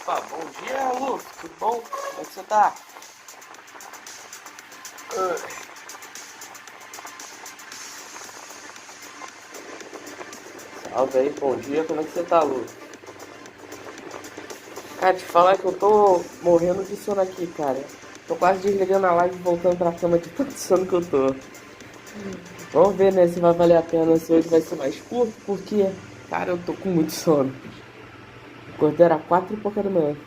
Opa, bom dia, Lu. Tudo bom? Como é que você tá? Salve aí, bom dia. Como é que você tá, Lu? Cara, te falar que eu tô morrendo de sono aqui, cara. Tô quase desligando a live e voltando pra cama de tanto sono que eu tô. Vamos ver, né, se vai valer a pena, se hoje vai ser mais curto, porque, cara, eu tô com muito sono. Acordei era 4 e pouca da manhã.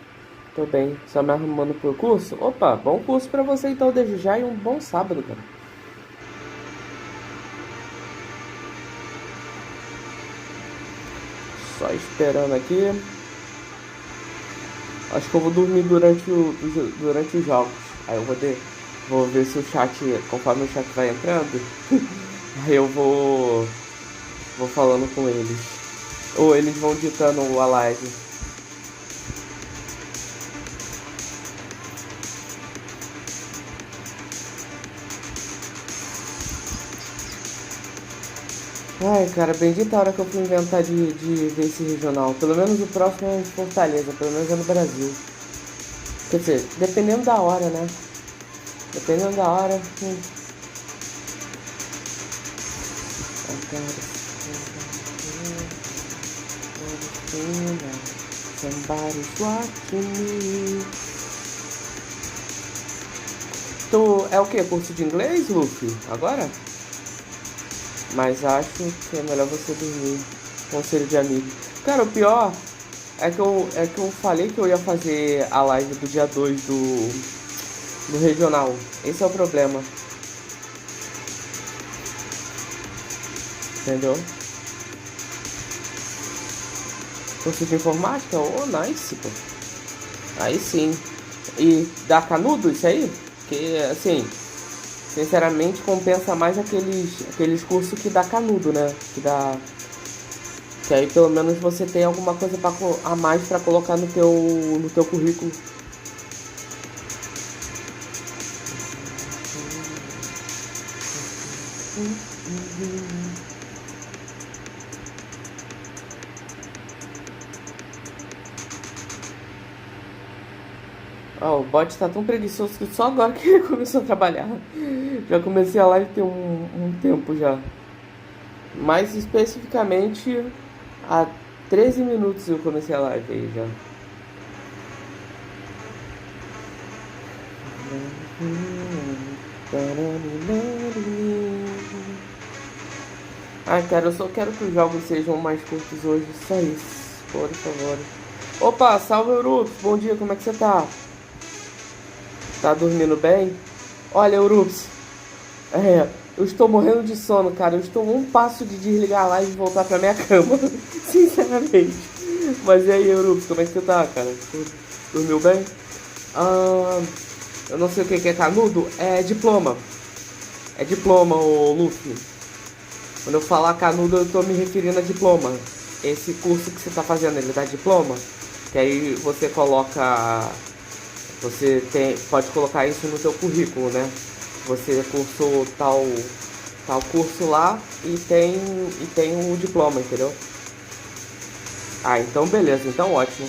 Tô bem, só me arrumando pro curso. Opa, bom curso pra você então, desde já, e um bom sábado, cara. Só esperando aqui. Acho que eu vou dormir durante os jogos. Aí eu vou ver se o chat, conforme o chat vai entrando, aí eu vou falando com eles. Ou eles vão ditando a live. Ai, cara, bendita a hora que eu fui inventar de ver esse regional. Pelo menos o próximo é em Fortaleza, pelo menos é no Brasil. Quer dizer, dependendo da hora, né? Dependendo da hora. Somebody's watching me. Tu é o que? Curso de inglês, Luffy? Agora? Mas acho que é melhor você dormir. Conselho de amigo. Cara, o pior é que eu falei que eu ia fazer a live do dia 2 do regional. Esse é o problema. Entendeu? Curso de informática? Oh, nice, pô. Aí sim. E dá canudo isso aí? Porque, assim, sinceramente compensa mais aqueles cursos que dá canudo, né? Que aí pelo menos você tem alguma coisa a mais pra colocar no teu currículo. O bot tá tão preguiçoso que só agora que ele começou a trabalhar. Já comecei a live tem um tempo já. Mais especificamente, há 13 minutos eu comecei a live aí já. Ai, cara, eu só quero que os jogos sejam mais curtos hoje, só isso, por favor. Opa, salve Eurupes, bom dia, como é que você tá? Tá dormindo bem? Olha, Eurupes, eu estou morrendo de sono, cara. Eu estou a um passo de desligar a live e voltar pra minha cama, sinceramente. Mas e aí, Eurupes, como é que você tá, cara? Dormiu bem? Eu não sei o que é canudo, é diploma. É diploma, ô Luffy. Quando eu falar canudo, eu tô me referindo a diploma. Esse curso que você tá fazendo, ele dá diploma? Que aí você coloca... pode colocar isso no seu currículo, né? Você cursou tal curso lá e tem o diploma, entendeu? Ah, então beleza, então ótimo.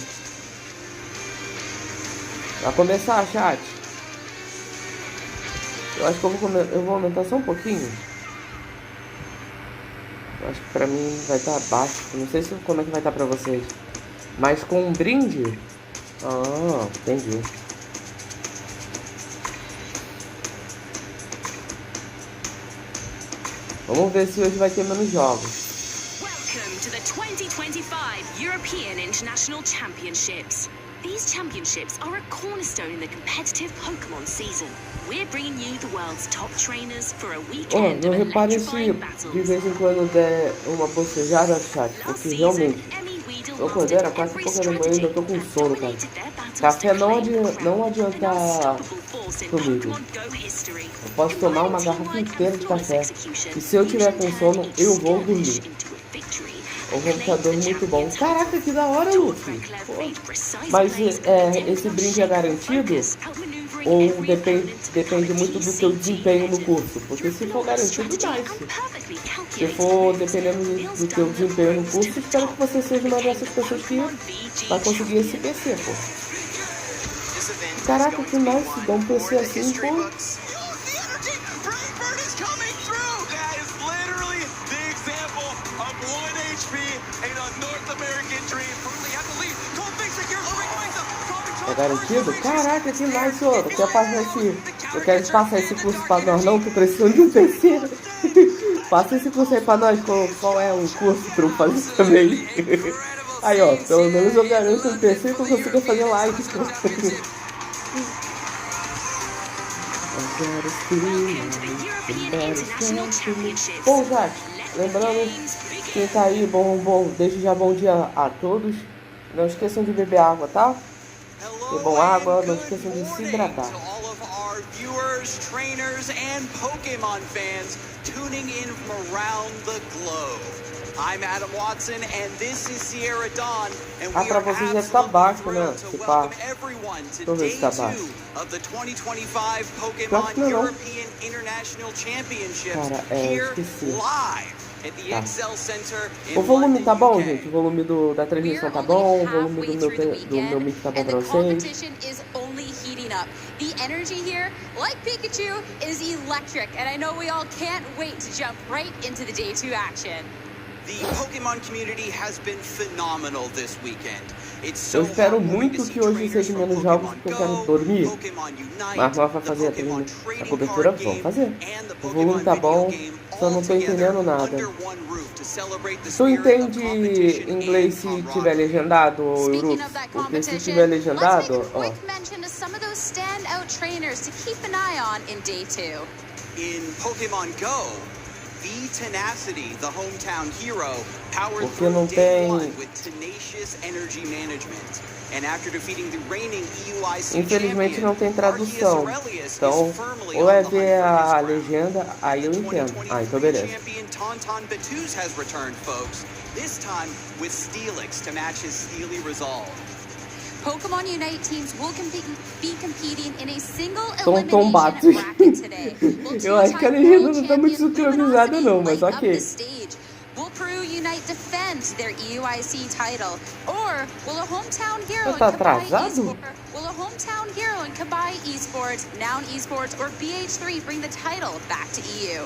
Vai começar, chat. Eu acho que eu vou aumentar só um pouquinho. Eu acho que pra mim vai estar baixo. Não sei como é que vai estar pra vocês. Mas com um brinde? Ah, entendi. Vamos ver se hoje vai ter menos jogos. Welcome to the 2025 European International Championships. These championships are a cornerstone in the competitive Pokemon season. We're bringing you the world's top trainers for a weekend Não of repare se electrifying de battles. vez em quando der uma bocejada, chat, porque realmente eu acordei era 4 e pouca da manhã e ainda tô com sono, cara. Café não adianta comigo. Eu posso tomar uma garrafa inteira de café e se eu tiver com sono, eu vou dormir. O computador muito bom. Caraca, que da hora, Luffy. Mas esse brinde é garantido? ou depende muito do teu desempenho no curso? Porque se for garantido, nice. Se for dependendo do teu desempenho no curso, espero que você seja uma dessas pessoas que vai conseguir esse PC, pô. Caraca, que nice, dá um PC assim, pô. É garantido? Caraca, que nice, ó. Eu quero passar esse curso pra nós, não, tô precisando de um PC. Passa esse curso aí pra nós, qual é o curso pra eu fazer também. Aí, ó, pelo menos eu garanto um PC que eu consiga fazer live. Bom, Jack, lembrando, quem tá aí, desde já bom dia a todos. Não esqueçam de beber água, tá? Bebam água, não esqueçam de se hidratar. Viewers, trainers, and Pokemon fans tuning in from around the globe. I'm Adam Watson, and this is Sierra Dawn, and we are absolutely thrilled to welcome everyone to Day 2 of the 2025 Pokemon European International Championships here live at the Excel Center in O volume tá bom, London, gente? O volume da transmissão tá bom? O volume do meu mic tá bom pra vocês? The energy here, like Pikachu, is electric, and I know we all can't wait to jump right into the Day 2 action. The Pokemon community has been phenomenal this weekend. Eu espero muito que hoje seja menos jogos porque eu quero dormir. Mas nós vamos fazer a cobertura? Vamos fazer. O volume tá bom, só não tô entendendo nada. Tu entende inglês se tiver legendado, Europa? Porque se tiver legendado, ó. In Pokemon Go, V-Tenacity, the hometown hero, powered Porque não through Day tem. 1 with tenacious energy management. And after defeating the reigning EUIC Infelizmente não tem champion, tradução. Arceus Aurelius Então, is firmly ou é on the ver hunt for his a crown. legenda, aí eu entendo. Ah, então beleza. Champion Tauntaun Batuz has returned, folks. This time with Steelix to match his steely resolve. Pokemon Unite teams will be competing in a single Tonton elimination Batos. bracket today. Eu acho que a legenda não tá muito sincronizada não, mas ok. Will Peru Unite defend their EUIC title, or will a hometown hero Tá atrasado? Will a hometown hero in Kabai Esports, Noun Esports, or BH3 bring the title back to EU?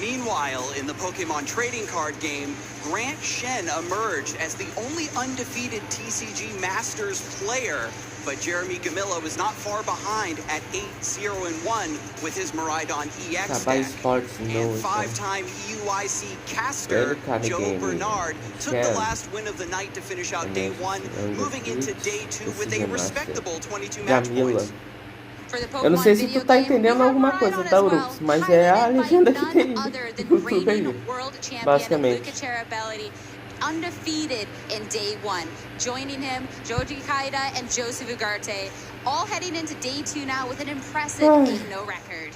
Meanwhile, in the Pokemon trading card game, Grant Shen emerged as the only undefeated TCG Masters player, but Jeremy Gamillo is not far behind at 8-0-1 with his Miraidon EX deck. And five-time EUIC caster Joe Bernard took the last win of the night to finish out Day 1, moving into Day 2 with a respectable 22 match points. Eu não sei se tu tá entendendo alguma coisa, tá, Urux? Mas é a legenda que tem tudo aí, basicamente. Undefeated in Day 1. Joining him, Joji Kaida and Joseph Ugarte, all heading into Day 2 now with an impressive 8-0 record.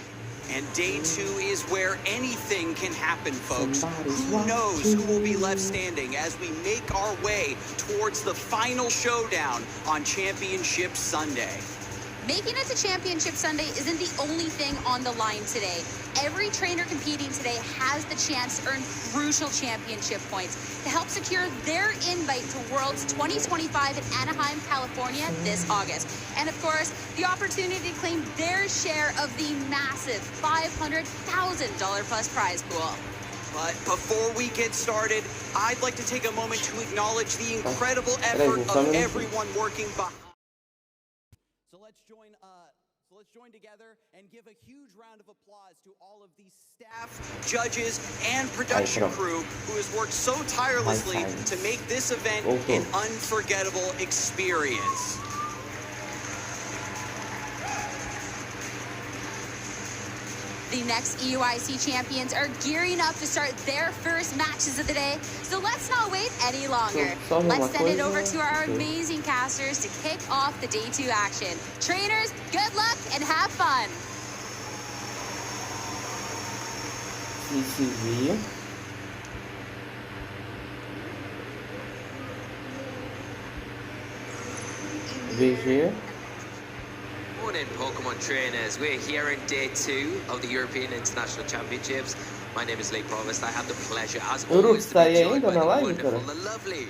And Day 2 is where anything can happen, folks. Who knows who will be left standing as we make our way towards the final showdown on Championship Sunday. Making it to Championship Sunday isn't the only thing on the line today. Every trainer competing today has the chance to earn crucial championship points to help secure their invite to Worlds 2025 in Anaheim, California this August. And of course, the opportunity to claim their share of the massive $500,000 plus prize pool. But before we get started, I'd like to take a moment to acknowledge the incredible effort of everyone working behind. So let's join together and give a huge round of applause to all of the staff, judges, and production crew who has worked so tirelessly to make this event an unforgettable experience. The next EUIC champions are gearing up to start their first matches of the day, so let's not wait any longer. Let's send it over to our amazing casters to kick off the Day 2 action. Trainers, good luck and have fun! CCV. VG. morning, Pokemon trainers. We're here in day 2 of the European International Championships. My name is Lee Provost. I have the pleasure, as always, to be joined by the wonderful, the lovely,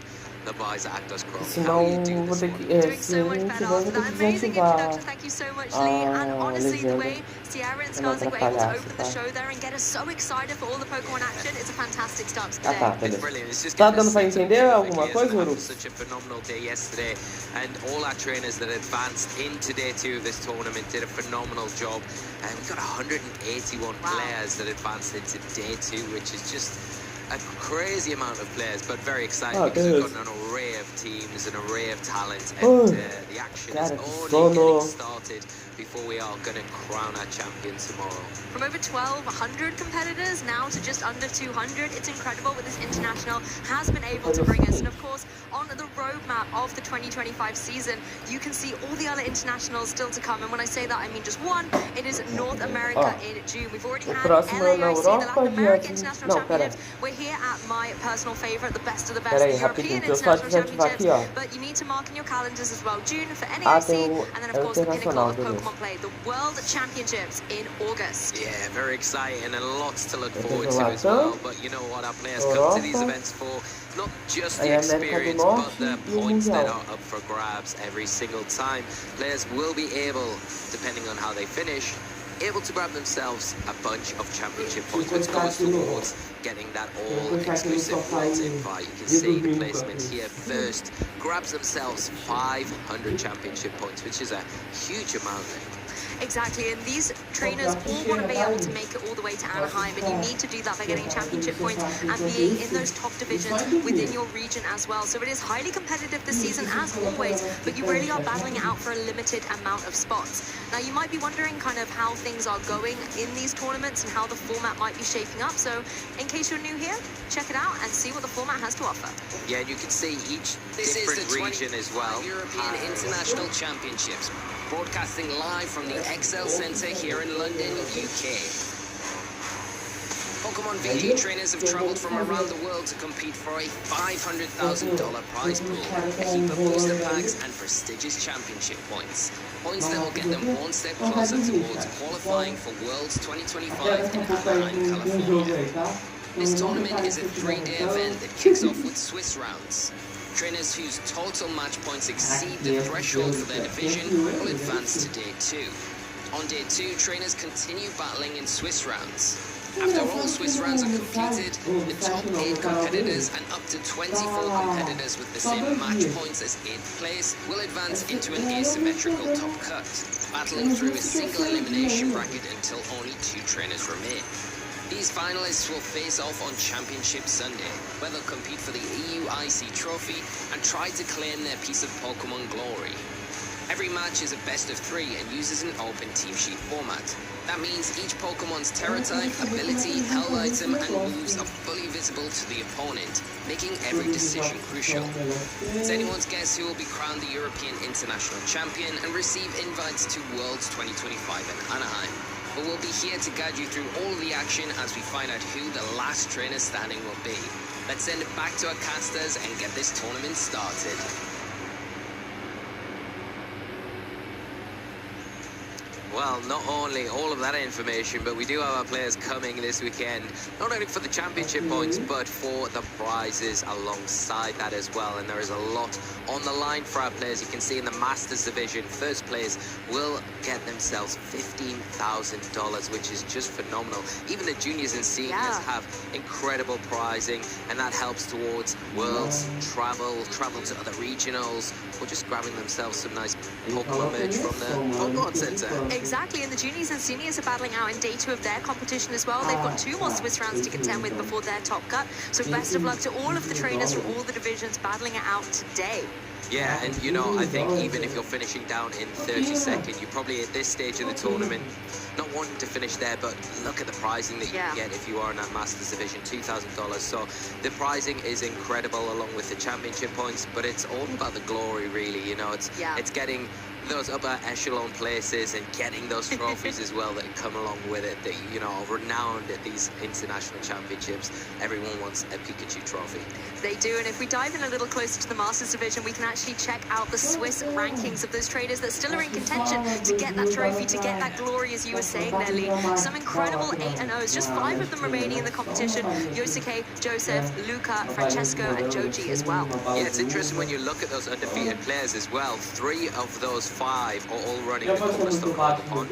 the Liza Actos Crow. How are you doing this morning? Doing so much better after that amazing introduction. Thank you so much, Lee. And honestly, the way Sierra and Skarsgård were able to open the show there and get us so excited for all the Pokemon action, it's a fantastic start to the day. It's brilliant. It's just Tá dando pra entender alguma coisa, Uru? Such a phenomenal day yesterday, and all our trainers that advanced into day 2 of this tournament did a phenomenal job. And we got 181 players that advanced into day 2, which is just a crazy amount of players, but very exciting because we've got an array of teams, an array of talent, and the action is only getting started before we are going to crown our champion tomorrow. From over 1,200 competitors now to just under 200, it's incredible what this international has been able to bring us. And of course, on the roadmap of the 2025 season, you can see all the other internationals still to come. And when I say that, I mean just one. It is North America in June. We've already had LAIC, the Latin American International Championships. We're here at my personal favorite, the best of the best, the European International Championships. But you need to mark in your calendars as well, June for NAIC, and then of course the pinnacle of Pokemon play, the World Championships in August. Yeah, very exciting and lots to look forward to as well. But you know what, our players come to these events for not just the experience, but the points that are up for grabs every single time. Players will be able, depending on how they finish, able to grab themselves a bunch of championship points, which goes towards getting that all-exclusive Worlds invite. You can see the placement here first grabs themselves 500 championship points, which is a huge amount there. Exactly, and these trainers all want to be able to make it all the way to Anaheim, and you need to do that by getting championship points and being in those top divisions within your region as well. So it is highly competitive this season, as always, but you really are battling it out for a limited amount of spots. Now, you might be wondering kind of how things are going in these tournaments and how the format might be shaping up. So in case you're new here, check it out and see what the format has to offer. Yeah, and you can see each different region as well. European International Championships, broadcasting live from the Excel Centre here in London, UK. Pokemon VG trainers have travelled from around the world to compete for a $500,000 prize pool, a heap of booster packs and prestigious championship points. Points that will get them one step closer towards qualifying for Worlds 2025 in Anaheim, California. This tournament is a 3-day event that kicks off with Swiss rounds. Trainers whose total match points exceed the threshold for their division will advance to Day 2. On Day 2, trainers continue battling in Swiss rounds. After all Swiss rounds are completed, the top 8 competitors and up to 24 competitors with the same match points as 8th place will advance into an asymmetrical top cut, battling through a single elimination bracket until only 2 trainers remain. These finalists will face off on Championship Sunday, where they'll compete for the EU IC trophy and try to claim their piece of Pokemon glory. Every match is a best of 3 and uses an open team sheet format. That means each Pokemon's Terra type, ability, held item, and moves are fully visible to the opponent, making every decision crucial. It's anyone's guess who will be crowned the European International Champion and receive invites to Worlds 2025 in Anaheim. But we'll be here to guide you through all of the action as we find out who the last trainer standing will be. Let's send it back to our casters and get this tournament started. Well, not only all of that information, but we do have our players coming this weekend, not only for the championship points, but for the prizes alongside that as well. And there is a lot on the line for our players. You can see in the Masters division, first place will get themselves $15,000, which is just phenomenal. Even the juniors and seniors have incredible prizing, and that helps towards Worlds, travel to other regionals, or just grabbing themselves some nice Pokemon merch from the Pokemon Center. Exactly, and the juniors and seniors are battling out in Day 2 of their competition as well. They've got 2 more Swiss rounds to contend with before their top cut. So best of luck to all of the trainers from all the divisions battling it out today. Yeah, and you know, I think even if you're finishing down in 32nd, you're probably at this stage of the tournament not wanting to finish there, but look at the pricing that you can get if you are in that Masters division, $2,000. So the pricing is incredible along with the championship points, but it's all about the glory, really. You know, it's getting those upper echelon places and getting those trophies as well that come along with it, that, you know, are renowned at these international championships. Everyone wants a Pikachu trophy. They do, and if we dive in a little closer to the Masters division, we can actually check out the Swiss rankings of those traders that still are in contention to get that trophy, to get that glory, as you were saying there, Lee. Some incredible 8-0s, just 5 of them remaining in the competition. Yosuke, Joseph, Luca, Francesco, and Joji as well. Yeah, it's interesting when you look at those undefeated players as well. 3 of those 5 are all running the cornerstone of the pond.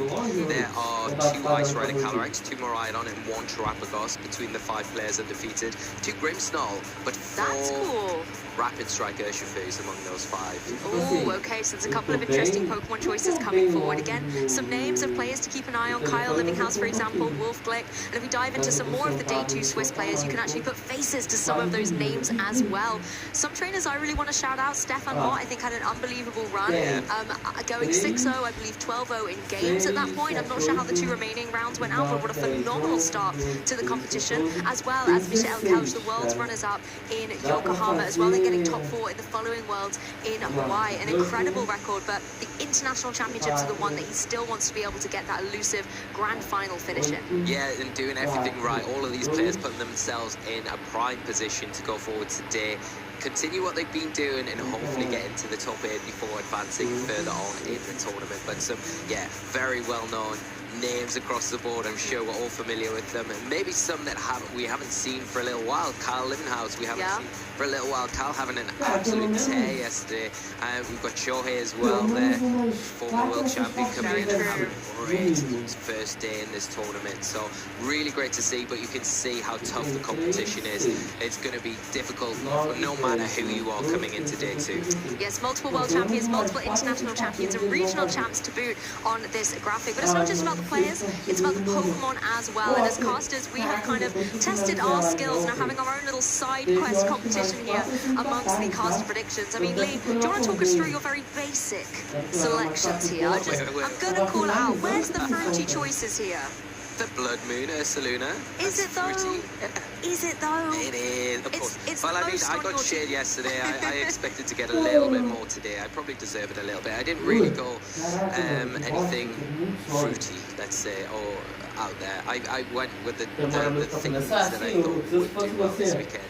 There are 2 Ice Rider Calyrex, 2 Miraidon, and 1 Terapagos between the 5 players undefeated. 2 Grimmsnarl, but 4 That's cool. Rapid Strike Urshifus among those 5. Oh, okay, so there's a couple of interesting Pokemon choices coming forward. Again, some names of players to keep an eye on. Kyle Livinghouse, for example, Wolf Glick. And if we dive into some more of the Day 2 Swiss players, you can actually put faces to some of those names as well. Some trainers I really want to shout out. Stefan Mott, I think, had an unbelievable run. Going 6-0, I believe 12-0 in games at that point. I'm not sure how the 2 remaining rounds went out, but what a phenomenal start to the competition. As well as Michael Couch, the world's runners-up in Yokohama as well. They're getting top 4 in the following Worlds in Hawaii. An incredible record, but the international championships are the one that he still wants to be able to get that elusive grand final finish in. Yeah, and doing everything right. All of these players putting themselves in a prime position to go forward today, continue what they've been doing, and hopefully get into the top 8 before advancing further on in the tournament. But some, yeah, very well-known names across the board. I'm sure we're all familiar with them, and maybe some that we haven't seen for a little while. Kyle Livinghouse, we haven't seen for a little while. Kyle having an absolute tear yesterday. We've got Shohei as well there, former world champion, coming in and having a great first day in this tournament. So really great to see, but you can see how tough the competition is. It's going to be difficult no matter who you are coming into day 2. Yes, multiple world champions, multiple international champions, and regional champs to boot on this graphic. But it's not just about the players, it's about the Pokemon as well. And as casters, we have kind of tested our skills and are having our own little side quest competition here amongst the caster predictions. I mean, Lee, do you want to talk us through your very basic selections here? I'm going to call it out. Where's the fruity choices here? The Blood Moon Ursaluna. Is it though? Is it though? It is, of course. It's well, I mean, I got shade yesterday. I expected to get a little bit more today. I probably deserve it a little bit. I didn't really go anything fruity, let's say, or out there. I went with the things that I thought would do well this weekend.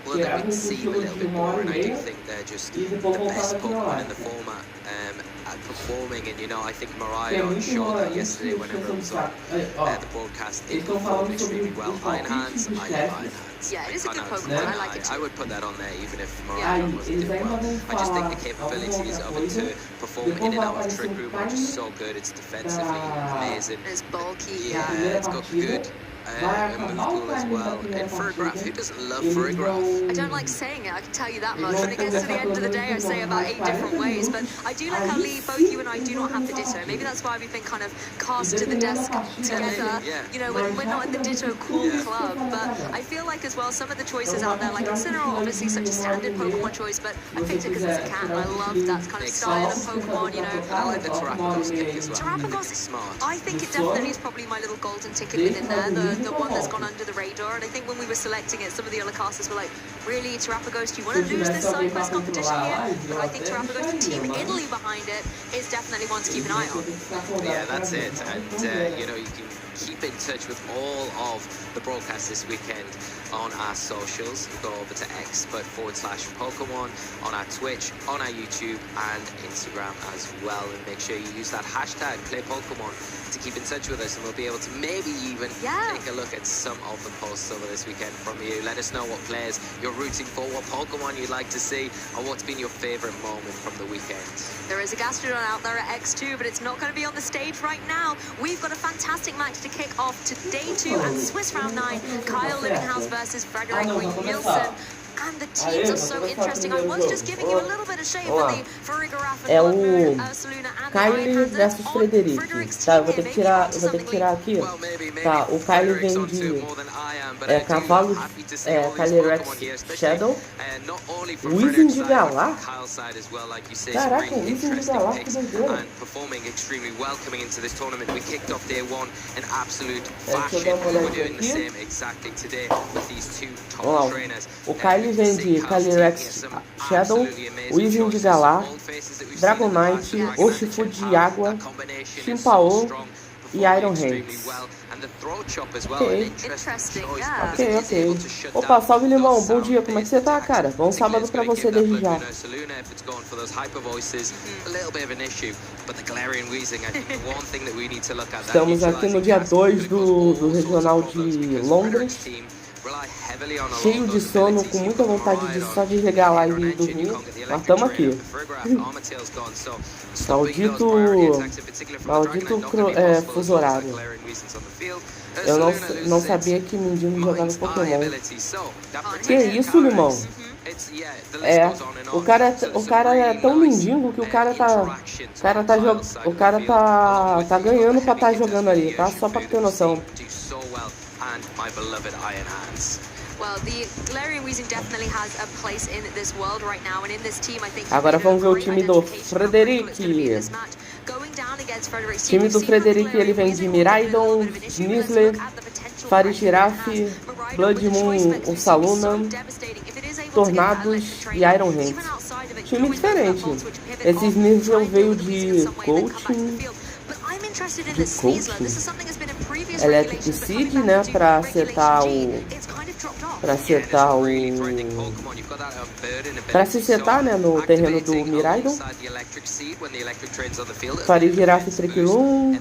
Well, they would seem a little bit more, and I do think they're just the best Pokemon in the format at performing. And, you know, I think Miraidon showed that yesterday whenever it was on the broadcast. It performed extremely well. Iron Hands, I love Iron Hands. Yeah, it is a good Pokemon. I like it too. I would put that on there even if Miraidon wasn't doing well. I just think the capabilities of it to perform in and out of Trick Room are just so good. It's defensively amazing. It's bulky. Yeah, it's got good Moogle as well. And Furgraph, who doesn't love Furgraph? I don't like saying it, I can tell you that much. When it gets to the end of the day, I say about 8 different ways. But I do like how, Lee, both you and I do not have the Ditto. Maybe that's why we've been kind of cast to the desk together. You know, we're not in the Ditto cool club. But I feel like as well, some of the choices out there, like Incineroar, obviously such a standard Pokemon choice, but I picked it because it's a cat, and I love that kind of style of Pokemon, you know. I like the Terapagos pick as well. Terapagos, Smart. I think it definitely is probably my little golden ticket within there, the one that's gone under the radar. And I think when we were selecting it, some of the other casters were like, really, Terapagos, do you want to lose this side quest competition here? But I think Terapagos, with Team Italy behind it, is definitely one to keep an eye on. Yeah, that's it. And, you know, you can keep in touch with all of the broadcasts this weekend on our socials. You go over to X, but /Pokemon, on our Twitch, on our YouTube, and Instagram as well. And make sure you use that hashtag #PlayPokemon to keep in touch with us, and we'll be able to maybe even take a look at some of the posts over this weekend from you. Let us know what players you're rooting for, what Pokemon you'd like to see, and what's been your favourite moment from the weekend. There is a Gastrodon out there at X2, but it's not going to be on the stage right now. We've got a fantastic match to kick off to Day 2 and Swiss Round 9. Kyle Livinghouse versus Frederick Nielsen. And the teams are so interesting. I was just giving you a little bit of shade for the Furigarafa, Ursaluna, and Kylie versus Frederic. Tá, eu vou ter que tirar aqui. Tá, o Kylie vem de cavalo, Calyrex Shadow, Weezing de Galar. Caraca, Weezing de Galar, que doideira. And performing extremely well coming into this tournament. We kicked off day 1 in absolute fashion. We're doing the same exactly today with these 2 top trainers. O Kylie ele vem de Calyrex Shadow, Weezing de Galar, Dragonite, Urshifu de Água, Chimpao e Iron Hands. Ok. Ok. Opa, salve Limão, bom dia, como é que você tá, cara? Bom sábado pra você desde já. Estamos aqui no dia 2 do regional de Londres. Cheio de sono, com muita vontade de só de chegar lá e dormir, mas estamos aqui. Maldito fuso horário. Eu não sabia que Mindinho jogava Pokémon. Que isso, Limão? O cara é tão mendigo que o cara tá ganhando pra estar jogando ali, tá? Só pra ter noção. Agora vamos ver o time do Frederic. O time do Frederic, ele vem de Miraidon, Sneasler, Farigiraf, Blood Moon, Ursaluna, Tornados e Iron Hands. Time diferente. Esse Sneasler veio de coaching. Electric Seed, né, pra se setar, né, no terreno do Miraidon. Farigiraf Triquilum,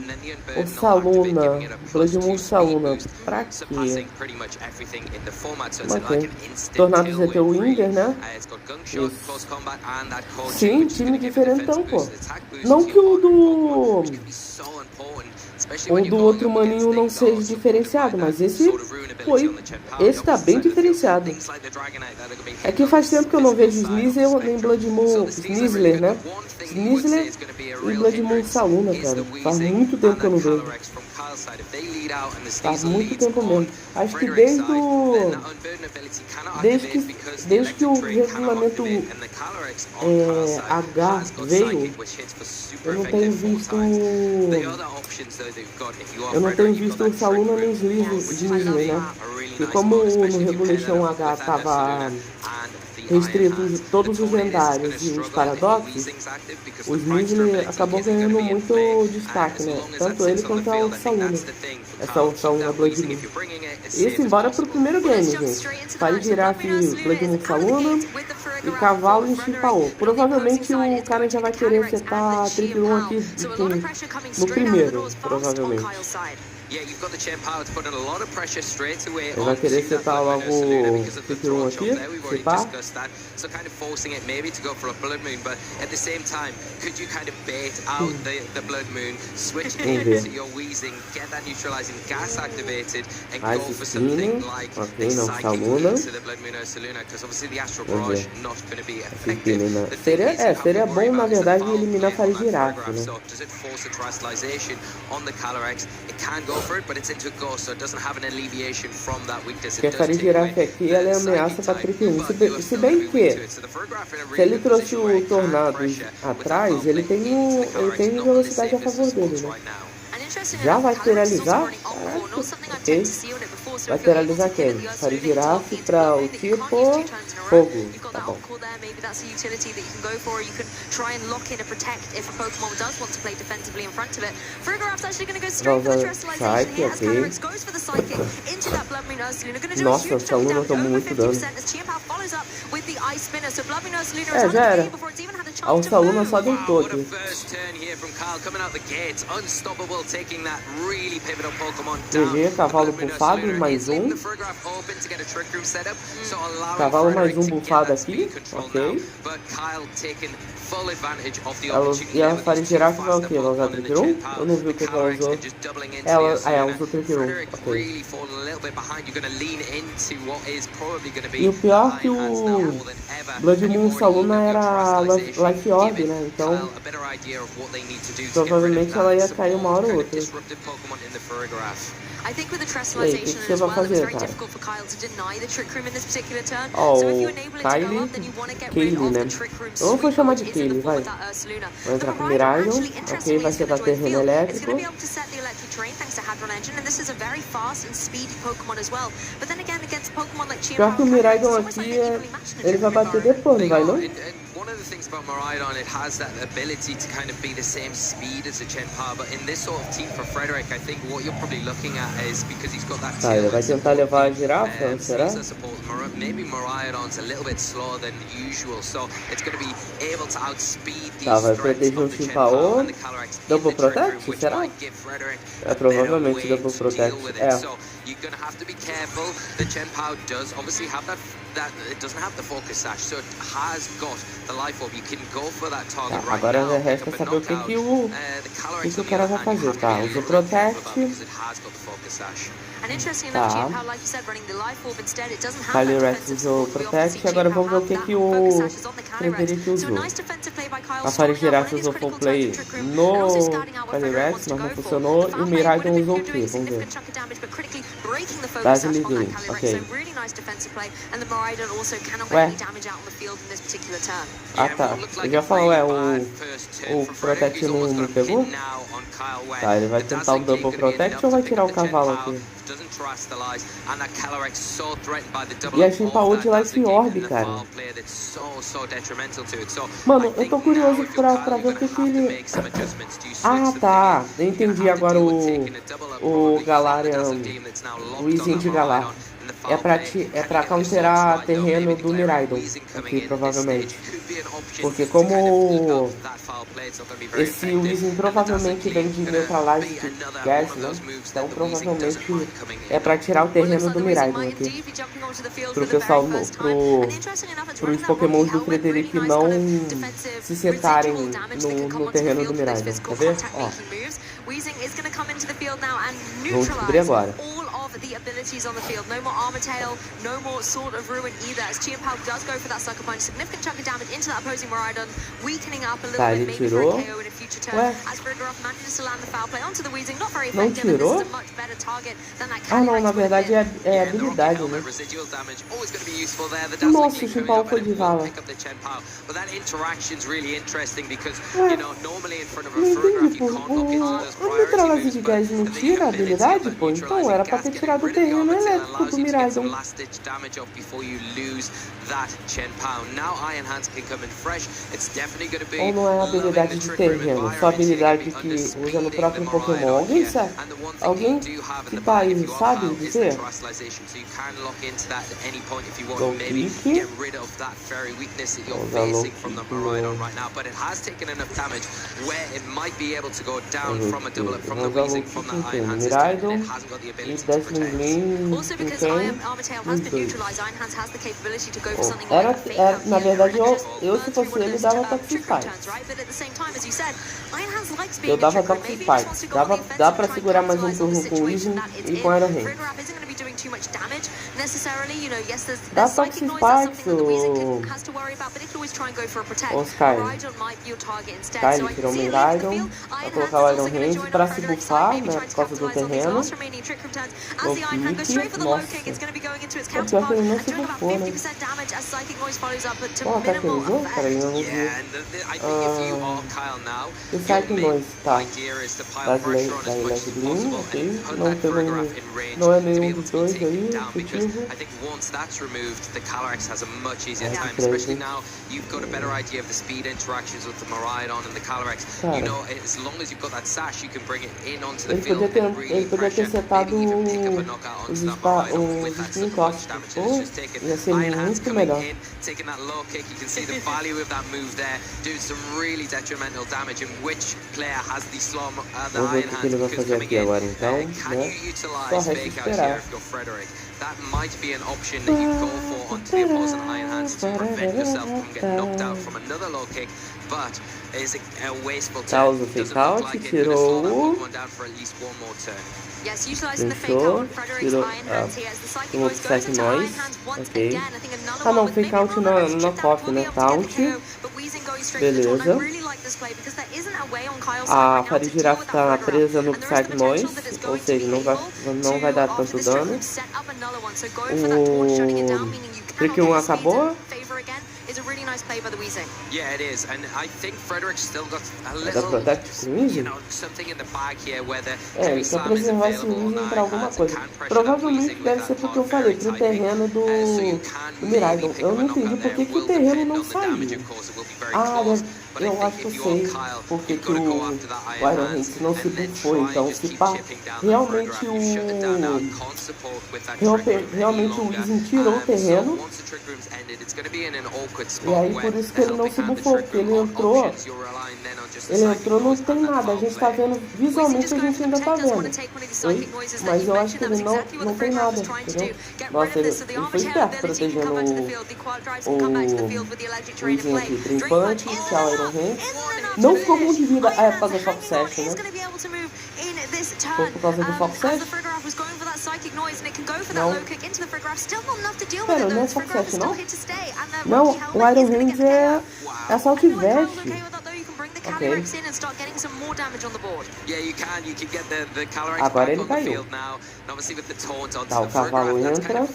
Ursaluna, Blood Moon Ursaluna, pra quê? Ok. Tornado GT Winder, né? Isso. Sim, time diferentão, pô. Não que o do outro maninho não seja diferenciado, mas esse tá bem diferenciado. É que faz tempo que eu não vejo Sneasler nem Blood Moon, Sneasler, né? Sneasler e Blood Moon Ursaluna, cara. Faz muito tempo que eu não vejo. Faz muito tempo mesmo. Acho que desde que o regulamento H veio, eu não tenho visto Ursaluna nem Sneasler, né? E como no Regulation H tava restrito todos os lendários e os paradoxos, o Sneasler acabou ganhando muito destaque, né? Tanto ele quanto a Ursaluna. Essa Ursaluna Blood Moon. Isso embora pro primeiro game, gente. Farigiraf Blood Moon Ursaluna e Cavalo em Chimpao. Provavelmente o cara já vai querer setar Triple aqui no primeiro, provavelmente. Ele vai querer setar logo o Triple aqui, chipar. Ok, não, Ursaluna. Seria bom, na verdade, eliminar Farigiraf, né? Porque a Farigiraf aqui, ela é ameaça para Triple 1. Se bem que, se ele trouxe o Tornado atrás, ele tem velocidade a favor dele, né? Já vai lateralizar? Ok. Lateralizar quem? Farigiraf para o tipo fogo. Tá bom. Psyche, ok. Nossa, essa Luna tomou muito dano. Já era. A Ursaluna só deitou aqui. GG, cavalo bufado, mais um. Cavalo mais um bufado aqui, ok. E a Farigiraf vai o que? Ela usar Triple 1? Eu não vi o que ela usou. Ela usou Triple 1, ok. E o pior é que o Blood Moon Ursaluna era Life Orb, né? Então idea of what they need to do to Provavelmente get rid of ela ia some cair uma hora ou kind of outra. disruptive Pokemon in the Farigiraf. I think with the E aí, o que Tresselization você as vai well, it was fazer, very cara? difficult for Kyle to deny the Trick Room in this particular turn. Ó, So if you o enable it to go Kylie, up, then you want to get rid Kaylee, of né? the Trick Room Eu vou sweep, chamar which de is in the Kaylee, form vai. of that Ursaluna. Vai The entrar com Miraidon Miraidon, actually, ok, interestingly, vai is ser going da to join terreno field. It's elétrico. going to be able to set the electric terrain thanks to Hadron Engine, and this is a very fast and speedy Pokemon as well. But then again, against Pokemon like Chien Pior que o Miraidon aqui, ele vai bater depois, não vai não? And one of the things about Miraidon, it has that ability to kind of be the same speed as a Chien-Pao, but in this sort of team for Frederick, I think what you're probably looking at is because he's got that Tá, ele vai tentar levar a girafa, será? Maybe Miraidon's a little bit slower than usual, so it's going to be able to outspeed these Tá, vai threats proteger o of the Chien-Pao. Chien-Pao and the Calyrex in Double the Trick Room, Protect, which será? might give Frederick É, a better provavelmente way Double to Protect, deal with é. it. So you're going to have to be careful. The Chien-Pao does obviously have that it doesn't have the focus sash, so it has got the life orb. You can go for that target Tá, right agora now, resta pick up a saber o que knockout. que o The Calyrex, o cara vai fazer, tá? Usa o Protect. because it has got the focus sash. And interesting Tá. enough, Chien-Pao, like you said, running the Life Orb instead, it doesn't have that Calyrex defensive usou o support we often see Protect. Agora Chien-Pao vamos ver o have. que That que focus o sash is on the Calyrex. Frederick So a usou. nice defensive play by Kyle, A stalling out Farigiraf one of his usou full critical play times in Trick Room, and also no scouting out what Frederick Calyrex, wants to mas não go for. funcionou. The E o foul play would Miraidon have usou o been quê? doing Vamos ver. significant chunk of damage, but critically breaking the focus That's sash on that doing, Calyrex. okay. So really nice defensive play, and the Miraidon also cannot Ué. get any damage out on the field in this particular turn. Ah, tá. Eu já falei, ué, o Protect não pegou? Tá, ele vai tentar o Double Protect ou vai tirar o cavalo aqui? E a Chien-Pao de Life Orb, cara. Mano, eu tô curioso pra ver o que ele... Ah, tá. Eu entendi agora o Galarian, o Weezing de Galar. É pra counterar terreno do Miraidon aqui, provavelmente. Porque como esse Weezing provavelmente vem de neutralize de gas, né? Então provavelmente é pra tirar o terreno do Miraidon aqui. Pro pessoal, pros Pokémons do Frederick não se setarem no terreno do Miraidon, tá vendo? Ó. Vamos descobrir agora. The abilities on the field. No more Armor Tail, no more Sword of Ruin either, as Chien-Pao does go for that Sucker Punch. Significant chunk of damage into that opposing Miraidon, weakening up a little bit, maybe for a KO in a future turn. Ué. As Farigiraf manages to land the foul play onto the Weezing, not very Não effective, and tirou? this is a much better target than that Ah, não, Calyrex na would have verdade been. é habilidade, né? Nossa, o Chien-Pao foi de vala. But that interaction's really interesting because, Ué, you know, normally in front of a não Farigiraf entendi, you pô. can't lock into those O neutralize de priority gás não moves, tira a but habilidade, pô? Então era pra ter tirado o terreno elétrico do Miraidon. last-ditch damage off before you lose that Chien-Pao. Now Iron Hands can come in fresh. It's definitely going to be Ou não é a habilidade de terreno, só a habilidade que usa no próprio Pokémon. Alguém sabe? Alguém que tá aí sabe dizer? Low kick. Usar low kick. Right now, but it has taken enough damage where it might be able to go down from a double from the Vamos usar low Weezing from that kick Iron no Hand system, Miraidon and it hasn't got the e ability to desce no protect. Gleam Also em because quem? Armor Tail has Nos been dois. neutralized, Iron Hands has the capability to go for Oh, something like a fake out na here, verdade, and just eu burn se through fosse one of ele those, dava Trick Toxic Room Fight. turns, right? But at the same time, as you said, Iron Hands likes being Eu a dava Trick Room. Toxic Maybe he just wants Fight. to go on the offensive, Dá pra try and segurar mais capitalize on turno the com o situation Weezing that it's e in. com Iron Hand. Farigiraf isn't going to be doing too much damage necessarily. You know, yes, there's Dá psychic Toxic noise, that's Fight, something that the Weezing has to worry about, but it can always try and go for a protect. Ô, Sky. Miraidon might be your target instead. Sky, So ele I tirou can o see it leaving the Miraidon, field. vai Iron Hands colocar is o also Iron going to Hand join pra on se Frederick's bufar, side, maybe né, trying por to causa do capitalize on these terreno. last remaining Trick Room turns. As Low the Iron Hand goes straight for the low kick, kick, it's going to be going into its nossa. counterpart Pior que ele não and se doing about bufou, né? 50% damage as Psychic Noise follows up, but to Qual ataque ele minimal usou? effect. Peraí, eu não vi. Yeah, and I think if you are Kyle now, O your Psychic main Noise, tá. idea is to pile Das pressure on as much Last as Gleam, possible ok. and put Não that pegou Farigiraf in range não é to be nenhum able dos to be dois taken aí, down, because efetivo. I think once that's removed, the Calyrex has a much easier É, time, crazy. especially now you've got a better idea of the speed interactions with the Miraidon and the Calyrex. Cara. You know, as long as you've got that sash, you can bring it in onto the Ele field podia and ter, really ele podia ter pressure, setado maybe even pick up a knockout os onto that Miraidon os with that spin sucker punch toss. damage Pô, that it's just taken. ia ser Iron Hands muito coming melhor. in, taking that low kick, you can see the value of that move there, doing some really detrimental damage, and which player has the slow, the Vamos ver Iron o que ele Hands, vai because fazer coming aqui in, agora, então, can né? you Só utilize resta fake out here esperar. if you're Frederick? That might be an option that you go for onto the opposing Iron Hands to prevent yourself from getting knocked out from another low kick, but is a wasteful Tá, turn. usa o Doesn't fake out, look like it's going to slow that tirou. Pokemon down for at least one more turn. Yes, utilizing the fake Fechou, out on Frederick's tirou Iron Hands here as the Psychic um Noise outro goes Psychic into Iron Noise, Hands once ok. again. I think another Ah não, one with fake maybe out a little bit na chipped out KOF, will be né, able to get the taunt, KO, but Weezing going straight for the taunt. I beleza. really like A Faria Girafa está presa no Psyche Noise, ou seja, não vai dar tanto dano. O Trick 1 acabou. Yeah, it is, and I think Frederick's still got a Vai dar little, Protect com Easy? something in the bag here where the É, ele quer preservar esse Easy pra alguma coisa. Provavelmente deve ser porque eu falei pro terreno do Miraidon. Eu não entendi por que o terreno não saiu. Ah, eu acho que eu sei porque que o Iron Hands não se buffou. Então, se pá, realmente o Easy tirou o terreno. E aí por isso que ele não se buffou, porque ele entrou não tem nada, a gente tá vendo, visualmente a gente ainda tá vendo. Oi? Mas eu acho que ele não tem nada, entendeu? Nossa, ele foi esperto protegendo o Easy aqui, Trimpante, tchau Iron Hand. Não ficou muito de vida, é por causa do Fox Session, né? Foi por causa do Fox Session? Não. Pera, não é Fox Session, não? Não, o Iron Hand é assalto e veste. Ok. Agora ele caiu. Tá, o cavalo entra.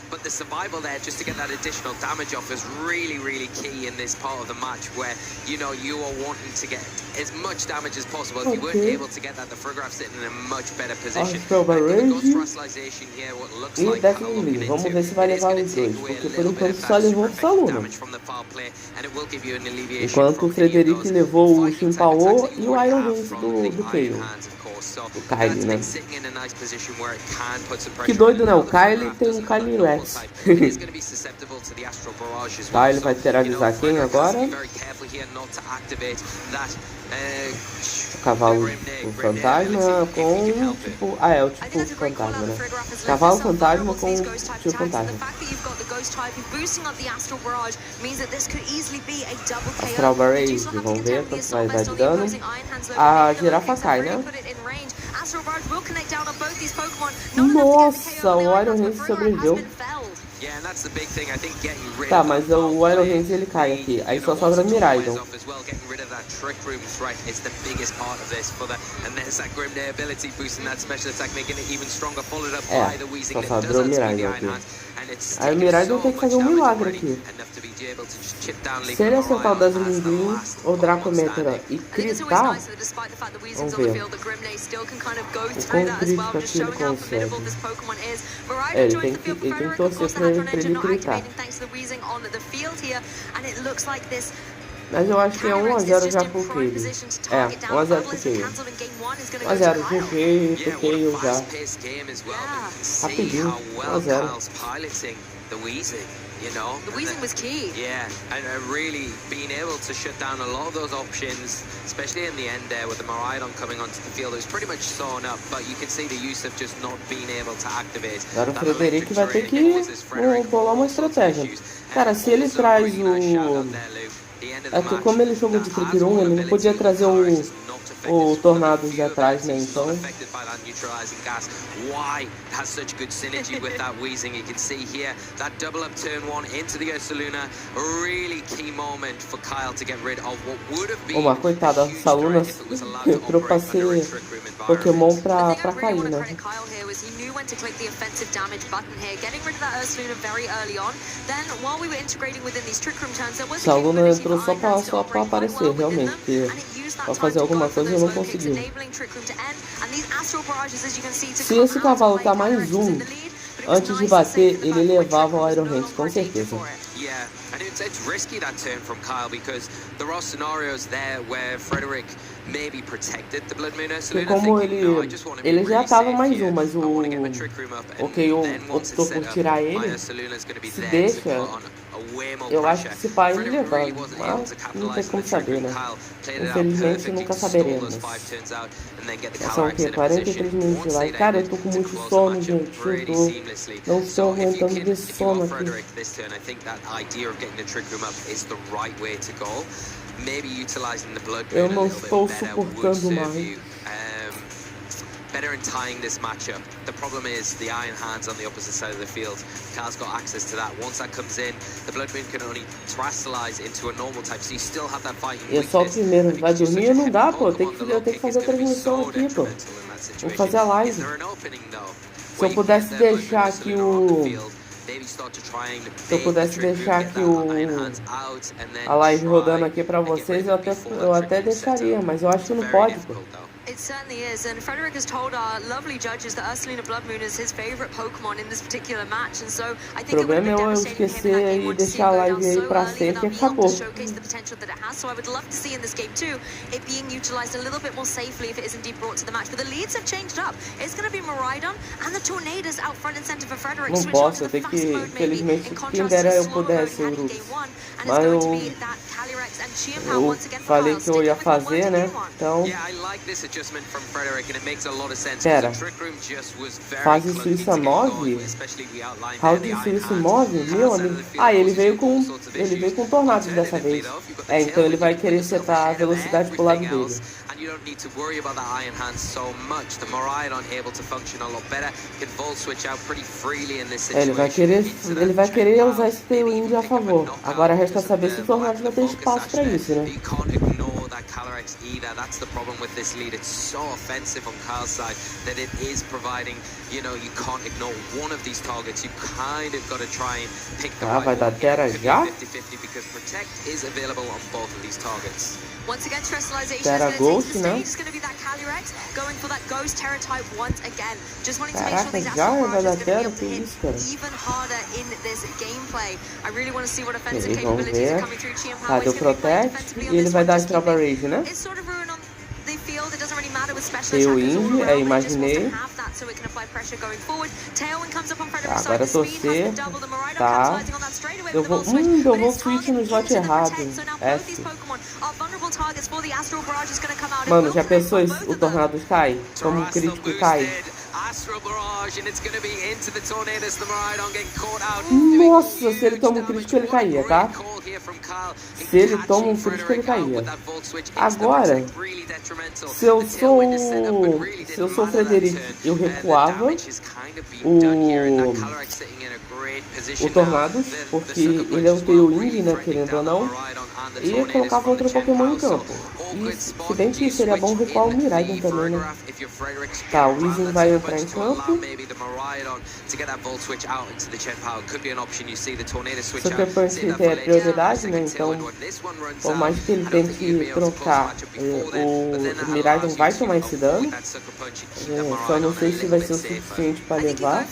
But the survival there, just to get that additional damage off, is really, really key in this part of the match where, you know, you are wanting to get as much damage as possible. If you weren't able to get that, the Frigorap's sitting in a much better position. E definitely, vamos ver se vai levar os dois, porque por enquanto só levou o Saluna. Enquanto o Frederic levou o Chimpaô e o Iron Hands do Kayle. O Kylie, né? Que doido, né? O Kylie tem um Kylie Rex. Tá, ele vai terrorizar quem agora? O cavalo o fantasma com tipo... Ah, é o tipo fantasma, né? Cavalo fantasma com tipo fantasma. Astral Barrage, vamos ver quanto vai dar de dano. A girafa cai, né? Nossa, o Iron Hands sobreviveu. Tá, mas o Iron Hands ele cai aqui. Aí só sobra Miraidon. É, só sobrou Miraidon aqui. Aí o Miraidon tem que fazer um milagre aqui. Se ele acertar o Dazzling Green ou Dracometra e critar, vamos ver o quão crítico aqui ele consegue. É, ele tem que torcer pra ele critar. Mas eu acho que é 1 a 0 já pro Kayle. É, 1 a 0 pro Kayle. 1 a 0 pro Kayle já. Rapidinho, 1 a 0. You know, the wheezing was key. Yeah, and really being able to shut down a lot of those options, especially in the end there with the Miraidon coming onto the field. It was pretty much sewn up, but you can see the use of just not being able to activate. Agora o Frederic vai ter que bolar uma estratégia. Cara, se ele traz o... É que como ele jogou de Trick 1, ele não podia trazer o Tornado de atrás, né? Então... Uma coitada, a Saluna entrou pra ser Pokémon pra cair, né? Saluna entrou só pra aparecer, realmente, porque pra fazer alguma coisa eu não consegui. Se esse cavalo tá mais um, antes de bater, ele levava o Iron Hands, com certeza. And it's risky that turn from Kyle because there are scenarios there where Frederic maybe protected the Blood Moon Ursaluna. Como ele já tava mais um, mas o Kayle optou por tirar ele. Se deixa, eu acho que esse pai ele levava, mas não tem como saber, né? Infelizmente nunca saberemos. São o que? 43 minutos de live. Cara, eu tô com muito sono, gente. Não estou aguentando de sono aqui. Eu não estou suportando mais. better in tying this matchup. The problem is the Iron Hands on the opposite side of the field. Carl's got access to that. Once that comes in, the Blood Moon can only terastallize into a normal type, so you still have that fighting E é só o weakness. primeiro. Vai dormir? Não dá, pô. Eu tenho que fazer a transmissão aqui, pô. Vou fazer a live. Se eu pudesse deixar aqui a live rodando aqui pra vocês, eu até deixaria, mas eu acho que não pode, pô. It certainly is, and Frederick has told our lovely judges that Ursaluna Blood Moon is his favorite Pokemon in this particular match, and so I think O problema é eu esquecer e deixar a live aí pra sempre e acabou. showcase the potential that it has. So I would love to see in this game too it being utilized a little bit more safely if it is indeed brought to the match. But the leads have changed up. It's going to be Miraidon and the Tornadoes out front and center for Frederick. Não posso, eu tenho que, infelizmente, quem dera eu pudesse, Urus. Mas eu falei que eu ia fazer, né? Então, pera, fase suíça 9? Fase suíça 9? Meu amigo. Ah, ele veio com tornados dessa vez. É, então ele vai querer setar a velocidade pro lado dele. You don't need to worry about the Iron Hands so much. The Miraidon able to function a lot better, can volt switch out pretty freely in this situation. Ele vai querer usar esse Tailwind a favor. Agora resta saber se o Tornado vai ter espaço pra isso, né? You can't ignore that Calyrex either. That's the problem with this lead. It's so offensive on Carl's side that it is providing, you know, you can't ignore one of these targets. You kind of got to try and pick the right vai dar Terra já? 50-50 because Protect is available on both of these targets. Once again, Terastallization Terra is going to take Ghost, the né? stage. It's going to be that Calyrex going for that Ghost Terra type once again. Just wanting to make sure Caraca, these já Astral vai Barrages dar are going to be Terra? able to Que hit isso, cara? even harder in this gameplay. I really want to see what offensive Aí, vamos capabilities are ver. coming through. Chien-Pao Cadê is o going to be playing Protect? defensively E on ele this vai one, dar just Astral keeping Barrage, né? It's sort of ruin on the field. It doesn't really matter with special Tailwind, attackers all around. It just wants imaginei. to have that so it can apply pressure going forward. Tailwind comes up on Frederick's Agora side. The speed has torcer. been doubled. The Miraidon Tá. capitalizing on that straight away with the Eu volt switch. vou But it's switch no targeting slot into the errado. Protect. So now both these F. Pokemon are vulnerable targets for the Astral Barrage is going to come out. It Mano, will já connect pensou on se both o of them. Tornado cai? Como um crítico cai? Astral Barrage, and it's going to be into the Tornadoes. The Miraidon getting caught out. Nossa, se ele toma um crítico ele caía, tá? Se ele toma um crítico ele caía. Agora, se eu sou o Frederic, eu recuava o Tornados, porque ele é um Tailwind, né, querendo ou não, e colocava outro Pokémon em campo. E se bem que seria bom recuar o Miraidon também, né? Tá, o Weezing vai entrar em campo. Super Punch é prioridade, né? Então, por mais que ele tente trocar, o Miraidon vai tomar esse dano. Só não sei se vai ser o suficiente para levar.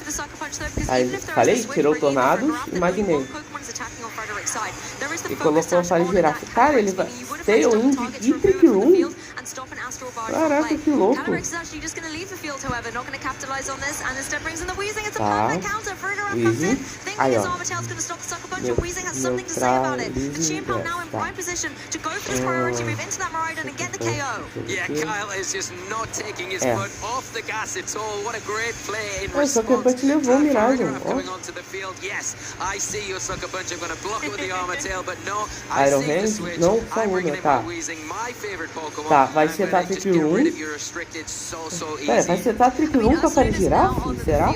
Aí, falei, tirou o Tornados, imaginei. E colocou para girar. Cara, ele vai... Tailwind e Trick Room? Caraca, que louco. Tá. Weezing. Aí, ó. Só que o Punch levou o Miraidon. Iron Hand? Não, só uma, tá. Tá, vai setar Trick Room. Pera, vai setar Trick Room pra parar de girar? Será?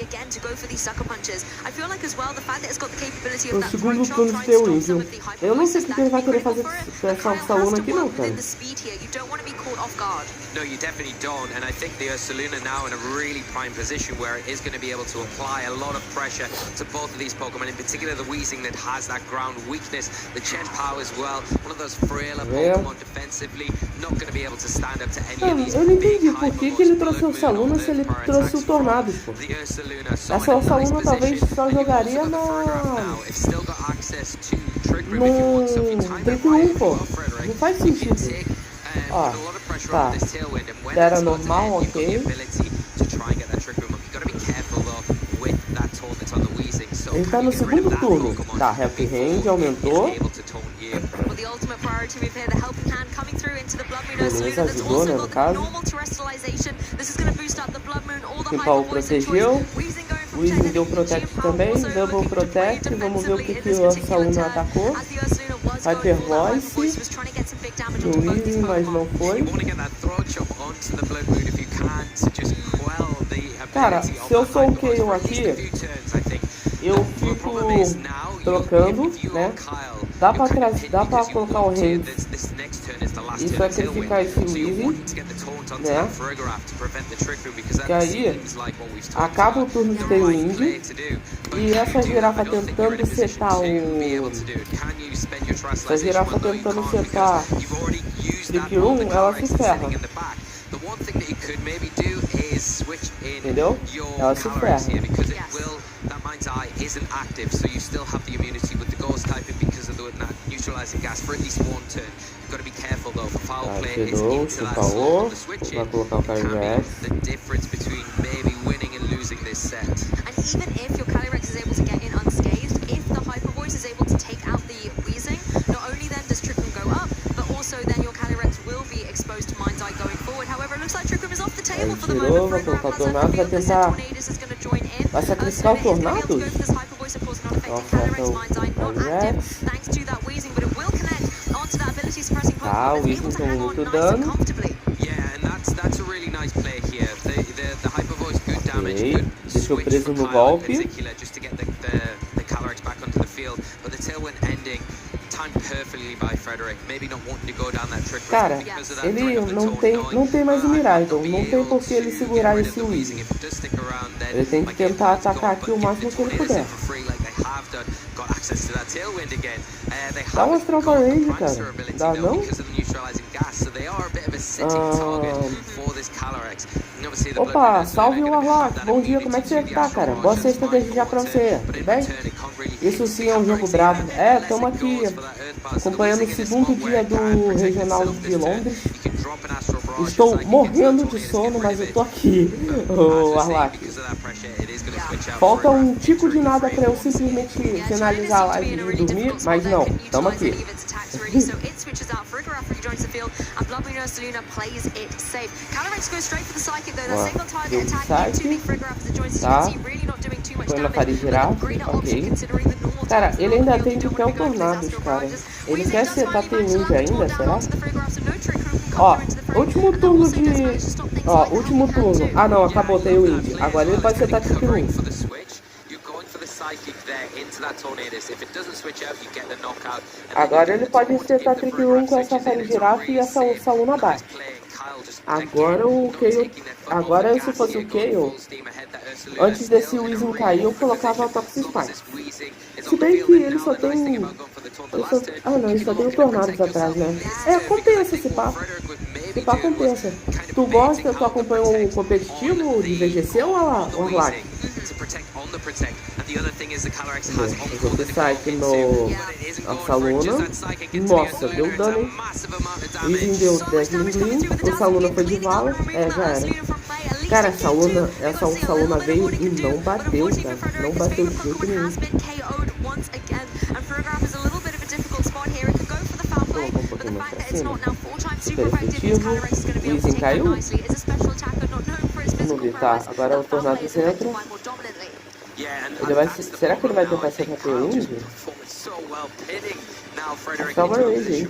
Again to go for these sucker punches. I feel like as well the fact that it's got the capability of O that segundo throw turno shot de tries to Tailwind, stop some viu? of the hyper Eu não sei o punches que ele vai that querer can fazer go com essa Kyle Saluna has to aqui não, work cara. within the speed here. You don't want to be caught off guard. No, you definitely don't, and I think the Ursaluna now in a really prime position where it is going to be able to apply a lot of pressure to both of these Pokemon, in particular the Weezing that has that ground weakness, the Chien-Pao as well, one of those frailer Pokemon defensively, not going to be able to stand up to any of these Eu não big entendi por que ele trouxe o Saluna se ele trouxe o Tornados, pô. Essa Saluna talvez só jogaria no Trick Room, pô. Não faz sentido. Ó, tá. Terra normal, ok. Ele tá no segundo turno. Tá, Happy Hand aumentou. Beleza, ajudou, né, no caso. Chien-Pao protegeu. O Easy deu Protect também, Double Protect. Vamos ver o que o Saluna atacou. Hyper Voice no Easy, mas não foi. Cara, se eu sou o Kayle aqui, eu fico trocando, né? Dá pra colocar o Reis e sacrificar esse Easy, né? Que aí acaba o turno de Tailwind e essa girafa tentando setar essa girafa tentando setar Trick Room, ela se ferra. Entendeu? Ela se ferra. Isn't active, so you still have the immunity with the ghost typing because of the neutralizing gas for at least one turn. You've got to be careful though. For foul play is into that zone of the switch in. Can be the difference between maybe winning and losing this set. And even if your Calyrex is able to get in unscathed, if the Hyper Voice is able to take out the Wheezing, not only then does Trick Room go up, but also then your Calyrex will be exposed to Mind's Eye going forward. However, it looks like Trick Room is off the table for the moment. Vai colocar o Tornado, vai tentar. Vai sacrificar o Tornado? Tá, o Weezing com muito dano. Ok, deixou preso no golpe. Cara, ele não tem mais o Miraidon, não tem por que ele segurar esse Weezing. Ele tem que tentar atacar aqui o máximo que ele puder. Dá uma Strava Rage, cara. Dá não? Opa, salve o Arlock. Bom dia, como é que você tá, cara? Boa sexta desde já pra você, tudo bem? Isso sim é um jogo brabo. É, tamo aqui acompanhando o segundo dia do Regional de Londres. Estou morrendo de sono, mas eu tô aqui, o Arlock. Falta um tico de nada pra eu simplesmente finalizar a live e dormir, mas não, tamo aqui. Tá. Foi na parede girar. Ok. Cara, ele ainda tem que ter o Tornados, cara. Ele quer setar Tailwind ainda, será? Ó, último turno de... Ó, último turno. Ah não, acabou o Tailwind. Agora ele pode setar Trick Room. Agora ele pode setar Trick Room com essa Fire Giraffe e essa Saluna bate. Agora o Kayle... Agora se fosse o Kayle, antes desse Weezing cair, eu colocava a Toxic Spike. Se bem que ele só tem... Ah não, ele só tem o Tornados atrás, né? É, compensa esse pá. Esse pá compensa. Tu gosta, tu acompanha o competitivo de VGC ou o Arlac? Eu vou pensar aqui no... A Saluna. Nossa, deu dano, hein? Weezing deu Deathling, o Saluna foi de vala. É, já era. Cara, essa Saluna veio e não bateu, cara. Não bateu de jeito nenhum. Vamos um pouquinho mais pra cima. Super efetivo. O Weezing caiu. Vamos ver, tá. Agora o Tornado entra. Ele vai... Será que ele vai tentar ser Tailwind? Strava Rage, hein?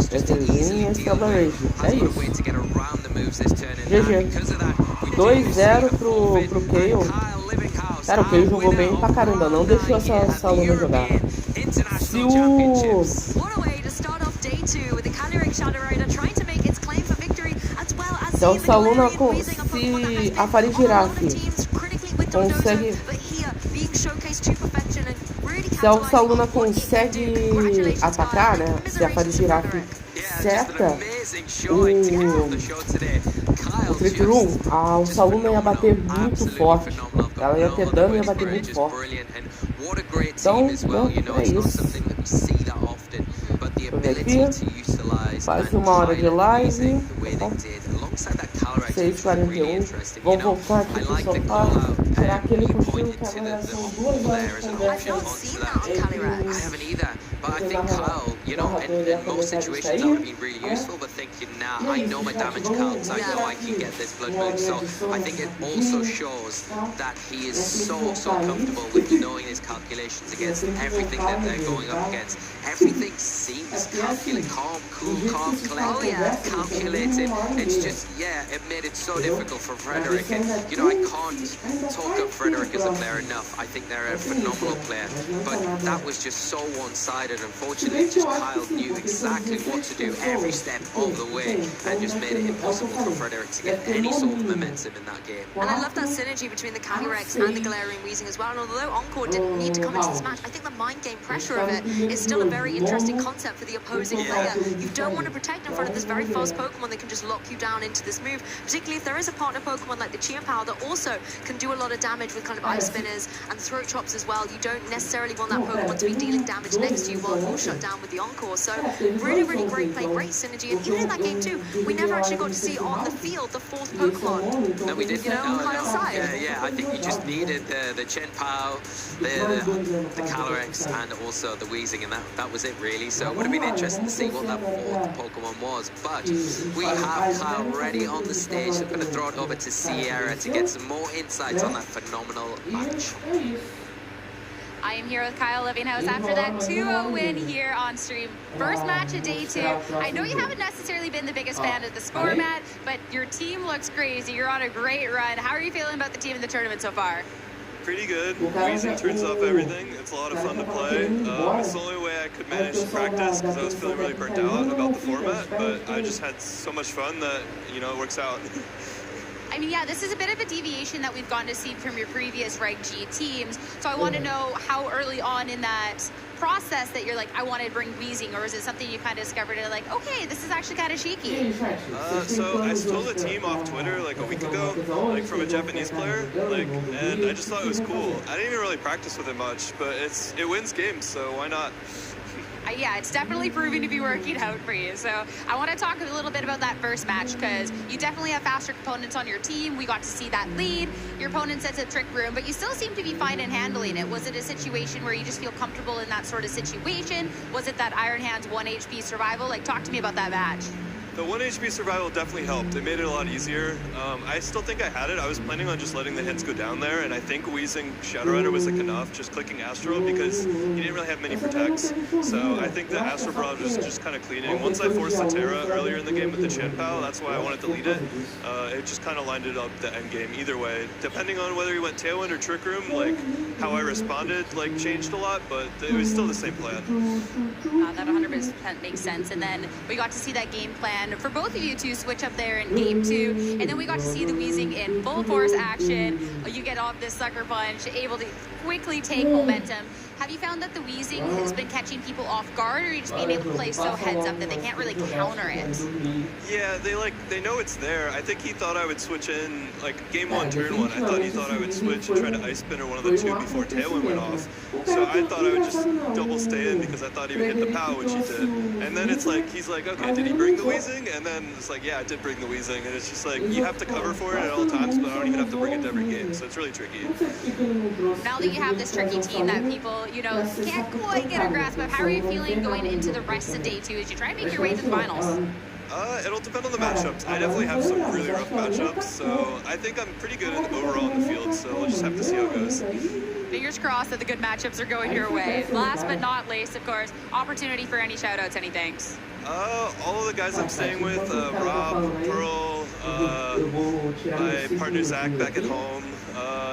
Pezinho e Strava Rage. É isso. GG. 2-0 pro Kayle. Cara, o Kayle jogou bem pra caramba. Não deixou essa Saluna jogar. Se o... Se a Saluna... Se a Fire Giraffe consegue... Se a Saluna consegue atacar, né? Se a Fire Giraffe seta o Trick Room, a Saluna ia bater muito forte. Ela ia ter dano e ia bater muito forte. Então, é isso. Deixa eu fazer aqui. Quase uma hora de live. Tá? 6h41. Vou voltar aqui pro sofá. Será aquele cochilo que agora são 2 horas de conversa. I haven't either, but I think Kyle, you know, in most situations that would have been really useful, but thinking, nah, I know my damage cards, I know I can get this blood moon, so I think it also shows that he is so comfortable with knowing his calculations against everything that they're going up against. Everything seems calculated, calm, cool, calm, collected, calculated. It's just, it made it so difficult for Frederick, and, you know, I can't talk up Frederick as a player enough. I think they're a phenomenal player, but that was just so one-sided. Unfortunately, just Kyle knew exactly what to do every step of the way and just made it impossible for Frederick to get any sort of momentum in that game. And I love that synergy between the Calyrex and the Galarian Weezing as well. And although Encore didn't need to come into this match, I think the mind game pressure of it is still a very interesting concept for the opposing player. You don't want to protect in front of this very fast Pokemon that can just lock you down into this move, particularly if there is a partner Pokemon like the Chiapao that also can do a lot of damage with kind of Ice Spinners and Throat Chops as well. You don't necessarily want that Pokemon to be dealing damage next to you while you're shut down with the Encore. So really, really great play, great synergy. And even in that game too, we never actually got to see on the field the fourth Pokemon. No, we didn't. You know, on Kyle's side. Yeah, I think you just needed the Chiapao, the Calyrex, and also the Weezing, and that was it really. So it would have been interesting to see what that fourth Pokemon was. But we have Kyle ready on the stage. So I'm going to throw it over to Sierra to get some more insights on that phenomenal match. I am here with Kyle Livinghouse after that 2-0 win here on stream. First match of day 2. I know you haven't necessarily been the biggest fan of the score, Matt, but your team looks crazy. You're on a great run. How are you feeling about the team in the tournament so far? Pretty good. Weezing turns off everything. It's a lot of fun to play. It's the only way I could manage to practice because I was feeling really burnt out about the format, but I just had so much fun that, you know, it works out. I mean, yeah, this is a bit of a deviation that we've gotten to see from your previous Reg G teams. So I want to know how early on in that process that you're like, I want to bring Weezing, or is it something you kind of discovered and like, okay, this is actually kind of shaky? So I stole the team off Twitter like a week ago, like from a Japanese player, and I just thought it was cool. I didn't even really practice with it much, but it wins games, so why not? Yeah, it's definitely proving to be working out for you. So I want to talk a little bit about that first match because you definitely have faster components on your team. We got to see that lead. Your opponent sets a trick room, but you still seem to be fine in handling it. Was it a situation where you just feel comfortable in that sort of situation? Was it that Iron Hand's 1 HP survival? Like, talk to me about that match. The 1 HP survival definitely helped. It made it a lot easier. I still think I had it. I was planning on just letting the hits go down there, and I think Weezing Shadow Rider was like enough, just clicking Astral, because he didn't really have many protects. So I think the Astral Barrage was just kind of cleaning. Once I forced the Terra earlier in the game with the Chiapao, that's why I wanted to lead it. It just kind of lined it up the end game either way. Depending on whether he went Tailwind or Trick Room, like how I responded like changed a lot, but it was still the same plan. That 100% makes sense. And then we got to see that game plan for both of you to switch up there in game 2, and then we got to see the Weezing in full force action. You get off this sucker punch, able to quickly take momentum. Have you found that the Weezing has been catching people off guard, or are you just being able to play so heads up that they can't really counter it? Yeah, they know it's there. I think he thought I would switch in, like game 1, turn 1. I thought I would switch and try to Ice Spin or one of the two before Tailwind went off. So I thought I would just double stay in because I thought he would hit the POW, which he did. And then it's like, he's like, okay, did he bring the Weezing? And then it's like, yeah, I did bring the Weezing. And it's just like, you have to cover for it at all times, but I don't even have to bring it to every game. So it's really tricky. Now that you have this tricky team that people, you know, can't quite get a grasp of, how are you feeling going into the rest of day 2 as you try to make your way to the finals? It'll depend on the matchups. I definitely have some really rough matchups, so I think I'm pretty good overall in the field, so we'll just have to see how it goes. Fingers crossed that the good matchups are going your way. Last but not least, of course, opportunity for any shout-outs, any thanks? All of the guys I'm staying with, Rob, Pearl, my partner Zach back at home,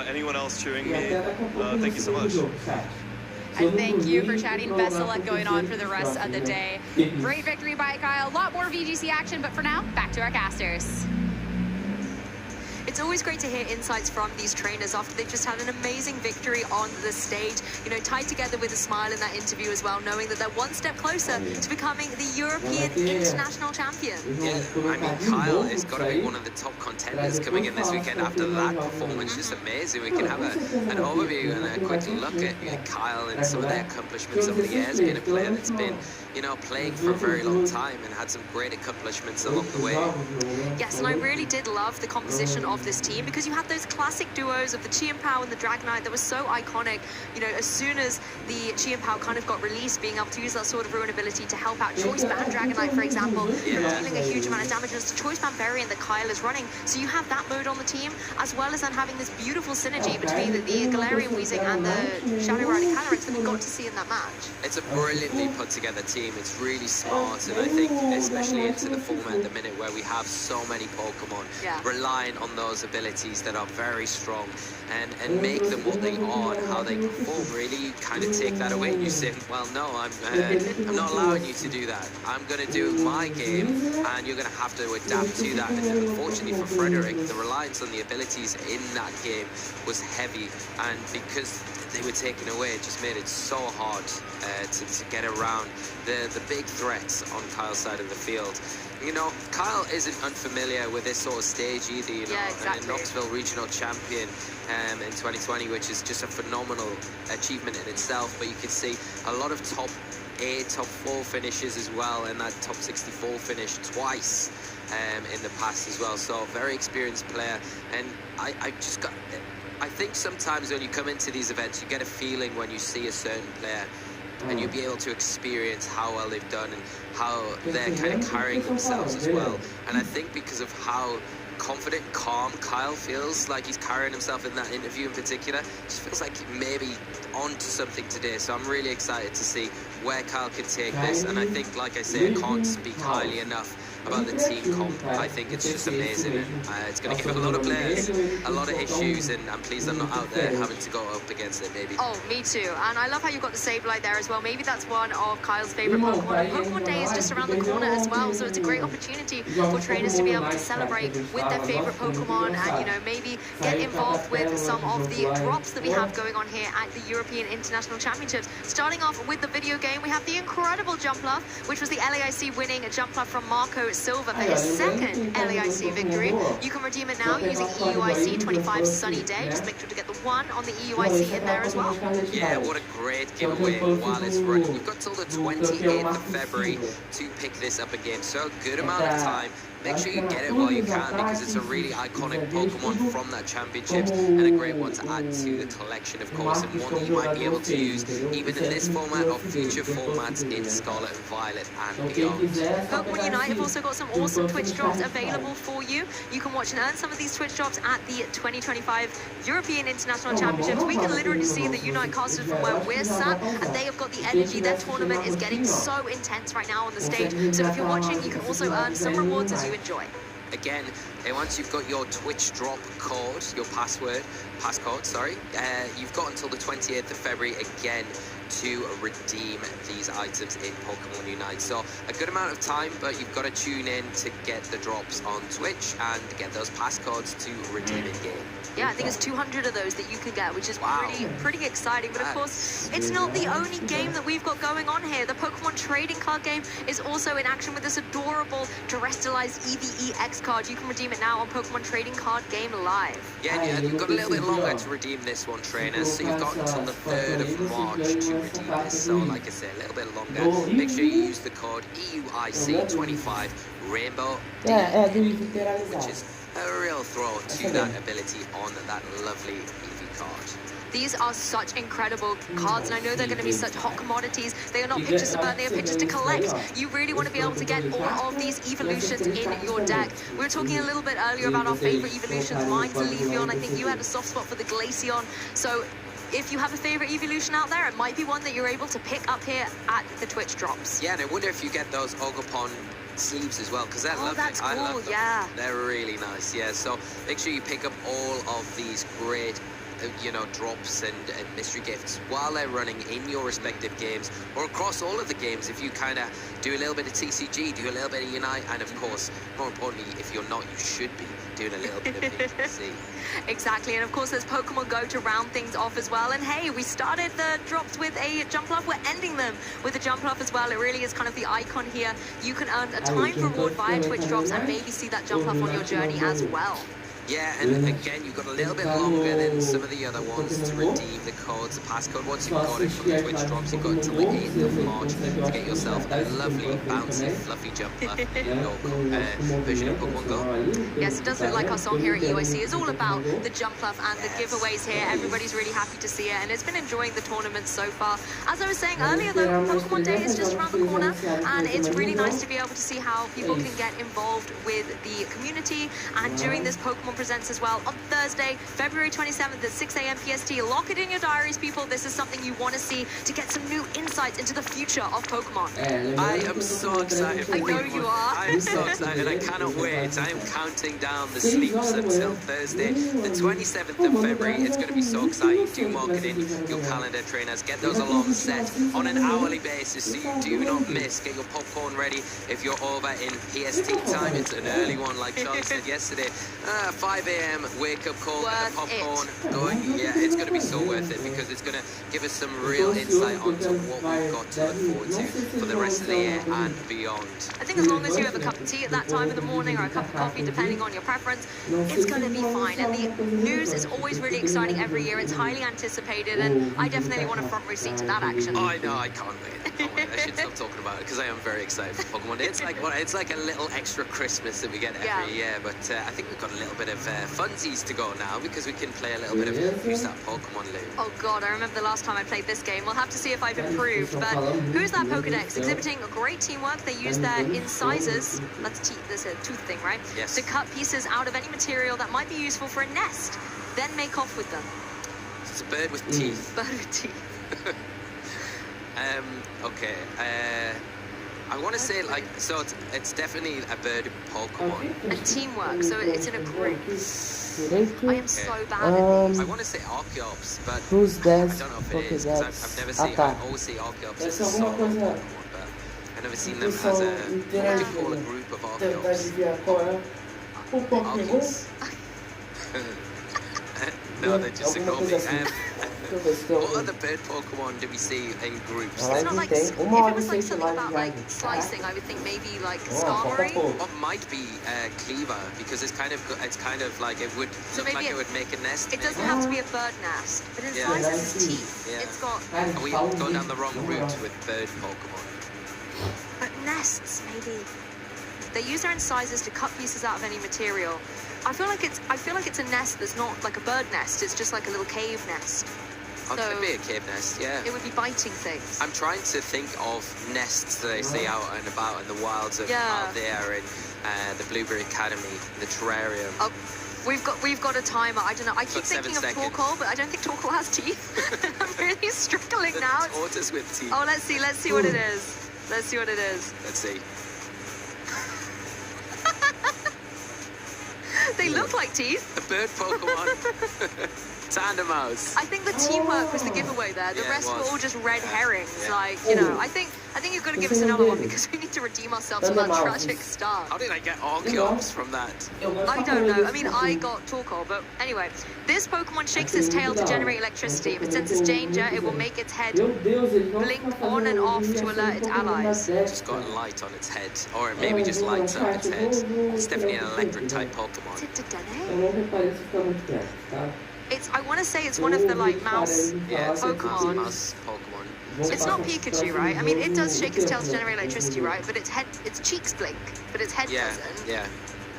anyone else cheering me, thank you so much. And thank you for chatting. Best of luck going on for the rest of the day. Great victory by Kyle. A lot more VGC action, but for now, back to our casters. it's always great to hear insights from these trainers after they've just had an amazing victory on the stage. You know, tied together with a smile in that interview as well, knowing that they're one step closer to becoming the European International Champion. Yeah, I mean, Kyle has got to be one of the top contenders coming in this weekend after that performance. Just amazing. We can have an overview and a quick look at Kyle and some of their accomplishments over the years, being a player that's been, you know, playing for a very long time and had some great accomplishments along the way. Yes, and I really did love the composition of this team because you had those classic duos of the Chi and Pao and the Dragonite that was so iconic. You know, as soon as the Chi and Pao kind of got released, being able to use that Sword of Ruin ability to help out Choice Band Dragonite, for example, dealing a huge amount of damage as the Choice Band variant that Kyle is running. So you have that mode on the team, as well as then having this beautiful synergy between the Galarian Weezing and the Shadow Riding Calyrex that we got to see in that match. It's a brilliantly put together team. It's really smart, and I think especially into the format at the minute where we have so many Pokemon relying on those abilities that are very strong and make them what they are and how they perform. Really, you kind of take that away and you say, well, no, I'm not allowing you to do that. I'm going to do my game, and you're going to have to adapt to that. And unfortunately for Frederick, the reliance on the abilities in that game was heavy, and because they were taken away, it just made it so hard to get around the big threats on Kyle's side of the field. You know, Kyle isn't unfamiliar with this sort of stage either, you know, and Knoxville Regional Champion in 2020, which is just a phenomenal achievement in itself. But you can see a lot of top 8, top 4 finishes as well, and that top 64 finish twice in the past as well. So very experienced player, and I think sometimes when you come into these events, you get a feeling when you see a certain player, and you'll be able to experience how well they've done and how they're kind of carrying themselves as well. And I think because of how confident, calm Kyle feels like he's carrying himself in that interview in particular, just feels like he may be on to something today. So I'm really excited to see where Kyle can take this. And I think, like I say, I can't speak highly enough about the team comp. I think it's just amazing, and it's going to give a lot of players a lot of issues, and I'm pleased I'm not out there having to go up against it maybe. Oh, me too. And I love how you've got the Sableye there as well. Maybe that's one of Kyle's favorite Pokemon. And Pokemon Day is just around the corner as well, so it's a great opportunity for trainers to be able to celebrate with their favorite Pokemon and, you know, maybe get involved with some of the drops that we have going on here at the European International Championships. Starting off with the video game, we have the incredible Jumpluff, which was the LAIC winning Jumpluff from Marco Silva for his second LAIC victory. You can redeem it now using EUIC 25 Sunny Day. Just make sure to get the 1 on the EUIC in there as well. Yeah, what a great giveaway while it's running. You've got till the 28th of February to pick this up again. So a good amount of time. Make sure you get it while you can, because it's a really iconic Pokemon from that championships and a great one to add to the collection, of course, and one that you might be able to use even in this format or future formats in Scarlet and Violet and beyond. Pokemon Unite have also got some awesome Twitch drops available for you. You can watch and earn some of these Twitch drops at the 2025 European International Championships. We can literally see the Unite casters from where we're sat, and they have got the energy. Their tournament is getting so intense right now on the stage. So if you're watching, you can also earn some rewards as you enjoy. Again, once you've got your Twitch drop code, your passcode, you've got until the 28th of February again to redeem these items in Pokemon Unite. So a good amount of time, but you've got to tune in to get the drops on Twitch and get those passcodes to redeem in game. Yeah, I think it's 200 of those that you can get, which is pretty exciting. But of course, it's not the only game that we've got going on here. The Pokemon trading card game is also in action with this adorable terrestrialized EVE-X card. You can redeem it now on Pokemon Trading Card Game Live. Yeah, you've got a little bit longer to redeem this one, trainers. So you've got until the 3rd of March to redeem this. So like I say, a little bit longer. Make sure you use the code EUIC25 Rainbow which is a real throw to that ability on that lovely Eevee card. These are such incredible cards, and I know they're going to be such hot commodities. They are not pictures to burn, they are pictures to collect. You really want to be able to get all of these evolutions in your deck. We were talking a little bit earlier about our favorite evolutions. Mine's the Leafeon. I think you had a soft spot for the Glaceon. So if you have a favorite evolution out there, it might be one that you're able to pick up here at the Twitch drops. Yeah, and I wonder if you get those Ogopon sleeves as well, because they're lovely. That's cool. I love them. Yeah. They're really nice, yeah. So make sure you pick up all of these great you know, drops and mystery gifts while they're running in your respective games or across all of the games. If you kind of do a little bit of TCG, do a little bit of Unite, and of course, more importantly, if you're not, you should be doing a little bit of PTC. Exactly, and of course there's Pokemon Go to round things off as well. And hey, we started the drops with a Jumpluff, we're ending them with a Jumpluff as well. It really is kind of the icon here. You can earn a timed reward via Twitch drops and maybe see that Jumpluff on your journey as well. Yeah, and again, you've got a little bit longer than some of the other ones to redeem the codes, the passcode. Once you've got it from the Twitch drops, you've got until the 8th of March to get yourself a lovely, bouncy, fluffy Jumpluff in your version of Pokemon Go. Yes, it does look like our song here at UIC is all about the Jumpluff and the giveaways here. Everybody's really happy to see it, and it's been enjoying the tournament so far. As I was saying earlier, though, Pokemon Day is just around the corner, and it's really nice to be able to see how people can get involved with the community. And during this Pokemon Presents as well on Thursday, February 27th at 6 a.m. PST. Lock it in your diaries, people. This is something you want to see to get some new insights into the future of Pokemon. I am so excited. I know you are. I am so excited. I cannot wait. I am counting down the sleeps until Thursday, the 27th of February. It's going to be so exciting. Do mark it in your calendar, trainers. Get those alarms set on an hourly basis so you do not miss. Get your popcorn ready. If you're over in PST time, it's an early one, like Charlie said yesterday. 5 a.m. wake-up call, get the popcorn going. Yeah, it's going to be so worth it because it's going to give us some real insight onto what we've got to look forward to for the rest of the year and beyond. I think as long as you have a cup of tea at that time of the morning or a cup of coffee, depending on your preference, it's going to be fine. And the news is always really exciting every year. It's highly anticipated, and I definitely want a front row seat to that action. I know, I can't wait. I should stop talking about it because I am very excited for Pokemon Day. It's like a little extra Christmas that we get every year, but I think we've got a little bit of funsies to go now because we can play a little bit of Who's That Pokemon, Lou? Oh god, I remember the last time I played this game. We'll have to see if I've improved, but Who's That Pokedex? Exhibiting great teamwork. They use their incisors, that's a tooth thing, right? Yes. To cut pieces out of any material that might be useful for a nest, then make off with them. It's a bird with teeth. Bird with teeth. Okay, I want to say so it's definitely a bird Pokemon. And teamwork, so it's in a group. I am so bad at these. I want to say Archeops, but Who's that? I don't know if it is because I've never seen. I always see Archeops as a solo Pokemon, but I've never seen them as a what do you call a group of Archeops? Archeops. No, they just ignore me. What other bird Pokemon do we see in groups? It's not like, if it was like something about like slicing, I would think maybe like Skarmory. What might be Cleaver, because it's kind of like it would So look like maybe it would make a nest. It doesn't have to be a bird nest, but it has its teeth. Yeah. It's got. Are we going down the wrong route with bird Pokemon? But nests, maybe. They use their incisors to cut pieces out of any material. I feel like it's a nest that's not like a bird nest. It's just like a little cave nest. Oh, So it could be a cave nest, yeah. it would be biting things. I'm trying to think of nests that I see out and about in the wilds of out there in the Blueberry Academy, the terrarium. Oh, we've got a timer. I don't know. I keep Got 7 thinking of seconds. Torkoal, but I don't think Torkoal has teeth. I'm really struggling now. Tortoise with teeth. Oh, let's see what it is. Let's see what it is. Let's see. They look like teeth. The bird Pokemon. Tandemouse. I think the teamwork was the giveaway there. The Yeah, it rest were was. all just red herrings. Yeah. Like, you know, I think you've got to give us another one because we need to redeem ourselves from that tragic start. How did I get Archeops from that? I don't know. I mean, I got Torkoal, but anyway. This Pokemon shakes its tail to generate electricity. If it senses danger, it will make its head blink on and off to alert its allies. It's got light on its head, or it maybe just lights up its head. It's definitely an electric type Pokemon. Is it Dedenne? I want to say it's one of the like mouse Yeah, it's a Pokemon. mouse Pokemon. It's not Pikachu, right? I mean, it does shake its tail to generate electricity, right? But its cheeks blink, but its head Yeah, doesn't. yeah.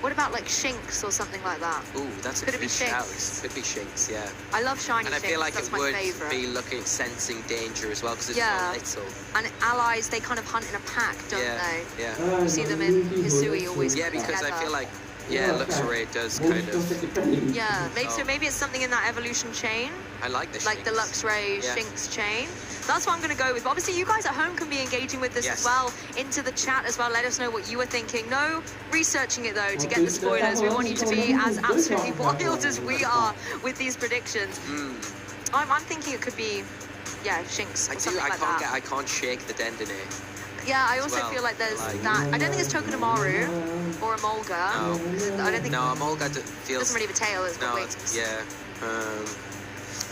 What about like Shinx or something like that? Ooh, that's a Could it be good shout. Shinx? Could be Shinx, yeah. I love shiny And I Shinx. feel like That's it my would favorite. be sensing danger as well, because it's Yeah. so little. And allies, they kind of hunt in a pack, don't Yeah, they? yeah. You see them in Hisui always Yeah, put because I together. feel like Yeah, Luxray does kind of. Yeah, maybe it's something in that evolution chain. I like the Like the Luxray Shinx chain. That's what I'm going to go with. But obviously, you guys at home can be engaging with this as well, into the chat as well. Let us know what you were thinking. No researching it, though, to get the spoilers. We want you to be as absolutely wild as we are with these predictions. I'm thinking it could be, Shinx or something like that. I can't shake the Dendine. Yeah, I also feel like there's that. I don't think it's Tokenomaru or Emolga. No. I don't think. No, Emolga feels. Doesn't really have a tail. It's got wings. Yeah.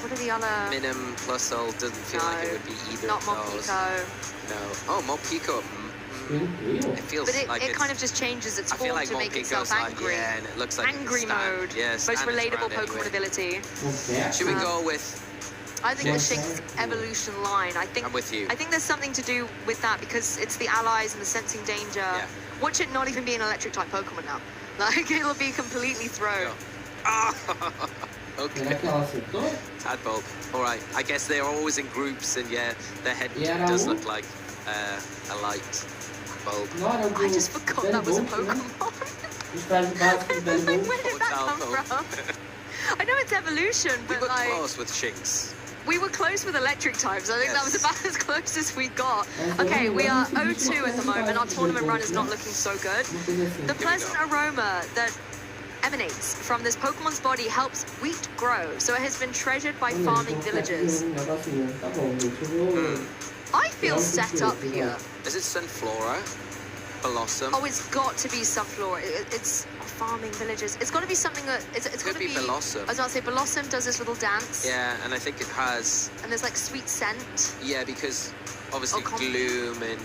What are the other? Minim plus Ult doesn't feel like it would be either not of those. Morpeko. No. Oh, Morpeko. It feels but it kind of just changes its form like to make itself Morpeko's angry. Yeah, and it looks like angry mode. Yeah, most relatable Pokemon ability. Should we go with? I think the Shinx evolution line. I'm with you. I think there's something to do with that because it's the allies and the sensing danger. Yeah. Watch it not even be an electric type Pokemon now. Like it'll be completely thrown. Okay. Tadpole. All right. I guess they're always in groups, and their head does look like a light bulb. I just forgot that was a Pokemon. Where did that come from? I know it's evolution, but we were close with Shinx. We were close with electric types. I think that was about as close as we got. Okay, we are 0-2 at the moment. Our tournament run is not looking so good. The pleasant aroma that emanates from this Pokemon's body helps wheat grow, so it has been treasured by farming villagers. I feel set up here. Is it Sunflora? Blossom? Oh, it's got to be Sunflora. It's farming villagers. It's got to be something that... It's got to be Blossom. I was about to say, Blossom does this little dance. Yeah, and I think it has... And there's like sweet scent. Yeah, because obviously Gloom and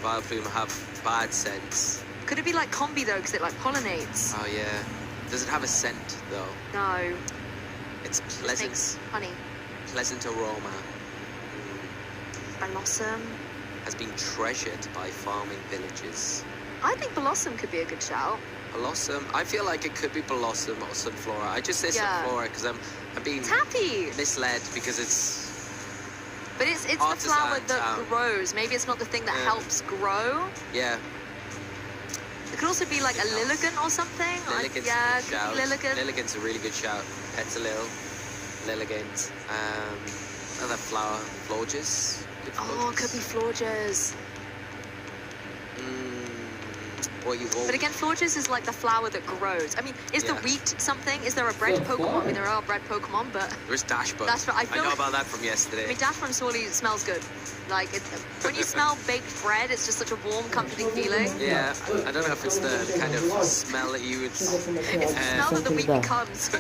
Vileplume have bad scents. Could it be like Combi though, because it like pollinates? Oh yeah. Does it have a scent though? No. It's pleasant. Honey. Pleasant aroma. Blossom has been treasured by farming villages. I think Blossom could be a good shout. Blossom. I feel like it could be Blossom or Sunflora. I just say Sunflora because I'm being misled because it's. But it's the flower that grows. Maybe it's not the thing that helps grow. Yeah. It could also be like a Lilligant or something. Lilligant's a good shout. Lilligant. Lilligant's a really good shout. Petalil, Lilligant. Another flower, Florges. Oh, it could be Florges. But again, Florges is like the flower that grows. I mean, is the wheat something? Is there a bread Pokemon? I mean, there are bread Pokemon, but... There's Dashbun. I know about that from yesterday. I mean, Dashbun surely smells good. Like, when you smell baked bread, it's just such a warm, comforting feeling. Yeah, I don't know if it's the kind of smell that you would... It's the smell that the wheat becomes. You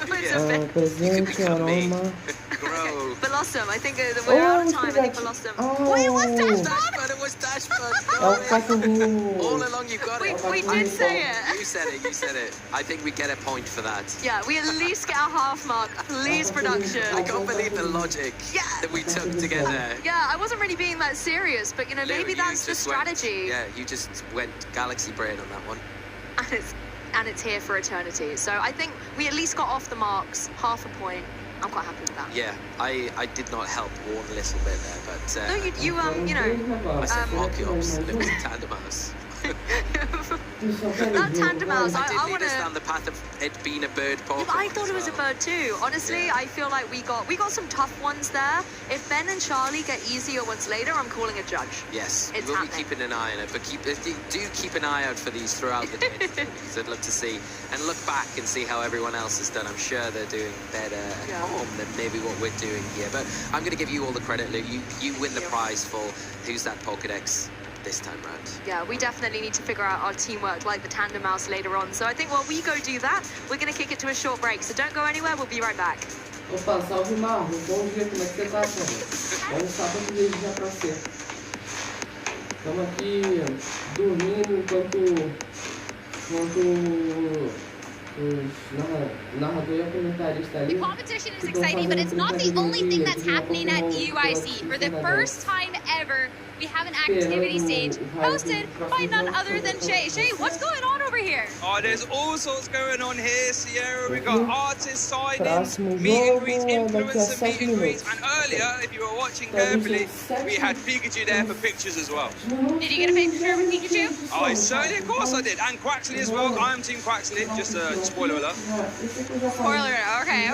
could become me. Grow. Blossom, I think we're out of time. I think Blossom. Oh, it was Dashbun! It was Dashbun! All along you got it. We did say it. You said it. I think we get a point for that. Yeah, we at least get our half mark. Please, production. I can't believe the logic that we took to get there. Yeah, I wasn't really being that serious, but maybe that's the strategy. You just went Galaxy Brain on that one. And it's here for eternity. So I think we at least got off the marks, half a point. I'm quite happy with that. Yeah, I did not help one little bit there, but... No, I said Archeops, and it was Tandemaus. That Tandemaus, I didn't want to understand the path of it being a bird Pokemon. I thought it was a bird too. Honestly, I feel like we got some tough ones there. If Ben and Charlie get easier ones later, I'm calling a judge. Yes, it's we'll be keeping an eye on it, but do keep an eye out for these throughout the day. Because I'd love to see and look back and see how everyone else has done. I'm sure they're doing better at home than maybe what we're doing here. But I'm going to give you all the credit, Lou. You win the prize for Who's That Pokedex this time round. Yeah, we definitely need to figure out our teamwork like the Tandemaus later on. So I think while we go do that, we're going to kick it to a short break. So don't go anywhere, we'll be right back. Opa, salve Marro, bom dia, como é que você tá, cara? Bom sábado de dia pra você. Estamos aqui dormindo enquanto The competition is exciting, but it's not the only thing that's happening at UIC. For the first time ever, we have an activity stage hosted by none other than Shay. Shay, what's going on over here? Oh, there's all sorts going on here, Sierra. We've got artist signings, meet and greets, influencer meet and greets, and earlier, if you were watching carefully, we had Pikachu there for pictures as well. Did you get a picture with Pikachu? Oh, certainly, of course I did, and Quaxley as well. I am Team Quaxley, just a spoiler alert. Spoiler,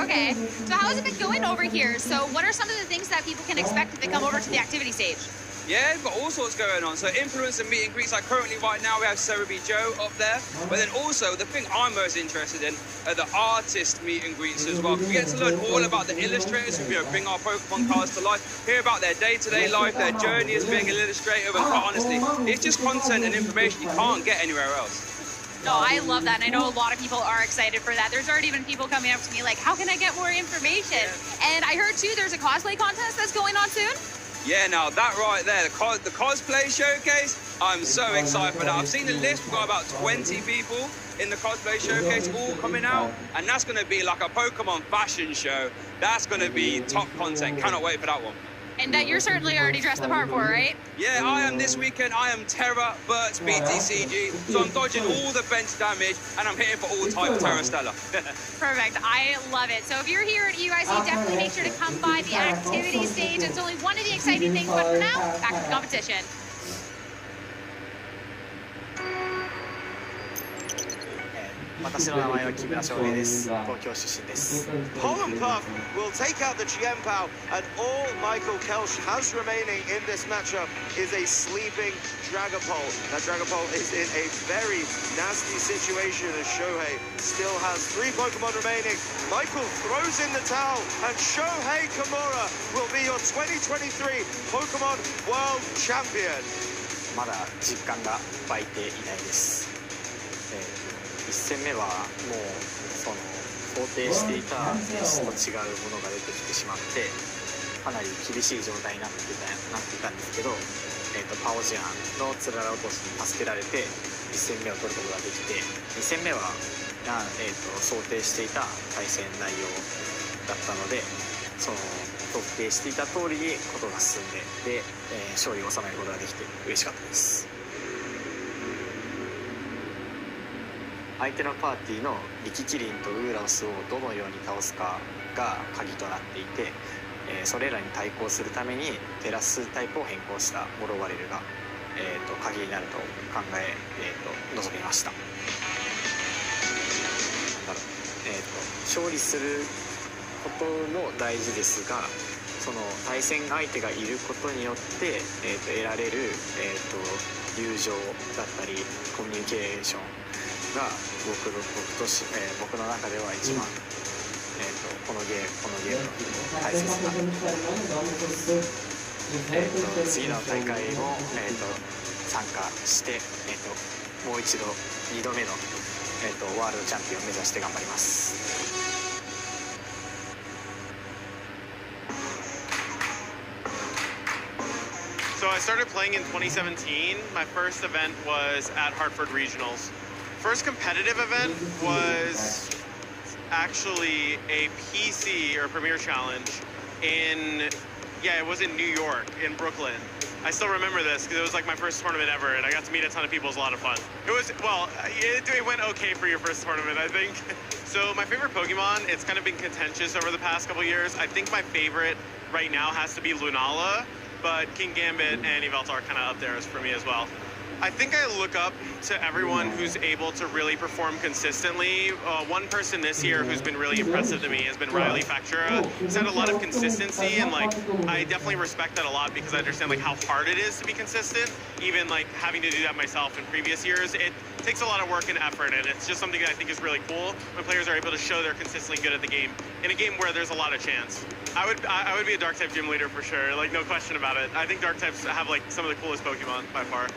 okay. So how has it been going over here? So what are some of the things that people can expect if they come over to the activity stage? Yeah, we've got all sorts going on. So influencer meet and greets, like currently right now we have Cerebi Joe up there. But then also the thing I'm most interested in are the artist meet and greets as well. We get to learn all about the illustrators who bring our Pokemon cards to life, hear about their day-to-day life, their journey as being an illustrator, and quite honestly, it's just content and information you can't get anywhere else. No, I love that. And I know a lot of people are excited for that. There's already been people coming up to me like, how can I get more information? And I heard too, there's a cosplay contest that's going on soon. Yeah, now that right there, the cosplay showcase, I'm so excited for that. I've seen the list, we've got about 20 people in the cosplay showcase all coming out, and that's going to be like a Pokemon fashion show. That's going to be top content. Cannot wait for that one. And you're certainly already dressed the part for, right? Yeah, I am this weekend. I am Terra, Burt's BTCG, so I'm dodging all the bench damage, and I'm hitting for all type of Terra Stella. Perfect. I love it. So if you're here at EUIC, definitely make sure to come by the activity stage. It's only one of the exciting things, but for now, back to the competition. 私の名前は木村翔平です。東京出身です。 Pollen Puff will take out the Chien-Pao, and all Michael Kelsch has remaining in this matchup is a sleeping Dragapult. Now Dragapult is in a very nasty situation as Shohei still has 3 Pokemon remaining. Michael throws in the towel, and Shohei Kimura will be your 2023 Pokemon World Champion. まだ実感が湧いていないです。1戦目はもうその想定していた選手と違うものが出てきてしまってかなり厳しい状態になっていたんですけど、パオジアンのつらら落としに助けられて1戦目を取ることができて2戦目は想定していた対戦内容だったのでその想定していた通りにことが進んで勝利を収めることができて嬉しかったです。相手のパーティーのリキキリンとウーラオスをどのように倒すかが鍵となっていて、それらに対抗するためにテラスタイプを変更したモロワレルが、鍵になると考え、臨みました。勝利することも大事ですがその対戦相手がいることによって、得られる、友情だったりコミュニケーションが僕の中では一番、このゲームの大切な次の大会も、参加して、もう一度2度目の、ワールドチャンピオンを目指して頑張ります。So I started playing in 2017. My first event was at Hartford Regionals. First competitive event was actually a PC or Premier Challenge in, it was in New York, in Brooklyn. I still remember this because it was like my first tournament ever, and I got to meet a ton of people. It was a lot of fun. It was, it went okay for your first tournament, I think. So my favorite Pokemon, it's kind of been contentious over the past couple years. I think my favorite right now has to be Lunala, but King Gambit and Yveltal are kind of up there for me as well. I think I look up to everyone who's able to really perform consistently. One person this year who's been really impressive to me has been Riley Factura. He's had a lot of consistency, and I definitely respect that a lot because I understand how hard it is to be consistent. Even having to do that myself in previous years, it takes a lot of work and effort, and it's just something that I think is really cool when players are able to show they're consistently good at the game in a game where there's a lot of chance. I would be a Dark type gym leader for sure, no question about it. I think Dark types have some of the coolest Pokemon by far.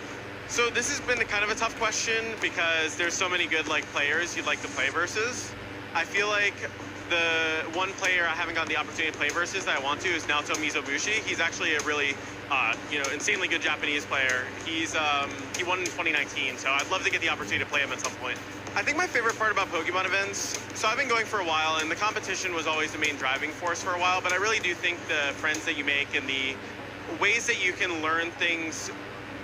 So this has been kind of a tough question because there's so many good players you'd like to play versus. I feel like the one player I haven't gotten the opportunity to play versus that I want to is Naoto Mizobushi. He's actually a really insanely good Japanese player. He won in 2019, so I'd love to get the opportunity to play him at some point. I think my favorite part about Pokemon events, so I've been going for a while, and the competition was always the main driving force for a while, but I really do think the friends that you make and the ways that you can learn things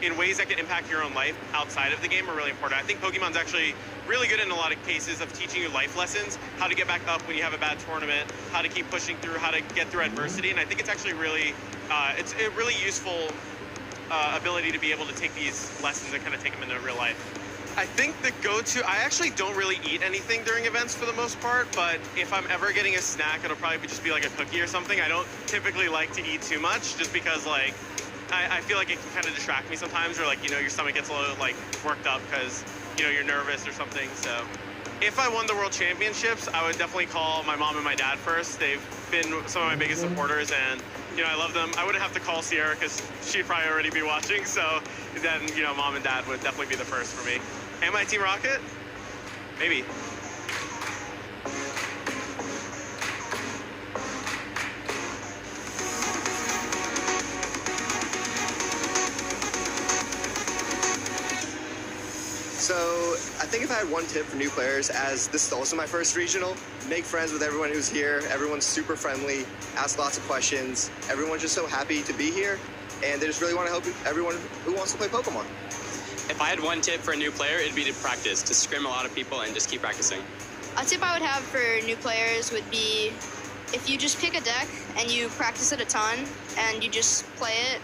in ways that can impact your own life outside of the game are really important. I think Pokemon's actually really good in a lot of cases of teaching you life lessons, how to get back up when you have a bad tournament, how to keep pushing through, how to get through adversity. And I think it's actually really, it's a really useful ability to be able to take these lessons and kind of take them into real life. I think the go-to, I actually don't really eat anything during events for the most part, but if I'm ever getting a snack, it'll probably just be like a cookie or something. I don't typically like to eat too much just because like, I feel like it can kind of distract me sometimes, or like, you know, your stomach gets a little like worked up because, you know, you're nervous or something. So if I won the World Championships, I would definitely call my mom and my dad first. They've been some of my biggest supporters, and, you know, I love them. I wouldn't have to call Sierra because she'd probably already be watching. So then, you know, mom and dad would definitely be the first for me. Am I Team Rocket? Maybe. So I think if I had one tip for new players, as this is also my first regional, make friends with everyone who's here. Everyone's super friendly, ask lots of questions. Everyone's just so happy to be here, and they just really want to help everyone who wants to play Pokemon. If I had one tip for a new player, it'd be to practice, to scrim a lot of people and just keep practicing. A tip I would have for new players would be if you just pick a deck and you practice it a ton and you just play it,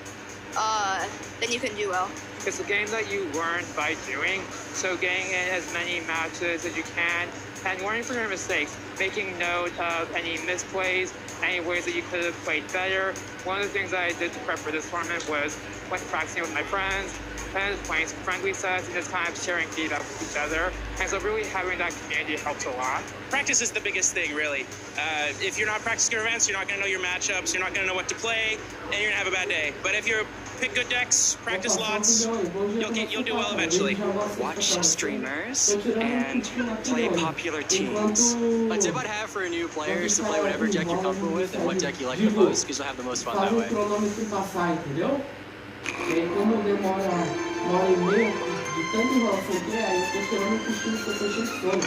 then you can do well. It's a game that you learn by doing, so getting in as many matches as you can and learning from your mistakes, making note of any misplays, any ways that you could have played better. One of the things that I did to prep for this tournament was practicing with my friends, and playing some friendly sets and just kind of sharing feedback with each other. And so really having that community helps a lot. Practice is the biggest thing, really. If you're not practicing your events, you're not going to know your matchups, you're not going to know what to play, and you're going to have a bad day. But if you pick good decks, practice lots, you'll do well eventually. Watch streamers and play popular teams. A tip I'd have for a new player is to play whatever deck you're comfortable with and what deck you like the most, because you'll have the most fun that way. E aí, como demora 1h30 de tanta enrolação que aí eu tô esperando o costume que eu tô cheio de sono.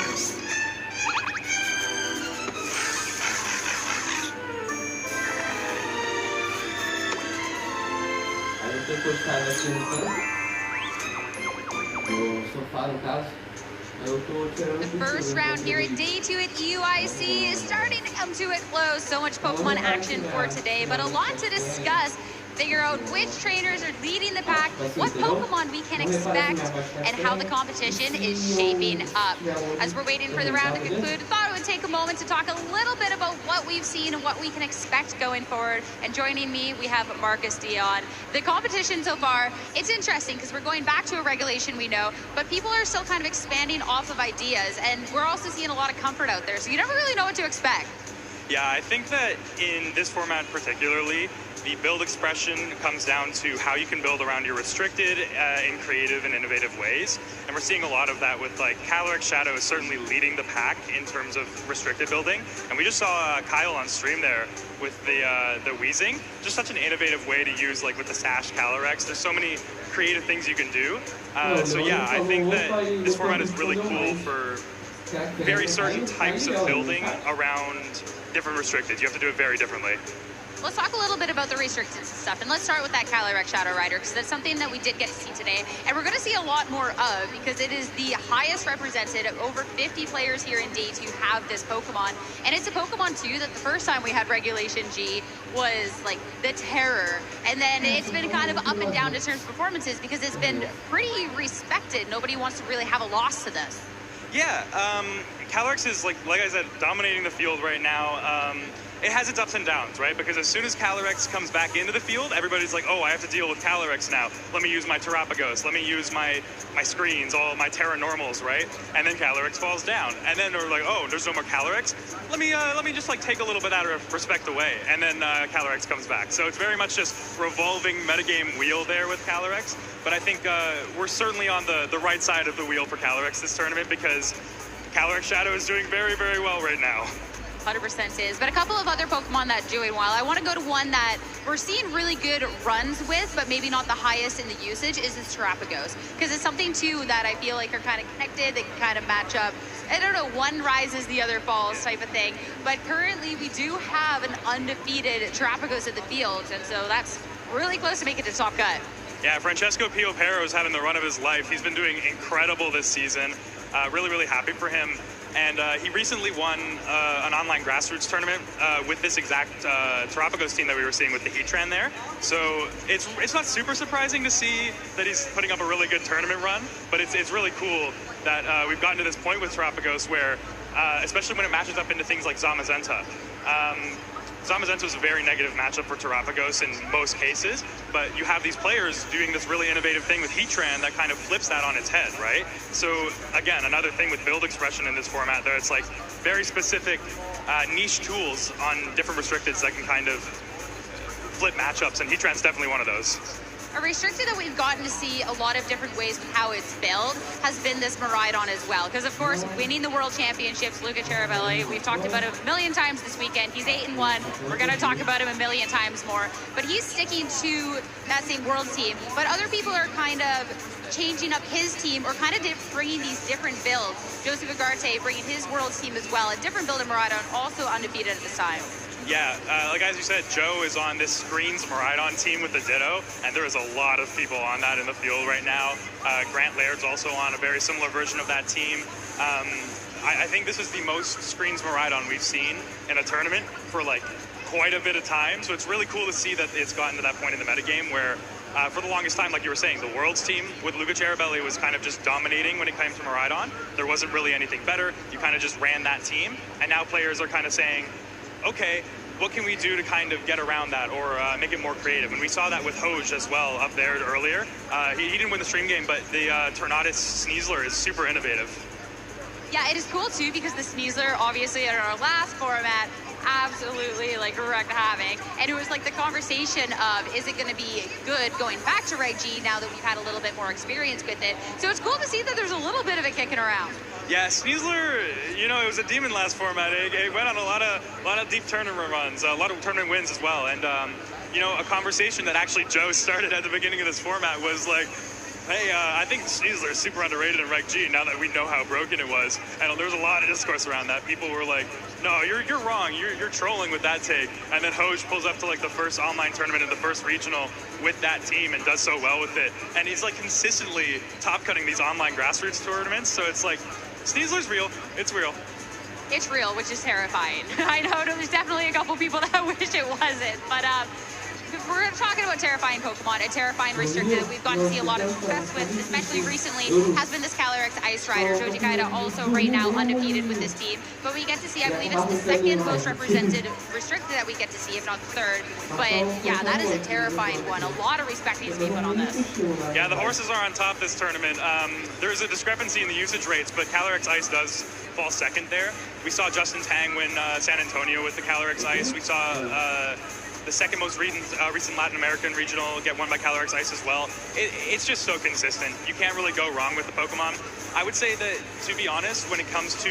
Aí eu tô encostado aqui no canto, no sofá no caso. The first round here at day 2 at EUIC is starting to come to a close. So much Pokemon action for today, but a lot to discuss. Figure out which trainers are leading the pack, what Pokemon we can expect, and how the competition is shaping up. As we're waiting for the round to conclude, I thought it would take a moment to talk a little bit about what we've seen and what we can expect going forward. And joining me, we have Marcus Dion. The competition so far, it's interesting because we're going back to a regulation we know, but people are still kind of expanding off of ideas, and we're also seeing a lot of comfort out there, so you never really know what to expect. Yeah, I think that in this format particularly, the build expression comes down to how you can build around your restricted in creative and innovative ways. And we're seeing a lot of that with like Calyrex Shadow is certainly leading the pack in terms of restricted building. And we just saw Kyle on stream there with the Weezing. Just such an innovative way to use like with the Sash Calyrex. There's so many creative things you can do. So yeah, I think that this format is really cool for very certain types of building around different restricted. You have to do it very differently. Let's talk a little bit about the restrictions and stuff, and let's start with that Calyrex Shadow Rider, because that's something that we did get to see today, and we're going to see a lot more of, because it is the highest represented. Over 50 players here in Day 2 have this Pokemon, and it's a Pokemon, too, that the first time we had Regulation G was, like, the terror, and then it's been kind of up and down in terms of performances, because it's been pretty respected. Nobody wants to really have a loss to this. Yeah, Calyrex is, like I said, dominating the field right now. It has its ups and downs, right? Because as soon as Calyrex comes back into the field, everybody's like, oh, I have to deal with Calyrex now. Let me use my Terrapagos. Let me use my screens, all my Terra Normals, right? And then Calyrex falls down. And then they're like, oh, there's no more Calyrex? Let me just like take a little bit out of respect away. And then Calyrex comes back. So it's very much just revolving metagame wheel there with Calyrex. But I think we're certainly on the right side of the wheel for Calyrex this tournament, because Calyrex Shadow is doing very, very well right now. 100% is, but a couple of other Pokemon that are doing well. I want to go to one that we're seeing really good runs with, but maybe not the highest in the usage, is this Terrapagos, because it's something too that I feel like are kind of connected. They can kind of match up. I don't know, one rises, the other falls type of thing. But currently we do have an undefeated Terrapagos in the field, and so that's really close to making it to top cut. Yeah, Francesco Pio-Pero is having the run of his life. He's been doing incredible this season. Really, really happy for him. And he recently won an online grassroots tournament with this exact Terrapagos team that we were seeing with the Heatran there. So it's not super surprising to see that he's putting up a really good tournament run, but it's really cool that we've gotten to this point with Terrapagos where, especially when it matches up into things like Zamazenta. Zamazenta was a very negative matchup for Terrapagos in most cases, but you have these players doing this really innovative thing with Heatran that kind of flips that on its head, right? So again, another thing with build expression in this format, there it's like very specific niche tools on different restricteds that can kind of flip matchups, and Heatran's definitely one of those. A restricted that we've gotten to see a lot of different ways with how it's built has been this Miraidon as well. Because, of course, winning the World Championships, Luca Ceribelli, we've talked about him a million times this weekend. He's 8-1. We're going to talk about him a million times more. But he's sticking to that same World team. But other people are kind of changing up his team or kind of bringing these different builds. Joseph Agarte bringing his World team as well. A different build of Miraidon, also undefeated at this time. Yeah, like as you said, Joe is on this Screens Miraidon team with the Ditto, and there is a lot of people on that in the field right now. Grant Laird's also on a very similar version of that team. I think this is the most Screens Miraidon we've seen in a tournament for like quite a bit of time, so it's really cool to see that it's gotten to that point in the metagame where for the longest time, like you were saying, the Worlds team with Luca Ceribelli was kind of just dominating when it came to Miraidon. There wasn't really anything better. You kind of just ran that team, and now players are kind of saying, okay, what can we do to kind of get around that or make it more creative? And we saw that with Hoj as well up there earlier. He didn't win the stream game, but the Tornadus Sneasler is super innovative. Yeah, it is cool too because the Sneasler, obviously in our last format, absolutely like wrecked having. And it was like the conversation of, is it going to be good going back to Reg G now that we've had a little bit more experience with it? So it's cool to see that there's a little bit of it kicking around. Yeah, Sneasler, you know, it was a demon last format. It went on a lot of deep tournament runs, a lot of tournament wins as well. And, you know, a conversation that actually Joe started at the beginning of this format was like, hey, I think Sneasler is super underrated in Reg G now that we know how broken it was. And there was a lot of discourse around that. People were like, no, you're wrong. You're trolling with that take. And then Hoj pulls up to like the first online tournament and the first regional with that team and does so well with it. And he's like consistently top cutting these online grassroots tournaments. So it's like, Sneasler's real. It's real. It's real, which is terrifying. I know there's definitely a couple people that wish it wasn't, but if we're talking about terrifying Pokemon, a terrifying restricted that we've gotten to see a lot of success with, especially recently, has been this Calyrex Ice Rider. Joji Kaida also right now undefeated with this team, but we get to see, I believe it's the second most represented restricted that we get to see, if not the third. But yeah, that is a terrifying one. A lot of respect needs to be put on this. Yeah, the horses are on top this tournament. There's a discrepancy in the usage rates, but Calyrex Ice does fall second there. We saw Justin Tang win San Antonio with the Calyrex Ice. We saw the second most recent Latin American regional get won by Calyrex Ice as well. It's just so consistent. You can't really go wrong with the Pokemon. I would say that, to be honest, when it comes to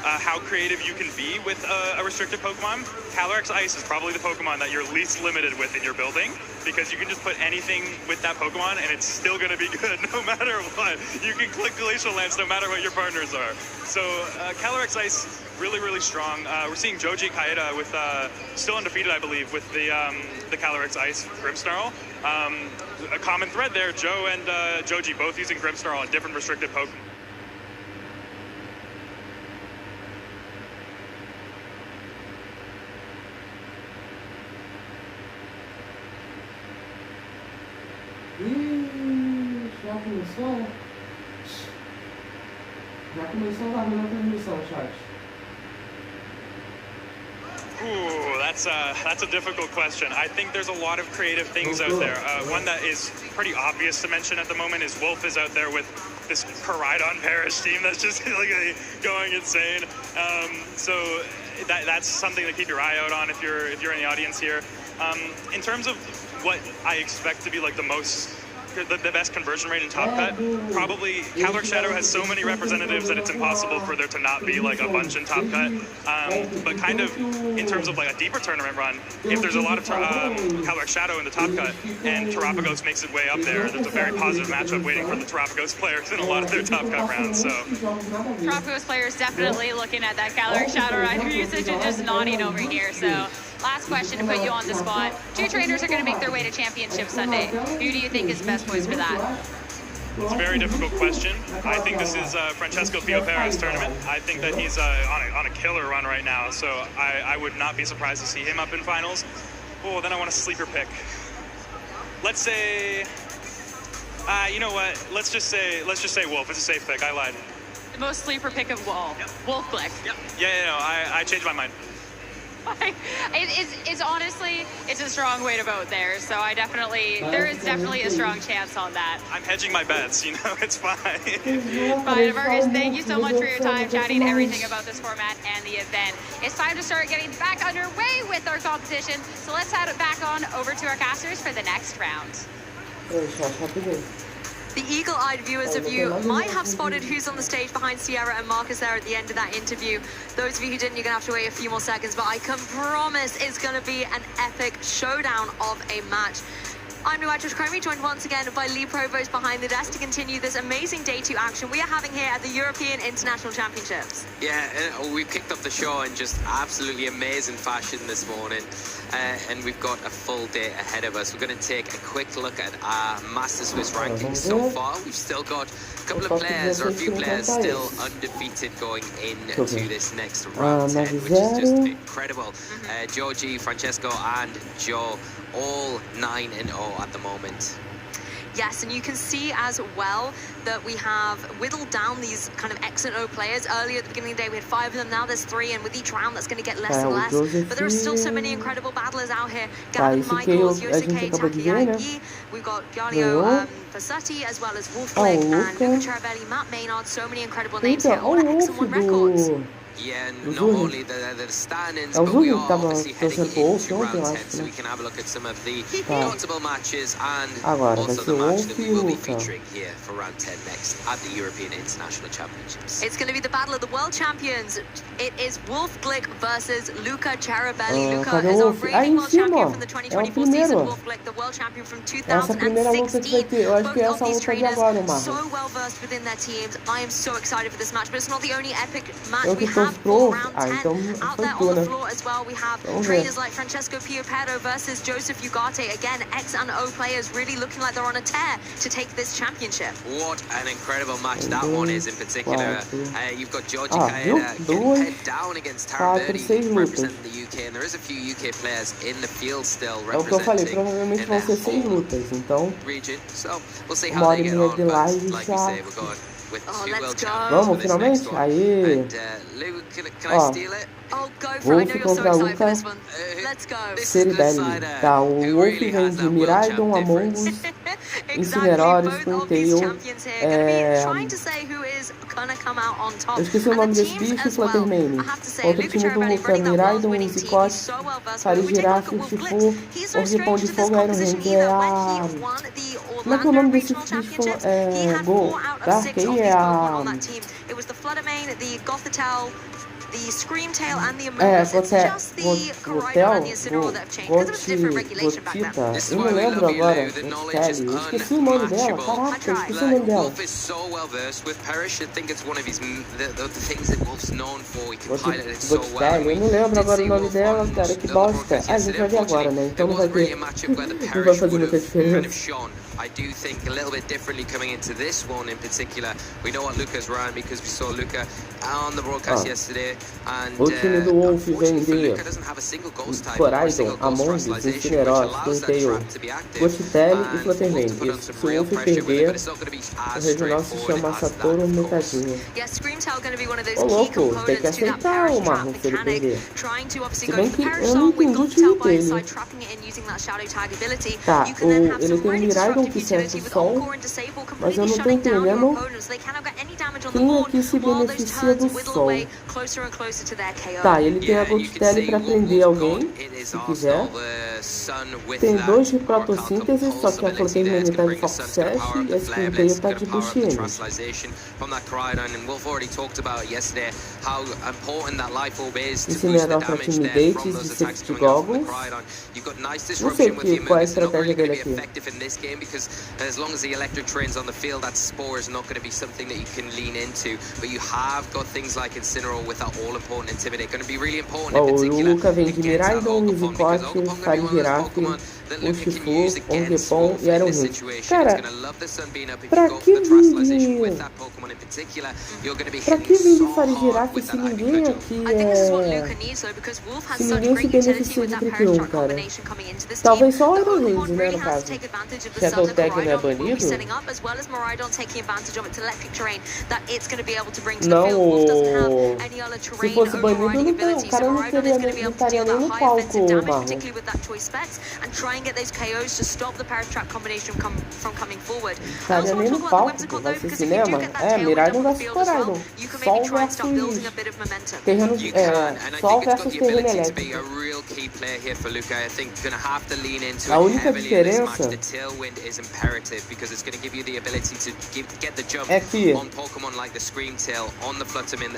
how creative you can be with a restricted Pokemon, Calyrex Ice is probably the Pokemon that you're least limited with in your building, because you can just put anything with that Pokemon and it's still going to be good no matter what. You can click Glacial Lance no matter what your partners are. So Calyrex Ice, really, really strong. We're seeing Joji Kaida with still undefeated, I believe, with the Calyrex Ice Grimmsnarl. A common thread there, Joe and Joji both using Grimmsnarl on different restricted Pokemon. Já começou? Já começou valendo a transmissão, chat. Ooh, that's a difficult question. I think there's a lot of creative things out there. One that is pretty obvious to mention at the moment is Wolf is out there with this Koraidon Parish team that's just like going insane. So that's something to keep your eye out on if you're in the audience here. In terms of what I expect to be like the best conversion rate in Top Cut, probably Calyrex Shadow has so many representatives that it's impossible for there to not be like a bunch in Top Cut. But kind of in terms of like a deeper tournament run, if there's a lot of Calyrex Shadow in the Top Cut and Terrapagos makes its way up there's a very positive matchup waiting for the Terrapagos players in a lot of their Top Cut rounds. So Terrapagos players definitely looking at that Calyrex Shadow Rider usage and just nodding over here. So last question to put you on the spot. Two trainers are going to make their way to Championship Sunday. Who do you think is best poised for that? It's a very difficult question. I think this is Francesco Pio-Perez's tournament. I think that he's on a killer run right now, so I would not be surprised to see him up in finals. Oh, then I want a sleeper pick. Let's say, you know what? Let's just say Wolf. It's a safe pick. I lied. The most sleeper pick of all. Yep. Wolf Glick. Yep. Yeah, no, I changed my mind. It's honestly, it's a strong way to vote there. So there is definitely a strong chance on that. I'm hedging my bets, you know, it's fine. Fine, Vargas, thank you so much for your time chatting everything about this format and the event. It's time to start getting back underway with our competition. So let's head it back on over to our casters for the next round. The eagle-eyed viewers of you might have spotted who's on the stage behind Sierra and Marcus there at the end of that interview. Those of you who didn't, you're going to have to wait a few more seconds, but I can promise it's going to be an epic showdown of a match. I'm Nuatrish Cromie, joined once again by Lee Provost behind the desk to continue this amazing Day 2 action we are having here at the European International Championships. Yeah, we've kicked off the show in just absolutely amazing fashion this morning, and we've got a full day ahead of us. We're going to take a quick look at our Master Swiss rankings so far. We've still got a couple of players, or a few players, still undefeated going into this next round 10, which is just incredible. Georgie, Francesco, and Joe, all 9-0 at the moment. Yes, and you can see as well that we have whittled down these kind of X and O players. Earlier at the beginning of the day, we had 5 of them. Now there's 3, and with each round, that's going to get less and less. But there are still so many incredible battlers out here. Gavin Michaels, Yosuke Takayagi. We've got Galio Fasati, as well as Wolf Glick and Luca Cherubelli, Matt Maynard. So many incredible names here. All X and 1 records. Yeah, not only the standings, but we are obviously heading into round 10, so we can have a look at some of the notable matches and also the match that we will be featuring here for round 10 next at the European International Championships. It's going to be the battle of the world champions. It is Wolf Glick versus Luca Cherubelli. Luca is our reigning world champion from the 2024 season. Wolf Glick, the world champion from 2016. Both of these trainers so well versed within their teams. I am so excited for this match, but it's not the only epic match we have. For round 10 out there on the floor as well. We have trainers like Francesco Pio-Perez versus Joseph Ugarte. Again, X and O players really looking like they're on a tear to take this championship. What an incredible match that one is in particular. You've got Georgie Kaeda getting head down against Tara Birdie representing the UK, and there is a few UK players in the field still representing in their region. So we'll see how they get on, but like you say, we're going with 2 world champions for this next one. And Lou, can I steal it? Oh, go for it. I know you're so excited for this one. Let's go. Cherubelli. Tá, o Wolf vem de Miraidon, Among Us, Incineroars, Quintail. Eu esqueci o nome desse bicho, Fluttermane. Outro time do Luca, Miraidon, Zicote, Paris Giraffe, Chifu, Orgipão de Fogo, Iron Ranger, como é que é o nome desse bicho? Dark aí é a... It was the Fluttermane, the Gothitelle, the Screamtail, and the Amogus. It's just the Corridor and the Incineroar that have changed because it was a different regulation back then. Eu não lembro agora. Eu esqueci o nome dela. Caraca, eu esqueci o nome dela. Wolf is so well versed with Parrish. I think it's one of his the things that Wolf's known for. He can pilot it so well. Eu não lembro agora o nome dela, cara. Que bosta. A gente vai ver agora, né? Então não vai ter. Não vai fazer muita diferença. I do think a little bit differently coming into this one in particular. We know what Luca's run because we saw Luca on the broadcast yesterday, and o time do Wolf vem de Luca doesn't have a single ghost type, Horizon, Among Us, Incineroar, Quintail, Gothitelle e Fluttermane. Se o Wolf perder, o regional se chama Satoru Metadinha. Ô louco, tem que aceitar o Marrom se ele perder. Se bem que eu não entendi o time dele. Tá, ele tem um Miraidon que serve o sol, mas eu não tô entendendo quem aqui se beneficia do sol. Tá, ele tem a Gothitelle pra prender alguém, se quiser. Tem 2 de fotossíntese, só que a proteína tá de foco 7 e a screenplay tá de bushine. Incinerador para timidez de safety goggles. Não sei qual é a estratégia dele aqui. As long as the electric train's on the field, that spore is not going to be something that you can lean into. But you have got things like Incineroar with that all-important Intimidate. Going to be really important in particular. O Luca vem de Miraidon, Rizicote, Farigiraf, Urshifu, Ongepon e Iron Hand. Cara, pra que vir de Farigiraf se ninguém aqui se ninguém se beneficia de Trick 1, cara? Talvez só o Iron Hand, né, no caso. Shadow Tag não é banido? Não, se fosse banido, o cara não estaria nem no palco, Marlon. Estaria nem no palco, vai ser cinema? É, Miraidon versus Coraidon. Sol versus terreno, Sol versus terreno elétrico. A única diferença é que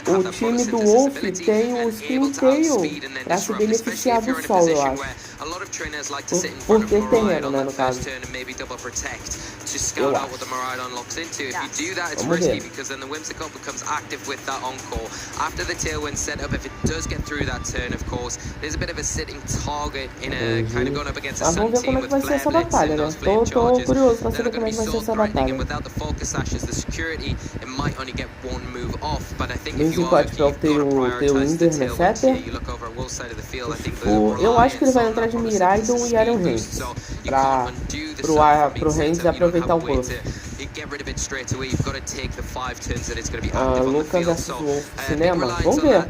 o time do Wolf tem o Screamtail para se beneficiar do Sol, eu acho. Por ter terreno, né, no caso. Eu acho. Vamos ver. Mas vamos ver como é que vai ser essa batalha, né? Tô curioso pra saber como é que vai ser essa batalha. Rizicote pra ter o Ender Setter. Eu acho que ele vai entrar de Miraidon e Iron Hands pro Hands aproveitar o buff. Lucas vs Wolf cinema, vamos ver.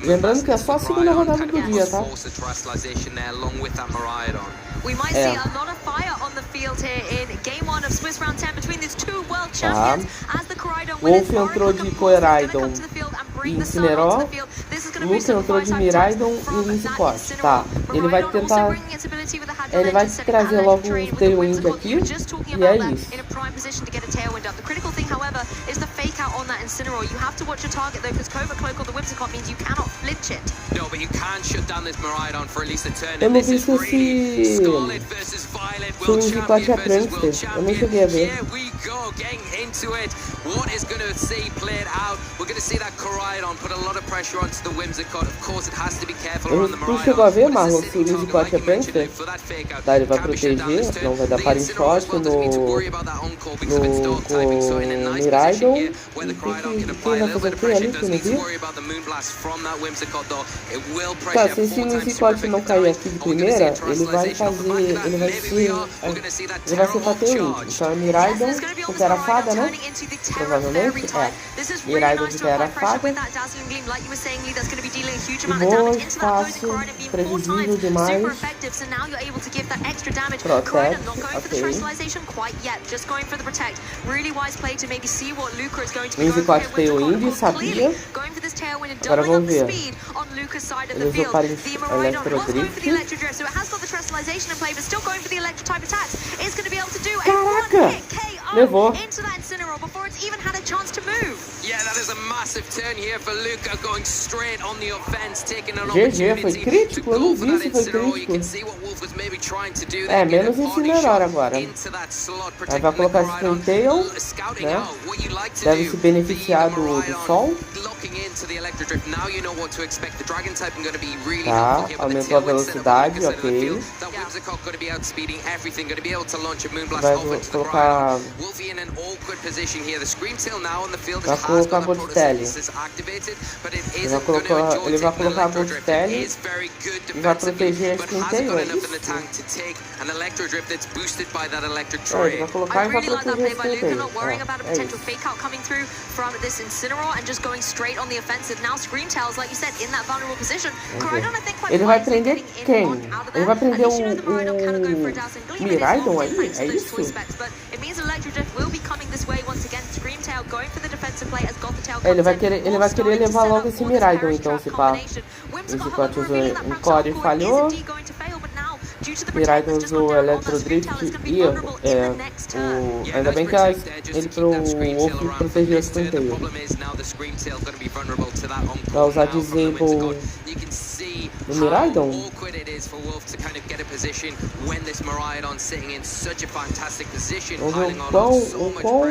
Lembrando que é só a segunda rodada do dia, tá? We might see a lot of fire on the field here in game 1 of Swiss Round 10 between these two world champions. As the Coraidon Wolf entrou de Coraidon e Incineroar. Luca entrou de Miraidon e Rizicote. Tá, ele vai tentar... Ele vai trazer logo um Tailwind aqui e é isso. The critical thing, however, is the fake out on that Incineroar. You have to watch your target though, because Covert Cloak or the Whimsicott means you cannot flinch it. No, but you can shut down this Miraidon for at least a turn. Eu não vi se o Rizicote é Prankster. Eu nem cheguei a ver. Into it. What is going to see played out? We're going to see that Coraidon put a lot of pressure onto the Whimsicott. Of course, it has to be careful around the Miraidon. Tu chegou a ver, Marlon, se o Rizicote é Prankster? Tá, ele vai proteger, não vai dar Paring Shot no Miraidon. E quem vai fazer o que ali, que eu não vi? Tá, se esse Rizicote não cair aqui de primeira, ele vai fazer, ele vai ser Tailwind. Então é Miraidon com Terra Fada, né? Provavelmente, Miraidon de Terra Fada. Boa, fácil, previsível demais. Protect, ok. Rizicote Tailwind, sabia? Agora vamos ver. Ele usou para Electrodrift. Caraca! Levou. GG, foi crítico? Eu não vi se foi crítico. É, menos Incineroar agora. Aí vai colocar esse Screamtail, né? Deve se beneficiar do Sol. Tá, aumentou a velocidade, ok. Vai colocar... Vai colocar Goldstelle. Ele vai colocar Goldstelle e vai proteger a Screamtail, é isso? Ele vai colocar e vai proteger a Screamtail. É isso. Ele vai prender quem? Ele vai prender o Miraidon aí? É isso? Ele vai querer levar logo esse Miraidon, então, se pá. Zicote usou Encore e falhou. Miraidon usou Electro Drift e ainda bem que ele pro Wolf protegeu esse Screamtail. Vai usar Disable do Miraidon? Vamos ver o quão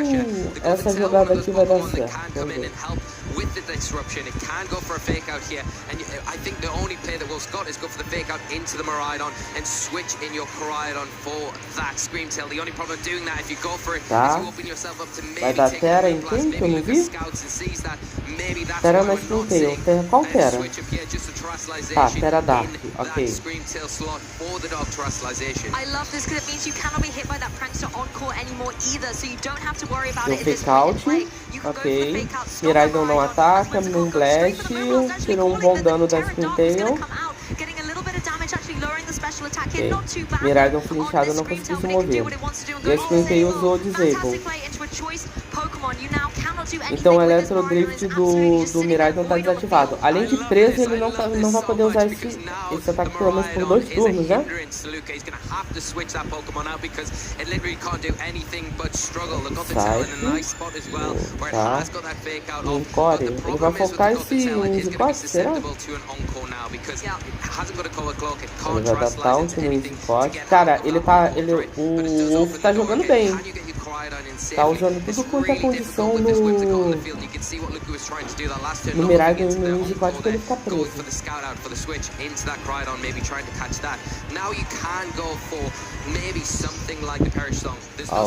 essa jogada aqui vai dar certo. With the disruption, it can go for a fake out here, and I think the only play that Wolf's got is go for the fake out into the Miraidon and switch in your Miraidon for that Screamtail. The only problem doing that, if you go for it, is you open yourself up to maybe take a blast, maybe look at scouts and sees that, maybe that's Terra why na we're not seeing Qual Terra? switch up here just to terrestrialization Tá, Terra Dark, in ok. that Screamtail slot or the Dog terrestrialization. I love this because it means you cannot be hit by that Prankster Encore anymore either, so you don't have to worry about Deu it at this fake point out, in play. You can go for the ok. fake out, stop the Miraidon não Miraidon, ataca, as Moon Whimsicott goes straight Blast, for the Moonblast, actually tirou calling bom that dano the da Terra Dog is going Screamtail. to come out, getting a little bit of damage, actually lowering the special attack here, Ok. not too bad. Miraidon flinchado não conseguiu se mover. E a Screamtail usou Disable. Então o Electro Drift do Miraidon tá desativado. Além de preso, ele não vai poder usar esse ataque pelo menos por 2 turnos, né? Tá. Encore. Ele vai focar em Zicote, será? Ele vai dar taunt no Zicote. Cara, o Wolf tá jogando bem. Tá usando tudo quanto é condição no Miraidon e no Zicote pra ele ficar preso.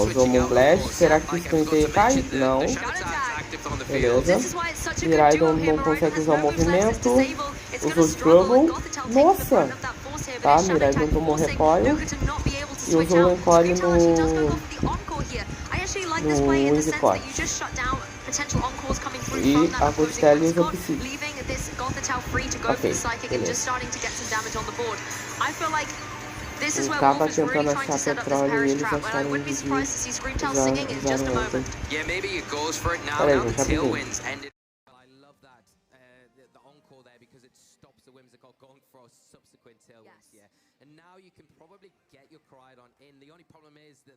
Usou Moon Blast. Será que o Screamtail cai? Não. Beleza. Miraidon não consegue usar o movimento. Usou Struggle. Nossa! Tá, Miraidon tomou recoil. E usou o Encore no Zicote. E a Gothitelle usa o Psy. Ok, beleza. O Kava tentando achar petróleo e eles acharam de usar ontem. Peraí, gente, rapidinho.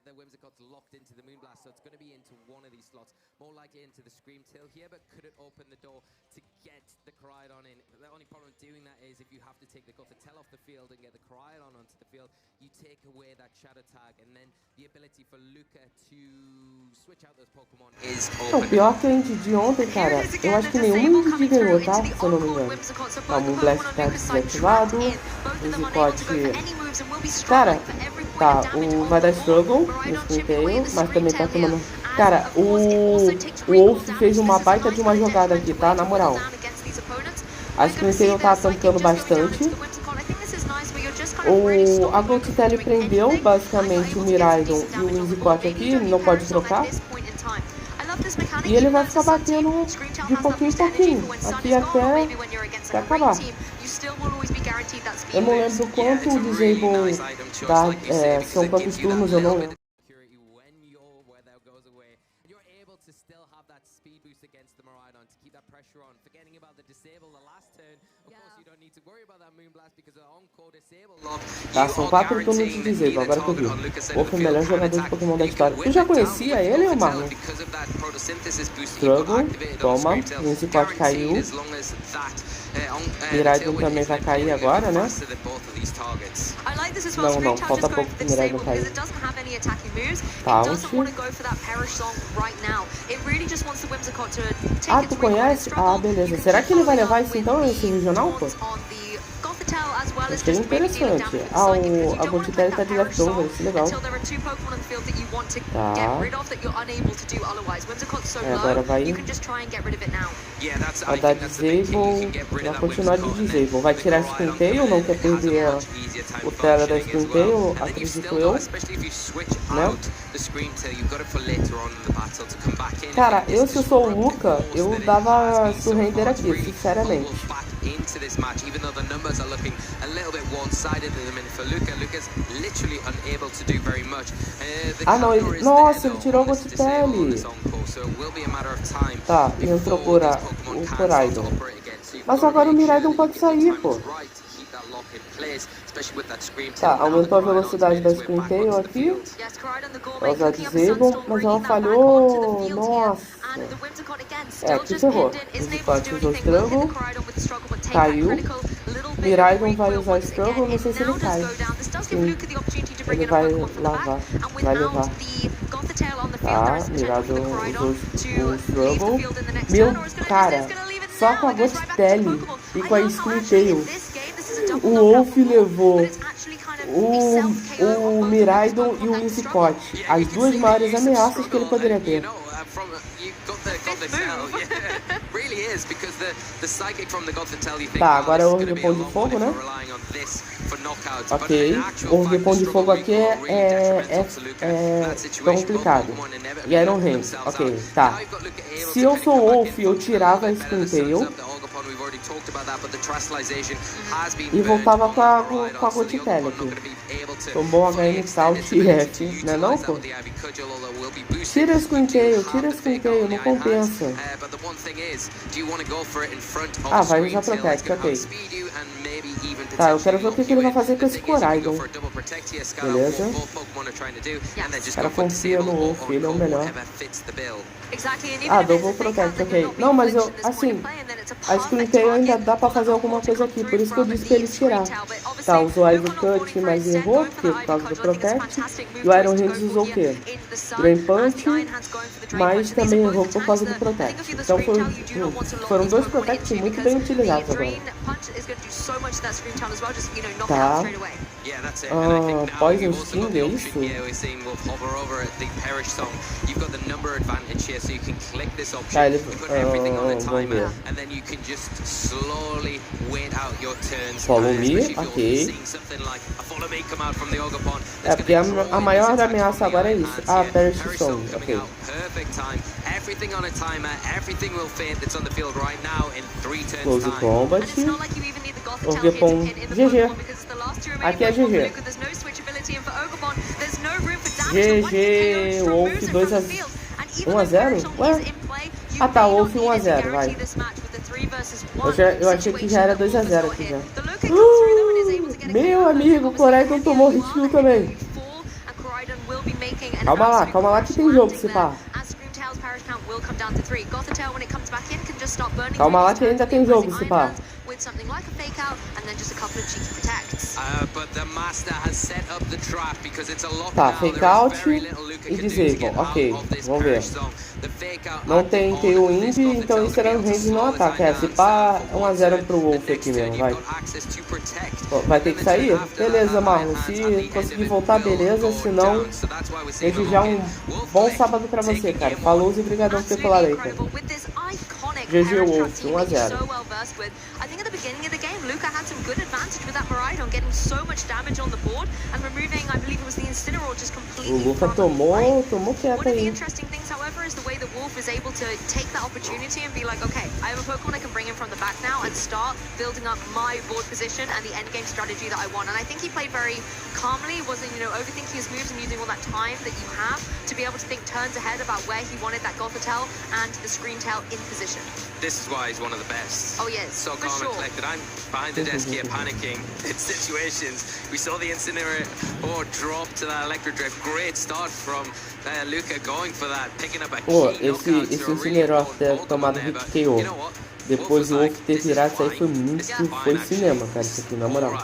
The Whimsicott's locked into the Moonblast, so it's going to be into one of these slots. More likely into the Screamtail here, but could it open the door to get the Crydon in? The only problem with doing that is if you have to take the Gothitelle off the field and get the Crydon onto the field, you take away that Shadow Tag, and then the ability for Luca to switch out those Pokemon is open. O pior que a gente de ontem, cara, eu acho que nenhum Indy ganhou, tá? Se eu não me engano. Tá, o Moonblast tá desativado. O Zicote... Cara, tá, vai dar Struggle no Screamtail, mas também tá tomando... Cara, o Wolf fez uma baita de uma jogada aqui, tá? Na moral. A Screamtail tá tancando bastante. A Gothitelle prendeu basicamente o Miraidon e o Whimsicott aqui, não pode trocar. E ele vai ficar batendo de pouquinho em pouquinho, aqui até acabar. Eu não lembro quanto o Disable dá, são quantos turnos, eu não lembro. Tá, são 4 turnos de Disable, agora que eu vi. Wolf é o melhor jogador de Pokémon da história. Tu já conhecia ele, ou Marlon? Struggle, toma, o Whimsicott caiu. Miraidon também vai cair agora, né? Não, falta pouco pro Miraidon cair. Taunt. Ah, tu conhece? Ah, beleza. Será que ele vai levar isso então, esse regional, pô? Achei interessante. A Gothitelle tá de leftover, isso é legal. Tá. Agora vai dar Disable. Vai continuar de Disable. Vai tirar esse Screamtail, não quer perder o Terra da Screamtail, acredito eu. Né? Cara, se eu sou o Luca, eu dava surrender aqui, sinceramente. Into this match, even though the numbers are looking a little bit one-sided at the minute for Luca's literally unable to do very much. Não, nossa, ele tirou o Gothitelle. Tá, e entrou por Idol. Mas agora o Miraidon pode sair, pô. Tá, aumentou a velocidade da Screen Tail aqui. Vai usar Disable, mas ela falhou. Nossa. Aqui ferrou. Easy usou Struggle. Caiu. Miraidon vai usar Struggle, não sei se ele cai. Sim. Ele vai lavar. Vai levar. Tá, Miraidon usou o Struggle. Meu, cara, só com a Gotelli e com a Screen Tail. O Wolf levou o Miraidon e o Winscott, as duas maiores ameaças que ele poderia ter. Tá, agora é o Orbe de Fogo, né? Ok, o Orbe de Fogo aqui é complicado. E Iron Hand, ok, tá. Se eu sou Wolf, eu tirava a Screen Tail e voltava com a Gotelli aqui. Tomou HM Salt e F, né não, pô? Tira a Screen Tail, não compensa. Ah, vai usar Protect, ok. Tá, eu quero ver o que ele vai fazer com esse Coraidon. Beleza? O cara confia no Wolf, ele é o melhor. Ah, Double Protect, ok. Não, mas eu, assim, a Screen Tail ainda dá pra fazer alguma coisa aqui, por isso que eu disse pra ele tirar. Tá, usou Ivy Cut, mas errou, porque por causa do Protect. E o Iron Hands usou o quê? Drain Punch, mas também errou por causa do Protect. Então foram dois Protects muito bem utilizados agora. Tá. Poison Sting, é isso? Tá, ele... vamos ver. Follow me, ok. É, porque a maior ameaça agora é isso. Ah, Perish Stone, ok. Close Combat. Orgepon, GG. Aqui é GG. GG, Wolf 1-0? Ué? Ah tá, Wolf 1-0, vai. Eu achei que já era 2-0 aqui já. Meu amigo, o Coraidon tomou hit kill também. Calma lá que tem jogo, se pá. Calma lá que ainda tem jogo, se pá. Tá, fake out e disable, ok, vamos ver. Não tem tail wind, então isso era um range no ataque. É, se pá, 1-0 pro Wolf aqui mesmo, vai. Vai ter que sair? Beleza, Marlon, se conseguir voltar, beleza, se não, desejar um bom sábado pra você, cara. Falou e obrigadão por ter colado aí, cara. GG Wolf, 1-0. Luca had some good advantage with that Miraidon, getting so much damage on the board and removing, I believe it was the Incineroar just completely. O Luca tomou quieto One of the aí. interesting things, however, is the way the Wolf is able to take that opportunity and be like, okay, I have a Pokemon I can bring in from the back now and start building up my board position and the end game strategy that I want. And I think he played very calmly, wasn't, overthinking his moves and using all that time that you have to be able to think turns ahead about where he wanted that Gothitelle and the Screen Tail in position. This is why he's one of the best. Oh yes, so for calm sure. and collected. I'm behind the desk here panicking in situations. We saw the Incineroar drop to that Electro Drift. Great start from Luca going for that, picking up a Pô, key esse Incineroar ter tomado hit KO, depois o Wolf ter virado, isso aí foi cinema, cara, isso aqui, na moral.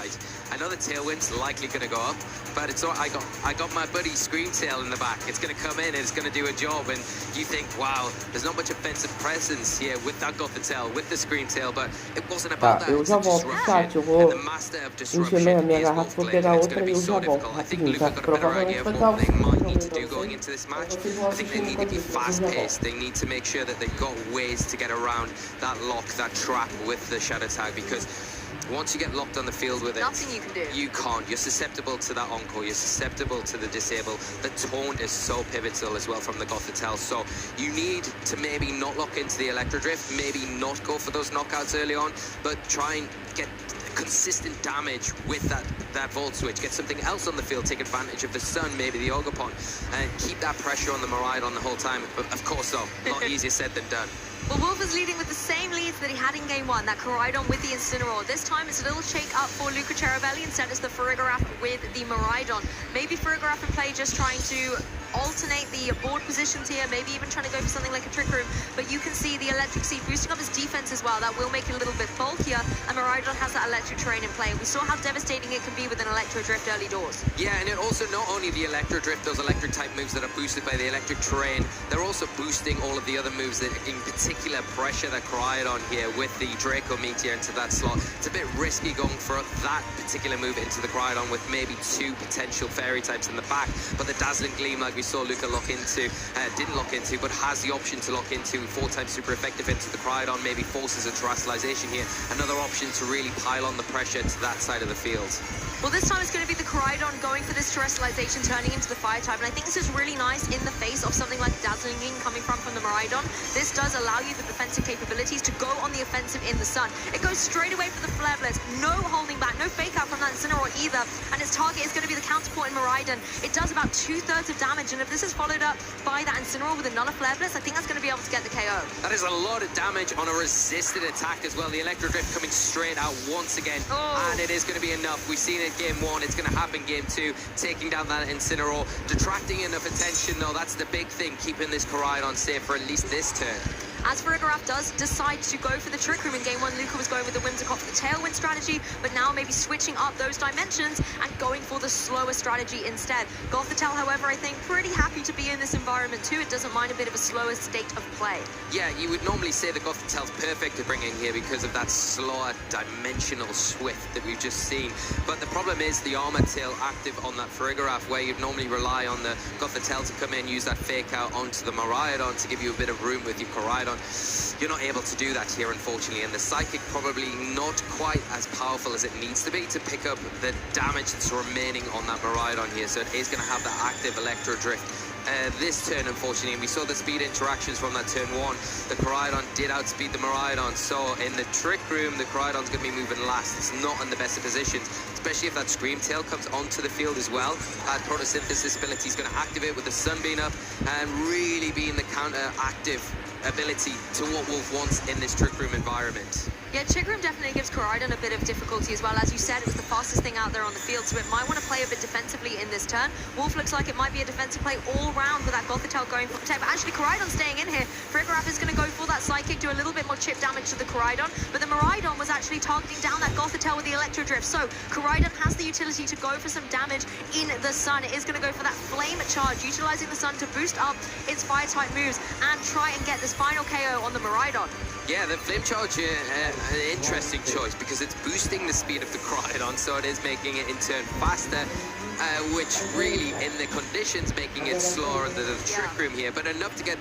I know the tailwind's likely going to go up, but it's all, I got my buddy Screen Tail in the back. It's going to come in and it's going to do a job, and you think, wow, there's not much offensive presence here with that Gothitelle, with the Screen Tail, but it wasn't about Tá, that. eu já volto pro chat, eu vou encher minha garrafa, vou pegar outra e eu já volto rapidinho, tá? Provavelmente vai dar Going into this match, I think they need to be fast-paced. They need to make sure that they've got ways to get around that lock, that trap with the Shadow Tag, because once you get locked on the field with it, nothing you can do. You can't. You're susceptible to that encore. You're susceptible to the disable. The taunt is so pivotal as well from the Gothitelle. So you need to maybe not lock into the Electro Drift, maybe not go for those knockouts early on, but try and get consistent damage with that Volt Switch. Get something else on the field. Take advantage of the Sun, maybe the Ogopon, and keep that pressure on the Miraidon the whole time. But of course, though, a lot easier said than done. Well, Wolf is leading with the same leads that he had in game one, that Koraidon with the Incineroar. This time it's a little shake up for Luca Cherubelli. Instead it's the Farigiraf with the Miraidon. Maybe Farigiraf in play just trying to alternate the board positions here, maybe even trying to go for something like a Trick Room, but you can see the Electric Seed boosting up his defense as well. That will make it a little bit bulkier, and Miraidon has that Electric Terrain in play. We saw how devastating it can be with an Electro Drift early doors. Yeah, and it also not only the Electro Drift, those electric type moves that are boosted by the Electric Terrain, they're also boosting all of the other moves that in particular pressure that Koraidon here with the Draco Meteor into that slot. It's a bit risky going for that particular move into the Koraidon with maybe two potential fairy types in the back, but the Dazzling Gleam, like we saw Luca lock into, didn't lock into, but has the option to lock into 4 times super effective into the Koraidon, maybe forces a terrestrialization here. Another option to really pile on the pressure to that side of the field. Well, this time it's going to be the Koraidon going for this terrestrialization, turning into the fire type, and I think this is really nice in the face of something like Dazzling Gleam coming from the Miraidon. This does allow you the defensive capabilities to go on the offensive in the sun. It goes straight away for the Flare Blitz, no holding back, no fake out from that Incineroar either, and its target is going to be the counterport in Miraidon. It does about 2/3 of damage, and if this is followed up by that Incineroar with another Flare Blitz, I think that's going to be able to get the KO. That is a lot of damage on a resisted attack as well. The Electro Drift coming straight out once again, and it is going to be enough. We've seen it game 1, it's going to happen game 2, taking down that Incineroar, detracting enough attention though. That's the big thing, keeping this Koraidon safe for at least this turn. As Farigiraf does decide to go for the Trick Room in game 1, Luca was going with the Whimsicott for the Tailwind strategy, but now maybe switching up those dimensions and going for the slower strategy instead. Gothitelle, however, I think pretty happy to be in this environment too. It doesn't mind a bit of a slower state of play. Yeah, you would normally say the Gothitelle's perfect to bring in here because of that slower dimensional swift that we've just seen. But the problem is the Armor Tail active on that Farigiraf, where you'd normally rely on the Gothitelle to come in, use that fake out onto the Miraidon to give you a bit of room with your Koraidon. You're not able to do that here, unfortunately, and the Psychic probably not quite as powerful as it needs to be to pick up the damage that's remaining on that Miraidon here, so it is going to have that active Electro Drift. This turn, unfortunately, and we saw the speed interactions from that turn 1. The Koraidon did outspeed the Miraidon, so in the Trick Room, the Koraidon's going to be moving last. It's not in the best of positions, especially if that Scream Tail comes onto the field as well. That Photosynthesis ability is going to activate with the sun being up and really being the counter-active ability to what Wolf wants in this Trick Room environment. Yeah, Trick Room definitely gives Koraidon a bit of difficulty as well. As you said, it was the fastest thing out there on the field, so it might want to play a bit defensively in this turn. Wolf looks like it might be a defensive play all round with that Gothitelle going for protect, but actually Koraidon staying in here. Farigiraf is going to go for that Psychic, do a little bit more chip damage to the Koraidon, but the Miraidon was actually targeting down that Gothitelle with the Electro Drift, so Koraidon has the utility to go for some damage in the sun. It is going to go for that Flame Charge, utilizing the sun to boost up its fire-type moves and try and get this final KO on the Miraidon. Yeah, the Flame Charge, an interesting choice because it's boosting the speed of the Koraidon, so it is making it in turn faster, which really, in the conditions, making it slower than the Trick Room here, but enough to get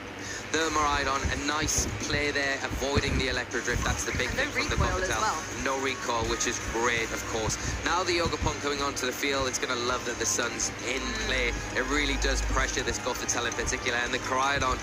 the Miraidon a nice play there, avoiding the Electro Drift. That's the big thing from the Gothitelle. Well. No recoil, which is great, of course. Now the Ogopon coming onto the field, it's going to love that the sun's in play. It really does pressure this Gothitelle in particular, and the Koraidon,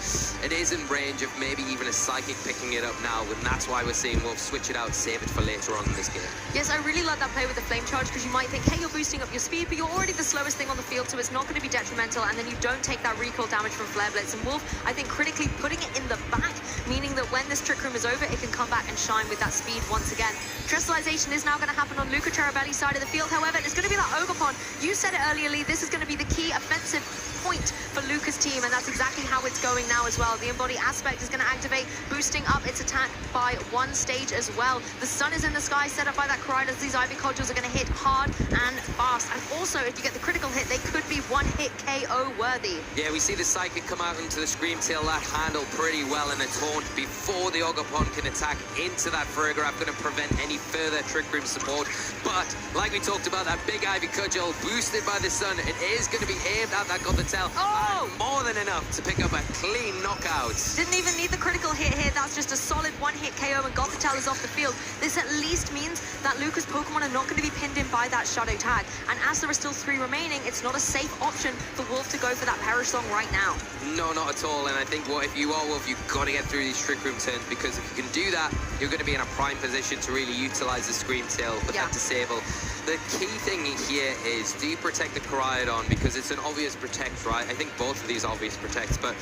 it is in range of maybe even a Psychic picking it up now, and that's why we're seeing Wolf switch it out, save it for later on in this game. Yes, I really like that play with the Flame Charge, because you might think, hey, you're boosting up your speed, but you're already the slowest thing on the field, so it's not going to be detrimental, and then you don't take that recoil damage from Flare Blitz. And Wolf, I think, critically putting it in the back, meaning that when this Trick Room is over, it can come back and shine with that speed once again. Terrestrialization is now going to happen on Luca Cherubelli's side of the field. However, it's going to be that Ogopon. You said it earlier, Lee, this is going to be the key offensive point for Luca's team, and that's exactly how it's going now as well. The Embody Aspect is going to activate, boosting up its attack by 1 stage as well. The sun is in the sky, set up by that Koraidon. These Ivy Codgels are going to hit hard and fast, and also, if you get the critical hit, they could be one-hit KO worthy. Yeah, we see the Psychic come out into the Scream Tail, that handle pretty well in a taunt before the Ogopon can attack into that Farigiraf, going to prevent any further Trick Room support. But, like we talked about, that big Ivy Cudgel boosted by the sun, it is going to be aimed at that Gothitelle. Oh! More than enough to pick up a clean knockout. Didn't even need the critical hit here. That's just a solid one-hit KO, and Gothitelle is off the field. This at least means that Luca's Pokemon are not going to be pinned in by that Shadow Tag. And as there are still 3 remaining, it's not a safe option for Wolf to go for that Perish Song right now. No, not at all. And I think if you are Wolf, you've got to get through these Trick Room turns, because if you can do that, you're going to be in a prime position to really utilize the Scream Tail with that disable. The key thing here is, do you protect the Koraidon? Because it's an obvious protect, right? I think both of these are obvious protects, but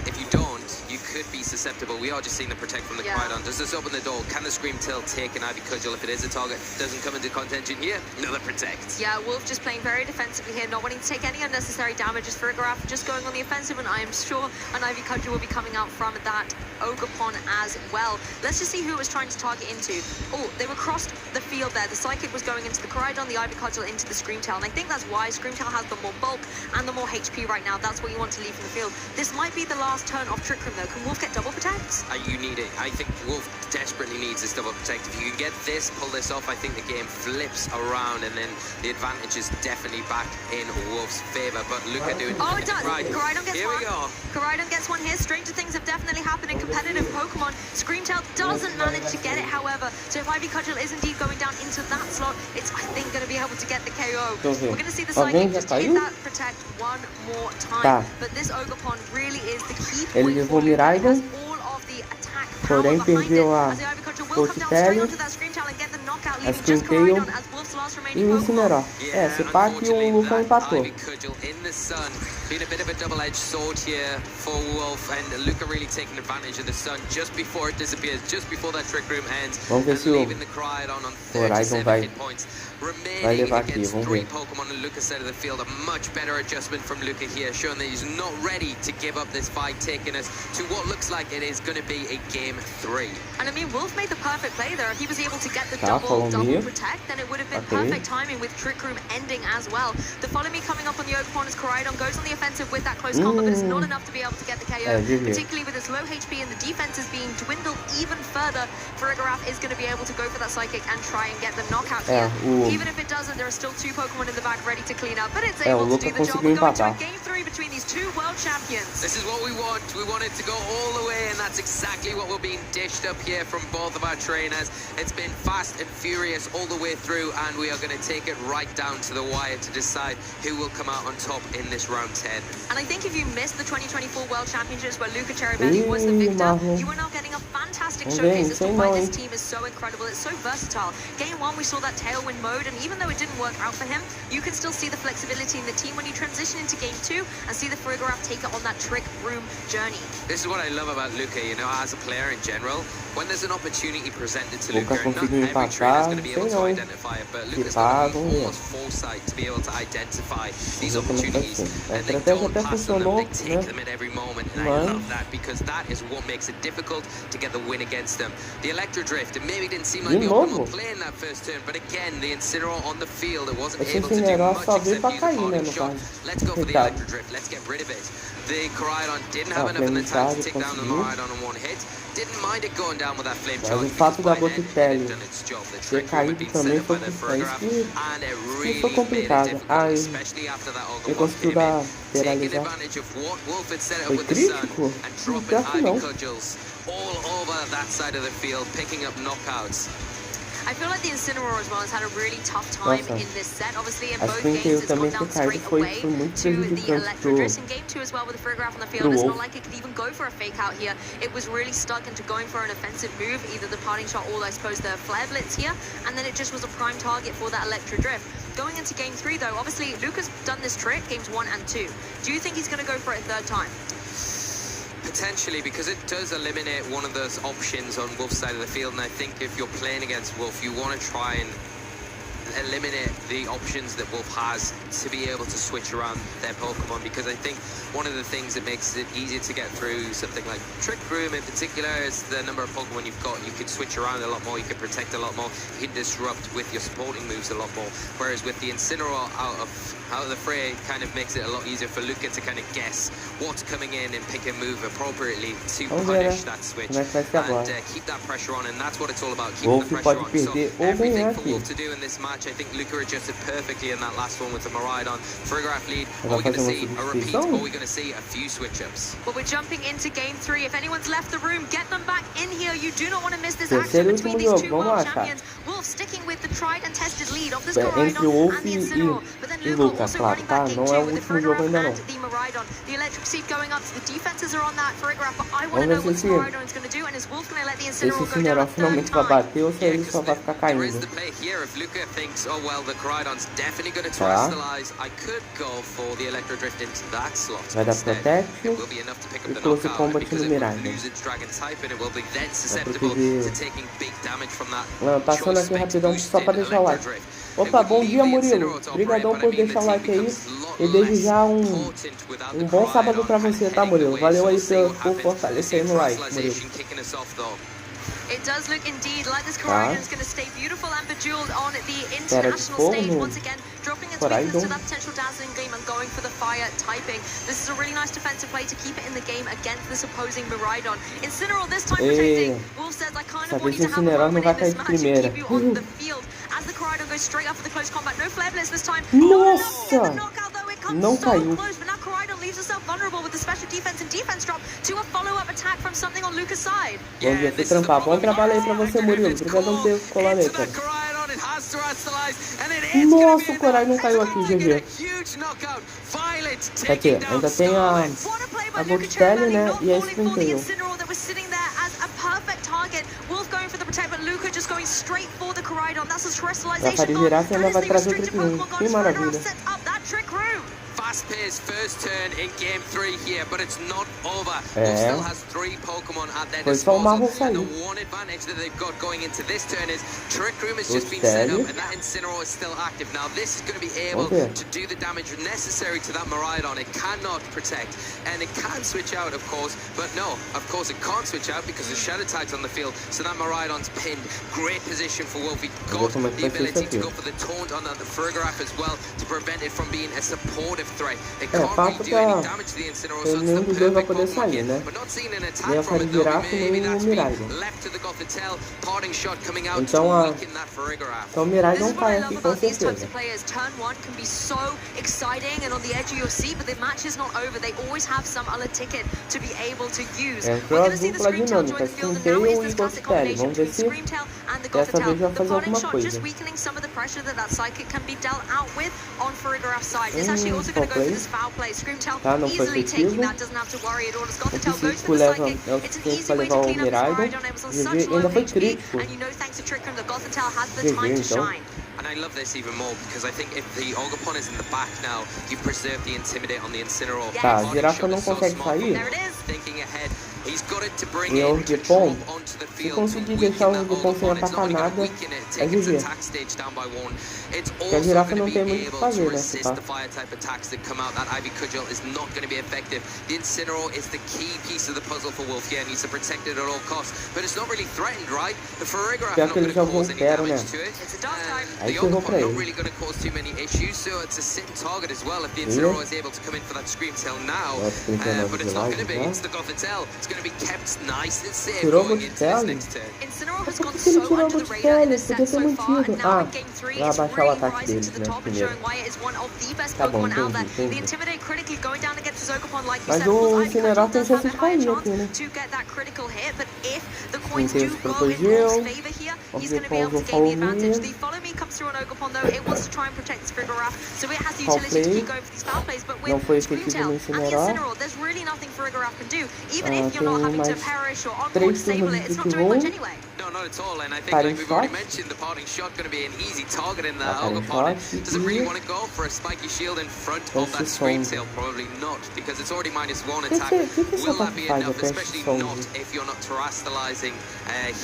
if you don't, you could be susceptible. We are just seeing the protect from the Crydon. Does this open the door? Can the Scream Tail take an Ivy Cudgel if it is a target? Doesn't come into contention here. Another protect. Yeah, Wolf just playing very defensively here, not wanting to take any unnecessary damages for Igoraf, just going on the offensive, and I am sure an Ivy Cudgel will be coming out from that Ogre-Pon as well. Let's just see who it was trying to target into. Oh, they were crossed the field there. The Psychic was going into the Crydon, the Ivy Cudgel into the Scream Tail, and I think that's why Scream Tail has the more bulk and the more HP right now. That's what you want to leave from the field. This might be the last turn of Trick Room though. Can Wolf get double protect? You need it. I think Wolf desperately needs this double protect. If you can get this, pull this off, I think the game flips around, and then the advantage is definitely back in Wolf's favor. But Luca doing it does. Crydon gets here one. We go. Crydon gets one here. Stranger things have definitely happened in competitive Pokemon. Screamtail doesn't manage to get it, however. So if Ivy Cudgel is indeed going down into that slot, it's, I think, going to be able to get the KO. We're going to see the Psychic just hit that protect one more time. But this Ogre-Pon really is the key point for you. It has all of the attack power behind it. As the Ivy Cudgel will come down straight onto that Screamtail and get the knockout, leaving just Crydon as Wolf's last remaining Pokemon. Se pá que o Luca empatou. Ivy Cudgel in the sun. Been a bit of a double-edged sword here for Wolf, and Luca really taking advantage of the sun just before it disappears, just before that Trick Room ends. Vamos ver se o Horizon vai levar aqui, vamos ver. Pokemon on Luca's side of the field, a much better adjustment from Luca here, showing that he's not ready to give up this fight, taking us to what looks like it is going to be a game 3. And I mean, Wolf made the perfect play there. If he was able to get the double protect, then it would have been perfect timing with Trick Room ending as well. The Follow Me coming up on the Ogre-Pon as Crydon goes on the offensive with that close combo, but it's not enough to be able to get the KO, particularly with its low HP and the defenses being dwindled even further. Farigiraf is going to be able to go for that Psychic and try and get the knockout here. Even if it doesn't, there are still 2 Pokemon in the back ready to clean up, but it's able to do the job. We're going to a game 3 between these 2 world champions. This is what we want. We want it to go all the way, and that's exactly what we're being dished up here from both of our trainers. It's been fast and furious all the way through, and we are going to take it right down to the wire to decide who will come out on top in this round 10. And I think if you missed the 2024 World Championships where Luca Cherubini was the victor, you are now getting a fantastic showcase as to why this team is so incredible. It's so versatile. Game 1, we saw that Tailwind mode, and even though it didn't work out for him, you can still see the flexibility in the team when you transition into Game 2 and see the Farigiraf take it on that Trick Room journey. This is what I love about Luca, you know, as a player in general. When there's an opportunity presented to Luca, not every trainer is going to be able to identify it, but Luca's got almost foresight to be able to identify these opportunities, and they don't pass on them, they take them at every moment, and I love that, because that is what makes it difficult to get the win against them. The Electro Drift, it maybe didn't seem like the optimal play in that first turn, but again, the Incineroar on the field, it wasn't able to do much except use a parting shot. Let's go for the Electro Drift, let's get rid of it. The Crydon didn't have enough in the tank to take down the Miraidon in one hit. Didn't mind it going down with that flame charge. Mas o fato da Bottitelli ter caído também foi complicado. Ai, ele conseguiu penalizar. Foi crítico? Pior que não. All over that side of the field, picking up knockouts. I feel like the Incineroar as well has had a really tough time in this set. Obviously, in both games, it's gone down straight away to the Electro Drift. In Game 2 as well, with the Farigiraf on the field, it's not like it could even go for a fake out here. It was really stuck into going for an offensive move, either the parting shot or, I suppose, the Flare Blitz here, and then it just was a prime target for that Electro Drift. Going into Game 3, though, obviously, Luca's done this trick, Games 1 and 2. Do you think he's going to go for it a third time? Potentially, because it does eliminate one of those options on Wolf's side of the field, and I think if you're playing against Wolf, you want to try and eliminate the options that Wolf has to be able to switch around their Pokemon, because I think one of the things that makes it easier to get through something like Trick Room in particular is the number of Pokemon you've got. You can switch around a lot more, you can protect a lot more, you can disrupt with your supporting moves a lot more, whereas with the Incineroar out of the fray, it kind of makes it a lot easier for Luca to kind of guess what's coming in and pick a move appropriately to punish that switch and keep that pressure on, and that's what it's all about, keeping the pressure on. So everything for Wolf to do in this match, I think Luca adjusted perfectly in that last one with the Miraidon. Farigiraf lead. Are we going to see a repeat, or are we going to see a few switch-ups? Well, we're jumping into Game 3. If anyone's left the room, get them back in here. You do not want to miss this action between these 2 world champions. Wolf sticking with the tried and tested lead of this Miraidon and the Incineroar. But then Luca also running back Game 2 with the Farigiraf and the Miraidon. Miraidon. The electric seed going up, so the defenses are on that Farigiraf, but I want to know what this Miraidon is going to do, and is Wolf going to let the Incineroar go down a third finalmente vai time? bater ou se ele só vai ficar There is caindo. the play here. If Luca thinks, oh well, the Koraidon's definitely going to terrestrialize, I could go for the Electro Drift into that slot. Vai dar Instead, Protect it will be enough to pick up e the Close knockout, Combat because no it will Miraidon. lose its Dragon type, and it will be then Vai susceptible proteger. to taking big damage from that Passando choice aqui spec rapidão só pra boosted deixar o like. Electro Drift. Opa, bom dia Murilo. Obrigadão por deixar o like aí. E desde já um bom sábado pra você, tá Murilo? Valeu aí por fortalecer no like, Murilo. It does look indeed like this Koraidon is going to stay beautiful and bejeweled on the Era de international fogo stage. no Once again, dropping its weakness Koraidon. to that potential dazzling gleam and going for the fire typing. This is a really nice defensive play to keep it in the game against this opposing Miraidon. Incineroar this time protecting. Wolf says, I kind of want you to have a moment in this match and keep you on the field. As the Koraidon goes straight up for the close combat. No flare blitz this time. Nossa! Não So caiu. close, but now Koraidon leaves herself vulnerable with the special defense and defense drop to a follow-up attack from something on Luca's side. Bom dia, fui trampar. Bom trabalho aí pra você, Murilo. Obrigadão por ter colado aí, cara. Nossa, o Koraidon caiu aqui, GG. Quer dizer, ainda tem a Gold Tele, né? E a Spring Tail. A Farigiraf ainda vai trazer o Trick Room. Que maravilha. Fast-paced first turn in game 3 here, but it's not over. Wolf still has 3 Pokemon at their disposal, and the one advantage that they've got going into this turn is Trick Room has just been set up, and that Incineroar is still active. Now this is going to be able to do the damage necessary to that Miraidon. It cannot protect, and it can switch out, of course, but no, of course it can't switch out because the Shadow Tag's on the field, so that Miraidon's pinned. Great position for Wolf. He got the ability to go for the taunt on the Farigiraf as well to prevent it from being a supportive threat. It can't really do any damage to the Incineroar, so it's the perfect Pokemon here. We're not seeing an attack from it though. Maybe that's been left to the Gothitelle. Parting shot coming out to weaken that Farigiraf. Então o Miraidon cai aqui com certeza. Turn 1 can be so exciting and on the edge of your seat, but the match is not over. They always have some other ticket to be able to use. Entrou a dupla dinâmica, Spring Tail e Gold Tele. Vamos ver se dessa vez vai fazer alguma coisa. Just weakening some of the pressure that Psychic can be dealt out with on Farigiraf's side. It's actually also going to go for this foul play. Screamtail easily taking that, doesn't have to worry at all. As Gothitelle goes for the Psychic, it's an easy way to clean up this Miraidon. It was on such low HP, and you know thanks to Trick Room that Gothitelle has the time to shine. And I love this even more because I think if the Ogapon is in the back now, you preserve the Intimidate on the Incineroar. Tá, a Girafa não consegue sair. Thinking ahead, he's got it to bring E o in to Ogapon, drop onto the se field. conseguir deixar o Ogapon sem atacar nada, é GG. Porque a Girafa não tem muito o que fazer, né? Resist the fire type attacks that come out. That Ivy Cudgel is not going to be effective. The Incineroar is the key piece of the puzzle for Wolf here, and needs to protect it at all costs. But it's not really threatened, right? The Farigiraf not going to cause any damage to it. The Ogapon not really going to cause too many issues, so it's a sitting target as well if the Incineroar is able to come in for that Screamtail now. But it's not going to be. It's the Gothitelle. It's going to be kept nice and safe going into this next turn. Incineroar has gone so under the radar in this set so far, and now in game 3 it's really rising to the top and showing why it is one of the best Pokemon out there. The Intimidate critically going down against the Ogapon, like you said, Incineroar tem chance de cair aqui, né? to get that critical hit, but if the coins do go in Wolf's favor here, he's going to be able to gain the advantage. The follow me comes through on Ogapon though, it wants to try and protect its Farigiraf, so it has the utility to keep going for these foul plays, but with Screamtail and the Incineroar, there's really nothing Farigiraf can do, even if you're not having to perish or encore disable it, it's not doing much anyway. No, not at all, and I think like we've already mentioned, the parting shot going to be an easy target in the Ogapon. Doesn't really want to go for a spiky shield in front of that Screamtail, probably not, because it's already -1 attack. Will that be enough, especially not if you're not terrestrializing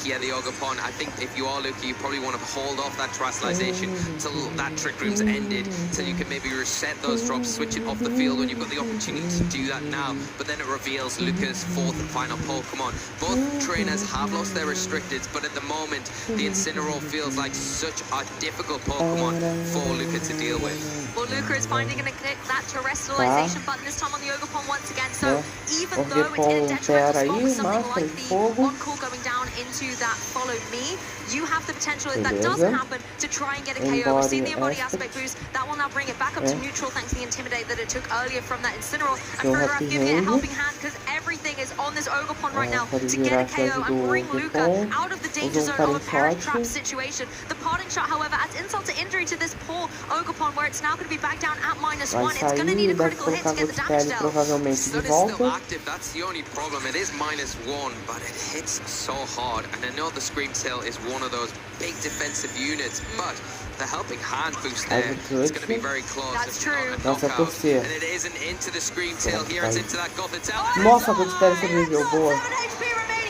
here, the Ogapon? I think if you are Luca, you probably want to hold off that terrestrialization till that Trick Room's ended, till you can maybe reset those drops, switch it off the field when you've got the opportunity to do that now, but then it reveals Luca's 4th and final Pokemon. Both trainers have lost their restricteds, but at the moment, the Incineroar feels like such a difficult Pokemon for Luca to deal with. Well, Luca is finally going to click that terrestrialization button, this time on the Ogapon once again, so even though it's in a detrimental spot with something like the on-call going down into that follow me, you have the potential, if that doesn't happen, to try and get a KO. We've seen the embody aspect boost, that will now bring it back up to neutral thanks to the Intimidate that it took earlier from that Incineroar, and Farigiraf giving it a helping hand because everything is on this Ogopon right now to get a KO and bring Luca out of the danger zone of a parent trap situation. The parting shot, however, adds insult to injury to this poor Ogopon, where it's now going to be back down at -1. It's going to need a critical hit to get the damage dealt. Sun is still active, that's the only problem. It is -1, but it hits so hard. And I know the Scream Tail is one of those big defensive units, but the helping hand boost there, it's going to be very close. That's true. Nossa, torcer. And it isn't into the Scream Tail here, it's into that Gotha Tail. Nossa, a Gothitelle sobreviveu, boa.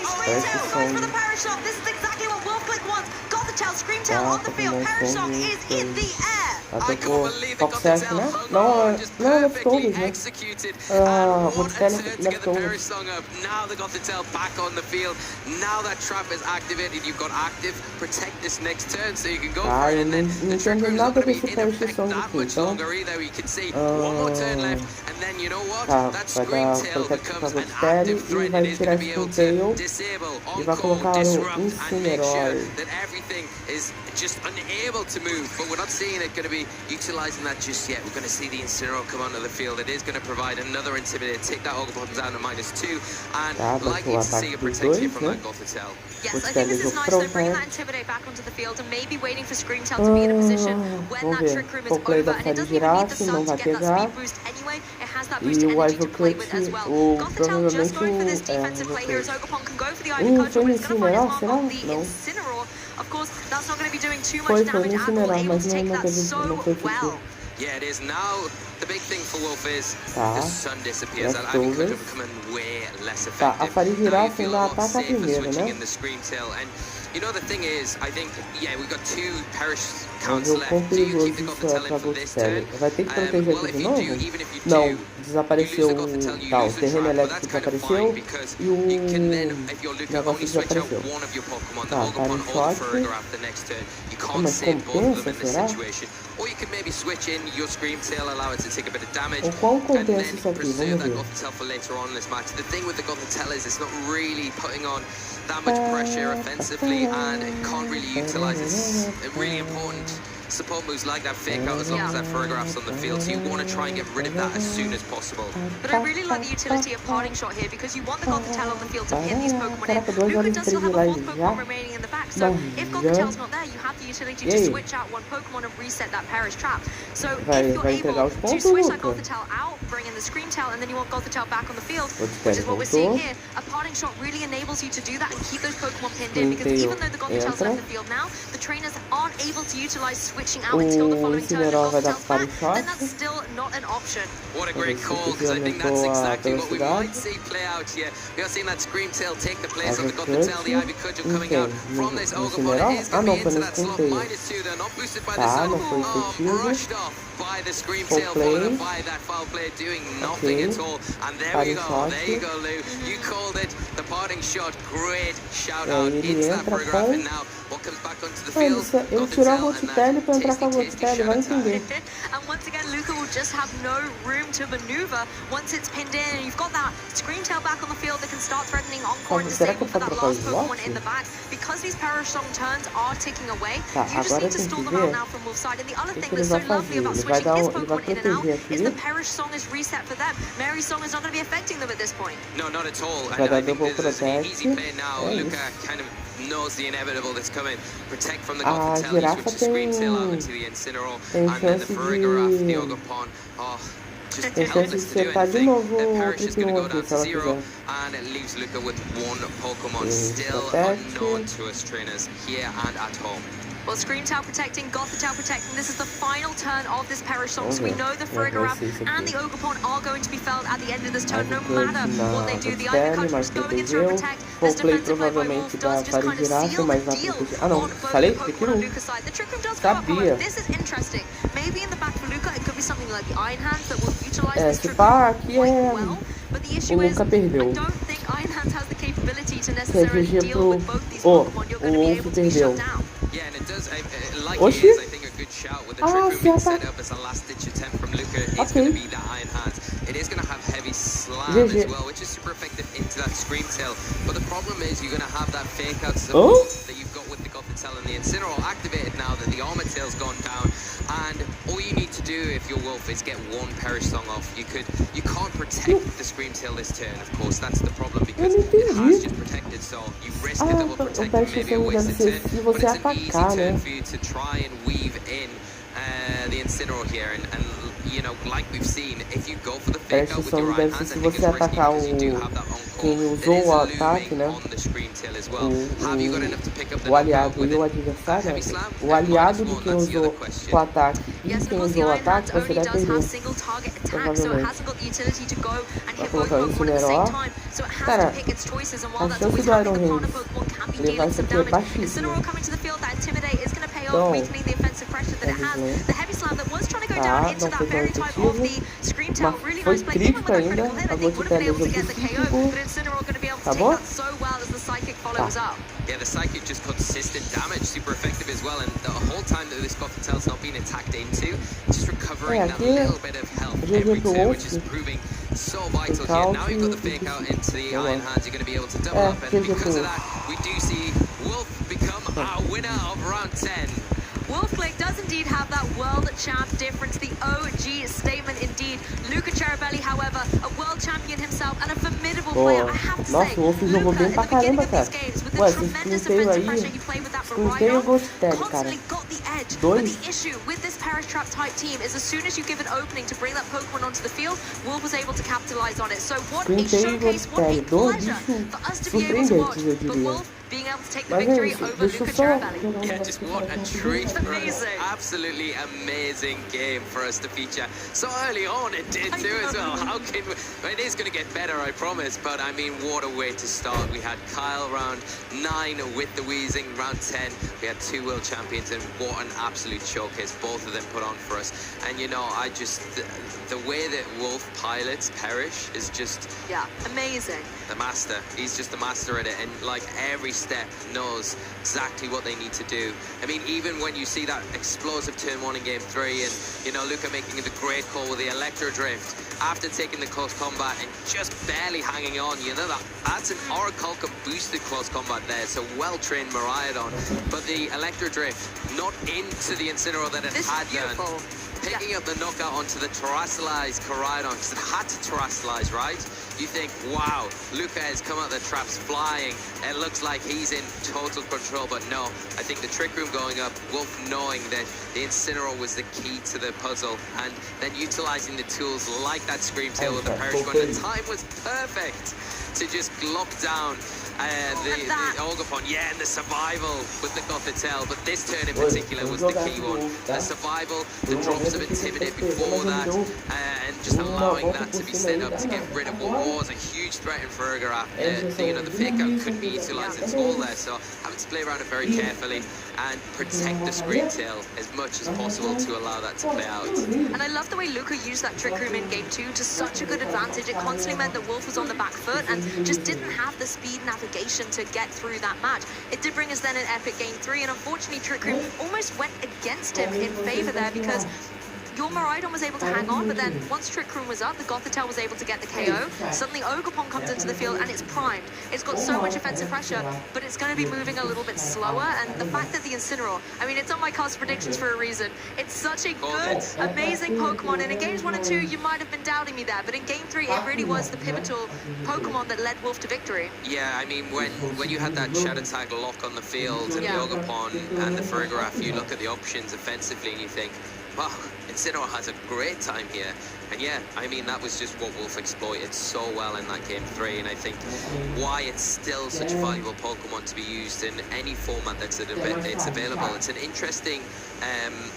Scream Tail goes for the Parashot. This is exactly what Wolflick wants. Gotha Tail, Scream Tail on the field. Parashot is in the air. Atacou top 7, né? Não, leftovers, né? Gothitelle leftovers. Now the Gotha Tail back on the field. Now that trap is activated. You've got active. Protect this next turn so you can go for it. And then the Trick Room's not going to be in effect that much longer either. You can see one more turn left. And then you know what? That Scream Tail becomes an active threat. It is going to be able to disable, on-call, disrupt, and make sure that everything is just unable to move. But we're not seeing it going to be utilizing that just yet. We're going to see the Incineroar come onto the field. It is going to provide another Intimidator, take that Ogopon down to -2, and likely to see a protection from that Gotha Tail. Yes, I think this is nice though, bringing that Intimidate back onto the field and maybe waiting for Scream Tail to be in a position when that Trick Room is over, and it doesn't even need the Sun to get that speed boost anyway. It has that boost energy to play with as well. Gotha Tail just going for this defensive play here as Ogopon can go for the Ivy Cudgel, but it's going to find his mark on the Incineroar. Of course, that's not going to be doing too much damage at all, able to take that so well. Yeah, it is now. The big thing for Wolf is the Sun disappears. That Ivy Cudgel becoming way less effective. Now you feel a lot safer switching in the Scream Tail. And you know, the thing is, I think, yeah, we've got 2 Perish counts left. Do you keep the Gotha Tail in for this turn? Well, if you do, even if you do, desapareceu o terreno elétrico desapareceu e o negócio desapareceu. Tá, time shot. Mas compensa, será? Or you can maybe switch in your Scream Tail, allow it to take a bit of damage, O quão and then compensa isso aqui? preserve Vamos that ver. Gotha Tail for later on in this match. The thing with the Gotha Tail is it's not really putting on that much pressure offensively, and it can't really utilize its really important support moves like that fake out as long as that Ferrograph's on the field. So you want to try and get rid of that as soon as possible. But I really like the utility of Parting Shot here because you want the Gotha Tail on the field to pin these Pokemon in. Luca does still have a fourth Pokemon remaining in the back, so if Gotha Tail's not there, you have the utility to switch out one Pokemon and reset that Perish Trap. So if you're able to switch that Gotha Tail out, bring in the Scream Tail, and then you want Gotha Tail back on the field, which is what we're seeing here, a Parting Shot really enables you to do that and keep those Pokemon pinned in, because even though the Gotha Tail's left the field now, the trainers aren't able to utilize switching out until the following turn. If Gotha Tail's back, then that's still not an option. What a great call, because I think that's exactly what we might see play out here. We are seeing that Scream Tail take the place of the Gotha Tail, the Ivy Cudgel coming out from this Ogopon. It is going to be into that slot -2. They're not boosted by the Sun. Brushed off by the Scream Tail, followed up by that foul play, doing nothing at all. And there we go, Lou. You called it, the Parting Shot. Great shout out into that Ferrograph, and now what comes back onto the field? Ele tirou a Gothitelle pra entrar com a Gothitelle, vai entender. And once again, Luca will just have no room to maneuver once it's pinned in, and you've got that Scream Tail back on the field that can start threatening Encore and disable for that last Pokemon in the back. Because these Perish Song turns are ticking away, you just need to stall them out now from Wolf's side. And the other thing that's so lovely about switching his Pokemon in and out is the Perish Song is reset for them. Mary's Song is not going to be affecting them at this point. No, not at all. And I think this is an easy play now. Luca kind of knows the inevitable that's coming. Protect from the Gotha Tail, you switch the Scream Tail out into the Incineroar, and then the Ferrograph, the Ogopon. Oh, just helpless to do anything. Their Perish is going to go down to 0, and it leaves Luca with 1 Pokemon still unknown to us trainers here and at home. Well, Scream Tail protecting, Gotha Tail protecting. This is the final turn of this Perish Song, so we know the Ferrograph and the Ogopon are going to be felled at the end of this turn, no matter what they do. The Ivy Cudgel is going in through Protect. This defensive play by Wolf does just kind of seal the deal on both Pokemon on Luca's side. The Trick Room does go up, however, this is interesting. Maybe in the back for Luca, it could be something like the Iron Hands that will utilize this Trick Room quite well. But the issue is, I don't think Iron Hands has the capability to necessarily deal with both these Pokemon. You're going to be able to be shut down. Yeah, and it does, like it is, I think, a good shout with the Trick Room being set up as a last-ditch attempt from Luca. It's going to be the Iron Hands. It is going to have heavy slam as well, which is super effective into that Scream Tail. But the problem is you're going to have that fake-out support that you've got with the Gotha Tail and the Incineroar activated now that the Armor Tail's gone down. And all you need to do if you're Wolf is get one Perish Song off. You can't protect the Scream Tail this turn, of course. That's the problem because it has just protected, so you risk a double protect and maybe a wasted turn. But it's an easy turn for you to try and weave in the Incineroar here, and you know, like we've seen, if you go for the fake out with your right hands, I think it's risky because you do have that quem usou o ataque, né? O aliado e o adversário, o aliado de quem usou o ataque e quem usou o ataque, você vai perder. Provavelmente. Vai colocar o Incineroar. Cara, a chance do Iron Hand levar isso aqui é baixíssima. Então, tá, não foi tão efetivo, mas foi crítico ainda. A Gotitel usou psíquico. Tá bom? Tá. Yeah, the Psychic just consistent damage, super effective as well, and the whole time that this Gothitel's not being attacked into, just recovering that little bit of health every turn, which is proving so vital here. Now you've got the fake out into the Iron Hands, you're going to be able to double up, and because of that, we do see Wolf become our winner of round 10. Wolfclick does indeed have that world champ difference, the OG statement indeed. Luca Cherubelli, however, a world champion himself and a formidable player. I have to say, Luca at the beginning of these games, with the tremendous defensive pressure you play with that Rhydon, constantly got the edge. But the issue with this Perish Trap type team is as soon as you give an opening to bring that Pokemon onto the field, Wolf was able to capitalize on it. So what a showcase, what a pleasure for us to be able to watch. But Wolf being able to take the victory over Luca Cherubelli. Yeah, just what a treat for us. Absolutely amazing game for us to feature so early on. It did too as well. How can we, it is going to get better, I promise, but I mean, what a way to start. We had Kyle round 9 with the Wheezing, round 10 we had 2 world champions, and what an absolute showcase both of them put on for us. And you know, I just the way that Wolf pilots Perish is just amazing. The master. He's just the master at it, and like every step knows exactly what they need to do. I mean, even when you see that explosive turn 1 in game 3, and you know, Luca making the great call with the Electro Drift after taking the close combat and just barely hanging on, you know, that's an Oraculca boosted close combat there, so well trained Miraidon, but the Electro Drift not into the Incineroar that it had done. Picking up the knockout onto the terrestrialized Koraidon, because it had to terrestrialize, right? You think, wow, Luca has come out the traps flying. It looks like he's in total control, but no. I think the Trick Room going up, Wolf knowing that the Incineroar was the key to the puzzle, and then utilizing the tools like that Scream Tail with the Perish One. The time was perfect to just lock down the Ogopon, and the survival with the Gothitelle, but this turn in particular was the key one. The survival, the drops of Intimidate before that, and just allowing that to be set up to get rid of what was a huge threat in Fergaraf. You know, the fake out couldn't be utilized at all there, so having to play around it very carefully and protect the Scream Tail as much as possible to allow that to play out. And I love the way Luca used that Trick Room in game 2 to such a good advantage. It constantly meant that Wolf was on the back foot and just didn't have the speed navigation to get through that match. It did bring us then an epic game 3, and unfortunately Trick Room almost went against him in favor there, because your Miraidon was able to hang on, but then once Trick Room was up, the Gothitelle was able to get the KO. Suddenly Ogopon comes into the field and it's primed. It's got so much offensive pressure, but it's going to be moving a little bit slower, and the fact that the Incineroar, I mean, it's on my cast predictions for a reason. It's such a good, amazing Pokemon, and in games 1 and 2, you might have been doubting me there, but in game 3, it really was the pivotal Pokemon that led Wolf to victory. Yeah, I mean, when you had that Shadow Tag lock on the field and the Ogopon and the Fergaraf, you look at the options offensively and you think, wow, Incineroar has a great time here. And yeah, I mean, that was just what Wolf exploited so well in that game 3, and I think why it's still such a valuable Pokemon to be used in any format that's available. It's an interesting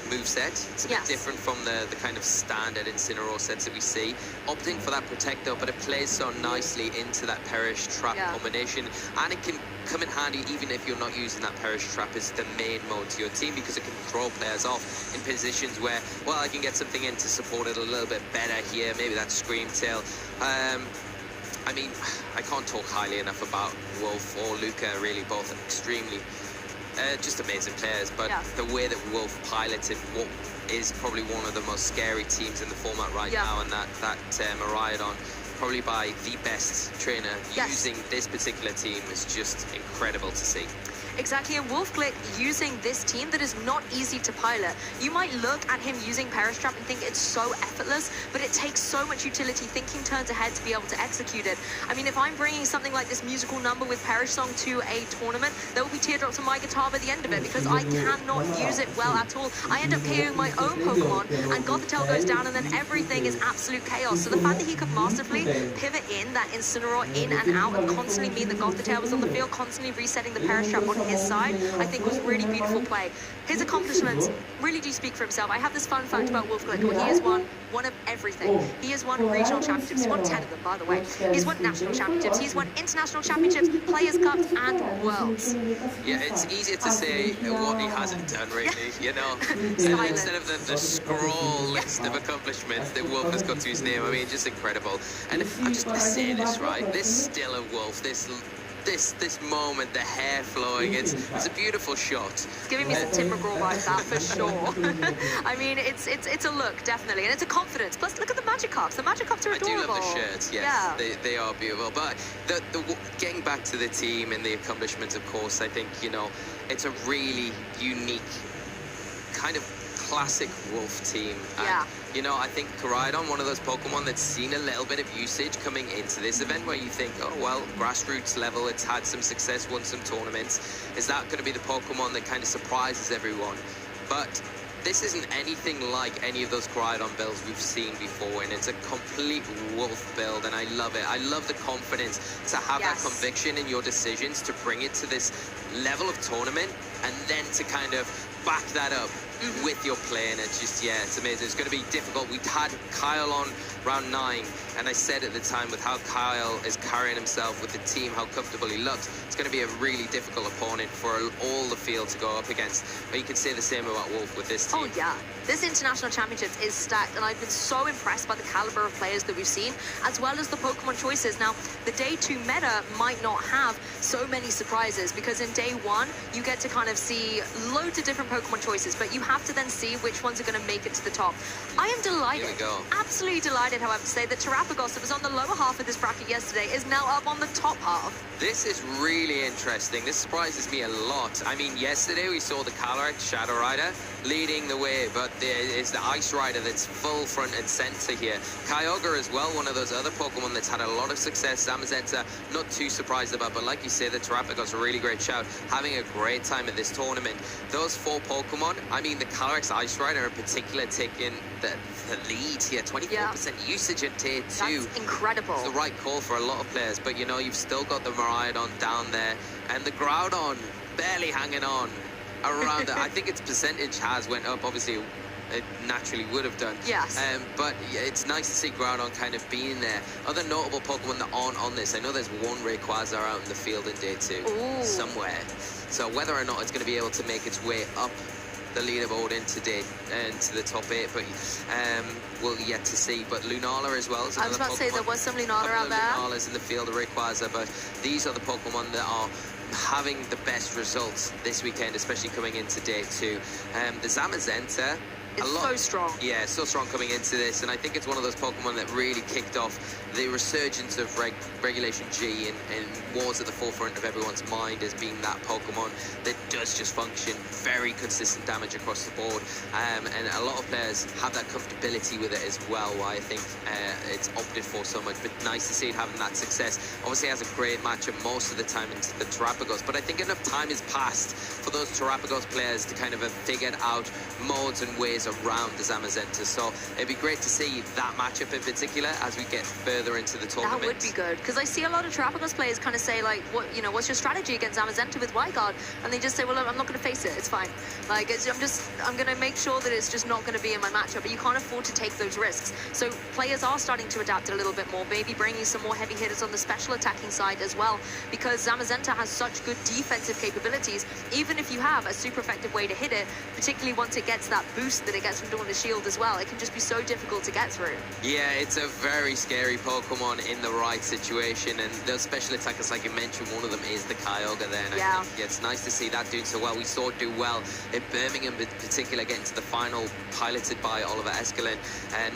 moveset. It's a bit different from the kind of standard Incineroar sets that we see. Opting for that Protector, but it plays so nicely into that Perish Trap combination, and it can come in handy even if you're not using that Perish Trap as the main mode to your team, because it can throw players off in positions where, well, I can get something in to support it a little bit better here, maybe that Scream Tail. I mean, I can't talk highly enough about Wolf or Luca, really, both extremely just amazing players, but the way that Wolf piloted what is probably one of the most scary teams in the format right now, and that Miraidon, probably by the best trainer using this particular team, is just incredible to see. Exactly, and Wolfglick using this team that is not easy to pilot. You might look at him using Perish Trap and think it's so effortless, but it takes so much utility, thinking turns ahead to be able to execute it. I mean, if I'm bringing something like this musical number with Perish Song to a tournament, there will be teardrops on my guitar by the end of it because I cannot use it well at all. I end up KOing my own Pokemon, and Gothitelle goes down, and then everything is absolute chaos. So the fact that he could masterfully pivot in that Incineroar in and out and constantly mean that Gothitelle was on the field, constantly resetting the Perish Trap on his side, I think was really beautiful play. His accomplishments really do speak for himself. I have this fun fact about Wolfglick, where he has won one of everything. He has won regional championships. He's won 10 of them, by the way. He's won national championships. He's won international championships, Players' Cups, and Worlds. Yeah, it's easier to say what he hasn't done, really, you know. Instead of the scroll list of accomplishments that Wolf has got to his name, I mean, just incredible. And I'm just going to say this, right? This still of Wolf, this moment, the hair flowing, it's a beautiful shot. It's giving me some Tim McGraw vibes, that for sure. I mean, it's a look, definitely, and it's a confidence. Plus, look at the Magikarps. The Magikarps are adorable. I do love the shirts, yes. Yeah. They are beautiful. But getting back to the team and the accomplishments, of course, I think, you know, it's a really unique kind of classic Wolf team. And, you know, I think Koraidon, one of those Pokemon that's seen a little bit of usage coming into this event, where you think, oh, well, grassroots level, it's had some success, won some tournaments. Is that going to be the Pokemon that kind of surprises everyone? But this isn't anything like any of those Koraidon builds we've seen before, and it's a complete Wolf build, and I love it. I love the confidence to have that conviction in your decisions, to bring it to this level of tournament, and then to kind of back that up with your play, and it's just, yeah, it's amazing. It's going to be difficult. We had Kyle on round 9, and I said at the time, with how Kyle is carrying himself with the team, how comfortable he looks, it's going to be a really difficult opponent for all the field to go up against. But you can say the same about Wolf with this team. Oh, yeah. This International Championships is stacked, and I've been so impressed by the caliber of players that we've seen, as well as the Pokemon choices. Now, the Day 2 meta might not have so many surprises, because in Day 1, you get to kind of see loads of different Pokemon choices, but you have to then see which ones are going to make it to the top. I am delighted, absolutely delighted, however, to say that Terrapagos, that was on the lower half of this bracket yesterday, is now up on the top half. This is really interesting. This surprises me a lot. I mean, yesterday we saw the Calyrex Shadow Rider leading the way, but it's the Ice Rider that's full front and center here. Kyogre as well, one of those other Pokemon that's had a lot of success. Zamazenta, not too surprised about, but like you say, the Terrapagos, a really great shout, having a great time at this tournament. Those 4 Pokemon, I mean, the Calyrex Ice Rider in particular, taking the lead here, 24% usage at tier 2. That's incredible. It's the right call for a lot of players, but you know, you've still got the Miraidon down there, and the Groudon barely hanging on around it. I think its percentage has went up, obviously it naturally would have done. Yes. But yeah, it's nice to see Groudon kind of being there. Other notable Pokemon that aren't on this, I know there's one Rayquaza out in the field in Day 2 somewhere. So whether or not it's going to be able to make its way up the leaderboard into the top 8, but we'll yet to see. But Lunala as well. I was about to say there was some Lunala out there. Lunala's in the field of Rayquaza, but these are the Pokemon that are having the best results this weekend, especially coming into Day 2. The Zamazenta, it's so strong. Yeah, so strong coming into this, and I think it's one of those Pokemon that really kicked off the resurgence of Regulation G and was at the forefront of everyone's mind as being that Pokemon that does just function, very consistent damage across the board, and a lot of players have that comfortability with it as well, why I think it's opted for so much, but nice to see it having that success. Obviously has a great matchup most of the time into the Terrapagos, but I think enough time has passed for those Terrapagos players to kind of have figured out modes and ways around the Zamazenta, so it'd be great to see that matchup in particular as we get further into the tournament. That would be good, because I see a lot of Terrapagos players kind of say, like, what's your strategy against Zamazenta with Wildcard? And they just say, well, I'm not going to face it, it's fine. Like, I'm going to make sure that it's just not going to be in my matchup, but you can't afford to take those risks. So players are starting to adapt a little bit more, maybe bringing some more heavy hitters on the special attacking side as well, because Zamazenta has such good defensive capabilities. Even if you have a super effective way to hit it, particularly once it gets that boost that it gets from Dawn the Shield as well. It can just be so difficult to get through. Yeah, it's a very scary Pokemon in the right situation, and those special attackers, like you mentioned, one of them is the Kyogre there. And I think it's nice to see that doing so well. We saw it do well in Birmingham in particular, getting to the final, piloted by Oliver Eskelin.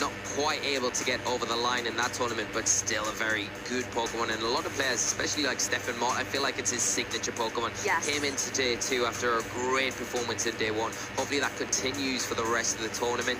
Not quite able to get over the line in that tournament, but still a very good Pokemon. And a lot of players, especially like Stefan Mott, I feel like it's his signature Pokemon. Yes. Came into day 2 after a great performance in day 1. Hopefully that continues for the rest of the tournament.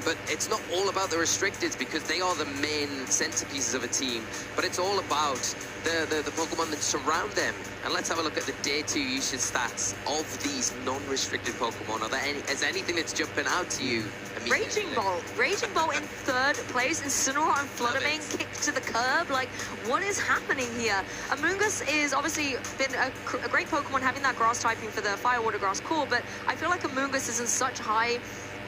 But it's not all about the restricteds, because they are the main centerpieces of a team. But it's all about the Pokemon that surround them. And let's have a look at the day 2 usage stats of these non-restricted Pokemon. Is there anything that's jumping out to you? Raging Bolt in 3rd place, Incineroar and Fluttermane kicked to the curb. Like, what is happening here? Amoonguss is obviously been a great Pokemon, having that grass typing for the Fire Water Grass core, but I feel like Amoonguss is in such high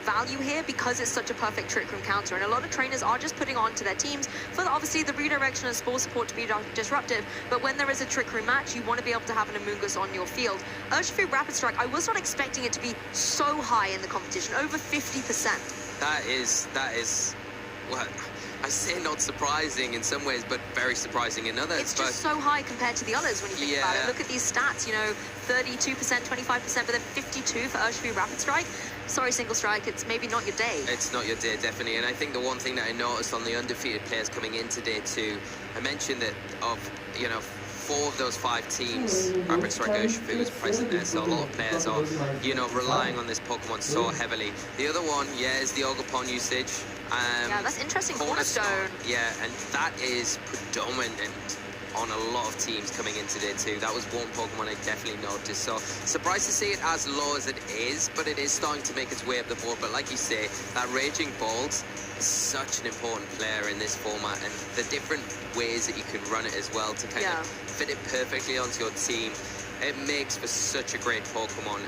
value here because it's such a perfect Trick Room counter, and a lot of trainers are just putting on to their teams for obviously the redirection and spore support to be disruptive. But when there is a Trick Room match, you want to be able to have an Amoonguss on your field. Urshifu Rapid Strike, I was not expecting it to be so high in the competition, over 50%. That is, well, I say not surprising in some ways, but very surprising in others. It's just so high compared to the others when you think about it. Look at these stats, you know, 32%, 25%, but then 52 for Urshifu Rapid Strike. Sorry, Single Strike, it's maybe not your day. It's not your day, definitely. And I think the one thing that I noticed on the undefeated players coming into day 2, I mentioned that of, 4 of those 5 teams, Rapid Strike Urshifu was present there, so a lot of players are, relying on this Pokemon so heavily. The other one, is the Ogre usage. Yeah, that's interesting. Cornerstone. Yeah, and that is predominant on a lot of teams coming into day 2. That was one Pokemon I definitely noticed. So surprised to see it as low as it is, but it is starting to make its way up the board. But like you say, that Raging Bolt is such an important player in this format, and the different ways that you can run it as well to kind of fit it perfectly onto your team. It makes for such a great Pokemon.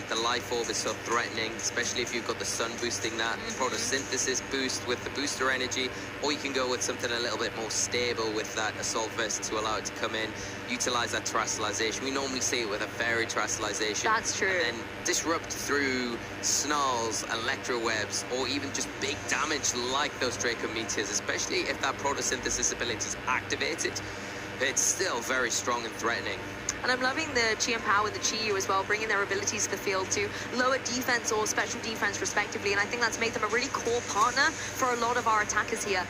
The Life Orb is so threatening, especially if you've got the Sun boosting that, Photosynthesis boost with the booster energy, or you can go with something a little bit more stable with that Assault Vest to allow it to come in, utilize that Terastallization. We normally see it with a Fairy Terastallization. That's true. And then disrupt through Snarls, Electro Webs, or even just big damage like those Draco Meteors, especially if that Photosynthesis ability is activated. It's still very strong and threatening. And I'm loving the Chi and Power with the Chi-Yu as well, bringing their abilities to the field to lower defense or special defense respectively. And I think that's made them a really core partner for a lot of our attackers here.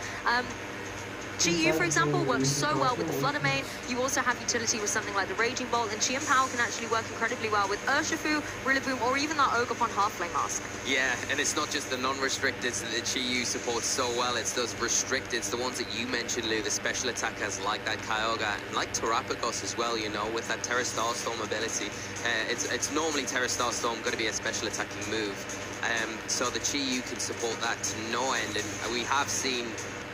Chi-Yu, for example, works so well with the Fluttermane. You also have utility with something like the Raging Bolt, and Chi and Power can actually work incredibly well with Urshifu, Rillaboom, or even that Ogre-Pon Half-Flame Mask. Yeah, and it's not just the non-restricteds that the Chi-Yu supports so well, it's those restricteds, the ones that you mentioned, Lou, the special attackers like that Kyogre, and like Terrapagos as well, with that Terra Starstorm ability. It's normally Terra Starstorm going to be a special attacking move. So the Chi-Yu can support that to no end, and we have seen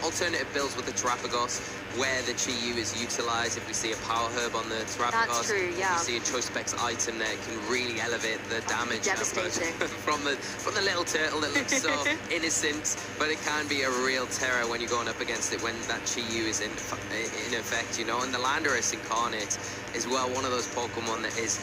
alternative builds with the Terrapagos where the Chi-Yu is utilized. If we see a Power Herb on the Terrapagos, that's true, yeah. if we see a Choice Specs item there, it can really elevate the damage devastating. from the little turtle that looks so innocent, but it can be a real terror when you're going up against it when that Chi-Yu is in effect, and the Landorus Incarnate is one of those Pokemon that is,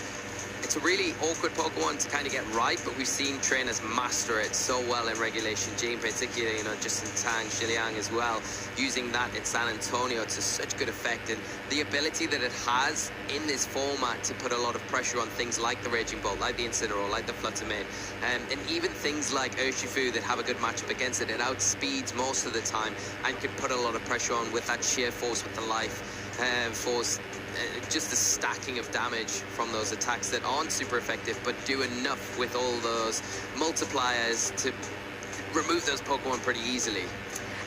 it's a really awkward Pokemon to kind of get right, but we've seen trainers master it so well in Regulation G in particular, Justin Tang, Shiliang as well, using that in San Antonio to such good effect, and the ability that it has in this format to put a lot of pressure on things like the Raging Bolt, like the Incineroar, like the Fluttermane, and even things like Urshifu that have a good matchup against it. It outspeeds most of the time and can put a lot of pressure on with that sheer force with the life force. Just the stacking of damage from those attacks that aren't super effective but do enough with all those multipliers to remove those Pokemon pretty easily.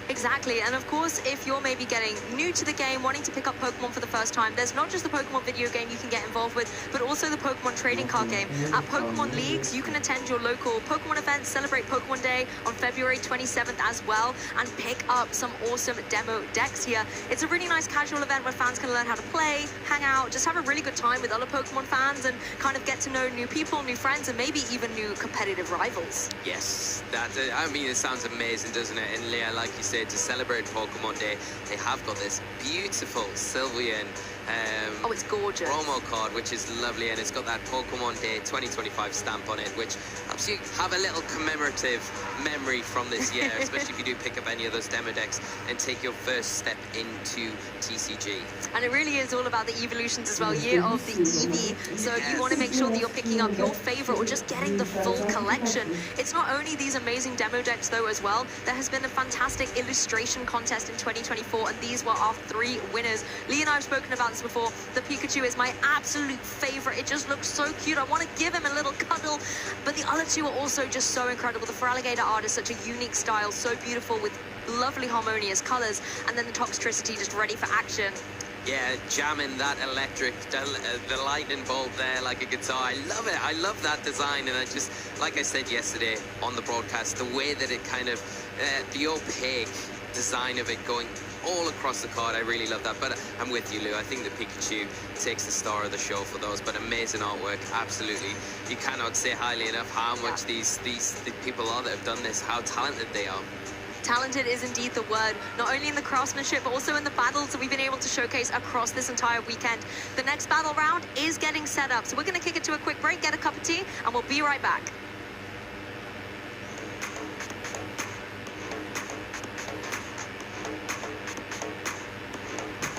Exactly, and of course, if you're maybe getting new to the game, wanting to pick up Pokemon for the first time, there's not just the Pokemon video game you can get involved with, but also the Pokemon trading card game. At Pokemon Leagues, you can attend your local Pokemon events, celebrate Pokemon Day on February 27th as well, and pick up some awesome demo decks here. It's a really nice casual event where fans can learn how to play, hang out, just have a really good time with other Pokemon fans and kind of get to know new people, new friends, and maybe even new competitive rivals. Yes, it sounds amazing, doesn't it? And Leah, like you said, to celebrate Pokemon Day, they have got this beautiful Sylveon Oh, it's gorgeous. Promo card, which is lovely, and it's got that Pokemon Day 2025 stamp on it, which helps you have a little commemorative memory from this year, especially if you do pick up any of those demo decks and take your first step into TCG. And it really is all about the evolutions as well, year of the EV. So you want to make sure that you're picking up your favorite or just getting the full collection. It's not only these amazing demo decks though as well. There has been a fantastic illustration contest in 2024, and these were our 3 winners. Lee and I have spoken about this before. The Pikachu is my absolute favorite. It just looks so cute. I want to give him a little cuddle. But the other 2 are also just so incredible. The Feraligatr art is such a unique style, so beautiful with lovely harmonious colors, and then the Toxtricity just ready for action. Yeah, jamming that electric, the lightning bolt there like a guitar. I love it. I love that design. And I just, like I said yesterday on the broadcast, the way that it kind of, the opaque design of it going all across the card, I really love that. But I'm with you, Lou. I think the Pikachu takes the star of the show for those. But amazing artwork, absolutely. You cannot say highly enough how much these people are that have done this, how talented they are. Talented is indeed the word, not only in the craftsmanship, but also in the battles that we've been able to showcase across this entire weekend. The next battle round is getting set up, so we're going to kick it to a quick break, get a cup of tea, and we'll be right back.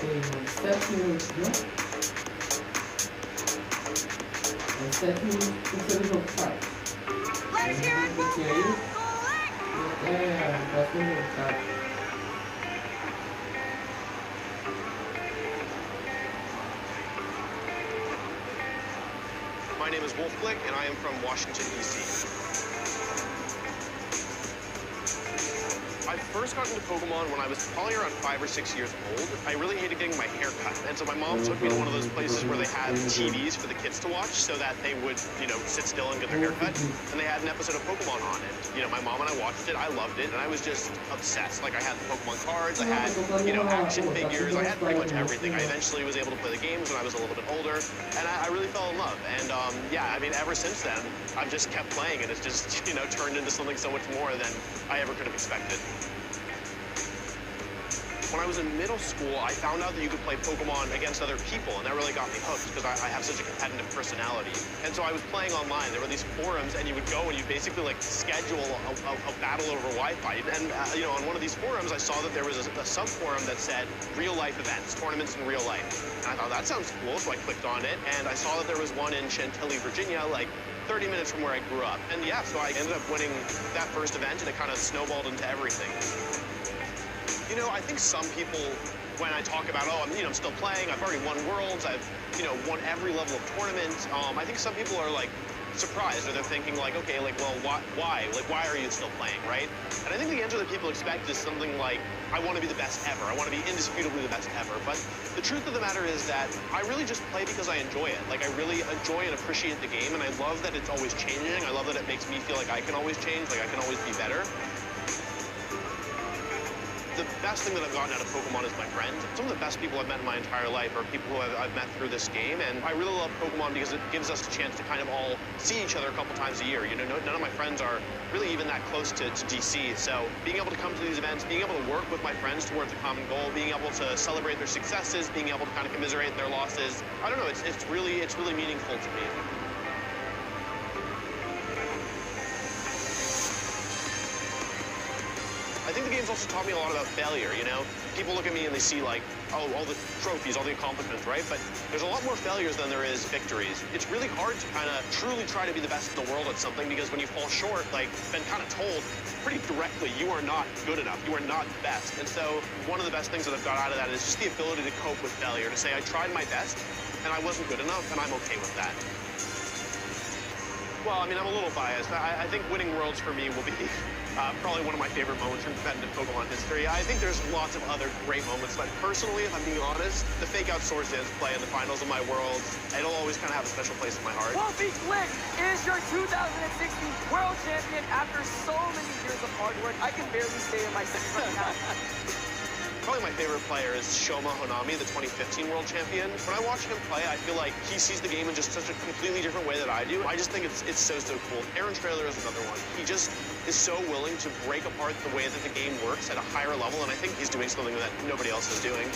Okay, 7 minutos, né? 7 minutos para o jogo, sai. Let's hear it for My name is Wolfblick, and I am from Washington, D.C. I first got into Pokemon when I was probably around 5 or 6 years old. I really hated getting my hair cut, and so my mom took me to one of those places where they had TVs for the kids to watch so that they would, sit still and get their hair cut. And they had an episode of Pokemon on it. My mom and I watched it, I loved it, and I was just obsessed. Like, I had the Pokemon cards, I had, action figures, I had pretty much everything. I eventually was able to play the games when I was a little bit older, and I really fell in love. And, ever since then, I've just kept playing, and it's just, turned into something so much more than I ever could have expected. When I was in middle school, I found out that you could play Pokemon against other people, and that really got me hooked because I have such a competitive personality. And so I was playing online. There were these forums, and you would go and you basically schedule a battle over Wi-Fi. And on one of these forums, I saw that there was a sub-forum that said real-life events, tournaments in real life. And I thought, that sounds cool, so I clicked on it, and I saw that there was one in Chantilly, Virginia, 30 minutes from where I grew up. And yeah, so I ended up winning that first event, and it kind of snowballed into everything. I think some people, when I talk about, I'm still playing, I've already won Worlds, I've, won every level of tournament, I think some people are, surprised, or they're thinking, okay, well, why? Why are you still playing, right? And I think the answer that people expect is something like, I want to be the best ever, I want to be indisputably the best ever. But the truth of the matter is that I really just play because I enjoy it. I really enjoy and appreciate the game, and I love that it's always changing. I love that it makes me feel like I can always change, I can always be better. The best thing that I've gotten out of Pokemon is my friends. Some of the best people I've met in my entire life are people who I've met through this game, and I really love Pokemon because it gives us a chance to kind of all see each other a couple times a year. None of my friends are really even that close to DC, so being able to come to these events, being able to work with my friends towards a common goal, being able to celebrate their successes, being able to kind of commiserate their losses, I don't know, it's really meaningful to me. I think the game's also taught me a lot about failure, People look at me and they see, all the trophies, all the accomplishments, right? But there's a lot more failures than there is victories. It's really hard to kind of truly try to be the best in the world at something, because when you fall short, been kind of told pretty directly, you are not good enough, you are not the best. And so one of the best things that I've got out of that is just the ability to cope with failure, to say I tried my best and I wasn't good enough, and I'm okay with that. Well, I'm a little biased. I think winning Worlds for me will be probably one of my favorite moments in competitive Pokemon history. I think there's lots of other great moments, but personally, if I'm being honest, the fake out Swords Dance play in the finals of my Worlds, it'll always kind of have a special place in my heart. Wolfblick is your 2016 World Champion after so many years of hard work. I can barely stay in my seat right now. Probably my favorite player is Shoma Honami, the 2015 World Champion. When I watch him play, I feel like he sees the game in just such a completely different way that I do. I just think it's so cool. Aaron Traylor is another one. He just is so willing to break apart the way that the game works at a higher level, and I think he's doing something that nobody else is doing.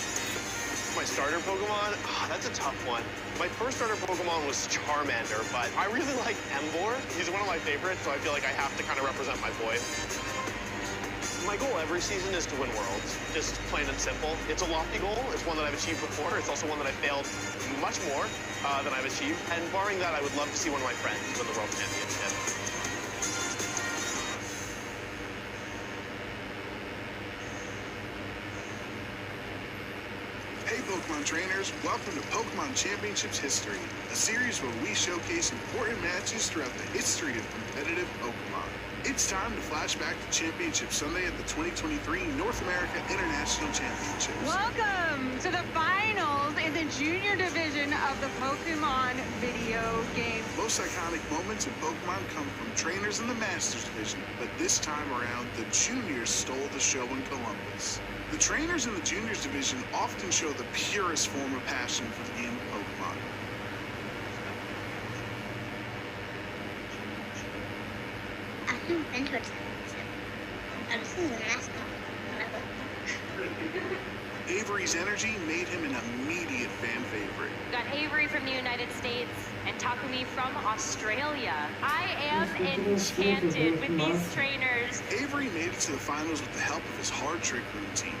My starter Pokemon? That's a tough one. My first starter Pokemon was Charmander, but I really like Emboar. He's one of my favorites, so I feel like I have to kind of represent my boy. My goal every season is to win Worlds, just plain and simple. It's a lofty goal. It's one that I've achieved before. It's also one that I failed much more than I've achieved. And barring that, I would love to see one of my friends win the World Championship. Hey Pokemon trainers, welcome to Pokemon Championships History, a series where we showcase important matches throughout the history of competitive Pokemon. It's time to flash back to Championship Sunday at the 2023 North America International Championships. Welcome to the finals in the junior division of the Pokemon video game. Most iconic moments in Pokemon come from trainers in the Masters division, but this time around, the juniors stole the show in Columbus. The trainers in the juniors division often show the purest form of passion for the game of Pokemon. I've never been to a championship. Oh, this is a mascot. Avery's energy made him an immediate fan favorite. Got Avery from the United States and Takumi from Australia. I am enchanted with these trainers. Avery made it to the finals with the help of his hard Trick Room team.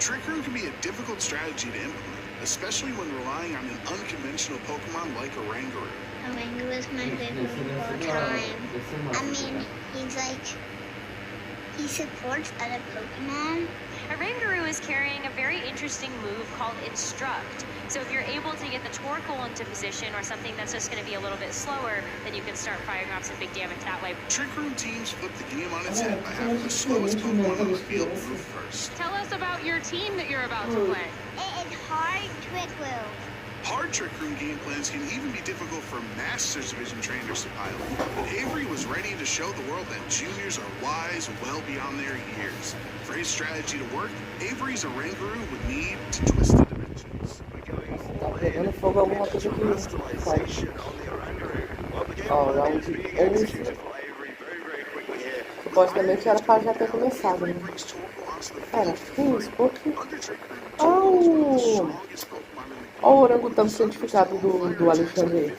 Trick Room can be a difficult strategy to implement, especially when relying on an unconventional Pokemon like a Oranguru. Oranguru is my favorite of all time. I mean, he supports other Pokemon. Oranguru is carrying a very interesting move called Instruct. So if you're able to get the Torkoal into position or something that's just going to be a little bit slower, then you can start firing off some big damage that way. Trick Room teams flip the game on its head by having the slowest Pokemon on the field move first. Tell us about your team that you're about to play. It is hard Trick Room. Hard Trick Room game plans can even be difficult for Masters Division trainers to pilot, but Avery was ready to show the world that juniors are wise well beyond their years. For his strategy to work, Avery's Oranguru would need to twist the dimensions. Pegando fogo alguma coisa que sai. Ó, round 11. Supostamente era pra já ter começado, né? Pera, que isso? Por quê? Ó o orangotango certificado do Alexandre aí.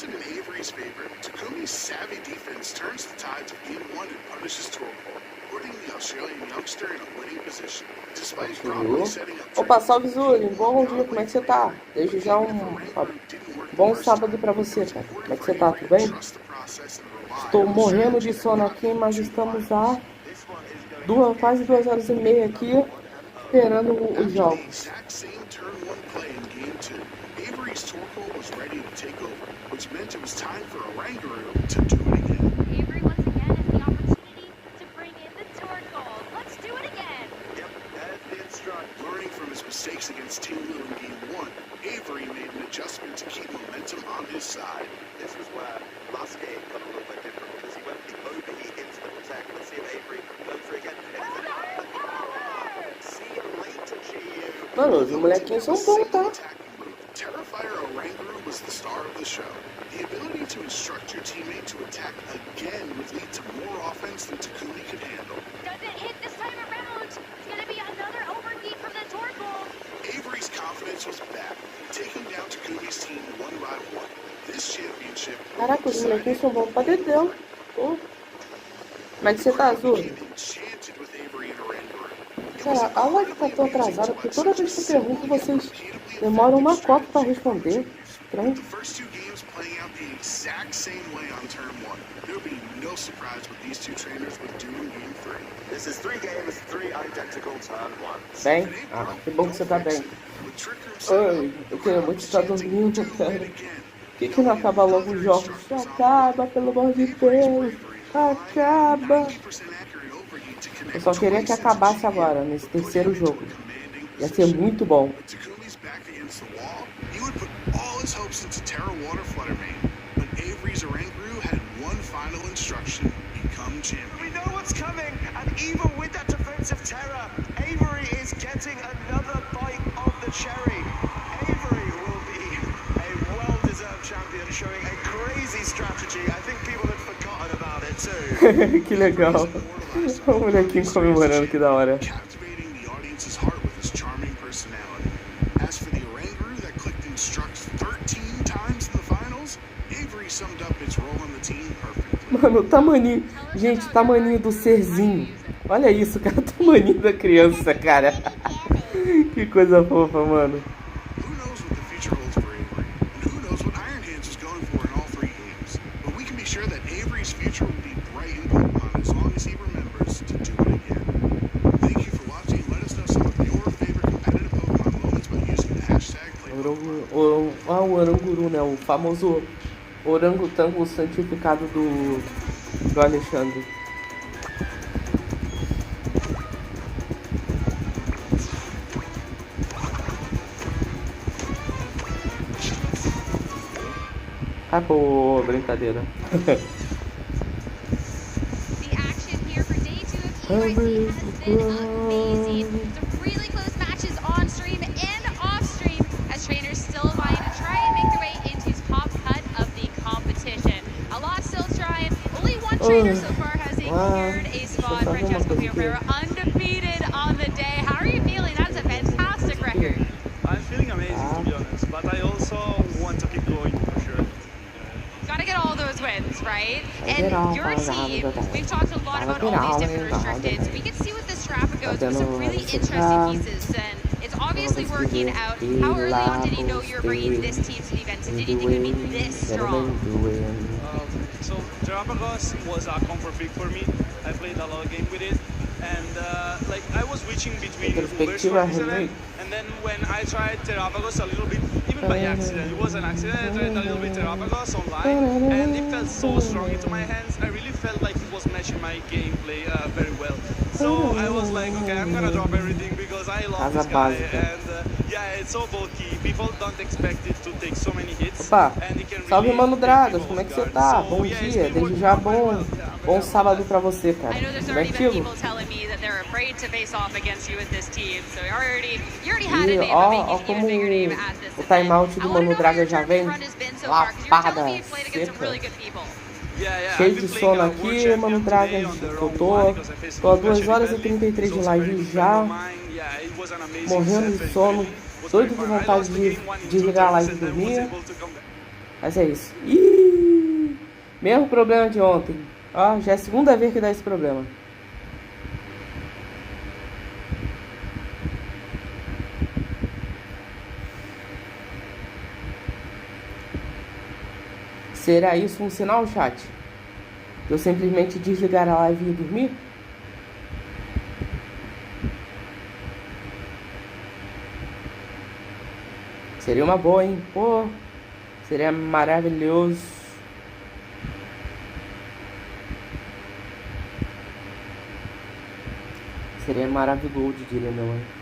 In Avery's favor, Takumi's savvy defense turns the tides of Game 1 and punishes Torkoal, putting the Australian youngster in a winning position. Despite properly setting up... Opa, salve Zuli, bom dia, como é que você tá? Desde já bom sábado pra você, cara. Como é que você tá, tudo bem? Estou morrendo de sono aqui, mas estamos há quase 2h30 aqui, esperando os jogos. Avery's Torkoal was ready to take over, which meant it was time for Oranguru to do it again. Avery once again has the opportunity to bring in the Torkoal. Let's do it again. Yep, that's the Instruct. Learning from his mistakes against Team Blue in Game 1, Avery made an adjustment to keep momentum on his side. This was where last game got a little bit different because he went the overheat instant attack. Let's see if Avery goes for it again. See you later, GU. Mano, os molequinhos são bons, tá? Terrifier Oranguru was the star of the show. The ability to instruct your teammate to attack again would lead to more offense than Takumi could handle. Does it hit this time around? It's going to be another overheat from the Torkoal. Avery's confidence was back, taking down Takumi's team 1-1. This championship... Caraca, os molequinhos são bons pra dedéu. Como é que você tá, Azul? Cara, a live tá tão atrasada porque toda vez que eu pergunto vocês demoram uma cota pra responder. Estranho. Bem? Ah, que bom que você tá bem. Ai, eu queria muito estar dormindo, cara. Por que não acaba logo os jogos? Acaba, pelo amor de Deus. Acaba. Eu só queria que acabasse agora, nesse terceiro jogo. Ia ser muito bom. Reigns of Terror. Avery is getting another bite of the cherry. Avery will be a well-deserved champion, showing a crazy strategy. I think people had forgotten about it too. Que legal. O molequinho comemorando, que da hora. Captivating the audience's heart with his charming personality. As for the Oranguru that clicked and struck 13 times in the finals, Avery summed up its role on the team perfectly. Mano, o tamaninho. Gente, o tamaninho do serzinho. Olha isso, cara. O tamaninho da criança, cara. Que coisa fofa, mano. Who knows what the future holds for Avery? And who knows what Iron Hands is going for in all 3 games? But we can be sure that Avery's future will be bright in Pokemon as long as he remembers to do it again. Thank you for watching. Let us know some of your favorite competitive Pokemon moments by using the hashtag O Oranguru, né? O famoso orangotango santificado do Alexandre. Acabou, brincadeira. The action here for day 2 of EYC has been amazing. Some really close matches on stream and off stream as trainers still vying to try and make their way into top cut of the competition. A lot still trying. Only one trainer so far has secured a spot. Francesco Ferreira undefeated on the day. How are you feeling? That's a fantastic record. I'm feeling amazing, to be honest, but I also want to keep going for sure. Gotta get all those wins, right? And your team, we've talked a lot about all these different restricted. We can see with this Strappa goes with some really interesting pieces, and it's obviously working out. How early on did he know you were bringing this team to the event? And did he think it would be this strong? So Terrapagos was a comfort pick for me. I played a lot of games with it, and like I was switching between Uber and then when I tried Terrapagos a little bit, even by accident, it was an accident, I tried a little bit Terrapagos online, and it felt so strong into my hands. I really felt like it was matching my gameplay very well. So I was like, okay, I'm gonna drop everything because I love this guy, and yeah, it's so bulky. People don't expect it to take so many hits. Opa, salve Mano Dragas, como é que você tá? Bom dia, desde já bom sábado pra você, cara. Divertido? E ó como o timeout do Mano Draga já vem lapada, seca. Cheio de sono aqui, Mano Draga, eu tô a 2 horas e 33 de live já, morrendo de sono, doido de vontade de desligar a live e dormir, mas é isso. Ih, mesmo problema de ontem, ó, já é a 2ª vez que dá esse problema. Será isso um sinal, chat? Eu simplesmente desligar a live e dormir? Seria uma boa, hein? Pô, seria maravilhoso. Seria maravilhoso, diria meu mãe.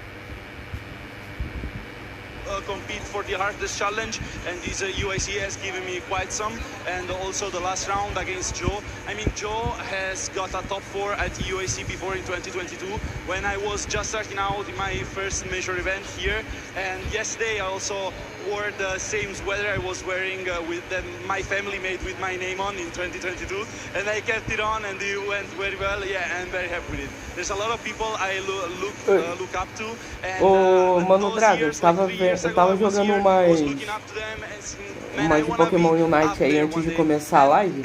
Compete for the hardest challenge, and this UIC has given me quite some, and also the last round against Joe. I mean, Joe has got a top 4 at the UIC before in 2022 when I was just starting out in my first major event here, and yesterday I also wore the same sweater I was wearing that my family made with my name on in 2022, and I kept it on and it went very well. Yeah, I'm very happy with it. There's a lot of people I look up to, and Mano Draga, eu tava jogando umas de Pokémon Unite aí antes de começar a live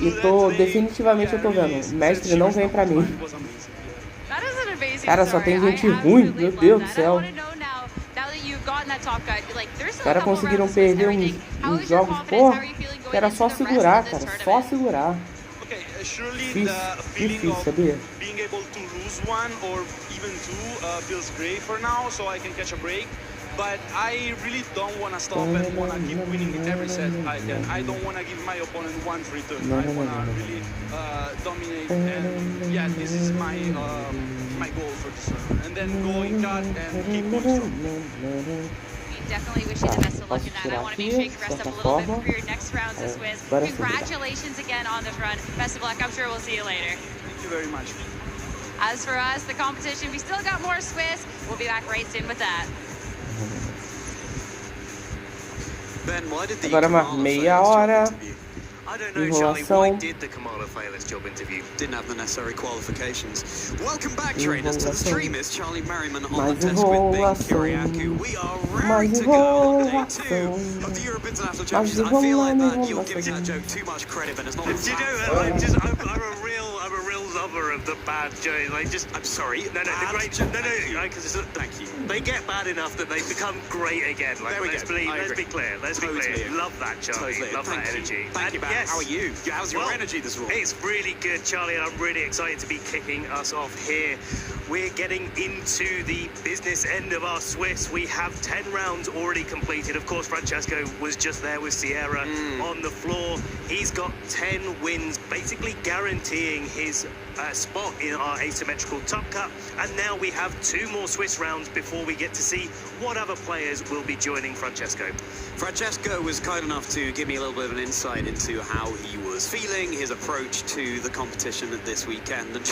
e definitivamente eu tô vendo, mestre não vem pra mim. Cara, só tem gente ruim, meu Deus do céu. Os caras conseguiram perder uns jogos, porra, que era só segurar, cara, só segurar. Difícil, sabia? Being able to lose one or even two feels great for now, so I can catch a break. But I really don't want to stop and want to keep winning in every set I can. I don't want to give my opponent one free turn. I want to really dominate, and yeah, this is my goal for this tournament. And then go in cut and keep going strong. Definitely wish you the best of luck in that. I want to make sure you can rest up a little bit for your next rounds as wins. Congratulations again on this run. Best of luck. I'm sure we'll see you later. Thank you very much. As for us, the competition, we still got more Swiss. We'll be back right soon with that. Ben, why did the Agora uma meia hora. I don't know, Charlie. Enrolação. Why did the Kamala fail his job interview? Didn't have the necessary qualifications. Welcome back, trainers, to the stream. It's Charlie Merriman on the test with Bing Kiriakou. We are raring to go on day 2 of the Europe International Championships. I feel like that you're giving that joke too much credit, and it's not. Do you know, I'm a real lover of the bad jokes. I'm sorry. No, the great. Because thank you. They get bad enough that they become great again. Like, let's be clear. Let's be clear. Love that, Charlie. Totally. Love that energy. Thank you, man. Yes. How are you? How's your energy this morning? It's really good, Charlie, and I'm really excited to be kicking us off here. We're getting into the business end of our Swiss. We have 10 rounds already completed. Of course, Francesco was just there with Sierra on the floor. He's got 10 wins, basically guaranteeing his spot in our asymmetrical Top Cup. And now we have 2 more Swiss rounds before we get to see what other players will be joining Francesco. Francesco was kind enough to give me a little bit of an insight into how he was feeling, his approach to the competition this weekend, and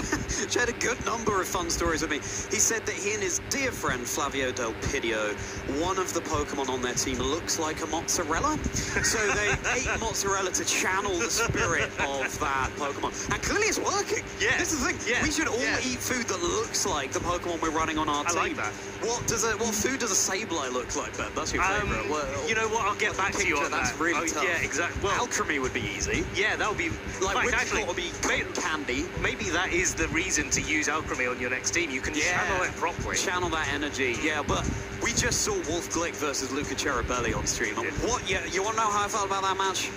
shared a good number of fun stories with me. He said that he and his dear friend Flavio Del Pidio, one of the Pokemon on their team looks like a mozzarella. So they ate mozzarella to channel the spirit of that Pokemon. And clearly it's working. Yeah. This is the thing. Yeah. We should all eat food that looks like the Pokemon we're running on our team. I like that. What food does a Sableye look like, Ben? That's your favourite. You know what? I'll get back to you on That's that. really tough. Yeah, exactly. Well, alchemy would be easy. Yeah, that would be Like, which actually would be cotton candy. Maybe that is the reason to use alchemy on your next team. You can channel it properly. Channel that energy. Yeah, but we just saw Wolf Glick versus Luca Cherubelli on stream. And you want to know how I felt about that match?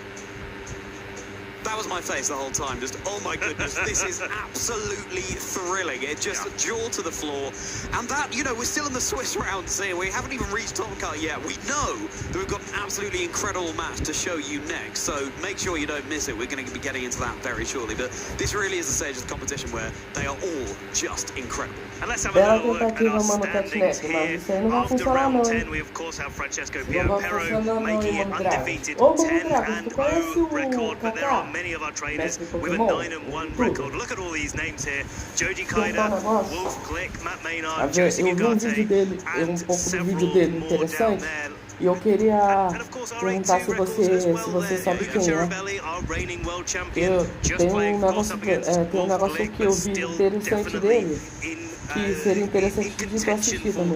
That was my face the whole time, just, oh my goodness, this is absolutely thrilling. It just jaw to the floor. And that, we're still in the Swiss rounds here. We haven't even reached Top Cut yet. We know that we've got an absolutely incredible match to show you next. So make sure you don't miss it. We're going to be getting into that very shortly. But this really is the stage of the competition where they are all just incredible. And let's have a little look at our standings here. After round 10, we of course have Francesco Piero making it undefeated 10-0 record, but there are many of our trainers with a 9-1 record. Look at all these names here: Joji Kaida, Wolf Glick, Matt Maynard, Joseph Ugarte, and several more down there. E eu queria perguntar se você sabe quem é. Tem um negócio que eu vi interessante dele, que seria interessante de tu assistir também.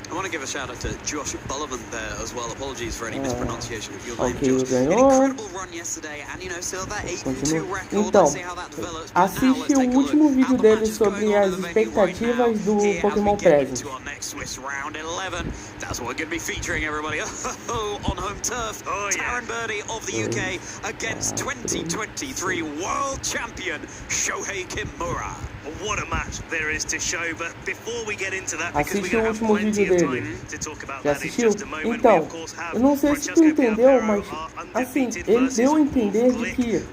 I want to give a shout out to Josh Bullivan there as well. Apologies for any mispronunciation of your name, Ok, Josh. ganhou. An incredible run yesterday, and still that 8-2 record. Então, Let's see how that develops. assiste o último vídeo dele sobre as expectativas do Pokémon Present. To our next Swiss round 11. That's what we're going to be featuring, everybody. On home turf, Taron Birdie of the UK against 2023 world champion Shohei Kimura. What a match there is to show, but before we get into that, because we're Assiste o going to have último plenty vídeo of dele. time to talk about Já that in assistiu? just a moment, we Então, of course have eu não sei se tu entendeu, mas assim, ele deu a entender de que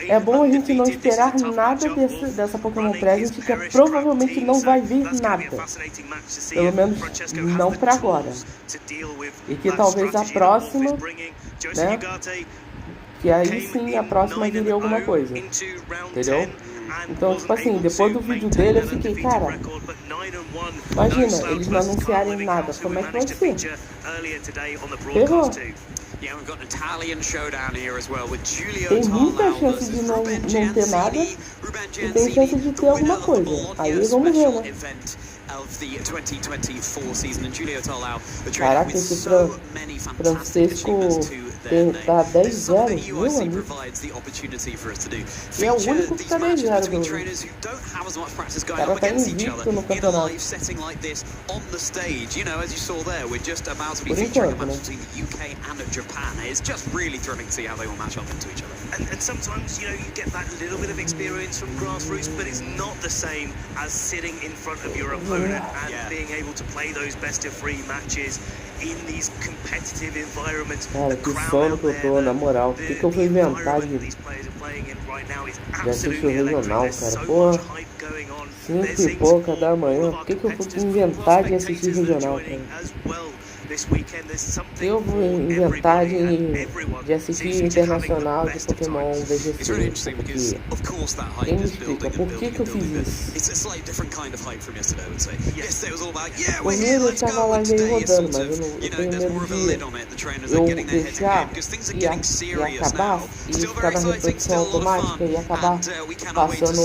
é bom a gente não esperar nada dessa Pokémon Present, que provavelmente não vai vir nada. Pelo menos não pra agora. E que talvez a próxima, né? Que aí sim a próxima viria alguma coisa. Entendeu? Então, tipo assim, depois do vídeo dele eu fiquei, cara, imagina, eles não anunciarem nada, como é que vai ser? Ferrou. Yeah, we've got an Italian showdown here as well with Giulio Tem muita chance de não ter nada e tem chance de ter alguma coisa. Aí vamos ver, né? Of the 2024 season, and Giulio Tolau, the Caraca, with esse so many fantastic Francisco achievements to their name. tá There's something 10-0, UIC meu amigo. provides the opportunity for us to do. E é o Feature único que these tá matches 10-0 between do trainers who don't have as much practice going cara up tá against each other invicto no in a campeonato. live setting like this on the stage. As you saw there, we're just about to be Por featuring a enquanto, match né? between the UK and Japan. It's just really thrilling to see how they all match up into each other. And sometimes, you get that little bit of experience from grassroots, but it's not the same as sitting in front of your opponent and being able to play those best-of-3 matches in these competitive environments. Cara, que sono que eu tô, na moral. O que eu vou inventar de assistir o regional, cara? Porra, 5 e pouca da manhã. O que eu vou inventar de assistir regional, cara? this weekend. There's something Eu vou inventar de assistir internacional de Pokémon VGC, porque quem me explica por que eu fiz isso? Por mim eu deixava a live aí rodando, mas eu tenho medo de eu deixar e acabar e ficar na reprodução automática e acabar passando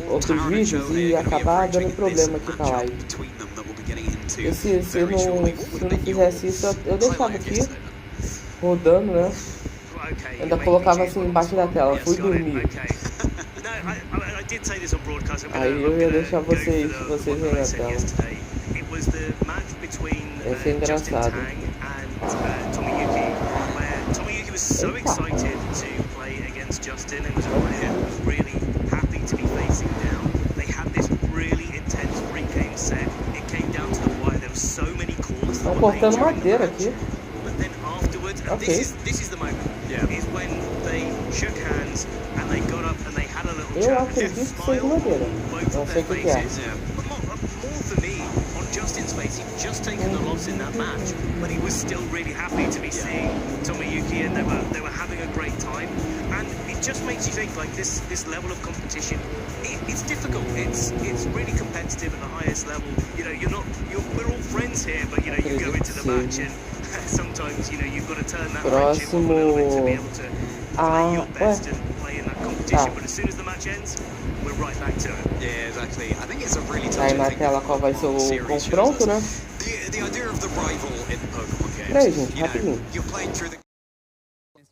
outros vídeos e acabar dando problema aqui com a live. E se eu não fizesse isso, eu deixava aqui rodando, né? Ainda colocava assim embaixo da tela, fui dormir. Aí eu ia deixar vocês verem a tela. Esse é engraçado. Estão cortando madeira aqui. Ok. Eu acredito que seja madeira. Não sei o que é. Justin's face, he'd just taken the loss in that match, but he was still really happy to be seeing Tomoyuki, and they were having a great time. And it just makes you think, like, this level of competition, it's difficult. It's really competitive at the highest level. You know, we're all friends here, but you know, you go into the match and sometimes, you know, you've got to turn that friendship up a little bit to be able to play your best and play in that competition. But as soon as the match ends, we're right back to it. Yeah, exactly. I think it's a really tough. Aí na tela qual vai ser o confronto, né? The idea of the rival in Pokemon games. Peraí, gente, rapidinho. You're playing through the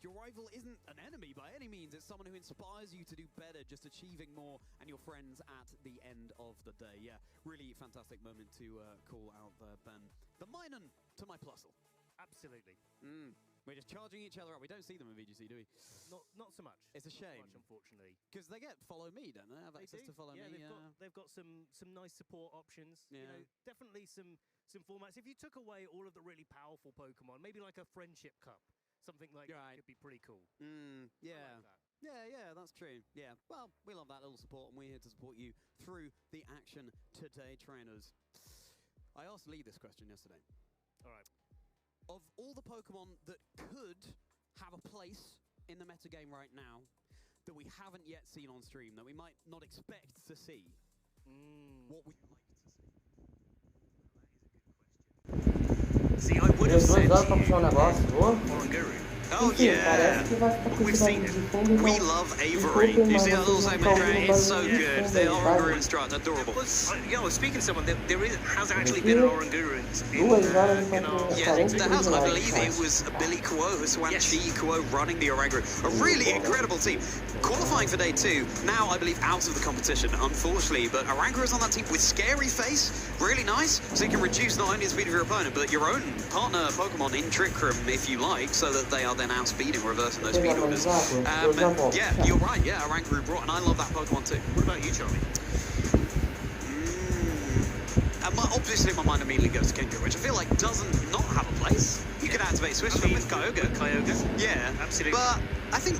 your rival isn't an enemy by any means. It's someone who inspires you to do better, just achieving more, and your friends at the end of the day. Yeah, really fantastic moment to call out there, Ben. The Minun to my Plusle. Absolutely. We're just charging each other up. We don't see them in VGC, do we? Not so much. It's a shame, unfortunately. Because they get follow me, don't they? Have access to follow me. They've got some nice support options. Yeah. You know, definitely some formats. If you took away all of the really powerful Pokemon, maybe like a friendship cup, something like that could be pretty cool. Yeah. Yeah, that's true. Yeah. Well, we love that little support, and we're here to support you through the action today, trainers. I asked Lee this question yesterday. All right. Of all the Pokemon that could have a place in the metagame right now that we haven't yet seen on stream, that we might not expect to see, what would you like to see? See, I would have said Oranguru. Oh yeah, we've seen it. We love Avery. You see that little segment? It's so good. The Oranguru instruct, adorable. You know, speaking to someone, there has actually been an Oranguru in our... Yeah, there has. I believe it was Billy Kuo, Hsuan-Chi Kuo running the Oranguru. A really incredible team. Qualifying for day 2, now I believe out of the competition, unfortunately, but Oranguru is on that team with Scary Face. Really nice, so you can reduce not only the speed of your opponent, but your own partner Pokemon in Trick Room if you like, so that they are then outspeeding, reversing those speed orders. Yeah, you're right, yeah, Oranguru brought, and I love that Pokemon too. What about you, Charlie? Obviously my mind immediately goes to Kenko, which I feel like doesn't not have a place. You could activate Switch with Kyogre. Yeah, absolutely. But I think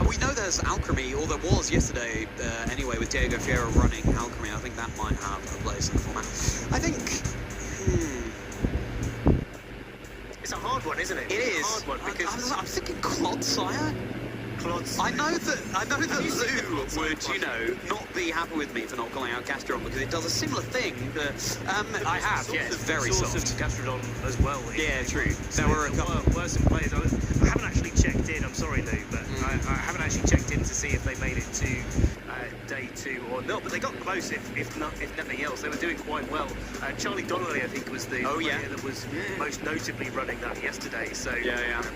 we know there's Alchemy, or there was yesterday anyway, with Diego Fierro running Alchemy. I think that might have a place in the format. I think... It's a hard one, isn't it? It is. A hard one because I'm thinking Clodsire. I know that Lou would, you know, not be happy with me for not calling out Gastrodon because it does a similar thing, but I have, yes. Very soft. Gastrodon as well. Yeah, true. There were a couple worse players. I haven't actually checked in. I'm sorry, Lou, but I haven't actually checked in to see if they made it to day 2 or not. But they got close, if nothing else. They were doing quite well. Charlie Donnelly, I think, was the player that was most notably running that yesterday. So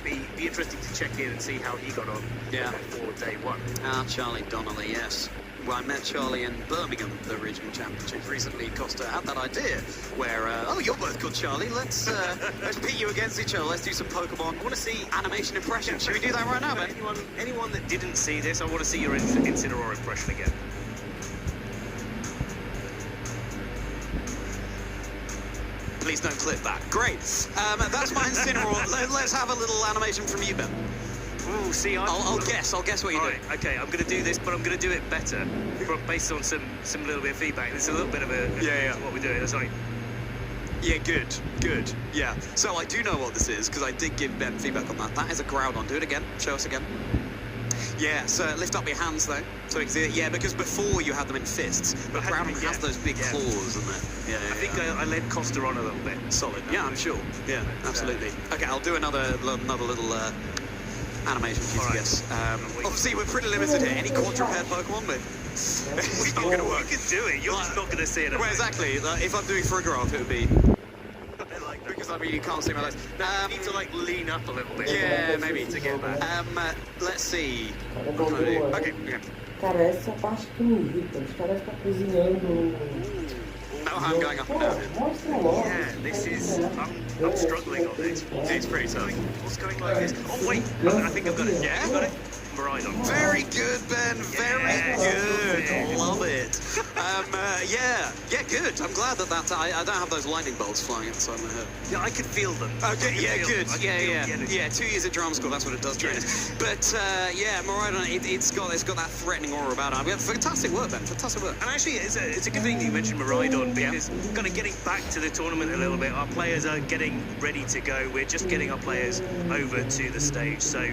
be interesting to check in and see how he got on. For day 1. Charlie Donnelly, yes. Well, I met Charlie in Birmingham, the regional championship recently. Costa had that idea where, oh, you're both called Charlie. Let's pit you against each other. Let's do some Pokemon. I want to see animation impressions. Should we do that right now, man? Anyone that didn't see this, I want to see your Incineroar impression again. Please don't clip that. Great. That's my Incineroar. Let's have a little animation from you, Ben. Ooh, see, I'll guess what you do. Okay, I'm going to do this, but I'm going to do it better, based on some little bit of feedback. This is a little bit of a what we're doing. Sorry. Yeah, good. Yeah. So I do know what this is because I did give Ben feedback on that. That is a Groudon. Do it again. Show us again. Yeah, so lift up your hands though, so you can see it. Yeah, because before you had them in fists, but Groudon has those big claws, isn't it? Yeah, I think I led Costa on a little bit. Solid. Yeah, I'm sure. Yeah, absolutely. Okay, I'll do another little animation for you to guess. Obviously, we're pretty limited here. Any quadruped Pokemon, but it's not going to work. You can do it. You're just not going to see it. Well, exactly. If I'm doing Frigoroth, it would be. Because I mean, you can't see my legs. You need to like lean up a little bit. Yeah, maybe to get back. Let's see. Tá bom, boa. Okay, yeah. Cara, essa parte que me irrita. Os caras ficam cozinhando. No, I'm going up and down. Mostra logo. Yeah, this is. I'm struggling on this. It's pretty tough. What's going like this? Oh wait, I think I've got it. Yeah, I've got it. Maridon. Very good, Ben. Very good. Love it. Yeah, good. I'm glad that I don't have those lightning bolts flying outside my head. Yeah, I could feel them. Okay, yeah, good. Yeah. 2 years at drama school. That's what it does, trainers. But yeah, Maridon, it's got that threatening aura about it. I mean, fantastic work, Ben. Fantastic work. And actually, it's a good thing that you mentioned Maridon because kind of getting back to the tournament a little bit. Our players are getting ready to go. We're just getting our players over to the stage. So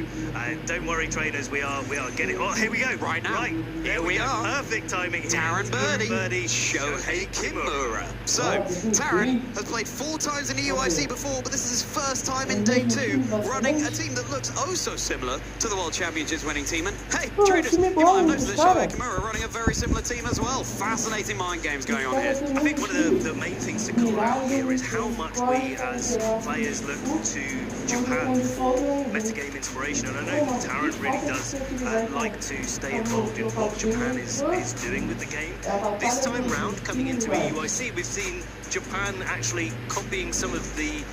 don't worry, trainers. We are getting. Oh, here we go. Right now. Right. Here we are. Perfect timing here. Taran Birdie. Shohei Kimura. So, Taran has played 4 times in the UIC before, but this is his first time in day 2, running a team that looks oh so similar to the World Championships winning team. And hey, traders, you might have noticed that Shohei Kimura running a very similar team as well. Fascinating mind games going on here. I think one of the main things to call out here is how much we as players look to Japan for metagame inspiration. And I know that Taran really does like to stay involved in what Japan is doing with the game. This time round, coming into EUIC, we've seen Japan actually copying some of the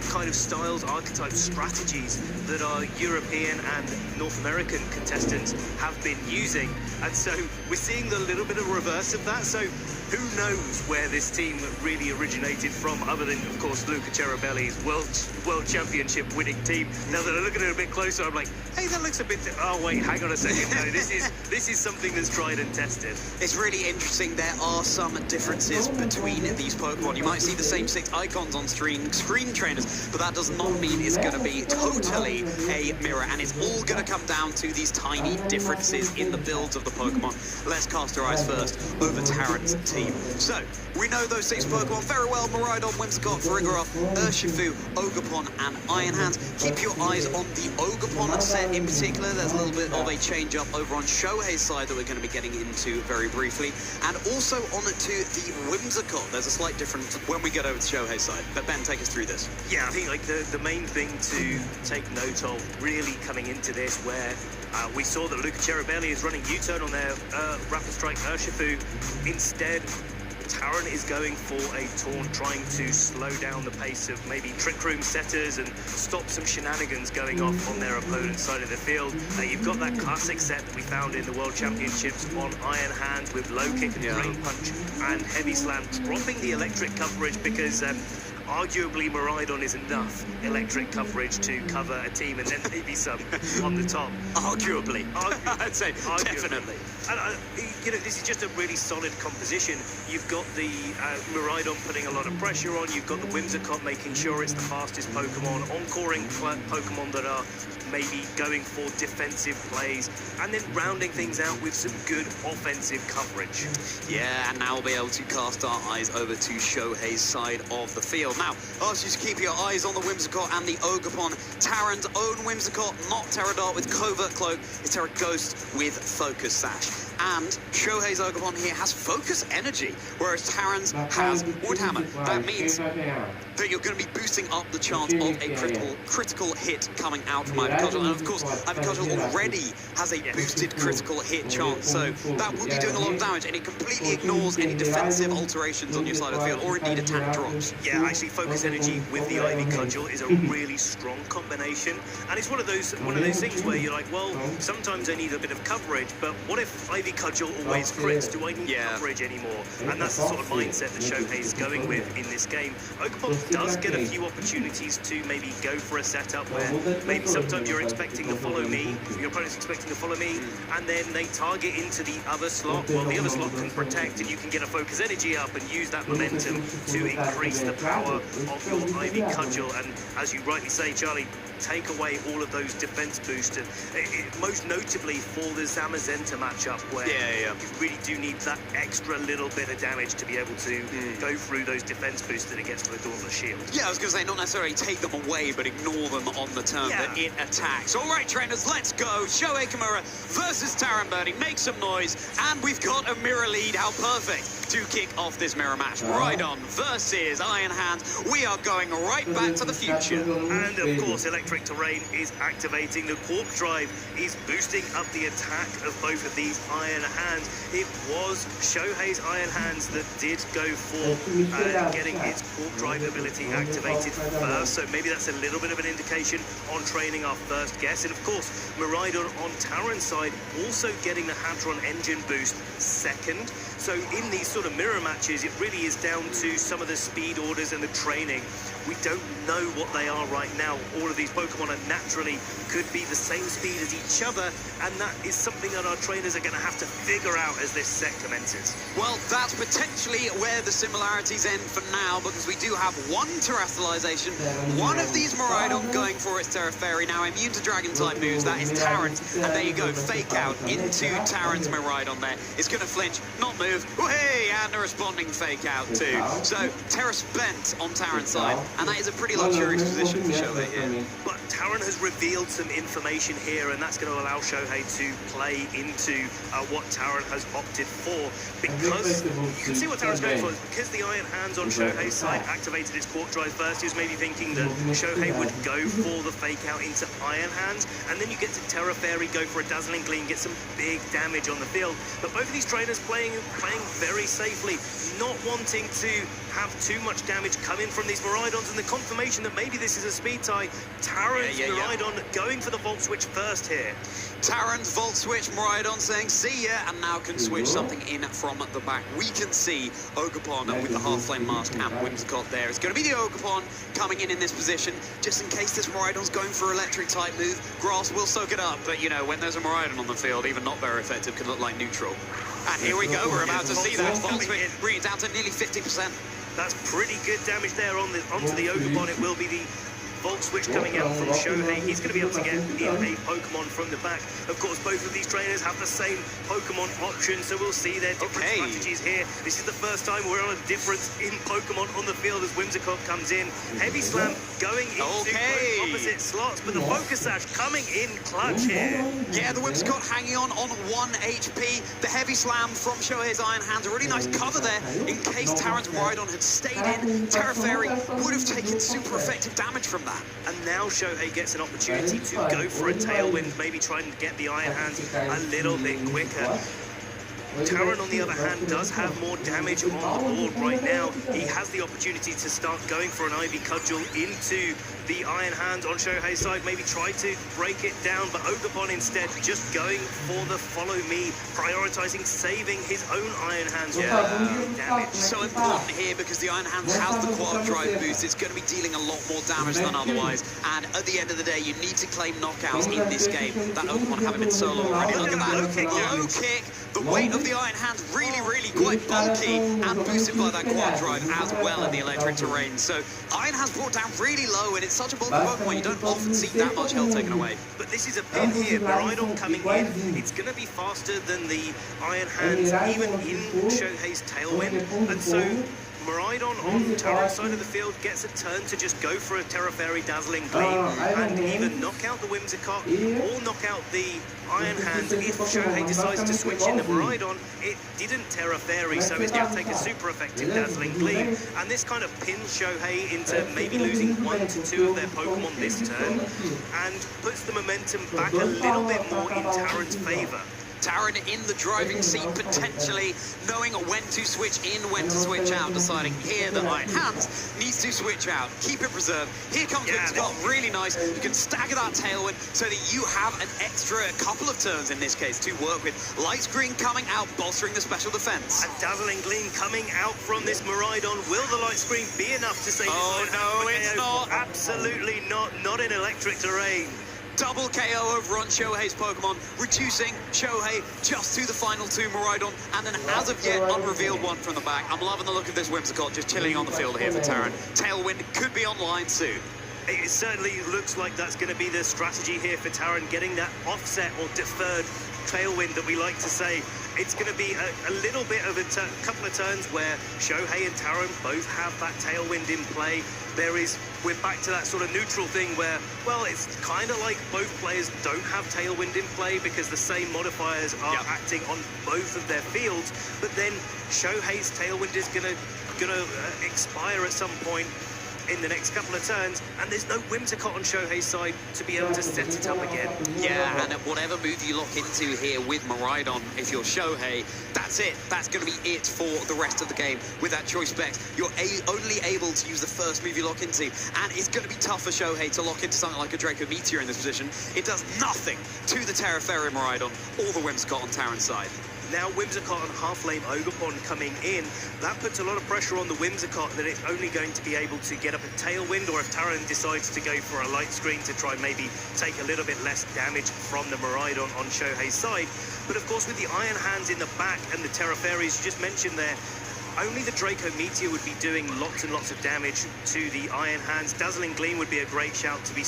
kind of styles, archetypes, strategies that our European and North American contestants have been using. And so we're seeing a little bit of reverse of that. So who knows where this team really originated from, other than, of course, Luca Ceribelli's World Championship winning team. Now that I look at it a bit closer, I'm like, hey, that looks a bit... Oh, wait, hang on a second. No, this is something that's tried and tested. It's really interesting. There are some differences between these Pokemon. You might see the same 6 icons on screen trainers, but that does not mean it's going to be totally a mirror, and it's all going to come down to these tiny differences in the builds of the Pokemon. Let's cast our eyes first over Taran's team. So, we know those 6 Pokemon very well: Maridon, Whimsicott, Frigoroth, Urshifu, Ogerpon, and Iron Hands. Keep your eyes on the Ogerpon set in particular. There's a little bit of a change up over on Shohei's side that we're going to be getting into very briefly, and also on to the Whimsicott. There's a slight difference when we get over to Shohei's side. But Ben, take us through this. Yeah, I think like the main thing to take note of really coming into this, where we saw that Luca Ceribelli is running U-turn on their Rapid Strike Urshifu. Instead, Taran is going for a taunt, trying to slow down the pace of maybe Trick Room setters and stop some shenanigans going off on their opponent's side of the field. You've got that classic set that we found in the World Championships on Iron Hand with low kick and drain punch and heavy slam, dropping the electric coverage because arguably Maridon is enough electric coverage to cover a team, and then maybe some on the top. Arguably. I'd say definitely. And you know, this is just a really solid composition. You've got the Maridon putting a lot of pressure on. You've got the Whimsicott making sure it's the fastest Pokemon, encoring Pokemon that are maybe going for defensive plays, and then rounding things out with some good offensive coverage. Yeah, and now we'll be able to cast our eyes over to Shohei's side of the field. Now, I'll ask you to keep your eyes on the Whimsicott and the Ogerpon. Taran's own Whimsicott, not Terradart with Covert Cloak, is Terraghost with Focus Sash. And Shohei's Ogerpon here has Focus Energy, whereas Taran's has Woodhammer. That means that you're going to be boosting up the chance of a critical hit coming out from Ivy Cudgel. And of course, Ivy Cudgel already has a boosted critical hit chance, so that will be doing a lot of damage, and it completely ignores any defensive alterations on your side of the field, or indeed attack drops. Yeah, actually, Focus Energy with the Ivy Cudgel is a really strong combination, and it's one of those things where you're like, well, sometimes I need a bit of coverage, but what if Ivy Ivy Cudgel always crits? Do I need coverage anymore? And that's the sort of mindset that Shohei's going with in this game. Acompanhando does get a few opportunities to maybe go for a setup where maybe sometimes you're expecting to follow me, your opponent's expecting to follow me, and then they target into the other slot. Well, the other slot can protect, and you can get a focus energy up and use that momentum to increase the power of your Ivy Cudgel. And as you rightly say, Charlie, take away all of those defense boosts, and most notably for the Zamazenta matchup, where you really do need that extra little bit of damage to be able to go through those defense boosts that it gets from the Dauntless Shield. Yeah, I was going to say, not necessarily take them away, but ignore them on the turn that it attacks. All right, trainers, let's go. Shohei Kimura versus Taran Birdie. Make some noise, and we've got a mirror lead. How perfect to kick off this mirror match. Rhydon versus Iron Hands. We are going right back to the future. And of course, Electric Terrain is activating. The Quark Drive is boosting up the attack of both of these Iron Hands. It was Shohei's Iron Hands that did go for getting its Quark Drive ability activated first, so maybe that's a little bit of an indication on training our first guess. And of course, Miraidon on Taran's side also getting the Hadron engine boost second. So in these sort of mirror matches, it really is down to some of the speed orders and the training. We don't know what they are right now. All of these Pokemon are naturally could be the same speed as each other, and that is something that our trainers are going to have to figure out as this set commences. Well, that's potentially where the similarities end for now, because we do have one terrestrialization, one of these Miraidon going for its Terra Fairy, now immune to Dragon-type moves. That is Taran's, and there you go, fake out into Taran's Miraidon there. It's going to flinch, not move, hey, and a responding fake out too. So, Terra spent on Taran's side, and that is a pretty luxurious position for Shohei here. But Taran has revealed some information here, and that's going to allow Shohei to play into what Taran has opted for. Because you can see what Taran's going for, because the Iron Hands on Shohei's side activated its Quark Drive first. He was maybe thinking that Shohei would go for the fake out into Iron Hands, and then you get to Terra Fairy, go for a Dazzling Gleam, get some big damage on the field. But both of these trainers playing very safely, not wanting to have too much damage coming from these Miraidons, and the confirmation that maybe this is a speed tie. Taran's Miraidon going for the Volt Switch first here. Taran's Volt Switch, Miraidon saying see ya, and now can switch something in from the back. We can see Acompanhando with the Half Flame Mask and Whimsicott there. It's going to be the Acompanhando coming in this position, just in case this Miraidon's going for electric type move. Grass will soak it up, but you know, when there's a Miraidon on the field, even not very effective can look like neutral. And here we go, we're about to see that Volt Switch bring it down to nearly 50%. That's pretty good damage there onto the Acompanhando. It will be the Volt Switch coming out from Shohei. He's going to be able to get in a Pokemon from the back. Of course, both of these trainers have the same Pokemon option, so we'll see their different strategies here. This is the first time we're on a difference in Pokemon on the field as Whimsicott comes in. Heavy Slam going into both opposite slots, but the Focus Sash coming in clutch here. Yeah, the Whimsicott hanging on 1 HP. The Heavy Slam from Shohei's Iron Hands. A really nice cover there in case Taran's Miraidon had stayed in. Terra Fairy would have taken super effective damage from that. And now Shohei gets an opportunity to go for a Tailwind, maybe try and get the Iron Hands a little bit quicker. Taran, on the other hand, does have more damage on the board right now. He has the opportunity to start going for an Ivy Cudgel into the Iron Hands on Shohei's side, maybe try to break it down, but Acompanhando instead just going for the follow me, prioritizing saving his own Iron Hands. Damage. So important here because the Iron Hands has the Quark Drive boost. It's going to be dealing a lot more damage than otherwise, and at the end of the day, you need to claim knockouts in this game. That Acompanhando having been solo already. Look at that low kick. The weight of the Iron Hands really quite bulky and boosted by that Quad Drive as well in the Electric Terrain. So Iron Hands brought down really low, and it's such a bulky Pokemon, you don't often see that much health taken away. But this is a pin here. Miraidon coming in. It's going to be faster than the Iron Hands, even in Shohei's Tailwind. And so Miraidon on Taran's side of the field gets a turn to just go for a Terra Fairy Dazzling Gleam and either knock out the Whimsicott or knock out the Iron Hands. If Shohei decides to switch into Miraidon, it didn't Terra Fairy, so it's going to take a super effective Dazzling Gleam. And this kind of pins Shohei into maybe losing 1 to 2 of their Pokemon this turn and puts the momentum back a little bit more in Taran's favor. Taran in the driving seat, potentially knowing when to switch in, when to switch out, deciding here that Iron Hands needs to switch out, keep it preserved. Here comes Scott, really nice. You can stagger that tailwind so that you have an extra couple of turns in this case to work with. Light Screen coming out, bolstering the special defense. And Dazzling Gleam coming out from this Miraidon. Will the Light Screen be enough to save Oh no, it's not. Absolutely not. Not in electric terrain. Double KO over on Shohei's Pokemon, reducing Shohei just to the final two Miraidon, and an as of yet unrevealed one from the back. I'm loving the look of this Whimsicott just chilling on the field here for Taran. Tailwind could be online soon. It certainly looks like that's going to be the strategy here for Taran, getting that offset or deferred tailwind that we like to say. It's going to be a little bit of a couple of turns where Shohei and Taran both have that tailwind in play. We're back to that sort of neutral thing where, well, it's kind of like both players don't have tailwind in play because the same modifiers are acting on both of their fields. But then Shohei's tailwind is going to expire at some point in the next couple of turns, and there's no Whimsicott on Shohei's side to be able to set it up again. Yeah, and whatever move you lock into here with Miraidon, if you're Shohei, that's it. That's going to be it for the rest of the game. With that choice specs, you're only able to use the first move you lock into, and it's going to be tough for Shohei to lock into something like a Draco Meteor in this position. It does nothing to the Terra Fairy Miraidon or the Whimsicott on Taran's side. Now Whimsicott and Half-Lame Ogerpon coming in, that puts a lot of pressure on the Whimsicott that it's only going to be able to get up a Tailwind, or if Taran decides to go for a Light Screen to try maybe take a little bit less damage from the Miraidon on Shohei's side. But of course with the Iron Hands in the back and the Terra Fairies you just mentioned there, only the Draco Meteor would be doing lots and lots of damage to the Iron Hands. Dazzling Gleam would be a great shout to be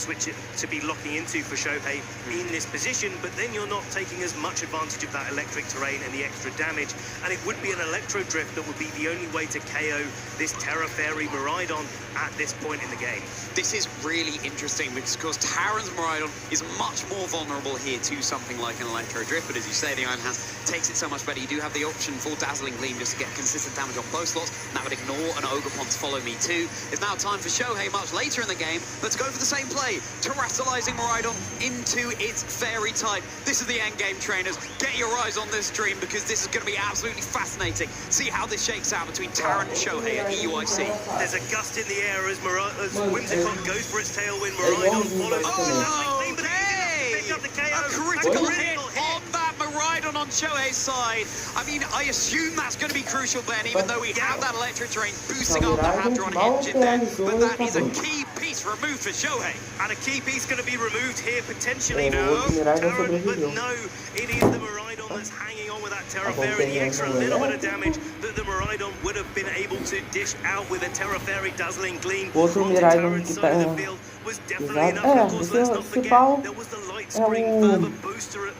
locking into for Shohei in this position, but then you're not taking as much advantage of that electric terrain and the extra damage, and it would be an Electro Drift that would be the only way to KO this Terra Fairy Miraidon at this point in the game. This is really interesting because Taran's Miraidon is much more vulnerable here to something like an Electro Drift, but as you say, the Iron Hands takes it so much better. You do have the option for Dazzling Gleam just to get consistent damage on both slots, and that would ignore an Ogerpon to follow me too. It's now time for Shohei much later in the game, but to go for the same play, terrestrializing Miraidon into its fairy type. This is the end game, trainers. Get your eyes on this stream because this is going to be absolutely fascinating. See how this shakes out between Taran and Shohei at EUIC. There's a gust in the air as Whimsicott goes for its Tailwind. Miraidon follows. A critical hit on that Miraidon on Shohei's side. I mean, I assume that's going to be crucial, Ben, even though we have that electric terrain boosting up the Hadron engine there. But that is a key piece removed for Shohei. And a key piece going to be removed here, potentially. Taran, but no, it is the Miraidon that's hanging on with that Terra Fairy. The extra little bit of damage that the Miraidon would have been able to dish out with a Terra Fairy Dazzling Gleam on Taran's side of the field was definitely enough. Of course, let's not forget, there was the Light Screen further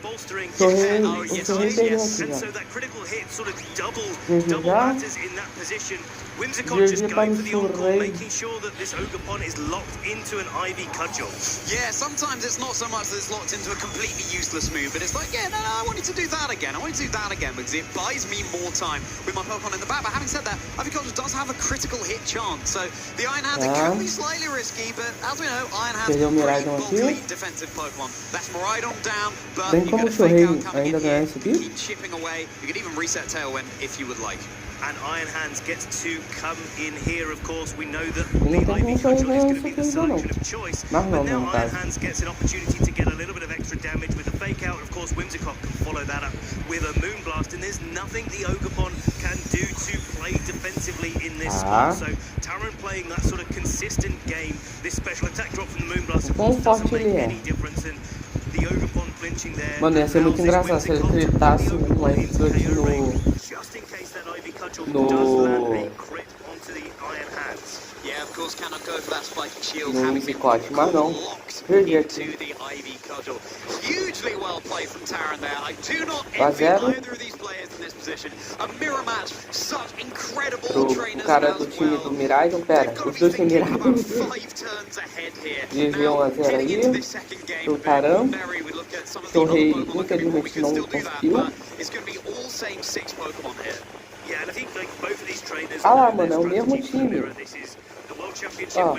bolstering. And so that critical hit sort of double matters in that position. Whimsicott just going for the on-call, making sure that this Ogerpon is locked into an Ivy Cudgel. Yeah, sometimes it's not so much that it's locked into a completely useless move, but it's like, yeah, no, I wanted to do that again. I wanted to do that again because it buys me more time with my Pokemon in the back. But having said that, Ivy Cudgel does have a critical hit chance. So the Iron Hands, it can be slightly risky, but as we know, Iron Hands pretty bulky defensive Pokemon. That's Miraidon down, but you get a fake out coming in here, keep chipping away. You can even reset Tailwind if you would like. And Iron Hands gets to come in here, of course. We know that the Ivy Cudgel is going to be the selection of choice. But now Iron Hands gets an opportunity to get a little bit of extra damage with a fake out. Of course, Whimsicott can follow that up with a Moonblast. And there's nothing the Ogerpon can do to play defensively in this spot. So Taran playing that sort of consistent game. This special attack drop from the Moonblast, of course, doesn't make any difference. And the Ogerpon flinching there. Mano, ia ser muito engraçado se ele critasse um Light no... Yeah, of course, cannot go for that spiky shield. No having been Whimsicott, mas não. Perdi into aqui. the Ivy Cudgel. Hugely well played from Taran there. I do not envy either of these players in this position. A mirror match, such incredible trainers Cara as do time well. do Miraidon, pera, os dois têm Miraidon. 5 turns ahead here. Desviou a zero aí, pro Taran. Shohei infelizmente não conseguiu. It's going to be all same 6 Pokemon here. Yeah, and I think like both of these trainers. Ah lá, mano, é o mesmo time. Ó,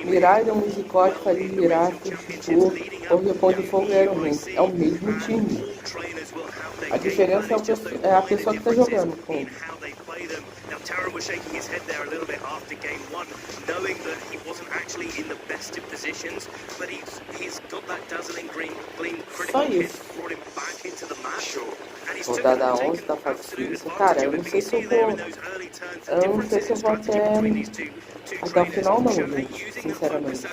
Miraidon, Musicote, Farid, Virato, Chitur, Orgepão de Fogo e Iron Man. É o mesmo time. A diferença é a pessoa que tá jogando com. Now, Taran was shaking his head there a little bit after game one, knowing that he wasn't actually in the best of positions, but he's got that dazzling gleam critical hit, brought him back into the match. And he's Rodada 11 da fase 5. Cara, eu não sei se eu vou. Eu não sei se eu vou até o final não, gente. Sinceramente.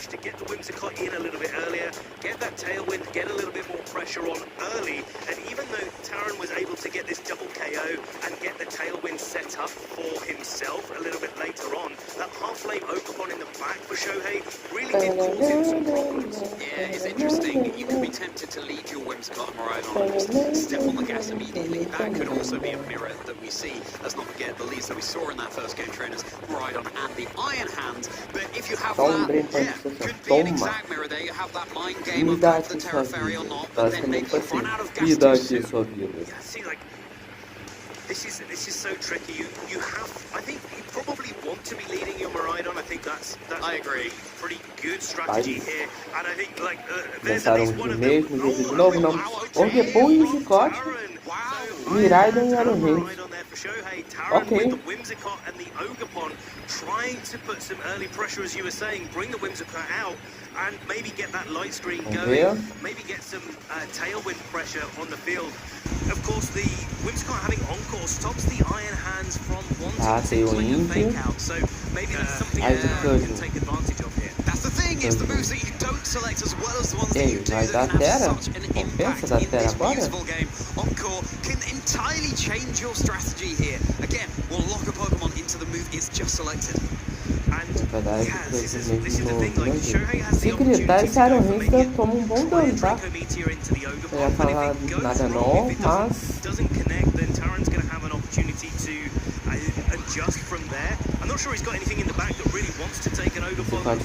Get that tailwind, get a little bit more pressure on early, and even though Taran was able to get this double KO and get the tailwind set up for himself a little bit later on, that half-flame Acompanhando in the back for Shohei really did cause him some problems. Yeah, it's interesting. You can be tempted to lead your Whimsicott and Miraidon and just step on the gas immediately. That could also be a mirror that we see. Let's not forget the leads that we saw in that first game trainers, Miraidon and the Iron Hand. But if you have that, yeah, could be an exact mirror there. You have that mind game of the Terra Fairy or not, but then maybe you run out of gas too soon. Yeah, see, like, this is so tricky. You have, I think you probably want to be leading your Miraidon. I think that's I agree. A pretty good strategy here. And I think like there's at least one of them. De novo, não. Orgepão e Musicote. Miraidon e Iron Man. Okay. With the Whimsicott and the Ogapon trying to put some early pressure, as you were saying, bring the Whimsicott out and maybe get that light screen going, maybe get some tailwind pressure on the field. Of course, the Whimsicott having Encore stops the Iron Hands from wanting to play a fake out, so maybe that's something that you can take advantage of here. That's the thing, it's the moves that you don't select as well as the ones that you do that can have such an impact in this beautiful game. Encore can entirely change your strategy here. Again, will lock a Pokemon into the move it's just selected. This is the thing, like Shohei has the opportunity to go for maybe a Draco Meteor into the Ogapon, but if it goes wrong, if it doesn't connect, then Taran's going to have an opportunity to adjust from there. I'm not sure he's got anything in the back that really wants to take an Ogapon,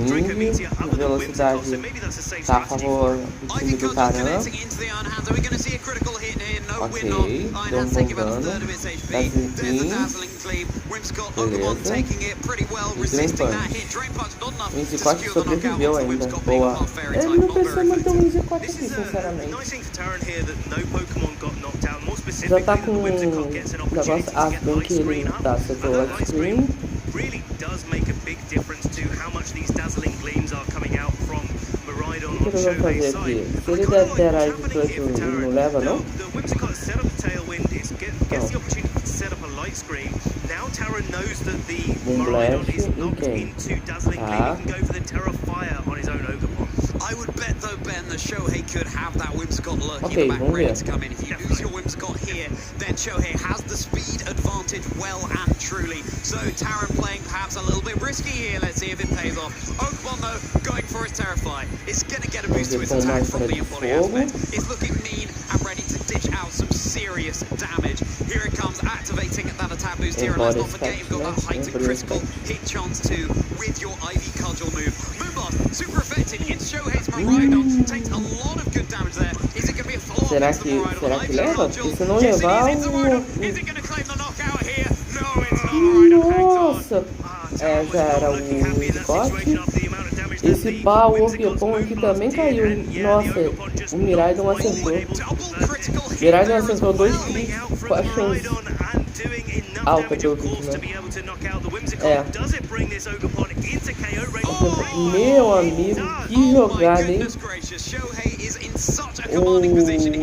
Draco Meteor other than Whimsicott, so maybe that's a safe strategy for him. Ivy Cudgel connecting into the Iron Hands. Are we going to see a critical hit here? No, we're not. Iron Hands taking about a third of its HP. There's the dazzling cleave. Whimsicott, Ogapon taking it pretty well, resisting that hit. Drain Punch not enough to secure the knockout once the Whimsicott being a Fairy type, not very effective. This is a nice thing for Taran here that no Pokemon got knocked out. More specifically, that the Whimsicott gets an opportunity to get light screen up. And that light screen really does make a big difference to how much these dazzling gleams are coming out from Miraidon on Shohei's side. Se ele der terra de Clutch, não leva, não? The Whimsicott set up a tailwind, gets the opportunity to set up a light screen. Now Taran knows that the Miraidon is locked into dazzling gleam. He can go for the Terra Fire on his own Ogapon. I would bet though, Ben, that Shohei could have that Whimsicott lurking in the back ready to come in. If you lose your Whimsicott here, then Shohei has the speed advantage well and truly. So Taran playing perhaps a little bit risky here. Let's see if it pays off. Ogapon though, going for his Terrify. It's going to get a boost to its attack from the Embody Aspect. It's looking mean and ready to dish out some serious damage. Here it comes, activating that attack boost here. And let's not forget, you've got that heightened critical hit chance too with your Ivy Cudgel move. Moonblast, super effective. It's Shohei's Miraidon. Takes a lot of good damage there. Is it going to be a follow-up against the Miraidon? Ivy Cudgel. Se não levar, Is it going to claim the knockout here? No, it's not. Miraidon hangs on. É, já era o Musicote. Esse pá, o Orgepão aqui também caiu. Nossa, o Miraidon acertou. Miraidon acertou 2 cliques com a chance alta pelo clique, né? É. Meu amigo, que jogada, hein?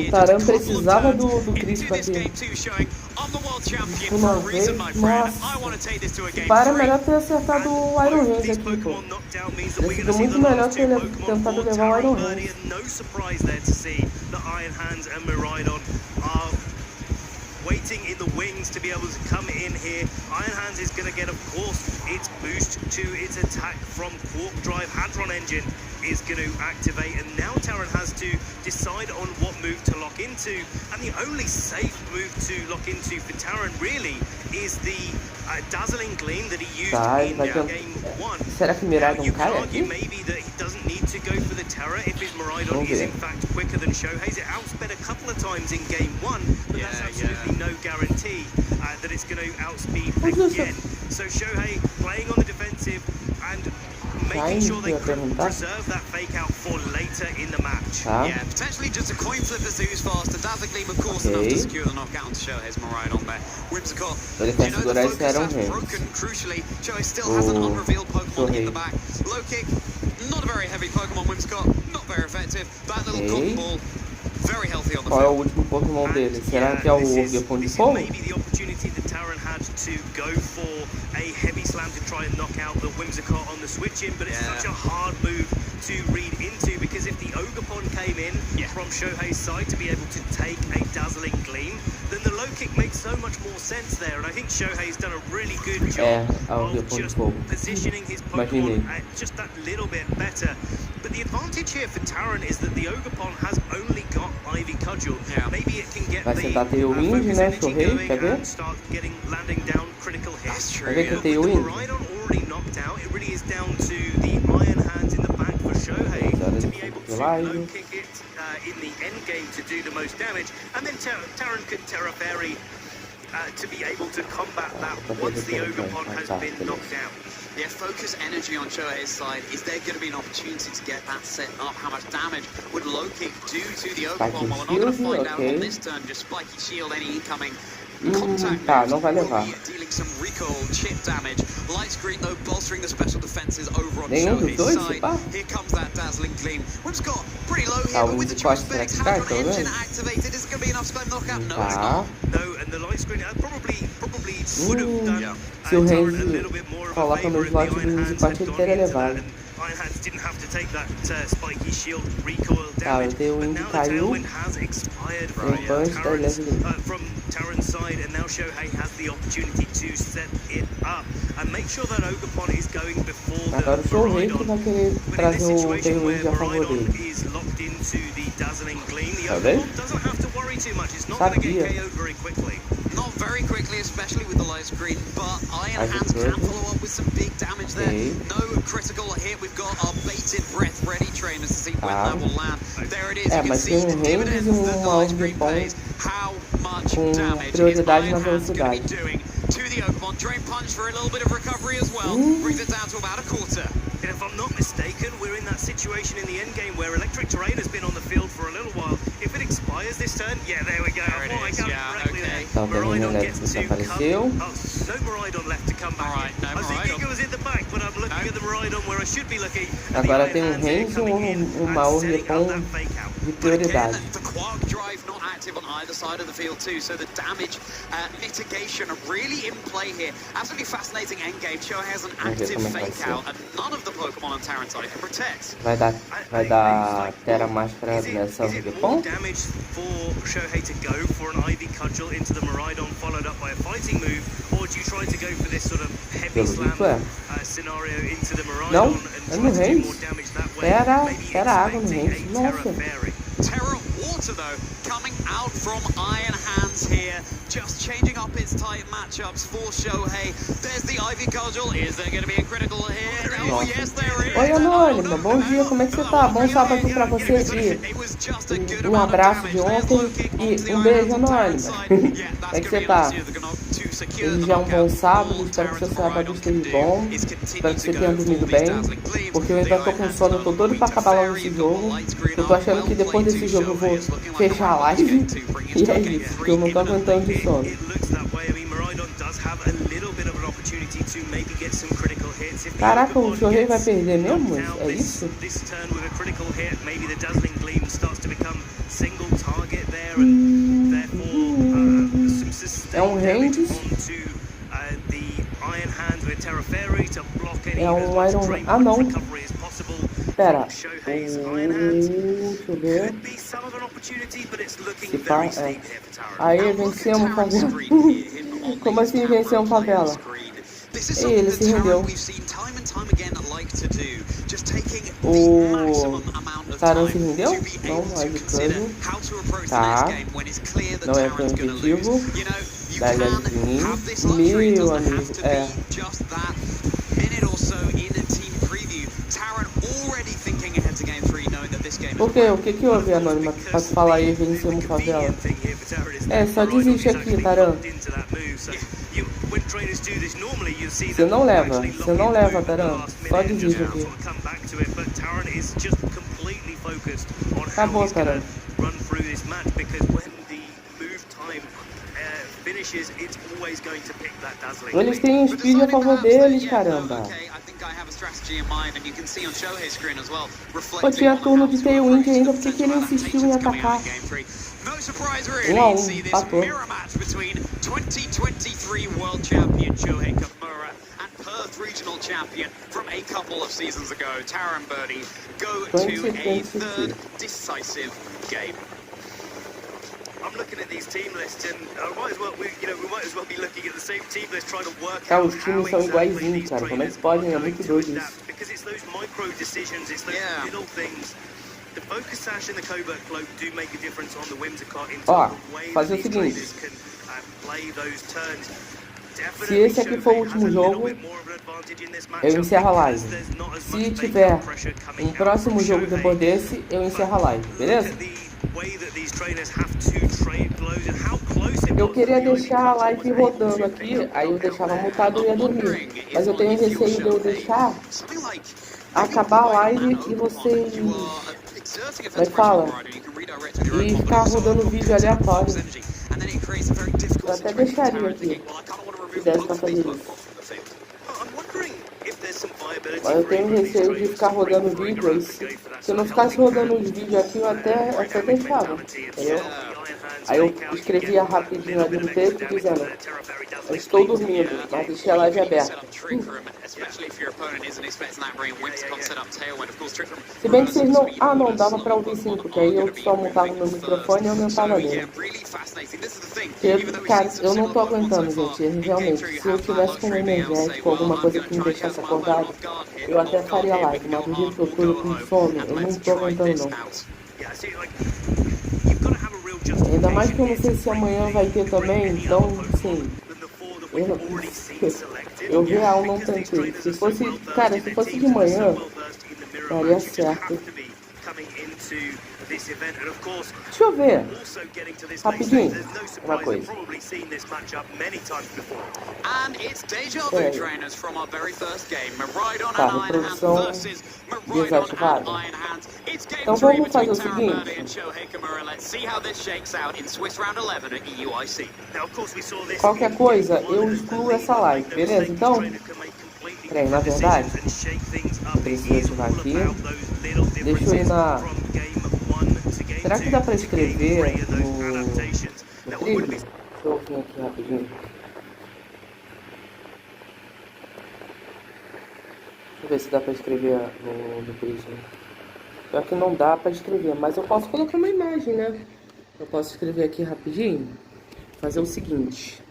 O Taran precisava do crítico aqui. Uma vez, nossa. Para melhor ter acertado o Iron Hand aqui, pô. Decidiu muito melhor ter tentado levar o Iron Hand. Waiting in the wings to be able to come in here. Iron Hands is going to get, of course, its boost to its attack from Quark Drive. Hadron Engine is going to activate, and now Taran has to decide on what move to lock into. And the only safe move to lock into for Taran, really, is the Dazzling Gleam that he used in game 1. Será que Miraidon cai aqui? Maybe that he doesn't need to go for the Terra if his Miraidon is in fact quicker than Shohei's. It outsped a couple of times in game 1, but that's absolutely no guarantee that it's going to outspeed again. So Shohei playing on the defensive making sure they preserve that fake out for later in the match. Yeah, potentially just a coin flip as to who's faster. Dazzling Gleam, of course, enough to secure the knockout and Shohei's Miraidon there. Whimsicott, Ele quer segurar esse Iron Hands. broken. Crucially, Shohei still has an unrevealed Pokemon in the back. Low kick, not a very heavy Pokemon. Whimsicott, not very effective. That little cotton ball, very healthy on the Qual é o field. último Pokémon dele? Será que é o Orgepon de Fogo? Maybe the opportunity that Taran had to go for a heavy slam to try and knock out the Whimsicott on the switch in, but it's such a hard move to read into, because if the Ogapon came in from Shohei's side to be able to take a Dazzling Gleam, then the low kick makes so much more sense there, and I think Shohei's done a really good job of just positioning his Pokemon just that little bit better. But the advantage here for Taran is that the Ogapon has only got Ivy Cudgel. Maybe it can get Vai sentar Tailwind, né? Shohei, quer ver? start getting landing down critical hits. Quer ver que o Tailwind? Miraidon already knocked out. It really is down to the Iron Hands in the back for Shohei to be able to low kick it in the end game to do the most damage, and then Taran could Terra Fairy to be able to combat that once the Ogapon has been knocked out. Yeah, focus energy on Shohei's side. Is there going to be an opportunity to get that set up? How much damage would low kick do to the Ogapon? Well, we're not going to find out on this turn. Just spiky shield, any incoming contact Tá, não vai levar. dealing some recoil chip damage. Light screen though bolstering the special defenses over on Nenhum dos dois, Shohei's side. Here comes that dazzling gleam. Whimsicott pretty low here, Tá, but o with the Whimsicott true specs, será has que an cai, tá engine vendo? activated. Is it going to be enough spam knockout? No, it's Tá. not. No, and the light screen probably would have done Se o Taran a Renzi little bit more of a coloca no favour if slot the do Iron Hands Whimsicott, had ele gone teria into that, levado. and Iron Hands didn't have to take that spiky shield recoil Tá, o damage. But Tailwind now the caiu. Tailwind has expired Tem punch, tá, ele é from Taran's side, and now Shohei has the opportunity to set it up and make sure that Ogapon is going before Agora o Shohei que vai querer trazer o Tailwind a favor dele. is locked into the dazzling gleam. The Tá vendo? Ogapon doesn't have to worry too much. It's not going to get KO'd very quickly. Not very quickly, especially with the light screen, but Iron Hands can follow up with some big damage there. No critical hit. We've got our bated breath ready trainers to see when that will land. There it is. You can mas see tem um Renzi e um mouse de pão how much com damage is prioridade na Iron Hands going velocidade. to be doing to the Ogapon. Drain punch for a little bit of recovery as well. Brings it down to about a quarter. And if I'm not mistaken, we're in that situation in the end game where Electric Terrain has been on the field for a little while. If it expires this turn, yeah, there we go. There it is, okay. Então, o Terreno Elétrico apareceu. No Miraidon left to come back. I was thinking it was in the back, but I'm looking at the Miraidon where I should be looking. Agora tem um Renzi e um Orgepon de prioridade. The Quark drive not active on either side of the field too, so the damage mitigation are really in play here. Absolutely fascinating endgame. Shohei has an active fake out, and none of the Pokemon on Taran's side can protect. Vai dar Terra Máscara nessa Orgepon? Damage for Shohei to go for an Ivy Cudgel into the Miraidon, followed up by a fighting move, or do you try to go for this sort of heavy slam scenario into the Miraidon Não, and é try no to do Renzi. more damage that way? Terra água no Renzi. Nossa. Terra Water though, coming out from Iron Hands here, just changing up its tight matchups for Shohei. There's the Ivy Cudgel. Is there going to be a critical here? Oh yes, there is. Oi, Anônima, bom dia, como é que você tá? Bom sábado aqui pra você e um abraço de ontem e um beijo, Anônima. Como é que você tá? Desejar um bom sábado, espero que seu sábado esteja bom, espero que você tenha dormido bem, porque eu ainda tô com sono, eu tô doido pra acabar logo esse jogo. Eu tô achando que depois desse jogo eu vou fechar a live, e é isso, porque eu não tô aguentando de sono. Caraca, o Shohei vai perder mesmo? É isso? É um Renzi. É um Iron... Ah, não. Pera. Deixa eu ver. Se pá, é. Aí, vencemos favela. Como assim vencemos favela? Ei, ele se rendeu. O Taran se rendeu? Não, mais de coisa. Tá. Não é proibitivo. Da Levinho. Meu amigo. É. Por quê? O que houve, Anônima? Pra falar aí, vencemos favela. É, só desiste aqui, Taran. Você não leva, Taran. Só de vídeo aqui. Acabou, Taran. Eles têm um speed a favor deles, caramba. Pô, tinha turno de Tailwind ainda, por que ele insistiu em atacar? 1 a 1, empatou. Regional champion from a couple of seasons ago, Taran Birdie, go to a third decisive game. I'm looking at these team lists, and we might as well be looking at the same team list, trying to work out os times são iguaizinhos, cara. Como é que podem? É muito doido isso. Because it's those micro decisions, it's those little things. The focus sash and the covert cloak do make a difference on the Whimsicott in terms of way that these traders can play those turns. Se esse aqui for o último jogo, eu encerro a live. Se tiver um próximo jogo depois desse, eu encerro a live, beleza? Eu queria deixar a live rodando aqui, aí eu deixava mutado e ia dormir. Mas eu tenho receio de eu deixar acabar a live e vocês... Como é que fala? E ficar rodando vídeo aleatório. Eu até deixaria aqui, se desse pra fazer isso. Mas eu tenho receio de ficar rodando vídeo, aí se eu não ficasse rodando os vídeos aqui, eu até deixava, entendeu? Aí eu escrevia rapidinho ali no texto dizendo: eu estou dormindo, mas deixei a live aberta. Se bem que vocês não... Ah, não, dava pra ouvir sim, porque aí eu só montava meu microfone e aumentava nele. Cara, eu não tô aguentando, gente, realmente. Se eu tivesse com um energético, alguma coisa que me deixasse acordado, eu até faria live, mas do jeito que eu tô com sono, eu não tô aguentando não. Ainda mais que eu não sei se amanhã vai ter também, então, sim, eu real não tentei. Se fosse, cara, se fosse de manhã, daria certo. Deixa eu ver, rapidinho, uma coisa. Tá, reprodução desativada. Então vamos fazer o seguinte. Qualquer coisa, eu excluo essa live, beleza? Então, peraí, na verdade, eu preciso ativar aqui. Deixa eu ir na... Será que dá pra escrever no trilho? Deixa eu vir aqui rapidinho. Deixa eu ver se dá pra escrever no Prism. Pior que não dá pra escrever, mas eu posso colocar uma imagem, né? Eu posso escrever aqui rapidinho. Fazer o seguinte.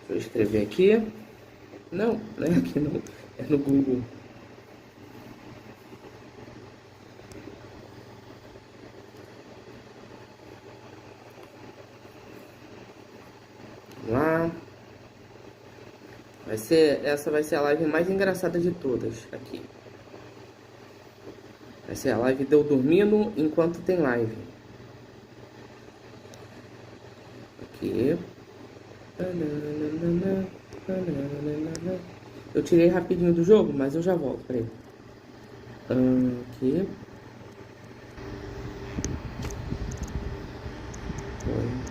Deixa eu escrever aqui. Não, não é aqui não. É no Google. Vamos lá. Essa vai ser a live mais engraçada de todas aqui. Vai ser a live de eu dormindo enquanto tem live. Aqui. Eu tirei rapidinho do jogo, mas eu já volto, peraí. Aqui. Foi.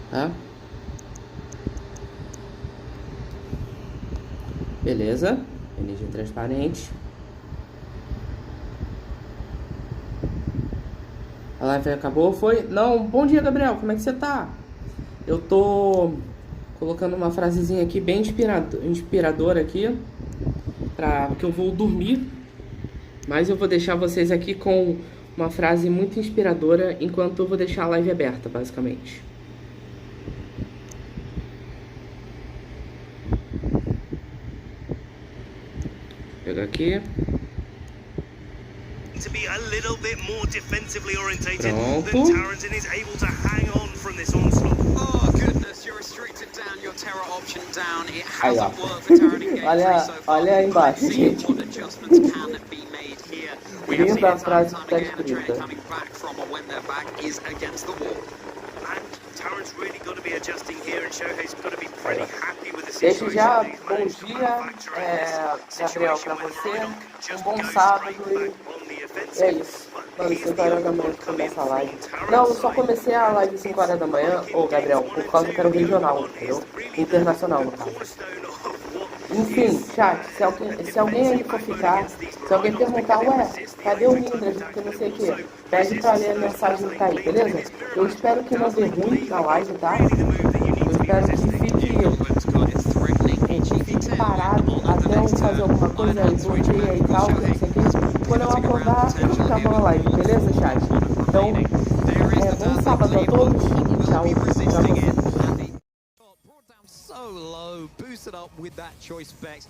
Tá? Beleza, energia transparente. A live acabou, foi? Não, bom dia, Gabriel, como é que você tá? Eu tô colocando uma frasezinha aqui bem inspiradora aqui, porque eu vou dormir. Mas eu vou deixar vocês aqui com uma frase muito inspiradora enquanto eu vou deixar a live aberta, basicamente. Vou pegar aqui. To be a little bit more defensively orientated Pronto. than Taran's and is able to hang on from this onslaught. Oh goodness, you're restricted down, your terror option down. It Aí, ó. hasn't worked for Taran in game 3 so far. Olha aí embaixo, See gente. what adjustments can be made here. We have seen Linda a it time frase and que time tá again, a trainer escrita. coming back from when their back is against the wall. And Taran's really got to be adjusting here, and Shohei's got to be pretty happy with the Desde situation. já, He's bom managed to dia, manufacture this Gabriel, situation pra when você. Maradon just Bom goes sábado straight e back on the é offensive. isso. Mano, 5 horas da manhã que começa a live. Não, eu só comecei a live 5 horas da manhã, Gabriel, por causa que era o regional, entendeu? Internacional, no caso. Enfim, chat, se alguém aí for ficar, se alguém perguntar, ué, cadê o Lindras, porque não sei o que, pede pra ler a mensagem que tá aí, beleza? Eu espero que não dê ruim na live, tá? Eu espero que fique parado até eu fazer alguma coisa aí, bloqueia e tal, que não sei o que. Quando eu acordar, eu acabo a live, beleza, chat? Então, bom sábado a todos e tchau pra vocês. So low, boosted up with that choice specs,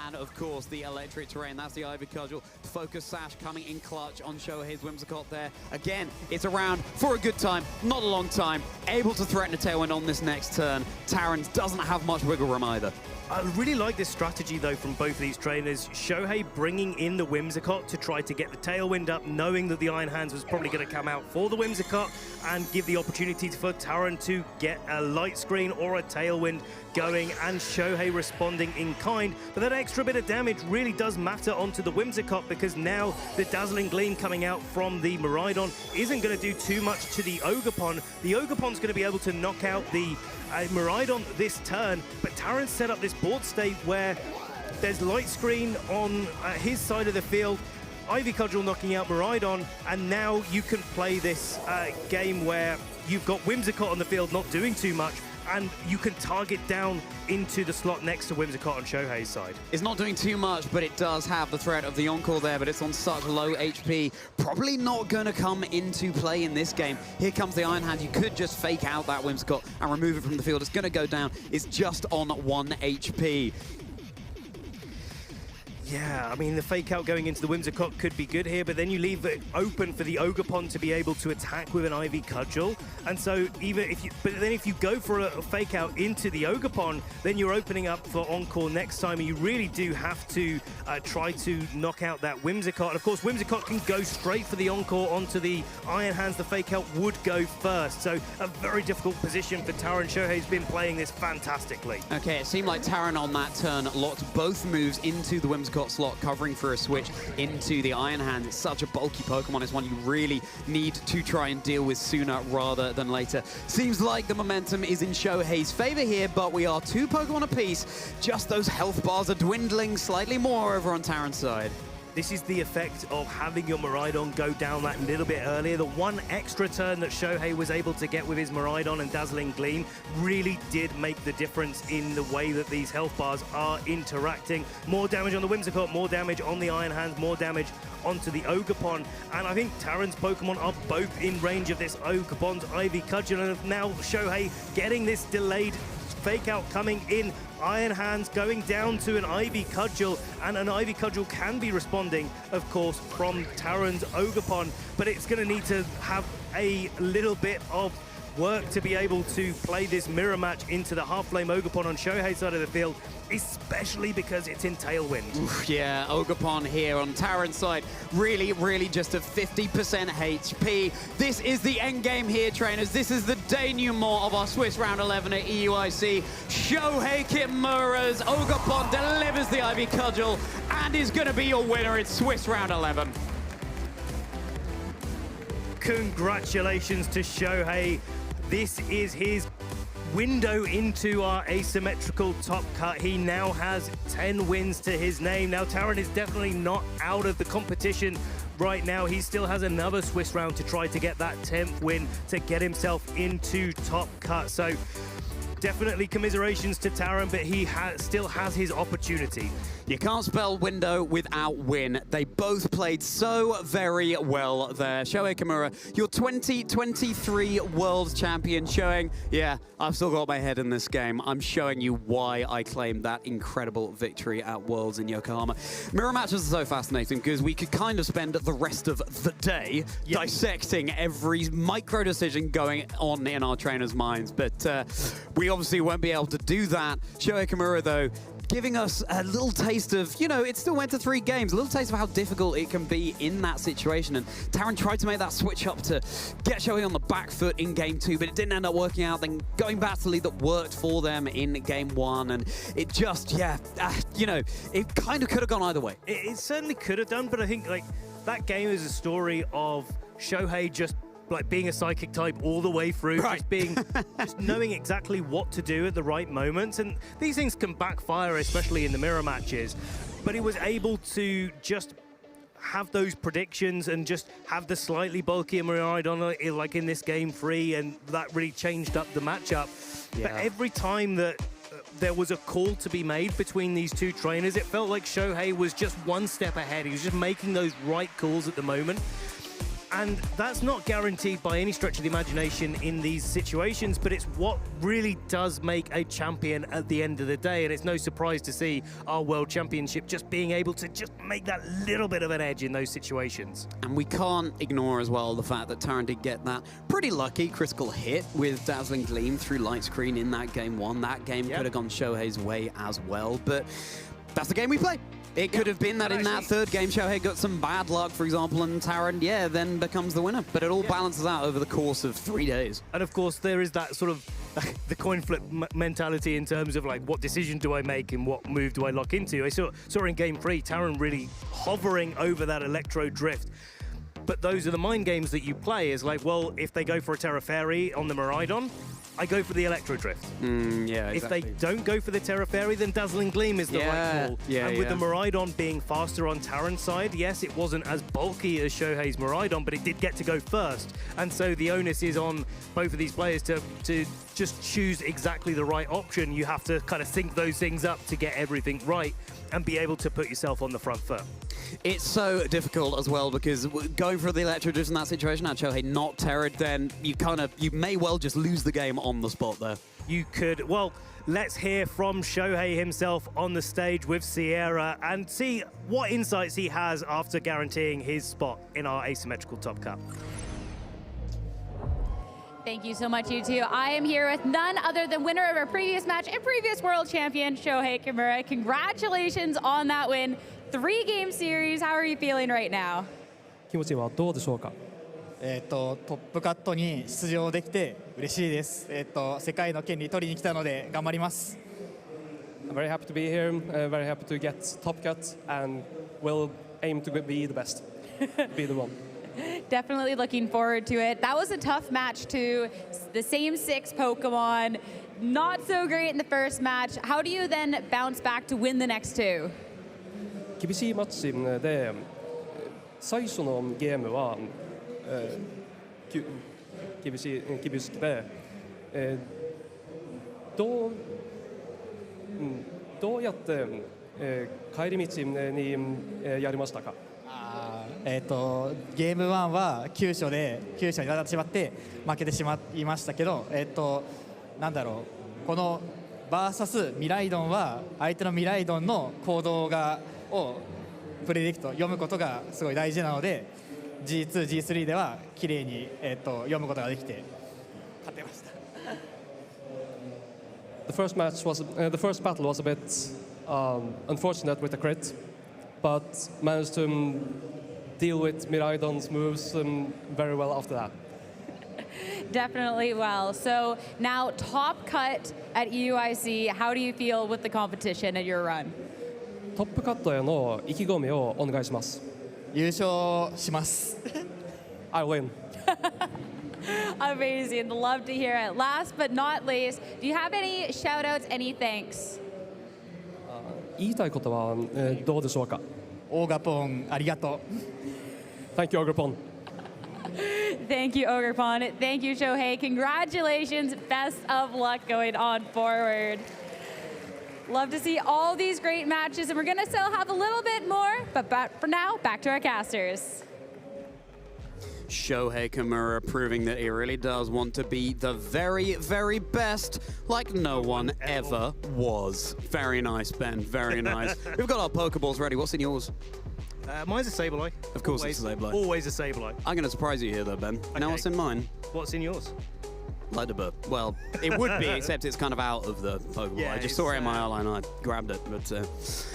and of course the electric terrain. That's the Ivy Cudgel. Focus Sash coming in clutch on Shohei's Whimsicott there. Again, it's around for a good time, not a long time. Able to threaten a tailwind on this next turn. Taran doesn't have much wiggle room either. I really like this strategy, though, from both of these trainers. Shohei bringing in the Whimsicott to try to get the tailwind up, knowing that the Iron Hands was probably going to come out for the Whimsicott, and give the opportunity for Taran to get a light screen or a tailwind going, and Shohei responding in kind. But that extra bit of damage really does matter onto the Whimsicott, because now the Dazzling Gleam coming out from the Miraidon isn't going to do too much to the Ogerpon. The Ogerpon's going to be able to knock out the Miraidon this turn, but Taran set up this board state where there's light screen on his side of the field, Ivy Cudgel knocking out Miraidon, and now you can play this game where you've got Whimsicott on the field not doing too much, and you can target down into the slot next to Whimsicott on Shohei's side. It's not doing too much, but it does have the threat of the Encore there, but it's on such low HP. Probably not going to come into play in this game. Here comes the Iron Hand. You could just fake out that Whimsicott and remove it from the field. It's going to go down. It's just on 1 HP. Yeah, I mean, the fake out going into the Whimsicott could be good here, but then you leave it open for the Ogerpon to be able to attack with an Ivy Cudgel. And so even if you, but then if you go for a fake out into the Ogerpon, then you're opening up for Encore next time, and you really do have to try to knock out that Whimsicott. And of course, Whimsicott can go straight for the Encore onto the Iron Hands. The fake out would go first. So a very difficult position for Taran. Shohei's been playing this fantastically. Okay, it seemed like Taran on that turn locked both moves into the Whimsicott slot, covering for a switch into the Iron Hand. It's such a bulky Pokemon. It's one you really need to try and deal with sooner rather than later. Seems like the momentum is in Shohei's favor here, but we are 2 Pokemon apiece. Just those health bars are dwindling slightly more over on Taran's side. This is the effect of having your Miraidon go down that little bit earlier. The one extra turn that Shohei was able to get with his Miraidon and Dazzling Gleam really did make the difference in the way that these health bars are interacting. More damage on the Whimsicott, more damage on the Iron Hands, more damage onto the Ogerpon. And I think Taran's Pokemon are both in range of this Ogerpon's Ivy Cudgel, and now Shohei getting this delayed fake out coming in. Iron Hands going down to an Ivy Cudgel, and an Ivy Cudgel can be responding, of course, from Taran's Ogerpon, but it's going to need to have a little bit of work to be able to play this mirror match into the Half-Flame Ogerpon on Shohei's side of the field, especially because it's in Tailwind. Oof, yeah, Ogerpon here on Taran's side, really just a 50% HP. This is the end game here, trainers. This is the denouement of our Swiss Round 11 at EUIC. Shohei Kimura's Ogerpon delivers the Ivy Cudgel and is going to be your winner in Swiss Round 11. Congratulations to Shohei. This is his window into our asymmetrical top cut. He now has 10 wins to his name. Now, Taran is definitely not out of the competition right now. He still has another Swiss round to try to get that 10th win to get himself into top cut. So definitely commiserations to Taran, but he still has his opportunity. You can't spell window without win. They both played so very well there. Shohei Kimura, your 2023 World Champion, showing, yeah, I've still got my head in this game. I'm showing you why I claimed that incredible victory at Worlds in Yokohama. Mirror matches are so fascinating because we could kind of spend the rest of the day dissecting every micro decision going on in our trainers' minds, but we obviously won't be able to do that. Shohei Kimura, though, giving us a little taste of, you know, it still went to 3 games, a little taste of how difficult it can be in that situation. And Taran tried to make that switch up to get Shohei on the back foot in game 2, but it didn't end up working out. Then going back to the lead that worked for them in game 1. And it just, you know, it kind of could have gone either way. It certainly could have done, but I think, like, that game is a story of Shohei just like being a psychic type all the way through, just knowing exactly what to do at the right moments. And these things can backfire, especially in the mirror matches. But he was able to just have those predictions and just have the slightly bulkier Miraidon, like in this game 3, and that really changed up the matchup. Yeah. But every time that there was a call to be made between these two trainers, it felt like Shohei was just one step ahead. He was just making those right calls at the moment. And that's not guaranteed by any stretch of the imagination in these situations, but it's what really does make a champion at the end of the day. And it's no surprise to see our World Championship just being able to just make that little bit of an edge in those situations. And we can't ignore as well the fact that Taran did get that pretty lucky critical hit with Dazzling Gleam through light screen in that game 1. That game could have gone Shohei's way as well, but that's the game we play. It could have been that in that 3rd game, Shohei got some bad luck, for example, and Taran, then becomes the winner. But it all balances out over the course of 3 days. And of course, there is that sort of the coin flip mentality in terms of like, what decision do I make and what move do I lock into? I saw in game 3, Taran really hovering over that Electro Drift. But those are the mind games that you play, is like, well, if they go for a Terra Fairy on the Miraidon, I go for the Electro Drift. Yeah, exactly. If they don't go for the Terra Fairy, then Dazzling Gleam is the right call. And with the Miraidon being faster on Taran's side, yes, it wasn't as bulky as Shohei's Miraidon, but it did get to go first. And so the onus is on both of these players to just choose exactly the right option. You have to kind of sync those things up to get everything right and be able to put yourself on the front foot. It's so difficult as well because going for the Electro Drift in that situation, had Shohei not terrored, then you may well just lose the game on the spot there. You could. Well, let's hear from Shohei himself on the stage with Sierra and see what insights he has after guaranteeing his spot in our asymmetrical Top Cup. Thank you so much, you two. I am here with none other than winner of our previous match and previous world champion, Shohei Kimura. Congratulations on that win. 3-game series. How are you feeling right now? 気持ちはどうでしょうか？トップカットに出場できて嬉しいです。世界の権利取りに来たので頑張ります。I'm very happy to be here. Very happy to get top cut and will aim to be the best. Be the one. Definitely looking forward to it. That was a tough match too. The same 6 Pokemon. Not so great in the first match. How do you then bounce back to win the next 2? 厳しいマッチで最初のゲームは、厳しくて、どうやって、帰り道に、やりましたか？ゲーム1は急所になってしまって負けてしまいましたけど、なんだろう、このバーサスミライドンは相手のミライドンの行動をプレディクト読むことがすごい大事なので G2、G3 では綺麗に、読むことができて勝てました。The first battle was a bit unfortunate with the crit, but managed to deal with Miraidon's moves very well after that. Definitely well. So now top cut at EUIC. How do you feel with the competition at your run? トップカットへの意気込みをお願いします。優勝します。I win. Amazing. Love to hear it. Last but not least, do you have any shout outs, any thanks? 言いたいことは、どうでしょうか？オーガポンありがとう。Thank you, Agapon. Thank you, Ogrepon. Thank you, Shohei. Congratulations. Best of luck going on forward. Love to see all these great matches, and we're going to still have a little bit more, but for now, back to our casters. Shohei Kimura proving that he really does want to be the very, very best, like no one ever was. Very nice, Ben. Very nice. We've got our Pokeballs ready. What's in yours? Mine's a Sableye. Of course Always, it's a Sableye. Always a Sableye. I'm going to surprise you here, though, Ben. You know what's in mine? What's in yours? Ladybird. Well, it would be, except it's kind of out of the Pokeball. Yeah, I just saw it in my outline and I grabbed it. But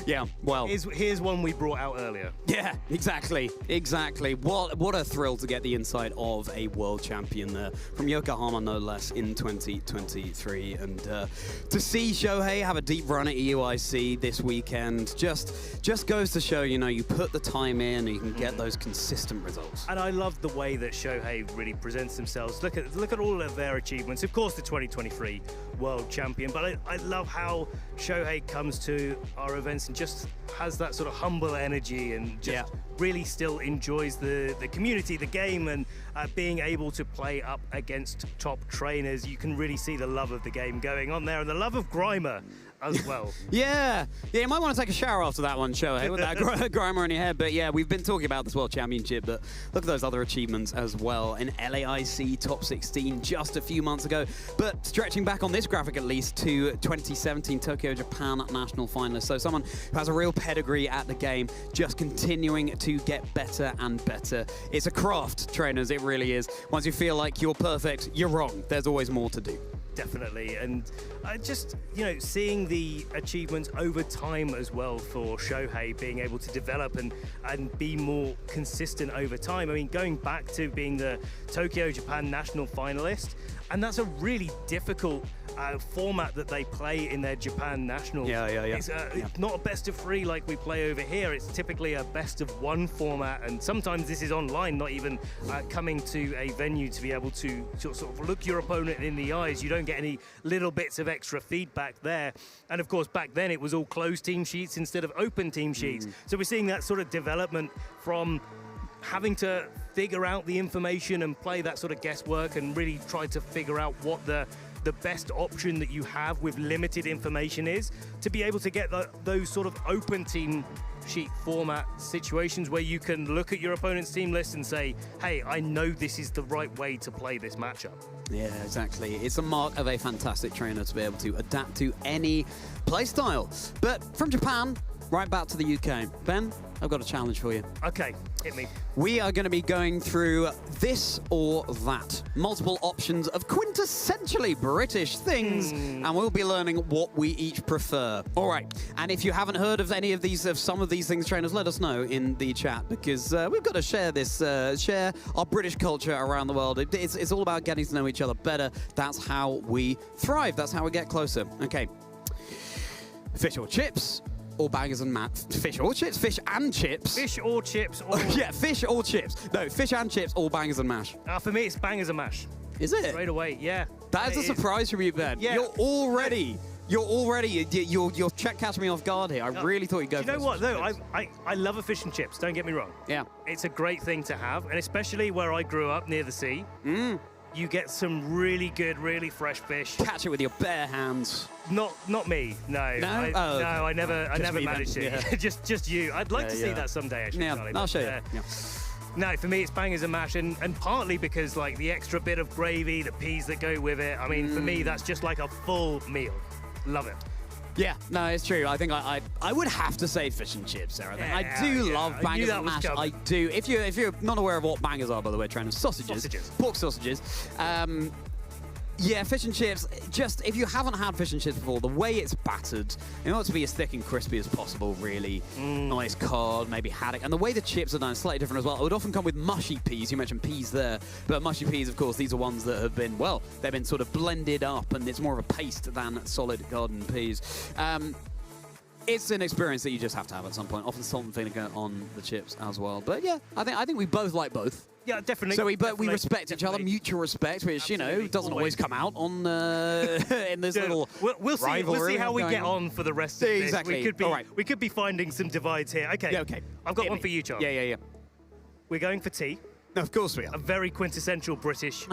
yeah, well. Here's one we brought out earlier. Yeah, exactly. Exactly. What a thrill to get the insight of a world champion there from Yokohama, no less, in 2023. And to see Shohei have a deep run at EUIC this weekend just goes to show, you know, you put the time in and you can get those consistent results. And I love the way that Shohei really presents themselves. Look at all of their achievements. Of course, the 2023 world champion, but I love how Shohei comes to our events and just has that sort of humble energy and just really still enjoys the community, the game, and being able to play up against top trainers. You can really see the love of the game going on there and the love of Grimer as well. Yeah, you might want to take a shower after that one, Shohei, with that Grimer on your head. But yeah, we've been talking about this World Championship, but look at those other achievements as well. In LAIC top 16 just a few months ago, but stretching back on this graphic at least to 2017 Tokyo, Japan national finalist. So someone who has a real pedigree at the game, just continuing to get better and better. It's a craft, trainers, it really is. Once you feel like you're perfect, you're wrong. There's always more to do. Definitely, and just, you know, seeing the achievements over time as well for Shohei, being able to develop and be more consistent over time. I mean, going back to being the Tokyo, Japan national finalist, and that's a really difficult format that they play in their Japan nationals. It's not a best of 3 like we play over here. It's typically a best of 1 format, and sometimes this is online, not even coming to a venue to be able to sort of look your opponent in the eyes. You don't get any little bits of extra feedback there. And of course, back then it was all closed team sheets instead of open team sheets. So we're seeing that sort of development from having to figure out the information and play that sort of guesswork and really try to figure out what the best option that you have with limited information is, to be able to get those sort of open team sheet format situations where you can look at your opponent's team list and say, hey, I know this is the right way to play this matchup. Yeah, exactly. It's a mark of a fantastic trainer to be able to adapt to any playstyle. But from Japan, right back to the UK. Ben, I've got a challenge for you. Okay, hit me. We are going to be going through this or that. Multiple options of quintessentially British things, and we'll be learning what we each prefer. All right, and if you haven't heard of any of these, of some of these things, trainers, let us know in the chat, because we've got to share this, share our British culture around the world. It's all about getting to know each other better. That's how we thrive. That's how we get closer. Okay. Fish or chips? Or bangers and mash. Fish or chips? Fish and chips. Fish or chips. Or yeah, fish or chips. No, fish and chips or bangers and mash. For me, it's bangers and mash. Is it? Straight away, yeah. That is a surprise from you, Ben. Yeah. You're already catching me off guard here. I really thought you'd go for you know what, though? I love a fish and chips, don't get me wrong. Yeah. It's a great thing to have, and especially where I grew up near the sea. You get some really good, really fresh fish. Catch it with your bare hands. Not me, no. No? I never managed it. Yeah. just you. I'd like to see that someday, actually. Yeah, Charlie, I'll show you. Yeah. No, for me, it's bangers and mash, and partly because, like, the extra bit of gravy, the peas that go with it. I mean, for me, that's just like a full meal. Love it. Yeah, no, it's true. I think I would have to say fish and chips, Sarah. I do love bangers and mash. I do. If you're not aware of what bangers are, by the way, trainers, sausages. Pork sausages. Yeah, fish and chips, just if you haven't had fish and chips before, the way it's battered, it wants to be as thick and crispy as possible, really. Nice cod, maybe haddock. And the way the chips are done is slightly different as well. It would often come with mushy peas. You mentioned peas there. But mushy peas, of course, these are ones that have been, well, they've been sort of blended up, and it's more of a paste than solid garden peas. It's an experience that you just have to have at some point. Often salt and vinegar on the chips as well. But yeah, I think we both like both. Yeah, definitely. So we respect each other, mutual respect, which you know doesn't always come out on in this little we'll see. We'll see how we get on for the rest of this. Exactly. We could be finding some divides here. Okay. Yeah, okay. I've got one for you, Charlie. Yeah. We're going for tea. Of course we are. A very quintessential British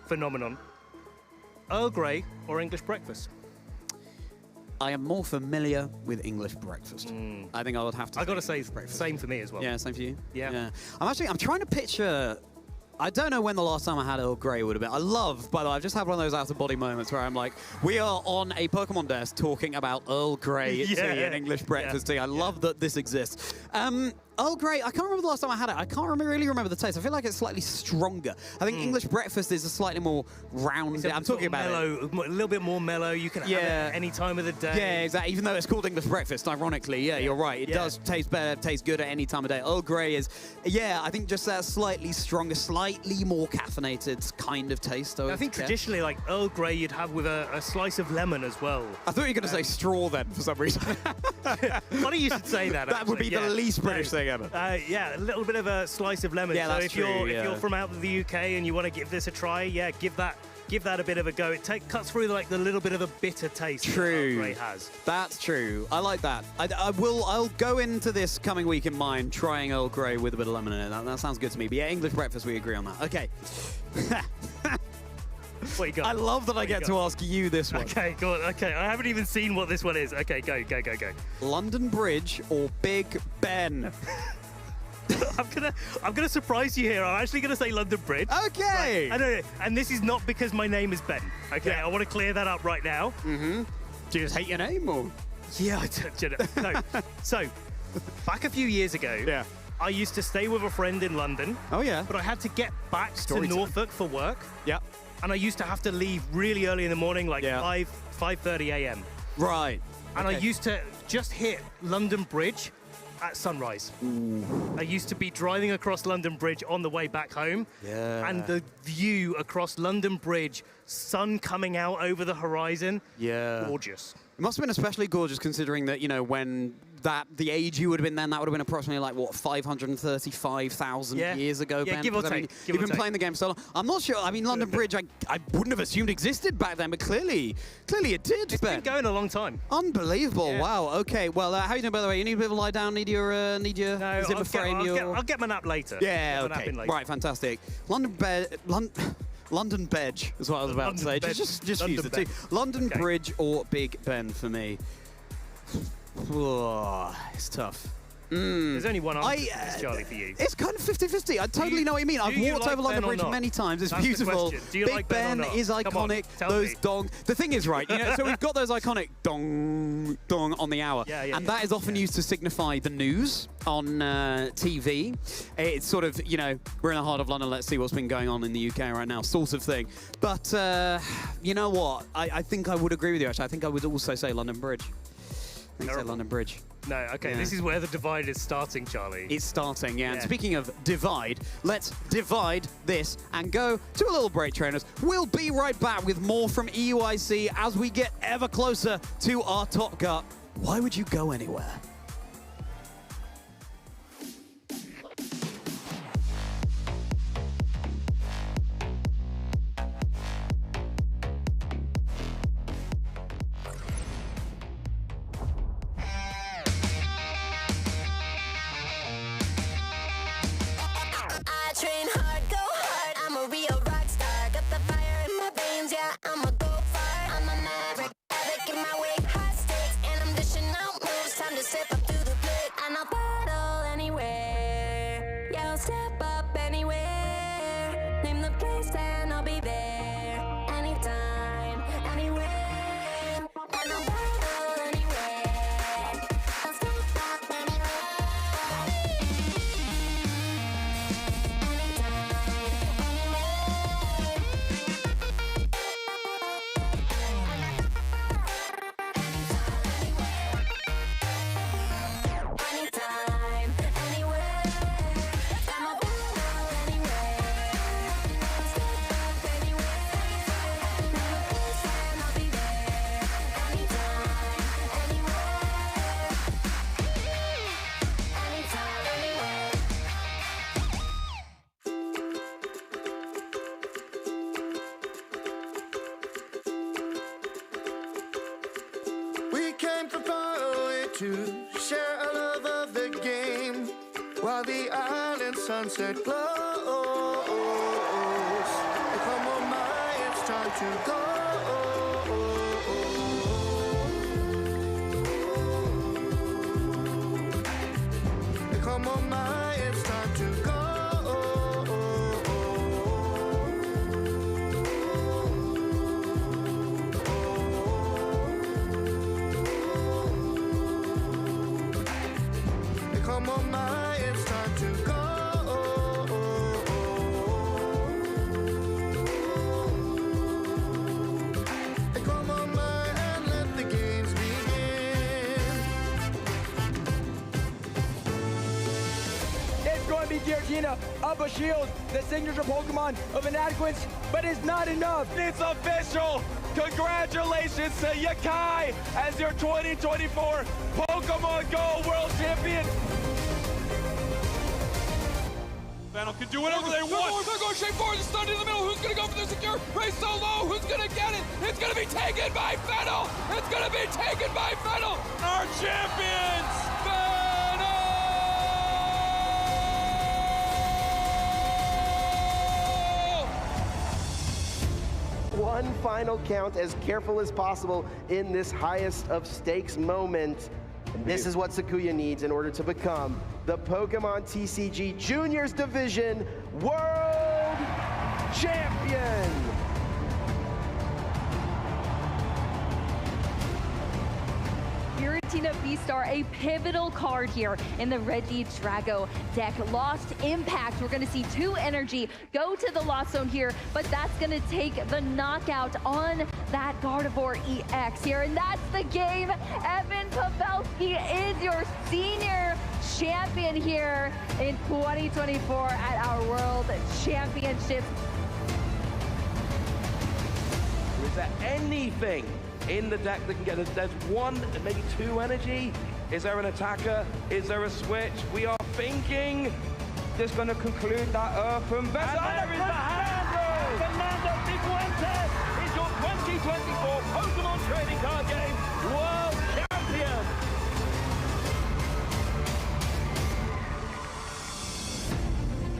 phenomenon. Earl Grey or English breakfast? I am more familiar with English breakfast. I think I would have to. I got to say, same for me as well. Yeah, same for you. Yeah. I'm trying to picture. I don't know when the last time I had Earl Grey would have been. I love, by the way, I've just had one of those out-of-body moments where I'm like, we are on a Pokemon desk talking about Earl Grey tea and English breakfast tea. I love that this exists. Earl Grey, I can't remember the last time I had it. I can't really remember the taste. I feel like it's slightly stronger. I think English breakfast is a slightly more rounded. I'm talking about mellow, a little bit more mellow. You can have it at any time of the day. Yeah, exactly. Even though it's called English breakfast, ironically, you're right. It does taste better, taste good at any time of day. Earl Grey is, I think just that slightly stronger, slightly more caffeinated kind of taste. I think traditionally, like Earl Grey, you'd have with a slice of lemon as well. I thought you were going to say straw then for some reason. Funny you should say that. That would be the least British thing ever. A little bit of a slice of lemon. Yeah, so that's if true, you're from out of the UK and you want to give this a try, give that a bit of a go. It cuts through like the little bit of a bitter taste that Earl Grey has. That's true. I like that. I'll go into this coming week in mind trying Earl Grey with a bit of lemon in it. That sounds good to me. But yeah, English breakfast, we agree on that. Okay. What you got? I love that I get to ask you this one. Okay, go on. Okay, I haven't even seen what this one is. Okay, go. London Bridge or Big Ben? I'm gonna surprise you here. I'm actually gonna say London Bridge. Okay. Right. I know, and this is not because my name is Ben. Okay, I want to clear that up right now. Mm-hmm. Do you just hate your name, or? Yeah, I do. No. So, back a few years ago, I used to stay with a friend in London. Oh yeah. But I had to get back to Norfolk for work. Yeah. And I used to have to leave really early in the morning, like 5:30 a.m. Right. And I used to just hit London Bridge at sunrise. Ooh. I used to be driving across London Bridge on the way back home. Yeah. And the view across London Bridge, sun coming out over the horizon. Yeah. Gorgeous. It must have been especially gorgeous considering that, when the age you would have been then, that would have been approximately like, 535,000 years ago, Ben? Give or take. You've been playing the game so long. I'm not sure. I mean, London Bridge, I wouldn't have assumed existed back then, but clearly it did, It's been going a long time. Unbelievable. Yeah. Wow. Okay. Well, how are you doing, by the way? You need a bit of a lie down? Need your No, zipper frame? I'll get my nap later. Yeah, okay. Right, fantastic. London Bedge is what I was about to say. Just use the two. London Bridge or Big Ben for me. It's tough. There's only one answer to this, Charlie, for you. It's kind of 50-50. I totally know what you mean. I've walked over London Bridge many times. It's beautiful. Big Ben is iconic. Those dong. The thing is, right, so we've got those iconic dong, dong on the hour. And that is often used to signify the news on TV. It's sort of, we're in the heart of London, let's see what's been going on in the UK right now, sort of thing. But you know what? I think I would agree with you, actually. I think I would also say London Bridge. I think I'd say London Bridge. No, okay, this is where the divide is starting, Charlie. It's starting, yeah. And speaking of divide, let's divide this and go to a little break, trainers. We'll be right back with more from EUIC as we get ever closer to our Top Cup. Why would you go anywhere? Share a love of the game while the island sunset glows. time to go. Come on, my, it's time to go. Come on, my, it's time to go. Come on, my, and let the games begin. It's going to be Giratina up a shield, the signature Pokemon of Inadequates, but it's not enough. It's official. Congratulations to Yakai as your 2024 Pokemon Go World Champion. Battle can do whatever they want. They're going straight forward. The stun in the middle. Who's going to go for the secure? Race so low. Who's going to get it? It's going to be taken by Fennel. It's going to be taken by Fennel. Our champions, Fennel! One final count, as careful as possible in this highest of stakes moment. And this is what Sakuya needs in order to become the Pokemon TCG Juniors Division World Champion. Giratina V-Star, a pivotal card here in the Reggie Drago deck. Lost Impact, we're gonna see 2 energy go to the Lost Zone here, but that's gonna take the knockout on that Gardevoir EX here, and that's the game. Evan Pavelski is your senior champion here in 2024 at our World Championships. Is there anything in the deck that can get us? There's 1, maybe 2 energy. Is there an attacker? Is there a switch? We are thinking this going to conclude that Earthen Vessel. And there is the handle! Fernando Cifuentes is your 2024 Pokemon Trading Card Game World Champion.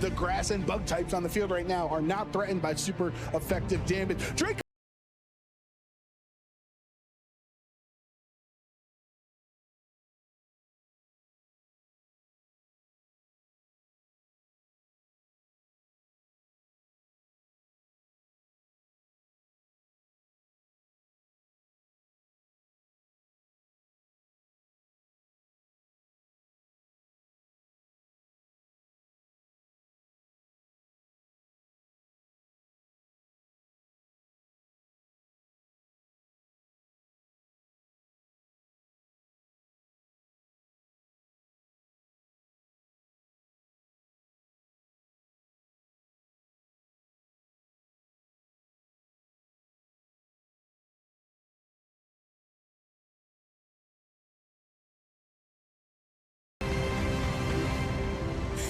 The grass and bug types on the field right now are not threatened by super effective damage. Drake.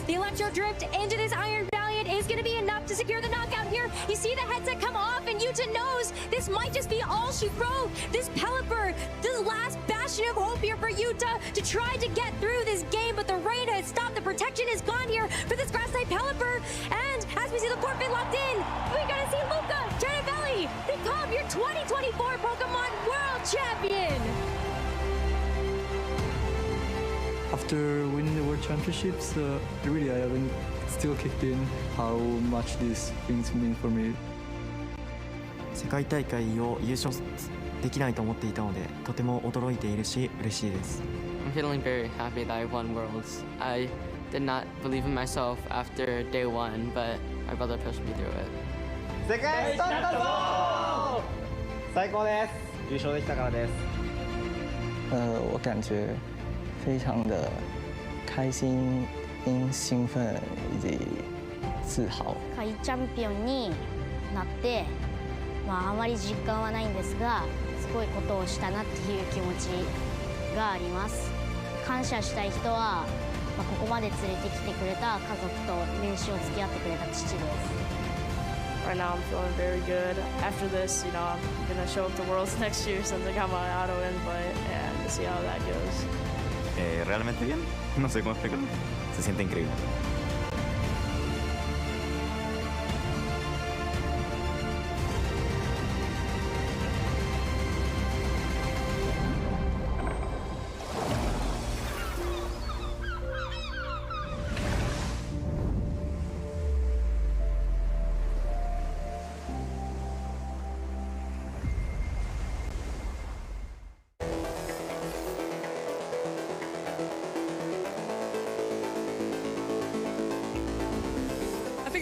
The Electro Drift into this Iron Valiant is going to be enough to secure the knockout here. You see the headset come off, and Yuta knows this might just be all she wrote. This Pelipper, this last bastion of hope here for Yuta to try to get through this game, but the rain has stopped. The protection is gone here for this Grass-type Pelipper, and as we see the forfeit locked in, we're going to see Luca Terravelli become your 2024 Pokemon World Champion. After winning the World Championships, really I haven't still kicked in how much these things mean for me. 世界大会を優勝できないと思っていたので、とても驚いているし嬉しいです。I'm feeling very happy that I won Worlds. I did not believe in myself after day 1, but my brother pushed me through it. 世界一取ったぞ！最高です。優勝できたからです。我感觉非常的开心、兴奋以及自豪。下位チャンピオンになって、あまり実感はないんですが、すごいことをしたなっていう気持ちがあります。感謝したい人は、ここまで連れてきてくれた家族と練習を付き合ってくれた父です。Right now I'm feeling very good. After this, I'm gonna show up to Worlds next year since I got my auto invite and see how that goes. Realmente bien, no sé cómo explicarlo, se siente increíble.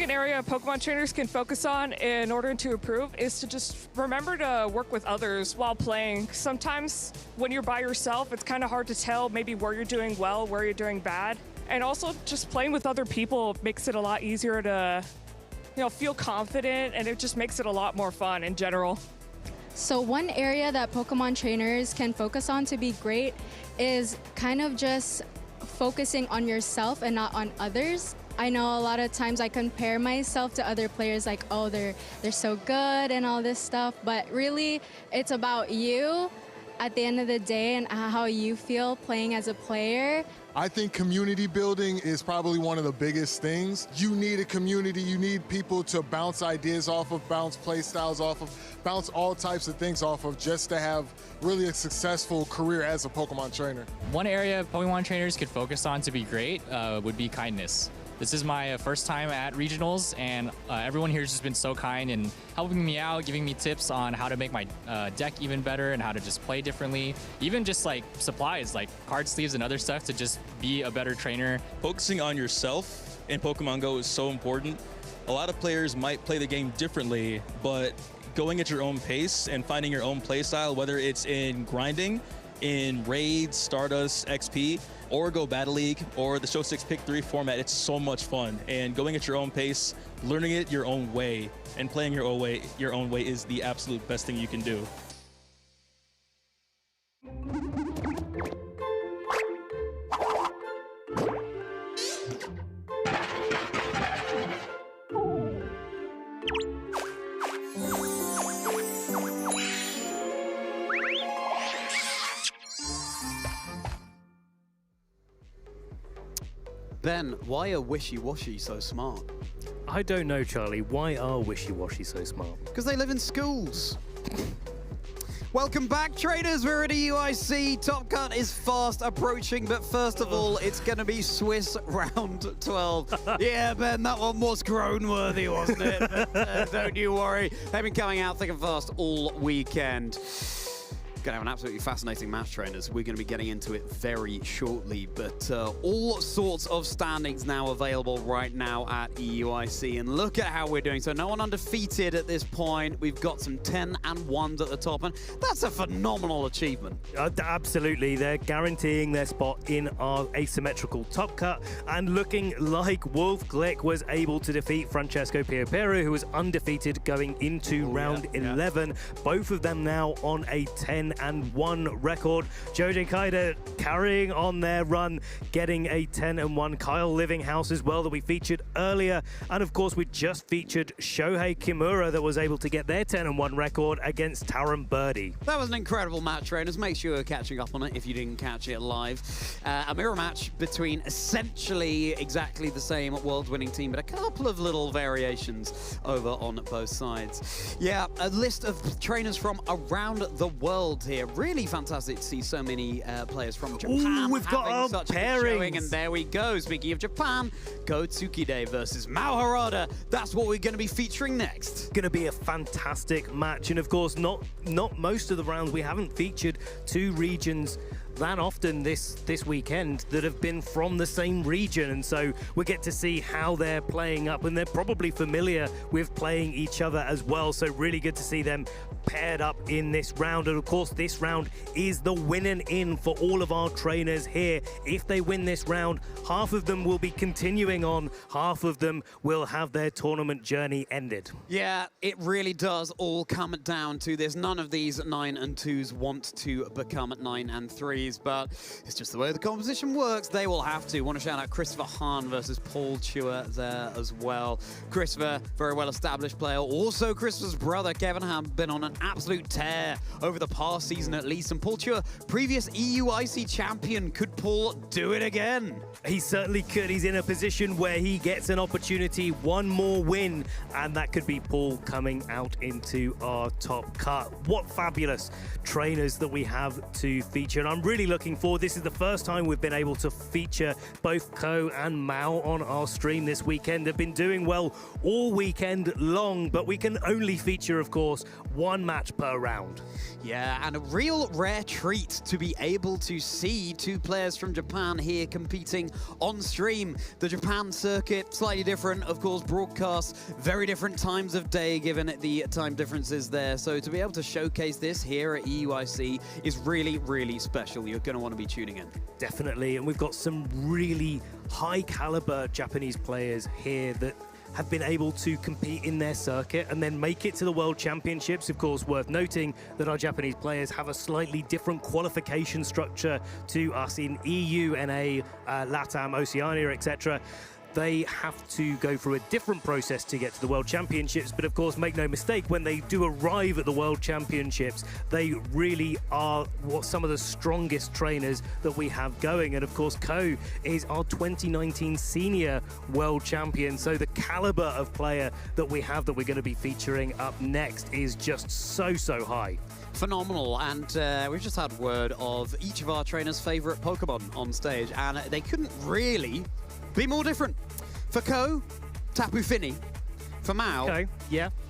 think an area Pokemon trainers can focus on in order to improve is to just remember to work with others while playing. Sometimes when you're by yourself, it's kind of hard to tell maybe where you're doing well, where you're doing bad. And also just playing with other people makes it a lot easier to, feel confident, and it just makes it a lot more fun in general. So one area that Pokemon trainers can focus on to be great is kind of just focusing on yourself and not on others. I know a lot of times I compare myself to other players like, oh, they're so good and all this stuff, but really it's about you at the end of the day and how you feel playing as a player. I think community building is probably one of the biggest things. You need a community, you need people to bounce ideas off of, bounce play styles off of, bounce all types of things off of, just to have really a successful career as a Pokemon trainer. One area Pokemon trainers could focus on to be great would be kindness. This is my first time at regionals, and everyone here has just been so kind and helping me out, giving me tips on how to make my deck even better and how to just play differently. Even just like supplies, like card sleeves and other stuff to just be a better trainer. Focusing on yourself in Pokemon Go is so important. A lot of players might play the game differently, but going at your own pace and finding your own play style, whether it's in grinding, in raids, Stardust, XP, or Go Battle League, or the Show 6 Pick 3 format, it's so much fun. And going at your own pace, learning it your own way, and playing your own way is the absolute best thing you can do. Ben, why are Wishy-Washy so smart? I don't know, Charlie. Why are Wishy-Washy so smart? Because they live in schools. Welcome back, traders. We're at EUIC. Top Cut is fast approaching, but first of all, it's going to be Swiss round 12. Yeah, Ben, that one was groan-worthy, wasn't it? But, don't you worry. They've been coming out thick and fast all weekend. Going to have an absolutely fascinating match, trainers. We're going to be getting into it very shortly, but all sorts of standings now available right now at EUIC, and look at how we're doing. So no one undefeated at this point. We've got some 10-1s at the top, and that's a phenomenal achievement. Absolutely. They're guaranteeing their spot in our asymmetrical top cut, and looking like Wolf Glick was able to defeat Francesco Piopero, who was undefeated going into round 11. Both of them now on a 10-1 record. Jojo Kaida carrying on their run, getting a 10-1. Kyle Livinghouse as well that we featured earlier. And of course, we just featured Shohei Kimura that was able to get their 10-1 record against Taron Birdie. That was an incredible match, trainers. Make sure you're catching up on it if you didn't catch it live. A mirror match between essentially exactly the same world-winning team, but a couple of little variations over on both sides. Yeah, a list of trainers from around the world here. Really fantastic to see so many players from Japan. Ooh, we've got our such pairings. showing, and there we go. Speaking of Japan, Go Tsukide versus Mao Harada. That's what we're going to be featuring next. Going to be a fantastic match, and of course, not most of the rounds we haven't featured two regions that often this weekend that have been from the same region, and so we get to see how they're playing up, and they're probably familiar with playing each other as well, so really good to see them paired up in this round. And of course, this round is the winning in for all of our trainers here. If they win this round, half of them will be continuing on, half of them will have their tournament journey ended. Yeah, it really does all come down to this. None of these 9-2s want to become 9-3s, but it's just the way the competition works. They will have to. Want to shout out Christopher Hahn versus Paul Chua there as well. Christopher, very well-established player. Also, Christopher's brother, Kevin, have been on an absolute tear over the past season at least. And Paul Chua, previous EUIC champion. Could Paul do it again? He certainly could. He's in a position where he gets an opportunity, one more win, and that could be Paul coming out into our top cut. What fabulous trainers that we have to feature. And I'm really looking forward. This is the first time we've been able to feature both Ko and Mao on our stream this weekend. They've been doing well all weekend long, but we can only feature, of course, one match per round. Yeah, and a real rare treat to be able to see two players from Japan here competing on stream. The Japan circuit, slightly different, of course, broadcast, very different times of day given the time differences there. So to be able to showcase this here at EUIC is really, really special. You're going to want to be tuning in. Definitely, and we've got some really high caliber Japanese players here that have been able to compete in their circuit and then make it to the World Championships. Of course, worth noting that our Japanese players have a slightly different qualification structure to us in EU, NA, LATAM, Oceania, etc. They have to go through a different process to get to the World Championships, but of course, make no mistake, when they do arrive at the World Championships, they really are some of the strongest trainers that we have going. And of course, Ko is our 2019 senior world champion, so the caliber of player that we have that we're going to be featuring up next is just so high. Phenomenal, and we've just had word of each of our trainers' favorite Pokemon on stage, and they couldn't really be more different. For Ko, Tapu Fini. For Mao,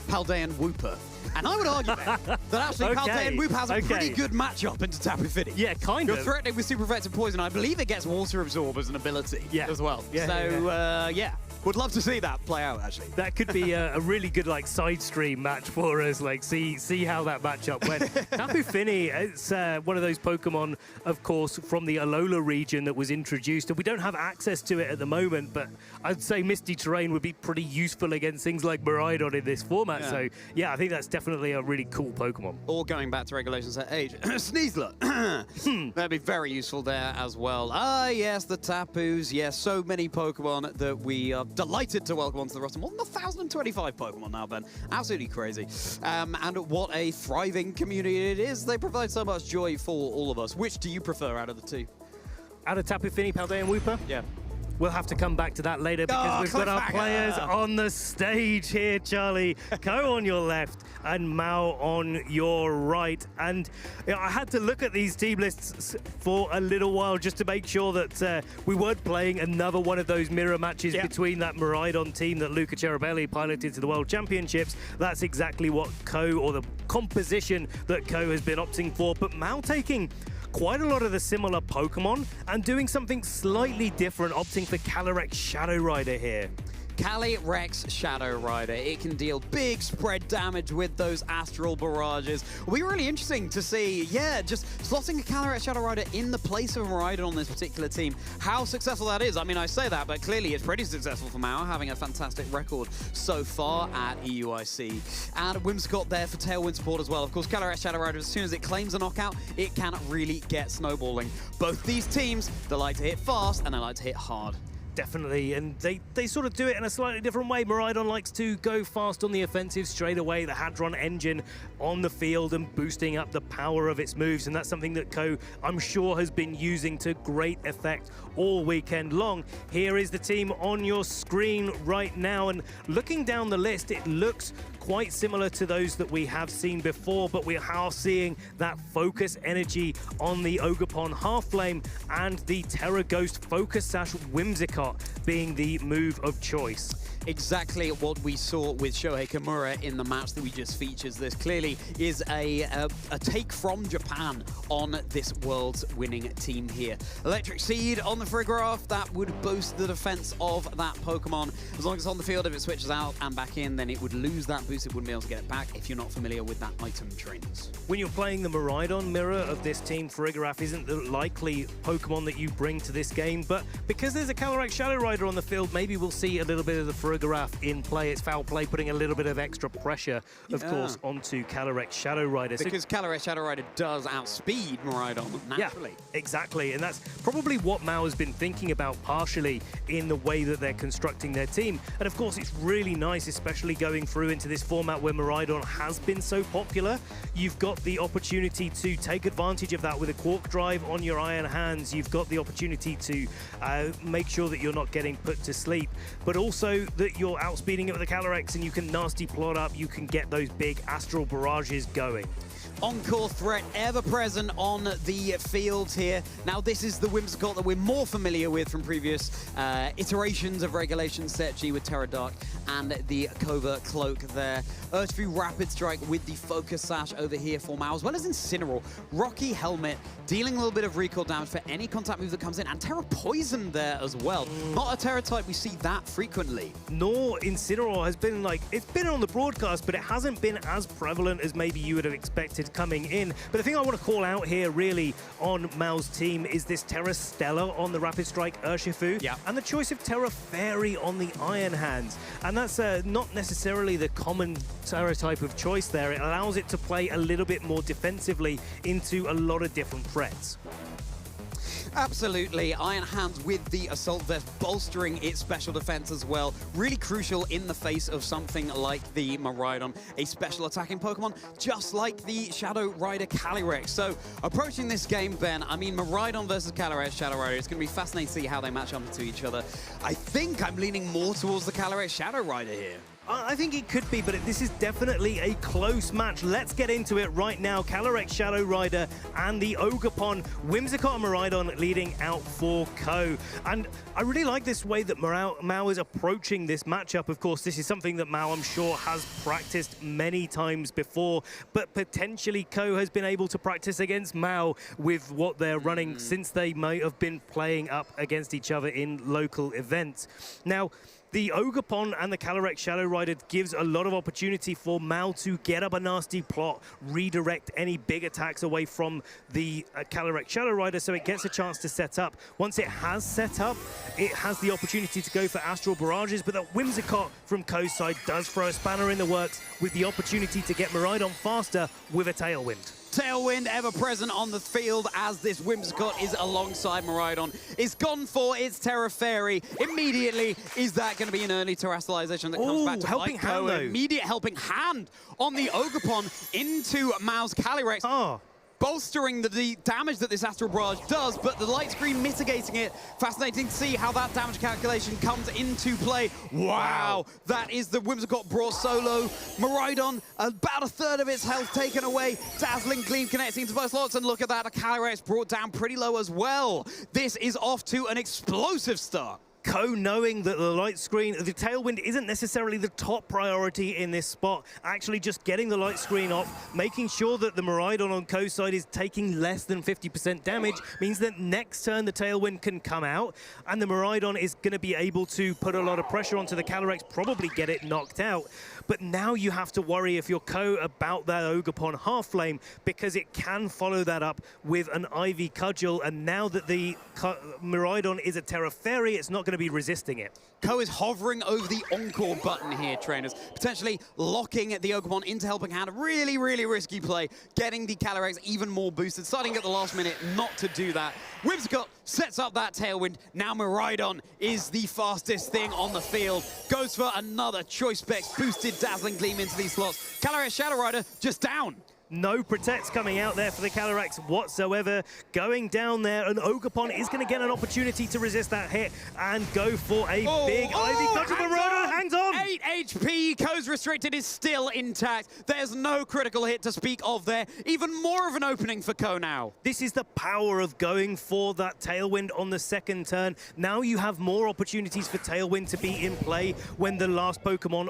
Paldean Wooper. And I would argue that actually Paldean Wooper has a pretty good matchup into Tapu Fini. Yeah, kind of. You're threatening with super effective poison. I believe it gets water absorb as an ability as well. Yeah. Would love to see that play out, actually. That could be a really good, like, side stream match for us. Like, see how that matchup went. Tapu Fini, it's one of those Pokemon, of course, from the Alola region that was introduced. And we don't have access to it at the moment, but I'd say Misty Terrain would be pretty useful against things like Miraidon in this format. So, yeah, I think that's definitely a really cool Pokemon. Or going back to regulations at age. Sneasler. That'd be very useful there as well. Ah, yes, the Tapus. Yes, so many Pokemon that we are delighted to welcome onto the roster. More than 1,025 Pokemon now, Ben. Absolutely crazy. And what a thriving community it is. They provide so much joy for all of us. Which do you prefer out of the two? Out of Tapu Fini, Paldean Wooper? Yeah. We'll have to come back to that later because we've got our players on the stage here, Charlie. Ko on your left and Mao on your right. And I had to look at these team lists for a little while just to make sure that we weren't playing another one of those mirror matches between that Miraidon team that Luca Ceribelli piloted to the World Championships. That's exactly what Ko, or the composition that Ko has been opting for. But Mao taking quite a lot of the similar Pokemon and doing something slightly different, opting for Calyrex Shadow Rider here. Calyrex Shadow Rider. It can deal big spread damage with those astral barrages. It'll be really interesting to see, just slotting a Calyrex Shadow Rider in the place of a Miraidon on this particular team. How successful that is, I mean, I say that, but clearly it's pretty successful for Mao, having a fantastic record so far at EUIC. And Whimsicott there for Tailwind support as well. Of course, Calyrex Shadow Rider, as soon as it claims a knockout, it can really get snowballing. Both these teams, they like to hit fast and they like to hit hard. Definitely, and they sort of do it in a slightly different way. Miraidon likes to go fast on the offensive straight away, the Hadron engine on the field and boosting up the power of its moves, and that's something that Ko, I'm sure, has been using to great effect all weekend long. Here is the team on your screen right now, and looking down the list, it looks quite similar to those that we have seen before, but we are seeing that focus energy on the Ogerpon Half-Flame and the Terra Ghost Focus Sash Whimsicott being the move of choice. Exactly what we saw with Shohei Kimura in the match that we just featured. This clearly is a take from Japan on this world's winning team here. Electric Seed on the Frigoraph, that would boost the defense of that Pokemon. As long as it's on the field, if it switches out and back in, then it would lose that boost. It wouldn't be able to get it back if you're not familiar with that item trainers. When you're playing the Miraidon mirror of this team, Frigoraph isn't the likely Pokemon that you bring to this game, but because there's a Calyrex Shadow Rider on the field, maybe we'll see a little bit of the Frigoraph in play. It's foul play, putting a little bit of extra pressure, of course, onto Calyrex Shadow Rider. Because Calyrex Shadow Rider does outspeed Miraidon naturally. Yeah, exactly, and that's probably what Mao has been thinking about partially in the way that they're constructing their team. And of course, it's really nice, especially going through into this format where Miraidon has been so popular. You've got the opportunity to take advantage of that with a Quark Drive on your Iron Hands. You've got the opportunity to make sure that you're not getting put to sleep, but also that you're outspeeding it with a Calyrex and you can nasty plot up, you can get those big astral barrages going. Encore threat ever present on the field here. Now, this is the Whimsicott that we're more familiar with from previous iterations of Regulation Set G with Terra Dark and the Covert Cloak there. Earthfree Rapid Strike with the Focus Sash over here for Mao, as well as Incineroar. Rocky Helmet, dealing a little bit of recoil damage for any contact move that comes in, and Terra Poison there as well. Not a Terra type we see that frequently. Nor Incineroar has been like, it's been on the broadcast, but it hasn't been as prevalent as maybe you would have expected coming in. But the thing I want to call out here really on Mao's team is this Terra Stella on the Rapid Strike Urshifu, and the choice of Terra Fairy on the Iron Hands. And that's not necessarily the common Terra type of choice there. It allows it to play a little bit more defensively into a lot of different threats. Absolutely. Iron Hands with the Assault Vest bolstering its special defense as well. Really crucial in the face of something like the Miraidon, a special attacking Pokemon, just like the Shadow Rider Calyrex. So, approaching this game, Ben, I mean, Miraidon versus Calyrex Shadow Rider, it's going to be fascinating to see how they match up to each other. I think I'm leaning more towards the Calyrex Shadow Rider here. I think it could be, but this is definitely a close match. Let's get into it right now. Calyrex Shadow Rider and the Ogerpon, Whimsicott and Miraidon leading out for Ko. And I really like this way that Mao is approaching this matchup. Of course, this is something that Mao, I'm sure, has practiced many times before, but potentially Ko has been able to practice against Mao with what they're running since they might have been playing up against each other in local events. Now, the Ogerpon and the Calyrex Shadow Rider gives a lot of opportunity for Mao to get up a nasty plot, redirect any big attacks away from the Calyrex Shadow Rider, so it gets a chance to set up. Once it has set up, it has the opportunity to go for Astral Barrages, but that Whimsicott from Ko's side does throw a spanner in the works with the opportunity to get Miraidon faster with a Tailwind. Tailwind ever present on the field as this Whimsicott is alongside Miraidon. It's gone for its Terra Fairy. Immediately, is that going to be an early terrestrialization that comes back to helping hand, though. Immediate helping hand on the Ogerpon into Mao's Calyrex. Bolstering the damage that this Astral Barrage does, but the light screen mitigating it. Fascinating to see how that damage calculation comes into play. Wow. That is the Whimsicott brought solo. Miraidon, about a third of its health taken away. Dazzling Gleam connecting to both slots, and look at that, a Calyrex brought down pretty low as well. This is off to an explosive start. Ko, knowing that the light screen, the Tailwind isn't necessarily the top priority in this spot, actually just getting the light screen off, making sure that the Miraidon on Ko's side is taking less than 50% damage, means that next turn the Tailwind can come out, and the Miraidon is going to be able to put a lot of pressure onto the Calyrex, probably get it knocked out. But now you have to worry if you're Ko about that Ogerpon Half Flame, because it can follow that up with an Ivy Cudgel, and now that the Miraidon is a Terra Fairy, it's not going to be resisting it. Ko is hovering over the Encore button here, trainers, potentially locking the Ogerpon into helping hand. Really, really risky play, getting the Calyrex even more boosted, starting at the last minute not to do that. Whimsicott sets up that Tailwind. Now Miraidon is the fastest thing on the field. Goes for another Choice Specs boosted Dazzling Gleam into these slots. Calyrex Shadow Rider just down. No protects coming out there for the Calyrex whatsoever. Going down there, and Ogerpon is going to get an opportunity to resist that hit and go for a big Ivy Cudgel. Miraidon hangs on! 8 HP, Ko's restricted is still intact. There's no critical hit to speak of there. Even more of an opening for Ko now. This is the power of going for that Tailwind on the second turn. Now you have more opportunities for Tailwind to be in play when the last Pokemon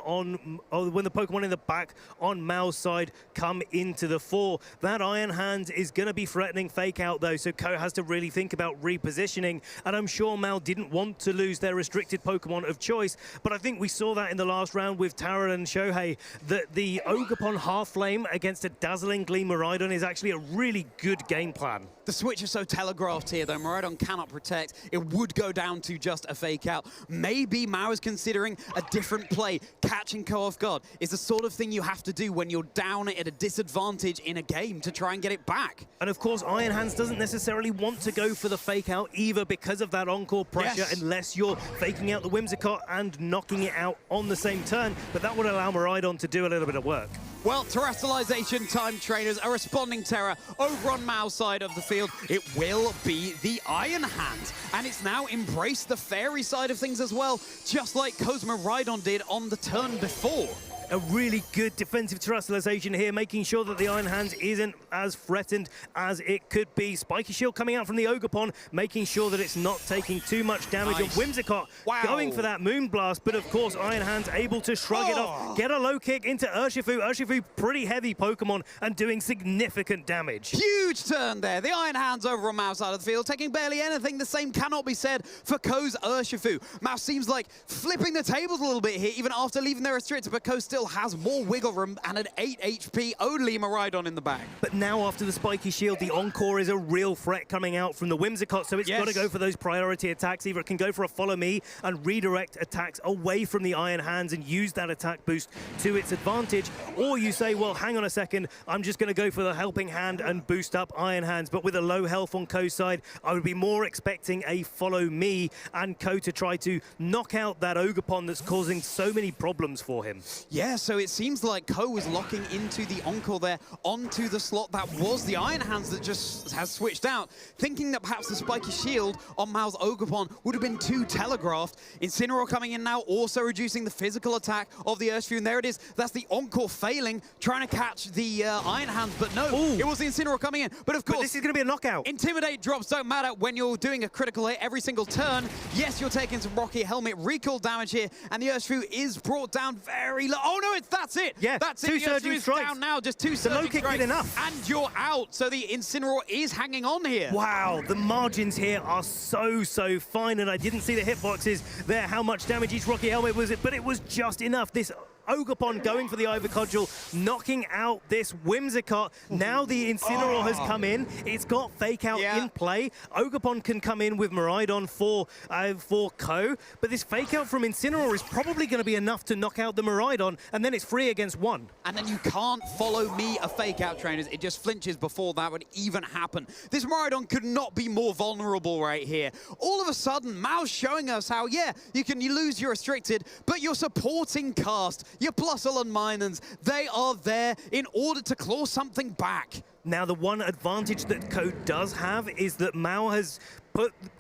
when the Pokemon in the back on Mao's side come into the fore. That Iron Hand is going to be threatening Fake Out though, so Ko has to really think about repositioning, and I'm sure Mao didn't want to lose their restricted Pokemon of choice, but I think we saw that in the last round with Tara and Shohei, that the Ogerpon Half Flame against a Dazzling Gleam Miraidon is actually a really good game plan. The switch is so telegraphed here though. Miraidon cannot protect. It would go down to just a Fake Out. Maybe Mao is considering a different play. Catching Ko off guard is the sort of thing you have to do when you're down at a disadvantage in a game to try and get it back. And of course, Iron Hands doesn't necessarily want to go for the Fake Out either because of that Encore pressure, unless you're faking out the Whimsicott and knocking it out on the same turn, but that would allow Miraidon to do a little bit of work. Well, terrestrialization time, trainers. A responding Terra over on Mao's side of the field. It will be the Iron Hand, and it's now embraced the Fairy side of things as well, just like Ko's Miraidon did on the turn before. A really good defensive terrestrialization here, making sure that the Iron Hands isn't as threatened as it could be. Spiky Shield coming out from the Ogerpon, making sure that it's not taking too much damage. Nice. And Whimsicott going for that Moon Blast, but of course Iron Hands able to shrug it off, get a low kick into Urshifu. Urshifu, pretty heavy Pokemon and doing significant damage. Huge turn there. The Iron Hands over on Mao's side of the field, taking barely anything. The same cannot be said for Ko's Urshifu. Mao seems like flipping the tables a little bit here, even after leaving their restricted, but Ko still has more wiggle room and an 8 HP only Miraidon in the bag. But now after the Spiky Shield, the Encore is a real threat coming out from the Whimsicott, so it's got to go for those priority attacks. Either it can go for a Follow Me and redirect attacks away from the Iron Hands and use that attack boost to its advantage, or you say, well, hang on a second, I'm just going to go for the Helping Hand and boost up Iron Hands. But with a low health on Ko's side, I would be more expecting a Follow Me and Ko to try to knock out that Ogerpon that's causing so many problems for him. Yeah, so it seems like Ko was locking into the Encore there, onto the slot that was the Iron Hands that just has switched out, thinking that perhaps the Spiky Shield on Mao's Ogerpon would have been too telegraphed. Incineroar coming in now, also reducing the physical attack of the Urshifu, and there it is. That's the Encore failing, trying to catch the Iron Hands, but no, it was the Incineroar coming in. But of course, this is going to be a knockout. Intimidate drops don't matter when you're doing a critical hit every single turn. Yes, you're taking some Rocky Helmet recall damage here, and the Urshifu is brought down very low. Oh no, that's it. Yeah, that's two it. surging strikes. Down now, just two surging low kick strikes, did enough. and you're out. So the Incineroar is hanging on here. Wow, the margins here are so fine, and I didn't see the hitboxes there, how much damage each Rocky Helmet was, but it was just enough. This Ogerpon going for the Ivy Cudgel, knocking out this Whimsicott. Now the Incineroar has come in. It's got Fake Out in play. Ogerpon can come in with Miraidon for Ko, but this Fake Out from Incineroar is probably going to be enough to knock out the Miraidon, and then it's 3 against 1. And then you can't follow me a Fake Out, trainers. It just flinches before that would even happen. This Miraidon could not be more vulnerable right here. All of a sudden, Mao's showing us how, yeah, you lose your restricted, but your supporting cast, your Plusle and Minans, they are there in order to claw something back. Now, the one advantage that Ko does have is that Mao has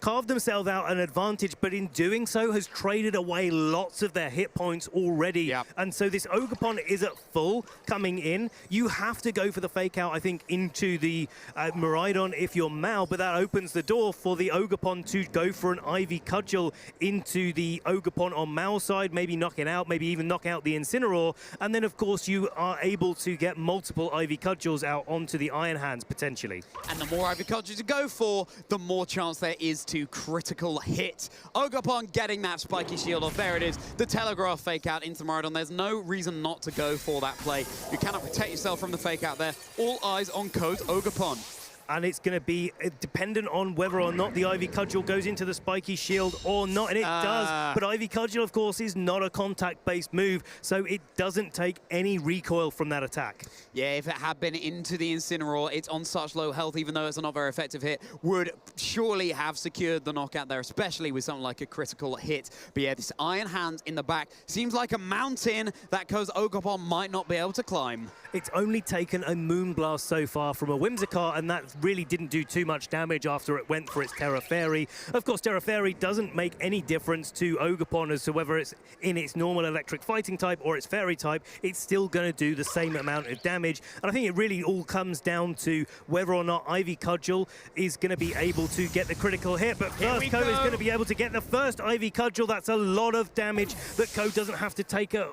carved themselves out an advantage, but in doing so has traded away lots of their hit points already. And so this Ogerpon is at full coming in. You have to go for the Fake Out, I think, into the Miraidon if you're Mao, but that opens the door for the Ogerpon to go for an Ivy Cudgel into the Ogerpon on Mao's side, maybe knock it out, maybe even knock out the Incineroar, and then of course you are able to get multiple Ivy Cudgels out onto the Iron Hands potentially. And the more Ivy Cudgels you go for, the more chance there is to critical hit. Ogerpon getting that Spiky Shield off. There it is. The Telegraph Fake Out into Miraidon. There's no reason not to go for that play. You cannot protect yourself from the Fake Out there. All eyes on Ko's Ogerpon. And it's going to be dependent on whether or not the Ivy Cudgel goes into the Spiky Shield or not, and it does. But Ivy Cudgel, of course, is not a contact-based move, so it doesn't take any recoil from that attack. Yeah, if it had been into the Incineroar, it's on such low health, even though it's a not very effective hit, would surely have secured the knockout there, especially with something like a critical hit. But yeah, this Iron Hands in the back seems like a mountain that Ko's Ogerpon might not be able to climb. It's only taken a Moonblast so far from a Whimsicott, and that really didn't do too much damage after it went for its Terra Fairy. Of course, Terra Fairy doesn't make any difference to Ogerpon as to whether it's in its normal electric fighting type or its fairy type. It's still going to do the same amount of damage. And I think it really all comes down to whether or not Ivy Cudgel is going to be able to get the critical hit. But first, Ko is going to be able to get the first Ivy Cudgel. That's a lot of damage that Ko doesn't have to take an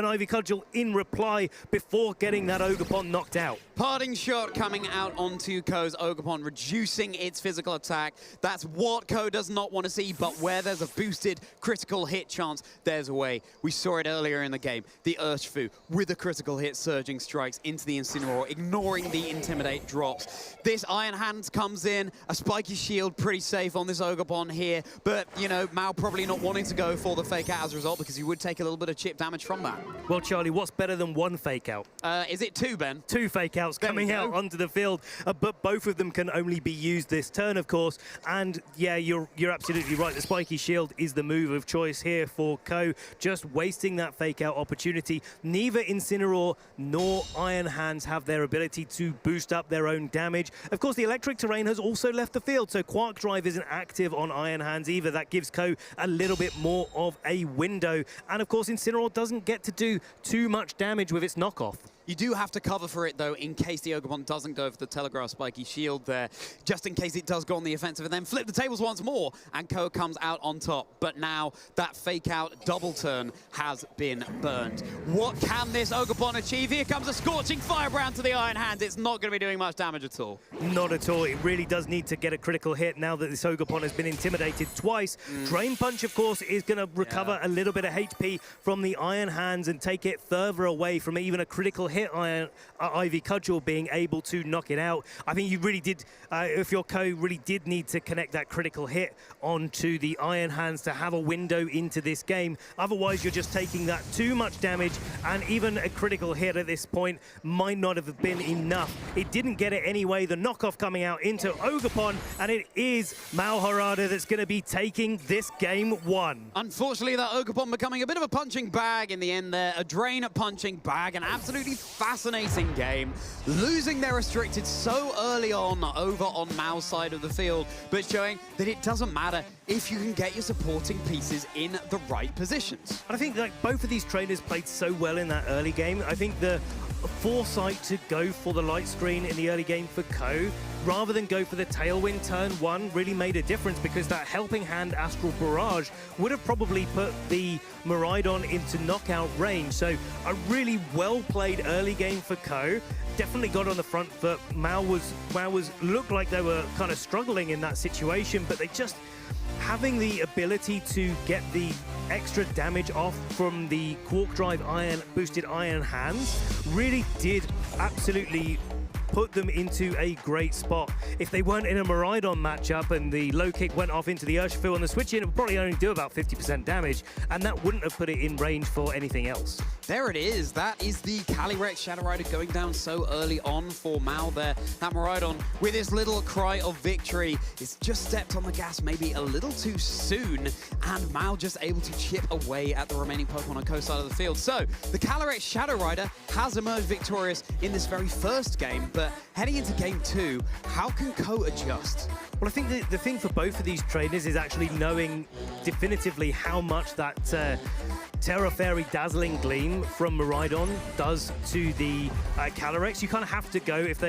Ivy Cudgel in reply before getting that Ogerpon knocked out. Parting shot coming out onto Ko's Ogerpon, reducing its physical attack. That's what Ko does not want to see, but where there's a boosted critical hit chance, there's a way. We saw it earlier in the game. The Urshifu with a critical hit, surging strikes into the Incineroar, ignoring the Intimidate drops. This Iron Hands comes in, a Spiky Shield pretty safe on this Ogerpon here, but, you know, Mao probably not wanting to go for the Fake Out as a result, because he would take a little bit of chip damage from that. Well, Charlie, what's better than one Fake Out? Is it 2, Ben? 2 Fake Outs coming out onto the field, but both of them can only be used this turn, of course. And yeah, you're absolutely right. The Spiky Shield is the move of choice here for Ko, just wasting that Fake Out opportunity. Neither Incineroar nor Iron Hands have their ability to boost up their own damage. Of course, the electric terrain has also left the field, so Quark Drive isn't active on Iron Hands either. That gives Ko a little bit more of a window. And of course, Incineroar doesn't get to to do too much damage with its knockoff. You do have to cover for it, though, in case the Ogopon doesn't go for the Telegraph Spiky Shield there, just in case it does go on the offensive and then flip the tables once more, and Ko comes out on top. But now that fake-out double turn has been burned. What can this Ogopon achieve? Here comes a Scorching Firebrand to the Iron Hand. It's not going to be doing much damage at all. Not at all. It really does need to get a critical hit now that this Ogopon has been intimidated twice. Drain Punch, of course, is going to recover a little bit of HP from the Iron Hands and take it further away from even a critical hit Ivy Cudgel being able to knock it out. I think you really did, if your Ko really did need to connect that critical hit onto the Iron Hands to have a window into this game. Otherwise, you're just taking that too much damage, and even a critical hit at this point might not have been enough. It didn't get it anyway. The knockoff coming out into Ogopon, and it is Mao Harada that's going to be taking this game 1. Unfortunately, that Ogopon becoming a bit of a punching bag in the end there. A drain punching bag, an absolutely fascinating game. Losing their restricted so early on over on Mao's side of the field, but showing that it doesn't matter if you can get your supporting pieces in the right positions. I think like both of these trainers played so well in that early game. I think the foresight to go for the light screen in the early game for Ko, rather than go for the Tailwind turn 1, really made a difference, because that helping hand Astral Barrage would have probably put the Miraidon into knockout range. So a really well-played early game for Ko. Definitely got on the front foot. Mao looked like they were kind of struggling in that situation, but they just having the ability to get the extra damage off from the Quark Drive boosted Iron Hands really did absolutely put them into a great spot. If they weren't in a Miraidon matchup and the low kick went off into the Urshifu on the switch in, it would probably only do about 50% damage, and that wouldn't have put it in range for anything else. There it is. That is the Calyrex Shadow Rider going down so early on for Mao there. That Miraidon, with his little cry of victory, is just stepped on the gas maybe a little too soon, and Mao just able to chip away at the remaining Pokemon on Ko side of the field. So, the Calyrex Shadow Rider has emerged victorious in this very first game, but heading into game 2, how can Ko adjust? Well, I think the thing for both of these trainers is actually knowing definitively how much that Terra Fairy Dazzling Gleam from Miraidon does to the Calyrex. You kind of have to go, if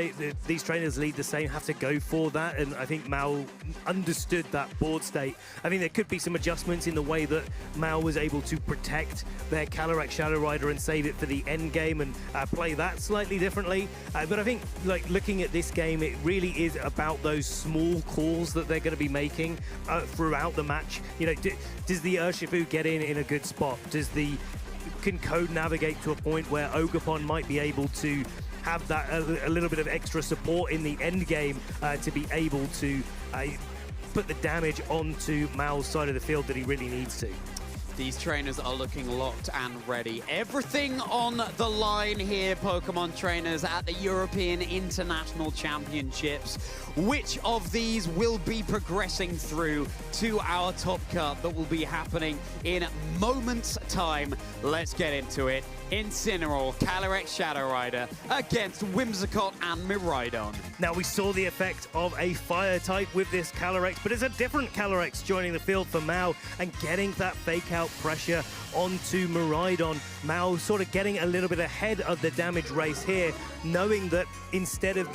these trainers lead the same, have to go for that, and I think Mao understood that board state. I think there could be some adjustments in the way that Mao was able to protect their Calyrex Shadow Rider and save it for the end game and play that slightly differently. But I think, like, looking at this game, it really is about those small calls that they're going to be making throughout the match. You know, does the Urshifu get in a good spot? Can Ko navigate to a point where Ogopon might be able to have that a little bit of extra support in the end game to be able to put the damage onto Mao's side of the field that he really needs to? These trainers are looking locked and ready. Everything on the line here, Pokemon trainers, at the European International Championships. Which of these will be progressing through to our top cut that will be happening in moments' time? Let's get into it. Incineroar, Calyrex Shadow Rider against Whimsicott and Miraidon. Now, we saw the effect of a fire type with this Calyrex, but it's a different Calyrex joining the field for Mao and getting that fake out pressure onto Miraidon. Mao sort of getting a little bit ahead of the damage race here, knowing that instead of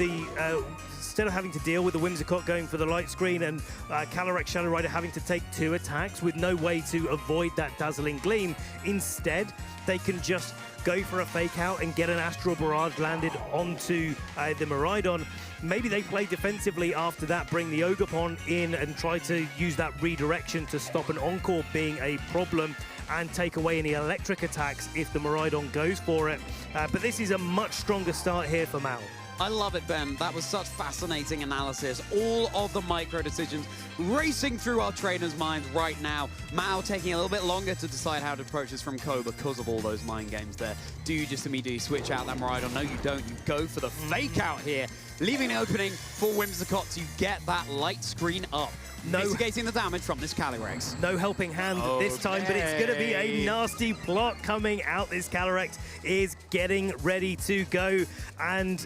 having to deal with the Whimsicott going for the light screen and Calyrex Shadow Rider having to take 2 attacks with no way to avoid that Dazzling Gleam, instead they can just go for a fake out and get an Astral Barrage landed onto the Miraidon. Maybe they play defensively after that, bring the Ogopon in and try to use that redirection to stop an Encore being a problem and take away any electric attacks if the Miraidon goes for it. But this is a much stronger start here for Mao. I love it, Ben. That was such fascinating analysis. All of the micro decisions racing through our trainers' minds right now. Mao taking a little bit longer to decide how to approach this from Ko because of all those mind games there. Do you just immediately switch out that Miraidon? No, you don't. You go for the fake out here, leaving an opening for Whimsicott to get that light screen up. Mitigating the damage from this Calyrex. No helping hand this time, but it's going to be a nasty block coming out. This Calyrex is getting ready to go, and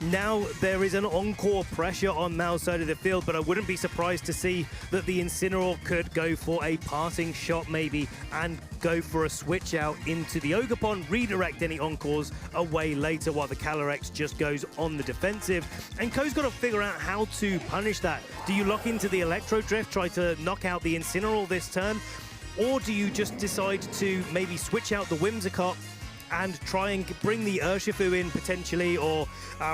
Now there is an encore pressure on Mao's side of the field, but I wouldn't be surprised to see that the Incineroar could go for a passing shot maybe and go for a switch out into the Ogerpon, redirect any encores away later while the Calyrex just goes on the defensive. And Ko's got to figure out how to punish that. Do you lock into the Electro Drift, try to knock out the Incineroar this turn? Or do you just decide to maybe switch out the Whimsicott and try and bring the Urshifu in potentially, or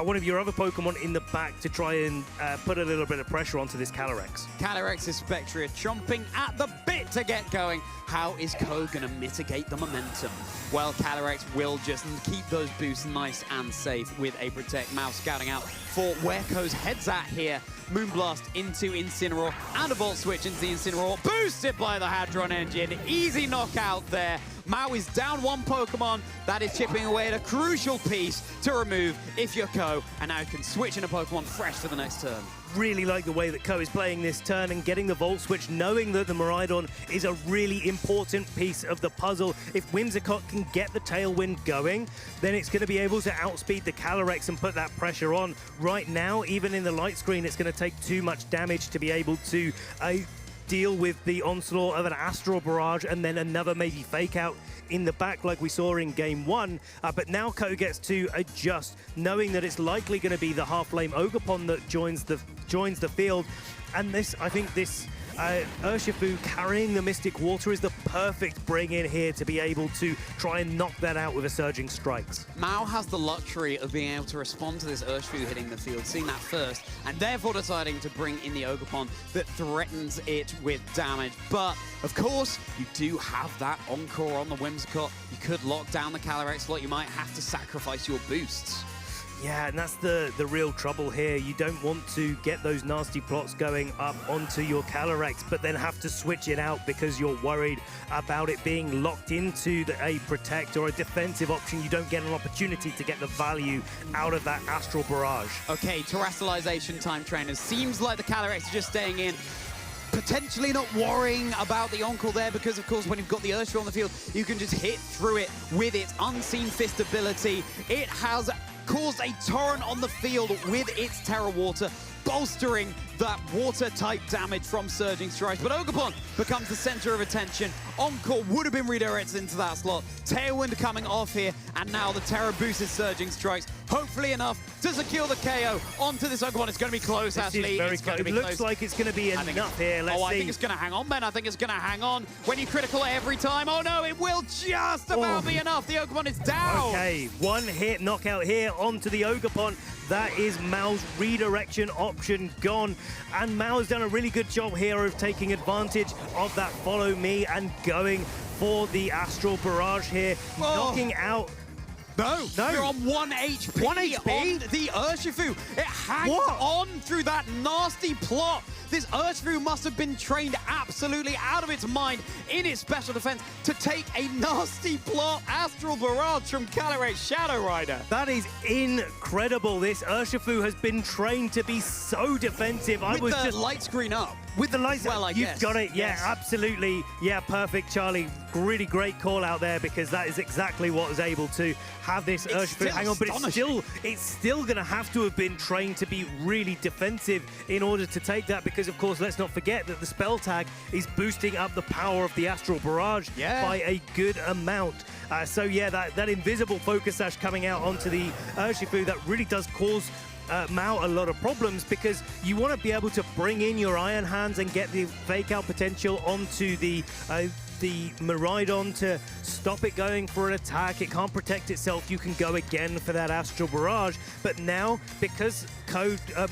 one of your other Pokemon in the back to try and put a little bit of pressure onto this Calyrex? Calyrex is Spectria chomping at the bit to get going. How is Ko going to mitigate the momentum? Well, Calyrex will just keep those boosts nice and safe with a Protect. Mao scouting out for where Ko's head's at here. Moonblast into Incineroar and a Volt Switch into the Incineroar. Boosted by the Hadron Engine. Easy knockout there. Mao is down one Pokemon. That is chipping away at a crucial piece to remove if you're Ko. And now you can switch in a Pokemon fresh for the next turn. Really like the way that Ko is playing this turn and getting the Volt Switch, knowing that the Miraidon is a really important piece of the puzzle. If Whimsicott can get the Tailwind going, then it's going to be able to outspeed the Calyrex and put that pressure on. Right now, even in the light screen, it's going to take too much damage to be able to deal with the onslaught of an Astral Barrage and then another maybe Fake Out in the back like we saw in Game 1. But now Ko gets to adjust, knowing that it's likely going to be the Half-Flame Ogerpon that joins the field. And this, I think this Urshifu carrying the Mystic Water is the perfect bring in here to be able to try and knock that out with a Surging Strikes. Mao has the luxury of being able to respond to this Urshifu hitting the field, seeing that first, and therefore deciding to bring in the Ogerpon that threatens it with damage. But, of course, you do have that Encore on the Whimsicott. You could lock down the Calyrex slot. You might have to sacrifice your boosts. Yeah, and that's the real trouble here. You don't want to get those nasty plots going up onto your Calyrex, but then have to switch it out because you're worried about it being locked into a Protect or a defensive option. You don't get an opportunity to get the value out of that Astral Barrage. Okay, Terrestrialization time, trainers. Seems like the Calyrex is just staying in. Potentially not worrying about the Encore there because, of course, when you've got the Urshifu on the field, you can just hit through it with its Unseen Fist ability. It has caused a torrent on the field with its Terra Water, bolstering that water-type damage from Surging Strikes. But Ogerpon becomes the center of attention. Encore would have been redirected into that slot. Tailwind coming off here, and now the Terra boosted Surging Strikes. Hopefully enough to secure the KO onto this Ogerpon. It's going to be close, actually. It looks like it's going to be enough here. Let's see. I think it's going to hang on, Ben. I think it's going to hang on. When you critical every time. Oh, no, it will just about be enough. The Ogerpon is down. Okay, one hit knockout here onto the Ogerpon. That is Mao's redirection option gone. And Mao's done a really good job here of taking advantage of that follow me and going for the Astral Barrage here, knocking out. No, you're on 1 HP. 1 HP? On the Urshifu. It hangs on through that nasty plot. This Urshifu must have been trained absolutely out of its mind in its special defense to take a nasty plot Astral Barrage from Calyrex Shadow Rider. That is incredible. This Urshifu has been trained to be so defensive. With the light screen up. With the lights well, up, you've got it. Yeah, yes. Absolutely. Yeah, perfect, Charlie. Really great call out there because that is exactly what was able to have this Urshifu hang on. But it's still going to have to have been trained to be really defensive in order to take that because, of course, let's not forget that the spell tag is boosting up the power of the Astral Barrage by a good amount. So, yeah, that invisible Focus Sash coming out onto the Urshifu, that really does cause Mao a lot of problems because you want to be able to bring in your Iron Hands and get the Fake Out potential onto the Miraidon to stop it going for an attack. It can't protect itself. You can go again for that Astral Barrage. But now, because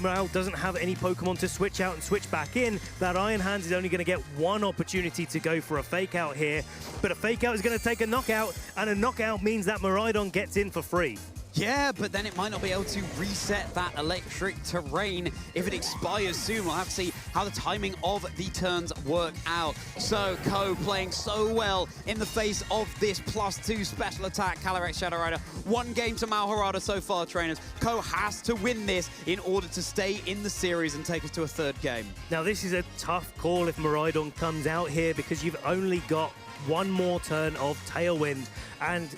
Mao doesn't have any Pokemon to switch out and switch back in, that Iron Hands is only going to get one opportunity to go for a Fake Out here. But a Fake Out is going to take a knockout, and a knockout means that Miraidon gets in for free. Yeah, but then it might not be able to reset that electric terrain if it expires soon. We'll have to see how the timing of the turns work out. So Ko playing so well in the face of this +2 special attack. Calyrex Shadow Rider, 1 game to Mao Harada so far, trainers. Ko has to win this in order to stay in the series and take us to a 3rd game. Now this is a tough call if Miraidon comes out here because you've only got 1 more turn of Tailwind, and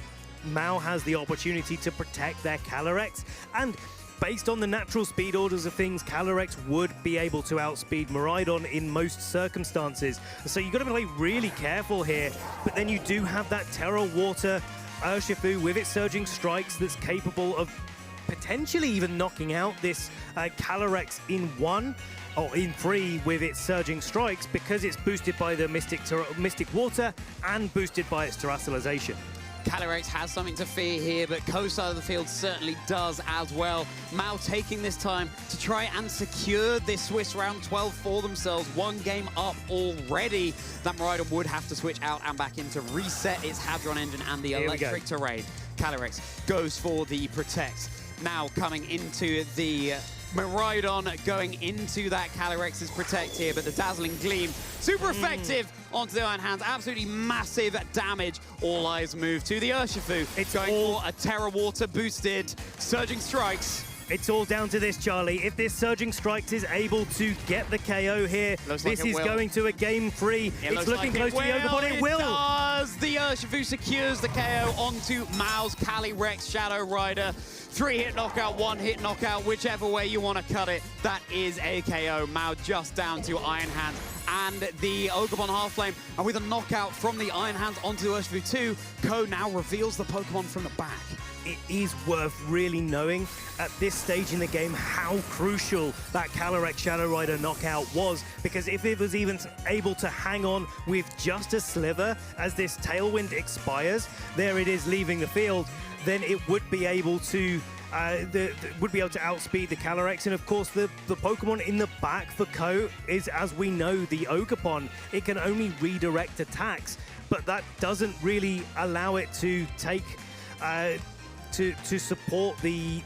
Mao has the opportunity to protect their Calyrex. And based on the natural speed orders of things, Calyrex would be able to outspeed Miraidon in most circumstances. So you've got to play really careful here, but then you do have that Terra Water Urshifu with its Surging Strikes that's capable of potentially even knocking out this Calyrex in 1 or in 3 with its Surging Strikes, because it's boosted by the Mystic Water and boosted by its Terastallization. Calyrex has something to fear here, but Ko's side of the field certainly does as well. Mao taking this time to try and secure this Swiss round 12 for themselves. 1 game up already. That Miraidon would have to switch out and back in to reset its Hadron Engine and the electric terrain. Calyrex goes for the Protect. Now coming into the Miraidon, going into that Calyrex's Protect here, but the Dazzling Gleam, super effective onto the Iron Hands, absolutely massive damage. All eyes move to the Urshifu. It's going for a Terra Water boosted Surging Strikes. It's all down to this, Charlie. If this Surging Strikes is able to get the KO here, this is going to a game 3. It's looking close to the Ogobot. It will! Does. The Urshifu secures the KO onto Mao's Calyrex Shadow Rider. 3-hit knockout, 1-hit knockout, whichever way you want to cut it. That is a KO. Mao just down to Iron Hands and the Ogobon Half Flame. And with a knockout from the Iron Hands onto Urshifu 2, Ko now reveals the Pokemon from the back. It is worth really knowing at this stage in the game how crucial that Calyrex Shadow Rider knockout was, because if it was even able to hang on with just a sliver as this Tailwind expires, there it is leaving the field, then it would be able to outspeed the Calyrex. And of course the Pokemon in the back for Ko is, as we know, the Ogopon. It can only redirect attacks, but that doesn't really allow it to take to support the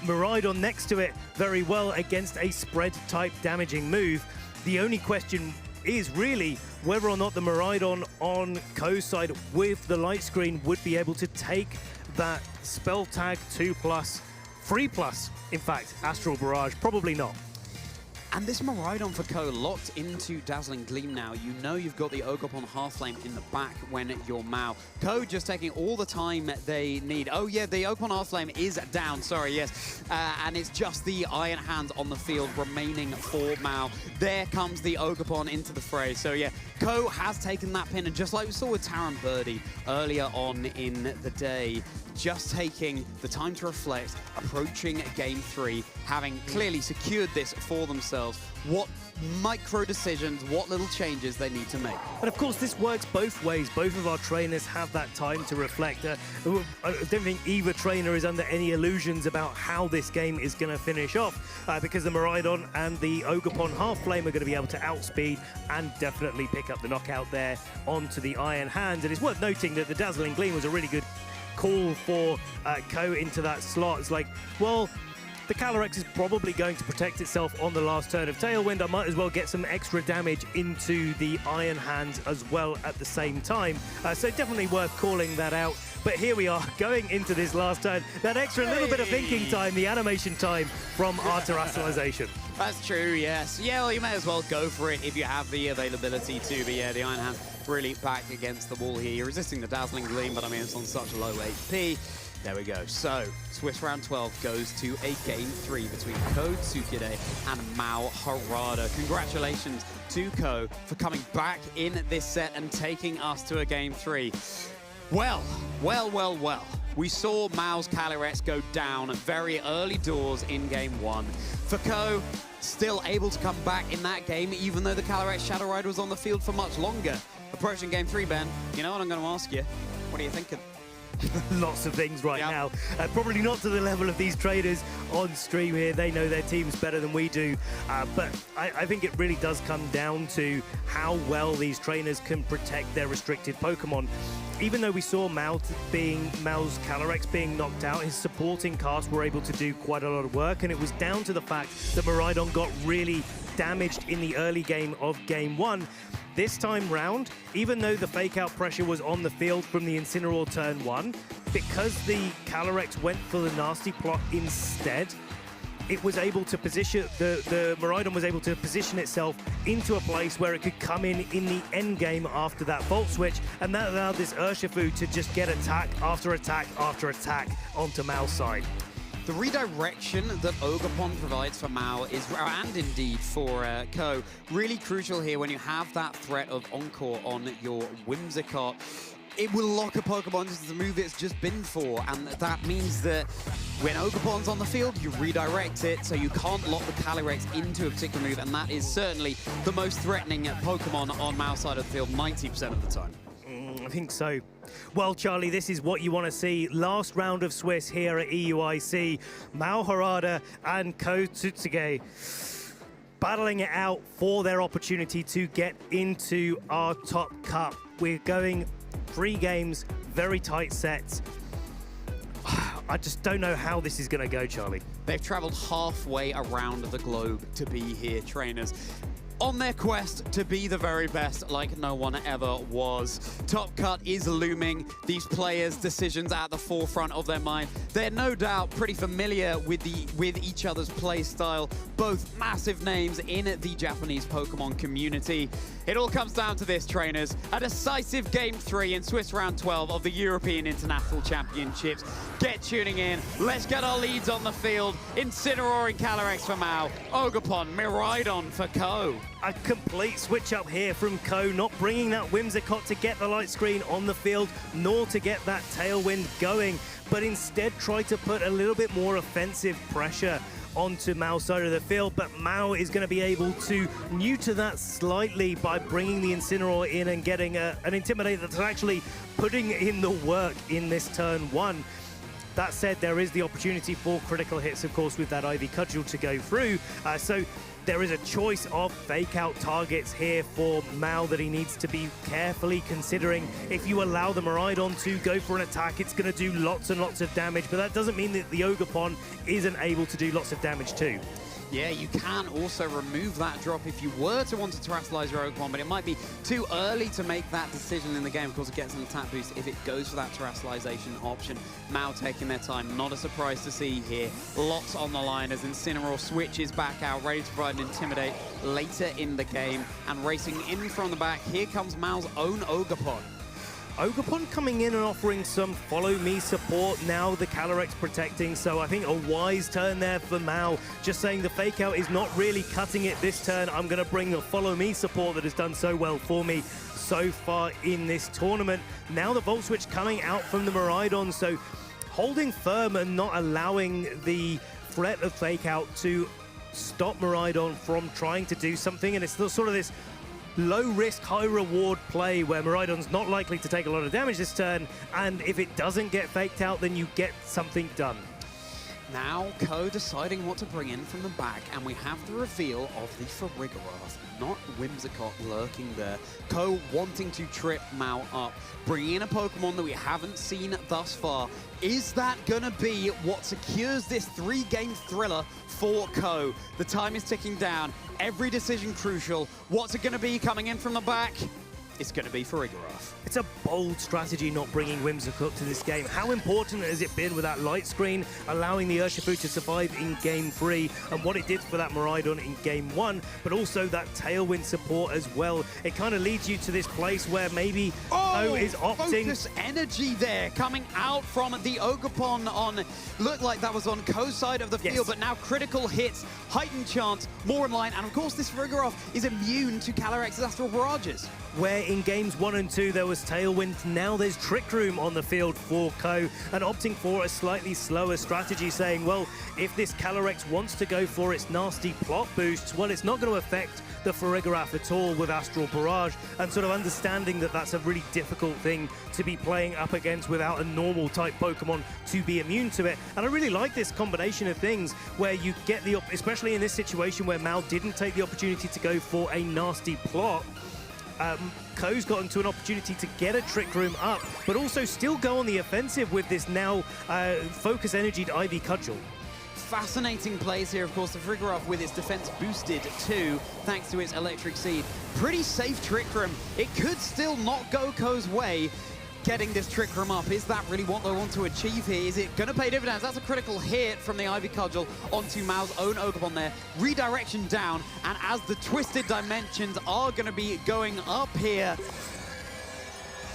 Miraidon next to it very well against a spread type damaging move. The only question is really whether or not the Miraidon on Ko's side with the light screen would be able to take that spell tag 2+, 3+, in fact, Astral Barrage. Probably not. And this Miraidon for Ko locked into Dazzling Gleam now. You know you've got the Ogopon Half Flame in the back when you're Mao. Ko just taking all the time they need. Oh yeah, the Ogopon Half Flame is down, sorry, yes. And it's just the Iron Hands on the field remaining for Mao. There comes the Ogopon into the fray. So yeah, Ko has taken that pin, and just like we saw with Taran Birdie earlier on in the day, just taking the time to reflect, approaching game 3, having clearly secured this for themselves. What micro decisions, what little changes they need to make. And of course, this works both ways. Both of our trainers have that time to reflect. I don't think either trainer is under any illusions about how this game is going to finish off, because the Miraidon and the Ogopon Half Flame are going to be able to outspeed and definitely pick up the knockout there onto the Iron Hands. And it's worth noting that the Dazzling Gleam was a really good call for Ko into that slot. It's like, well, the Calyrex is probably going to protect itself on the last turn of Tailwind. I might as well get some extra damage into the Iron Hands as well at the same time. So definitely worth calling that out. But here we are going into this last turn. That extra little bit of thinking time, the animation time from our Terastallization. That's true, yes. Yeah, well, you may as well go for it if you have the availability to. But yeah, the Iron Hands really back against the wall here. You're resisting the Dazzling Gleam, but I mean, it's on such a low HP. There we go. So, Swiss round 12 goes to a game 3 between Ko Tsukude and Mao Harada. Congratulations to Ko for coming back in this set and taking us to a game 3. Well. We saw Mao's Calyrex go down very early doors in game 1. For Ko, still able to come back in that game, even though the Calyrex Shadow Rider was on the field for much longer. Approaching game 3, Ben, you know what I'm going to ask you? What are you thinking? Lots of things right now. Probably not to the level of these traders on stream here. They know their teams better than we do. But I think it really does come down to how well these trainers can protect their restricted Pokemon. Even though we saw Mao's Calyrex being knocked out, his supporting cast were able to do quite a lot of work, and it was down to the fact that Miraidon got really damaged in the early game of game 1. This time round, even though the fake-out pressure was on the field from the Incineroar turn 1, because the Calyrex went for the Nasty Plot instead, it was able to position, the Miraidon was able to position itself into a place where it could come in the end game after that Volt Switch, and that allowed this Urshifu to just get attack after attack after attack onto Mao's side. The redirection that Acompanhando provides for Mao is, and indeed for Ko, really crucial here when you have that threat of Encore on your Whimsicott. It will lock a Pokemon into the move it's just been for, and that means that when Acompando's on the field, you redirect it, so you can't lock the Calyrex into a particular move, and that is certainly the most threatening Pokemon on Mao's side of the field 90% of the time. I think so. Well, Charlie, this is what you want to see. Last round of Swiss here at EUIC. Mao Harada and Ko Tsutsugay battling it out for their opportunity to get into our top cup. We're going 3 games, very tight sets. I just don't know how this is going to go, Charlie. They've traveled halfway around the globe to be here, trainers, on their quest to be the very best like no one ever was. Top Cut is looming. These players' decisions at the forefront of their mind. They're no doubt pretty familiar with each other's play style, both massive names in the Japanese Pokemon community. It all comes down to this, trainers. A decisive Game 3 in Swiss Round 12 of the European International Championships. Get tuning in. Let's get our leads on the field. Incineroar and Calyrex for Mao. Ogerpon, Miraidon for Ko. A complete switch up here from Ko, not bringing that Whimsicott to get the light screen on the field, nor to get that Tailwind going, but instead try to put a little bit more offensive pressure onto Mao's side of the field, but Mao is going to be able to neuter that slightly by bringing the Incineroar in and getting an Intimidator that's actually putting in the work in this turn 1. That said, there is the opportunity for critical hits, of course, with that Ivy Cudgel to go through. So there is a choice of fake-out targets here for Mao that he needs to be carefully considering. If you allow the Miraidon to go for an attack, it's going to do lots and lots of damage, but that doesn't mean that the Ogerpon isn't able to do lots of damage too. Yeah, you can also remove that drop if you were to want to terastallize your Ogerpon, but it might be too early to make that decision in the game. Of course, it gets an attack boost if it goes for that terastallization option. Mao taking their time, not a surprise to see here. Lots on the line as Incineroar switches back out, ready to provide an Intimidate later in the game. And racing in from the back, here comes Mao's own Ogerpon. Ogerpon coming in and offering some follow me support, now the Calyrex protecting, so I think a wise turn there for Mao, just saying the fake out is not really cutting it this turn. I'm going to bring the follow me support that has done so well for me so far in this tournament. Now the Volt Switch coming out from the Miraidon, so holding firm and not allowing the threat of fake out to stop Miraidon from trying to do something, and it's sort of this low-risk, high-reward play where Miraidon's not likely to take a lot of damage this turn, and if it doesn't get faked out, then you get something done. Now Ko deciding what to bring in from the back, and we have the reveal of the Farigiraf, not Whimsicott lurking there. Ko wanting to trip Mao up, bringing in a Pokemon that we haven't seen thus far. Is that gonna be what secures this 3-game thriller for Ko? The time is ticking down, every decision crucial. What's it gonna be coming in from the back? It's going to be Farigiraf. It's a bold strategy not bringing Whimsicott to this game. How important has it been with that light screen, allowing the Urshifu to survive in Game 3, and what it did for that Miraidon in Game 1, but also that Tailwind support as well. It kind of leads you to this place where maybe Ko is opting... Focus energy there coming out from the Ogerpon on... Looked like that was on Ko's side of the field, but now critical hits, heightened chance, more in line, and of course this Farigiraf is immune to Calyrex's Astral Barrages. Where in games 1 and 2 there was Tailwind, now there's Trick Room on the field for Ko, and opting for a slightly slower strategy, saying, well, if this Calyrex wants to go for its nasty plot boosts, well, it's not going to affect the Farigiraf at all with Astral Barrage, and sort of understanding that that's a really difficult thing to be playing up against without a normal type Pokemon to be immune to it. And I really like this combination of things where you get the, especially in this situation where Mao didn't take the opportunity to go for a nasty plot, Ko's gotten to an opportunity to get a Trick Room up, but also still go on the offensive with this now focus energied Ivy Cudgel. Fascinating plays here, of course. The Farigiraf with its defense boosted too, thanks to its Electric Seed. Pretty safe Trick Room. It could still not go Ko's way. Getting this Trick Room up, is that really what they want to achieve here? Is it going to pay dividends? That's a critical hit from the Ivy Cudgel onto Mao's own Ogerpon there. Redirection down, and as the Twisted Dimensions are going to be going up here,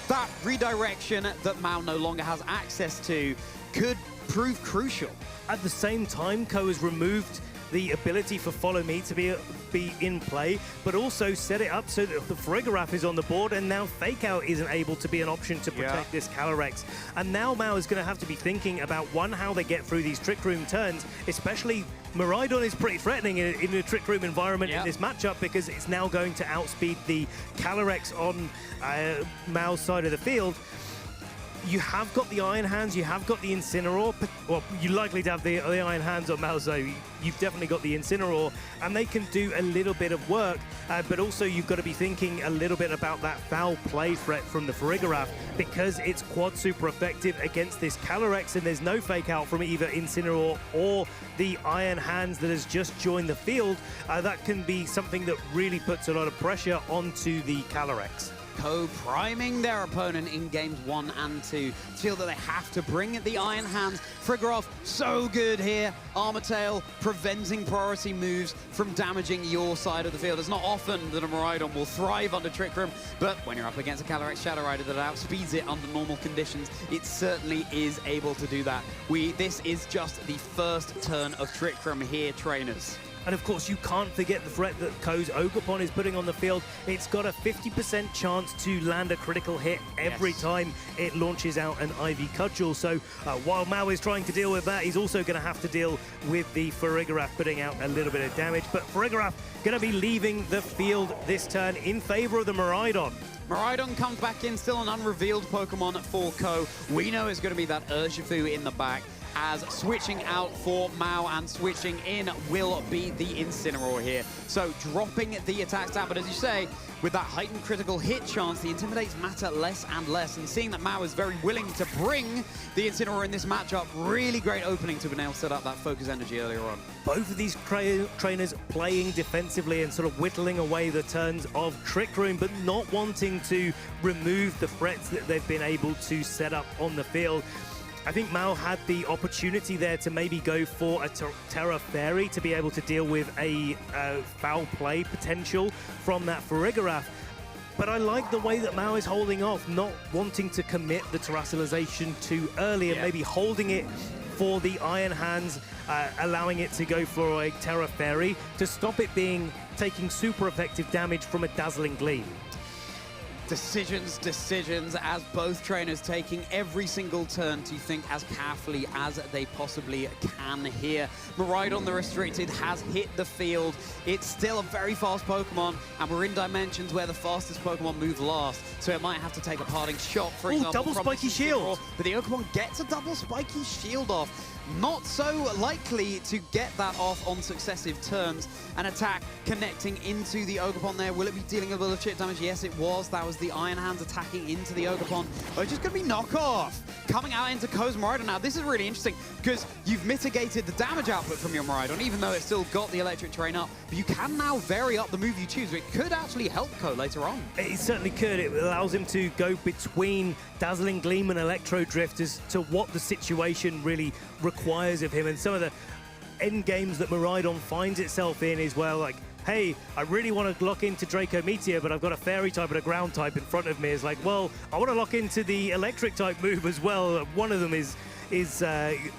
that redirection that Mao no longer has access to could prove crucial. At the same time, Ko has removed the ability for Follow Me to be in play, but also set it up so that the Farigiraf is on the board, and now Fake Out isn't able to be an option to protect this Calyrex. And now Mao is going to have to be thinking about, one, how they get through these Trick Room turns, especially Miraidon is pretty threatening in a Trick Room environment in this matchup, because it's now going to outspeed the Calyrex on Mao's side of the field. You have got the Iron Hands, you have got the Incineroar. Well, you're likely to have the Iron Hands on Mao, so you've definitely got the Incineroar, and they can do a little bit of work, but also you've got to be thinking a little bit about that foul play threat from the Farigiraf, because it's quad super effective against this Calyrex, and there's no Fake Out from either Incineroar or the Iron Hands that has just joined the field. That can be something that really puts a lot of pressure onto the Calyrex. Ko priming their opponent in games 1 and 2. Feel that they have to bring the Iron Hands. Farigiraf, so good here. Armortail preventing priority moves from damaging your side of the field. It's not often that a Miraidon will thrive under Trick Room, but when you're up against a Calyrex Shadow Rider that outspeeds it under normal conditions, it certainly is able to do that. This is just the first turn of Trick Room here, trainers. And of course, you can't forget the threat that Ko's Ogerpon is putting on the field. It's got a 50% chance to land a critical hit every time it launches out an Ivy Cudgel. So while Mao is trying to deal with that, he's also going to have to deal with the Farigiraf putting out a little bit of damage. But Farigiraf going to be leaving the field this turn in favor of the Miraidon. Miraidon comes back in, still an unrevealed Pokemon for Ko. We know it's going to be that Urshifu in the back, as switching out for Mao and switching in will be the Incineroar here. So dropping the attack stat, but as you say, with that heightened critical hit chance, the Intimidates matter less and less. And seeing that Mao is very willing to bring the Incineroar in this matchup, really great opening to be able to set up that focus energy earlier on. Both of these trainers playing defensively and sort of whittling away the turns of Trick Room, but not wanting to remove the threats that they've been able to set up on the field. I think Mao had the opportunity there to maybe go for a Terra Fairy to be able to deal with a foul play potential from that Farigiraf. But I like the way that Mao is holding off, not wanting to commit the Terrestrialization too early and maybe holding it for the Iron Hands, allowing it to go for a Terra Fairy to stop it taking super effective damage from a Dazzling Gleam. Decisions, as both trainers taking every single turn to think as carefully as they possibly can here. Miraidon the Restricted has hit the field. It's still a very fast Pokemon, and we're in dimensions where the fastest Pokemon move last, so it might have to take a parting shot, for example. Double Spiky Shield! But the Ogerpon gets a double Spiky Shield off. Not so likely to get that off on successive turns. An attack connecting into the Ogerpon there. Will it be dealing a little chip damage? Yes, it was. That was the Iron Hands attacking into the Ogerpon. But it's just going to be knockoff. Coming out into Ko's Miraidon now. This is really interesting because you've mitigated the damage output from your Miraidon, even though it's still got the Electric Terrain up. But you can now vary up the move you choose. It could actually help Ko later on. It certainly could. It allows him to go between Dazzling Gleam and Electro Drift as to what the situation really requires of him. And some of the end games that Miraidon finds itself in is, well, like, hey, I really want to lock into Draco Meteor, but I've got a Fairy type and a Ground type in front of me. It's like, well, I want to lock into the Electric type move as well. One of them is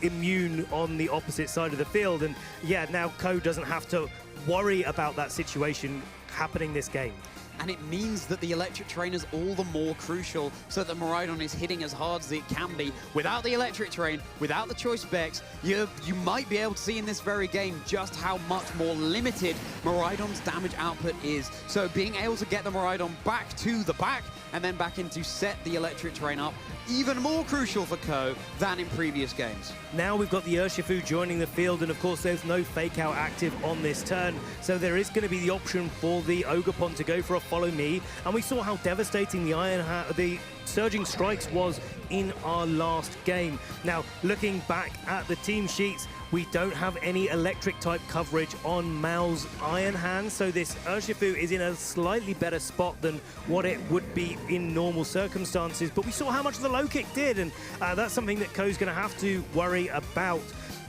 immune on the opposite side of the field. And yeah, now Ko doesn't have to worry about that situation happening this game. And it means that the Electric Terrain is all the more crucial so that Miraidon is hitting as hard as it can be. Without the Electric Terrain, without the Choice Specs, you might be able to see in this very game just how much more limited Miraidon's damage output is. So being able to get the Miraidon back to the back and then back in to set the Electric Terrain up, even more crucial for Ko than in previous games. Now we've got the Urshifu joining the field, and of course there's no Fake Out active on this turn, so there is going to be the option for the Ogerpon to go for a Follow Me, and we saw how devastating the Surging Strikes was in our last game. Now, looking back at the team sheets, we don't have any electric type coverage on Mao's Iron Hands, so this Urshifu is in a slightly better spot than what it would be in normal circumstances. But we saw how much the low kick did, and that's something that Ko's going to have to worry about.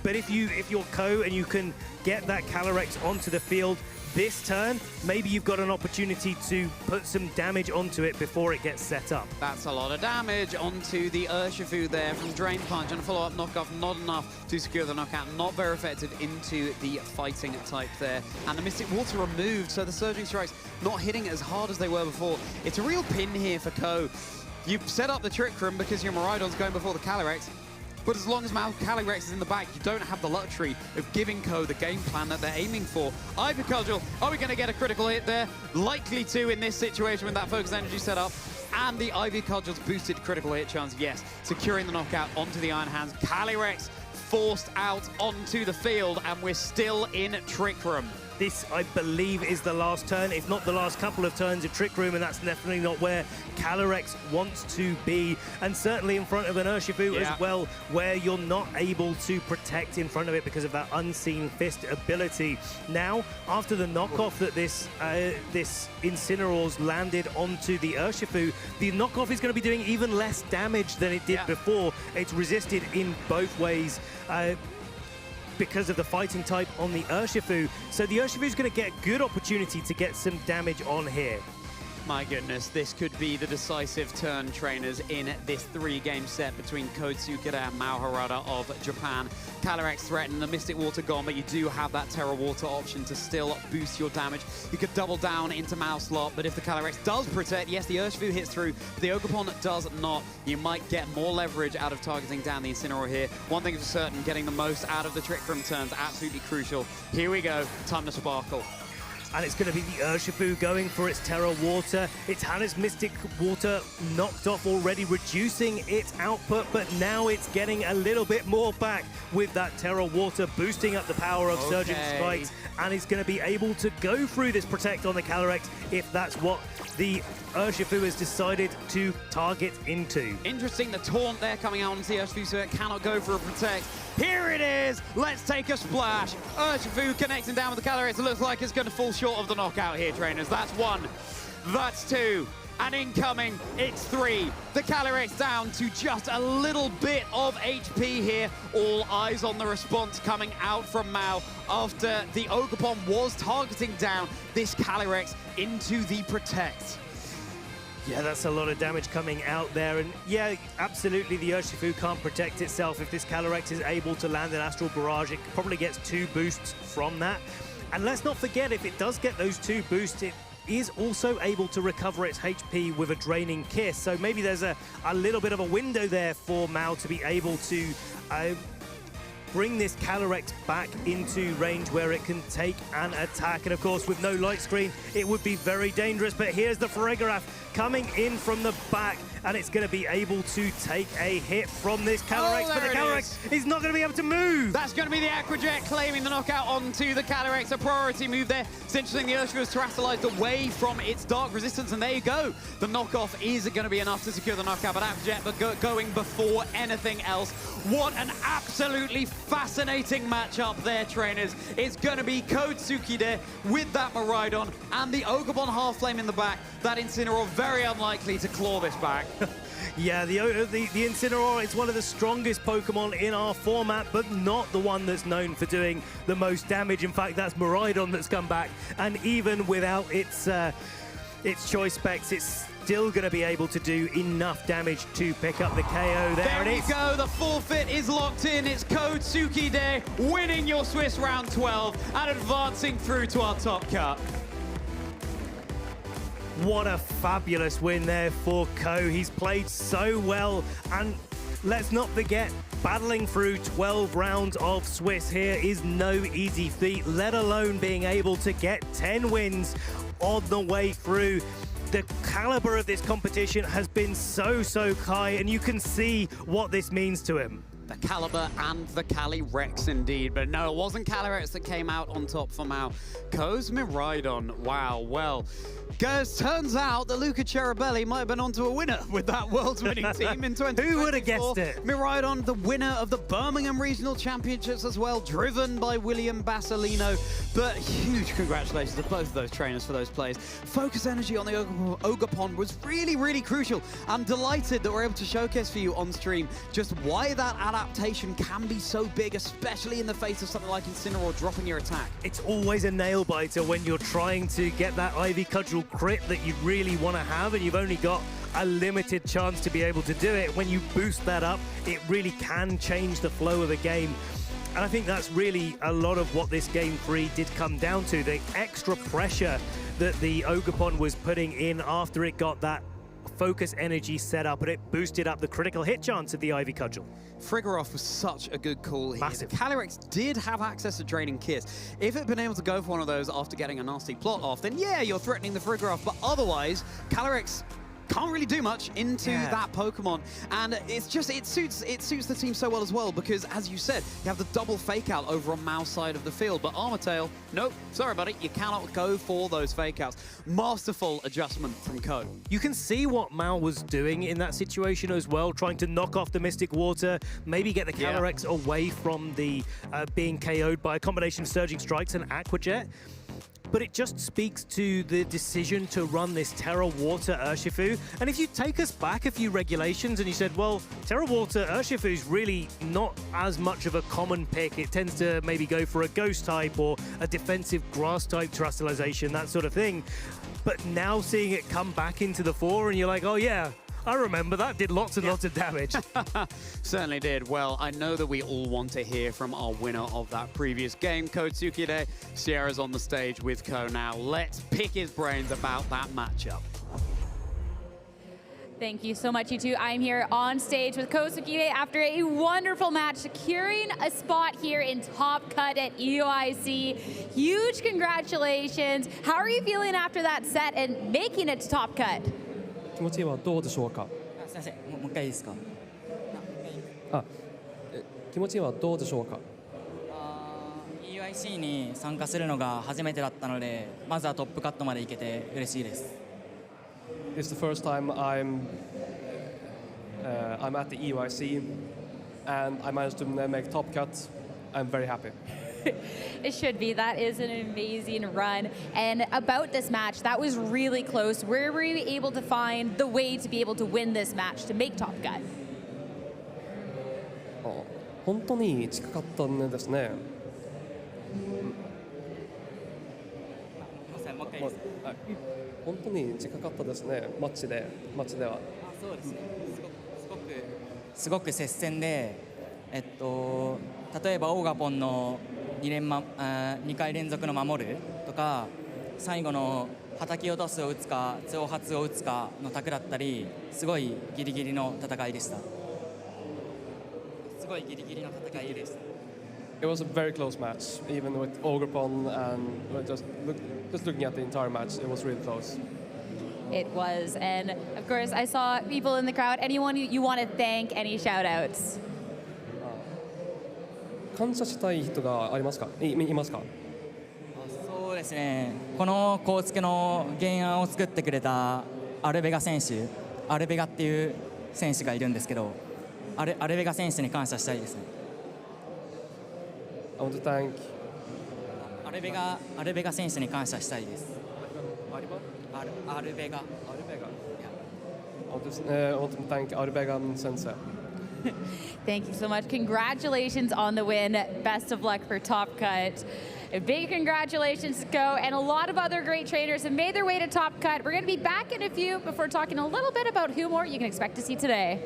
But if you're Ko and you can get that Calyrex onto the field this turn, maybe you've got an opportunity to put some damage onto it before it gets set up. That's a lot of damage onto the Urshifu there from Drain Punch, and a follow-up knockoff, not enough to secure the knockout, not very effective into the fighting type there. And the Mystic Water removed, so the Surging Strikes not hitting as hard as they were before. It's a real pin here for Ko. You set up the Trick Room because your Miraidon's going before the Calyrex, but as long as Calyrex is in the back, you don't have the luxury of giving Ko the game plan that they're aiming for. Ivy Cudgel, are we going to get a critical hit there? Likely to in this situation with that Focus Energy set up. And the Ivy Cudgel's boosted critical hit chance, yes, securing the knockout onto the Iron Hands. Calyrex forced out onto the field, and we're still in Trick Room. This, I believe, is the last turn, if not the last couple of turns of Trick Room, and that's definitely not where Calyrex wants to be. And certainly in front of an Urshifu as well, where you're not able to protect in front of it because of that Unseen Fist ability. Now, after the knockoff that this Incineroar's landed onto the Urshifu, the knockoff is going to be doing even less damage than it did before. It's resisted in both ways. Because of the fighting type on the Urshifu. So the Urshifu is going to get good opportunity to get some damage on here. My goodness, this could be the decisive turn, trainers, in this 3-game set between Ko Tsukida and Mao Harada of Japan. Calyrex threatened, the Mystic Water gone, but you do have that Terra Water option to still boost your damage. You could double down into Mao slot, but if the Calyrex does protect, yes, the Urshifu hits through, but the Ogerpon does not. You might get more leverage out of targeting down the Incineroar here. One thing for certain, getting the most out of the Trick Room turns, absolutely crucial. Here we go, time to sparkle. And it's going to be the Urshifu going for its Terra Water. It's had its Mystic Water knocked off already, reducing its output, but now it's getting a little bit more back with that Terra Water, boosting up the power of Surging Strikes, and it's going to be able to go through this Protect on the Calyrex if that's what the Urshifu has decided to target into. Interesting, the taunt there coming out on the Urshifu, so it cannot go for a Protect. Here it is! Let's take a splash. Urshifu connecting down with the Calyrex. It looks like it's going to fall short of the knockout here, trainers. That's 1. That's 2. And incoming, it's 3. The Calyrex down to just a little bit of HP here. All eyes on the response coming out from Mao after the Ogerpon was targeting down this Calyrex into the Protect. Yeah, that's a lot of damage coming out there. And yeah, absolutely, the Urshifu can't protect itself. If this Calyrex is able to land an Astral Barrage, it probably gets 2 boosts from that. And let's not forget, if it does get those 2 boosts, it is also able to recover its HP with a Draining Kiss. So maybe there's a little bit of a window there for Mao to be able to bring this Calyrex back into range where it can take an attack. And of course, with no light screen, it would be very dangerous. But here's the Farigiraf coming in from the back, and it's going to be able to take a hit from this Calyrex, but the Calyrex is not going to be able to move. That's going to be the Aquajet claiming the knockout onto the Calyrex. A priority move there. It's interesting, the Urshifu has terrestrialized away from its Dark Resistance, and there you go. The knockoff is going to be enough to secure the knockout, but Aquajet going before anything else. What an absolutely fascinating matchup there, trainers. It's going to be Ko Tsukida with that Miraidon and the Ogerpon Half Flame in the back. That Incineroar very unlikely to claw this back. Yeah, the Incineroar is one of the strongest Pokemon in our format, but not the one that's known for doing the most damage. In fact, that's Miraidon that's come back, and even without its choice specs, it's still going to be able to do enough damage to pick up the KO. There it is. There we go. The forfeit is locked in. It's Ko Tsukida winning your Swiss round 12 and advancing through to our top cut. What a fabulous win there for Ko. He's played so well, and let's not forget, battling through 12 rounds of Swiss here is no easy feat, let alone being able to get 10 wins on the way through. The caliber of this competition has been so high, and you can see what this means to him. The caliber and the Calyrex indeed, but no, it wasn't Calyrex that came out on top for Mao. Ko's Miraidon, wow, well, guys, turns out that Luca Cherubelli might have been onto a winner with that world's winning team in 2024. Who would have guessed it? Miraidon, the winner of the Birmingham Regional Championships as well, driven by William Basilino. But huge congratulations to both of those trainers for those plays. Focus energy on the Ogerpon was really crucial. I'm delighted that we're able to showcase for you on stream just why that adaptation can be so big, especially in the face of something like Incineroar dropping your attack. It's always a nail-biter when you're trying to get that Ivy Cudgel crit that you really want to have, and you've only got a limited chance to be able to do it. When you boost that up, it really can change the flow of the game. And I think that's really a lot of what this Game 3 did come down to, the extra pressure that the Ogapon was putting in after it got that focus energy set up, and it boosted up the critical hit chance of the Ivy Cudgel. Frigoroth was such a good call here. Massive. Calyrex did have access to Draining Kiss. If it had been able to go for one of those after getting a nasty plot off, then yeah, you're threatening the Frigoroth, but otherwise, Calyrex can't really do much into that Pokemon, and it's just it suits the team so well as well, because as you said, you have the double fake out over on Mao's side of the field, but Armatail, nope, sorry buddy, you cannot go for those fake outs. Masterful adjustment from Ko. You can see what Mao was doing in that situation as well, trying to knock off the Mystic Water, maybe get the Calyrex away from the being KO'd by a combination of Surging Strikes and Aqua Jet. But it just speaks to the decision to run this Terra Water Urshifu. And if you take us back a few regulations and you said, well, Terra Water Urshifu is really not as much of a common pick. It tends to maybe go for a Ghost type or a defensive Grass type Terastallization, that sort of thing. But now seeing it come back into the fore and you're like, oh yeah, I remember that did lots and lots of damage. Certainly did. Well, I know that we all want to hear from our winner of that previous game, Ko Tsukide. Sierra's on the stage with Ko now. Let's pick his brains about that matchup. Thank you so much, you two. I'm here on stage with Ko Tsukide after a wonderful match, securing a spot here in Top Cut at EUIC. Huge congratulations. How are you feeling after that set and making it to Top Cut? 気持ちはどうでしょうか。すみません、もう一回いいですか。気持ちはどうでしょうか。EUIC に参加するのが初めてだったので、まずはトップカットまで行けて嬉しいです。It's the first time I'm at the EUIC and I managed to make top cut. I'm very happy. It should be. That is an amazing run. And about this match, that was really close. Where were you able to find the way to be able to win this match, to make Top Cut? 本当に近かったんですね。本当に近かったですね。マッチでは。そうですね。すごく接戦で、例えばオーガポンの2回連続の守るとか、最後の叩き落とすを打つか長髪を打つかの卓だったり、すごいギリギリの戦いでした。すごいギリギリの戦いでした。It was a very close match, even with Ogapon, and just looking at the entire match, it was really close. It was, and of course, I saw people in the crowd. Anyone you want to thank? Any shout-outs? 感謝したい人がいますか？そうですね。この構築の原案を作ってくれたアルベガ選手、アルベガっていう選手がいるんですけど、アルベガ選手に感謝したいですね。I want to thank アルベガ選手に感謝したいです。アルベガ。I want to thank Arbegan Sensei. Thank you so much. Congratulations on the win. Best of luck for Top Cut. A big congratulations to Ko, and a lot of other great trainers have made their way to Top Cut. We're going to be back in a few before talking a little bit about who more you can expect to see today.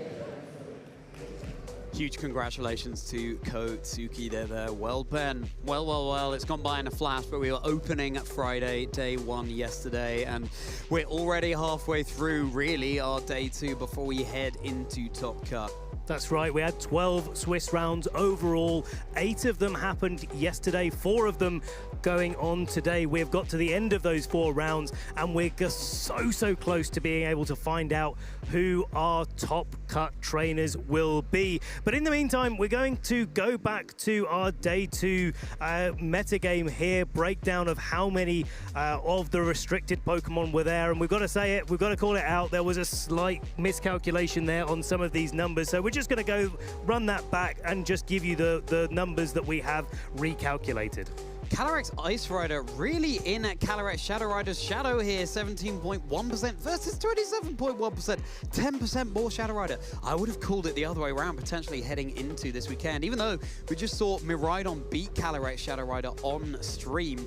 Huge congratulations to Ko Tsukide there. Well, Ben, well, it's gone by in a flash, but we were opening Friday, day one yesterday, and we're already halfway through, really, our day two before we head into Top Cut. That's right, we had 12 Swiss rounds overall. 8 of them happened yesterday, 4 of them going on today. We've got to the end of those 4 rounds, and we're just so close to being able to find out who our Top Cut trainers will be. But in the meantime, we're going to go back to our day 2 metagame here, breakdown of how many of the restricted Pokemon were there. And we've got to say it, we've got to call it out. There was a slight miscalculation there on some of these numbers. So we're just going to go run that back and just give you the numbers that we have recalculated. Calyrex Ice Rider really in Calyrex Shadow Rider's shadow here, 17.1% versus 27.1%, 10% more Shadow Rider. I would have called it the other way around, potentially heading into this weekend, even though we just saw Miraidon beat Calyrex Shadow Rider on stream.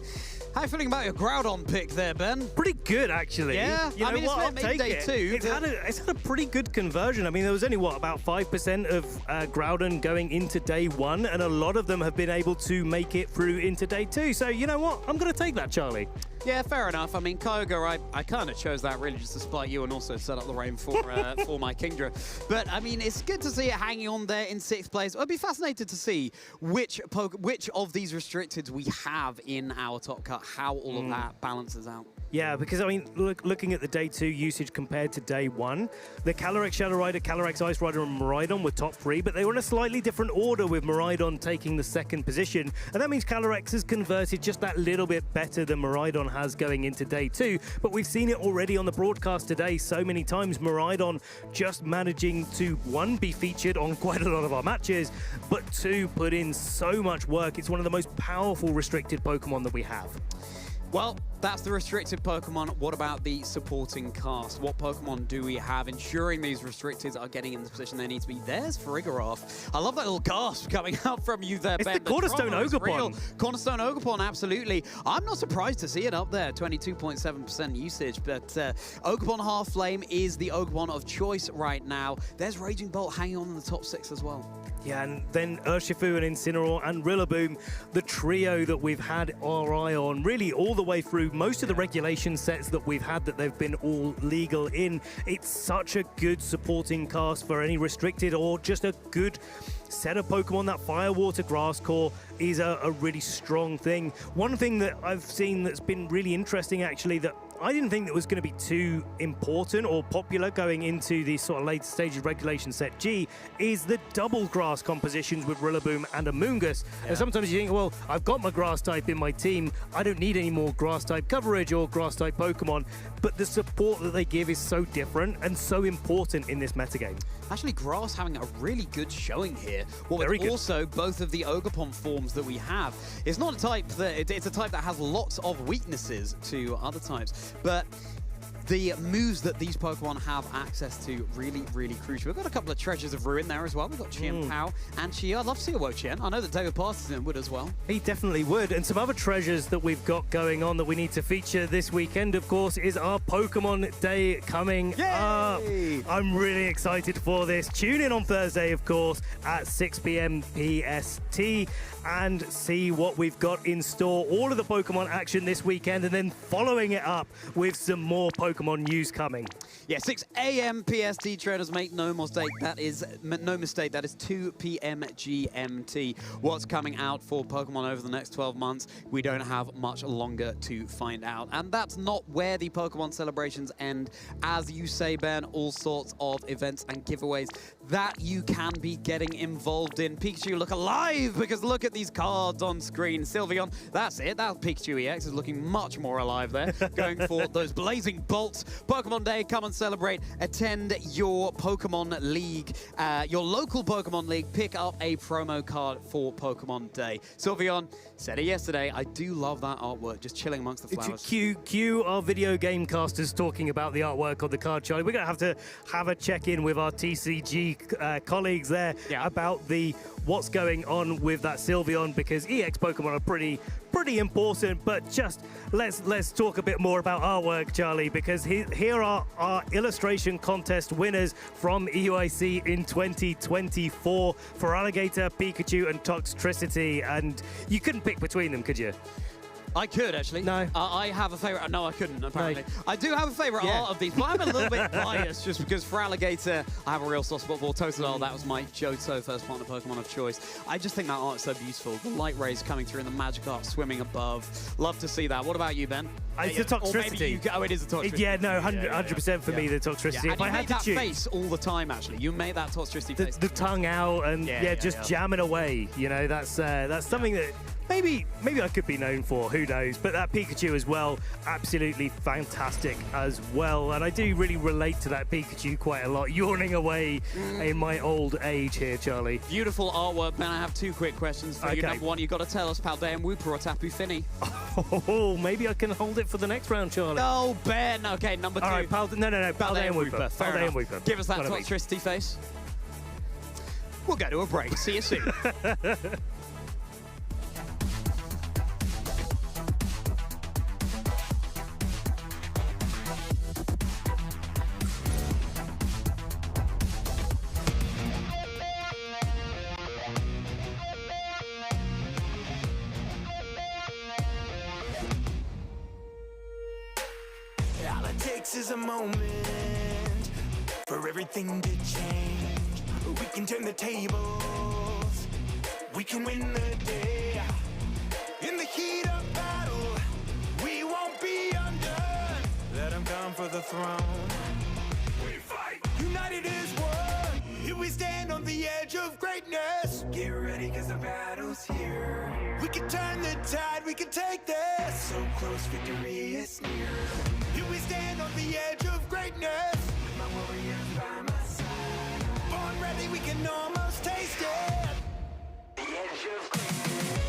How are you feeling about your Groudon pick there, Ben? Pretty good, actually. Yeah, you know, I mean, I'll it's take day it. 2. It's had a pretty good conversion. I mean, there was only, what, about 5% of Groudon going into day 1, and a lot of them have been able to make it through into day 2. So, you know what? I'm going to take that, Charlie. Yeah, fair enough. I mean, Kyogre, I kind of chose that really just to spite you and also set up the rain for for my Kingdra. But, I mean, it's good to see it hanging on there in 6th place. I'd be fascinated to see which of these restricted we have in our top cut, how all of that balances out. Yeah, because, I mean, looking at the day 2 usage compared to day 1, the Calyrex Shadow Rider, Calyrex Ice Rider, and Miraidon were top 3, but they were in a slightly different order, with Miraidon taking the 2nd position. And that means Calyrex has converted just that little bit better than Miraidon has going into day 2. But we've seen it already on the broadcast today so many times, Miraidon just managing to, 1, be featured on quite a lot of our matches, but 2, put in so much work. It's one of the most powerful restricted Pokemon that we have. Well, that's the restricted Pokemon. What about the supporting cast? What Pokemon do we have ensuring these restricted are getting in the position they need to be? There's Farigiraf. I love that little gasp coming out from you there, Ben. It's the Cornerstone Ogerpon. Cornerstone Ogerpon, absolutely. I'm not surprised to see it up there, 22.7% usage, but Ogerpon Half Flame is the Ogerpon of choice right now. There's Raging Bolt hanging on in the top 6 as well. Yeah, and then Urshifu and Incineroar and Rillaboom, the trio that we've had our eye on really all the way through most of the regulation sets that we've had, that they've been all legal in. It's such a good supporting cast for any restricted or just a good set of Pokemon. That Fire, Water, Grass core is a really strong thing. One thing that I've seen that's been really interesting, actually, that I didn't think that was going to be too important or popular going into the sort of later stages regulation set G, is the double grass compositions with Rillaboom and Amoonguss. Yeah. And sometimes you think, well, I've got my grass type in my team, I don't need any more grass type coverage or grass type Pokemon, but the support that they give is so different and so important in this metagame. Actually, grass having a really good showing here. Well, also both of the Ogerpon forms that we have. It's not a type that it's a type that has lots of weaknesses to other types, but the moves that these Pokemon have access to really, really crucial. We've got a couple of Treasures of Ruin there as well. We've got Chien Pao and Chia. I'd love to see a Wo-Chien. I know that David Parsons would as well. He definitely would. And some other treasures that we've got going on that we need to feature this weekend, of course, is our Pokemon Day coming up. I'm really excited for this. Tune in on Thursday, of course, at 6 p.m. PST and see what we've got in store. All of the Pokemon action this weekend, and then following it up with some more Pokemon news coming. Yeah, 6 a.m. PST, traders, make no mistake. That is 2 p.m. GMT. What's coming out for Pokemon over the next 12 months? We don't have much longer to find out. And that's not where the Pokemon celebrations end. As you say, Ben, all sorts of events and giveaways that you can be getting involved in. Pikachu, look alive, because look at these cards on screen. Sylveon, that's it. That Pikachu EX is looking much more alive there, going for those blazing bolts. Pokemon Day, come and celebrate. Attend your Pokemon League, your local Pokemon League. Pick up a promo card for Pokemon Day. Sylveon said it yesterday. I do love that artwork, just chilling amongst the flowers. Cue our video game casters talking about the artwork on the card, Charlie. We're going to have a check-in with our TCG colleagues there about what's going on with that Sylveon, because EX Pokemon are pretty important, but just let's talk a bit more about artwork, Charlie, because here are our illustration contest winners from EUIC in 2024 for Alligator, Pikachu, and Toxtricity, and you couldn't pick between them, could you? I could, actually. No. I have a favorite. No, I couldn't, apparently. No. I do have a favorite art of these, but I'm a little bit biased just because for Alligator, I have a real soft spot for Totodile. That was my Johto first partner Pokemon of choice. I just think that art is so beautiful. The light rays coming through and the Magikarp swimming above. Love to see that. What about you, Ben? It's the Toxtricity. Oh, it is a Toxtricity. Yeah, no, 100% for me, the Toxtricity. Yeah. If I had to choose. Face all the time, actually. You made that Toxtricity face. The tongue out and just jamming away. You know, that's something that maybe I could be known for, who knows, but that Pikachu as well, absolutely fantastic as well. And I do really relate to that Pikachu quite a lot, yawning away in my old age here, Charlie. Beautiful artwork, Ben. I have two quick questions for you. Number one, you've got to tell us Paldean Wooper or Tapu Fini. Oh, maybe I can hold it for the next round, Charlie. No, Ben. Okay, number two. All right, no, Paldean Wooper. Paldean Wooper. Give us that toxicity face. We'll go to a break. See you soon. All it takes is a moment for everything to change. We can turn the tables, we can win the day. In the heat of battle, we won't be undone. Let them come for the throne. We fight, united as one. Here we stand on the edge of greatness. Get ready, cause the battle's here. We can turn the tide, we can take this. So close, victory is near. Here we stand on the edge of greatness. With my warriors by my side. Born ready, we can almost taste it. The edge of greatness.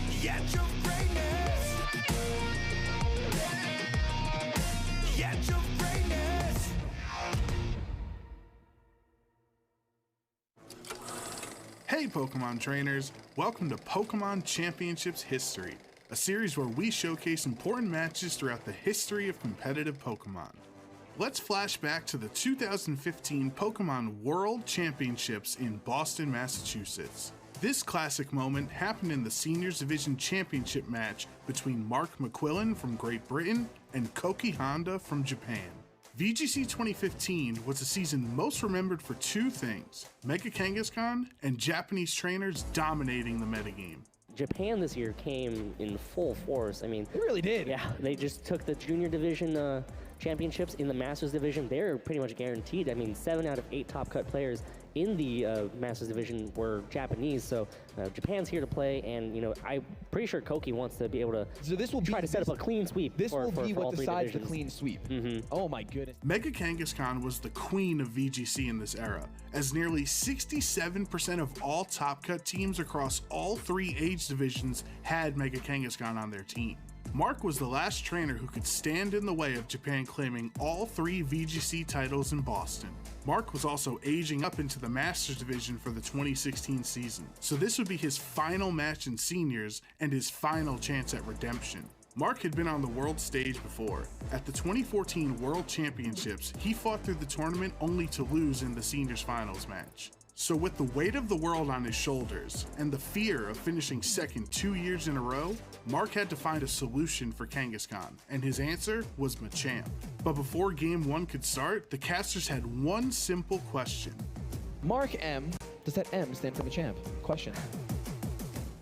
The edge of greatness. The edge of greatness. Hey Pokemon trainers, welcome to Pokemon Championships History, a series where we showcase important matches throughout the history of competitive Pokemon. Let's flash back to the 2015 Pokemon World Championships in Boston, Massachusetts. This classic moment happened in the Seniors Division Championship match between Mark McQuillan from Great Britain and Koki Honda from Japan. VGC 2015 was a season most remembered for two things: Mega Kangaskhan and Japanese trainers dominating the metagame. Japan this year came in full force. I mean, they really did. Yeah, they just took the junior division championships in the Masters division. They're pretty much guaranteed. I mean, 7 out of 8 top cut players in the Masters division were Japanese. So Japan's here to play, and I'm pretty sure Koki wants to be able to try to set up a clean sweep. This will be what all three decides the divisions. clean sweep. Oh my goodness. Mega Kangaskhan was the queen of VGC in this era, as nearly 67% of all top cut teams across all 3 age divisions had Mega Kangaskhan on their team. Mark was the last trainer who could stand in the way of Japan claiming all 3 VGC titles in Boston. Mark was also aging up into the Masters division for the 2016 season, so this would be his final match in seniors and his final chance at redemption. Mark had been on the world stage before. At the 2014 World Championships, he fought through the tournament only to lose in the seniors finals match. So with the weight of the world on his shoulders and the fear of finishing second 2 years in a row, Mark had to find a solution for Kangaskhan, and his answer was Machamp. But before game 1 could start, the casters had one simple question. Mark M, does that M stand for Machamp? Question.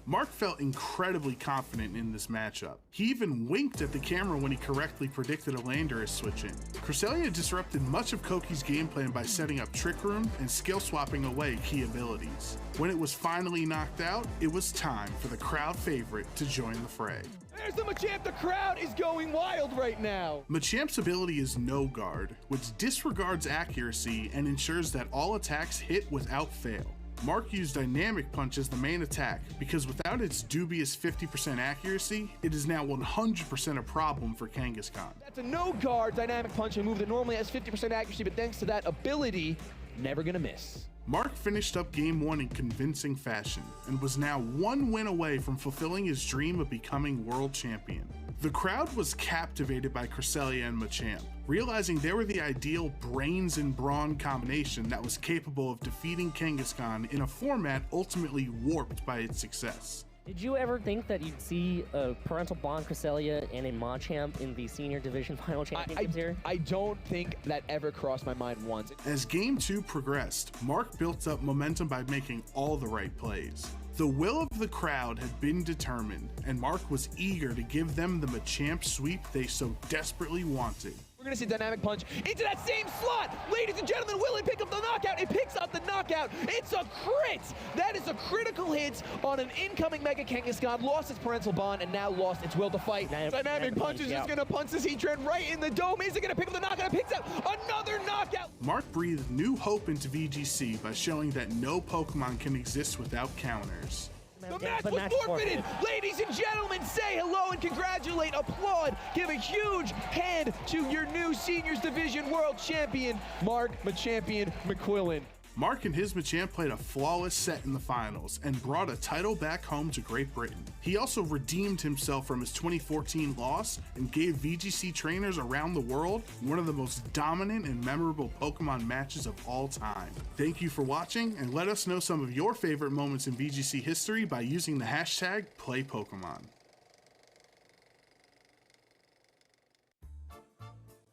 Mark felt incredibly confident in this matchup. He even winked at the camera when he correctly predicted a Landorus switch in. Cresselia disrupted much of Koki's game plan by setting up Trick Room and skill swapping away key abilities. When it was finally knocked out, it was time for the crowd favorite to join the fray. There's the Machamp. The crowd is going wild right now. Machamp's ability is No Guard, which disregards accuracy and ensures that all attacks hit without fail. Mark used Dynamic Punch as the main attack because without its dubious 50% accuracy, it is now 100% a problem for Kangaskhan. That's a no guard Dynamic Punch, a move that normally has 50% accuracy, but thanks to that ability, never gonna miss. Mark finished up game 1 in convincing fashion and was now 1 win away from fulfilling his dream of becoming world champion. The crowd was captivated by Cresselia and Machamp, realizing they were the ideal brains and brawn combination that was capable of defeating Kangaskhan in a format ultimately warped by its success. Did you ever think that you'd see a Parental Bond Cresselia and a Machamp in the Senior Division Final Championships here? I don't think that ever crossed my mind once. As game 2 progressed, Mark built up momentum by making all the right plays. The will of the crowd had been determined, and Mark was eager to give them the Machamp sweep they so desperately wanted. We're going to see Dynamic Punch into that same slot. Ladies and gentlemen, will it pick up the knockout? It picks up the knockout. It's a crit. That is a critical hit on an incoming Mega Kangaskhan. Lost its parental bond and now lost its will to fight. Dynamic Punch is just going to punch this Heatran right in the dome. Is it going to pick up the knockout? It picks out another knockout. Mark breathed new hope into VGC by showing that no Pokemon can exist without counters. The match was forfeited. Ladies and gentlemen, say hello and congratulate, applaud, give a huge hand to your new Seniors Division World Champion, Mark Machampion McQuillan. Mark and his Machamp played a flawless set in the finals and brought a title back home to Great Britain. He also redeemed himself from his 2014 loss and gave VGC trainers around the world one of the most dominant and memorable Pokemon matches of all time. Thank you for watching, and let us know some of your favorite moments in VGC history by using the hashtag #PlayPokemon.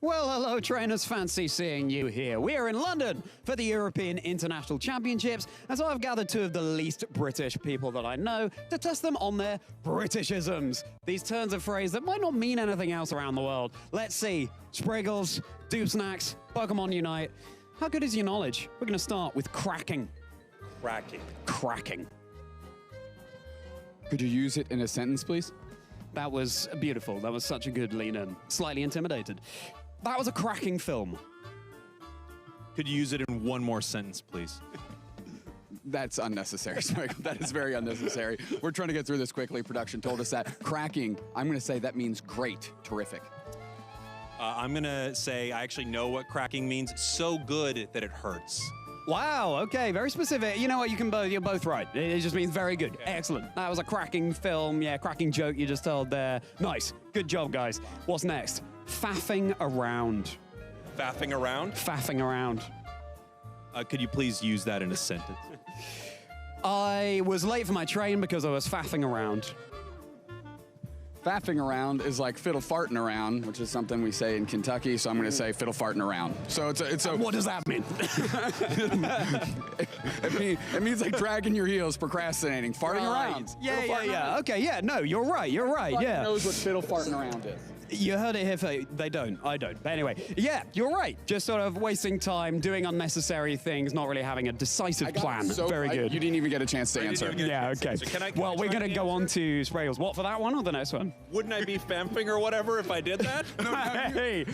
Well, hello trainers, fancy seeing you here. We are in London for the European International Championships, and so I've gathered two of the least British people that I know to test them on their Britishisms. These turns of phrase that might not mean anything else around the world. Let's see. Spriggles, Dupsnax, Pokemon Unite. How good is your knowledge? We're going to start with cracking. Cracking. Could you use it in a sentence, please? That was beautiful. That was such a good lean in. Slightly intimidated. That was a cracking film. Could you use it in one more sentence, please? That's unnecessary. That is very unnecessary. We're trying to get through this quickly. Production told us that. Cracking, I'm going to say that means great, terrific. I'm going to say I actually know what cracking means. So good that it hurts. Wow, okay, very specific. You know what, you're both right. It just means very good. Okay. Excellent. That was a cracking film, cracking joke you just told there. Nice. Good job, guys. What's next? Faffing around. Faffing around? Faffing around. Could you please use that in a sentence? I was late for my train because I was faffing around. Faffing around is like fiddle farting around, which is something we say in Kentucky, so I'm going to say fiddle farting around. So it's a What does that mean? it means like dragging your heels, procrastinating, farting around. Yeah. Okay, yeah, no, you're right, yeah. Knows what fiddle farting around is. You heard it here first. They don't. I don't. But anyway, yeah, you're right. Just sort of wasting time, doing unnecessary things, not really having a decisive plan. So very good. You didn't even get a chance to answer. Yeah, okay. Well, we're going to go on to Spraggles. What, for that one or the next one? Wouldn't I be famping or whatever if I did that?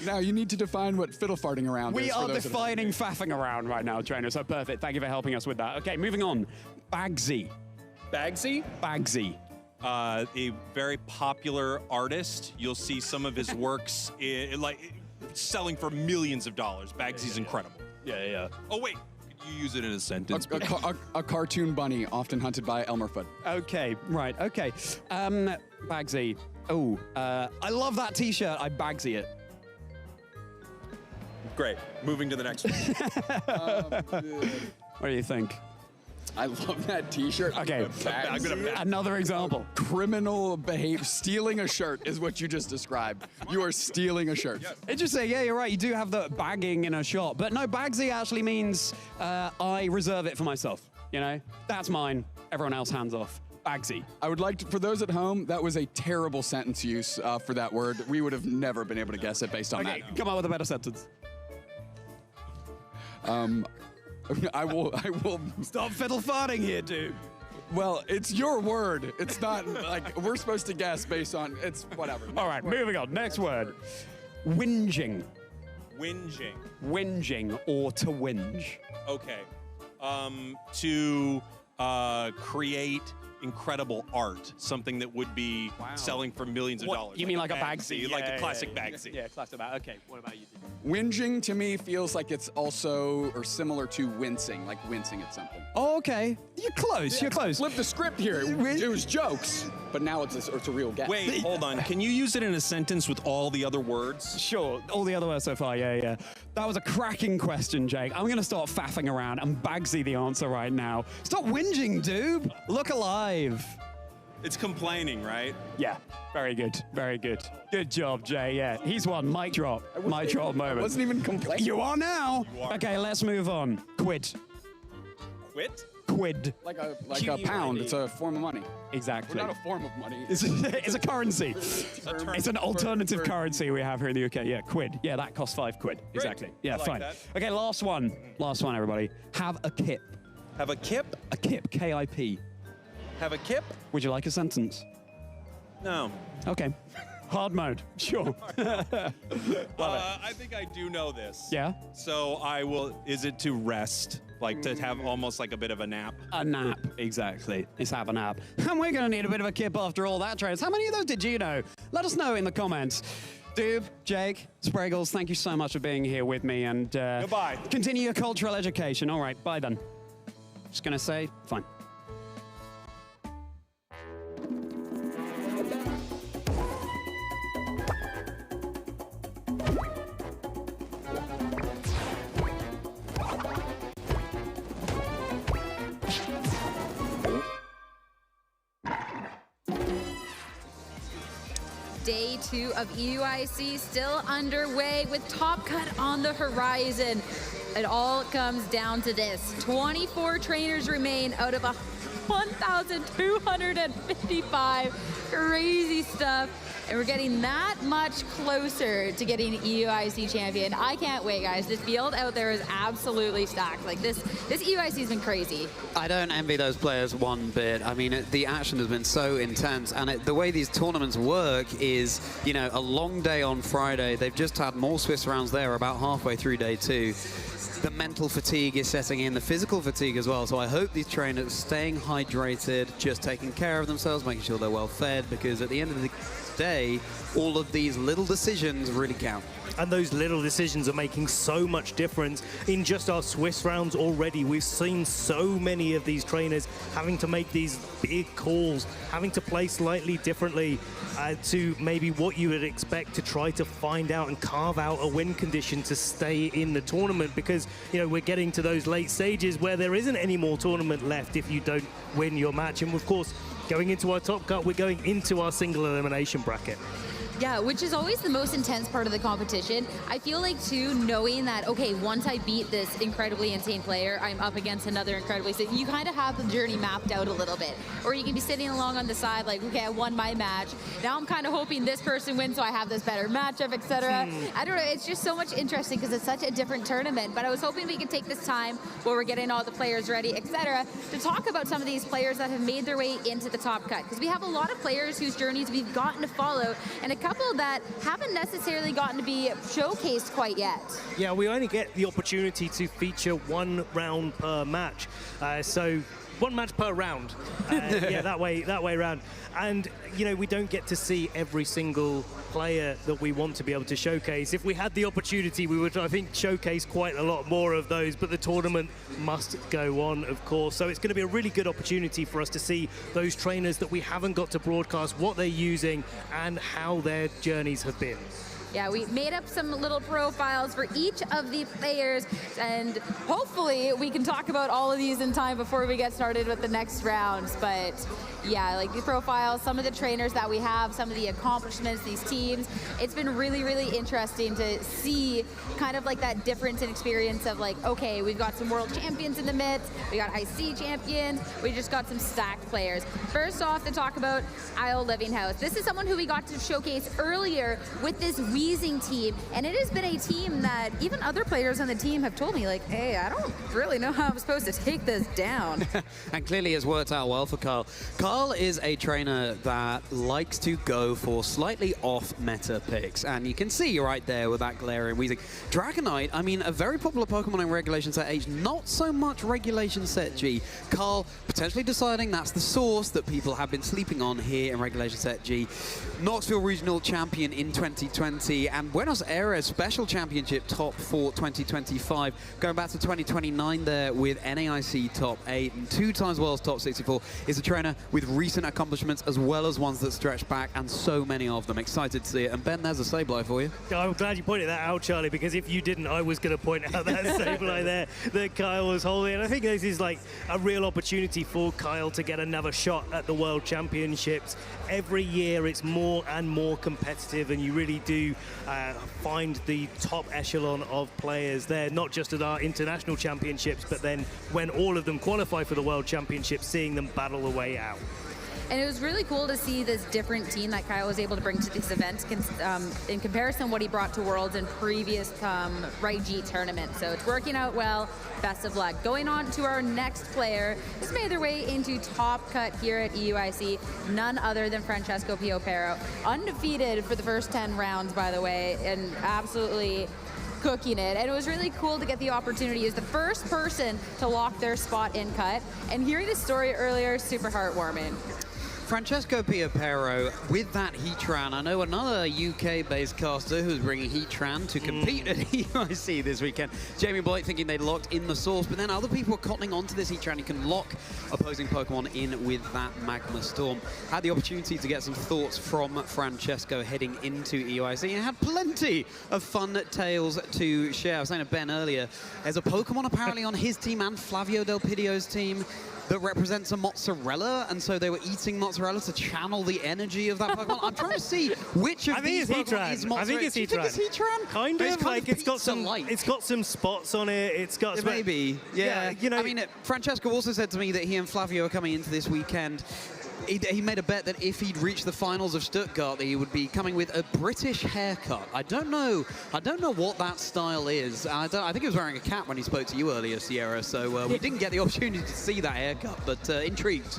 Now you need to define what fiddle farting around is. We are defining faffing around right now, trainer, so perfect. Thank you for helping us with that. Okay, moving on. Bagsy. Bagsy? Bagsy. A very popular artist. You'll see some of his works selling for millions of dollars. Bagsy's incredible. Yeah. Oh, wait. Could you use it in a sentence? A cartoon bunny often hunted by Elmerfoot. Okay, right, okay. Bagsy. Oh, I love that t-shirt. I Bagsy it. Great. Moving to the next one. What do you think? I love that t-shirt. Okay, another example. Criminal behavior. Stealing a shirt is what you just described. You are stealing a shirt. Interesting, yeah, you're right. You do have the bagging in a shop. But no, Bagsy actually means I reserve it for myself. You know? That's mine. Everyone else hands off. Bagsy. I would like to, for those at home, that was a terrible sentence use for that word. We would have never been able to guess it based on that. Come up with a better sentence. I will stop fiddle farting here, dude. Well, it's your word. It's not like we're supposed to guess based on it's whatever. All right, moving on. Next word. Whinging. Whinging. Whinging or to whinge. Okay. To create incredible art, something that would be selling for millions of dollars. You mean like a Bagsy? Like a classic Bagsy. Yeah, classic Bagsy. Okay, what about you? Whinging to me feels like it's also or similar to wincing, like wincing at something. Oh, okay. You're close. You're close. Flip the script here. It was jokes, but now it's a real guess. Wait, hold on. Can you use it in a sentence with all the other words? Sure. All the other words so far. Yeah. That was a cracking question, Jake. I'm going to start faffing around and Bagsy the answer right now. Stop whinging, dude. Look alive. It's complaining, right? Yeah. Very good. Very good. Good job, Jay. Yeah. He's won. Mic drop. Mic drop moment. I wasn't even complaining. You are now. You are. Okay, let's move on. Quit. Quit? quid. Like a pound. It's a form of money. Exactly. Well, not a form of money. It's a currency. It's an alternative currency we have here in the UK. Yeah, quid. Yeah, that costs 5 quid. Great. Exactly. Yeah, I like fine. that. Okay, last one. Last one, everybody. Have a kip. Have a kip? A kip. K-I-P. Have a kip? Would you like a sentence? No. Okay. Hard mode. Sure. I think I do know this. Yeah? So I will, is it to rest? Like to have almost like a bit of a nap? A nap, exactly. Let's have a nap. And we're going to need a bit of a kip after all that, Trace. How many of those did you know? Let us know in the comments. Doob, Jake, Spraggles, thank you so much for being here with me. And goodbye. Continue your cultural education. All right, bye then. Just going to say, fine. Day 2 of EUIC still underway with Top Cut on the horizon. It all comes down to this. 24 trainers remain out of 1,255. Crazy stuff. And we're getting that much closer to getting EUIC champion. I can't wait, guys. This field out there is absolutely stacked. Like this EUIC has been crazy. I don't envy those players one bit. I mean, the action has been so intense, and the way these tournaments work is, you know, a long day on Friday. They've just had more Swiss rounds there, about halfway through day 2. The mental fatigue is setting in, the physical fatigue as well. So I hope these trainers are staying hydrated, just taking care of themselves, making sure they're well fed, because at the end of the day, all of these little decisions really count. And those little decisions are making so much difference in just our Swiss rounds already. We've seen so many of these trainers having to make these big calls, having to play slightly differently to maybe what you would expect to try to find out and carve out a win condition to stay in the tournament, because, you know, we're getting to those late stages where there isn't any more tournament left if you don't win your match. And of course, going into our top cut, we're going into our single elimination bracket. Yeah, which is always the most intense part of the competition. I feel like, too, knowing that, okay, once I beat this incredibly insane player, I'm up against another incredibly insane. You kind of have the journey mapped out a little bit. Or you can be sitting along on the side like, okay, I won my match. Now I'm kind of hoping this person wins so I have this better matchup, etc. I don't know, it's just so much interesting because it's such a different tournament. But I was hoping we could take this time while we're getting all the players ready, etc., to talk about some of these players that have made their way into the top cut. Because we have a lot of players whose journeys we've gotten to follow, and a couple that haven't necessarily gotten to be showcased quite yet. Yeah, we only get the opportunity to feature 1 round per match. So 1 match per round. Yeah, that way around. And, you know, we don't get to see every single player that we want to be able to showcase. If we had the opportunity, we would, I think, showcase quite a lot more of those, but the tournament must go on, of course. So it's going to be a really good opportunity for us to see those trainers that we haven't got to broadcast, what they're using, and how their journeys have been. Yeah, we made up some little profiles for each of the players, and hopefully we can talk about all of these in time before we get started with the next rounds. But yeah, like the profiles, some of the trainers that we have, some of the accomplishments, these teams, it's been really, really interesting to see kind of like that difference in experience of like, okay, we've got some world champions in the midst, we got IC champions, we just got some stacked players. First off, to talk about Isle Livinghouse. This is someone who we got to showcase earlier with this Weezing team, and it has been a team that even other players on the team have told me, like, hey, I don't really know how I'm supposed to take this down. And clearly it's worked out well for Carl. Carl is a trainer that likes to go for slightly off-meta picks, and you can see right there with that glaring Weezing. Dragonite, I mean, a very popular Pokemon in Regulation Set H, not so much Regulation Set G. Carl potentially deciding that's the source that people have been sleeping on here in Regulation Set G. Knoxville Regional Champion in 2020, and Buenos Aires Special Championship top for 2025. Going back to 2029 there with NAIC top 8 and 2 times World's top 64, is a trainer with with recent accomplishments as well as ones that stretch back, and so many of them. Excited to see it. And Ben, there's a Sableye for you. I'm glad you pointed that out, Charlie, because if you didn't, I was going to point out that Sableye there that Kyle was holding. And I think this is like a real opportunity for Kyle to get another shot at the World Championships. Every year it's more and more competitive, and you really do find the top echelon of players there, not just at our international championships, but then when all of them qualify for the World Championships, seeing them battle the way out. And it was really cool to see this different team that Kyle was able to bring to this event in comparison to what he brought to Worlds in previous Right-G tournaments. So it's working out well. Best of luck. Going on to our next player, who's made their way into top cut here at EUIC, none other than Francesco Piopero. Undefeated for the first 10 rounds, by the way, and absolutely cooking it. And it was really cool to get the opportunity as the first person to lock their spot in cut. And hearing the story earlier, super heartwarming. Francesco Piopero with that Heatran. I know another UK-based caster who's bringing Heatran to compete at EUIC this weekend. Jamie Blight thinking they locked in the source, but then other people are cottoning onto this Heatran. You can lock opposing Pokemon in with that Magma Storm. Had the opportunity to get some thoughts from Francesco heading into EUIC and had plenty of fun tales to share. I was saying to Ben earlier, there's a Pokemon apparently on his team and Flavio Del Pidio's team that represents a mozzarella, and so they were eating mozzarella to channel the energy of that Pokemon. I'm trying to see which of these Pokemon is mozzarella. I think it's Heatran. It's Heatran? Kind of, like it's got some spots on it. It's got maybe, yeah. You know, I mean, Francesco also said to me that he and Flavio are coming into this weekend. He made a bet that if he'd reached the finals of Stuttgart, that he would be coming with a British haircut. I don't know what that style is. I think he was wearing a cap when he spoke to you earlier, Sierra. So we didn't get the opportunity to see that haircut, but intrigued.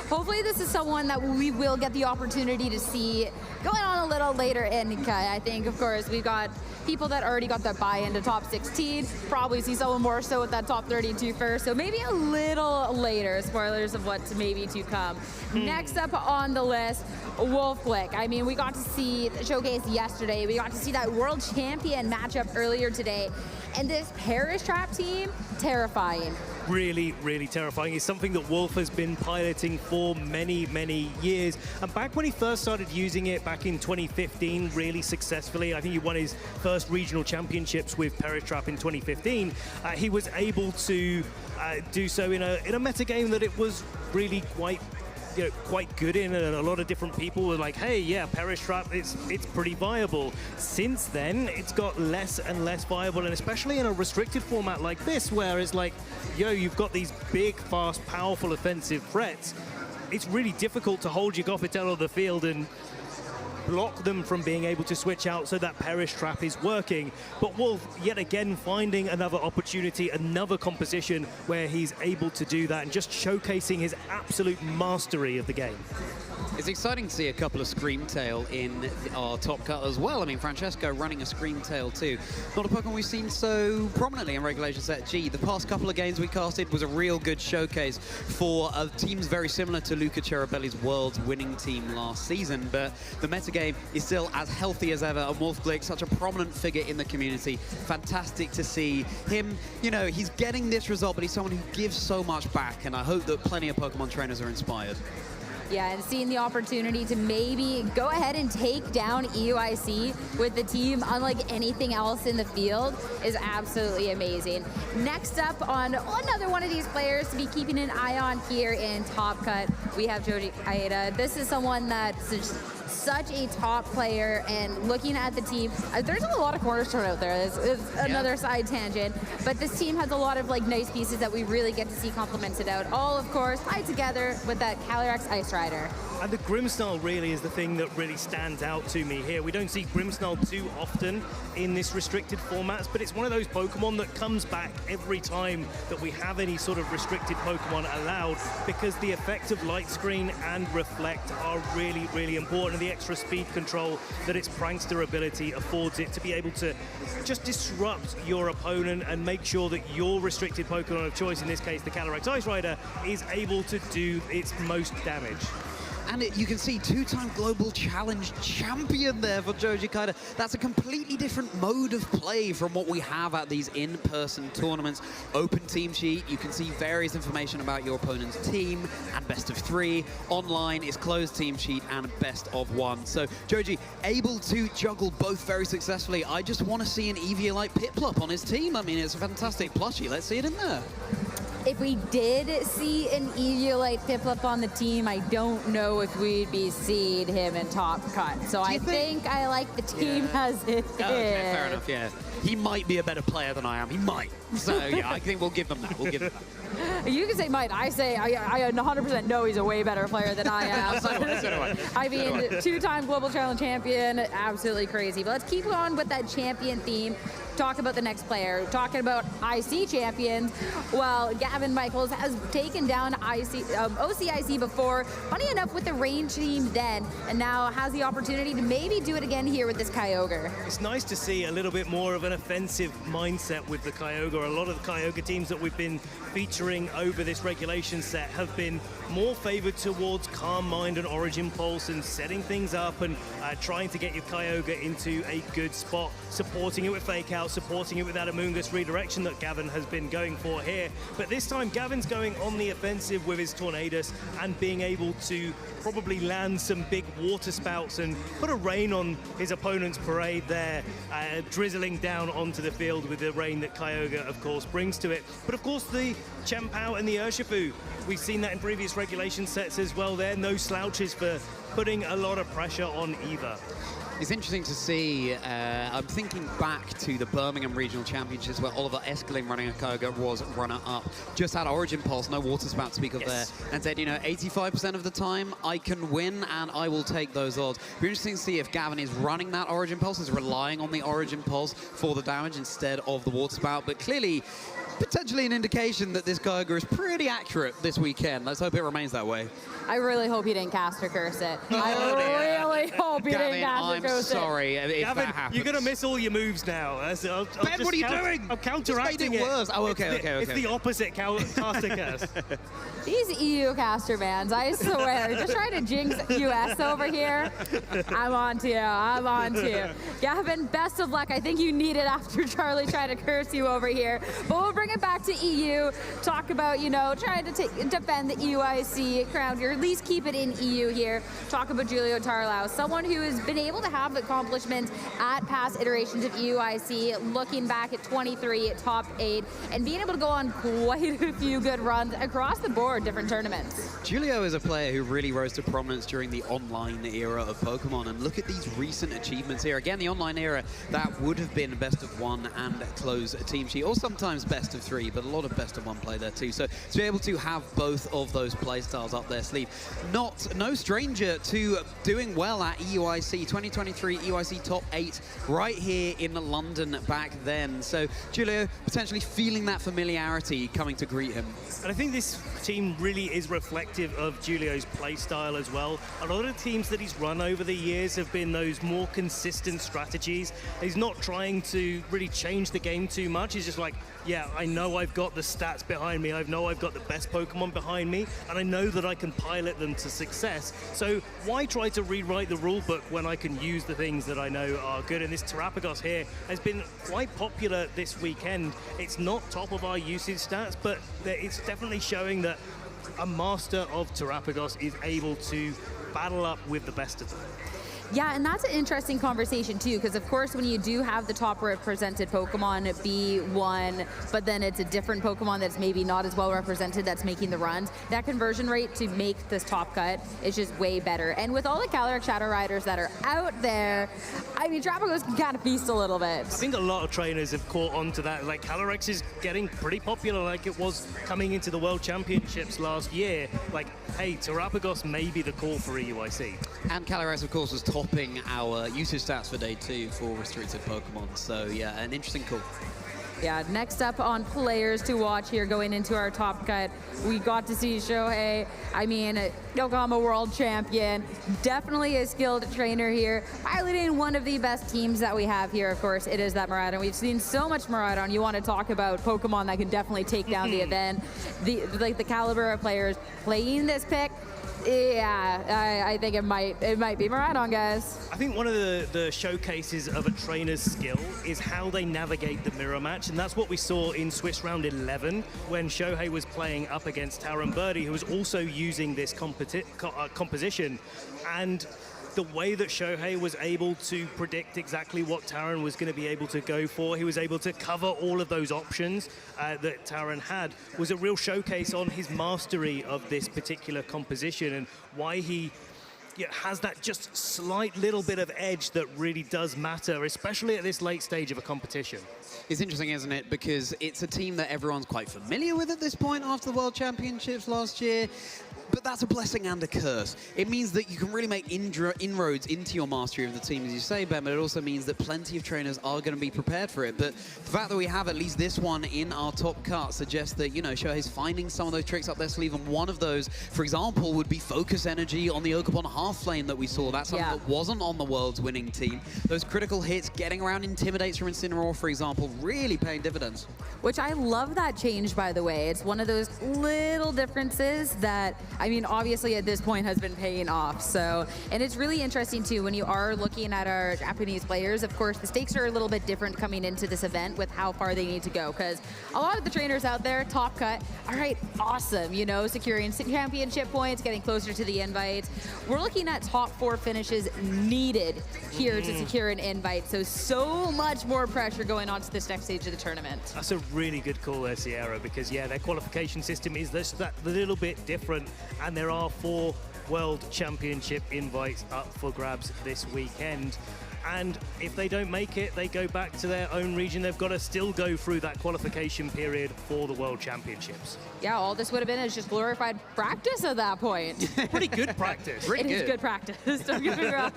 Hopefully, this is someone that we will get the opportunity to see going on a little later in cut. I think, of course, we've got people that already got that buy into top 16. Probably see someone more so with that top 32 first. So maybe a little later. Spoilers of what's maybe to come. Next up on the list, Wolfglick. I mean, we got to see the showcase yesterday. We got to see that world champion matchup earlier today. And this Parish Trap team, terrifying. Really, really terrifying. It's something that Wolf has been piloting for many, many years. And back when he first started using it back in 2015, really successfully, I think he won his first regional championships with Parish Trap in 2015. He was able to do so in a meta game that it was really quite good in, and a lot of different people were like, hey, yeah, Parish Trap, it's pretty viable. Since then, it's got less and less viable, and especially in a restricted format like this, where it's like, you've got these big, fast, powerful offensive threats. It's really difficult to hold your Gothitelle on the field and block them from being able to switch out so that Parish Trap is working. But Wolf, yet again, finding another opportunity, another composition where he's able to do that and just showcasing his absolute mastery of the game. It's exciting to see a couple of Screamtail in our top cut as well. I mean, Francesco running a Screamtail too. Not a Pokemon we've seen so prominently in Regulation Set G. The past couple of games we casted was a real good showcase for teams very similar to Luca Ceribelli's World's winning team last season. But the metagame is still as healthy as ever, and Wolfglick, such a prominent figure in the community. Fantastic to see him. He's getting this result, but he's someone who gives so much back, and I hope that plenty of Pokemon trainers are inspired. Yeah, and seeing the opportunity to maybe go ahead and take down EUIC with the team unlike anything else in the field is absolutely amazing. Next up on another one of these players to be keeping an eye on here in Top Cut, we have Joji Aida. This is someone that's just such a top player, and looking at the team, there's a lot of cornerstone out there. It's another side tangent, but this team has a lot of nice pieces that we really get to see complemented out, all of course tied together with that Calyrex Ice Rider. And the Grimmsnarl really is the thing that really stands out to me here. We don't see Grimmsnarl too often in this restricted formats, but it's one of those Pokemon that comes back every time that we have any sort of restricted Pokemon allowed, because the effect of Light Screen and Reflect are really, really important. The extra speed control that its Prankster ability affords it to be able to just disrupt your opponent and make sure that your restricted Pokemon of choice, in this case the Calyrex Ice Rider, is able to do its most damage. And you can see two-time Global Challenge champion there for Joji Kaida. That's a completely different mode of play from what we have at these in-person tournaments. Open team sheet, you can see various information about your opponent's team and best of 3. Online is closed team sheet and best of 1. So Joji able to juggle both very successfully. I just want to see an Eviolite Piplup on his team. I mean, it's a fantastic plushie. Let's see it in there. If we did see an Eviolite Piplup on the team, I don't know if we'd be seeing him in Top Cut. So I think I like the team as it is. Okay, fair enough, yeah. He might be a better player than I am. He might. So, yeah, I think we'll give them that. We'll give them that. You can say might. I say I 100% know he's a way better player than I am. So do I. I mean, two-time Global Challenge champion, absolutely crazy. But let's keep on with that champion theme. Talk about the next player. Talking about IC champions. Well, Gavin Michaels has taken down OCIC before. Funny enough, with the range team then, and now has the opportunity to maybe do it again here with this Kyogre. It's nice to see a little bit more of an offensive mindset with the Kyogre. A lot of the Kyogre teams that we've been featuring over this regulation set have been more favored towards Calm Mind and Origin Pulse and setting things up and trying to get your Kyogre into a good spot, supporting it with Fake Out, supporting it with that Amoonguss redirection that Gavin has been going for here. But this time, Gavin's going on the offensive with his Tornadus and being able to probably land some big water spouts and put a rain on his opponent's parade there, drizzling down onto the field with the rain that Kyogre, of course, brings to it. But of course, the Chien-Pao and the Urshifu, we've seen that in previous regulation sets as well there. No slouches for putting a lot of pressure on either. It's interesting to see, I'm thinking back to the Birmingham Regional Championships where Oliver Eskeling running a Kyogre was runner-up. Just had Origin Pulse, no water spout to speak of there, and said, you know, 85% of the time I can win and I will take those odds. It'll be interesting to see if Gavin is running that Origin Pulse, is relying on the Origin Pulse for the damage instead of the water spout, but clearly potentially an indication that this Kyogre is pretty accurate this weekend. Let's hope it remains that way. I really hope he didn't Caster Curse it. I really hope he didn't Caster Curse it. I'm sorry if Gavin, that happens. you're going to miss all your moves now. Ben, what are you doing? I'm counteracting it. Worse. Oh, okay. It's the opposite Caster Curse. These EU caster bans, I swear, just trying to jinx US over here. I'm on to you. I'm on to you. Gavin, best of luck. I think you need it after Charlie tried to curse you over here. But we'll bring it back to EU. Talk about, you know, trying to defend the EUIC crown, or at least keep it in EU here. Talk about Julio Tarlau, someone who has been able to have accomplishments at past iterations of EUIC, looking back at 23 at top 8, and being able to go on quite a few good runs across the board, different tournaments. Julio is a player who really rose to prominence during the online era of Pokemon, and look at these recent achievements here. Again, the online era, that would have been best of 1 and close a team sheet, or sometimes best of 3, but a lot of best of 1 play there too. So to be able to have both of those play styles up their sleeve, no stranger to doing well at EUIC 2023 EUIC top 8 right here in London back then. So Julio potentially feeling that familiarity coming to greet him. And I think this team really is reflective of Julio's play style as well. A lot of the teams that he's run over the years have been those more consistent strategies. He's not trying to really change the game too much. He's just like, yeah, I know I've got the stats behind me. I know I've got the best Pokemon behind me, and I know that I can pilot them to success. So why try to rewrite the rule book when I can use the things that I know are good? And this Terrapagos here has been quite popular this weekend. It's not top of our usage stats, but it's definitely showing that a master of Terrapagos is able to battle up with the best of them. Yeah, and that's an interesting conversation too, because of course when you do have the top represented Pokemon B1, but then it's a different Pokemon that's maybe not as well represented that's making the runs, that conversion rate to make this top cut is just way better. And with all the Calyrex Shadow Riders that are out there, I mean, Terrapagos can kind of feast a little bit. I think a lot of trainers have caught on to that. Like, Calyrex is getting pretty popular like it was coming into the World Championships last year. Like, hey, Terrapagos may be the call for EUIC. And Calyrex, of course, was topping our usage stats for day 2 for restricted Pokemon. So yeah, an interesting call. Yeah, next up on players to watch here going into our top cut, we got to see Shohei. I mean, Yokohama world champion, definitely a skilled trainer here, piloting one of the best teams that we have here. Of course, it is that Miraidon. We've seen so much Miraidon. You want to talk about Pokemon that can definitely take down the event. The caliber of players playing this pick, Yeah, I think it might be. Right on, guys. I think one of the showcases of a trainer's skill is how they navigate the mirror match, and that's what we saw in Swiss round 11 when Shohei was playing up against Taran Birdie, who was also using this composition. And the way that Shohei was able to predict exactly what Taran was going to be able to go for, he was able to cover all of those options that Taran had, was a real showcase on his mastery of this particular composition and why he has that just slight little bit of edge that really does matter, especially at this late stage of a competition. It's interesting, isn't it? Because it's a team that everyone's quite familiar with at this point after the World Championships last year. But that's a blessing and a curse. It means that you can really make inroads into your mastery of the team, as you say, Ben, but it also means that plenty of trainers are going to be prepared for it. But the fact that we have at least this one in our top cut suggests that, you know, Shohei's finding some of those tricks up their sleeve, and one of those, for example, would be focus energy on the Oakapon half lane that we saw. That's something that wasn't on the world's winning team. Those critical hits, getting around intimidates from Incineroar, for example, really paying dividends. Which I love that change, by the way. It's one of those little differences that, I mean, obviously at this point has been paying off. So, and it's really interesting too when you are looking at our Japanese players. Of course, the stakes are a little bit different coming into this event with how far they need to go, because a lot of the trainers out there, top cut, all right, awesome, you know, securing championship points, getting closer to the invite. We're looking at top 4 finishes needed here to secure an invite. So much more pressure going on to this next stage of the tournament. That's a really good call there, Sierra, because yeah, their qualification system is just that little bit different, and there are 4 World Championship invites up for grabs this weekend. And if they don't make it, they go back to their own region. They've got to still go through that qualification period for the World Championships. Yeah, all this would have been is just glorified practice at that point. Pretty good practice. It is good practice, don't get me wrong.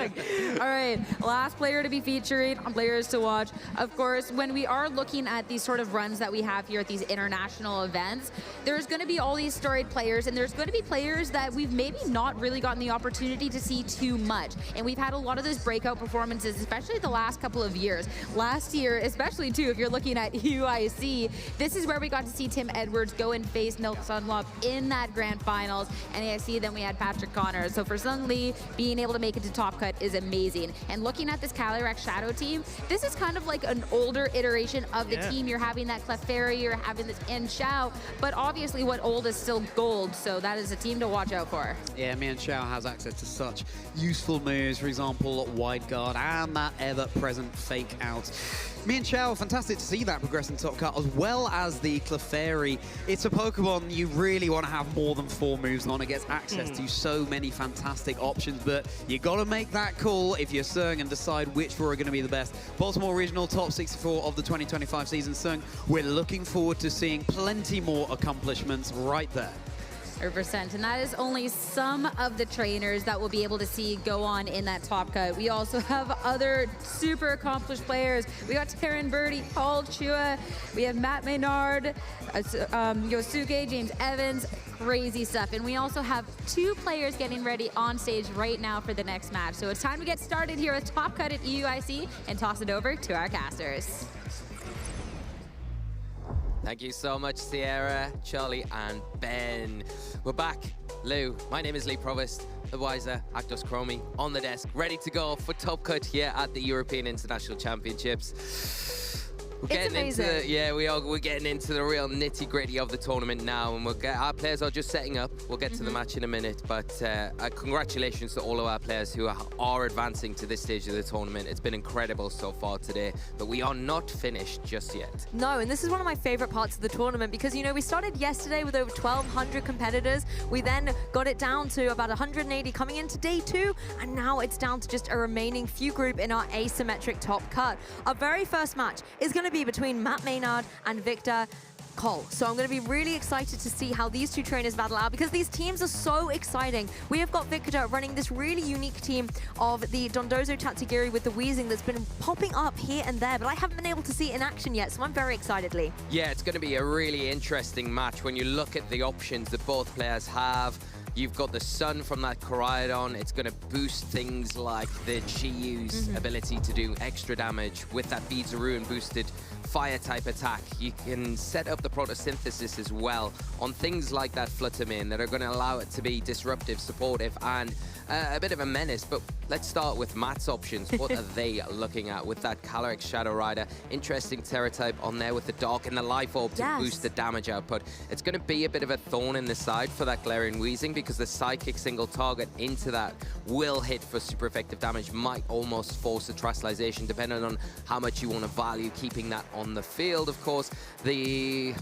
All right, last player to be featured, players to watch. Of course, when we are looking at these sort of runs that we have here at these international events, there's going to be all these storied players, and there's going to be players that we've maybe not really gotten the opportunity to see too much. And we've had a lot of those breakout performances, especially the last couple of years. Last year, especially too, if you're looking at UIC, this is where we got to see Tim Edwards go and face Nilk Sunlop in that grand finals. NAIC, then we had Patrick Connors. So for Sung Lee, being able to make it to top cut is amazing. And looking at this Calyrex Shadow team, this is kind of like an older iteration of the team. You're having that Clefairy, you're having this Enshao, but obviously what old is still gold, so that is a team to watch out for. Yeah, Mienshao has access to such useful moves, for example, wide guard and that ever-present fake out. Mienshao, fantastic to see that progress in top cut, as well as the Clefairy. It's a Pokemon you really want to have more than 4 moves on. It gets access to so many fantastic options, but you got to make that call if you're Sung and decide which 4 are going to be the best. Baltimore Regional top 64 of the 2025 season. Sung, we're looking forward to seeing plenty more accomplishments right there. 100%, and that is only some of the trainers that we'll be able to see go on in that top cut. We also have other super accomplished players. We got Taran Birdie, Paul Chua, we have Matt Maynard, Yosuke, James Evans, crazy stuff. And we also have 2 players getting ready on stage right now for the next match. So it's time to get started here with Top Cut at EUIC and toss it over to our casters. Thank you so much, Sierra, Charlie, and Ben. We're back. Lou, my name is Lee Provost, the Wiser, Actos Chromie, on the desk, ready to go for Top Cut here at the European International Championships. We're getting into we're getting into the real nitty-gritty of the tournament now, and our players are just setting up. We'll get to the match in a minute, but congratulations to all of our players who are advancing to this stage of the tournament. It's been incredible so far today, but we are not finished just yet. No, and this is one of my favorite parts of the tournament because, you know, we started yesterday with over 1,200 competitors. We then got it down to about 180 coming into day 2, and now it's down to just a remaining few group in our asymmetric top cut. Our very first match is going to be between Matt Maynard and Victor Cole. So I'm going to be really excited to see how these 2 trainers battle out because these teams are so exciting. We have got Victor running this really unique team of the Dondozo Tatsugiri with the Weezing that's been popping up here and there, but I haven't been able to see it in action yet, so I'm very excited, Lee. Yeah, it's going to be a really interesting match when you look at the options that both players have. You've got the Sun from that Koraidon. It's going to boost things like the Chiyu's ability to do extra damage with that Beads of Ruin boosted fire-type attack. You can set up the photosynthesis as well on things like that Fluttermane that are going to allow it to be disruptive, supportive, and a bit of a menace. But let's start with Matt's options. What are they looking at with that Calyrex Shadow Rider? Interesting Terra type on there with the Dark and the Life Orb to boost the damage output. It's going to be a bit of a thorn in the side for that Galarian Weezing, because the Psychic single target into that will hit for super effective damage, might almost force a Terastallization, depending on how much you want to value keeping that on the field. Of course, the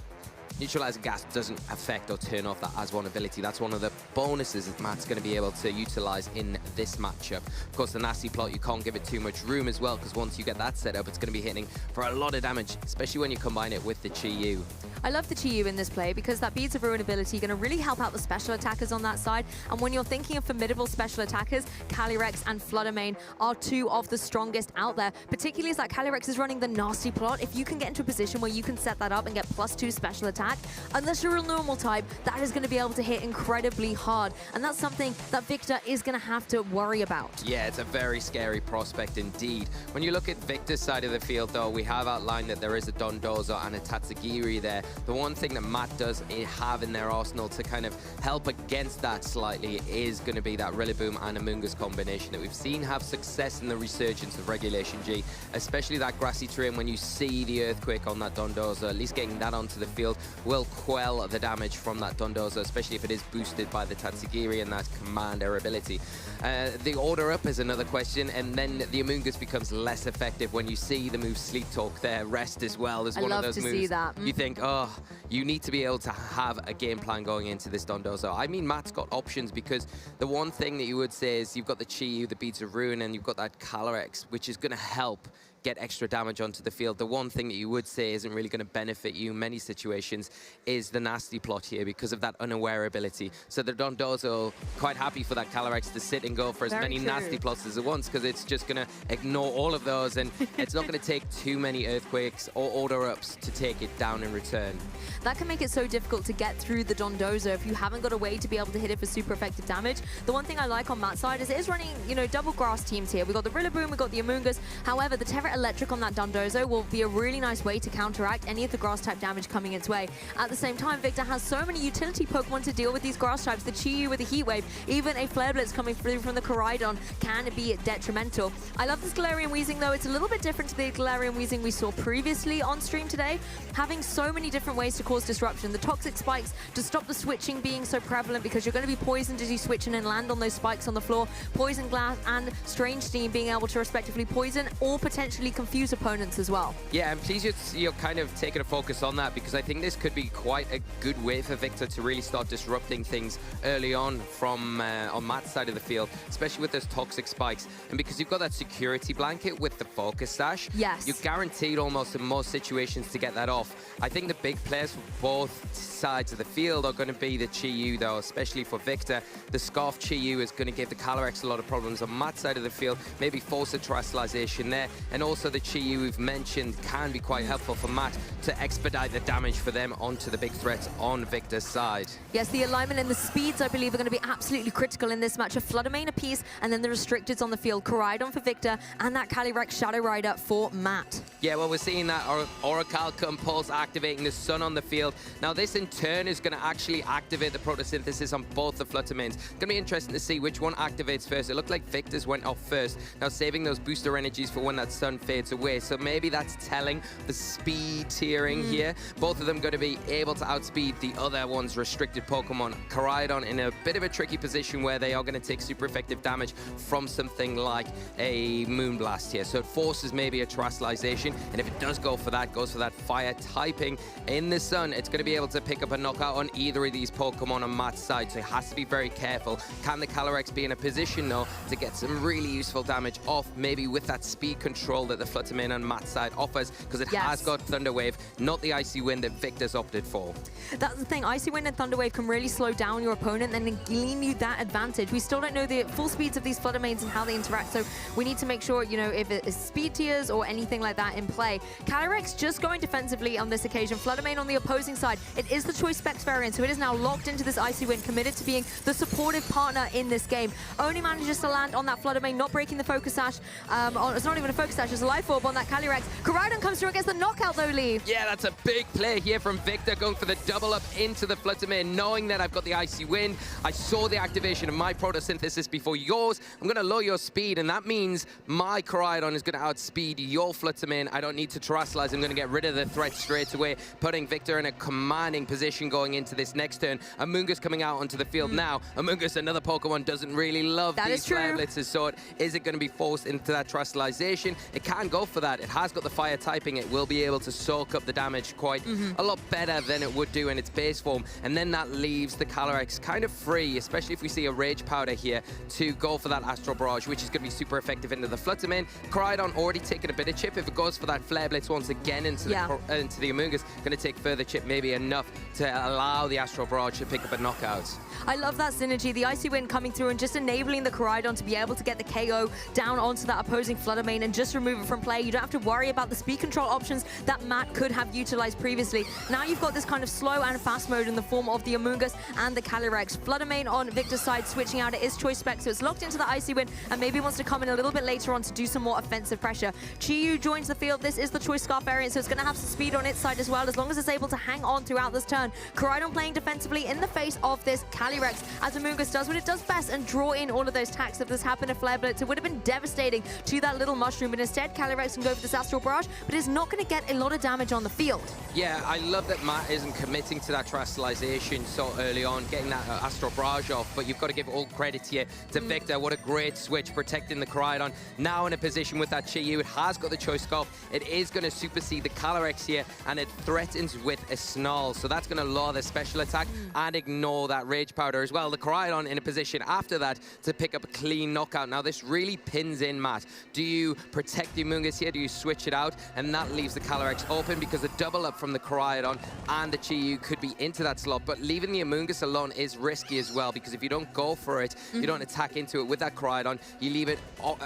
Neutralizing Gas doesn't affect or turn off that As-1 ability. That's one of the bonuses that Matt's going to be able to utilize in this matchup. Of course, the Nasty Plot, you can't give it too much room as well, because once you get that set up, it's going to be hitting for a lot of damage, especially when you combine it with the Chi-Yu. I love the Chi-Yu in this play because that Beads of Ruin ability going to really help out the special attackers on that side. And when you're thinking of formidable special attackers, Calyrex and Fluttermane are two of the strongest out there, particularly as that Calyrex is running the Nasty Plot. If you can get into a position where you can set that up and get +2 special attack, unless you're a normal type, that is going to be able to hit incredibly hard. And that's something that Victor is going to have to worry about. Yeah, it's a very scary prospect indeed. When you look at Victor's side of the field, though, we have outlined that there is a Dondozo and a Tatsugiri there. The one thing that Matt does have in their arsenal to kind of help against that slightly is going to be that Rillaboom and Amoonguss combination that we've seen have success in the resurgence of Regulation G, especially that grassy terrain. When you see the Earthquake on that Dondozo, at least getting that onto the field will quell the damage from that Dondozo, especially if it is boosted by the Tatsugiri and that Commander ability. The Order Up is another question, and then the Amoonguss becomes less effective when you see the move Sleep Talk there. Rest as well is one of those moves. I love to see that. You think, oh, you need to be able to have a game plan going into this Dondozo. I mean, Matt's got options, because the one thing that you would say is you've got the Chi-Yu, the Beads of Ruin, and you've got that Calyrex, which is going to help get extra damage onto the field. The one thing that you would say isn't really going to benefit you in many situations is the Nasty Plot here, because of that Unaware ability. So the Dondozo quite happy for that Calyrex to sit and go for as many Nasty Plots as it wants, because it's just going to ignore all of those, and it's not going to take too many Earthquakes or Order Ups to take it down in return. That can make it so difficult to get through the Dondozo if you haven't got a way to be able to hit it for super effective damage. The one thing I like on Matt's side is it is running, you know, double grass teams here. We've got the Rillaboom, we've got the Amoonguss. However, the Terra Electric on that Dondozo will be a really nice way to counteract any of the grass type damage coming its way. At the same time, Victor has so many utility Pokemon to deal with these grass types. The Chi-Yu with the Heat Wave, even a Flare Blitz coming through from the Koraidon can be detrimental. I love this Galarian Weezing though. It's a little bit different to the Galarian Weezing we saw previously on stream today, having so many different ways to cause disruption. The Toxic Spikes to stop the switching being so prevalent, because you're going to be poisoned as you switch in and land on those spikes on the floor. Poison Glass and Strange Steam being able to respectively poison or potentially confuse opponents as well. Yeah, and please you're kind of taking a focus on that, because I think this could be quite a good way for Victor to really start disrupting things early on from on Matt's side of the field, especially with those Toxic Spikes. And because you've got that security blanket with the Focus Sash, yes, you're guaranteed almost in most situations to get that off. I think the big players for both sides of the field are going to be the Chi-Yu though, especially for Victor. The Scarf Chi-Yu is going to give the Calyrex a lot of problems on Matt's side of the field, maybe force a Terastallization there, and also the Chi-Yu we've mentioned can be quite helpful for Matt to expedite the damage for them onto the big threats on Victor's side. Yes, the alignment and the speeds, I believe, are going to be absolutely critical in this match. A Fluttermane apiece, and then the restricteds on the field. Koraidon for Victor, and that Calyrex Shadow Rider for Matt. Yeah, well, we're seeing that Oracle Compulse activating the Sun on the field. Now, this in turn is going to actually activate the photosynthesis on both the Fluttermanes. It's going to be interesting to see which one activates first. It looked like Victor's went off first. Now, saving those booster energies for when that Sun fades away. So maybe that's telling the speed tiering here. Both of them going to be able to outspeed the other one's restricted Pokemon. Koraidon in a bit of a tricky position where they are going to take super effective damage from something like a Moonblast here. So it forces maybe a Terastallization, and if it does go for that, goes for that fire typing in the Sun, it's going to be able to pick up a knockout on either of these Pokemon on Matt's side, so he has to be very careful. Can the Calyrex be in a position, though, to get some really useful damage off, maybe with that speed control that the Fluttermane on Matt's side offers, because it has got Thunder Wave, not the Icy Wind that Victor's opted for. That's the thing, Icy Wind and Thunder Wave can really slow down your opponent and then gain you that advantage. We still don't know the full speeds of these Fluttermanes and how they interact, so we need to make sure, you know, if it is speed tiers or anything like that in play. Calyrex just going defensively on this occasion. Fluttermane on the opposing side. It is the Choice Specs variant, so it is now locked into this Icy Wind, committed to being the supportive partner in this game. Only manages to land on that Fluttermane, not breaking the Focus Sash. It's not even a Focus Sash, just a life orb on that Calyrex. Koraidon comes through and gets the knockout though, Lee. Yeah, that's a big play here from Victor, going for the double up into the Fluttermane, knowing that I've got the Icy Wind. I saw the activation of my photosynthesis before yours. I'm going to lower your speed, and that means my Koraidon is going to outspeed your Fluttermane. I don't need to terrestrialize. I'm going to get rid of the threat straight away, putting Victor in a commanding position going into this next turn. Amoonguss coming out onto the field now. Amoonguss, another Pokemon, doesn't really love these Flare Blitzes, so is it going to be forced into that terrestrialization? It can go for that. It has got the fire typing. It will be able to soak up the damage quite a lot better than it would do in its base form, and then that leaves the Calyrex kind of free, especially if we see a Rage Powder here, to go for that Astral Barrage, which is going to be super effective into the Fluttermane. Koraidon already taking a bit of chip. If it goes for that Flare Blitz once again into the Amoonguss, going to take further chip, maybe enough to allow the Astral Barrage to pick up a knockout. I love that synergy, the Icy Wind coming through and just enabling the Koraidon to be able to get the KO down onto that opposing Fluttermane and just remove it from play. You don't have to worry about the speed control options that Matt could have utilized previously. Now you've got this kind of slow and fast mode in the form of the Amoonguss and the Calyrex. Fluttermane on Victor's side switching out. It is Choice Spec, so it's locked into the Icy Wind and maybe wants to come in a little bit later on to do some more offensive pressure. Chi-Yu joins the field. This is the Choice Scarf variant, so it's going to have some speed on its side as well, as long as it's able to hang on throughout this turn. Koraidon playing defensively in the face of this Calyrex, as Amoonguss does what it does best and draw in all of those attacks. If this happened to Flare Blitz, it would have been devastating to that little mushroom, but instead Calyrex can go for this Astral Barrage, but it's not going to get a lot of damage on the field. Yeah, I love that Matt isn't committing to that terrestrialization so early on, getting that Astral Barrage off, but you've got to give all credit here to Victor. What a great switch, protecting the Koraidon. Now in a position with that Chi-Yu, it has got the Choice Scarf. It is going to supersede the Calyrex here, and it threatens with a Snarl, so that's going to lower the special attack and ignore that Rage Powder as well. The Koraidon in a position after that to pick up a clean knockout. Now this really pins in, Matt. Do you protect the Amoonguss here? Do you switch it out? And that leaves the Calyrex open, because the double up from the Koraidon and the Chi-Yu could be into that slot, but leaving the Amoonguss alone is risky as well, because if you don't go for it, you don't attack into it with that Koraidon, you leave it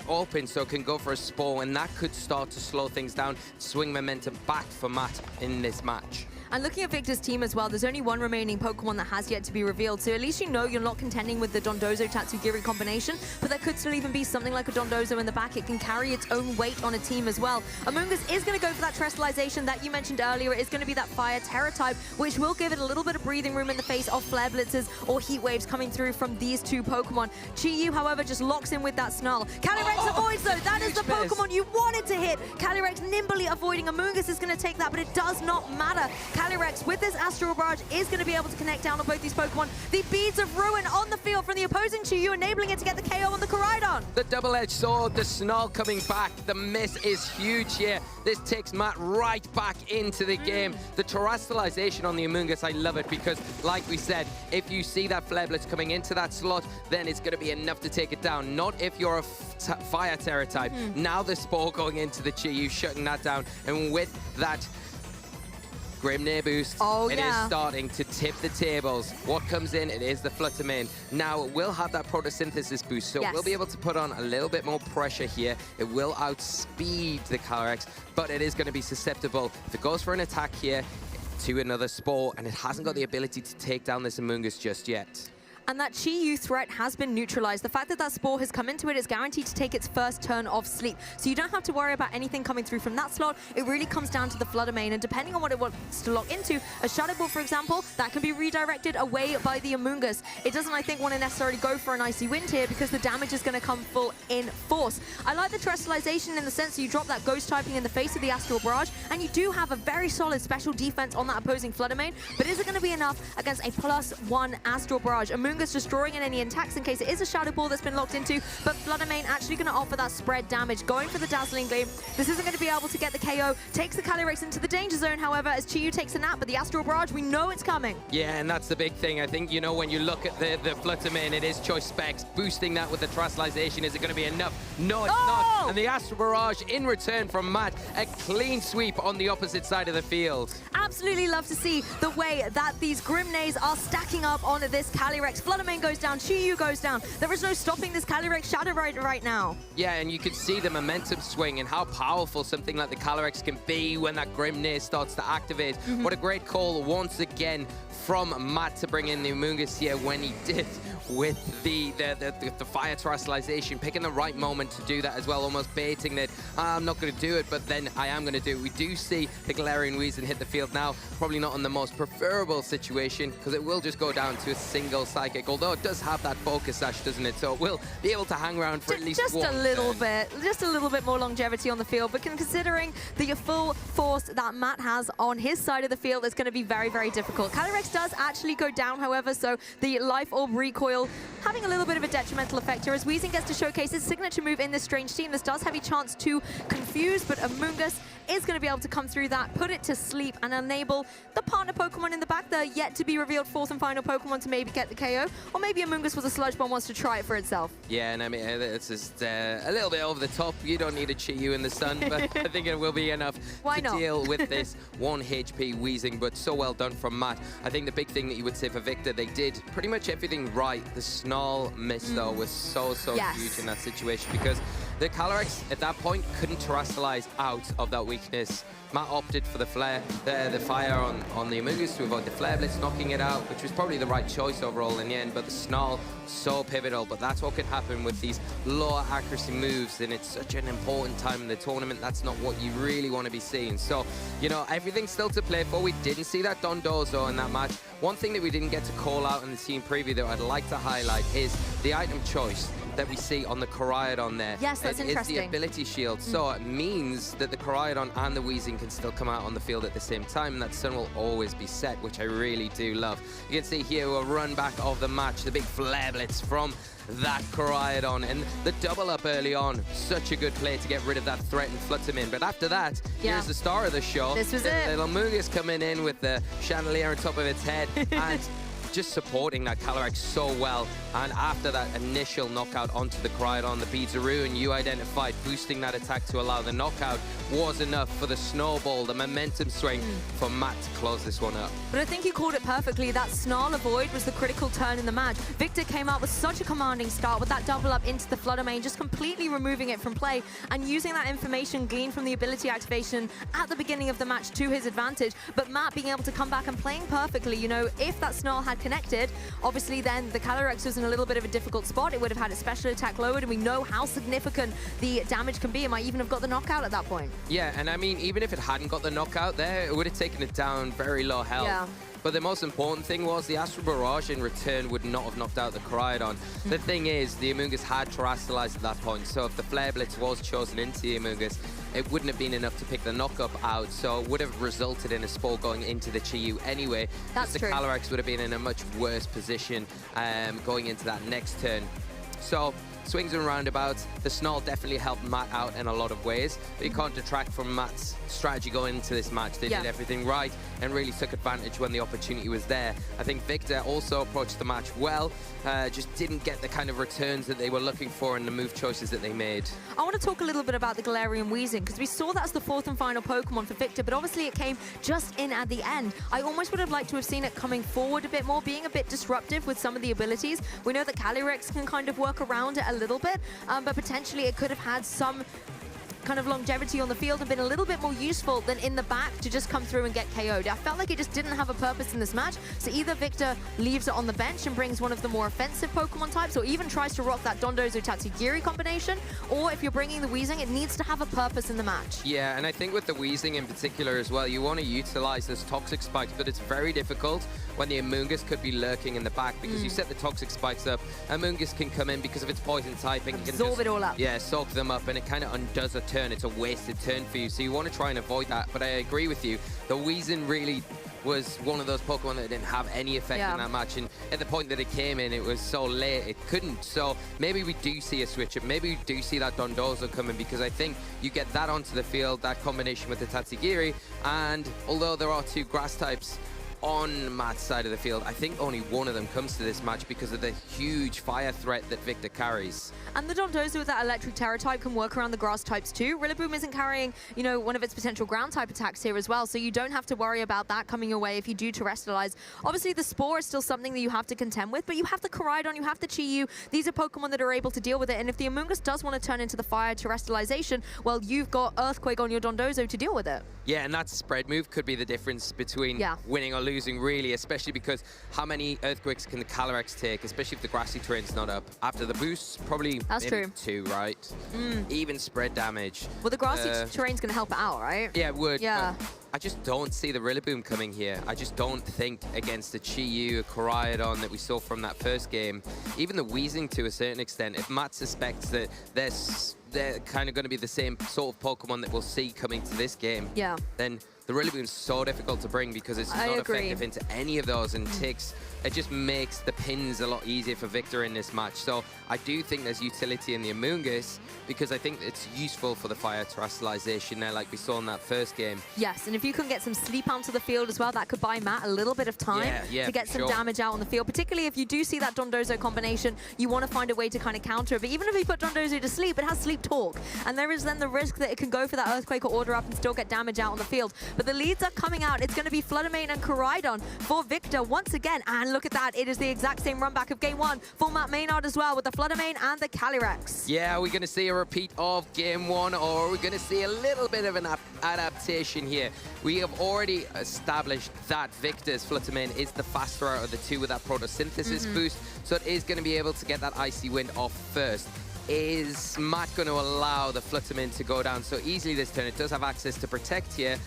open so it can go for a Spore, and that could start to slow things down, swing momentum back for Matt in this match. And looking at Victor's team as well, there's only one remaining Pokemon that has yet to be revealed, so at least you know you're not contending with the Dondozo Tatsugiri combination, but there could still even be something like a Dondozo in the back. It can carry its own weight on a team as well. Amoonguss is going to go for that terrestrialization that you mentioned earlier. It's going to be that Fire Terror type, which will give it a little bit of breathing room in the face of Flare Blitzes or Heat Waves coming through from these two Pokemon. Chi-Yu, however, just locks in with that Snarl. Calyrex avoids though. That is the Pokemon you wanted to hit. Calyrex nimbly avoiding. Amoonguss is going to take that, but it does not matter. Calyrex with this Astral Barrage is going to be able to connect down on both these Pokemon. The Beads of Ruin on the field from the opposing Chi-Yu, enabling it to get the KO on the Koraidon. The double-edged sword, the Snarl coming back. The miss is huge here. This takes Matt right back into the game. The terrestrialization on the Amoonguss, I love it, because like we said, if you see that Flare Blitz coming into that slot, then it's going to be enough to take it down. Not if you're a Fire Terror type. Now the Spore going into the Chi-Yu, shutting that down, and with that Grimnir boost, it is starting to tip the tables. What comes in, it is the Fluttermane. Now, it will have that photosynthesis boost, so it will be able to put on a little bit more pressure here. It will outspeed the Calyrex, but it is going to be susceptible. If it goes for an attack here, to another Spore, and it hasn't got the ability to take down this Amoonguss just yet. And that Chi-Yu threat has been neutralized. The fact that that Spore has come into it is guaranteed to take its first turn of sleep. So you don't have to worry about anything coming through from that slot. It really comes down to the Fluttermane, and depending on what it wants to lock into, a Shadow Ball, for example, that can be redirected away by the Amoonguss. It doesn't, I think, want to necessarily go for an Icy Wind here, because the damage is going to come full in force. I like the terrestrialization in the sense that you drop that Ghost typing in the face of the Astral Barrage, and you do have a very solid special defense on that opposing Fluttermane, but is it going to be enough against a +1 Astral Barrage? Amoonguss just drawing in any attacks in case it is a Shadow Ball that's been locked into, but Fluttermane actually going to offer that spread damage, going for the Dazzling Gleam. This isn't going to be able to get the KO. Takes the Calyrex into the danger zone, however, as Chi-Yu takes a nap, but the Astral Barrage, we know it's coming. Yeah, and that's the big thing. I think, you know, when you look at the Fluttermane, it is Choice Specs, boosting that with the terrestrialization. Is it going to be enough? No, it's not. And the Astral Barrage in return from Matt, a clean sweep on the opposite side of the field. Absolutely love to see the way that these Grimnays are stacking up on this Calyrex Fluttermane goes down, Chiyu goes down. There is no stopping this Calyrex Shadow Rider right now. Yeah, and you can see the momentum swing and how powerful something like the Calyrex can be when that Grimnir starts to activate. What a great call once again from Matt to bring in the Amoonguss here when he did with the fire terrestrialization, picking the right moment to do that as well, almost baiting that I'm not going to do it, but then I am going to do it. We do see the Galarian Weezing hit the field now, probably not in the most preferable situation, because it will just go down to a single Psychic, although it does have that Focus Sash, doesn't it? So it will be able to hang around for at least just one a little turn. bit, just a little bit more longevity on the field, but considering the full force that Matt has on his side of the field, it's going to be very, very difficult. Calyrex does actually go down, however, so the Life Orb recoil having a little bit of a detrimental effect here as Weezing gets to showcase his signature move in this strange team. This does have a chance to confuse, but Amoonguss is going to be able to come through that, put it to sleep, and enable the partner Pokemon in the back there, yet to be revealed fourth and final Pokemon to maybe get the KO, or maybe Amoonguss with a Sludge Bomb wants to try it for itself. Yeah, and I mean, it's just a little bit over the top. You don't need a Chiyu in the sun, but I think it will be enough to deal with this 1 HP Weezing, but so well done from Matt. I think the big thing that you would say for Victor, they did pretty much everything right. The Snarl miss, though, was so huge in that situation, because the Calyrex at that point couldn't terrestrialize out of that weakness. Matt opted for the flare, the fire on the Amoonguss to avoid the Flare Blitz, knocking it out, which was probably the right choice overall in the end, but the Snarl, so pivotal. But that's what can happen with these lower accuracy moves, and it's such an important time in the tournament. That's not what you really want to be seeing. So, you know, everything's still to play for. We didn't see that Dondozo in that match. One thing that we didn't get to call out in the team preview that I'd like to highlight is the item choice that we see on the Koraidon there. Yes, that's interesting. It's the ability shield, so it means that the Koraidon and the Weezing can still come out on the field at the same time, and that sun will always be set, which I really do love. You can see here a run back of the match, the big Flare Blitz from that Koraidon, and the double up early on, such a good play to get rid of that threatened Fluttermane. But after that, here's the star of the show. This was it. Little Amoonguss coming in with the chandelier on top of its head, and just supporting that Calyrex so well. And after that initial knockout onto the Koraidon, the Beads of Ruin you identified, boosting that attack to allow the knockout was enough for the snowball, the momentum swing for Matt to close this one up. But I think you called it perfectly. That Snarl Avoid was the critical turn in the match. Victor came out with such a commanding start with that double up into the Fluttermane, just completely removing it from play and using that information gleaned from the ability activation at the beginning of the match to his advantage. But Matt being able to come back and playing perfectly, you know, if that Snarl had connected, obviously then the Calyrex was in a little bit of a difficult spot. It would have had its special attack lowered, and we know how significant the damage can be. It might even have got the knockout at that point. Yeah, and I mean, even if it hadn't got the knockout there, it would have taken it down very low health. Yeah. But the most important thing was the Astral Barrage in return would not have knocked out the Koraidon. The thing is, the Amoonguss had terrestrialized at that point, so if the Flare Blitz was chosen into the Amoonguss, it wouldn't have been enough to pick the knockup out, so it would have resulted in a Spore going into the Chiyu anyway. That's true. The Calyrex would have been in a much worse position going into that next turn. So, swings and roundabouts. The Snarl definitely helped Matt out in a lot of ways, but you can't detract from Matt's strategy going into this match. They did everything right and really took advantage when the opportunity was there. I think Victor also approached the match well, just didn't get the kind of returns that they were looking for in the move choices that they made. I want to talk a little bit about the Galarian Weezing, because we saw that as the fourth and final Pokemon for Victor, but obviously it came just in at the end. I almost would have liked to have seen it coming forward a bit more, being a bit disruptive with some of the abilities. We know that Calyrex can kind of work around it a little bit, but potentially it could have had some kind of longevity on the field and been a little bit more useful than in the back to just come through and get KO'd. I felt like it just didn't have a purpose in this match, so either Victor leaves it on the bench and brings one of the more offensive Pokemon types, or even tries to rock that Dondozo Tatsugiri combination, or if you're bringing the Weezing, it needs to have a purpose in the match. Yeah, and I think with the Weezing in particular as well, you want to utilize those Toxic Spikes, but it's very difficult when the Amoonguss could be lurking in the back, because you set the Toxic Spikes up, Amoonguss can come in because of its poison typing. Absorb it all up. Yeah, soak them up, and it kind of undoes a turn. It's a wasted turn for you, so you want to try and avoid that. But I agree with you. The Weezing really was one of those Pokemon that didn't have any effect in that match, and at the point that it came in, it was so late, it couldn't. So maybe we do see a switch up. Maybe we do see that Dondozo coming, because I think you get that onto the field, that combination with the Tatsugiri, and although there are two grass types, on Matt's side of the field, I think only one of them comes to this match because of the huge fire threat that Victor carries. And the Dondozo with that electric terror type can work around the grass types too. Rillaboom isn't carrying, you know, one of its potential ground type attacks here as well, so you don't have to worry about that coming your way if you do terrestrialize. Obviously, the Spore is still something that you have to contend with, but you have the Koraidon, you have the Chi-Yu. These are Pokemon that are able to deal with it, and if the Amoonguss does want to turn into the fire terrestrialization, well, you've got Earthquake on your Dondozo to deal with it. Yeah, and that spread move could be the difference between winning or losing, really, especially because how many Earthquakes can the Calyrex take, especially if the grassy terrain's not up? After the boost, probably maybe 2, right? Even spread damage. Well, the grassy terrain's going to help it out, right? Yeah, it would. Yeah. I just don't see the Rillaboom coming here. I just don't think against the Chi-Yu, a Koraidon that we saw from that first game, even the Weezing to a certain extent, if Matt suspects that they're kind of going to be the same sort of Pokemon that we'll see coming to this game, then the Rillaboom's so difficult to bring because it's not effective into any of those and it just makes the pins a lot easier for Victor in this match. So I do think there's utility in the Amoonguss because I think it's useful for the fire terrestrialization there like we saw in that first game. Yes, and if you can get some sleep onto the field as well, that could buy Matt a little bit of time to get some damage out on the field, particularly if you do see that Dondozo combination, you want to find a way to kind of counter it. But even if you put Dondozo to sleep, it has sleep talk, and there is then the risk that it can go for that Earthquake or Order Up and still get damage out on the field. But the leads are coming out. It's going to be Fluttermane and Koraidon for Victor once again, and look at that, it is the exact same run back of game 1 for Matt Maynard as well with the Fluttermane and the Calyrex. Yeah, are we going to see a repeat of game 1, or are we going to see a little bit of an adaptation here? We have already established that Victor's Fluttermane is the faster out of the two with that photosynthesis boost, so it is going to be able to get that Icy Wind off first. Is Matt going to allow the Fluttermane to go down so easily this turn? It does have access to Protect here,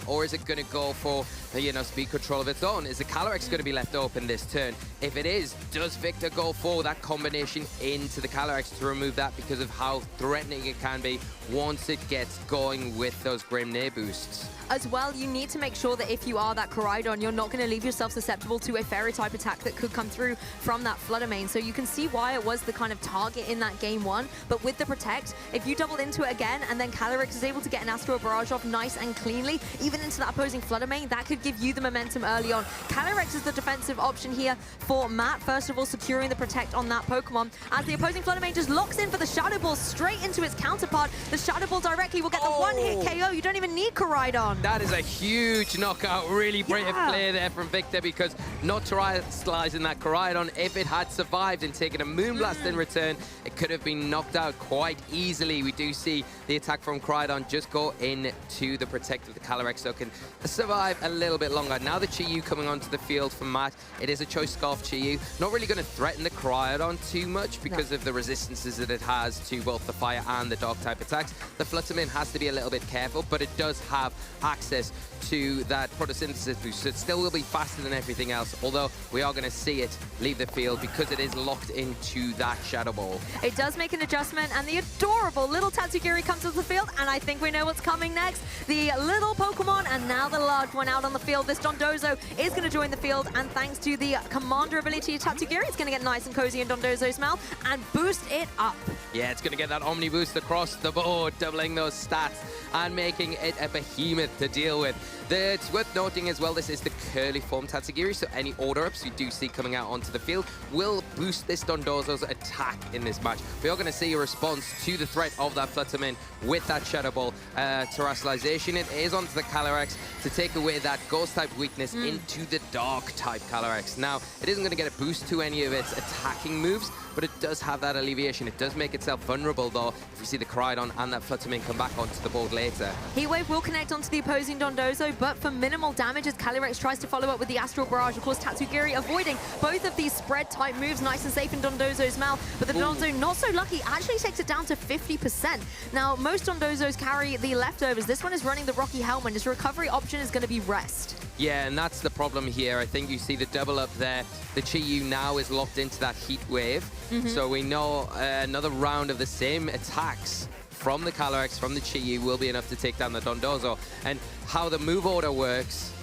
or is it going to go for, you know, speed control of its own? Is the Calyrex going to be left open this turn? If it is, does Victor go for that combination into the Calyrex to remove that because of how threatening it can be once it gets going with those Grim Neigh boosts? As well, you need to make sure that if you are that Koraidon, you're not going to leave yourself susceptible to a Fairy-type attack that could come through from that Fluttermane. So you can see why it was the kind of target in that game 1. But with the Protect, if you double into it again, and then Calyrex is able to get an Astral Barrage off nice and cleanly, even into that opposing Fluttermane, that could give you the momentum early on. Calyrex is the defensive option here for Matt. First of all, securing the Protect on that Pokemon. As the opposing Fluttermane just locks in for the Shadow Ball straight into its counterpart, the Shadow Ball directly will get the one-hit KO. You don't even need Koraidon. That is a huge knockout, really brave play there from Victor, because not terrestrializing that Koraidon, if it had survived and taken a Moonblast in return, it could have been knocked out quite easily. We do see the attack from Koraidon just go into the Protect of the Calyrex, so it can survive a little bit longer. Now the Chi-Yu coming onto the field for Matt. It is a Choice Scarf Chi-Yu. Not really going to threaten the Koraidon too much because of the resistances that it has to both the fire and the dark type attacks. The Fluttermane has to be a little bit careful, but it does have access to that photosynthesis boost, so it still will be faster than everything else, although we are going to see it leave the field because it is locked into that Shadow Ball. It does make an adjustment, and the adorable little Tatsugiri comes to the field, and I think we know what's coming next. The little Pokemon, and now the large one out on the field. This Dondozo is going to join the field, and thanks to the Commander ability of Tatsugiri, it's going to get nice and cozy in Dondozo's mouth and boost it up. Yeah, it's going to get that Omni Boost across the board, doubling those stats and making it a behemoth to deal with. It's worth noting as well, this is the curly form Tatsugiri, so any order-ups you do see coming out onto the field will boost this Dondozo's attack in this match. We are going to see a response to the threat of that Fluttermane with that Shadow Ball terrestrialization. It is onto the Calyrex to take away that Ghost-type weakness into the Dark-type Calyrex. Now, it isn't going to get a boost to any of its attacking moves, but it does have that alleviation. It does make itself vulnerable, though, if we see the Koraidon and that Fluttermane come back onto the board later. Heatwave will connect onto the opposing Dondozo, but for minimal damage as Calyrex tries to follow up with the Astral Barrage. Of course, Tatsugiri avoiding both of these spread-type moves, nice and safe in Dondozo's mouth, but the Dondozo, not so lucky, actually takes it down to 50%. Now, most Dondozos carry the leftovers. This one is running the Rocky Helmet. His recovery option is going to be Rest. Yeah, and that's the problem here. I think you see the double up there. The Chi-Yu now is locked into that Heat Wave. So we know another round of the same attacks from the Calyrex, from the Chi-Yu, will be enough to take down the Dondozo. And how the move order works,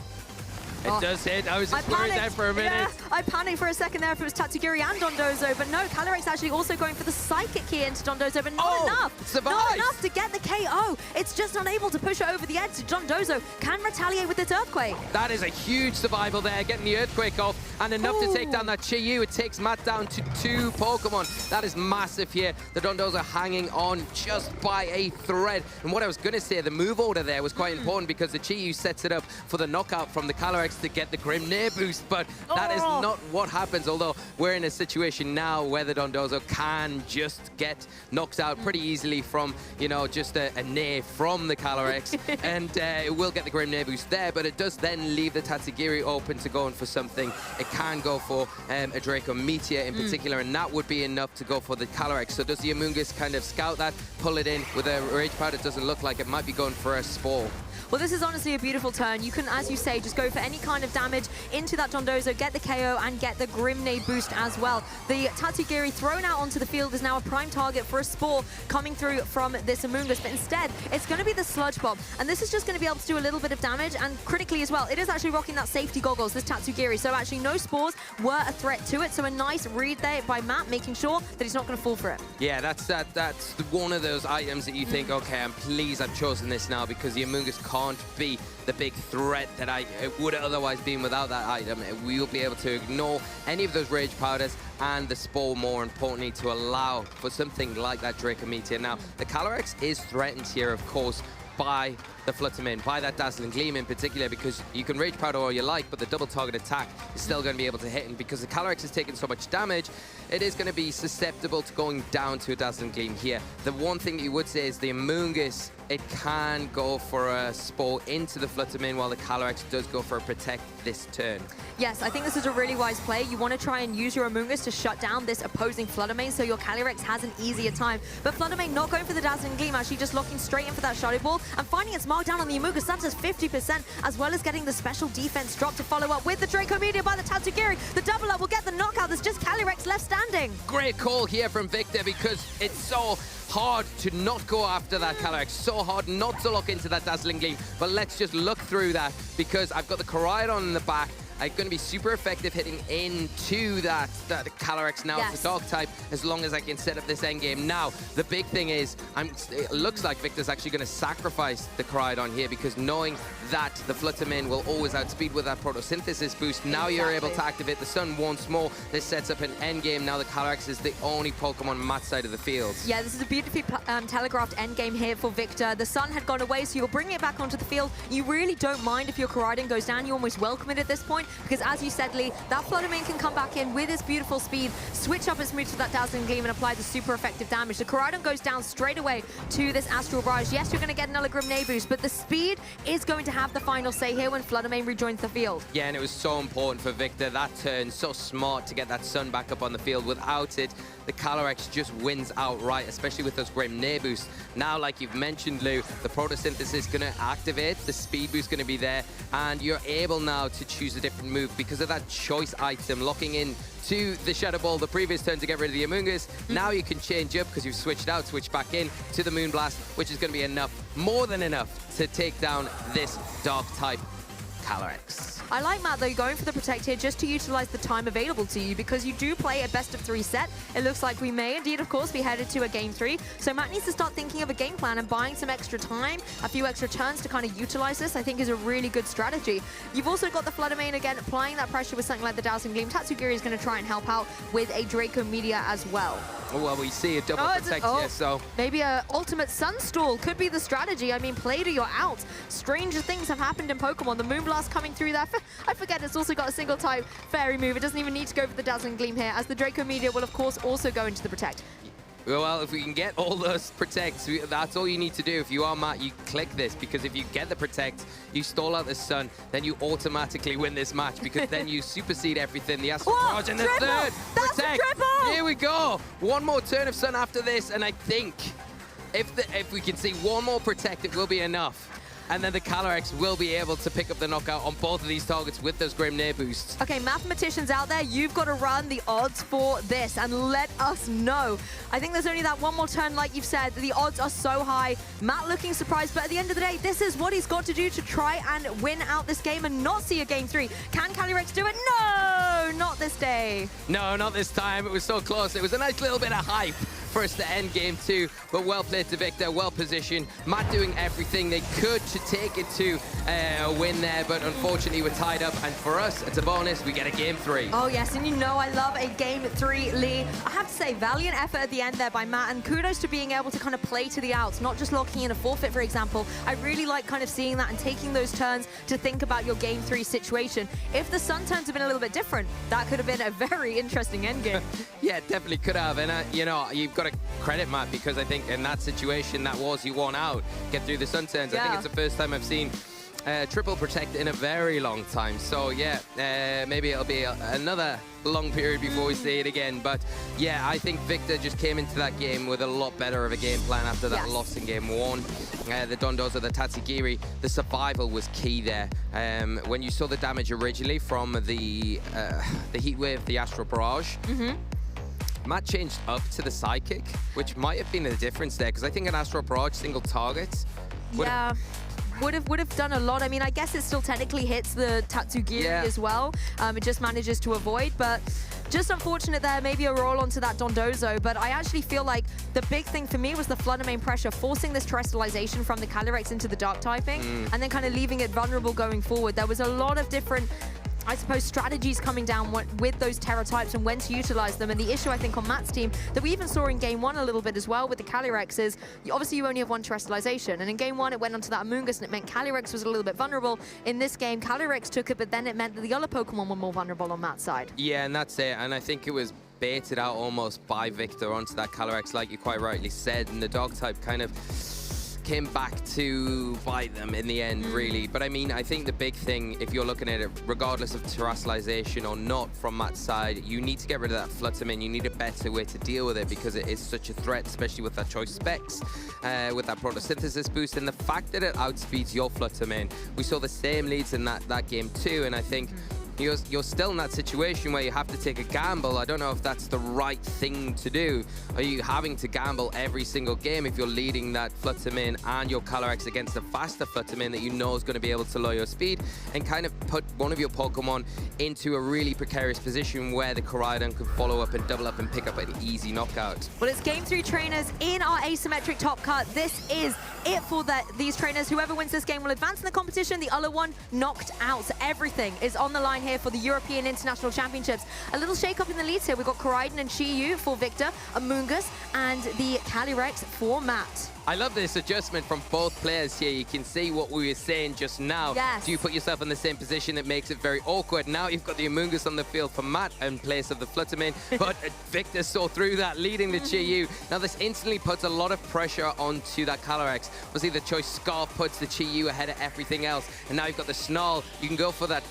it does hit. I was just worried there for a minute. Yeah, I panicked for a second there if it was Tatsugiri and Dondozo, but no, Calyrex actually also going for the Psychic Key into Dondozo, but not enough. Survives. Not enough to get the KO. It's just unable to push it over the edge. Dondozo can retaliate with its Earthquake. That is a huge survival there, getting the Earthquake off, and enough to take down that Chi-Yu. It takes Matt down to 2 Pokemon. That is massive here. The Dondozo hanging on just by a thread. And what I was going to say, the move order there was quite important because the Chi-Yu sets it up for the knockout from the Calyrex to get the Grimnir boost, but that is not what happens, although we're in a situation now where the Dondozo can just get knocked out pretty easily from, you know, just a Nair from the Calyrex, and it will get the Grimnir boost there, but it does then leave the Tatsugiri open to going for something. It can go for a Draco Meteor in particular, and that would be enough to go for the Calyrex. So does the Amoonguss kind of scout that, pull it in with a Rage Powder? It doesn't look like it. Might be going for a Spore. Well, this is honestly a beautiful turn. You can, as you say, just go for any kind of damage into that Dondozo, get the KO, and get the Grimnade boost as well. The Tatsugiri thrown out onto the field is now a prime target for a Spore coming through from this Amoonguss, but instead, it's going to be the Sludge Bomb, and this is just going to be able to do a little bit of damage, and critically as well, it is actually rocking that safety goggles, this Tatsugiri, so actually no Spores were a threat to it, so a nice read there by Matt, making sure that he's not going to fall for it. Yeah, that's one of those items that you think, okay, I'm pleased I've chosen this now, because the Amoonguss can't be the big threat that it would have otherwise been without that item. We will be able to ignore any of those Rage Powders and the Spore, more importantly, to allow for something like that Draco Meteor. Now, the Calyrex is threatened here, of course, by the Fluttermane, by that Dazzling Gleam in particular, because you can Rage Powder all you like, but the double target attack is still going to be able to hit, and because the Calyrex has taken so much damage, it is going to be susceptible to going down to a Dazzling Gleam here. The one thing that you would say is the Amoonguss, it can go for a Spore into the Fluttermane, while the Calyrex does go for a Protect this turn. Yes, I think this is a really wise play. You want to try and use your Amoonguss to shut down this opposing Fluttermane, so your Calyrex has an easier time. But Fluttermane not going for the Dazzling Gleam, actually just locking straight in for that Shadow Ball, and finding its mark down on the Amoonguss. That does 50%, as well as getting the special defense drop to follow up with the Draco Meteor by the Tatsugiri. The double up will get the knockout. There's just Calyrex left standing. Great call here from Victor, because it's so hard to not go after that Calyrex, so hard not to lock into that Dazzling Gleam. But let's just look through that, because I've got the Koraidon in the back. I'm going to be super effective hitting into that Calyrex now. Yes. It's a Dark type, as long as I can set up this endgame. Now, the big thing is, it looks like Victor's actually going to sacrifice the Koraidon here, because knowing that the Fluttermane will always outspeed with that Photosynthesis boost, now you're able to activate the Sun once more. This sets up an endgame. Now the Calyrex is the only Pokemon on Matt's side of the field. Yeah, this is a beautifully telegraphed endgame here for Victor. The Sun had gone away, so you're bringing it back onto the field. You really don't mind if your Koraidon goes down. You almost welcome it at this point, because as you said, Lee, that Fluttermane can come back in with its beautiful speed, switch up its move to that Dazzling Gleam, and apply the super effective damage. The Koraidon goes down straight away to this Astral Barrage. Yes, you're going to get another Grimnade boost, but the speed is going to have the final say here when Fluttermane rejoins the field. Yeah, and it was so important for Victor that turn, so smart to get that Sun back up on the field. Without it, the Calyrex just wins outright, especially with those Grimnir boosts. Now, like you've mentioned, Lou, the Photosynthesis is going to activate, the speed boost is going to be there, and you're able now to choose a different move because of that choice item, locking in to the Shadow Ball the previous turn to get rid of the Amoonguss. Now you can change up, because you've switched out, switch back in to the Moonblast, which is going to be enough, more than enough, to take down this Dark type Calyrex. I like, Matt, though, going for the Protect here just to utilize the time available to you, because you do play a best-of-3 set. It looks like we may indeed, of course, be headed to a Game 3. So Matt needs to start thinking of a game plan, and buying some extra time, a few extra turns to kind of utilize this, I think is a really good strategy. You've also got the Fluttermane again, applying that pressure with something like the Dazzling Gleam. Tatsugiri is going to try and help out with a Draco Meteor as well. Well, we see a double Protect here, so... Maybe a Ultimate Sunstall could be the strategy. I mean, play to your out. Stranger things have happened in Pokemon. The Moonblast coming through there. I forget it's also got a single type Fairy move. It doesn't even need to go for the Dazzling Gleam here, as the Draco Meteor will, of course, also go into the Protect. Well, if we can get all those Protects, that's all you need to do. If you are Matt, you click this, because if you get the Protect, you stall out the Sun, then you automatically win this match, because then you supersede everything. The Astral Barrage and the third Protect. Here we go. One more turn of Sun after this, and I think if we can see one more Protect, it will be enough. And then the Calyrex will be able to pick up the knockout on both of these targets with those Grimnir boosts. Okay, mathematicians out there, you've got to run the odds for this and let us know. I think there's only that one more turn, like you've said. The odds are so high. Matt looking surprised, but at the end of the day, this is what he's got to do to try and win out this game and not see a Game 3. Can Calyrex do it? No, not this day. No, not this time. It was so close. It was a nice little bit of hype for us to end game 2, but well played to Victor, well positioned. Matt doing everything they could to take it to a win there, but unfortunately we're tied up, and for us, it's a bonus, we get a game 3. Oh yes, and you know I love a game 3, Lee. I have to say, valiant effort at the end there by Matt, and kudos to being able to kind of play to the outs, not just locking in a forfeit, for example. I really like kind of seeing that and taking those turns to think about your game 3 situation. If the sun turns have been a little bit different, that could have been a very interesting endgame. Yeah, it definitely could have, and you know, you've got to credit Matt, because I think in that situation, that was you won out, get through the sun turns. I think it's the first time I've seen triple protect in a very long time. So yeah, maybe it'll be another long period before we see it again. But yeah, I think Victor just came into that game with a lot better of a game plan after that loss in game 1. The Dondozo, the Tatsugiri, the survival was key there. When you saw the damage originally from the heat wave, the Astral Barrage, Matt changed up to the Psychic, which might have been the difference there, because I think an Astral Barrage single target would have done a lot. I mean, I guess it still technically hits the Tatsugiri as well. It just manages to avoid, but just unfortunate there, maybe a roll onto that Dondozo. But I actually feel like the big thing for me was the Flutter Mane pressure, forcing this terrestrialization from the Calyrex into the Dark typing, and then kind of leaving it vulnerable going forward. There was a lot of different, I suppose, strategies coming down with those Terra types and when to utilize them. And the issue, I think, on Matt's team that we even saw in game 1 a little bit as well with the Calyrex is, obviously you only have one terrestrialization. And in game 1, it went onto that Amoonguss, and it meant Calyrex was a little bit vulnerable. In this game, Calyrex took it, but then it meant that the other Pokemon were more vulnerable on Matt's side. Yeah, and that's it. And I think it was baited out almost by Victor onto that Calyrex, like you quite rightly said. And the dog type kind of came back to bite them in the end, really. But I mean, I think the big thing, if you're looking at it, regardless of terrestrialization or not from Matt's side, you need to get rid of that Flutter Mane. You need a better way to deal with it, because it is such a threat, especially with that choice specs, with that photosynthesis boost, and the fact that it outspeeds your Flutter Mane. We saw the same leads in that game too, and I think you're still in that situation where you have to take a gamble. I don't know if that's the right thing to do. Are you having to gamble every single game if you're leading that Flutter Mane and your Calyrex against a faster Flutter Mane that you know is going to be able to lower your speed, and kind of put one of your Pokemon into a really precarious position where the Koraidon could follow up and double up and pick up an easy knockout? Well, it's game 3 trainers in our asymmetric top cut. This is it for these trainers. Whoever wins this game will advance in the competition. The other one knocked out. Everything is on the line here for the European International Championships. A little shake-up in the leads here. We've got Koraidon and Chi-Yu for Victor, Amoonguss, and the Calyrex for Matt. I love this adjustment from both players here. You can see what we were saying just now. Yes. Do you put yourself in the same position? It makes it very awkward. Now you've got the Amoonguss on the field for Matt in place of the Flutter Mane, but Victor saw through that, leading the Chi-Yu. Now this instantly puts a lot of pressure onto that Calyrex. Obviously the Choice Scarf puts the Chi-Yu ahead of everything else, and now you've got the Snarl. You can go for that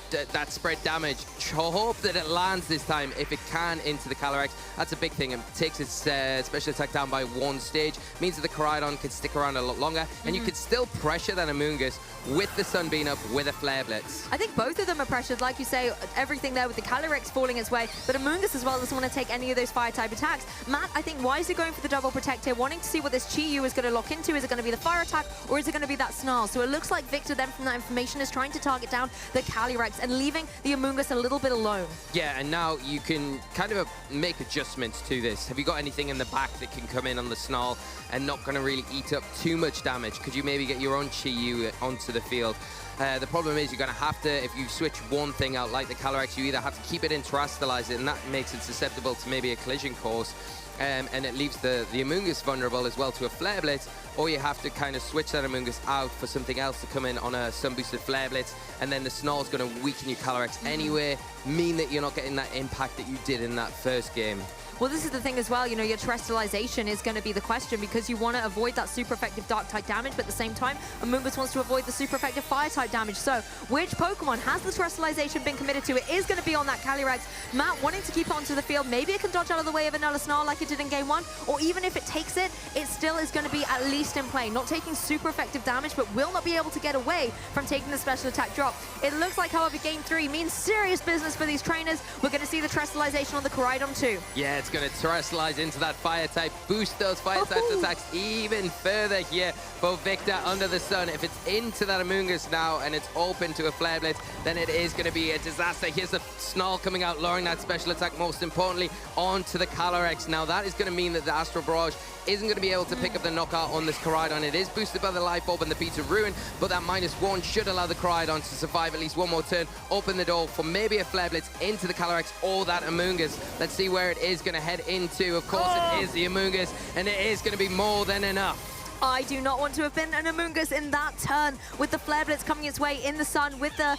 spread damage. Hope that it lands this time, if it can, into the Calyrex. That's a big thing. It takes its special attack down by 1 stage. Means that the Koraidon can stick around a lot longer, and you could still pressure that Amoonguss with the Sunbeam up with a Flare Blitz. I think both of them are pressured, like you say, everything there with the Calyrex falling its way, but Amoonguss as well doesn't want to take any of those fire-type attacks. Matt, I think, wisely going for the double protect here, wanting to see what this Chi-Yu is going to lock into. Is it going to be the fire attack, or is it going to be that Snarl? So it looks like Victor then, from that information, is trying to target down the Calyrex and leaving the Amoonguss a little bit alone. Yeah, and now you can kind of make adjustments to this. Have you got anything in the back that can come in on the Snarl and not going to really eat up too much damage? Could you maybe get your own Chi-Yu onto the field? The problem is you're going to have to, if you switch one thing out like the Calyrex, you either have to keep it in, terrestrialize it, and that makes it susceptible to maybe a collision course, and it leaves the Amoonguss vulnerable as well to a Flare Blitz, or you have to kind of switch that Amoonguss out for something else to come in on a sun-boosted Flare Blitz, and then the Snarl's going to weaken your Calyrex anyway, mean that you're not getting that impact that you did in that first game. Well, this is the thing as well, you know, your terrestrialization is going to be the question, because you want to avoid that super effective dark type damage, but at the same time, Amoonguss wants to avoid the super effective fire type damage. So, which Pokemon has the terrestrialization been committed to? It is going to be on that Calyrex. Matt wanting to keep it onto the field. Maybe it can dodge out of the way of another Snarl like it did in game 1, or even if it takes it, it still is going to be at least in play. Not taking super effective damage, but will not be able to get away from taking the special attack drop. It looks like, however, game 3 means serious business for these trainers. We're going to see the terrestrialization on the Koraidon too. Yeah, it's going to terrestrialize into that fire type, boost those fire type attacks even further here for Victor under the sun. If it's into that Amoonguss now and it's open to a Flare Blitz, then it is going to be a disaster. Here's the Snarl coming out, lowering that special attack, most importantly, onto the Calyrex. Now that is going to mean that the Astral Barrage isn't going to be able to pick up the knockout on this Koraidon. It is boosted by the Life Orb and the Beats of Ruin, but that -1 should allow the Koraidon to survive at least one more turn, open the door for maybe a Flare Blitz into the Calyrex or that Amoonguss. Let's see where it is going to head into. Of course, it is the Amoonguss, and it is going to be more than enough. I do not want to have been an Amoonguss in that turn with the Flare Blitz coming its way in the sun with the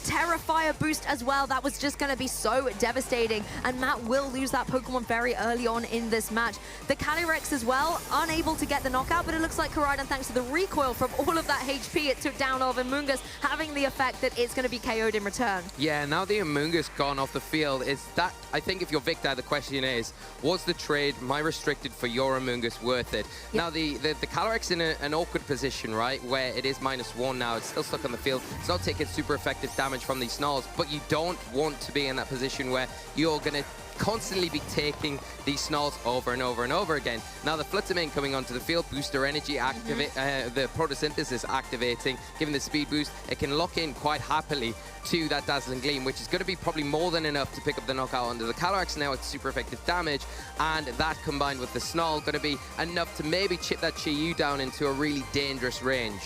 Terrifier boost as well. That was just going to be so devastating, and Matt will lose that Pokemon very early on in this match. The Calyrex as well, unable to get the knockout, but it looks like Koraidon, thanks to the recoil from all of that HP it took down of Amoonguss, having the effect that it's going to be KO'd in return. Yeah, now the Amoonguss gone off the field, is that, I think if you're Victor, the question is, was the trade, my restricted for your Amoonguss, worth it? Yep. Now the Calyrex in an awkward position, right, where it is -1 now, it's still stuck on the field, it's not taking super effective damage from these Snarls, but you don't want to be in that position where you're going to constantly be taking these Snarls over and over and over again. Now the Fluttermane coming onto the field, booster energy activate, the photosynthesis activating, giving the speed boost, it can lock in quite happily to that Dazzling Gleam, which is going to be probably more than enough to pick up the knockout onto the Calyrex. Now it's super effective damage, and that combined with the Snarl going to be enough to maybe chip that Chi-Yu down into a really dangerous range.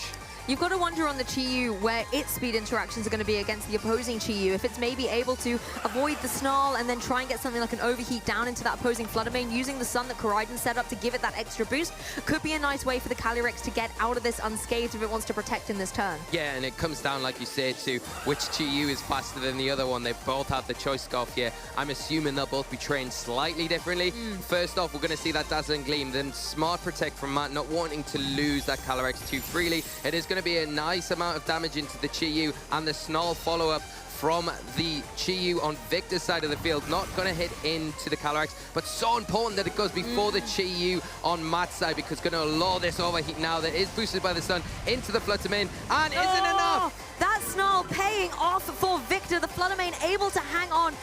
You've got to wonder on the Chi-Yu where its speed interactions are going to be against the opposing Chi-Yu. If it's maybe able to avoid the Snarl and then try and get something like an Overheat down into that opposing Fluttermane using the Sun that Koraidon set up to give it that extra boost, could be a nice way for the Calyrex to get out of this unscathed if it wants to protect in this turn. Yeah, and it comes down, like you say, to which Chi-Yu is faster than the other one. They both have the choice scarf here. I'm assuming they'll both be trained slightly differently. First off, we're going to see that Dazzling Gleam, then smart protect from Matt, not wanting to lose that Calyrex too freely. It is going to be a nice amount of damage into the Chi-Yu, and the Snarl follow-up from the Chi-Yu on Victor's side of the field. Not going to hit into the Calyrex, but so important that it goes before the Chi-Yu on Matt's side, because going to allow this Overheat now that is boosted by the Sun into the Fluttermane, and isn't enough! That Snarl paying off for Victor. The Fluttermane able to hang on.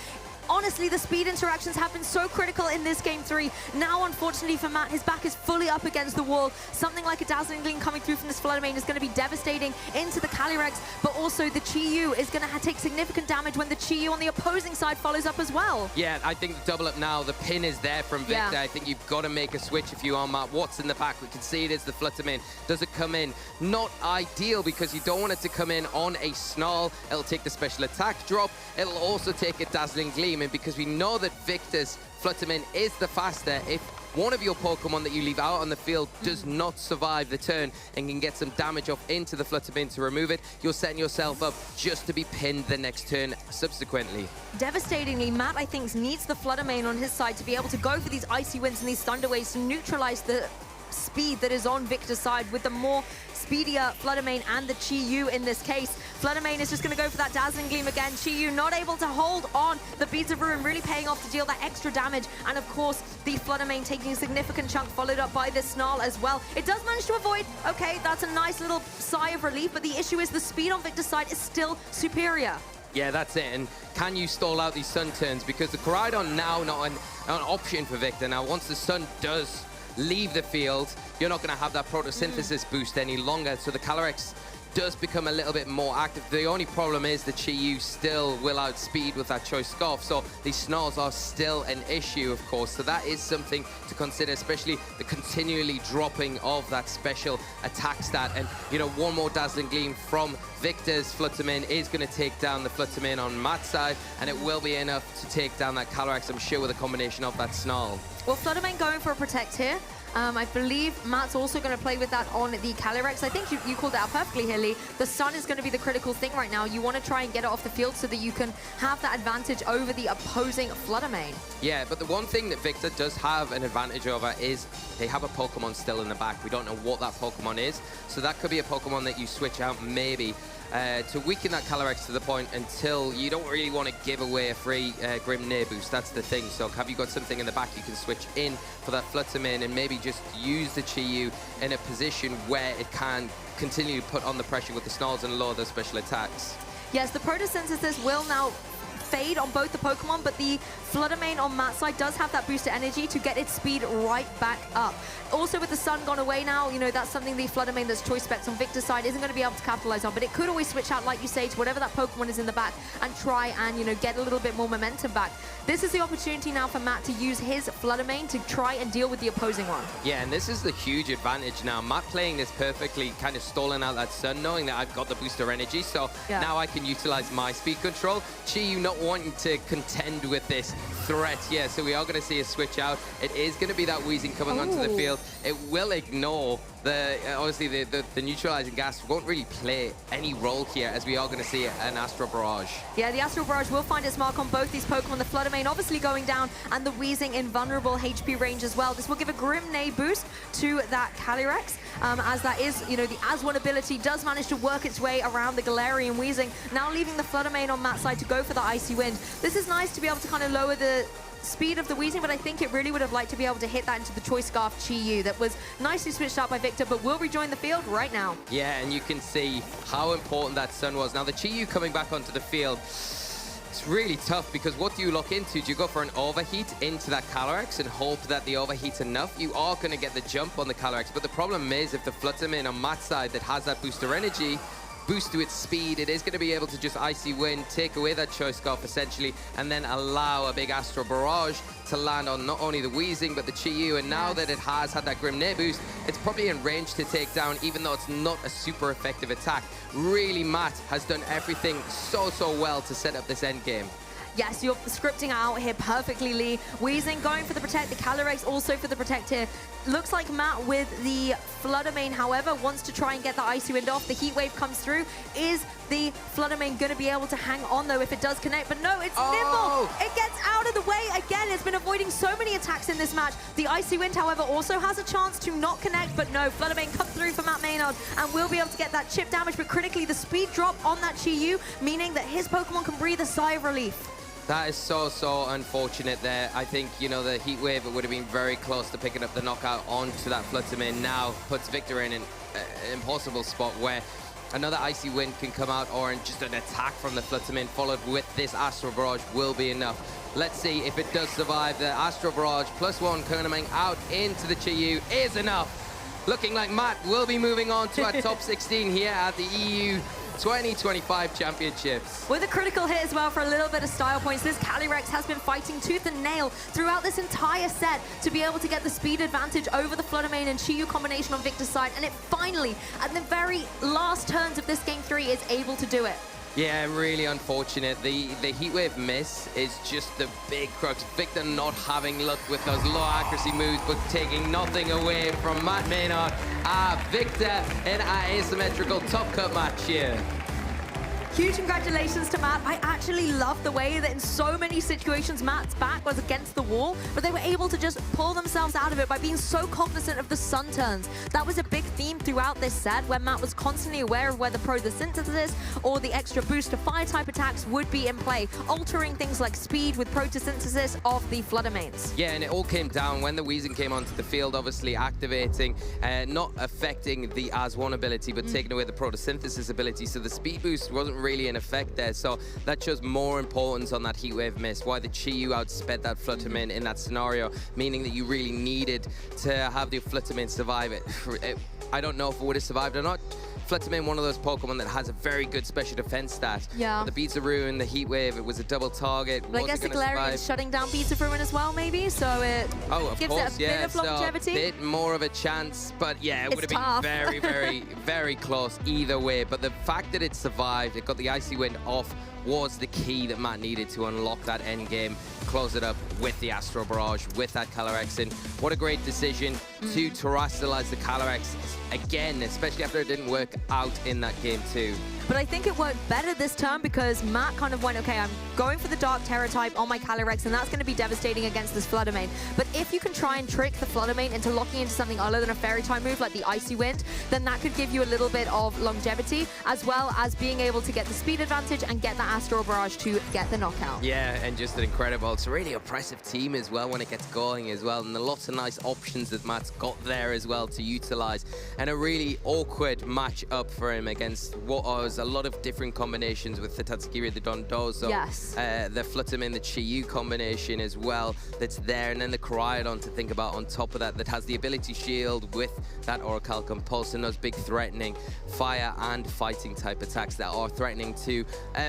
Honestly, the speed interactions have been so critical in this Game 3. Now, unfortunately for Matt, his back is fully up against the wall. Something like a Dazzling Gleam coming through from this Fluttermane is going to be devastating into the Calyrex, but also the Chi-Yu is going to take significant damage when the Chi-Yu on the opposing side follows up as well. Yeah, I think the double up now, the pin is there from Victor. Yeah. I think you've got to make a switch if you are Matt. What's in the back? We can see it is the Fluttermane. Does it come in? Not ideal, because you don't want it to come in on a Snarl. It'll take the special attack drop. It'll also take a Dazzling Gleam, and because we know that Victor's Fluttermane is the faster, if one of your Pokemon that you leave out on the field does not survive the turn and can get some damage off into the Fluttermane to remove it, you're setting yourself up just to be pinned the next turn subsequently. Devastatingly, Matt, I think, needs the Fluttermane on his side to be able to go for these Icy Winds and these Thunder Waves to neutralize the speed that is on Victor's side with the more speedier Fluttermane and the Chi-Yu in this case. Fluttermane is just going to go for that Dazzling Gleam again. Chi-Yu not able to hold on. The Beads of Ruin really paying off to deal that extra damage. And of course, the Fluttermane taking a significant chunk, followed up by this Snarl as well. It does manage to avoid. Okay, that's a nice little sigh of relief, but the issue is the speed on Victor's side is still superior. Yeah, that's it. And can you stall out these Sun turns? Because the Koraidon now not an option for Victor. Now, once the Sun does leave the field, you're not going to have that photosynthesis boost any longer, so the Calyrex does become a little bit more active. The only problem is the Chi-Yu still will outspeed with that choice scarf, so these Snarls are still an issue, of course, so that is something to consider, especially the continually dropping of that special attack stat. And you know, one more Dazzling Gleam from Victor's Fluttermane is going to take down the Fluttermane on Matt's side, and it will be enough to take down that Calyrex, I'm sure, with a combination of that Snarl. Well, Fluttermane going for a Protect here. I believe Matt's also going to play with that on the Calyrex. I think you called it out perfectly here, Lee. The Sun is going to be the critical thing right now. You want to try and get it off the field so that you can have that advantage over the opposing Fluttermane. Yeah, but the one thing that Victor does have an advantage over is they have a Pokemon still in the back. We don't know what that Pokemon is, so that could be a Pokemon that you switch out maybe to weaken that Calyrex to the point until you don't really want to give away a free Grim Near boost. That's the thing. So have you got something in the back you can switch in for that Fluttermane and maybe just use the Chi-Yu in a position where it can continue to put on the pressure with the Snarls and lower those special attacks? Yes, the photosynthesis will now fade on both the Pokemon, but the Fluttermane on Matt's side does have that booster energy to get its speed right back up. Also, with the sun gone away now, you know, that's something the Fluttermane that's choice specs on Victor's side isn't going to be able to capitalize on, but it could always switch out, like you say, to whatever that Pokemon is in the back and try and, you know, get a little bit more momentum back. This is the opportunity now for Matt to use his Fluttermane to try and deal with the opposing one. Yeah, and this is the huge advantage now. Matt playing this perfectly, kind of stalling out that sun, knowing that I've got the booster energy, so now I can utilize my speed control. Chi-Yu not wanting to contend with this threat, yeah, so we are going to see a switch out. It is going to be that Weezing coming onto the field. It will ignore the, obviously, the neutralizing gas won't really play any role here, as we are going to see an Astral Barrage. Yeah, the Astral Barrage will find its mark on both these Pokemon. The Fluttermane obviously going down, and the Weezing in vulnerable HP range as well. This will give a Grimnay boost to that Calyrex, as that is, you know, the As-1 ability does manage to work its way around the Galarian Weezing, now leaving the Fluttermane on Matt's side to go for the Icy Wind. This is nice to be able to kind of lower the speed of the Weezing, but I think it really would have liked to be able to hit that into the Choice Scarf Chi-Yu that was nicely switched out by Victor, but will rejoin the field right now. Yeah, and you can see how important that sun was. Now, the Chi-Yu coming back onto the field, it's really tough, because what do you lock into? Do you go for an overheat into that Calyrex and hope that the overheat's enough? You are going to get the jump on the Calyrex, but the problem is if the Fluttermane on Matt's side that has that booster energy boost to its speed, it is going to be able to just Icy Wind, take away that Choice Scarf essentially, and then allow a big Astral Barrage to land on not only the Weezing but the Chi-Yu. And now that it has had that Grimnay boost, it's probably in range to take down, even though it's not a super effective attack. Really, Matt has done everything so well to set up this end game. Yes, you're scripting out here perfectly, Lee. Weezing going for the Protect, the Calyrex also for the Protect here. Looks like Matt with the Fluttermane, however, wants to try and get the Icy Wind off. The Heat Wave comes through. Is the Fluttermane going to be able to hang on, though, if it does connect? But no, it's nimble. It gets out of the way. Again, it's been avoiding so many attacks in this match. The Icy Wind, however, also has a chance to not connect, but no, Fluttermane comes through for Matt Maynard and will be able to get that chip damage, but critically, the speed drop on that Chi-Yu, meaning that his Pokemon can breathe a sigh of relief. That is so unfortunate there. I think, you know, the Heat Wave would have been very close to picking up the knockout onto that Fluttermane. Now puts Victor in an impossible spot where another Icy Wind can come out, or just an attack from the Fluttermane followed with this Astral Barrage will be enough. Let's see if it does survive. The Astral Barrage +1 coming out into the Chi-Yu is enough. Looking like Matt will be moving on to our top 16 here at the EU 2025 Championships. With a critical hit as well for a little bit of style points, this Calyrex has been fighting tooth and nail throughout this entire set to be able to get the speed advantage over the Fluttermane and Chi-Yu combination on Victor's side, and it finally, at the very last turns of this Game 3, is able to do it. Yeah, really unfortunate. The Heat Wave miss is just the big crux. Victor not having luck with those low accuracy moves, but taking nothing away from Matt Maynard. Victor in our asymmetrical top cut match here. Huge congratulations to Matt. I actually love the way that in so many situations Matt's back was against the wall, but they were able to just pull themselves out of it by being so cognizant of the sun turns. That was a big theme throughout this set, where Matt was constantly aware of whether photosynthesis or the extra boost to fire type attacks would be in play, altering things like speed with photosynthesis of the Fluttermanes. Yeah, and it all came down when the Weezing came onto the field, obviously activating, not affecting the As-1 ability, but taking away the photosynthesis ability, so the speed boost wasn't really in effect there. So that shows more importance on that Heat Wave miss, why the Chi-Yu outsped that Fluttermane in that scenario, meaning that you really needed to have the Fluttermane survive it. I don't know if it would have survived or not. Fluttermane, one of those Pokemon that has a very good special defense stat. Yeah. The Beats of Ruin, the Heat Wave, it was a double target. But I guess the Galarian is shutting down Beats of Ruin as well, maybe, so it gives it a bit of longevity. So a bit more of a chance, but yeah, it would have been very close either way. But the fact that it survived, it got the Icy Wind off, was the key that Matt needed to unlock that end game, close it up with the Astral Barrage, with that Calyrex. And what a great decision to terrestrialize the Calyrex again, especially after it didn't work out in that game too. But I think it worked better this turn because Matt kind of went, okay, I'm going for the Dark Terror type on my Calyrex, and that's going to be devastating against this Fluttermane. But if you can try and trick the Fluttermane into locking into something other than a Fairy type move like the Icy Wind, then that could give you a little bit of longevity, as well as being able to get the speed advantage and get that Astral Barrage to get the knockout. Yeah, and just an incredible, it's a really oppressive team as well when it gets going as well, and lots of nice options that Matt's got there as well to utilize, and a really awkward match up for him against what was was a lot of different combinations with the Tatsukiri, the Dondozo, the Fluttermane, the Chiyu combination as well that's there, and then the Koraidon to think about on top of that has the ability shield with that Orichalcum Pulse and those big threatening fire and fighting type attacks that are threatening to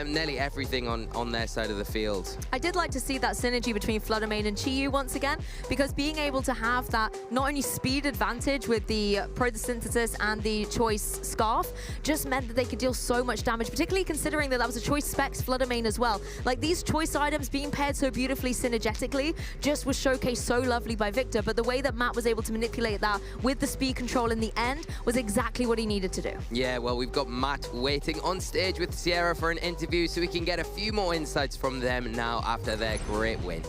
nearly everything on their side of the field. I did like to see that synergy between Fluttermane and Chiyu once again, because being able to have that not only speed advantage with the Photosynthesis and the Choice Scarf just meant that they could deal so much damage, particularly considering that was a Choice Specs Fluttermane as well. Like, these choice items being paired so beautifully synergetically just was showcased so lovely by Victor, but the way that Matt was able to manipulate that with the speed control in the end was exactly what he needed to do. Yeah, well, we've got Matt waiting on stage with Sierra for an interview so we can get a few more insights from them now after their great win.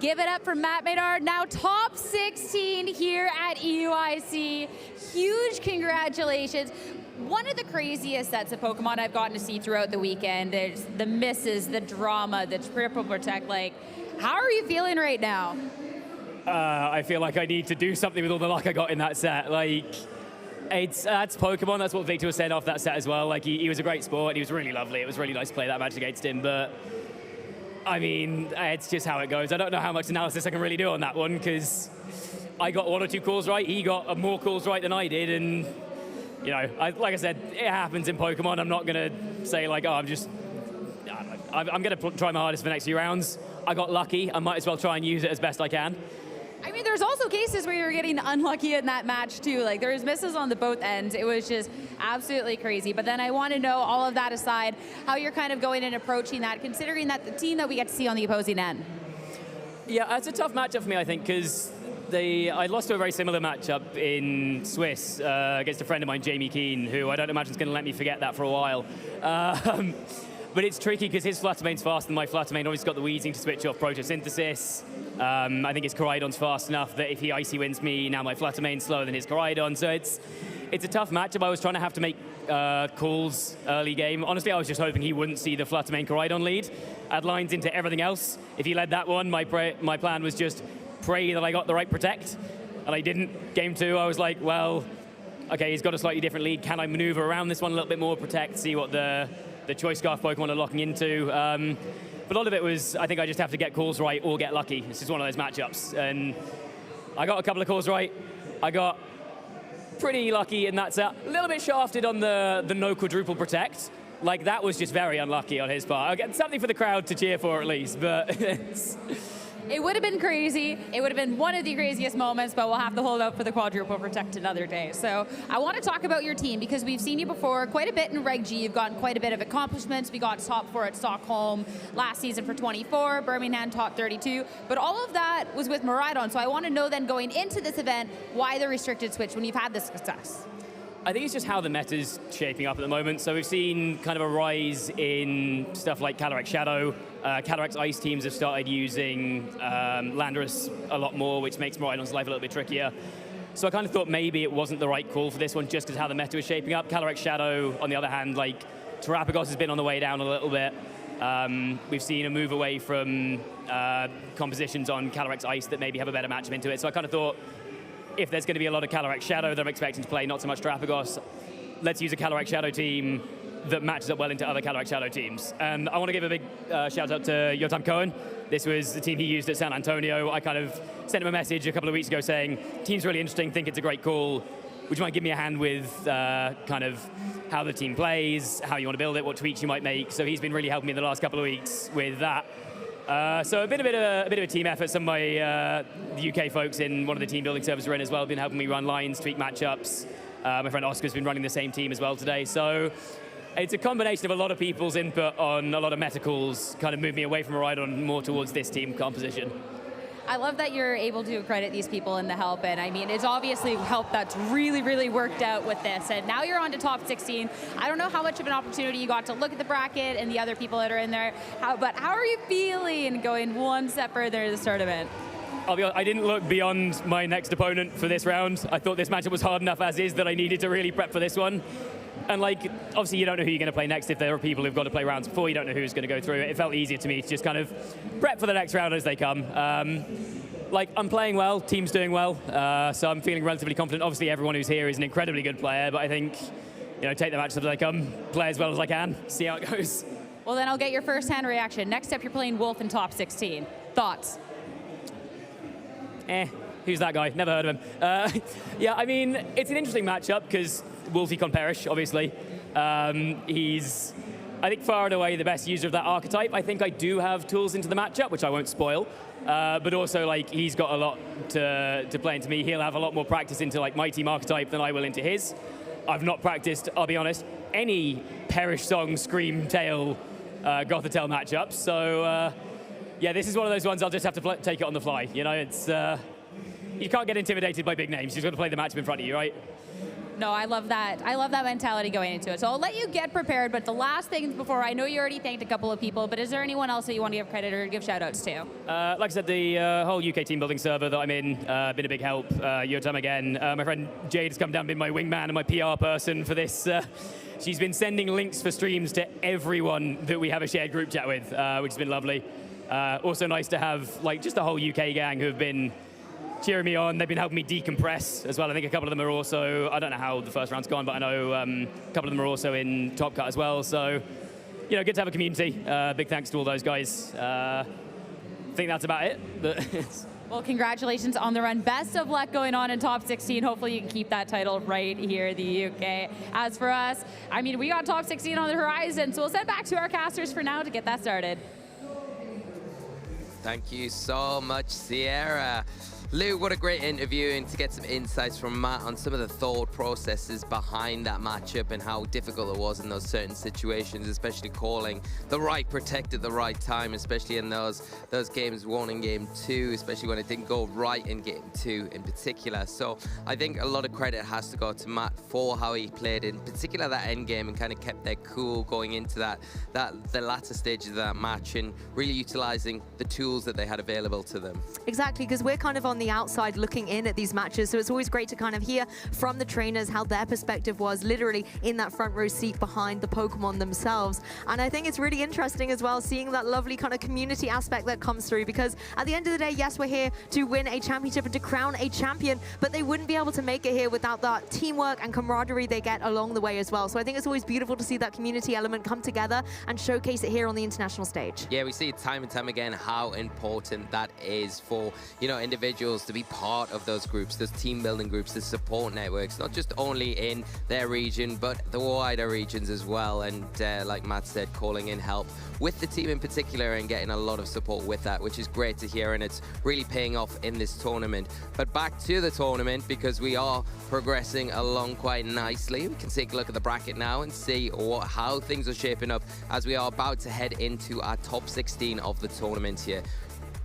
Give it up for Matt Maynard, now top 16 here at EUIC. Huge congratulations. One of the craziest sets of Pokemon I've gotten to see throughout the weekend. There's the misses, the drama, the triple protect. Like, how are you feeling right now? I feel like I need to do something with all the luck I got in that set. Like, that's Pokemon. That's what Victor was saying off that set as well. Like, he was a great sport. He was really lovely. It was really nice to play that match against him. But I mean, it's just how it goes. I don't know how much analysis I can really do on that one, because I got 1 or 2 calls right. He got more calls right than I did, and you know, like I said, it happens in Pokemon. I'm not gonna say like, oh, I'm gonna try my hardest for the next few rounds. I got lucky. I might as well try and use it as best I can. I mean, there's also cases where you're getting unlucky in that match too. Like, there's misses on the both ends. It was just absolutely crazy. But then I want to know, all of that aside, how you're kind of going and approaching that, considering that the team that we get to see on the opposing end. Yeah, it's a tough matchup for me, I think, because I lost to a very similar matchup in Swiss against a friend of mine, Jamie Keane, who I don't imagine is going to let me forget that for a while. But it's tricky because his Fluttermane's faster than my Fluttermane. Obviously got the Weezing to switch off Photosynthesis. I think his Koraidon's fast enough that if he Icy wins me, now my Fluttermane's slower than his Koraidon. So it's a tough matchup. I was trying to have to make calls early game. Honestly, I was just hoping he wouldn't see the Fluttermane Koraidon lead. Add lines into everything else. If he led that one, my plan was just pray that I got the right protect. And I didn't. Game 2, I was like, well, okay, he's got a slightly different lead. Can I maneuver around this one a little bit more, protect, see what the Choice Scarf Pokemon are locking into? But a lot of it was, I think I just have to get calls right or get lucky. This is one of those matchups. And I got a couple of calls right. I got pretty lucky in that set. A little bit shafted on the no quadruple protect. Like, that was just very unlucky on his part. I'll get something for the crowd to cheer for at least, but It would have been crazy. It would have been one of the craziest moments, but we'll have to hold out for the quadruple protect another day. So I want to talk about your team, because we've seen you before quite a bit in Reg G. You've gotten quite a bit of accomplishments. We got top 4 at Stockholm last season for 24, Birmingham top 32, but all of that was with Miraidon. So I want to know then, going into this event, why the restricted switch when you've had this success? I think it's just how the meta's shaping up at the moment. So we've seen kind of a rise in stuff like Calyrex Shadow. Calyrex Ice teams have started using Landorus a lot more, which makes Miraidon's life a little bit trickier. So I kind of thought maybe it wasn't the right call for this one, just because how the meta was shaping up. Calyrex Shadow, on the other hand, like, Terapagos has been on the way down a little bit. We've seen a move away from compositions on Calyrex Ice that maybe have a better matchup into it. So I kind of thought, if there's going to be a lot of Calyrex Shadow that I'm expecting to play, not so much Terapagos, let's use a Calyrex Shadow team that matches up well into other Calyrex Shadow teams. And I want to give a big shout out to Yotam Cohen. This was the team he used at San Antonio. I kind of sent him a message a couple of weeks ago saying, team's really interesting, think it's a great call. Would you mind giving me a hand with kind of how the team plays, how you want to build it, what tweaks you might make? So he's been really helping me in the last couple of weeks with that. So a bit of a team effort. Some of my the UK folks in one of the team building servers we're in as well have been helping me run lines, tweak matchups. My friend Oscar's been running the same team as well today. So it's a combination of a lot of people's input on a lot of meta calls, kind of moved me away from Miraidon more towards this team composition. I love that you're able to credit these people in the help, and I mean, it's obviously help that's really, really worked out with this, and now you're on to top 16. I don't know how much of an opportunity you got to look at the bracket and the other people that are in there, but how are you feeling going one step further in this tournament? I'll be honest, I didn't look beyond my next opponent for this round. I thought this matchup was hard enough as is that I needed to really prep for this one. And like, obviously you don't know who you're going to play next. If there are people who've got to play rounds before, you don't know who's going to go through it. It felt easier to me to just kind of prep for the next round as they come. Like, I'm playing well, team's doing well, so I'm feeling relatively confident. Obviously everyone who's here is an incredibly good player, but I think take the matches as they come, play as well as I can, see how it goes. Well, then I'll get your first-hand reaction. Next up, you're playing Wolf in top 16. Thoughts? Who's that guy? Never heard of him. Yeah, I mean, it's an interesting matchup because Wolfie can perish, obviously. He's, I think, far and away the best user of that archetype. I think I do have tools into the matchup, which I won't spoil. But also, like, he's got a lot to play into me. He'll have a lot more practice into, like, my team archetype than I will into his. I've not practiced, I'll be honest, any Perish Song, Scream, Tail, Gothitelle matchups. So, yeah, this is one of those ones I'll just have to take it on the fly. It's... You can't get intimidated by big names. You've got to play the matchup in front of you, right? No, I love that. I love that mentality going into it. So I'll let you get prepared, but the last thing before, I know you already thanked a couple of people, but is there anyone else that you want to give credit or give shout-outs to? Like I said, the whole UK team building server that I'm in, been a big help. Your time again. My friend Jade has come down, been my wingman and my PR person for this. She's been sending links for streams to everyone that we have a shared group chat with, which has been lovely. Also nice to have like just the whole UK gang who have been cheering me on. They've been helping me decompress as well. I think a couple of them are also, I don't know how the first round's gone, but I know a couple of them are also in Top Cut as well. So, good to have a community. Big thanks to all those guys. I think that's about it. Well, congratulations on the run. Best of luck going on in top 16. Hopefully you can keep that title right here in the UK. As for us, I mean, we got top 16 on the horizon, so we'll send back to our casters for now to get that started. Thank you so much, Sierra. Lou, what a great interview, and to get some insights from Matt on some of the thought processes behind that matchup and how difficult it was in those certain situations, especially calling the right protect at the right time, especially in those games 1 and game 2, especially when it didn't go right in game 2 in particular. So I think a lot of credit has to go to Matt for how he played, in particular that end game, and kind of kept their cool going into the latter stages of that match, and really utilizing the tools that they had available to them. Exactly, because we're kind of on the outside looking in at these matches, so it's always great to kind of hear from the trainers how their perspective was literally in that front row seat behind the Pokemon themselves. And I think it's really interesting as well seeing that lovely kind of community aspect that comes through, because at the end of the day, yes, we're here to win a championship and to crown a champion, but they wouldn't be able to make it here without that teamwork and camaraderie they get along the way as well. So I think it's always beautiful to see that community element come together and showcase it here on the international stage. Yeah, we see it time and time again how important that is for, individuals to be part of those groups, those team building groups, the support networks, not just only in their region, but the wider regions as well. And like Matt said, calling in help with the team in particular and getting a lot of support with that, which is great to hear, and it's really paying off in this tournament. But back to the tournament, because we are progressing along quite nicely. We can take a look at the bracket now and see how things are shaping up as we are about to head into our top 16 of the tournament here.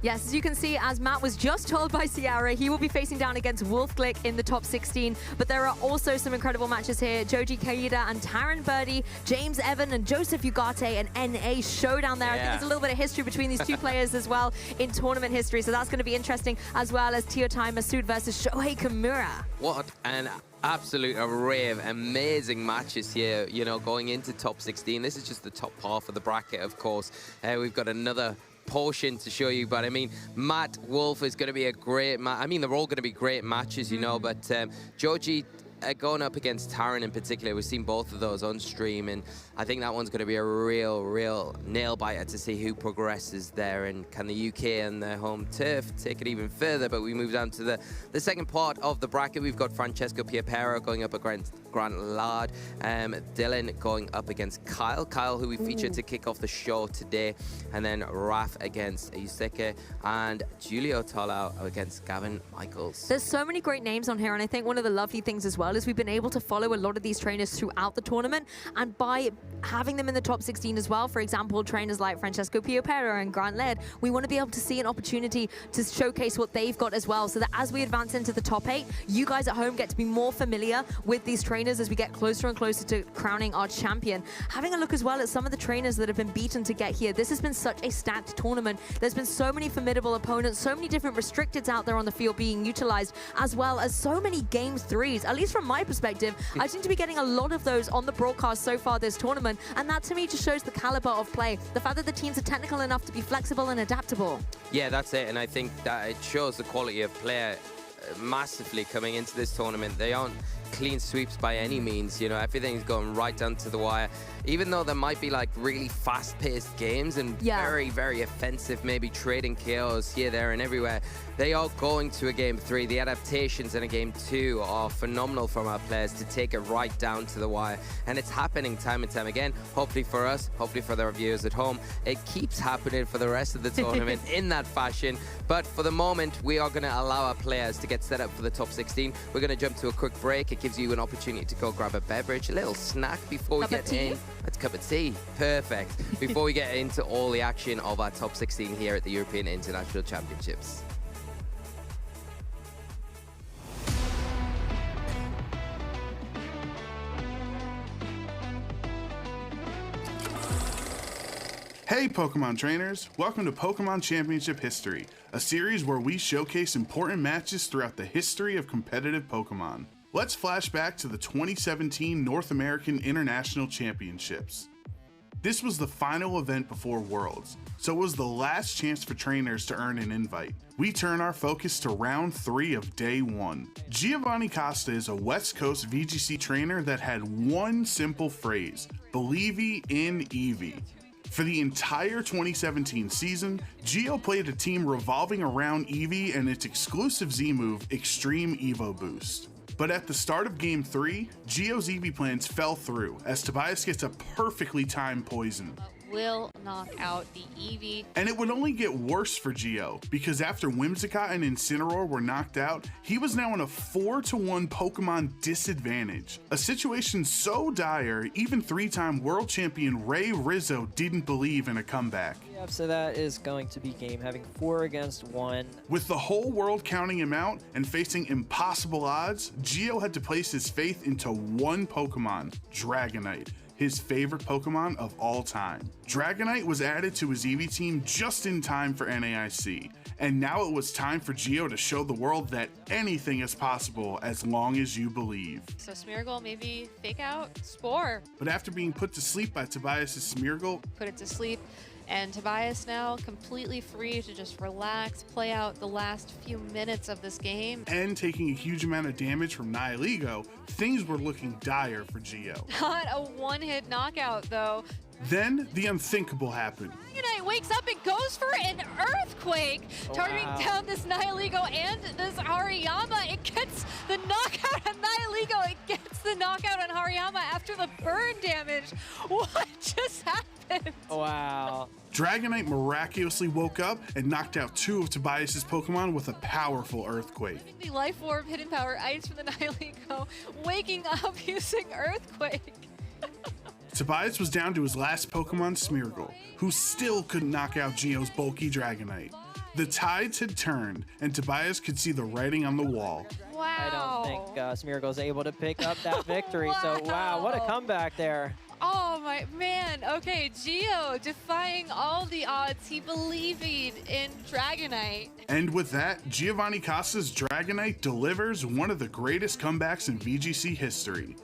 Yes, as you can see, as Matt was just told by Sierra, he will be facing down against Wolf Glick in the top 16. But there are also some incredible matches here. Joji Kaida and Taryn Birdie, James Evan and Joseph Ugarte and NA showdown there. Yeah. I think there's a little bit of history between these two players as well in tournament history. So that's going to be interesting, as well as Tiotai Masood versus Shohei Kimura. What an absolute array of amazing matches here, going into top 16. This is just the top half of the bracket, of course. We've got another portion to show you, but I mean, Matt Wolf is going to be a great match. I mean, they're all going to be great matches, but Joji going up against Taryn in particular, we've seen both of those on stream, and I think that one's going to be a real nail biter to see who progresses there, and can the UK and their home turf take it even further. But we move down to the second part of the bracket. We've got Francesco Piapero going up against Grant Lard, Dylan going up against Kyle, who we featured to kick off the show today, and then Raf against Yusuke, and Julio Tolau against Gavin Michaels. There's so many great names on here, and I think one of the lovely things as well is we've been able to follow a lot of these trainers throughout the tournament, and by having them in the top 16 as well, for example, trainers like Francesco Piopera and Grant Laird, we want to be able to see an opportunity to showcase what they've got as well, so that as we advance into the top 8, you guys at home get to be more familiar with these trainers as we get closer and closer to crowning our champion. Having a look as well at some of the trainers that have been beaten to get here, this has been such a stacked tournament. There's been so many formidable opponents, so many different restricteds out there on the field being utilized, as well as so many game 3s, at least from my perspective. I seem to be getting a lot of those on the broadcast so far this tournament, and that to me just shows the caliber of play, the fact that the teams are technical enough to be flexible and adaptable. Yeah, that's it, and I think that it shows the quality of player massively coming into this tournament. They aren't clean sweeps by any means. You know, everything's going right down to the wire. Even though there might be like really fast-paced games and very, very offensive, maybe trading KOs here, there, and everywhere, they are going to a game 3. The adaptations in a game 2 are phenomenal from our players to take it right down to the wire. And it's happening time and time again. Hopefully for us, hopefully for the viewers at home, it keeps happening for the rest of the tournament in that fashion. But for the moment, we are going to allow our players to get set up for the top 16. We're going to jump to a quick break. It gives you an opportunity to go grab a beverage, a little snack before we get in. It's a cup of tea. Perfect. Before we get into all the action of our top 16 here at the European International Championships. Hey Pokemon trainers, welcome to Pokemon Championship History, a series where we showcase important matches throughout the history of competitive Pokemon. Let's flash back to the 2017 North American International Championships. This was the final event before Worlds, so it was the last chance for trainers to earn an invite. We turn our focus to round 3 of day 1. Giovanni Costa is a West Coast VGC trainer that had one simple phrase, "Believe in Eevee." For the entire 2017 season, Gio played a team revolving around Eevee and its exclusive Z move, Extreme Evo Boost. But at the start of Game 3, Gio's Eevee plans fell through as Tobias gets a perfectly timed poison. Will knock out the Eevee. And it would only get worse for Gio, because after Whimsicott and Incineroar were knocked out, he was now in a 4-1 Pokemon disadvantage. A situation so dire, even 3-time world champion Ray Rizzo didn't believe in a comeback. Yep, so that is going to be game having 4 against 1. With the whole world counting him out and facing impossible odds, Gio had to place his faith into one Pokemon, Dragonite, his favorite Pokemon of all time. Dragonite was added to his Eevee team just in time for NAIC, and now it was time for Gio to show the world that anything is possible as long as you believe. So Smeargle maybe fake out Spore. But after being put to sleep by Tobias' Smeargle, Put it to sleep. And Tobias now completely free to just relax, play out the last few minutes of this game. and taking a huge amount of damage from Nihilego, things were looking dire for Gio. Not a one-hit knockout, though. Then the unthinkable happened. Dragonite wakes up and goes for an Earthquake, targeting down this Nihilego and this Hariyama. It gets the knockout on Nihilego. It gets the knockout on Hariyama after the burn damage. What just happened? Wow. Dragonite miraculously woke up and knocked out 2 of Tobias' Pokemon with a powerful Earthquake. The Life Orb Hidden Power Ice from the Nihilego, waking up using Earthquake. Tobias was down to his last Pokemon, Smeargle, who still couldn't knock out Gio's bulky Dragonite. The tides had turned, and Tobias could see the writing on the wall. Wow. I don't think Smeargle's able to pick up that victory. So, wow, what a comeback there. Oh my man. Okay, Gio defying all the odds. He believed in Dragonite. And with that, Giovanni Costa's Dragonite delivers one of the greatest comebacks in VGC history.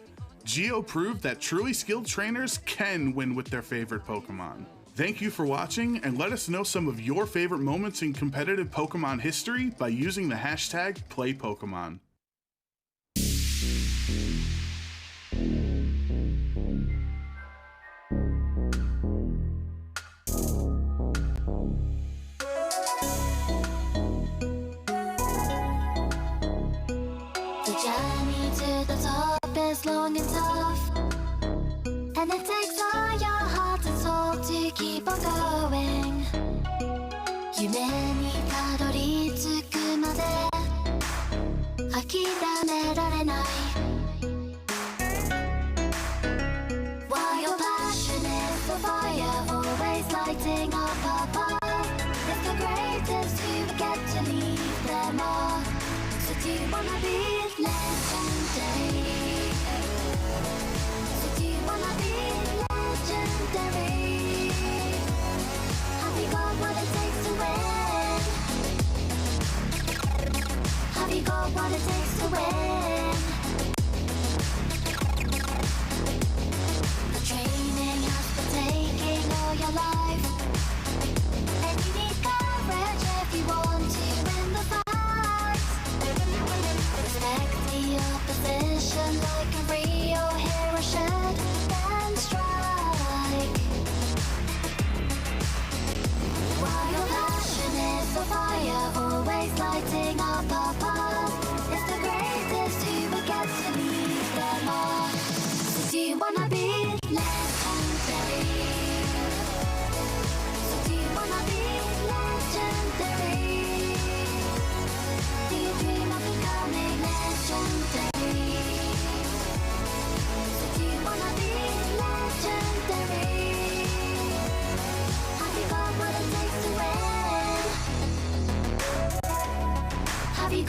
Gio proved that truly skilled trainers can win with their favorite Pokemon. Thank you for watching, and let us know some of your favorite moments in competitive Pokemon history by using the hashtag #PlayPokemon. The journey to the top is long and tough, and it takes all your heart and soul to keep on going. 夢にたどり着くまで諦められない。While you're passionate for fire, always lighting up above, it's the greatest to get to leave them all. So do you wanna be legendary? So do you wanna be legendary? Have you got what it takes to win? Have you got what it takes to win? The training has been taking all your life, and you need courage if you want to win the fight. Respect the opposition.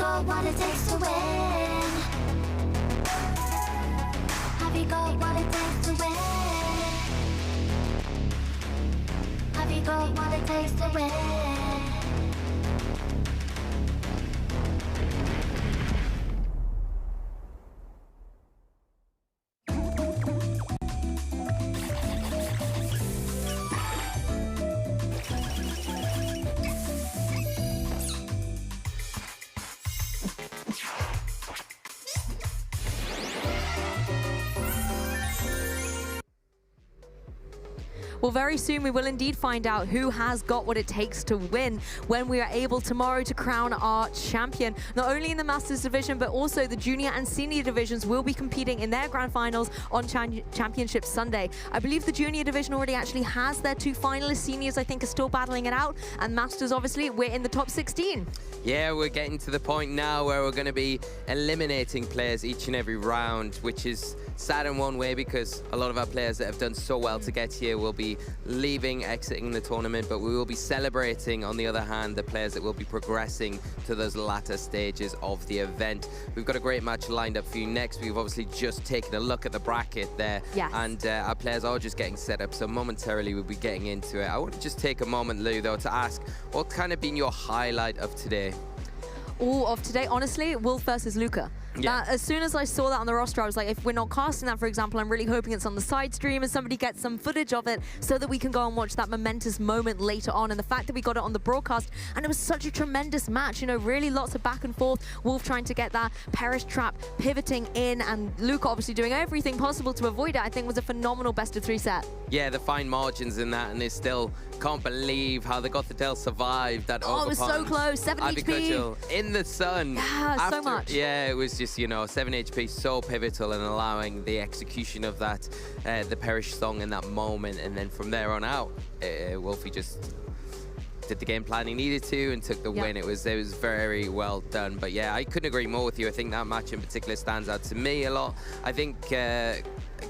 got what it takes to win? Have you got what it takes to win? Have you got what it takes to win? Well, very soon we will indeed find out who has got what it takes to win when we are able tomorrow to crown our champion. Not only in the Masters division, but also the junior and senior divisions will be competing in their grand finals on Championship Sunday. I believe the junior division already actually has their 2 finalists. Seniors, I think, are still battling it out. And Masters, obviously, we're in the top 16. Yeah, we're getting to the point now where we're going to be eliminating players each and every round, which is sad in one way because a lot of our players that have done so well to get here will be exiting the tournament, but we will be celebrating, on the other hand, the players that will be progressing to those latter stages of the event. We've got a great match lined up for you next. We've obviously just taken a look at the bracket there, yes. And our players are just getting set up, so momentarily we'll be getting into it. I want to just take a moment, Lou, though, to ask, what kind of been your highlight of today? Of today, honestly, Wolf versus Luca. Yeah. As soon as I saw that on the roster, I was like, if we're not casting that, for example, I'm really hoping it's on the side stream and somebody gets some footage of it so that we can go and watch that momentous moment later on. And the fact that we got it on the broadcast, and it was such a tremendous match, you know, really lots of back and forth. Wolf trying to get that Perish trap, pivoting in, and Luca obviously doing everything possible to avoid it. I think was a phenomenal best-of-3 set. Yeah, the fine margins in that, and they still can't believe how they got the Del survived that Oh, it was so close, 7 HP. In the sun. Yeah, so much. Yeah, it was just, you know, 7 HP so pivotal in allowing the execution of that, the Perish song in that moment. And then from there on out, Wolfie just did the game plan he needed to and took the win. It was very well done. But yeah, I couldn't agree more with you. I think that match in particular stands out to me a lot. I think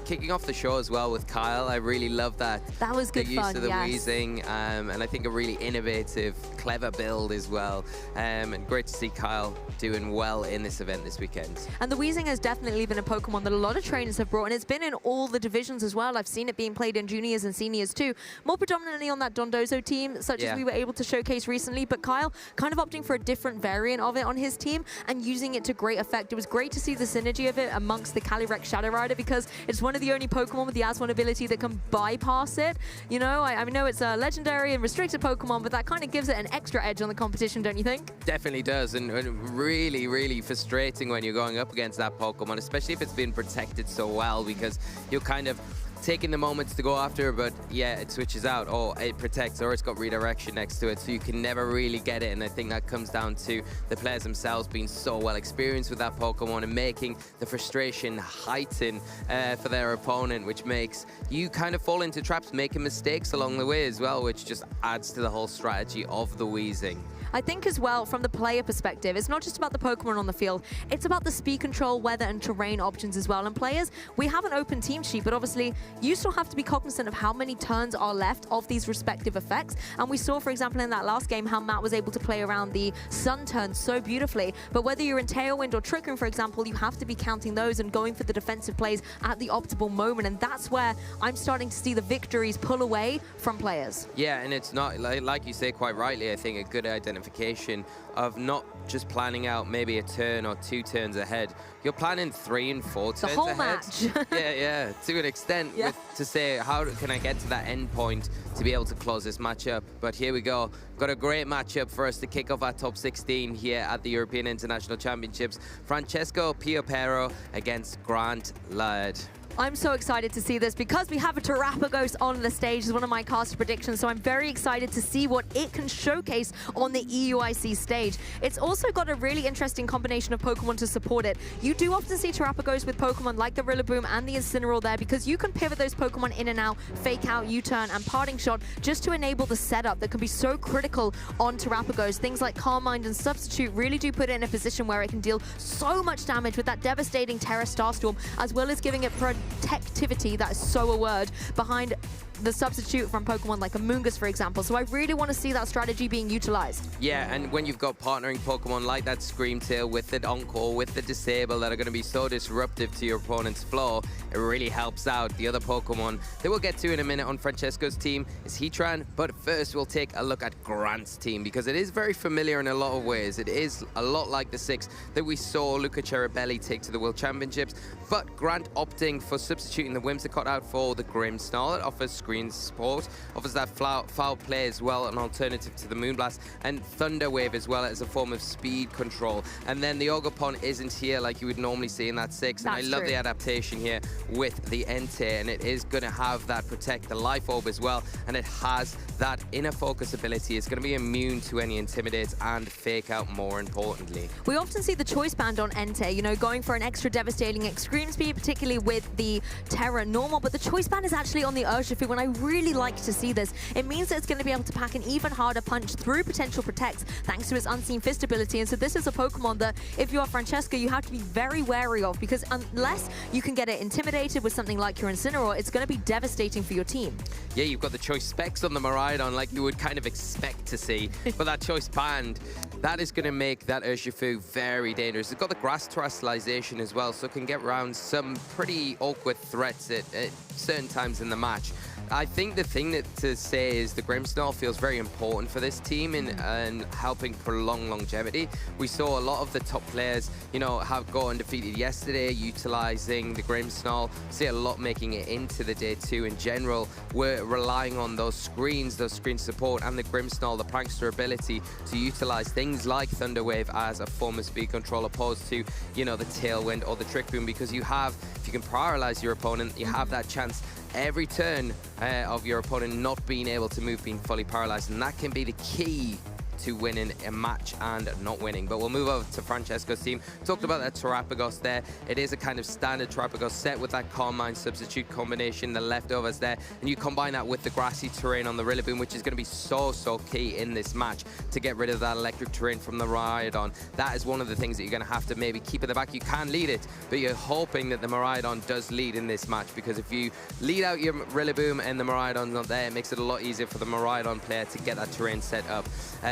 kicking off the show as well with Kyle, I really love that. That was good fun, the use of the yes. wheezing, and I think a really innovative, clever build as well. And great to see Kyle doing well in this event this weekend. And the wheezing has definitely been a Pokemon that a lot of trainers have brought, and it's been in all the divisions as well. I've seen it being played in juniors and seniors too, more predominantly on that Dondozo team, such as we were able to showcase recently. But Kyle kind of opting for a different variant of it on his team and using it to great effect. It was great to see the synergy of it amongst the Calyrex Shadow Rider, because it's one of the only Pokemon with the As One ability that can bypass it. You know, I know it's a legendary and restricted Pokemon, but that kind of gives it an extra edge on the competition, don't you think? Definitely does, and really, really frustrating when you're going up against that Pokemon, especially if it's been protected so well, because you're kind of taking the moments to go after, but yeah, it switches out, or it protects, or it's got redirection next to it, so you can never really get it. And I think that comes down to the players themselves being so well experienced with that Pokemon and making the frustration heighten for their opponent, which makes you kind of fall into traps, making mistakes along the way as well, which just adds to the whole strategy of the wheezing. I think as well, from the player perspective, it's not just about the Pokemon on the field, it's about the speed control, weather and terrain options as well. And players, we have an open team sheet, but obviously you still have to be cognizant of how many turns are left of these respective effects. And we saw, for example, in that last game, how Matt was able to play around the sun turn so beautifully. But whether you're in Tailwind or Trick Room, for example, you have to be counting those and going for the defensive plays at the optimal moment. And that's where I'm starting to see the victories pull away from players. Yeah, and it's not, like you say quite rightly, I think a good identification of not just planning out maybe a turn or 2 turns ahead. You're planning 3 and 4 turns ahead. The whole match. yeah, to an extent, to say, how can I get to that end point to be able to close this match up? But here we go. Got a great matchup for us to kick off our top 16 here at the European International Championships. Francesco Piopero against Grant Laird. I'm so excited to see this because we have a Terapagos on the stage as one of my caster predictions, so I'm very excited to see what it can showcase on the EUIC stage. It's also got a really interesting combination of Pokemon to support it. You do often see Terapagos with Pokemon like the Rillaboom and the Incineroar there, because you can pivot those Pokemon in and out, Fake Out, U-Turn and Parting Shot just to enable the setup that can be so critical on Terapagos. Things like Calm Mind and Substitute really do put it in a position where it can deal so much damage with that devastating Terra Starstorm, as well as giving it protectivity, that is so a word, behind the substitute from Pokemon like Amoonguss, for example. So I really want to see that strategy being utilized. Yeah, and when you've got partnering Pokemon like that Screamtail with the Encore, with the Disable that are going to be so disruptive to your opponent's floor, it really helps out. The other Pokemon that we'll get to in a minute on Francesco's team is Heatran, but first we'll take a look at Grant's team because it is very familiar in a lot of ways. It is a lot like the 6 that we saw Luca Ceribelli take to the World Championships, but Grant opting for substituting the Whimsicott out for the Grimmsnarl. It offers screen support, offers that foul play as well, an alternative to the Moonblast, and Thunder Wave as well as a form of speed control. And then the Ogerpon isn't here like you would normally see in that 6, and I love the adaptation here with the Entei, and it is going to have that Protect the Life Orb as well, and it has that Inner Focus ability. It's going to be immune to any Intimidates and Fake Out, more importantly. We often see the Choice Band on Entei, you know, going for an extra devastating extreme speed, particularly with the Terra normal, but the Choice Band is actually on the Urshifu, and I really like to see this. It means that it's going to be able to pack an even harder punch through potential protects thanks to its Unseen Fist ability, and so this is a Pokemon that, if you are Francesco, you have to be very wary of, because unless you can get it intimidated with something like your Incineroar, it's going to be devastating for your team. Yeah, you've got the Choice Specs on the Miraidon like you would kind of expect to see, but that Choice Band, that is going to make that Urshifu very dangerous. It's got the Grass Terrestrialization as well, so it can get around some pretty awkward threats at certain times in the match. I think the thing to say is the Grimmsnarl feels very important for this team in helping prolong longevity. We saw a lot of the top players, you know, have go undefeated yesterday, utilizing the Grimmsnarl. See a lot making it into the day 2 in general. We're relying on those screen support, and the Grimmsnarl, the prankster ability to utilize things like Thunder Wave as a form of speed control, opposed to, you know, the Tailwind or the Trick Room, because you have, if you can paralyze your opponent, you have that chance every turn of your opponent not being able to move, being fully paralyzed, and that can be the key to winning a match and not winning. But we'll move over to Francesco's team. Talked about that Terrapagos there. It is a kind of standard Terrapagos set with that Carmine substitute combination, the leftovers there, and you combine that with the grassy terrain on the Rillaboom, which is going to be so key in this match to get rid of that electric terrain from the Miraidon. That is one of the things that you're going to have to maybe keep in the back. You can lead it, but you're hoping that the Miraidon does lead in this match, because if you lead out your Rillaboom and the Miraidon's not there, it makes it a lot easier for the Miraidon player to get that terrain set up.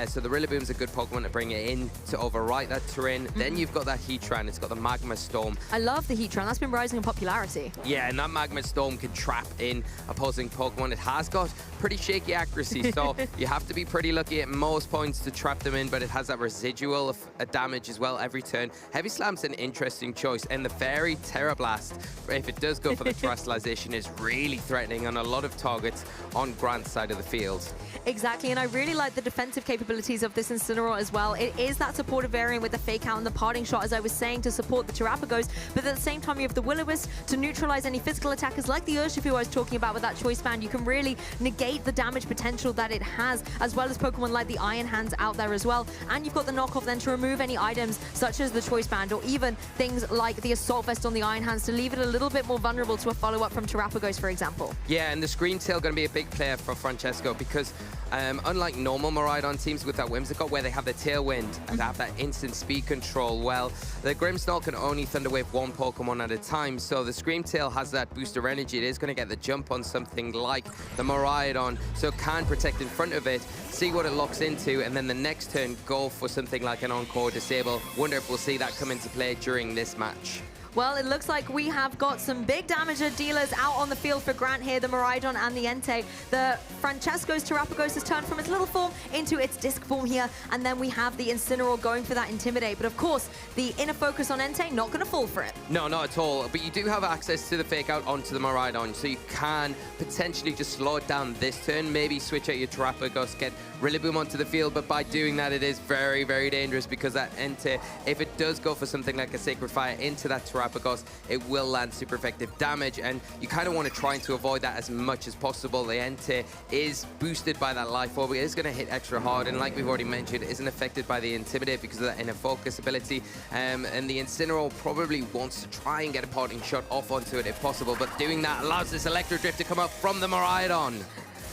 So the Rillaboom's a good Pokemon to bring it in to overwrite that terrain. Then you've got that Heatran. It's got the Magma Storm. I love the Heatran. That's been rising in popularity. Yeah, and that Magma Storm can trap in opposing Pokemon. It has got pretty shaky accuracy, so you have to be pretty lucky at most points to trap them in, but it has that residual of damage as well every turn. Heavy Slam's an interesting choice, and the Fairy Terra Blast, if it does go for the Terrestrialization, is really threatening on a lot of targets on Grant's side of the field. Exactly, and I really like the defensive capabilities of this Incineroar as well. It is that supportive variant with the Fake Out and the Parting Shot, as I was saying, to support the Terrapagos, but at the same time you have the Will-O-Wisp to neutralize any physical attackers like the Urshifu I was talking about with that Choice Band. You can really negate the damage potential that it has, as well as Pokemon like the Iron Hands out there as well. And you've got the knockoff then to remove any items such as the Choice Band, or even things like the Assault Vest on the Iron Hands to leave it a little bit more vulnerable to a follow-up from Terrapagos, for example. Yeah, and the Screamtail going to be a big player for Francesco, because unlike normal Miraidon teams with that Whimsicott where they have the Tailwind and have that instant speed control, well, the Grimmsnarl can only Thunder Wave one Pokemon at a time, so the Screamtail has that booster energy. It is going to get the jump on something like the Miraidon, so it can protect in front of it, see what it locks into, and then the next turn go for something like an Encore Disable. Wonder if we'll see that come into play during this match. Well, it looks like we have got some big damage dealers out on the field for Grant here, the Miraidon and the Entei. The Francesco's Terrapagos has turned from its little form into its disc form here, and then we have the Incineroar going for that Intimidate. But of course, the Inner Focus on Entei, not going to fall for it. No, not at all. But you do have access to the Fake Out onto the Miraidon, so you can potentially just slow it down this turn, maybe switch out your Terrapagos, get Rillaboom onto the field, but by doing that, it is very, very dangerous, because that Entei, if it does go for something like a Sacred Fire into that Terrapagos, it will land super effective damage, and you kind of want to try to avoid that as much as possible. The Entei is boosted by that Life Orb. It is going to hit extra hard, and like we've already mentioned, it isn't affected by the Intimidate because of that Inner Focus ability, and the Incineroar probably wants to try and get a Parting Shot off onto it if possible, but doing that allows this Electro Drift to come up from the Miraidon.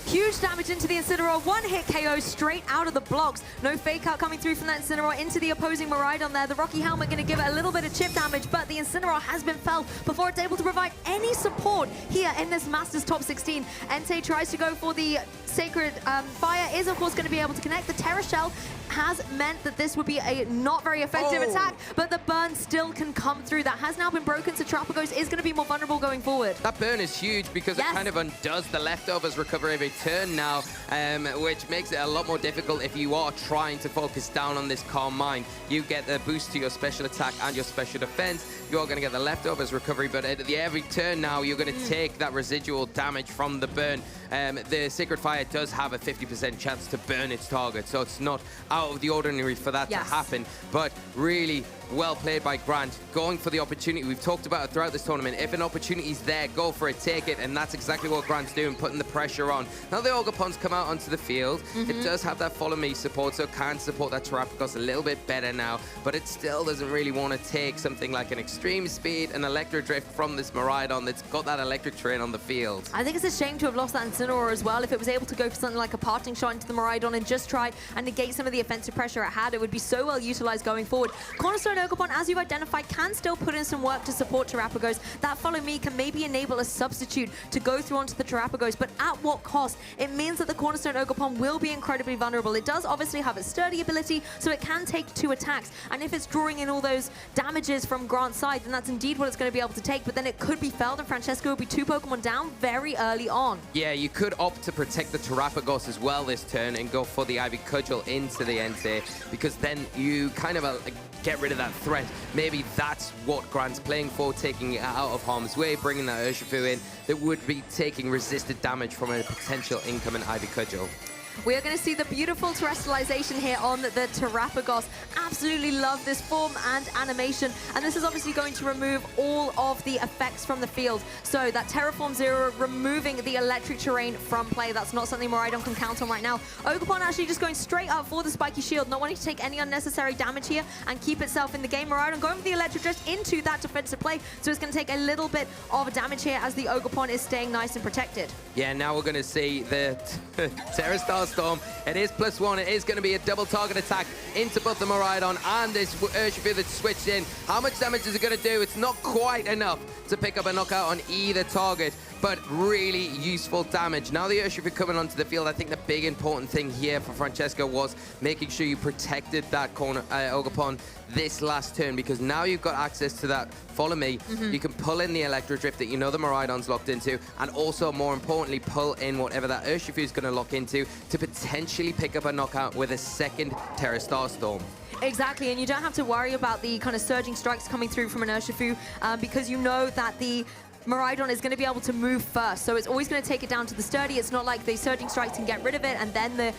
Huge damage into the Incineroar. One hit KO straight out of the blocks. No fake out coming through from that Incineroar into the opposing Miraidon there. The Rocky Helmet going to give it a little bit of chip damage, but the Incineroar has been felled before it's able to provide any support here in this Masters top 16. Entei tries to go for the Sacred Fire, is of course going to be able to connect. The Terra Shell has meant that this would be a not very effective attack, but the burn still can come through. That has now been broken, so Terrapagos is going to be more vulnerable going forward. That burn is huge because it kind of undoes the leftovers recovery every turn now, which makes it a lot more difficult if you are trying to focus down on this Calm Mind. You get the boost to your special attack and your special defense. You are going to get the leftovers recovery, but at every turn now, you're going to take that residual damage from the burn. The Sacred Fire does have a 50% chance to burn its target, so it's not out of the ordinary for that to happen, but really well played by Grant, going for the opportunity. We've talked about it throughout this tournament. If an opportunity is there, go for it, take it, and that's exactly what Grant's doing, putting the pressure on. Now the Ogrepon's come out onto the field. It does have that follow me support, so it can support that Terrapagos a little bit better now, but it still doesn't really want to take something like an Extreme Speed and Electro Drift from this Miraidon that's got that electric terrain on the field. I think it's a shame to have lost that Incineroar as well. If it was able to go for something like a parting shot into the Miraidon and just try and negate some of the offensive pressure it had, it would be so well utilized going forward. Cornerstone Ogopon, as you've identified, can still put in some work to support Terrapagos. That follow me can maybe enable a substitute to go through onto the Terrapagos, but at what cost? It means that the Cornerstone Ogopon will be incredibly vulnerable. It does obviously have a sturdy ability, so it can take 2 attacks, and if it's drawing in all those damages from Grant's side, then that's indeed what it's going to be able to take, but then it could be felled, and Francesco will be 2 Pokemon down very early on. Yeah, you could opt to protect the Terrapagos as well this turn and go for the Ivy Cudgel into the Entei, because then you kind of get rid of that threat. Maybe that's what Grant's playing for, taking it out of harm's way, bringing that Urshifu in that would be taking resisted damage from a potential incoming Ivy Cudgel. We are going to see the beautiful terrestrialization here on the Terrapagos. Absolutely love this form and animation. And this is obviously going to remove all of the effects from the field. So that Terraform Zero removing the electric terrain from play. That's not something Miraidon can count on right now. Ogopon actually just going straight up for the spiky shield, not wanting to take any unnecessary damage here and keep itself in the game. Miraidon going for the electric drift into that defensive play. So it's going to take a little bit of damage here as the Ogopon is staying nice and protected. Yeah, now we're going to see the Terra Star Storm. It is +1. It is going to be a double target attack into both the Miraidon and this Urshifu that's switched in. How much damage is it going to do? It's not quite enough to pick up a knockout on either target, but really useful damage. Now the Urshifu coming onto the field, I think the big important thing here for Francesco was making sure you protected that corner Ogopon this last turn, because now you've got access to that follow me. You can pull in the Electro Drift that you know the Miraidon's locked into, and also more importantly pull in whatever that Urshifu is going to lock into to potentially pick up a knockout with a second Terra Star Storm. Exactly, and you don't have to worry about the kind of surging strikes coming through from an Urshifu because you know that the Miraidon is going to be able to move first, so it's always going to take it down to the sturdy. It's not like the surging strikes can get rid of it and then the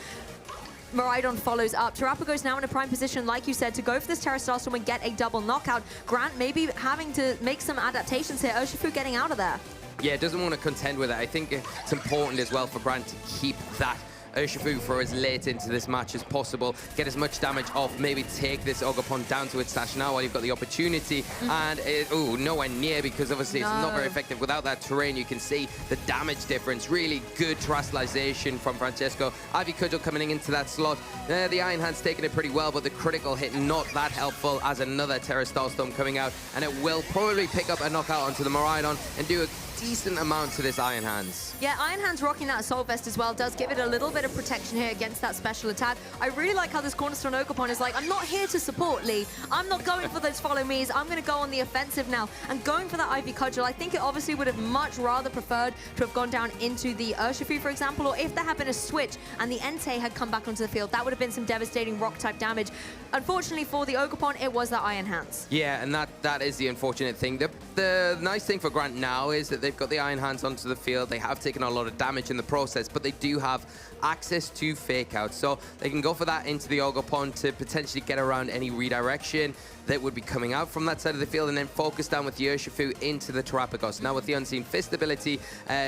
Miraidon follows up. Terrapagos now in a prime position, like you said, to go for this Terra Star Storm and get a double knockout. Grant maybe having to make some adaptations here. Urshifu getting out of there. Yeah, doesn't want to contend with it. I think it's important as well for Grant to keep that Urshifu for as late into this match as possible, get as much damage off, maybe take this Ogopon down to its stash now while you've got the opportunity, and nowhere near, because obviously it's not very effective without that terrain. You can see the damage difference. Really good terrestrialization from Francesco. Ivy Cudgel coming into that slot. The Iron Hand's taking it pretty well, but the critical hit not that helpful as another Terra Star Storm coming out, and it will probably pick up a knockout onto the Miraidon and do a decent amount to this Iron Hands. Yeah, Iron Hands rocking that Assault Vest as well does give it a little bit of protection here against that special attack. I really like how this Cornerstone Ogopon is like, I'm not here to support Lee. I'm not going for those follow me's. I'm going to go on the offensive now. And going for that Ivy Cudgel, I think it obviously would have much rather preferred to have gone down into the Urshifu, for example, or if there had been a switch and the Entei had come back onto the field, that would have been some devastating rock-type damage. Unfortunately for the Ogopon, it was the Iron Hands. Yeah, and that is the unfortunate thing. The nice thing for Grant now is that they've got the Iron Hands onto the field. They have taken a lot of damage in the process, but they do have access to fake out. So they can go for that into the Ogopon to potentially get around any redirection that would be coming out from that side of the field, and then focus down with the Urshifu into the Terapagos. Now with the Unseen Fist ability,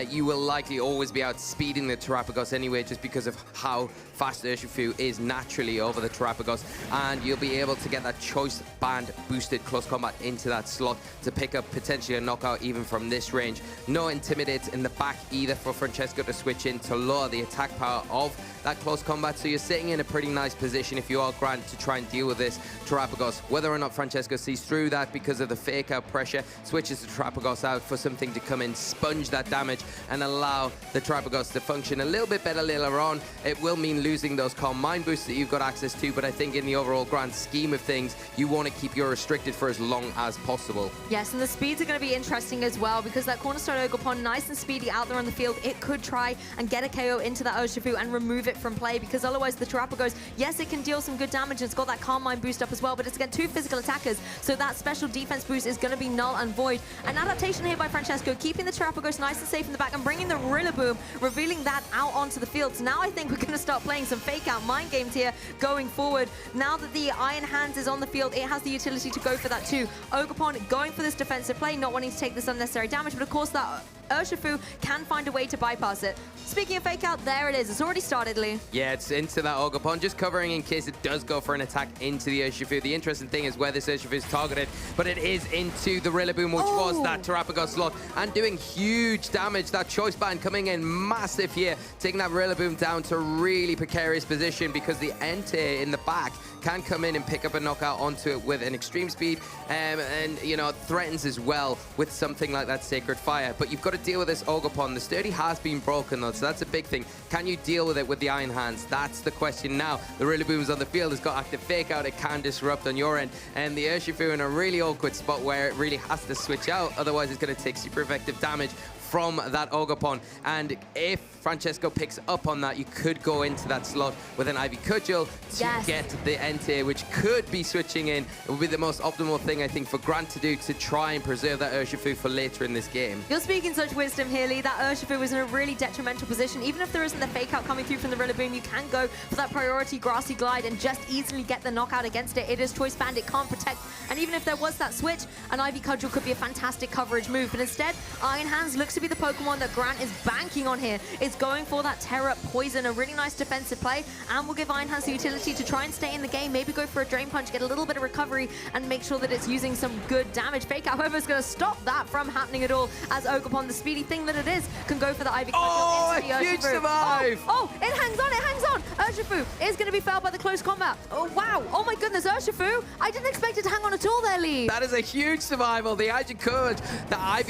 you will likely always be outspeeding the Terapagos anyway, just because of how fast Urshifu is naturally over the Terapagos, and you'll be able to get that choice band boosted close combat into that slot to pick up potentially a knockout even from this range. No Intimidate in the back either for Francesco to switch in to lower the attack power of that close combat, so you're sitting in a pretty nice position if you are Grant to try and deal with this Terapagos. Whether or not Francesco sees through that because of the fake out pressure, switches the Terapagos out for something to come in, sponge that damage, and allow the Terapagos to function a little bit better later on. It will mean losing those Calm Mind boosts that you've got access to, but I think in the overall grand scheme of things, you want to keep your restricted for as long as possible. Yes, and the speeds are going to be interesting as well, because that Cornerstone Ogopon, nice and speedy out there on the field, it could try and get a KO into that Urshifu and remove it from play, because otherwise the Terapagos, yes, it can deal some good damage, and it's got that Calm Mind boost up as well, but it's against 2 physical attackers, so that special defense boost is going to be null and void. An adaptation here by Francesco, keeping the Terapagos nice and safe in the back and bringing the Rillaboom, revealing that out onto the field. So now I think we're going to start playing some fake out mind games here going forward. Now that the Iron Hands is on the field, it has the utility to go for that too. Ogopon going for this defensive play, not wanting to take this unnecessary damage, but of course that Urshifu can find a way to bypass it. Speaking of fake out, there it is. It's already started, Lee. Yeah, it's into that Ogopon, just covering in case it does go for an attack into the Urshifu. The interesting thing is where this Urshifu is targeted, but it is into the Rillaboom, which was that Terapagos slot, and doing huge damage. That choice band coming in massive here, taking that Rillaboom down to really precarious position, because the Entei in the back can come in and pick up a knockout onto it with an extreme speed, and you know, threatens as well with something like that Sacred Fire. But you've got to deal with this Ogopon. The sturdy has been broken though, so that's a big thing. Can you deal with it with the Iron Hands? That's the question now. The Rillaboom's on the field, has got active fake out, it can disrupt on your end, and the Urshifu in a really awkward spot where it really has to switch out, otherwise it's going to take super effective damage from that Ogopon. And if Francesco picks up on that, you could go into that slot with an Ivy Cudgel to get the Entei, which could be switching in. It would be the most optimal thing, I think, for Grant to do to try and preserve that Urshifu for later in this game. You're speaking such wisdom here, Lee. That Urshifu was in a really detrimental position. Even if there isn't the fake out coming through from the Rillaboom, you can go for that priority grassy glide and just easily get the knockout against it. It is choice band, it can't protect. And even if there was that switch, an Ivy Cudgel could be a fantastic coverage move. But instead, Iron Hands looks to be the Pokemon that Grant is banking on here. It's going for that Terra Poison, a really nice defensive play, and will give Iron Hands the utility to try and stay in the game, maybe go for a Drain Punch, get a little bit of recovery, and make sure that it's using some good damage. Fake out, however, is going to stop that from happening at all, as Ogopon, the speedy thing that it is, can go for the Ivy Cudgel into the Urshifu. Huge survive! Oh, it hangs on, it hangs on! Urshifu is going to be felled by the close combat. Oh, wow! Oh my goodness, Urshifu! I didn't expect it to hang on at all there, Lee. That is a huge survival. The Ivy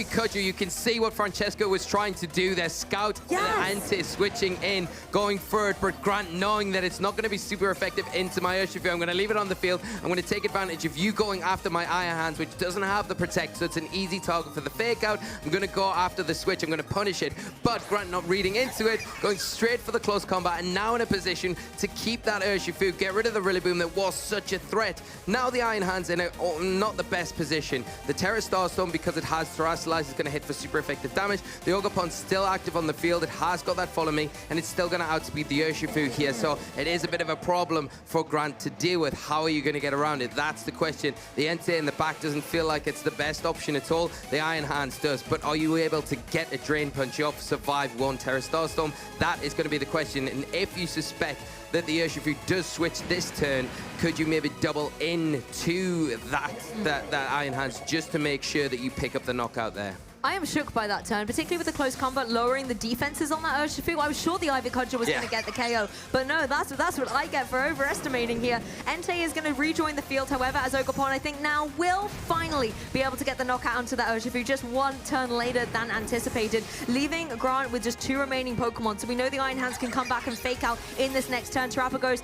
Cudgel, you can see what Francesco was trying to do there. Scout Entei switching in, going for it, but Grant knowing that it's not going to be super effective into my Urshifu. I'm going to leave it on the field. I'm going to take advantage of you going after my Iron Hands, which doesn't have the protect, so it's an easy target for the fake out. I'm going to go after the switch. I'm going to punish it, but Grant not reading into it, going straight for the close combat, and now in a position to keep that Urshifu, get rid of the Rillaboom that was such a threat. Now the Iron Hands in a not the best position. The Terra Starstone, because it has Terrasilize, is going to hit for super effective damage. The Ogopon's still active on the field. It has got that Follow Me, and it's still going to outspeed the Urshifu here, so it is a bit of a problem for Grant to deal with. How are you going to get around it? That's the question. The Entei in the back doesn't feel like it's the best option at all. The Iron Hands does, but are you able to get a Drain Punch off, survive one Terra Starstorm? That is going to be the question, and if you suspect that the Urshifu does switch this turn, could you maybe double into that Iron Hands just to make sure that you pick up the knockout there? I am shook by that turn, particularly with the close combat lowering the defenses on that Urshifu. I was sure the Ivy Cudgel was going to get the KO, but no, that's what I get for overestimating here. Entei is going to rejoin the field, however, as Ogopon, I think, now will finally be able to get the knockout onto that Urshifu just one turn later than anticipated, leaving Grant with just 2 remaining Pokemon. So we know the Iron Hands can come back and fake out in this next turn. Terapagos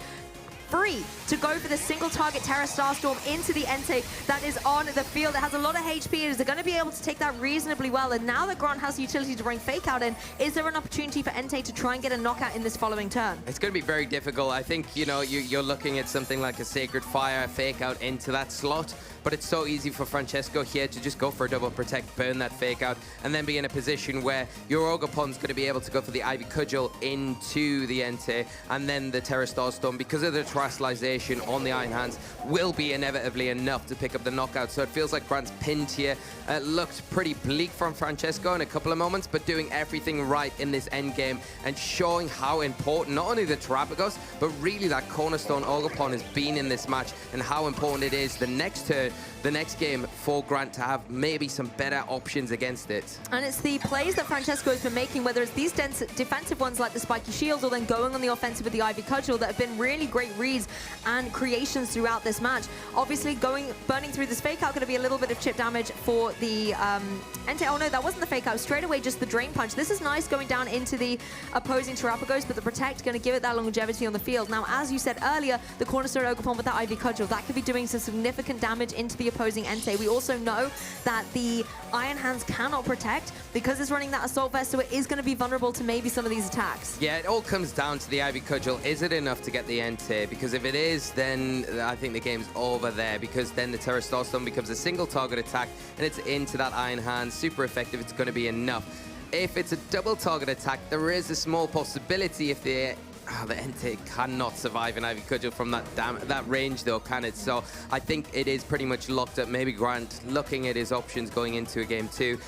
free to go for the single target Terra Starstorm into the Entei that is on the field. It has a lot of HP. Is it going to be able to take that reasonably well? And now that Grant has the utility to bring Fake Out in, is there an opportunity for Entei to try and get a knockout in this following turn? It's going to be very difficult. I think, you know, you're looking at something like a Sacred Fire, Fake Out into that slot, but it's so easy for Francesco here to just go for a double protect, burn that Fake Out, and then be in a position where your Ogerpon's going to be able to go for the Ivy Cudgel into the Entei, and then the Terra Starstorm, because of the terrestrialization on the Iron Hands, will be inevitably enough to pick up the knockout. So it feels like Grant's pinned here. Looked pretty bleak from Francesco in a couple of moments, but doing everything right in this end game and showing how important not only the Terrapagos, but really that cornerstone Ogerpon has been in this match, and how important it is the next turn, the next game, for Grant to have maybe some better options against it. And it's the plays that Francesco has been making, whether it's these defensive ones like the spiky shields or then going on the offensive with the Ivy Cudgel, that have been really great reads and creations throughout this match. Obviously, burning through this Fake Out going to be a little bit of chip damage for the Entei. Oh no, that wasn't the Fake Out. Straight away, just the Drain Punch. This is nice going down into the opposing Terrapagos, but the Protect going to give it that longevity on the field. Now, as you said earlier, the Cornerstone Ogerpon with that Ivy Cudgel, that could be doing some significant damage into the opposing Entei. We also know that the Iron Hands cannot protect because it's running that Assault Vest, so it is going to be vulnerable to maybe some of these attacks. Yeah, it all comes down to the Ivy Cudgel. Is it enough to get the Entei? Because if it is, then I think the game's over there, because then the Terra Starstorm becomes a single target attack and it's into that Iron Hand. Super effective. It's going to be enough. If it's a double target attack, there is a small possibility if the Entei cannot survive an Ivy Cudgel from that range, though, can it? So I think it is pretty much locked up. Maybe Grant looking at his options going into a game 2.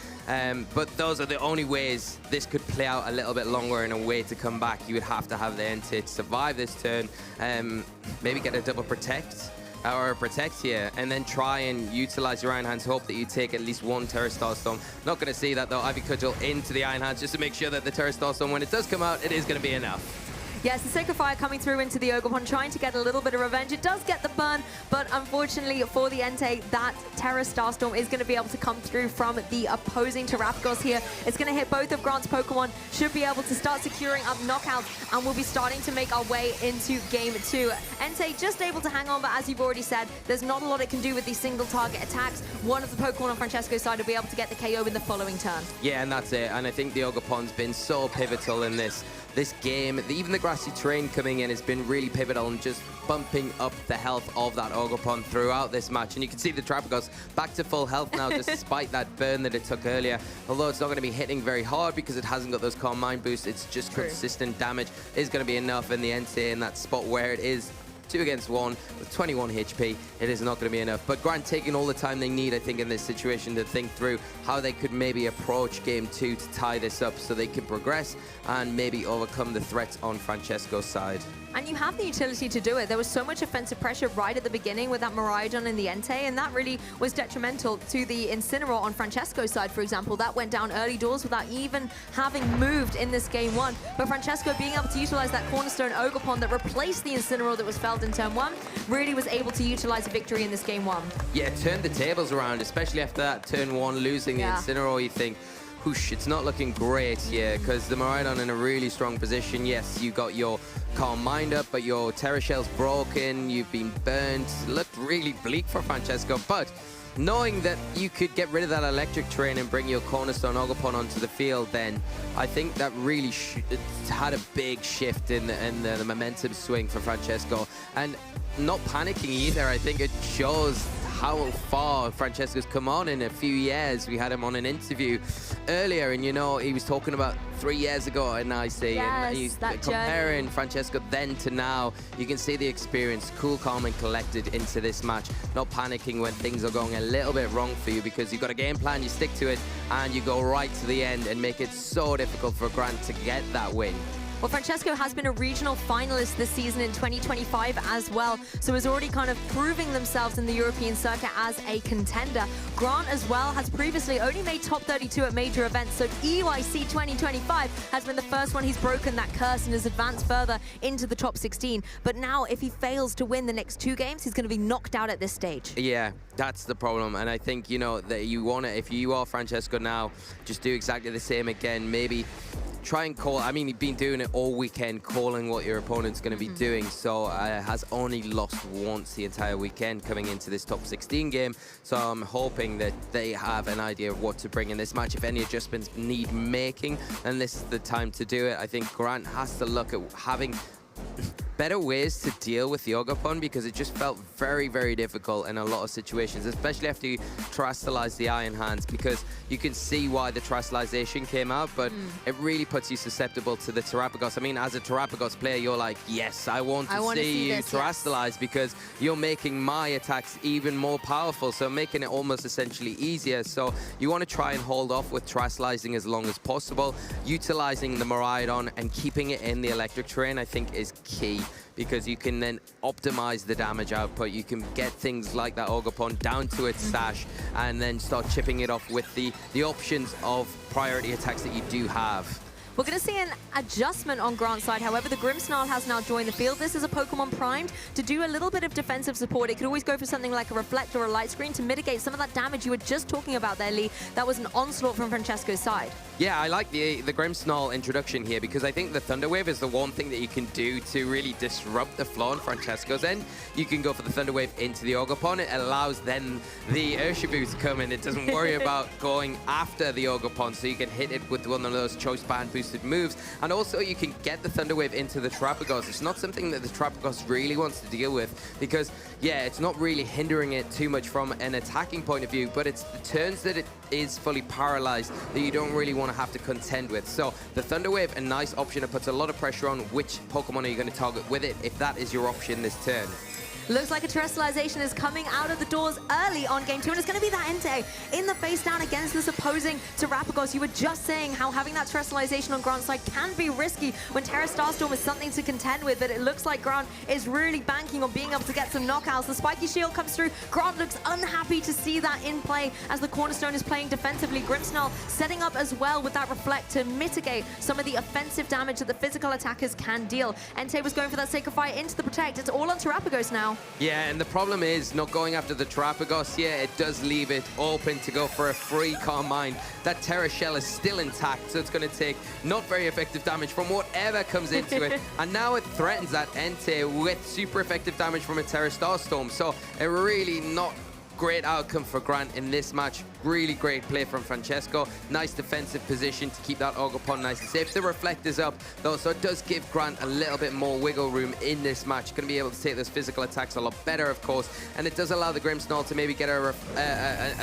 But those are the only ways this could play out a little bit longer in a way to come back. You would have to have the Entei to survive this turn. Maybe get a double protect. Or protect here, and then try and utilize your Iron Hands. Hope that you take at least one Terra Starstorm. Not going to see that, though. Ivy Cudgel into the Iron Hands just to make sure that the Terra Starstorm, when it does come out, it is going to be enough. Yes, the Sacred Fire coming through into the Ogerpon, trying to get a little bit of revenge. It does get the burn, but unfortunately for the Entei, that Terra Starstorm is going to be able to come through from the opposing Terrapagos here. It's going to hit both of Grant's Pokemon, should be able to start securing up knockouts, and we'll be starting to make our way into game 2. Entei just able to hang on, but as you've already said, there's not a lot it can do with these single target attacks. One of the Pokemon on Francesco's side will be able to get the KO in the following turn. Yeah, and that's it. And I think the Ogerpon's been so pivotal in this game. Even the grassy terrain coming in has been really pivotal and just bumping up the health of that Ogerpon throughout this match. And you can see the Terrapagos back to full health now, despite that burn that it took earlier. Although it's not going to be hitting very hard because it hasn't got those Calm Mind boosts, it's just consistent damage is going to be enough in the Entei in that spot where it is 2 against 1 with 21 HP. It is not going to be enough. But Grant taking all the time they need, I think, in this situation to think through how they could maybe approach game 2 to tie this up so they can progress and maybe overcome the threats on Francesco's side. And you have the utility to do it. There was so much offensive pressure right at the beginning with that Miraidon in the Entei, and that really was detrimental to the Incineroar on Francesco's side, for example. That went down early doors without even having moved in this game 1. But Francesco being able to utilize that Cornerstone Ogerpon that replaced the Incineroar that was felled in turn 1, really was able to utilize a victory in this game 1. Yeah, turned the tables around, especially after that turn 1 losing the Incineroar. You think, whoosh, it's not looking great here, because the Miraidon in a really strong position. Yes, you got your Calm Mind up, but your Terra Shell's broken, you've been burnt. Looked really bleak for Francesco, but knowing that you could get rid of that electric terrain and bring your Cornerstone Ogerpon onto the field, then I think that really had a big shift in the momentum swing for Francesco. And not panicking either. I think it shows how far Francesco's come on in a few years. We had him on an interview earlier, and you know, he was talking about 3 years ago, and I say, and he's comparing journey. Francesco then to now. You can see the experience, cool, calm, and collected into this match. Not panicking when things are going a little bit wrong for you, because you've got a game plan, you stick to it, and you go right to the end and make it so difficult for Grant to get that win. Well, Francesco has been a regional finalist this season in 2025 as well, so is already kind of proving themselves in the European circuit as a contender. Grant as well has previously only made top 32 at major events, so EYC 2025 has been the first one he's broken that curse and has advanced further into the top 16. But now, if he fails to win the next 2 games, he's going to be knocked out at this stage. Yeah, that's the problem, and I think, you know, that you want to, if you are Francesco now, just do exactly the same again. Maybe try and call. I mean, you've been doing it all weekend, calling what your opponent's going to be doing. So has only lost once the entire weekend coming into this top 16 game. So I'm hoping that they have an idea of what to bring in this match. If any adjustments need making, and this is the time to do it. I think Grant has to look at having better ways to deal with the Ogopon, because it just felt very, very difficult in a lot of situations, especially after you terrestrialize the Iron Hands, because you can see why the terrestrialization came out, but it really puts you susceptible to the Terrapagos. I mean, as a Terrapagos player, you're like, yes, I want to see you terrestrialize, because you're making my attacks even more powerful, so making it almost essentially easier. So you want to try and hold off with terrestrializing as long as possible. Utilizing the Miraidon and keeping it in the electric terrain, I think, is key, because you can then optimize the damage output. You can get things like that Ogopon down to its stash and then start chipping it off with the options of priority attacks that you do have. We're going to see an adjustment on Grant's side. However, the Grimmsnarl has now joined the field. This is a Pokemon primed to do a little bit of defensive support. It could always go for something like a Reflect or a Light Screen to mitigate some of that damage you were just talking about there, Lee. That was an onslaught from Francesco's side. Yeah, I like the Grimmsnarl introduction here, because I think the Thunder Wave is the one thing that you can do to really disrupt the flow on Francesco's end. You can go for the Thunder Wave into the Ogopon. It allows then the Urshifu to come in. It doesn't worry about going after the Ogopon, so you can hit it with one of those Choice Band boosted moves. And also you can get the Thunder Wave into the Terrapagos. It's not something that the Terrapagos really wants to deal with, because, yeah, it's not really hindering it too much from an attacking point of view, but it's the turns that it is fully paralyzed that you don't really want to have to contend with. So the Thunder Wave, a nice option. It puts a lot of pressure on which Pokemon are you going to target with it, if that is your option this turn. Looks like a terrestrialization is coming out of the doors early on game 2, and it's going to be that Entei in the face down against this opposing Terrapagos. You were just saying how having that terrestrialization on Grant's side can be risky when Terra Starstorm is something to contend with, but it looks like Grant is really banking on being able to get some knockouts. The Spiky Shield comes through. Grant looks unhappy to see that in play as the Cornerstone is playing defensively. Grimmsnarl setting up as well with that Reflect to mitigate some of the offensive damage that the physical attackers can deal. Entei was going for that Sacred Fire into the Protect. It's all on Terrapagos now. Yeah, and the problem is not going after the Terrapagos. Yeah, it does leave it open to go for a free Calm Mind. That Terra Shell is still intact, so it's going to take not very effective damage from whatever comes into it. And now it threatens that Entei with super effective damage from a Terra Starstorm. So a really not great outcome for Grant in this match. Really great play from Francesco. Nice defensive position to keep that Ogopon nice and safe. The Reflect is up, though, so it does give Grant a little bit more wiggle room in this match. Going to be able to take those physical attacks a lot better, of course, and it does allow the Grimmsnarl to maybe get a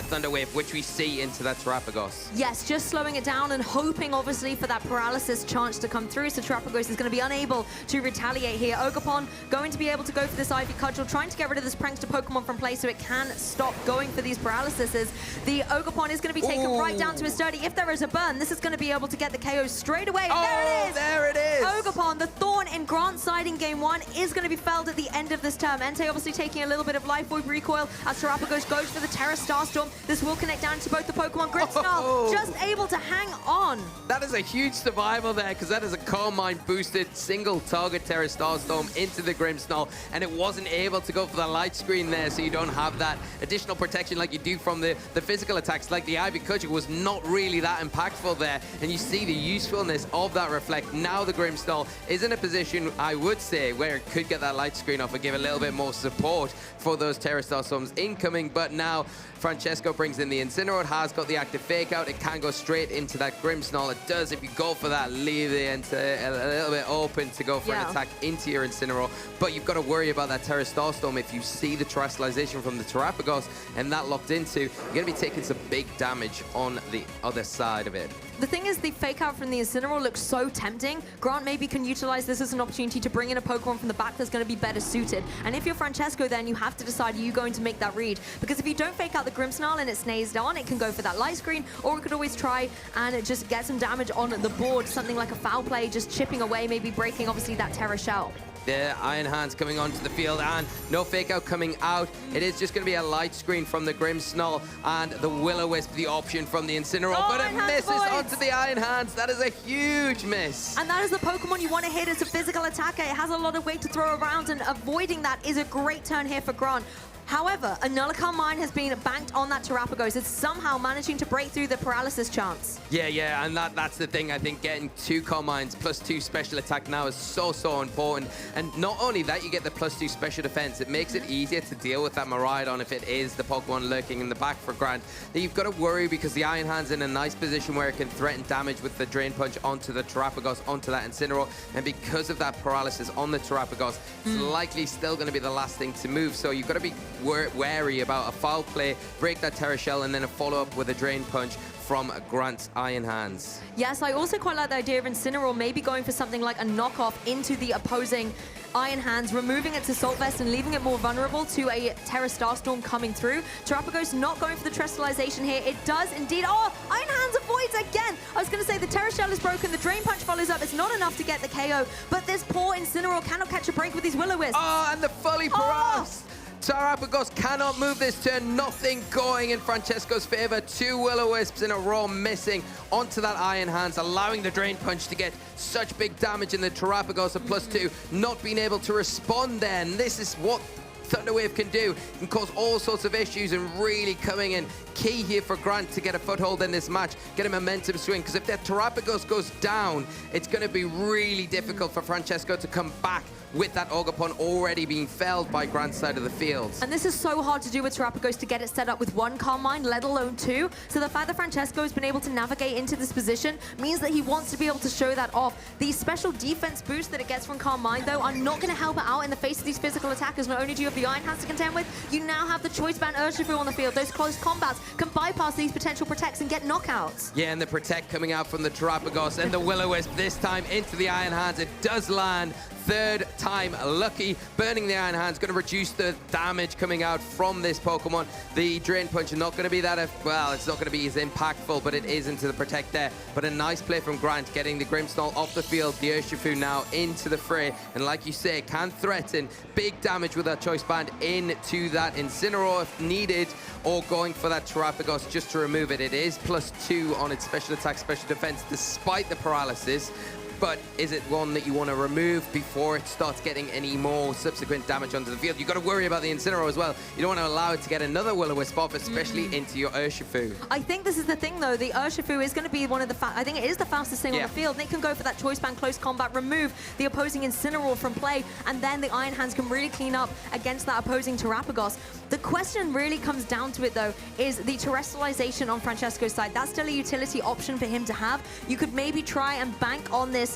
Thunder Wave, which we see into that Terrapagos. Yes, just slowing it down and hoping, obviously, for that paralysis chance to come through, so Terrapagos is going to be unable to retaliate here. Ogopon going to be able to go for this Ivy Cudgel, trying to get rid of this Prankster Pokemon from play so it can stop going for these paralyses. The Ogopon is going to be taken right down to his 30. If there is a burn, this is going to be able to get the KO straight away. Oh, there it is! Ogopon, the thorn in Grant's side in game 1, is going to be felled at the end of this term. Entei obviously taking a little bit of Life Orb recoil as Terrapagos goes for the Terra Starstorm. This will connect down to both the Pokemon. Grimmsnarl just able to hang on. That is a huge survival there, because that is a Calm Mind boosted single target Terra Starstorm into the Grimmsnarl, and it wasn't able to go for the Light Screen there, so you don't have that additional protection like you do from the physical attacks. Like the Ivy Cudgel was not really that impactful there, and you see the usefulness of that Reflect. Now the Grimmsnarl is in a position, I would say, where it could get that Light Screen off and give a little bit more support for those Terra Starstorms incoming, but now Francesco brings in the Incineroar, has got the active Fake Out. It can go straight into that Grimmsnarl. It does, if you go for that, leave the Entei a little bit open to go for an attack into your Incineroar, but you've got to worry about that Terra Starstorm. If you see the terrestrialization from the Terrapagos and that locked into, you're going to be taking some big damage on the other side of it. The thing is, the Fake Out from the Incineroar looks so tempting. Grant maybe can utilize this as an opportunity to bring in a Pokemon from the back that's going to be better suited. And if you're Francesco, then you have to decide, are you going to make that read? Because if you don't Fake Out the Grimmsnarl and it snays on, it can go for that Light Screen, or it could always try and just get some damage on the board, something like a Foul Play, just chipping away, maybe breaking, obviously, that Terra Shell. The Iron Hands coming onto the field, and no Fake Out coming out. It is just going to be a Light Screen from the Grimmsnarl, and the Will-O-Wisp, the option from the Incineroar, but it misses onto the Iron Hands. That is a huge miss. And that is the Pokemon you want to hit as a physical attacker. It has a lot of weight to throw around, and avoiding that is a great turn here for Grant. However, a Nullicar Mine has been banked on that Terrapagos. It's somehow managing to break through the paralysis chance. Yeah, and that's the thing. I think getting 2 Coal Mines plus 2 special attack now is so important. And not only that, you get the plus 2 special defense. It makes it easier to deal with that Miraidon if it is the Pokemon lurking in the back for Grant. Then you've got to worry because the Iron Hand's in a nice position where it can threaten damage with the Drain Punch onto the Terrapagos, onto that Incineroar. And because of that paralysis on the Terrapagos, it's likely still going to be the last thing to move. So you've got to be wary about a foul play, break that Terra Shell, and then a follow-up with a Drain Punch from Grant's Iron Hands. Yes, I also quite like the idea of Incineroar maybe going for something like a knockoff into the opposing Iron Hands, removing its Assault Vest and leaving it more vulnerable to a Terra Starstorm coming through. Terrapagos not going for the Terrestrialization here. It does indeed. Oh, Iron Hands avoids again. I was going to say the Terra Shell is broken. The Drain Punch follows up. It's not enough to get the KO, but this poor Incineroar cannot catch a break with these Will-O-Wisps. Oh, and the fully paralyzed. Terrapagos cannot move this turn. Nothing going in Francesco's favor. 2 Will-O-Wisps in a row missing onto that Iron Hands, allowing the Drain Punch to get such big damage in the Terrapagos at +2, not being able to respond then. This is what Thunderwave can do. It can cause all sorts of issues and really coming in key here for Grant to get a foothold in this match, get a momentum swing, because if that Terrapagos goes down, it's going to be really difficult for Francesco to come back with that Ogerpon already being felled by Grant's side of the field. And this is so hard to do with Terrapagos to get it set up with 1 Calm Mind, let alone 2. So the fact that Francesco has been able to navigate into this position means that he wants to be able to show that off. These special defense boosts that it gets from Calm Mind, though, are not going to help it out in the face of these physical attackers. Not only do you have the Iron Hands to contend with, you now have the Choice Band Urshifu on the field. Those close combats can bypass these potential protects and get knockouts. Yeah, and the Protect coming out from the Terrapagos and the Will-O-Wisp this time into the Iron Hands. It does land. 3rd time lucky. Burning the Iron Hands, going to reduce the damage coming out from this Pokemon. The Drain Punch is not going to be that, well, it's not going to be as impactful, but it is into the Protect there. But a nice play from Grant, getting the Grimmsnarl off the field, the Urshifu now into the fray. And like you say, can threaten big damage with that Choice Band into that Incineroar if needed, or going for that Terrapagos just to remove it. It is +2 on its special attack, special defense, despite the paralysis. But is it one that you want to remove before it starts getting any more subsequent damage onto the field? You've got to worry about the Incineroar as well. You don't want to allow it to get another Will-O-Wisp off, especially into your Urshifu. I think this is the thing, though. The Urshifu is going to be one of the I think it is the fastest thing on the field. And it can go for that Choice Band close combat, remove the opposing Incineroar from play, and then the Iron Hands can really clean up against that opposing Terrapagos. The question really comes down to it, though, is the Terrestrialization on Francesco's side. That's still a utility option for him to have. You could maybe try and bank on this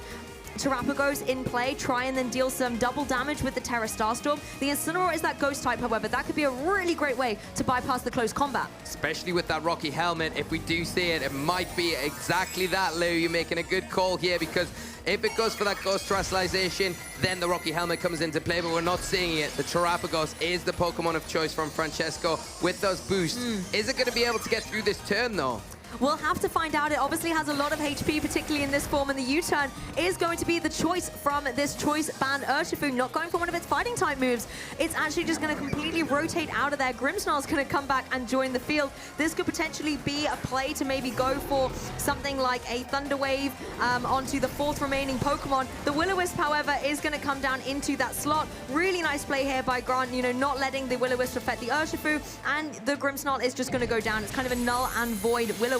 Terrapagos in play, try and then deal some double damage with the Terra Starstorm. The Incineroar is that Ghost type, however. That could be a really great way to bypass the close combat. Especially with that Rocky Helmet. If we do see it, it might be exactly that, Lou. You're making a good call here, because if it goes for that Ghost Terrestrialization, then the Rocky Helmet comes into play, but we're not seeing it. The Terrapagos is the Pokemon of choice from Francesco with those boosts. Is it going to be able to get through this turn, though? We'll have to find out. It obviously has a lot of HP, particularly in this form, and the U-turn is going to be the choice from this Choice Band Urshifu, not going for one of its fighting type moves. It's actually just going to completely rotate out of there. Grimmsnarl's going to come back and join the field. This could potentially be a play to maybe go for something like a Thunder Wave onto the 4th remaining Pokemon. The Will-O-Wisp, however, is going to come down into that slot. Really nice play here by Grant, you know, not letting the Will-O-Wisp affect the Urshifu, and the Grimmsnarl is just going to go down. It's kind of a null and void Will-O-Wisp.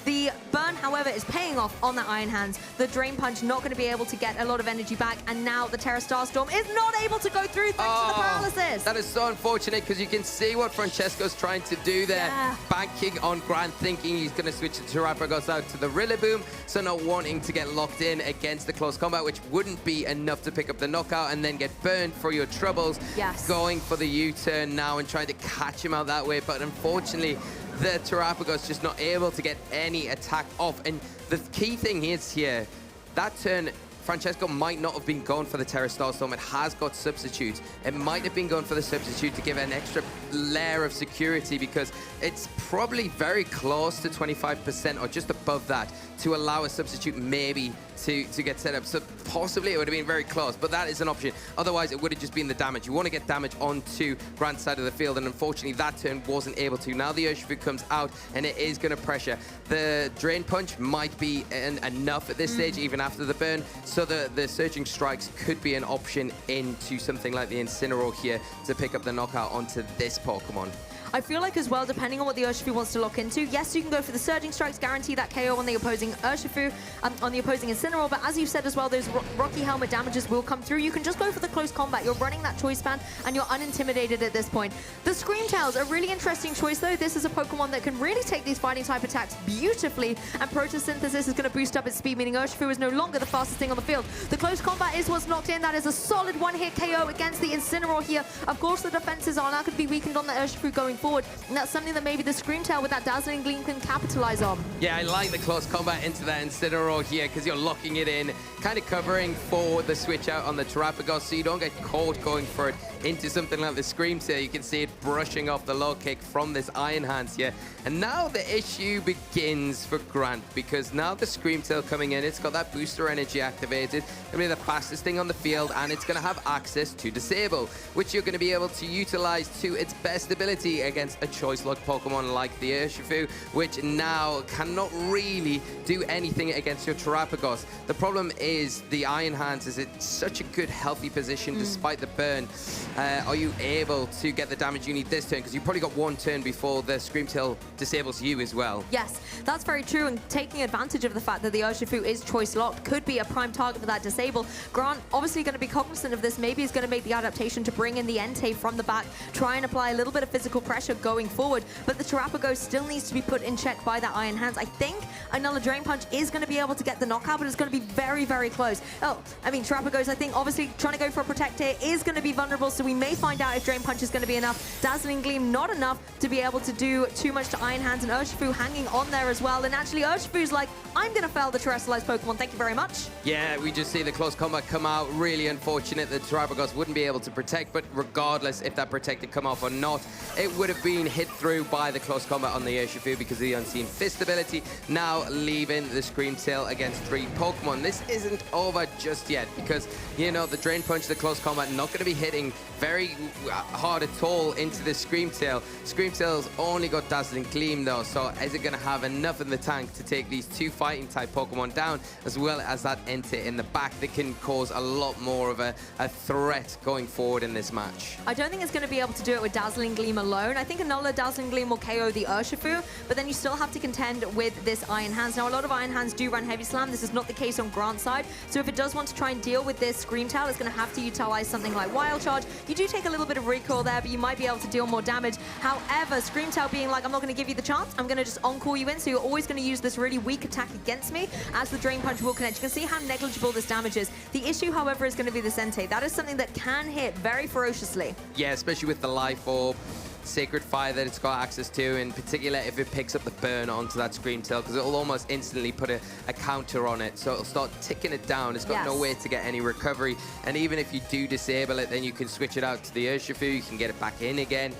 The burn, however, is paying off on the Iron Hands. The Drain Punch not going to be able to get a lot of energy back, and now the Terra Starstorm is not able to go through thanks to the paralysis. That is so unfortunate, because you can see what Francesco's trying to do there. Yeah. Banking on Grant, thinking he's going to switch the Terrapagos out to the Rillaboom, so not wanting to get locked in against the close combat, which wouldn't be enough to pick up the knockout and then get burned for your troubles. Yes. Going for the U-turn now and trying to catch him out that way, but unfortunately, the Terrapagos just not able to get any attack off. And the key thing is here, that turn, Francesco might not have been going for the Terra Starstorm. It has got Substitute. It might have been going for the Substitute to give an extra layer of security, because it's probably very close to 25% or just above that to allow a Substitute maybe to get set up. So possibly it would have been very close, but that is an option. Otherwise, it would have just been the damage. You want to get damage onto Grant's side of the field, and unfortunately, that turn wasn't able to. Now the Urshifu comes out, and it is going to pressure. The Drain Punch might be enough at this stage, even after the burn, so the Surging Strikes could be an option into something like the Incineroar here to pick up the knockout onto this Pokemon. I feel like as well, depending on what the Urshifu wants to lock into, yes, you can go for the Surging Strikes, guarantee that KO on the opposing Urshifu, on the opposing Incineroar, but as you said as well, those Rocky Helmet damages will come through. You can just go for the close combat. You're running that choice span, and you're unintimidated at this point. The Screamtail's a really interesting choice, though. This is a Pokemon that can really take these fighting type attacks beautifully, and Photosynthesis is going to boost up its speed, meaning Urshifu is no longer the fastest thing on the field. The close combat is what's locked in. That is a solid one-hit KO against the Incineroar here. Of course, the defenses are now going to be weakened on the Urshifu going forward, and that's something that maybe the Screamtail with that Dazzling Gleam can capitalize on. Yeah, I like the close combat into that Incineroar here, because you're locking it in, kind of covering for the switch out on the Terapagos, so you don't get caught going for it into something like the Screamtail. You can see it brushing off the low kick from this Iron Hands here. And now the issue begins for Grant, because now the Screamtail coming in, it's got that booster energy activated. It's going to be the fastest thing on the field, and it's going to have access to Disable, which you're going to be able to utilize to its best ability against a choice lock Pokemon like the Urshifu, which now cannot really do anything against your Terapagos. The problem is the Iron Hands is in such a good healthy position despite the burn. Are you able to get the damage you need this turn? Because you've probably got one turn before the Screamtail disables you as well. Yes, that's very true, and taking advantage of the fact that the Urshifu is choice locked could be a prime target for that disable. Grant obviously going to be cognizant of this. Maybe he's going to make the adaptation to bring in the Entei from the back, try and apply a little bit of physical pressure going forward, but the Terapagos still needs to be put in check by that Iron Hands. I think another Drain Punch is going to be able to get the knockout, but it's going to be very, very close. Oh, I mean, Terapagos, I think, obviously trying to go for a Protect here is going to be vulnerable, so we may find out if Drain Punch is going to be enough. Dazzling Gleam, not enough to be able to do too much to Iron Hands, and Urshifu hanging on there as well. And actually, Urshifu's like, I'm going to fail the Terrestrialized Pokemon, thank you very much. Yeah, we just see the close combat come out. Really unfortunate that Terapagos wouldn't be able to protect, but regardless if that Protect had come off or not, it would have been hit through by the close combat on the Urshifu because of the Unseen Fist ability, now leaving the Screamtail against 3 Pokemon. This isn't over just yet because, you know, the Drain Punch, the close combat, not going to be hitting very hard at all into the Screamtail. Screamtail's only got Dazzling Gleam though, so is it going to have enough in the tank to take these 2 fighting type Pokemon down, as well as that Entei in the back that can cause a lot more of a threat going forward in this match? I don't think it's going to be able to do it with Dazzling Gleam alone. I think another Dazzling Gleam will KO the Urshifu, but then you still have to contend with this Iron Hands. Now, a lot of Iron Hands do run Heavy Slam. This is not the case on Grant's side, so if it does want to try and deal with this Screamtail, it's going to have to utilize something like Wild Charge. You do take a little bit of recoil there, but you might be able to deal more damage. However, Screamtail being like, I'm not going to give you the chance, I'm going to just on-call you in, so you're always going to use this really weak attack against me, as the Drain Punch will connect. You can see how negligible this damage is. The issue, however, is going to be the Entei. That is something that can hit very ferociously. Yeah, especially with the Life Orb, Sacred Fire that it's got access to, in particular if it picks up the burn onto that Screamtail, because it'll almost instantly put a counter on it, so it'll start ticking it down. It's got no way to get any recovery, and even if you do disable it, then you can switch it out to the Urshifu, you can get it back in again.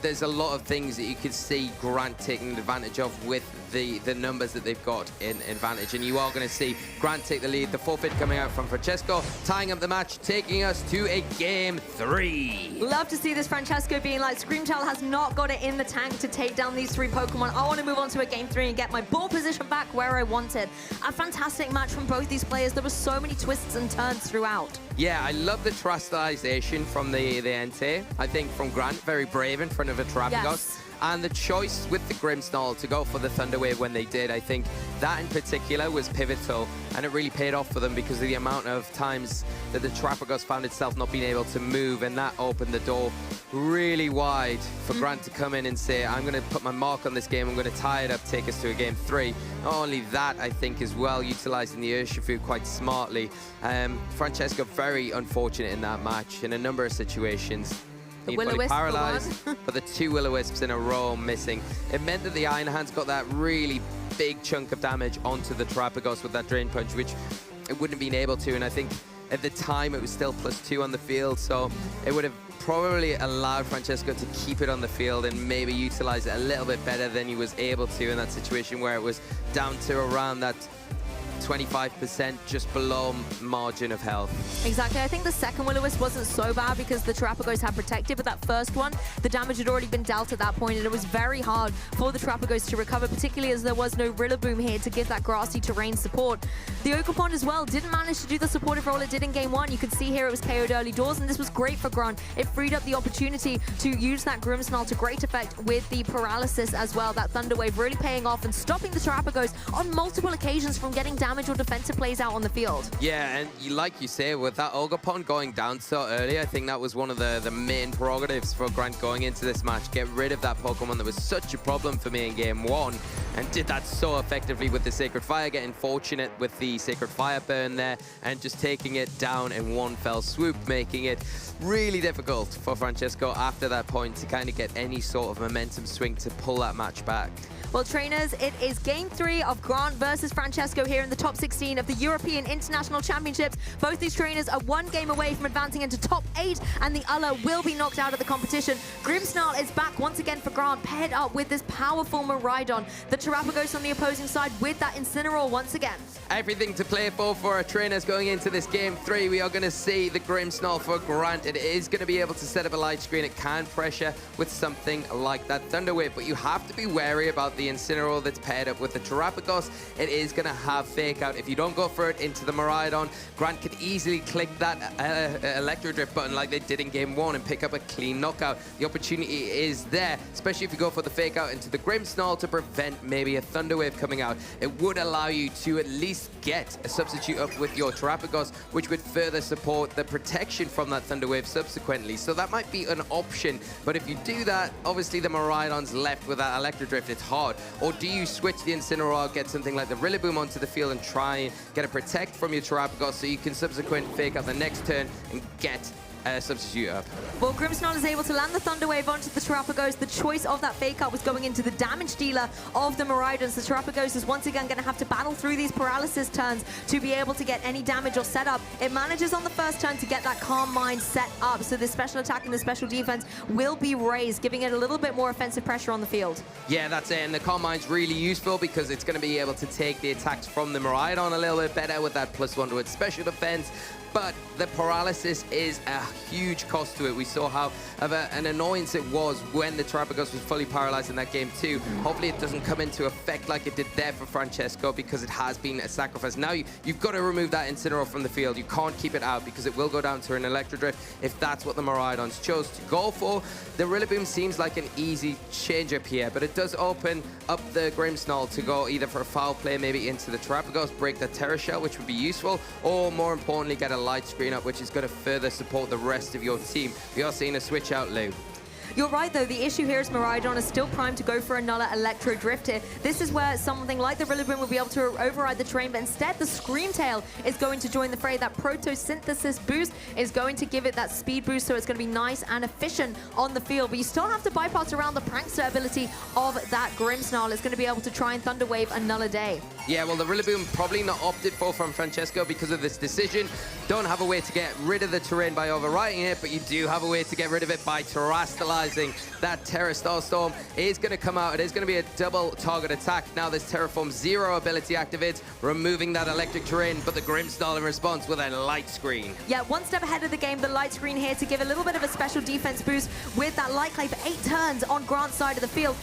There's a lot of things that you can see Grant taking advantage of with the numbers that they've got in advantage, and you are going to see Grant take the lead. The forfeit coming out from Francesco, tying up the match, taking us to a Game 3. Love to see this Francesco being like, Screamtail has not got it in the tank to take down these 3 Pokemon. I want to move on to a Game 3 and get my ball position back where I wanted. A fantastic match from both these players. There were so many twists and turns throughout. Yeah, I love the Terastallization from the Entei. I think from Grant, very brave in front of a Terapagos. Yes. And the choice with the Grimmsnarl to go for the Thunder Wave when they did, I think that in particular was pivotal, and it really paid off for them because of the amount of times that the Terapagos found itself not being able to move, and that opened the door really wide for Grant to come in and say, I'm going to put my mark on this game, I'm going to tie it up, take us to a Game 3. Not only that, I think as well, utilizing the Urshifu quite smartly. Francesco very unfortunate in that match in a number of situations. The Will-O-Wisp paralyzed, but the 2 Will-O-Wisps in a row missing. It meant that the Iron Hands got that really big chunk of damage onto the Terapagos with that Drain Punch, which it wouldn't have been able to. And I think at the time it was still +2 on the field, so it would have probably allowed Francesco to keep it on the field and maybe utilize it a little bit better than he was able to in that situation where it was down to around that 25% just below margin of health. Exactly. I think the second Will-O-Wisp wasn't so bad because the Terrapagos had protected, but that first one, the damage had already been dealt at that point, and it was very hard for the Terrapagos to recover, particularly as there was no Rillaboom here to give that grassy terrain support. The Acompanhando as well didn't manage to do the supportive role it did in game 1. You could see here it was KO'd early doors, and this was great for Grunt. It freed up the opportunity to use that Grimmsnarl to great effect with the paralysis as well. That Thunder Wave really paying off and stopping the Terrapagos on multiple occasions from getting damage or defensive plays out on the field. Yeah, and like you say, with that Ogre going down so early, I think that was one of the main prerogatives for Grant going into this match. Get rid of that Pokemon that was such a problem for me in game 1, and did that so effectively with the Sacred Fire, getting fortunate with the Sacred Fire burn there, and just taking it down in one fell swoop, making it really difficult for Francesco after that point to kind of get any sort of momentum swing to pull that match back. Well, trainers, it is game 3 of Grant versus Francesco here in the top 16 of the European International Championships. Both these trainers are 1 game away from advancing into top 8, and the other will be knocked out of the competition. Grimmsnarl is back once again for Grant, paired up with this powerful Miraidon. The Terrapagos on the opposing side with that Incineroar once again. Everything to play for our trainers going into this game 3. We are going to see the Grimmsnarl for Grant. It is going to be able to set up a light screen. It can pressure with something like that Thunder Wave, but you have to be wary about the Incineroar that's paired up with the Terrapagos. It is going to have Fake Out. If you don't go for it into the Miraidon, Grant could easily click that Electro Drift button like they did in game 1 and pick up a clean knockout. The opportunity is there, especially if you go for the Fake Out into the Grimmsnarl to prevent maybe a Thunder Wave coming out. It would allow you to at least get a substitute up with your Terrapagos, which would further support the protection from that Thunder Wave subsequently. So that might be an option, but if you do that, obviously the Miraidon's left with that Electro Drift. It's hard. Or do you switch the Incineroar, get something like the Rillaboom onto the field and try and get a Protect from your Terrapagos so you can subsequently Fake Out the next turn and get substitute up. Well, Grimmsnarl is able to land the Thunder Wave onto the Terrapagos. The choice of that Fake Out was going into the damage dealer of the Miraidons. The Terrapagos is once again going to have to battle through these paralysis turns to be able to get any damage or setup. It manages on the first turn to get that Calm Mind set up, so the special attack and the special defense will be raised, giving it a little bit more offensive pressure on the field. Yeah, that's it, and the Calm Mind's really useful because it's going to be able to take the attacks from the Miraidon a little bit better with that +1 to its special defense. But the paralysis is a huge cost to it. We saw how of an annoyance it was when the Terrapagos was fully paralyzed in that game too. Hopefully it doesn't come into effect like it did there for Francesco, because it has been a sacrifice. Now you've got to remove that Incineroar from the field. You can't keep it out because it will go down to an Electro Drift if that's what the Miraidons chose to go for. The Rillaboom seems like an easy change-up here, but it does open up the Grimmsnarl to go either for a foul play, maybe into the Terrapagos, break that Terra Shell, which would be useful, or more importantly, get a light screen up, which is going to further support the rest of your team. We are seeing a switch out, Lou. You're right, though. The issue here is Miraidon is still primed to go for another Electro Drift here. This is where something like the Rillaboom will be able to override the terrain, but instead the Screamtail is going to join the fray. That Protosynthesis boost is going to give it that speed boost, so it's going to be nice and efficient on the field. But you still have to bypass around the Prankster ability of that Grimmsnarl. It's going to be able to try and Thunder Wave another day. Yeah, well, the Rillaboom probably not opted for from Francesco because of this decision. Don't have a way to get rid of the terrain by overriding it, but you do have a way to get rid of it by terastallizing. That Terra Starstorm is going to come out. It is going to be a double target attack. Now this Terraform Zero ability activates, removing that electric terrain, but the Grimmsnarl in response with a light screen. Yeah, one step ahead of the game, the light screen here to give a little bit of a special defense boost with that light clay for 8 turns on Grant's side of the field.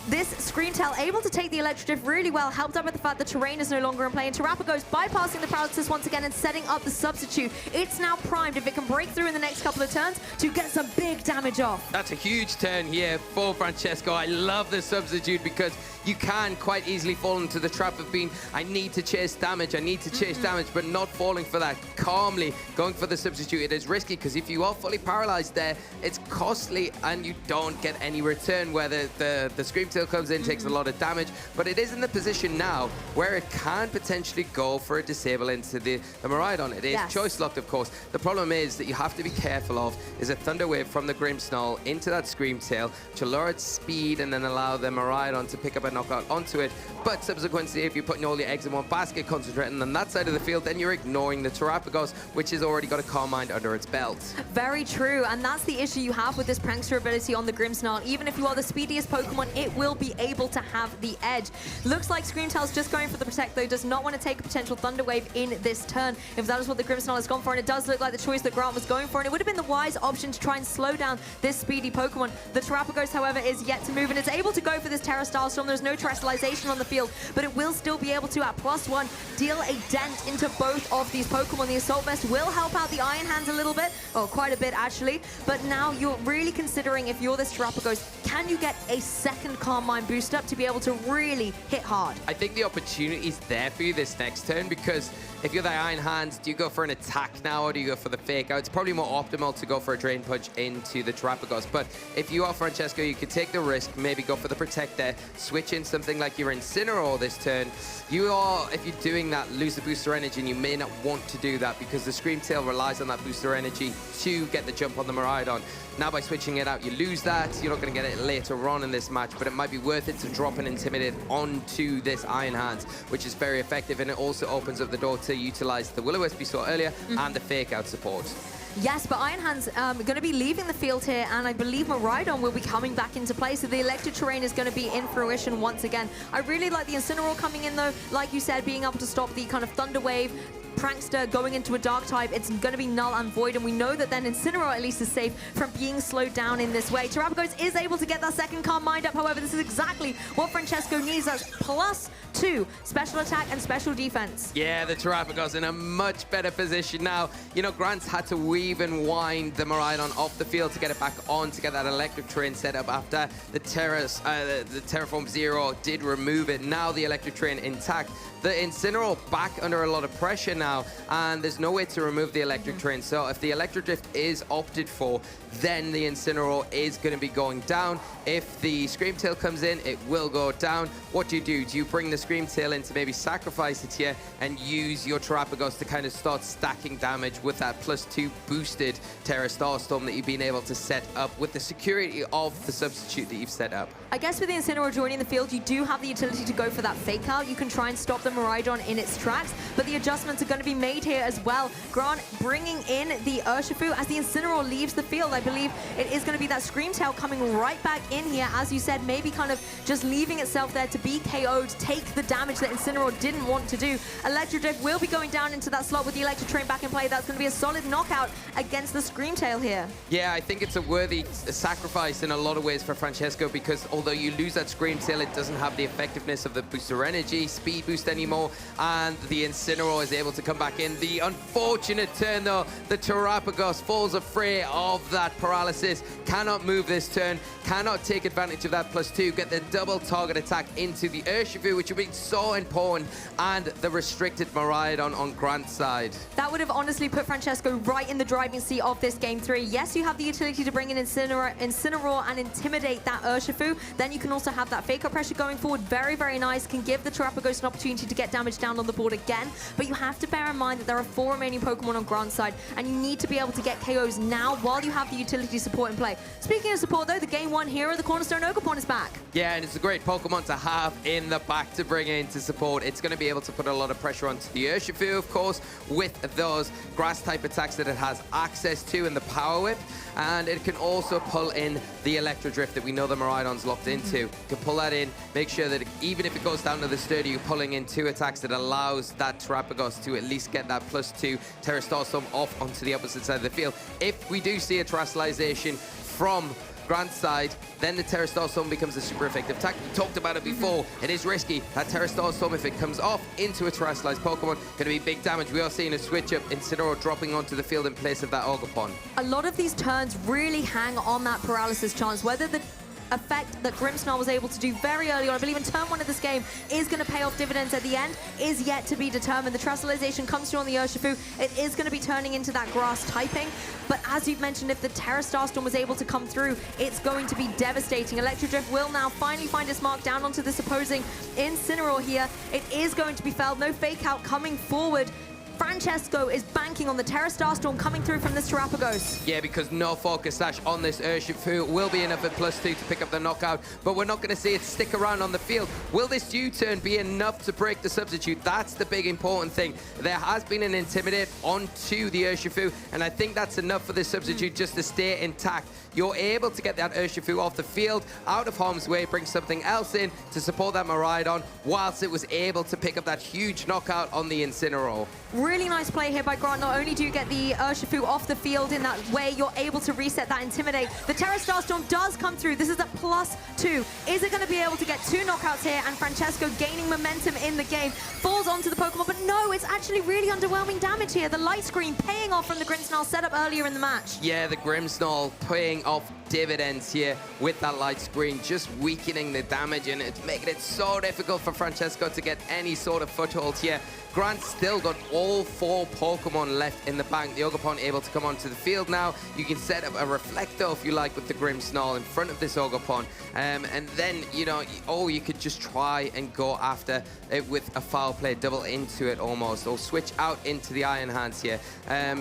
This Screamtail able to take the Electro Drift really well, helped up with the fact the terrain is no longer in play, and Terrapagos bypassing the paralysis once again and setting up the substitute. It's now primed, if it can break through in the next couple of turns, to get some big damage off. That's a huge turn here for Francesco. I love the substitute because you can quite easily fall into the trap of being, I need to chase damage, I need to chase damage, but not falling for that. Calmly going for the substitute. It is risky because if you are fully paralyzed there, it's costly and you don't get any return, where the Screamtail comes in, takes a lot of damage, but it is in the position now where it can potentially go for a disable into the Miraidon. It is choice locked, of course. The problem is that you have to be careful of is a Thunder Wave from the Grimmsnarl into that Screamtail to lower its speed and then allow the Miraidon to pick up an knockout onto it. But subsequently, if you're putting all your eggs in one basket, concentrating on that side of the field, then you're ignoring the Terrapagos, which has already got a Carmine under its belt. Very true, and that's the issue you have with this Prankster ability on the Grimmsnarl. Even if you are the speediest Pokemon, it will be able to have the edge. Looks like Screamtail's just going for the Protect, though, does not want to take a potential Thunder Wave in this turn, if that is what the Grimmsnarl has gone for, and it does look like the choice that Grant was going for, and it would have been the wise option to try and slow down this speedy Pokemon. The Terrapagos, however, is yet to move, and it's able to go for this Terra Starstorm. There's no Terrestrialization on the field, but it will still be able to, at +1, deal a dent into both of these Pokemon. The Assault Vest will help out the Iron Hands a little bit, or quite a bit actually, but now you're really considering, if you're this Terrapagos, can you get a second Carmine boost up to be able to really hit hard? I think the opportunity is there for you this next turn, because if you're the Iron Hands, do you go for an attack now or do you go for the Fake Out? It's probably more optimal to go for a Drain Punch into the Terrapagos, but if you are Francesco, you could take the risk, maybe go for the Protect there, switch in something like your Incineroar this turn. You are, if you're doing that, lose the Booster Energy, and you may not want to do that because the Screamtail relies on that Booster Energy to get the jump on the Miraidon. Now by switching it out, you lose that. You're not going to get it later on in this match, but it might be worth it to drop an Intimidate onto this Iron Hands, which is very effective, and it also opens up the door to utilize the Will-O-Wisp we saw earlier and the Fake Out support. Yes, but Iron Hands going to be leaving the field here, and I believe Miraidon will be coming back into play, so the Electric Terrain is going to be in fruition once again. I really like the Incineroar coming in, though, like you said, being able to stop the kind of Thunder Wave, Prankster going into a Dark type. It's going to be null and void, and we know that then Incineroar at least is safe from being slowed down in this way. Terrapagos is able to get that second Carmine up, however, this is exactly what Francesco needs. That's +2 special attack and special defense. Yeah, the Terrapagos in a much better position now. You know, Grant's had to weave and wind the Miraidon off the field to get it back on, to get that Electric Terrain set up after the Terraform Zero did remove it. Now the Electric Terrain intact. The Incineroar back under a lot of pressure now, and there's no way to remove the Electric Terrain. So if the Electric Drift is opted for, then the Incineroar is going to be going down. If the Screamtail comes in, it will go down. What do? Do you bring the Screamtail in to maybe sacrifice it here and use your Terrapagos to kind of start stacking damage with that +2 boosted Terra Starstorm that you've been able to set up with the security of the substitute that you've set up? I guess with the Incineroar joining the field, you do have the utility to go for that Fake Out. You can try and stop the Miraidon in its tracks, but the adjustments are going to be made here as well. Grant bringing in the Urshifu as the Incineroar leaves the field. I believe it is going to be that Screamtail coming right back in here, as you said, maybe kind of just leaving itself there to be KO'd, take the damage that Incineroar didn't want to do. Electric Drift will be going down into that slot with the Electric Train back in play. That's going to be a solid knockout against the Screamtail here. Yeah, I think it's a worthy sacrifice in a lot of ways for Francesco, because although you lose that Screamtail, it doesn't have the effectiveness of the Booster Energy, Speed Boost anymore, and the Incineroar is able to come back in. The unfortunate turn, though, the Terrapagos falls afraid of that paralysis, cannot move this turn, cannot take advantage of that +2, get the double target attack into the Urshifu, which would be so important, and the restricted Miraidon on Grant's side. That would have honestly put Francesco right in the driving seat of this Game 3. Yes, you have the utility to bring in Incineroar and intimidate that Urshifu. Then you can also have that Fake Out pressure going forward. Very, very nice. Can give the Terrapagos an opportunity to get damage down on the board again. But you have to bear in mind that there are 4 remaining Pokemon on Grant's side, and you need to be able to get KOs now while you have the utility support in play. Speaking of support, though, the Game 1 hero, the Cornerstone Acopon, is back. Yeah, and it's a great Pokemon to have in the back to bring in to support. It's going to be able to put a lot of pressure onto the Urshifu, of course, with those Grass-type attacks that it has access to in the Power Whip. And it can also pull in the Electro Drift that we know the Miraidon's locked into. You can pull that in, make sure that even if it goes down to the Sturdy, you're pulling in 2 attacks that allows that Terrapagos to at least get that +2 Terra Starstorm off onto the opposite side of the field. If we do see a Terrestrialization from Grant's side, then the Terra Starstorm becomes a super effective attack. We talked about it before. It is risky. That Terra Starstorm, if it comes off into a Terrestrialized Pokemon, going to be big damage. We are seeing a switch up, Incineroar dropping onto the field in place of that Ogopon. A lot of these turns really hang on that paralysis chance, whether the effect that Grimmsnarl was able to do very early on, I believe in turn 1 of this game, is going to pay off dividends at the end, is yet to be determined. The Terrestrialization comes through on the Urshifu. It is going to be turning into that grass typing, but as you've mentioned, if the Terra Starstorm was able to come through, it's going to be devastating. Electric Drift will now finally find its mark down onto this opposing Incineroar here. It is going to be felled. No Fake Out coming forward Francesco is banking on the Terra Starstorm coming through from this Terrapagos. Yeah, because no focus sash on this Urshifu will be enough at +2 to pick up the knockout, but we're not going to see it stick around on the field. Will this U-turn be enough to break the substitute? That's the big important thing. There has been an Intimidate onto the Urshifu, and I think that's enough for this substitute just to stay intact. You're able to get that Urshifu off the field, out of harm's way, bring something else in to support that Miraidon, whilst it was able to pick up that huge knockout on the Incineroar. Really nice play here by Grant. Not only do you get the Urshifu off the field in that way, you're able to reset that Intimidate. The Terra Starstorm does come through. This is at +2. Is it going to be able to get 2 knockouts here? And Francesco gaining momentum in the game. Falls onto the Pokemon, but no, it's actually really underwhelming damage here. The light screen paying off from the Grimmsnarl setup earlier in the match. Yeah, the Grimmsnarl paying off dividends here with that light screen, just weakening the damage, and it's making it so difficult for Francesco to get any sort of foothold here. Grant's still got all 4 Pokemon left in the bank. The Ogerpon able to come onto the field now. You can set up a Reflector, if you like, with the Grimmsnarl in front of this Ogerpon. And then, you know, you could just try and go after it with a foul play, double into it almost, or switch out into the Iron Hands here.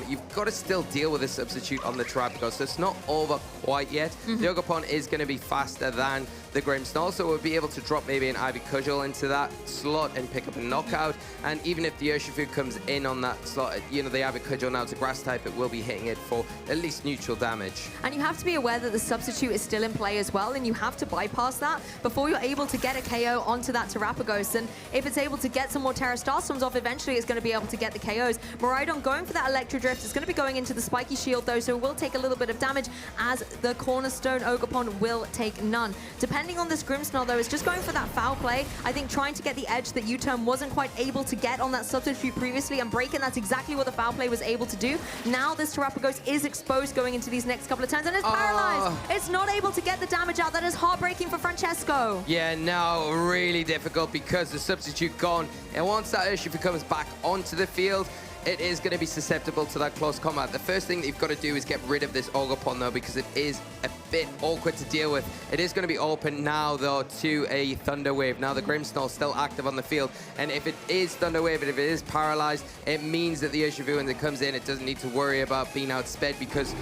You've got to still deal with a substitute on the Terrapagos, so it's not over quite yet. The Ogerpon is going to be faster than the Grimmsnarl, so we'll be able to drop maybe an Ivy Cudgel into that slot and pick up a knockout. And even if the Urshifu comes in on that slot, you know, the Ivy Cudgel now, it's a grass type, it will be hitting it for at least neutral damage. And you have to be aware that the substitute is still in play as well, and you have to bypass that before you're able to get a KO onto that Terrapagos. And if it's able to get some more Terra Starstorms off, eventually it's going to be able to get the KOs. Miraidon going for that Electro Drift. It's going to be going into the Spiky Shield though, so it will take a little bit of damage, as the Cornerstone Ogerpon will take none. Depending on this Grimmsnarl though, it's just going for that foul play. I think trying to get the edge that U-turn wasn't quite able to get on that substitute previously, and breaking, that's exactly what the foul play was able to do. Now this Terrapagos is exposed going into these next couple of turns, and it's paralyzed. It's not able to get the damage out. That is heartbreaking for Francesco. Yeah, now really difficult because the substitute gone, and once that Urshifu comes back onto the field, it is going to be susceptible to that close combat. The first thing that you've got to do is get rid of this Ogerpon though, because it is a bit awkward to deal with. It is going to be open now though to a Thunder Wave. Now the Grimmsnarl still active on the field, and if it is Thunder Wave, and if it is paralyzed, it means that the Urshifu, when it comes in, it doesn't need to worry about being outsped, because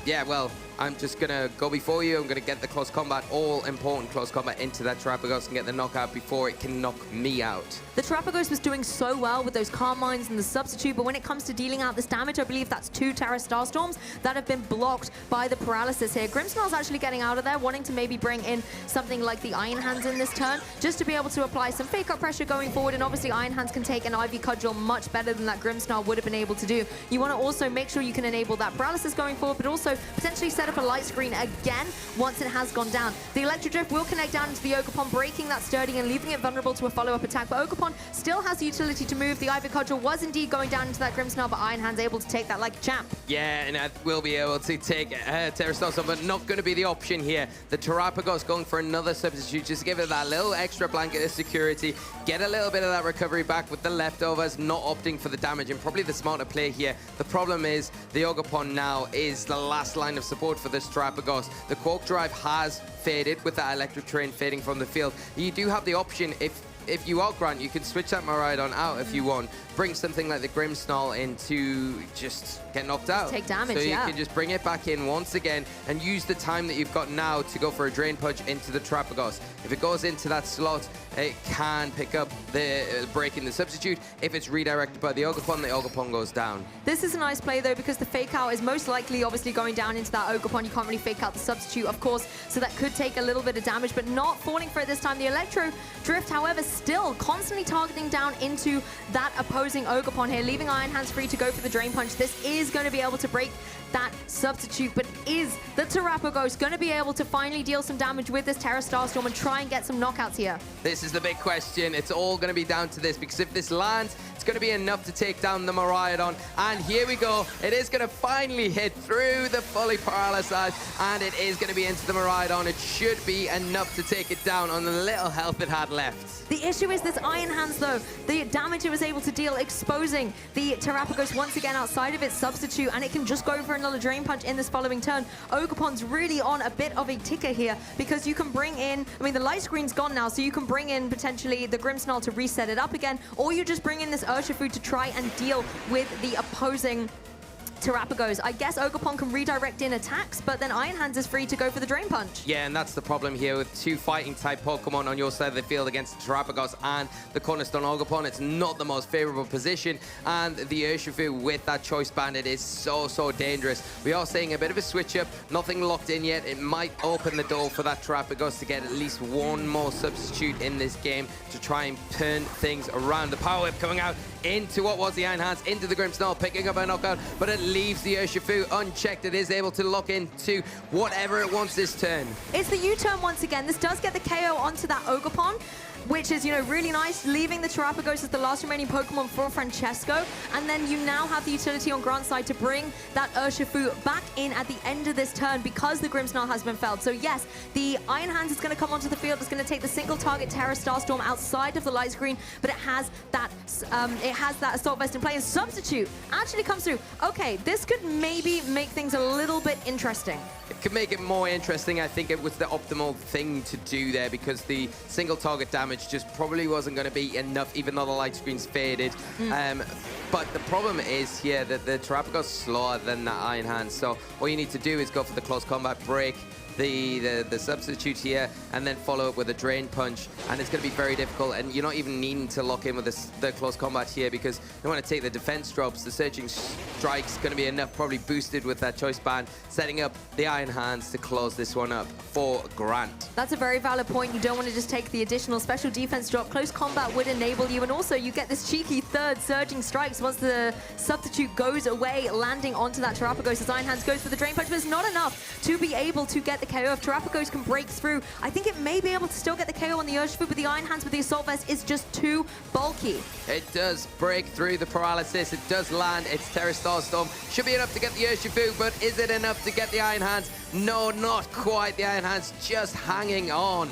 yeah, well, I'm just going to go before you. I'm going to get the close combat, all important close combat, into that Terrapagos and get the knockout before it can knock me out. The Terrapagos was doing so well with those Carmines and the substitute, but when it comes to dealing out this damage, I believe that's 2 Terra Starstorms that have been blocked by the paralysis here. Grimmsnarl's actually getting out of there, wanting to maybe bring in something like the Iron Hands in this turn, just to be able to apply some fake-up pressure going forward, and obviously Iron Hands can take an Ivy Cudgel much better than that Grimmsnarl would have been able to do. You want to also make sure you can enable that paralysis going forward, but also potentially set up a light screen again once it has gone down. The Electro Drift will connect down into the Ogerpon, breaking that sturdy and leaving it vulnerable to a follow-up attack, but Ogerpon still has the utility to move. The Ivy Cudgel was indeed going down into that Grimmsnarl, but Iron Hand's able to take that like a champ. Yeah, and I will be able to take Terra Starstorm, but not going to be the option here. The Terrapagos going for another substitute, just give it that little extra blanket of security, get a little bit of that recovery back with the leftovers, not opting for the damage, and probably the smarter play here. The problem is the Ogerpon now is the last line of support for this Terrapagos. The Quark Drive has faded with that Electric Train fading from the field. You do have the option, if you are Grant, you can switch that Miraidon out if you want. Bring something like the Grimmsnarl in to just get knocked out. Take damage, so you can just bring it back in once again and use the time that you've got now to go for a Drain Punch into the Terrapagos. If it goes into that slot, it can pick up the break in the substitute. If it's redirected by the Ogerpon goes down. This is a nice play though, because the fake out is most likely obviously going down into that Ogerpon. You can't really fake out the substitute, of course, so that could take a little bit of damage, but not falling for it this time. The Electro Drift, however, still constantly targeting down into that opposing Ogerpon here, leaving Iron Hands free to go for the Drain Punch. This is going to be able to break that substitute, but is the Terrapagos going to be able to finally deal some damage with this Terra Starstorm and try and get some knockouts here? This is the big question. It's all going to be down to this, because if this lands, it's going to be enough to take down the Miraidon. And here we go. It is going to finally hit through the fully paralyzed, and it is going to be into the Miraidon. It should be enough to take it down on the little health it had left. The issue is this Iron Hands though. The damage it was able to deal, exposing the Terrapagos once again outside of its substitute, and it can just go for another Drain Punch in this following turn. Ogerpon's really on a bit of a ticker here, because you can bring in, I mean, the light screen's gone now, so you can bring in potentially the Grimmsnarl to reset it up again, or you just bring in this Urshifu to try and deal with the opposing Terrapagos. I guess Ogerpon can redirect in attacks, but then Iron Hands is free to go for the Drain Punch. Yeah, and that's the problem here with two fighting-type Pokemon on your side of the field against the Terrapagos and the Cornerstone Ogerpon. It's not the most favorable position, and the Urshifu with that Choice Band, it is so dangerous. We are seeing a bit of a switch-up, nothing locked in yet. It might open the door for that Terrapagos to get at least one more substitute in this game to try and turn things around. The Power Whip coming out into what was the Iron Hands, into the Grimmsnarl, picking up a knockout, but it leaves the Urshifu unchecked. It is able to lock into whatever it wants this turn. It's the U-turn once again. This does get the KO onto that Ogerpon, which is, really nice, leaving the Terrapagos as the last remaining Pokemon for Francesco. And then you now have the utility on Grant's side to bring that Urshifu back in at the end of this turn because the Grimmsnarl has been felled. So yes, the Iron Hands is going to come onto the field. It's going to take the single target Terra Starstorm outside of the light screen, but it has that Assault Vest in play, and Substitute actually comes through. Okay, this could maybe make things a little bit interesting. It could make it more interesting. I think it was the optimal thing to do there because the single target damage just probably wasn't going to be enough, even though the light screen's faded. But the problem is here that the Terrapagos is slower than the Iron Hands. So all you need to do is go for the close combat, break the substitute here, and then follow up with a Drain Punch, and it's going to be very difficult. And you're not even needing to lock in with the close combat here because you want to take the defense drops. The Surging Strike's going to be enough, probably boosted with that Choice Band, setting up the Iron Hands to close this one up for Grant. That's a very valid point. You don't want to just take the additional special defense drop. Close combat would enable you, and also you get this cheeky third Surging Strikes once the substitute goes away, landing onto that Terrapagos as Iron Hands goes for the Drain Punch, but it's not enough to be able to get the KO. If Terrapagos can break through, I think it may be able to still get the KO on the Urshifu, but the Iron Hands with the Assault Vest is just too bulky. It does break through the paralysis. It does land. It's Terra Starstorm. Should be enough to get the Urshifu, but is it enough to get the Iron Hands? No, not quite. The Iron Hands just hanging on.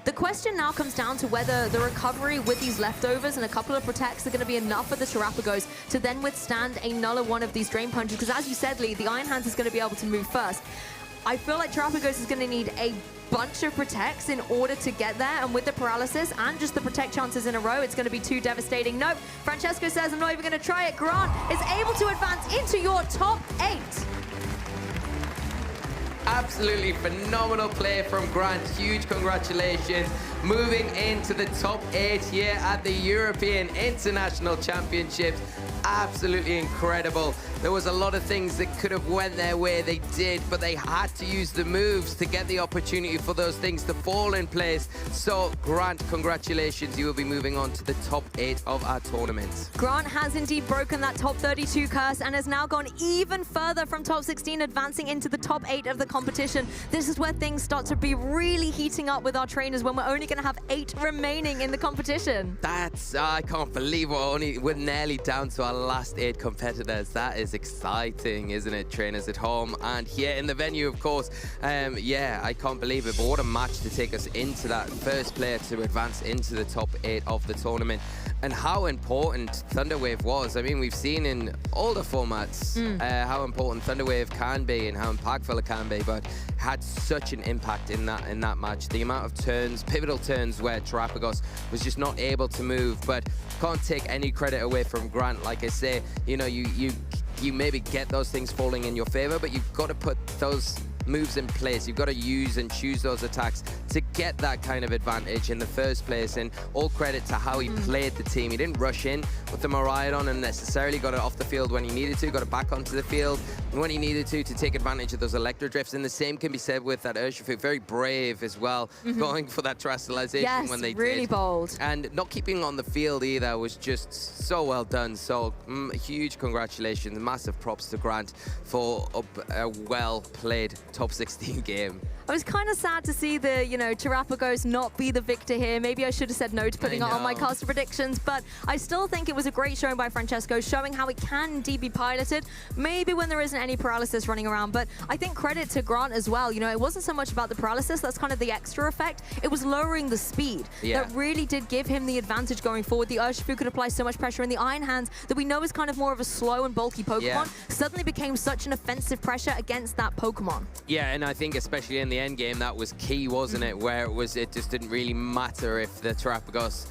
The question now comes down to whether the recovery with these leftovers and a couple of protects are going to be enough for the Terrapagos to then withstand another one of these Drain Punches, because as you said, Lee, the Iron Hands is going to be able to move first. I feel like Terrapagos is going to need a bunch of protects in order to get there, and with the paralysis and just the protect chances in a row, it's going to be too devastating. Nope, Francesco says I'm not even going to try it. Grant is able to advance into your top 8. Absolutely phenomenal play from Grant. Huge congratulations. Moving into the top 8 here at the European International Championships. Absolutely incredible. There was a lot of things that could have went their way. They did, but they had to use the moves to get the opportunity for those things to fall in place. So, Grant, congratulations. You will be moving on to the top 8 of our tournament. Grant has indeed broken that top 32 curse and has now gone even further from top 16, advancing into the top 8 of the competition. This is where things start to be really heating up with our trainers when we're only going to have 8 remaining in the competition. I can't believe we're nearly down to our last 8 competitors. That is exciting, isn't it, trainers at home and here in the venue, of course. Yeah, I can't believe it, but what a match to take us into that first player to advance into the top 8 of the tournament, and how important Thunderwave was. I mean, we've seen in all the formats how important Thunderwave can be and how impactful it can be, but had such an impact in that match. The amount of turns, pivotal turns, where Terrapagos was just not able to move, but can't take any credit away from Grant. Like I say, you maybe get those things falling in your favor, but you've got to put those moves in place. You've got to use and choose those attacks to get that kind of advantage in the first place, and all credit to how he played the team. He didn't rush in with the Miraidon and necessarily got it off the field when he needed to, got it back onto the field when he needed to take advantage of those Electro Drifts, and the same can be said with that Urshifu. Very brave as well, going for that Terastallization when they did. Really bold. And not keeping on the field either was just so well done. So huge congratulations, massive props to Grant for a well-played top 16 game. I was kind of sad to see the, Terrapagos not be the victor here. Maybe I should have said no to putting it on my caster predictions, but I still think it was a great showing by Francesco, showing how it can indeed be piloted, maybe when there isn't any paralysis running around. But I think credit to Grant as well. It wasn't so much about the paralysis, that's kind of the extra effect. It was lowering the speed that really did give him the advantage going forward. The Urshifu could apply so much pressure, and the Iron Hands, that we know is kind of more of a slow and bulky Pokemon, suddenly became such an offensive pressure against that Pokemon. Yeah, and I think especially in the end game, that was key, wasn't it? Where it just didn't really matter if the Terrapagos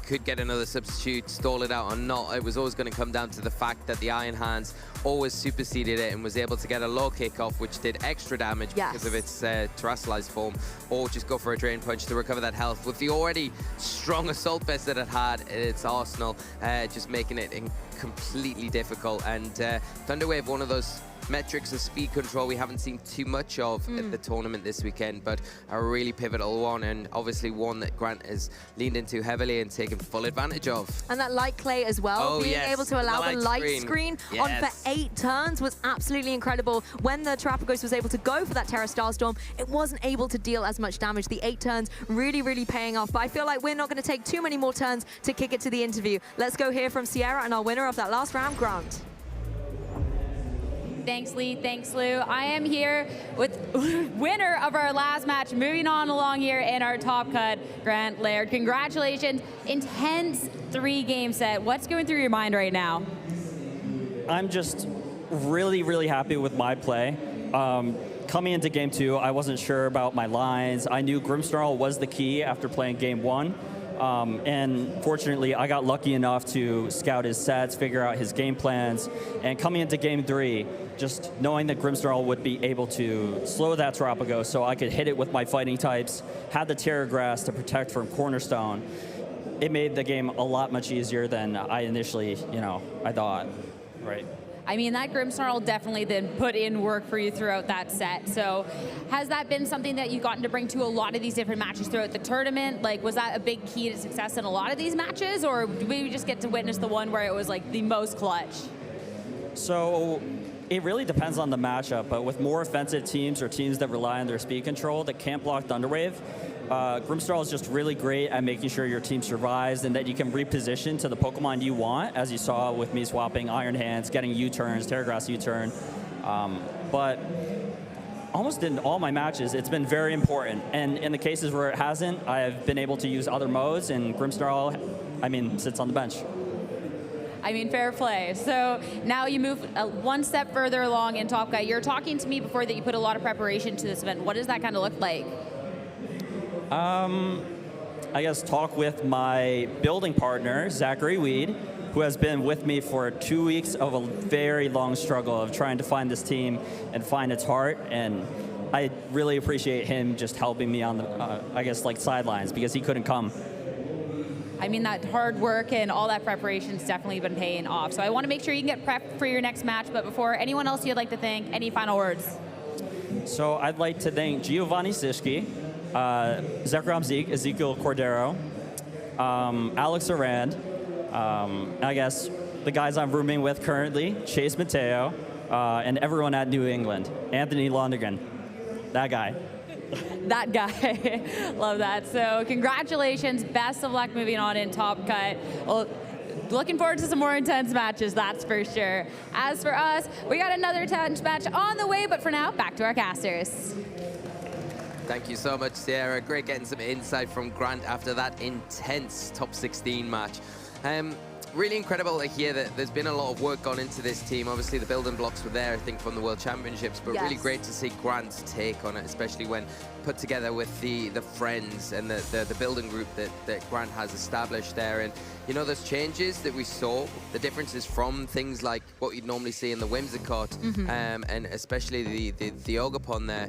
could get another substitute, stall it out or not. It was always going to come down to the fact that the Iron Hands always superseded it and was able to get a low kickoff, which did extra damage because of its terrestrialized form, or just go for a drain punch to recover that health. With the already strong assault vest that it had in its arsenal, just making it completely difficult. And Thunderwave, one of those metrics of speed control we haven't seen too much of at the tournament this weekend, but a really pivotal one, and obviously one that Grant has leaned into heavily and taken full advantage of. And that light clay as well, being able to allow the light screen on for 8 turns was absolutely incredible. When the Terrapagos was able to go for that Terra Starstorm, it wasn't able to deal as much damage. The 8 turns really, really paying off. But I feel like we're not going to take too many more turns to kick it to the interview. Let's go hear from Sierra and our winner of that last round, Grant. Thanks, Lee. Thanks, Lou. I am here with winner of our last match, moving on along here in our top cut, Grant Laird. Congratulations. Intense 3-game set. What's going through your mind right now? I'm just really, really happy with my play. Coming into game 2, I wasn't sure about my lines. I knew Grimmsnarl was the key after playing game 1. And fortunately, I got lucky enough to scout his sets, figure out his game plans, and coming into game 3, just knowing that Grimmsnarl would be able to slow that Terrapagos so I could hit it with my fighting types, had the Terra Grass to protect from Cornerstone, it made the game a lot much easier than I initially, I thought, right? I mean, that Grimmsnarl definitely then put in work for you throughout that set. So has that been something that you've gotten to bring to a lot of these different matches throughout the tournament? Like, was that a big key to success in a lot of these matches, or did we just get to witness the one where it was like the most clutch? So it really depends on the matchup, but with more offensive teams or teams that rely on their speed control that can't block Thunderwave, Grimmsnarl is just really great at making sure your team survives and that you can reposition to the Pokemon you want, as you saw with me swapping Iron Hands, getting U-turns, Terra Grass U-turn. But almost in all my matches, it's been very important. And in the cases where it hasn't, I've been able to use other modes, and Grimmsnarl, sits on the bench. I mean, fair play. So now you move one step further along in Top Cut. You're talking to me before that you put a lot of preparation to this event. What does that kind of look like? I guess talk with my building partner, Zachary Weed, who has been with me for 2 weeks of a very long struggle of trying to find this team and find its heart. And I really appreciate him just helping me on the, sidelines, because he couldn't come. I mean, that hard work and all that preparation's definitely been paying off. So I want to make sure you can get prepped for your next match. But before, anyone else you'd like to thank? Any final words? So I'd like to thank Giovanni Sischke, Zekrom Zeke, Ezekiel Cordero, Alex Arand, I guess the guys I'm rooming with currently, Chase Mateo, and everyone at New England, Anthony Lonergan, that guy. That guy. Love that. So congratulations. Best of luck moving on in Top Cut. Well, looking forward to some more intense matches, that's for sure. As for us, we got another intense match on the way, but for now, back to our casters. Thank you so much, Sierra. Great getting some insight from Grant after that intense top 16 match. Really incredible to hear that there's been a lot of work gone into this team. Obviously, the building blocks were there, I think, from the World Championships, but really great to see Grant's take on it, especially when put together with the friends and the building group that Grant has established there. And, those changes that we saw, the differences from things like what you'd normally see in the Whimsicott, and especially the Ogerpon there,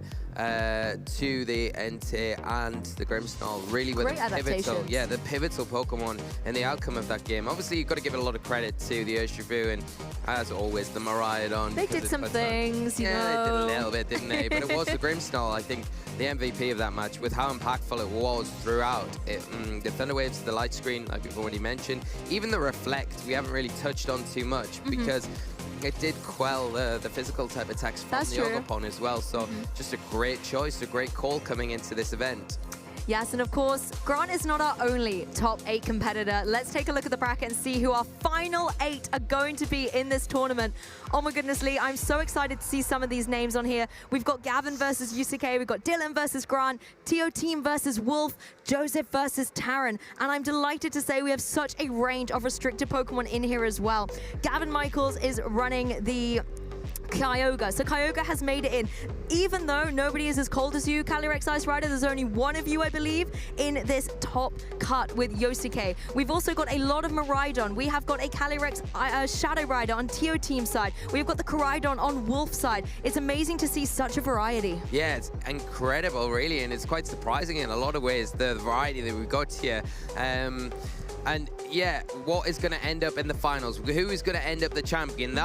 to the Entei and the Grimmsnarl, really were the pivotal Pokemon in the outcome of that game. Obviously, you've got to give a lot of credit to the Urshifu and, as always, the Miraidon. They did some things, they did a little bit, didn't they? But it was the Grimmsnarl, I think, the MVP of that match, with how impactful it was throughout. The Thunder Waves, the light screen, like we've already mentioned, even the Reflect, we haven't really touched on too much, because it did quell the physical type attacks from the Ogerpon as well. So just a great choice, a great call coming into this event. Yes, and of course, Grant is not our only top 8 competitor. Let's take a look at the bracket and see who our final 8 are going to be in this tournament. Oh my goodness, Lee, I'm so excited to see some of these names on here. We've got Gavin versus Yusuke, we've got Dylan versus Grant, Tio Team versus Wolf, Joseph versus Taran, and I'm delighted to say we have such a range of restricted Pokemon in here as well. Gavin Michaels is running the Kyogre. So Kyogre has made it in. Even though nobody is as cold as you, Calyrex Ice Rider, there's only one of you, I believe, in this top cut with Yosuke. We've also got a lot of Miraidon. We have got a Calyrex Shadow Rider on Tio team side. We've got the Koraidon on Wolf side. It's amazing to see such a variety. Yeah, it's incredible, really, and it's quite surprising in a lot of ways, the variety that we've got here. And yeah, what is going to end up in the finals? Who is going to end up the champion? These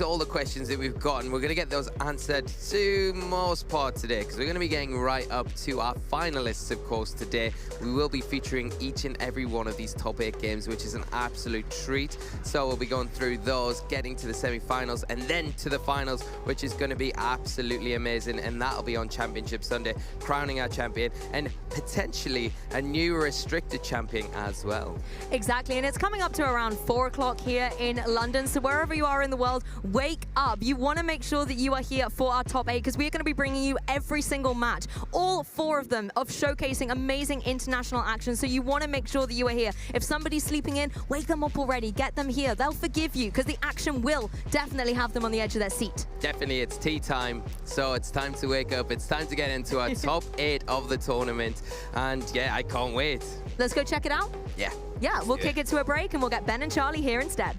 are all the questions that we've got, and we're going to get those answered to most part today, because we're going to be getting right up to our finalists, of course, today. We will be featuring each and every one of these top 8 games, which is an absolute treat. So we'll be going through those, getting to the semi-finals, and then to the finals, which is going to be absolutely amazing, and that'll be on Championship Sunday, crowning our champion, and potentially a new restricted champion as well. Exactly, and it's coming up to around 4 o'clock here in London, so wherever you are in the world, wake up. You want to make sure that you are here for our top 8, because we're going to be bringing you every single match, all 4 of them, of showcasing amazing international action, so you want to make sure that you are here. If somebody's sleeping in, wake them up already, get them here. They'll forgive you, because the action will definitely have them on the edge of their seat. Definitely, it's tea time, so it's time to wake up. It's time to get into our top 8 of the tournament, and yeah, I can't wait. Let's go check it out? Yeah, we'll kick it to a break, and we'll get Ben and Charlie here instead.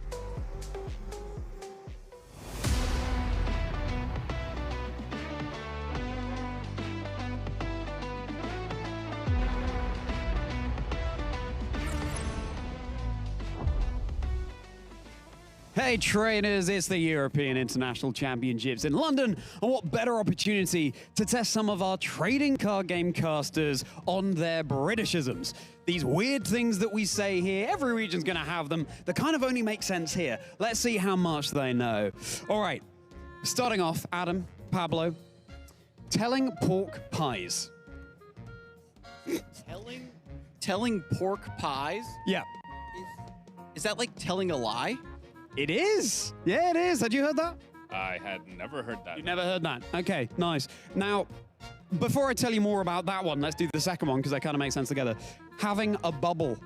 Hey trainers, it's the European International Championships in London, and what better opportunity to test some of our trading card game casters on their Britishisms. These weird things that we say here, every region's gonna have them, that kind of only make sense here. Let's see how much they know. All right, starting off, Adam, Pablo, telling pork pies. Telling pork pies? Yeah. Is that like telling a lie? It is. Yeah, it is. Had you heard that? I had never heard that. You never heard that? Okay, nice. Now, before I tell you more about that one, let's do the second one, because they kind of make sense together. Having a bubble.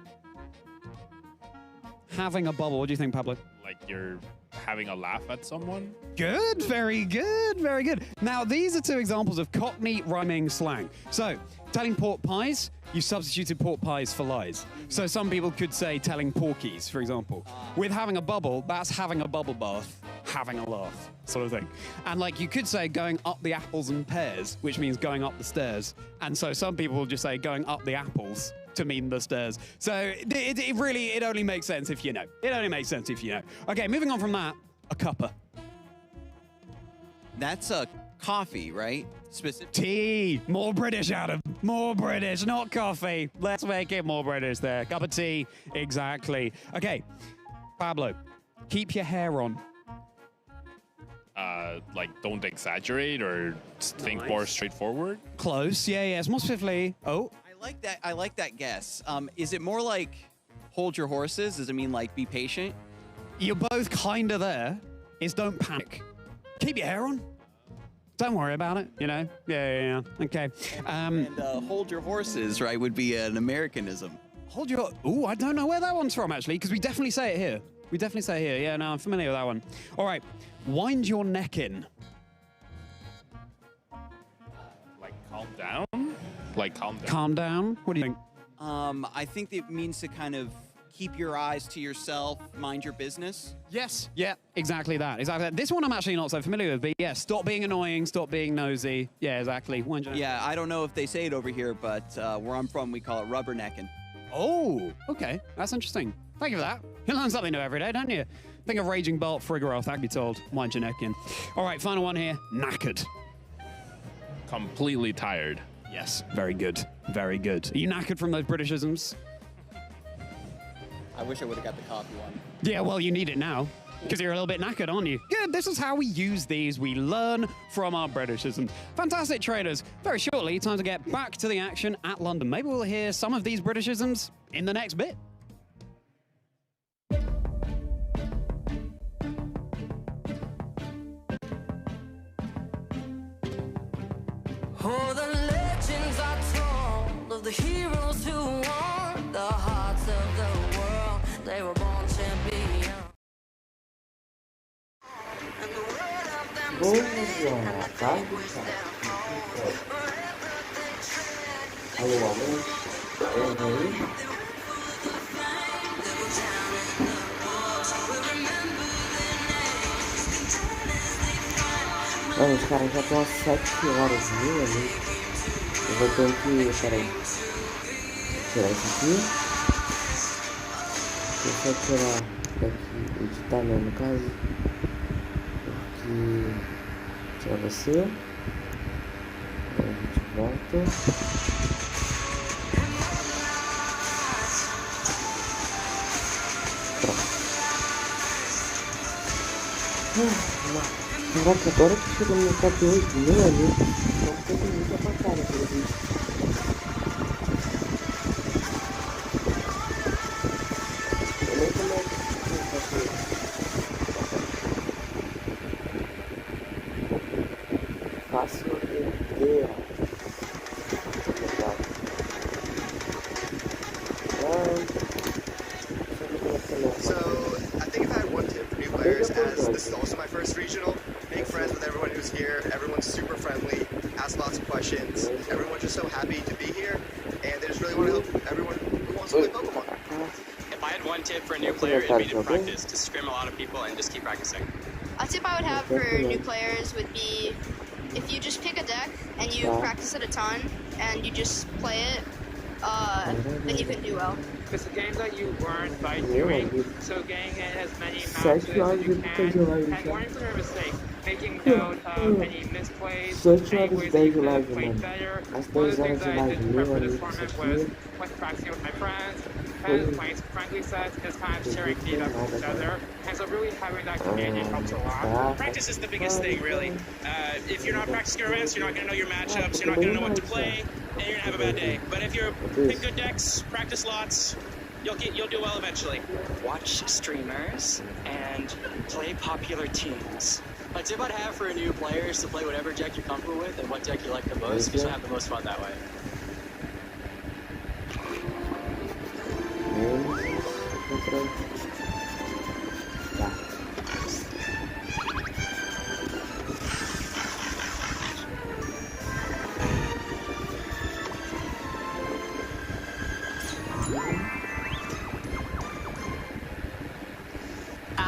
Having a bubble. What do you think, Pablo? Like you're having a laugh at someone? Good, very good, very good. Now, these are 2 examples of Cockney rhyming slang. So, telling pork pies, you substituted pork pies for lies. So some people could say telling porkies, for example. With having a bubble, that's having a bubble bath, having a laugh, sort of thing. And like you could say going up the apples and pears, which means going up the stairs. And so some people will just say going up the apples to mean the stairs. So it only makes sense if you know. It only makes sense if you know. Okay, moving on from that, a cuppa. That's a coffee, right? Specific tea. More British, Adam. More British, not coffee. Let's make it more British there. Cup of tea. Exactly. Okay, Pablo, keep your hair on. Like don't exaggerate or think more straightforward? Close. Yeah, yeah. It's more swiftly. Oh. I like that guess. Is it more like hold your horses? Does it mean like be patient? You're both kind of there. It's don't panic. Keep your hair on. Don't worry about it, you know? Yeah. Okay. And hold your horses, right, would be an Americanism. Hold your... Ooh, I don't know where that one's from, actually, because we definitely say it here. We definitely say it here. Yeah, no, I'm familiar with that one. All right. Wind your neck in. Like calm down? Like calm down. Calm down? What do you think? I think it means to kind of keep your eyes to yourself, mind your business. Yes. Yeah, exactly that. Exactly that. This one I'm actually not so familiar with, but yeah, stop being annoying, stop being nosy. Yeah, exactly. Yeah, I don't know if they say it over here, but where I'm from, we call it rubbernecking. Oh, okay. That's interesting. Thank you for that. You learn something new every day, don't you? Think of Raging Bolt, Frigoroth, I'd be told. Mind your neck in. All right, final one here. Knackered. Completely tired. Yes, very good. Very good. Are you knackered from those Britishisms? I wish I would have got the coffee one. Yeah, well, you need it now, because you're a little bit knackered, aren't you? Good, this is how we use these. We learn from our Britishisms. Fantastic, traders. Very shortly, time to get back to the action at London. Maybe we'll hear some of these Britishisms in the next bit. Oh, the legends are told of the heroes who won the hearts of the world. They were born champions. And the weight Mano, os caras já estão às 7 horas, meu amigo. Eu vou ter que... Peraí. Tirar isso aqui. Deixa eu tirar daqui, editar mesmo no caso. Porque... Tirar você. Aí a gente volta. Caraca, agora que chegou no top 8, meu amigo. Então tem muita batalha pelo vídeo. Eu nem começo a fazer. Fácil perder. So, I think if I had one tip for new players, as this is also my first regional, make friends with everyone who's here. Everyone's super friendly, ask lots of questions. Everyone's just so happy to be here, and they just really want to help everyone who wants to play Pokemon. If I had one tip for a new player, it'd be to practice, to scrim a lot of people and just keep practicing. A tip I would have for new players would be if you just pick a deck and you practice it a ton and you just play it, then you can do well. It's a game that you learn by doing, so getting in as many matches as you can, and learning from your mistakes, making note of any misplays, any ways that you could have played better. One of the things that I did prepare for this tournament was practicing with my friends, and playing some friendly sets, just kind of sharing feedback with each other, and so really having that community helps a lot. Practice is the biggest thing, really. If you're not practicing your events, you're not going to know your matchups, you're not going to know what to play, and you're going to have a bad day. But if you're pick good decks, practice lots, you'll do well eventually. Watch streamers and play popular teams. A tip I'd have for a new player is to play whatever deck you're comfortable with and what deck you like the most, because you'll have the most fun that way.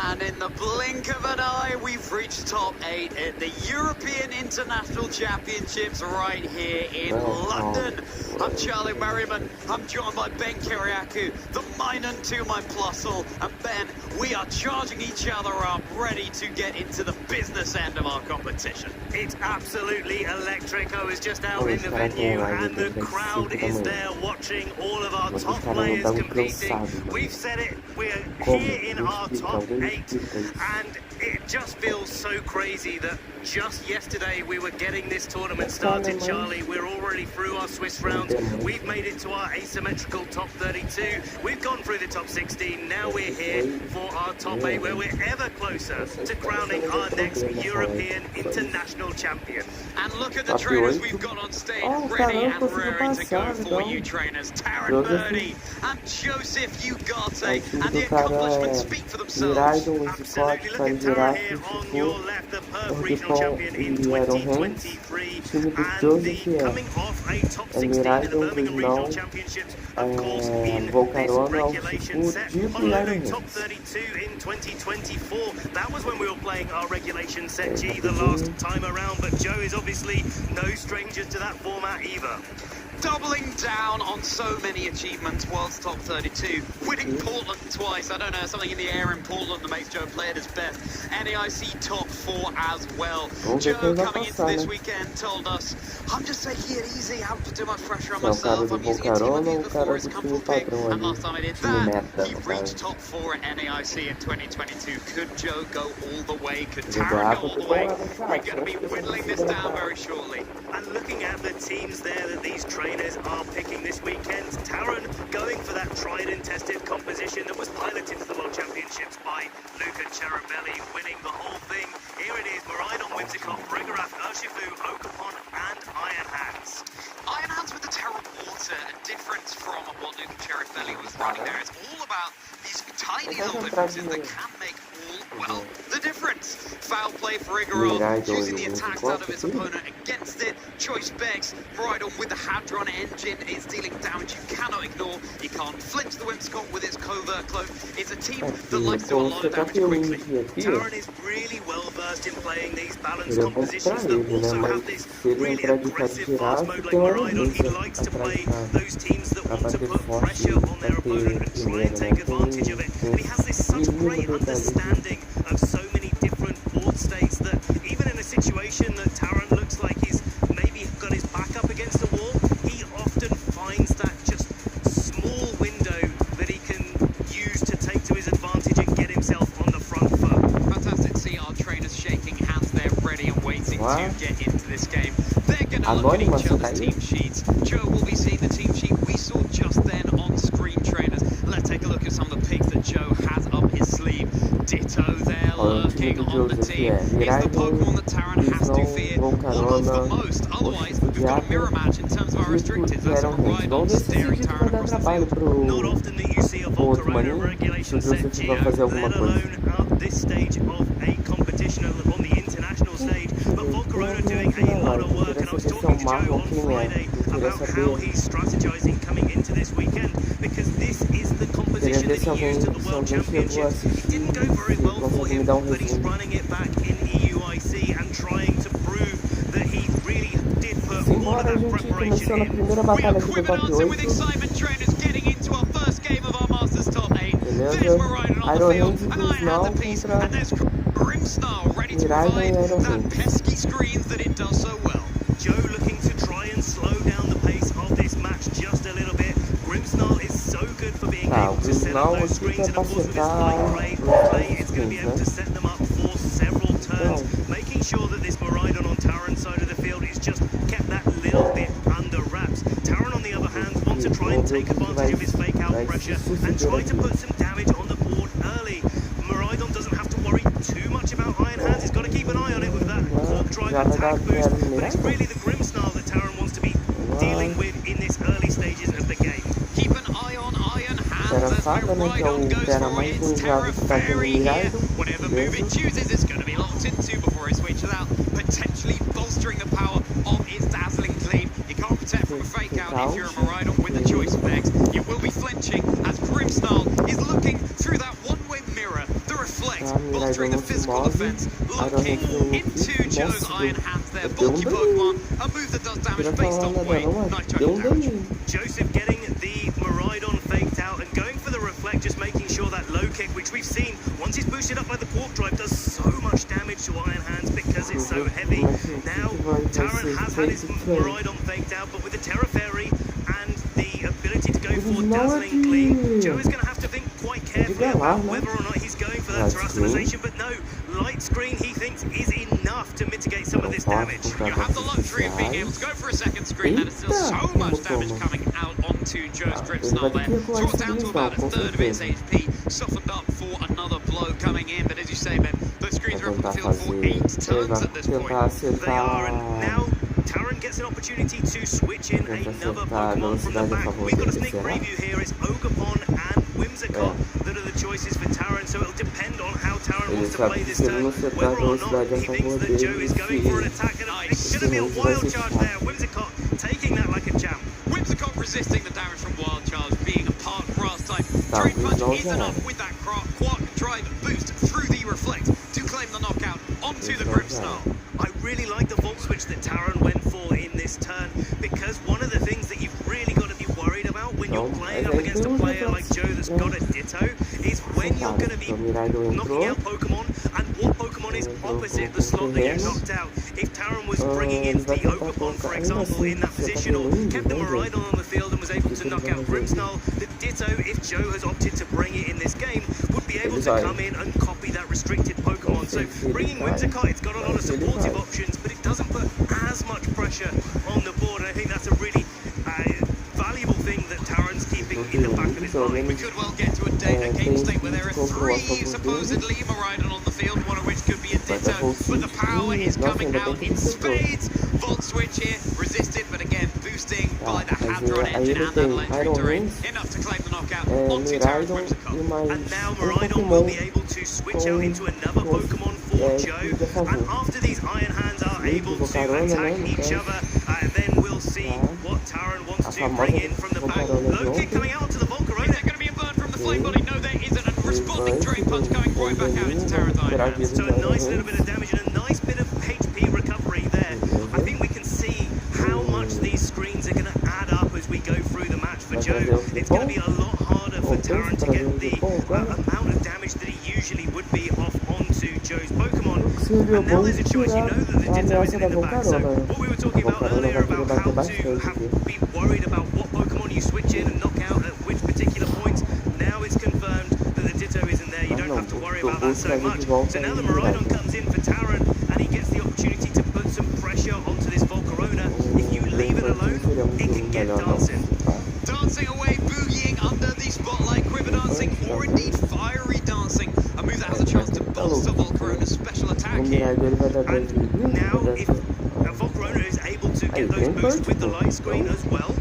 And in the blink of an eye, we've reached top 8 at the European International Championships right here in London. I'm Charlie Merriman. I'm joined by Ben Kiriakou, the Minun to my Plusle. And Ben, we are charging each other up, ready to get into the business end of our competition. It's absolutely electric. I was just out in the venue and the crowd is there watching all of our top players competing. We've said it, we're here in our top 8 and it just feels so crazy that just yesterday we were getting this tournament started, Charlie. We're already through our Swiss rounds. We've made it to our asymmetrical top 32. We've gone through the top 16. Now we're here for our top 8, where we're ever closer to crowning our next European International Champion. And look at the trainers we've got on stage, ready and raring to go for you trainers. Taran Birdie and Joseph Ugarte, and the accomplishments speak for themselves. Absolutely, look at Taran here on your left, the Perth Regional Champion in 2023, and the coming off a top 16 in the Birmingham Regional Championships, of course, in this regulation set, following top 32 in 2024. That was when we were playing our regulation set G the last time around, but Joe is obviously no stranger to that format either. Doubling down on so many achievements, World's Top 32, winning Portland twice. I don't know, something in the air in Portland that makes Joe play at his best. NAIC Top 4 as well. Joe, coming into this weekend, told us, I'm just taking it easy, I haven't put too much pressure on myself. I'm using a team I've used before as a comfortable pick, and last time I did that, he reached Top 4 at NAIC in 2022. Could Joe go all the way? Could Taran go all the way? We're going to be whittling this down very shortly. And looking at the teams there that these trainers are picking this weekend, Taran going for that tried and tested composition that was piloted to the World Championships by Luca Cherubelli, winning the whole thing. Here it is, Miraidon, Whimsicott, Bregaraf, Urshifu, Oakapon and Iron Hands. Iron Hands with the Terra Water, a difference from what Luca Cherubelli was running there. It's all about these tiny little differences that can make all, well, the difference. Foul play for Igorot, using the attacks out of his opponent against it. Choice Bex, Rhydon with the Hadron engine is dealing damage you cannot ignore. He can't flinch the Whimsicott with its covert cloak. It's a team that likes to do a lot of damage quickly. Taran is really well versed in playing these balanced compositions that also have this really aggressive fast mode like Rhydon. He likes to play those teams that want to put pressure on their opponent and try and take advantage of it. And he has this such great understanding of so many different board states that even in a situation that Taran looks like he's maybe got his back up against the wall, he often finds that just small window that he can use to take to his advantage and get himself on the front foot. Fantastic to see our trainers shaking hands there, ready and waiting to get into this game. They're going to look at each other's team sheets. Joe will be seeing the team sheet we saw just then on screen, trainers. Let's take a look at some of the picks that Joe has up his sleeve. Ditto there lurking on the team. Is the Pokemon that Taran has to fear. One of the most. Otherwise, we've got a mirror match in terms of our restricted. That's a Rhydon staring Taran across the field. Not often that you see a Volcarona regulation set Geo, let alone at this stage of a competition on the international stage. But Volcarona doing a lot of work, and I was talking to Joe on Friday about how he's strategizing coming into this weekend, because this is the composition that he used at the World Championships. It didn't go very well for him, but he's running it back in EUIC and trying to prove that he really did put all of that preparation in. We are quibbling with excitement, trainers, getting into our first game of our Masters Top 8. There's Miraidon on the field, an eye-handed piece, and there's Grimsnarl ready to provide that pesky screens that it does so well. Joe looking to try and slow down the pace of this match just a little bit. Grimsnarl is so good for being able to set up those screens, and of course with his flying play, it's going to be able to set them up for several turns, making sure that this Miraidon on Taran's side of the field is just kept that little bit under wraps. Taran, on the other hand, wants to try and take advantage of his fake out pressure and try to put some damage on the board early. Miraidon doesn't have to worry too much about Iron Hands. He's got to keep an eye on it with that Cork Drive attack boost, but it's really the Grimsnarl that Taran wants to be dealing with in this early stages of the game. Keep an eye on Iron Hands as Miraidon goes for its Terra Fairy here. Whatever move it chooses, it's going to be locked into before it switches out, potentially bolstering the power of its Dazzling Gleam. You can't protect from a fake out if you're a Miraidon with the choice of X. You will be flinching as Grimsnarl is looking through that one-way mirror, the reflect, bolstering the physical defense, looking into Joe's Iron Hands there. Bulky Pokemon, a move that does damage based on weight. Nice total damage. Joseph getting the Miraidon faked out and going for the reflect, just making sure that low kick, which we've seen, once it's boosted up by the Quark Drive, does so much damage to Iron Hands because it's so heavy. Now, Taran has had his Miraidon faked out, but with the Terra Fairy and the ability to go for Dazzling Gleam, Joe is going to have to think quite carefully about whether or not he's going for that terrestrialization, but no, Light Screen he thinks is enough to mitigate some of this damage. You have the luxury of being able to go for a second screen, and there's still so much damage coming out onto Joe's Grimsnarl there. Draws down to about a third of its HP, softened up for another blow coming in, but as you say, Ben, those screens are up on the field for 8 turns at this point. They are, and now Taran gets an opportunity to switch in another Pokemon from the back. We've got a sneak preview here. It's Ogapon and Whimsicott that are the choices for Taran, so it'll depend on how Taran wants to play this turn, whether or not he thinks that Joe is going for an attack. And it's going to be a wild charge there. Whimsicott taking that like a champ. Whimsicott resisting the damage from Wild Charge, being a part grass type. Drain Punch is enough with that Quark Drive boost through the Reflect to claim the knockout onto the Grimsnarl. I really like the Volt Switch that Taran went for in this turn, because one of the things that you've really got to be worried about when you're playing up against a player like Joe that's got a Ditto is when you're going to be knocking out Pokemon and what Pokemon is opposite the slot that you knocked out. If Taran was bringing in the Ogapon, for example, in that position, or kept the Miraidon on the field and was able to knock out Grimsnarl, the Ditto, if Joe has opted to bring it in this game, would be able to come in and copy that restricted Pokemon. So bringing Whimsicott, it's got a lot of supportive options, but it doesn't put as much pressure on the board, and I think that's a really valuable thing that Taran's keeping in the back of his mind. We could well get to a game state where there are 3 supposedly Miraidon on the field, one of which could be a Ditto, but the power is coming out in spades. Volt Switch here, resisted, but again, boosting by the Hadron engine and that electric terrain, enough to claim the knockout onto Taran's Whimsicott. And now Miraidon will be able to switch out into another Pokemon for for Joe. And after these Iron Hands are able to attack each other, then we'll see what Taran wants to bring in from the back. Low kick coming out to the Volcarona. Is there going to be a burn from the flame body? No, there isn't. And responding drain punch going right back out into Taran's Iron Hands. So a nice little bit of damage and a nice bit of HP recovery there. I think we can see how much these screens are going to add up as we go through the match for Joe. It's going to be a lot harder for Taran to get the amount of damage that he usually would be off onto Joe's Pokemon. And now there's a choice. You know that the Ditto isn't in the back. So what we were talking about earlier about how to be worried about what Pokemon you switch in and knock out at which particular points, now it's confirmed that the Ditto isn't there. You don't have to worry about that so much. So now the Miraidon comes in for Taran, and he gets the opportunity to put some pressure onto this Volcarona. If you leave it alone, it can get dancing. Dancing away, boogieing under the spotlight, quiver dancing, or indeed fiery dancing. A move that has a chance to bolster Volcarona's special attack here. And now, if Volcarona is able to get those boosts with the light screen as well,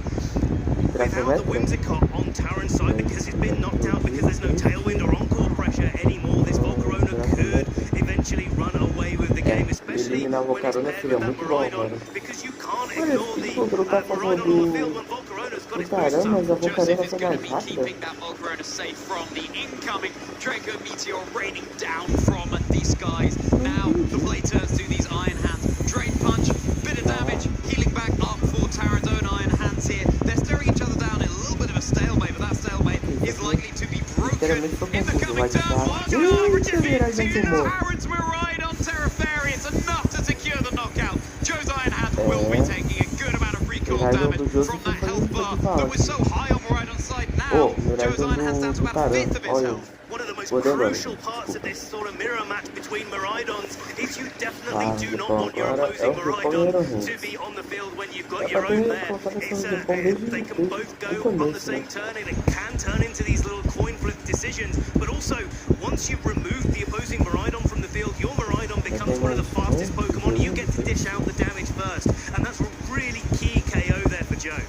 without the Whimsicott on Taran's side, because he's been knocked out, because there's no tailwind or encore pressure anymore, this Volcarona could eventually run away with the game, especially when it's paired with that Miraidon, because you can't ignore the Miraidon on the field when Volcarona's got its boosts up. Joseph is going to be keeping that Volcarona safe from the incoming Draco Meteor raining down from the skies. Now the play turns to these Iron Hands. Drain Punch, bit of damage, healing back up for Taran's own Iron Hands here. They're staring each other down in a little bit of a stalemate, but that stalemate is likely to be broken in the coming turn. Watch out, Taran's Miraidon Terra Fairy. It's enough to secure the knockout. Joe's Iron Hands will be taking a good amount of recoil damage from that health bar that was so high on Miraidon's side. Now Joe's Iron Hands down to about a fifth of his health. One of the most crucial parts of this sort of mirror match between Miraidons is you definitely do not want your opposing Miraidon to be on the field when you've got your own there. They can both go on the same turn, and it can turn into these little coin flip decisions. But also, once you've removed the opposing Miraidon from the field, your Miraidon becomes one of the fastest Pokemon. You get to dish out the damage first, and that's a really key KO there for Joe.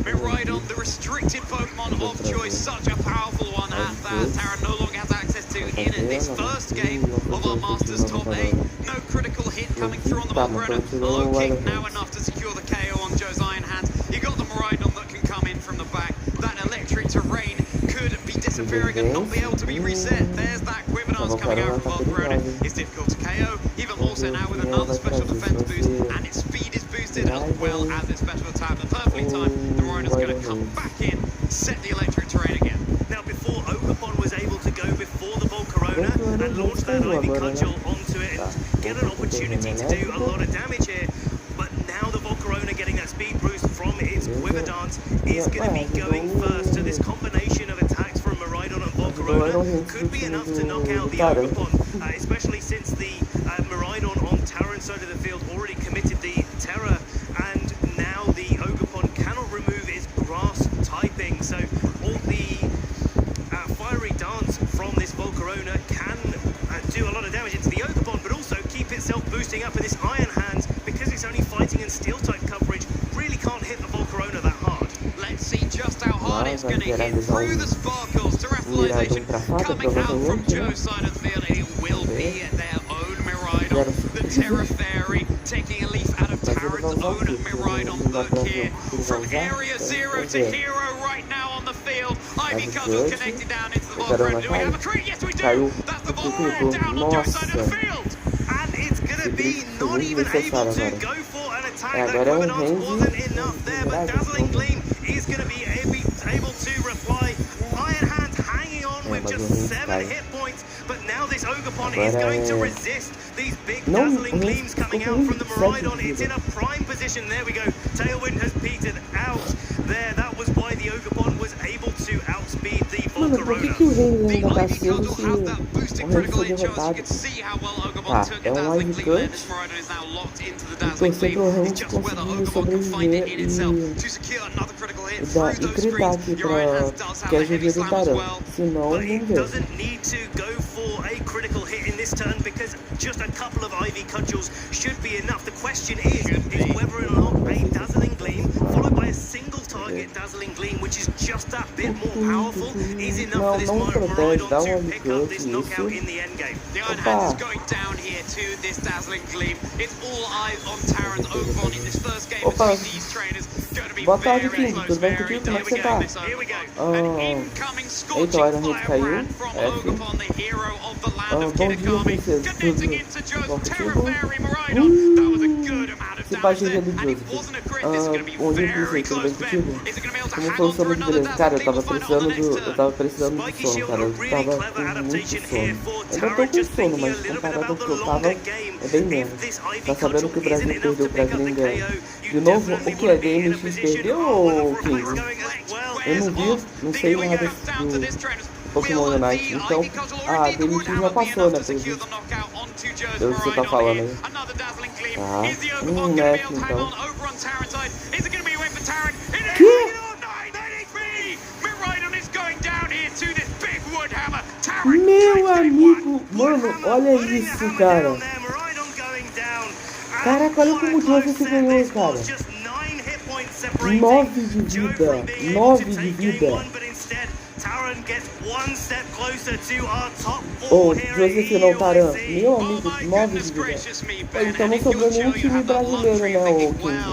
Miraidon, the restricted Pokemon of choice, such a powerful one at that. Taran no longer has access to in this first game of our Masters Top 8. No critical hit coming through on the Volcarona. A low kick now enough to secure the KO on Joe's Iron Hands. You got the Miraidon that can come in from the back. That electric terrain could be disappearing and not be able to be reset. There's that Quiver Dance coming out from Volcarona. It's difficult to KO, even more so now with another special defense boost, and its speed is boosted as well as its special attack. The perfectly timed, the Miraidon's going to come back in, set the electric terrain again. Now, before Acompanhando was able to go before the Volcarona and launch that Ivy Cudgel onto it and get an opportunity to do a lot of damage here, but now the Volcarona getting that speed boost from its Quiver Dance is going to be going first. So this combination of attacks from Miraidon and Volcarona could be enough to knock out the Acompanhando, especially since the Miraidon on Taran's side of the field already committed the Terror, and now the Acompanhando cannot remove its grass typing. So all the fiery dance from this Volcarona can do a lot of damage into the Acompanhando, but also keep itself boosting up in this Iron Hands, because it's only fighting in steel type coverage, really can't hit the Volcarona that hard. Let's see just how hard it's going to hit through the sparkles. Terrestrialization coming out from Joe's side of the field. It will be their own Miraidon, the Terra Fairy, taking a leaf out of Taran's own Miraidon book here. From Area 0 to Hero right now on the field. Ivy Cudgel connected down into the Volcarona. Do we have a crit? Yes, we do! That's the Volcarona down on Joe's side of the field! And it's going to be not even able to go for an attack. That Quiver Dance wasn't enough there, but Dazzling Gleam is going to be able to reply. Iron Hands hanging on with just 7 hit points, but now this Acompanhando is going to resist these big Dazzling Gleams coming out from the Miraidon. It's in a prime position. There we go. Tailwind has petered out there. That was why the Acompanhando was able to outspeed the Volcarona. The Ivy Cudgel has that boosted critical hit chance. You can see how well Acompanhando took a Dazzling Gleam there. This Miraidon is now locked into the Dazzling Gleam. It's just whether Acompanhando can find it in itself to secure another critical hit through those screens. Your Iron Hands does have the heavy slam as well, but it doesn't need to go for a critical hit in this turn, because just a couple of Ivy Cudgels should be enough. The question is whether or not a Dazzling Gleam followed by a single target Dazzling Gleam, which is just that bit more powerful is enough for this Mono Ride on to pick up this knockout in the endgame. The Iron Hand is going down here to this dazzling gleam. It's all eyes on Taran Oakmont in this first game between these trainers. Going to be very close, very dynamic. Here we go. An incoming scorching fire brand from Oakmont, the hero of the land of Kitakami, condensing into Joe's Terra Fairy Miraidon. That was a good amount of damage there, and it wasn't a crit. This is going to be very close, Ben. Is it going to be able to hang on for another dazzling gleam? We'll find out on the next turn. Eu tava precisando de sono, cara. Eu tava com muito sono. Ainda tô com sono, mas comparado ao que eu tava, é bem menos. Tá sabendo que o Brasil perdeu pra Gringa de novo? O que é? DMX perdeu ou King? Eu não vi, não sei nada do Pokémon Unite. Então, a DMX já passou, né? Pelo visto. Pelo que você tá falando aí. Tá. Né, então. Que? Meu amigo, mano, olha isso, cara. Caraca, olha como o Joseph ganhou, cara. 9 de vida. 9 de vida. Oh, Joseph não, Taran. Meu amigo, 9 de vida. Então não sobrou nenhum time brasileiro, né, o King?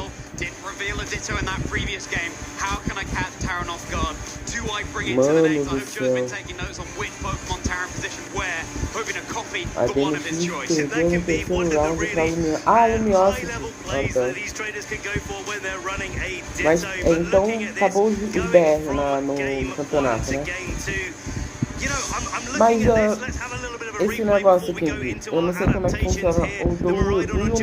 Mano do céu. A DMX perdeu no terceiro round pra Lumiose. Ah, Lumiose. Mas então acabou os BR no campeonato, né? Mas esse negócio aqui, eu não sei como é que funciona o do Unite.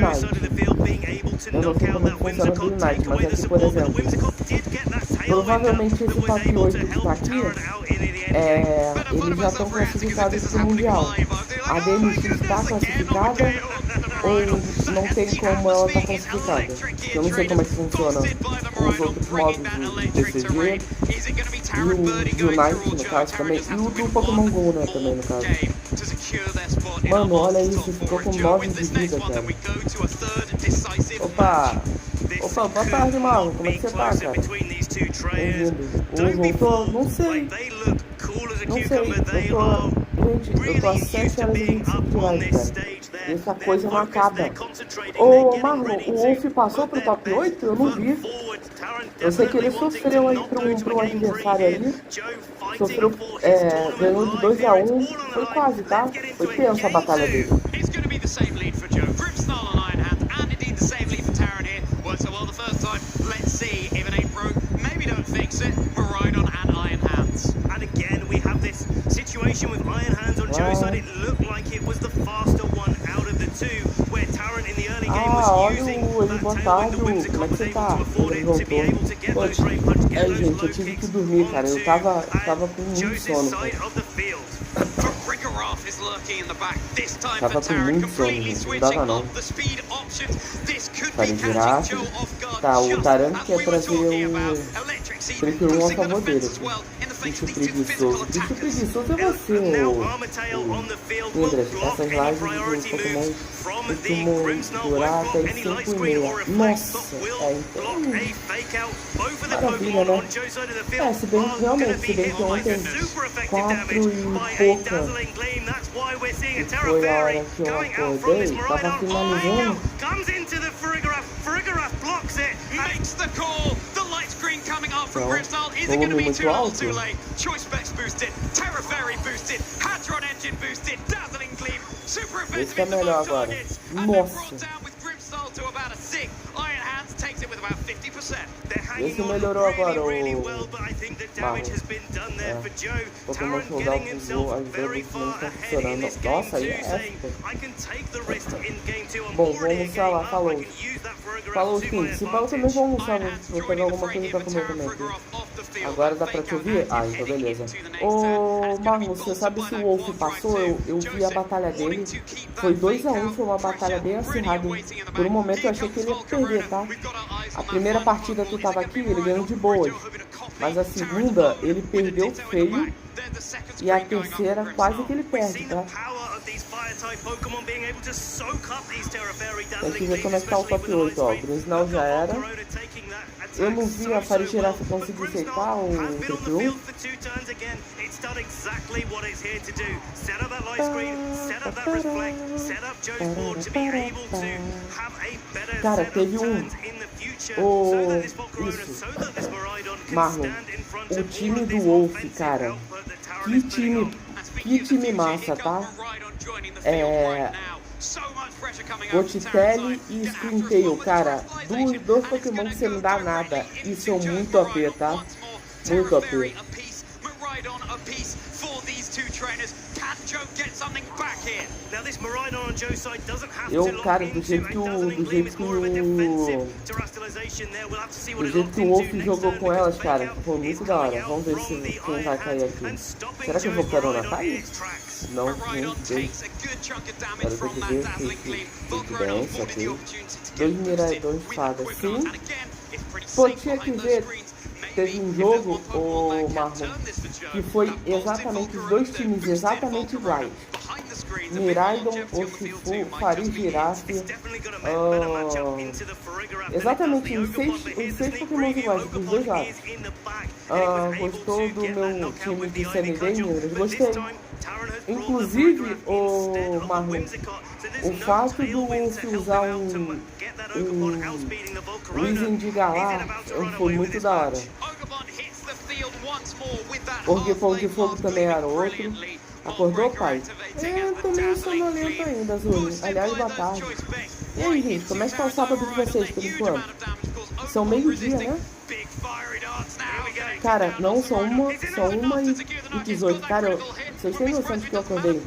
Eu não sei como é que funciona o do Unite, mas aqui, por exemplo, provavelmente esse top 8 que tá aqui, eles já estão classificados pro Mundial. A DMX está classificada ou não tem como ela estar classificada? Eu não sei como é que funciona os outros modos do TCG e o Unite, no caso, também, e o do Pokémon GO, né, também, no caso. Mano, olha isso, ficou com 9 de vida, cara. Opa, boa tarde, Marlon, como é que você tá, cara? Bem-vindo. Voltou? Não sei, eu tô a 7 horas e 25 de live, cara. Essa coisa não acaba. Ô, Marlon, o Wolf passou pro top 8? Eu não vi. Eu sei que ele sofreu aí pro um adversário ali. Sofreu, ganhou de 2-1. Foi quase, tá? Foi tensa a batalha dele. Situation with Iron Hands on Joe's side, it looked like it was the faster one out of the two, where Taran in the early game was using that tail with the whimsical was able to afford it to be able to get those straight punch, get those low kicks que dormir, cara. Eu tava com muito sono. Is lurking in the back this time for Taran, completely switching up the speed options. This could be catching Joe off guard. Tá, o Taran quer trazer o Trick Room a favor dele. Bicho preguiçoso. Bicho preguiçoso é você, André. Essas lives do Pokémon costumam durar até 5h30. Nossa, então... Maravilha, né? Se bem que realmente, se bem que ontem 4 e pouca foi a hora que eu acordei, tava finalizando. Então, volume muito alto. Esse é melhor agora. Nossa. Esse melhorou agora, o Pokémon Showdown ajudou a gente tá funcionando. Nossa, aí é bom, vou almoçar lá, falou. Falou sim, se fala também vou almoçar, vou pegar alguma coisa pra comer também aqui. Agora dá pra te ouvir? Ah, então beleza. Ô, Marlon, você sabe se o Wolf passou? Eu vi a batalha dele, foi 2-1, foi uma batalha bem acirrada. Por um momento eu achei que ele ia perder, tá? A primeira partida que tava aqui, ele ganhou de boas. Mas a segunda, ele perdeu feio. E a terceira, quase que ele perde, tá? Tem que ver como é que tá o top 8, ó. O Grinsnall já era. eu não vi a Farigirafa conseguir aceitar o Triple. Done exactly what it's here to do. Set up that light screen, set up that reflect, set up Joe's board to be able to have a better Cara, set teve of turns in the future so that this Volcarona, so that this Maridon can Marlon, stand in front o of time all of do this Wolf, offensive cara, output that Taron is putting on. que time massa, tá? Botelli e Sprintail, cara, dois Pokémon que você não dá nada e são muito OP, tá? Muito OP. Eu, cara, do jeito que o Wolf jogou com elas, cara, foi muito da hora. Vamos ver se quem vai cair aqui. Será que o Volcarona cai? Não, não sei. Agora eu tenho que ver que diferença aqui. 2 Mirai, 2 fadas, sim. Pô, tinha que ver. Teve um jogo, o Marlon, que foi exatamente os dois times exatamente iguais. Miraidon, Oshifu, Farigirafa, exatamente os seis Pokémon iguais dos dois lados. Gostou do meu time de CND, Meninas? Gostei. Inclusive, o Marlon, o fato do Wolf usar um Weezing de Galar foi muito da hora. Porque Pão de Fogo também era outro. Acordou, pai? Eu tô meio sonolento ainda, Azul. Aliás, boa tarde. E aí, gente, como é que tá o sábado de vocês, por enquanto? São meio-dia, né? Cara, não, são uma e 18. Cara, vocês têm noção de que eu acordei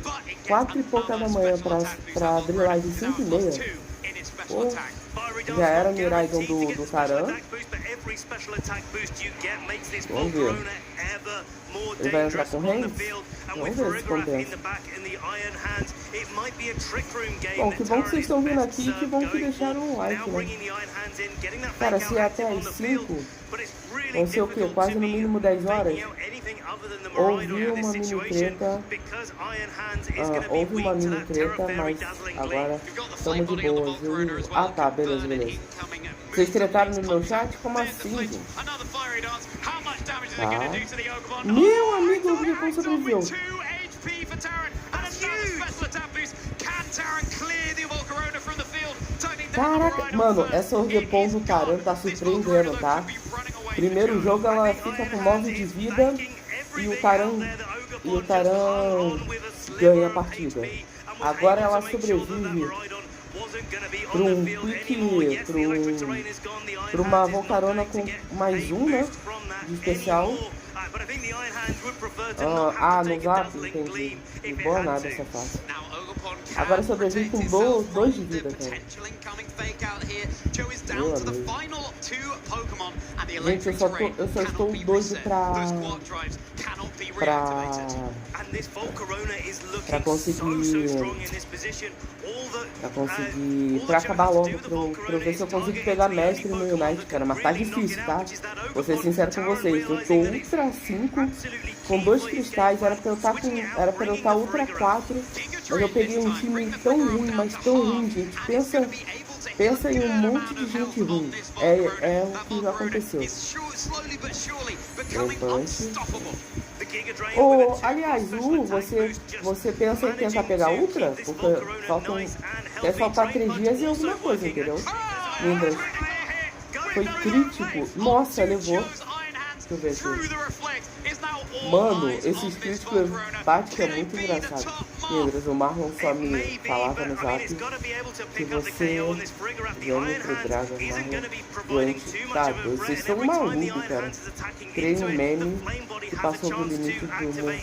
4 e pouca da manhã pra abrir live 5h30? Pô, já era Miraidon do Taran. Vamos ver. Ele vai entrar com Reigns? Vamos ver se compensa. Bom, que bom que vocês estão vindo aqui, que bom que deixaram um like, né? Cara, se é até as 5, vão ser o quê? Quase no mínimo 10 horas? Houve uma mini treta, mas agora estamos de boa, viu? Ah tá, beleza. Vocês tretaram no meu chat? Como assim, gente? Tá. Meu amigo, o que sobreviveu? Caraca, mano, essa Orgepon do Taran tá surpreendendo, tá? Primeiro jogo ela fica com 9 de vida e o Taran ganha a partida. Agora ela sobrevive pra uma Volcarona com mais um, né? De especial. No Zap, entendi. Não boa nada essa fase. Agora sobrevive com 2 de vida, cara. Meu amigo. Gente, eu só estou doido pra acabar logo, pra eu ver se eu consigo pegar mestre no Unite, cara, mas tá difícil, tá? Vou ser sincero com vocês, eu tô Ultra 5 com 2 cristais, era pra eu estar Ultra 4, mas eu peguei um time tão ruim, mas tão ruim, gente. Pensa em um monte de gente ruim. É o que aconteceu. Aliás, você pensa em tentar pegar Ultra? Porque vai faltar 3 dias e alguma coisa, entendeu? Lembra? Foi crítico. Nossa, levou. Deixa eu ver aqui. Mano, esses críticos bate que é muito engraçado. Lembras, o Marlon só me falava no Zap que você ganha pro Dragon, Marlon doente. Tá, vocês são malucos, cara. Criei um meme que passou do limite do humor negro.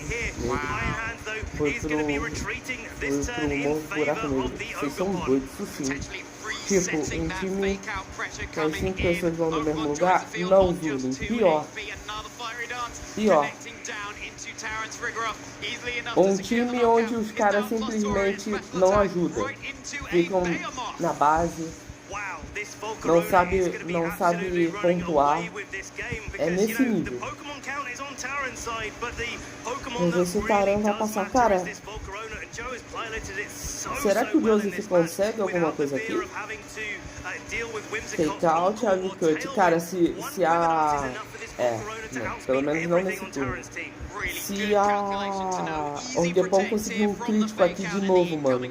Foi pro humor buraco negro. Vocês são doidos, isso sim. Tipo, um time que as 5 pessoas vão no mesmo lugar? Não, Julian. Pior. Um time onde os caras simplesmente não ajudam. Ficam na base. Não sabe pontuar. É nesse nível. Vamos ver se o Taran vai passar. Cara, Será que o Joseph consegue alguma coisa aqui? Take out a cut. Cara, se a... não, pelo menos não nesse turno. Se a Orgepon conseguir um crítico aqui de novo, mano,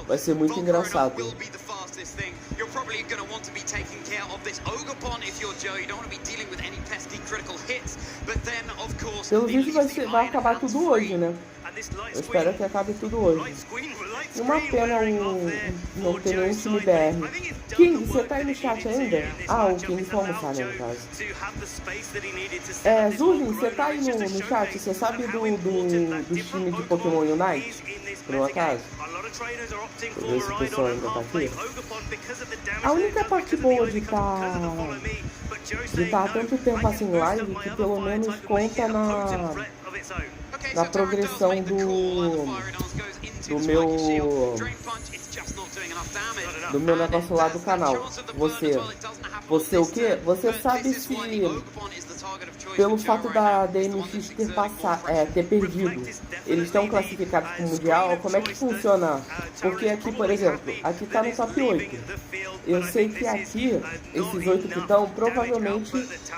vai ser muito engraçado. You're probably going to want to be taking care of this Ogopon if you're Joe. You don't want to be dealing with any pesky critical hits. But then, of course, pelo visto vai acabar tudo hoje, né? Eu espero que acabe tudo hoje. E uma pena não ter nenhum time BR. King, você tá aí no chat ainda? Ah, o King foi almoçar, né, no caso. Zujin, você tá aí no chat? Você sabe do time de Pokémon Unite? Por um acaso? Deixa eu ver se o pessoal ainda tá aqui. A única parte boa de estar há tanto tempo assim em live, que pelo menos conta na progressão do meu negócio lá do canal. Você o quê? Você sabe se pelo fato da DMX ter perdido, eles estão classificados para o Mundial? Como é que funciona? Porque aqui, por exemplo, aqui tá no top 8. Eu sei que aqui, esses 8 que estão, provavelmente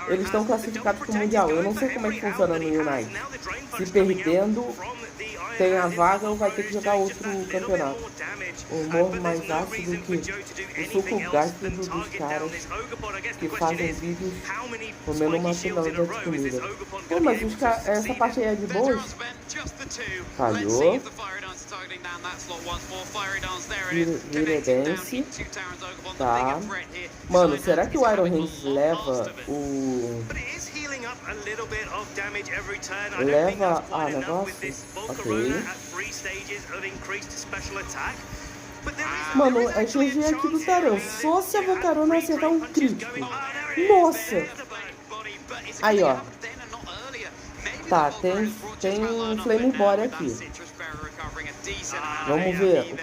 eles estão classificados para o Mundial. Eu não sei como é que funciona no Unite. Se perdendo, tem a vaga ou vai ter que jogar outro campeonato. O humor mais ácido que o suco gástrico dos caras que fazem vídeos comendo uma tonelada de comida. Pô, mas essa parte aí é de boas? Falhou. Viredance. Tá. Mano, será que o Iron Hands leva a negócio? Ok. Mano, é GG aqui do Taran. Só se a Volcarona acertar um crítico. Nossa! Aí, ó. Tá, tem um Flame Bore aqui. Vamos ver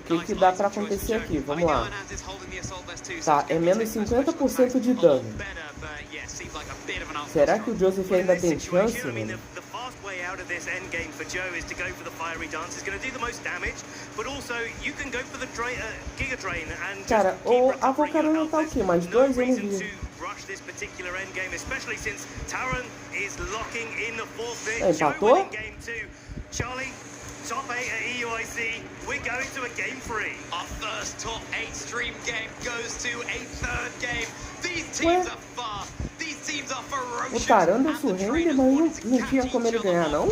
o que dá pra acontecer aqui. Vamos lá. Tá, é menos 50% de dano. Será que o Joseph ainda tem chance, mano? Out of this end game for Joe is to go for the fiery dance. He's going to do the most damage, but also you can go for the Giga Drain and cara, a Volcarona tá o quê? Mais 2 eu não vi. Rush this particular end game, especially since Taran is locking in the fourth bit. Empatou? Game 2. Charlie, top 8 at EUIC. We're going to a game 3. Our first top 8 stream game goes to a third game. These teams are fast. These teams are ferocious. O Taran deu surrender, mas não tinha como ele ganhar, não?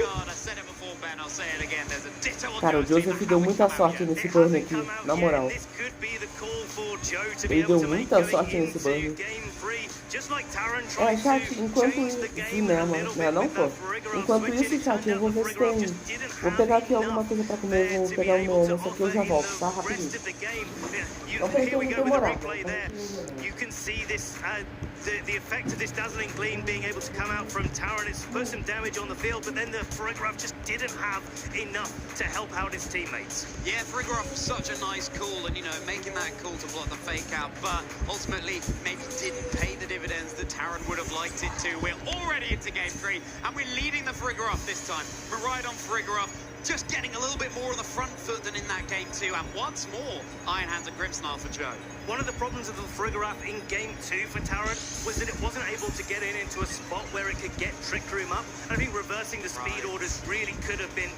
Cara, o Joseph deu muita sorte nesse burn aqui, na moral. Ele deu muita sorte nesse burn. Chat, enquanto isso, não, pô. Enquanto isso, chat, eu vou ver se tem... Vou pegar aqui alguma coisa pra comer, vou pegar o meu almoço aqui e eu já volto, tá? Rapidinho. Não tem que demorar. You can see this, the effect of this dazzling gleam being able to come out from Taran. It's put some damage on the field, but then the Frigoraph just didn't have enough to help out his teammates. Yeah, Frigoraph, such a nice call, and making that call to block the fake out, but ultimately maybe didn't pay the dividends that Taran would have liked it to. We're already into game 3, and we're leading the Frigoraph this time. We're right on Frigoraph, just getting a little bit more on the front foot than in that game 2, and once more, Iron Hands and Grimmsnarl for Joe. One of the problems of the Frigoraph in game 2 for Taran was that it wasn't able to get into a spot where it could get Trick Room up. I think reversing the speed orders really could have been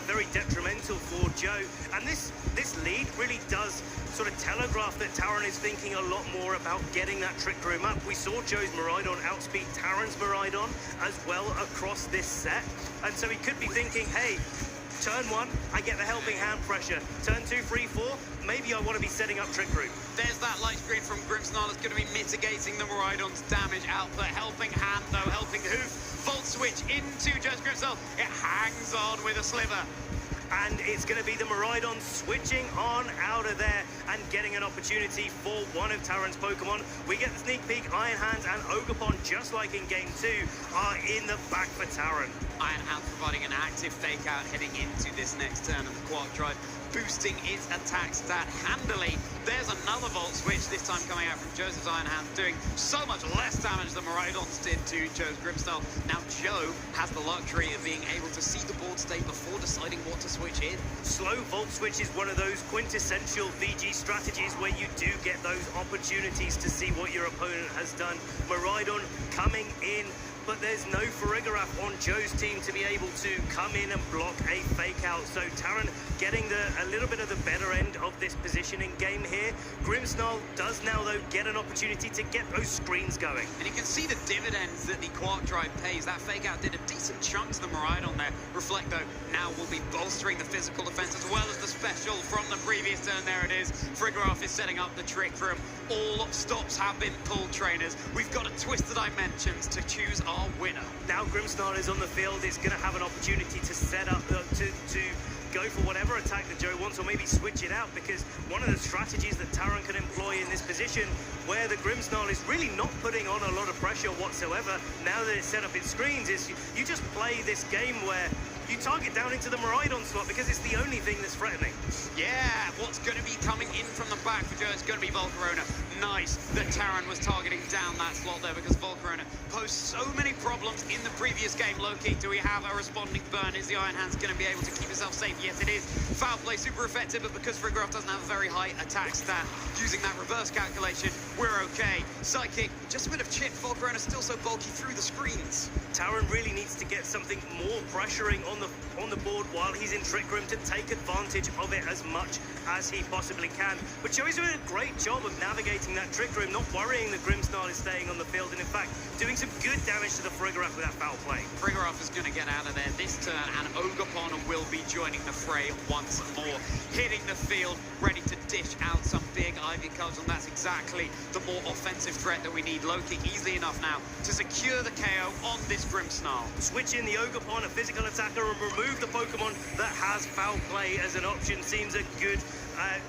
very detrimental for Joe. And this lead really does sort of telegraph that Taran is thinking a lot more about getting that Trick Room up. We saw Joe's Miraidon outspeed Taran's Miraidon as well across this set. And so he could be thinking, hey, turn 1, I get the helping hand pressure. Turn 2, 3, 4, maybe I want to be setting up Trick Room. There's that light screen from Grimmsnarl that's going to be mitigating the Miraidon's damage output. Helping hand, though, helping hoof. Volt switch into Joe's Grimmsnarl. It hangs on with a sliver. And it's going to be the Miraidon switching on out of there. and getting an opportunity for one of Taran's Pokemon. We get the sneak peek. Iron Hands and Ogerpon, just like in Game 2, are in the back for Taran. Iron Hand providing an active fake out heading into this next turn of the Quark Drive, boosting its attack stat handily. There's another Volt Switch, this time coming out from Joe's Iron Hand, doing so much less damage than Miraidon's did to Joe's Grimmsnarl. Now Joe has the luxury of being able to see the board state before deciding what to switch in. Slow Volt Switch is one of those quintessential VG strategies where you do get those opportunities to see what your opponent has done. Miraidon coming in, but there's no Farigiraf on Joe's team to be able to come in and block a fake out. So Taran getting a little bit of the better end of this positioning game here. Grimmsnarl does now, though, get an opportunity to get those screens going. And you can see the dividends that the Quark Drive pays. That fake out did a decent chunk to the Miraidon there. Reflecto now will be bolstering the physical defense as well as the special from the previous turn. There it is. Farigiraf is setting up the trick room. All stops have been pulled, trainers. We've got to twist the dimensions to choose our winner. Now Grimmsnarl is on the field. It's going to have an opportunity to set up, to go for whatever attack that Joe wants, or maybe switch it out, because one of the strategies that Taran can employ in this position, where the Grimmsnarl is really not putting on a lot of pressure whatsoever, now that it's set up in screens, is you just play this game where you target down into the Miraidon slot because it's the only thing that's threatening. Yeah, what's going to be coming in from the back for Joe is going to be Volcarona. Nice that Taran was targeting down that slot there, because Volcarona posed so many problems in the previous game. Low-key, do we have a responding burn? Is the Iron Hand's going to be able to keep himself safe? Yes, it is. Foul play, super effective, but because Farigiraf doesn't have a very high attack stat, using that reverse calculation, we're okay. Psychic, just a bit of chip. Volcarona still so bulky through the screens. Taran really needs to get something more pressuring on the board while he's in Trick Room to take advantage of it as much as he possibly can. But Joey's doing a great job of navigating that Trick Room, not worrying that Grimmsnarl is staying on the field, and in fact, doing some good damage to the Farigiraf with that foul play. Farigiraf is going to get out of there this turn, and Ogerpon will be joining the fray once more. Hitting the field, ready to dish out some big Ivy Cubs, and that's exactly the more offensive threat that we need. Low-kick easily enough now to secure the KO on this Grimmsnarl. Switch in the Ogerpon, a physical attacker, and remove the Pokemon that has foul play as an option. Seems a good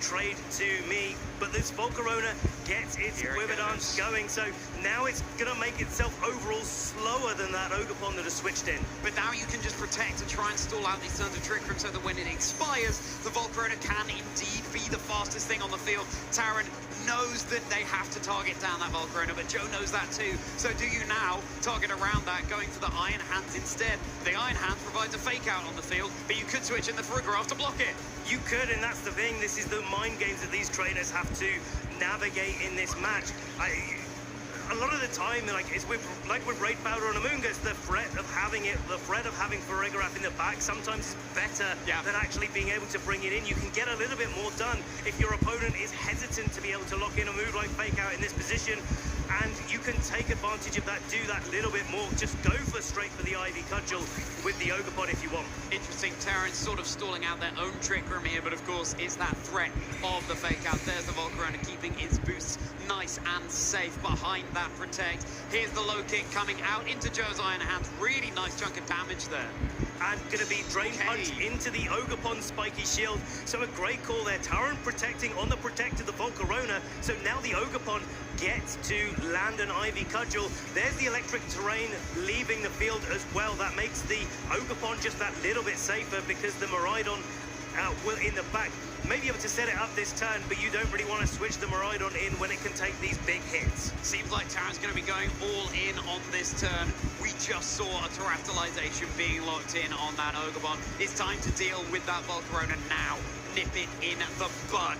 trade to me, but this Volcarona gets its Quiver Dance going, so now it's going to make itself overall slower than that Ogerpon that has switched in. But now you can just protect and try and stall out these turns of Trick Room so that when it expires, the Volcarona can indeed be the fastest thing on the field. Taran knows that they have to target down that Volcarona, but Joe knows that too. So do you now target around that, going for the Iron Hands instead? The Iron Hands provides a fake out on the field, but you could switch in the Farigiraf to block it. You could, and that's the thing. This is the mind games that these trainers have to navigate in this match. A lot of the time, like with Raid Powder on Amoonguss, the threat of having Farigiraf in the back sometimes is better than actually being able to bring it in. You can get a little bit more done if your opponent is hesitant to be able to lock in a move like Fake Out in this position, and you can take advantage of that, do that little bit more. Just go straight for the Ivy Cudgel with the Ogerpon if you want. Interesting, Taran's sort of stalling out their own Trick Room here, but of course it's that threat of the Fake Out. There's the Volcarona keeping its boosts nice and safe behind that Protect. Here's the low kick coming out into Joe's Iron Hands. Really nice chunk of damage there. And going to be Drain Punch into the Ogerpon Spiky Shield. So a great call there. Taran protecting on the Protect of the Volcarona. So now the Ogerpon gets to land an Ivy Cudgel. There's the Electric Terrain leaving the field as well. That makes the Ogerpon just that little bit safer, because the Miraidon will in the back may be able to set it up this turn, but you don't really want to switch the Miraidon in when it can take these big hits. Seems like Taran's going to be going all in on this turn. We just saw a Terastallization being locked in on that Ogerpon. It's time to deal with that Volcarona now. Nip it in the bud.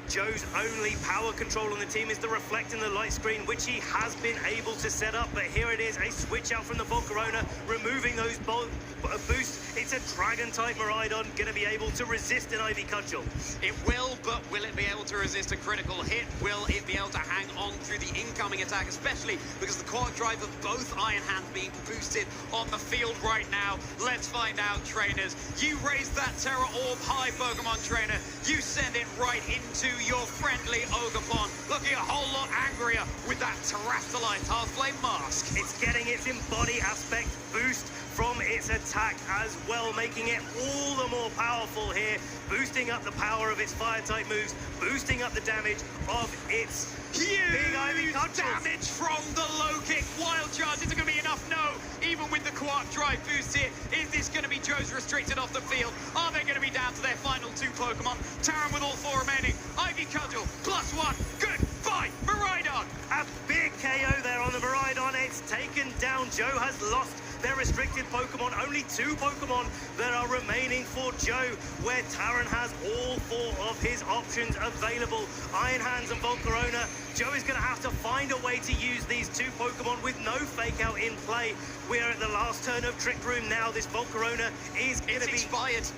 Joe's only power control on the team is the Reflect and the Light Screen, which he has been able to set up. But here it is, a switch out from the Volcarona, removing those boosts. It's a Dragon-type Miraidon, going to be able to resist an Ivy Cudgel. It will, but will it be able to resist a critical hit? Will it be able to hang on through the incoming attack, especially because the Quark Drive of both Iron Hands being boosted on the field right now? Let's find out, trainers. You raise that Terra Orb high, Pokemon trainer. You send it right into your friendly Ogopon, looking a whole lot angrier with that terrestrialized half-flame mask. It's getting its embody aspect boost from its attack as well, making it all the more powerful here, boosting up the power of its fire-type moves, boosting up the damage of its huge big Ivy cudgels. Damage from the low kick. Wild charge, is it going to be enough? No. Even with the Quark drive boost here, is this going to be Joe's restricted off the field? Are they going to be down to their final 2 Pokemon? Terran with all 4 remaining. Ivy Cudgel, +1. Goodbye, Miraidon. A big KO there on the Miraidon. It's taken down. Joe has lost their restricted Pokemon. Only 2 Pokemon that are remaining for Joe, where Taran has all 4 of his options available. Iron Hands and Volcarona. Joe is going to have to find a way to use these 2 Pokemon with no fake out in play. We're at the last turn of Trick Room now. This Volcarona is going to be...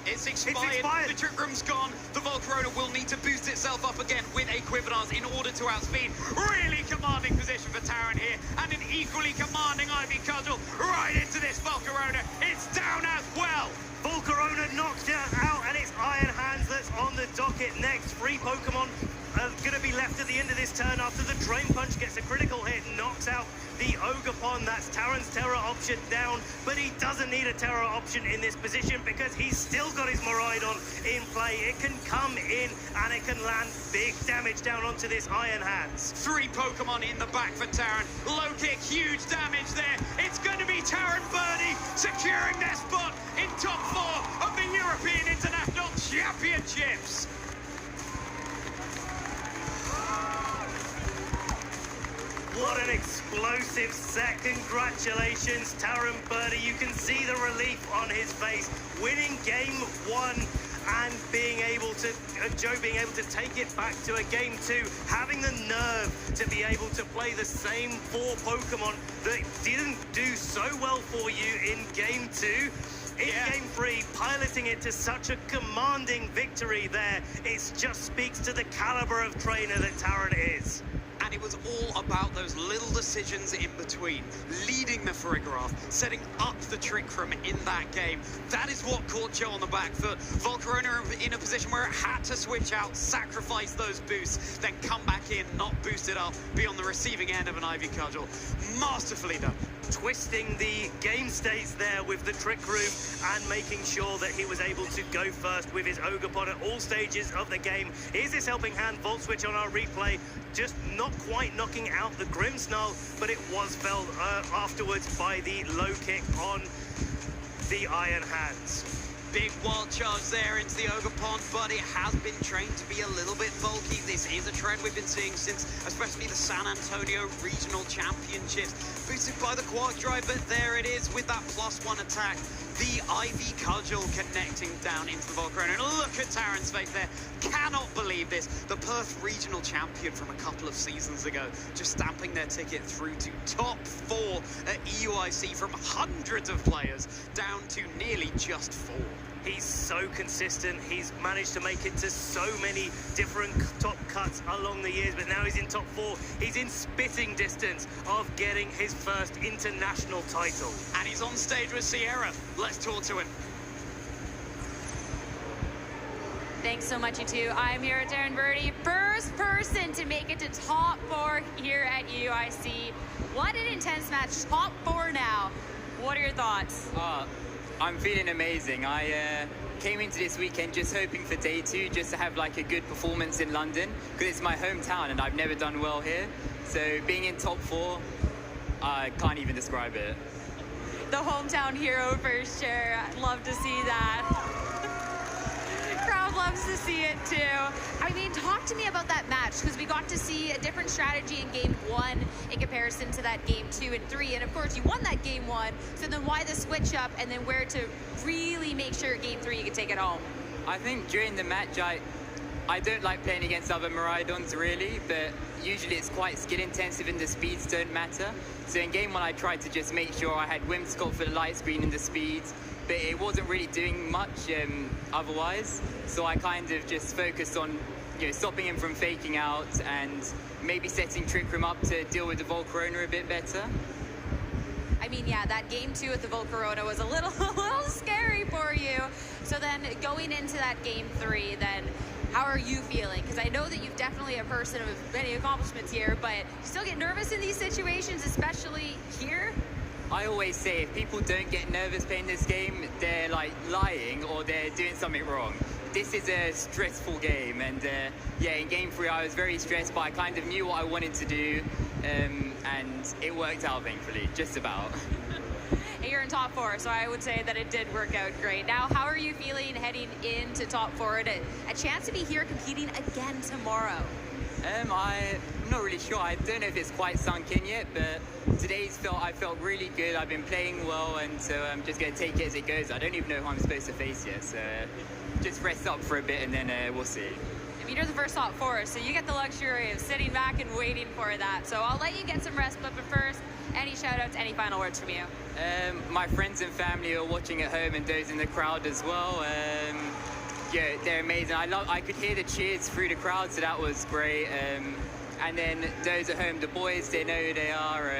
It's expired. The Trick Room's gone. The Volcarona will need to boost itself up again with a Quivernas in order to outspeed. Really commanding position for Taran here, and an equally commanding Ivy Cudgel right into this Volcarona. It's down as well. Volcarona knocked it out, and it's Iron Hands that's on the docket next. 3 Pokemon are going to be left at the end of this turn after the Drain Punch gets a critical hit, knocks out the Ogopon. That's Taran's Terra option down, but he doesn't need a Terra option in this position because he's still got his Miraidon in play. It can come in and it can land big damage down onto this Iron Hands. 3 Pokemon in the back for Taran. Low kick, huge damage there. It's going to be Taran Birdie securing their spot in top 4 of the European International Championships. What an explosive set. Congratulations, Taran Birdie. You can see the relief on his face. Winning game 1 and being able to, Joe being able to take it back to a game 2, having the nerve to be able to play the same 4 Pokemon that didn't do so well for you in game 2. In game 3, piloting it to such a commanding victory there. It just speaks to the caliber of trainer that Taran is. And it was all about those little decisions in between, leading the Farigiraf, setting up the Trick Room in that game. That is what caught Joe on the back foot. Volcarona in a position where it had to switch out, sacrifice those boosts, then come back in, not boost it up, be on the receiving end of an Ivy Cudgel. Masterfully done. Twisting the game states there with the Trick Room and making sure that he was able to go first with his Ogopon at all stages of the game. Is this helping hand Volt Switch on our replay? Just not quite knocking out the Grimmsnarl, but it was felled afterwards by the low kick on the Iron Hands. Big wild charge there into the Ogopon, but it has been trained to be a little bit bulky. This is a trend we've been seeing since especially the San Antonio Regional Championships. Boosted by the Quark Drive, but there it is with that +1 attack. The Ivy Cudgel connecting down into the Volcarona. And look at Taran's face there. Cannot believe this. The Perth Regional Champion from a couple of seasons ago, just stamping their ticket through to top 4 at EUIC from hundreds of players down to nearly just 4. He's so consistent. He's managed to make it to so many different top cuts along the years, but now he's in top 4. He's in spitting distance of getting his first international title. And he's on stage with Sierra. Let's talk to him. Thanks so much, you two. I'm here at Taran Birdie, first person to make it to top 4 here at UIC. What an intense match. Top 4 now. What are your thoughts? I'm feeling amazing. I came into this weekend just hoping for day 2, just to have like a good performance in London, because it's my hometown and I've never done well here. So being in top 4, I can't even describe it. The hometown hero for sure. I'd love to see that. Crowd loves to see it too. I mean, talk to me about that match, because we got to see a different strategy in game 1 in comparison to that game 2 and 3. And of course, you won that game 1. So then why the switch up, and then where to really make sure game 3 you can take it home? I think during the match, I don't like playing against other Miraidons really, but usually it's quite skill intensive and the speeds don't matter. So in game 1, I tried to just make sure I had Whimsicott for the light screen and the speeds, but it wasn't really doing much otherwise. So I kind of just focused on stopping him from faking out and maybe setting Trick Room up to deal with the Volcarona a bit better. I mean, yeah, that game 2 with the Volcarona was a little scary for you. So then going into that game 3, then How are you feeling? Because I know that you're definitely a person of many accomplishments here, but you still get nervous in these situations, especially here? I always say if people don't get nervous playing this game, they're like lying or they're doing something wrong. This is a stressful game, and yeah, in game 3 I was very stressed, but I kind of knew what I wanted to do, and it worked out thankfully, just about. You're in top 4, so I would say that it did work out great. Now, how are you feeling heading into top 4 and a chance to be here competing again tomorrow? I'm not really sure. I don't know if it's quite sunk in yet, but I felt really good. I've been playing well, and so I'm just going to take it as it goes. I don't even know who I'm supposed to face yet, so just rest up for a bit and then we'll see. I mean, you're the first top 4, so you get the luxury of sitting back and waiting for that. So I'll let you get some rest, but first, any shout-outs, any final words from you? My friends and family are watching at home and those in the crowd as well. Yeah, they're amazing. I could hear the cheers through the crowd, so that was great. And then those at home, the boys, they know who they are.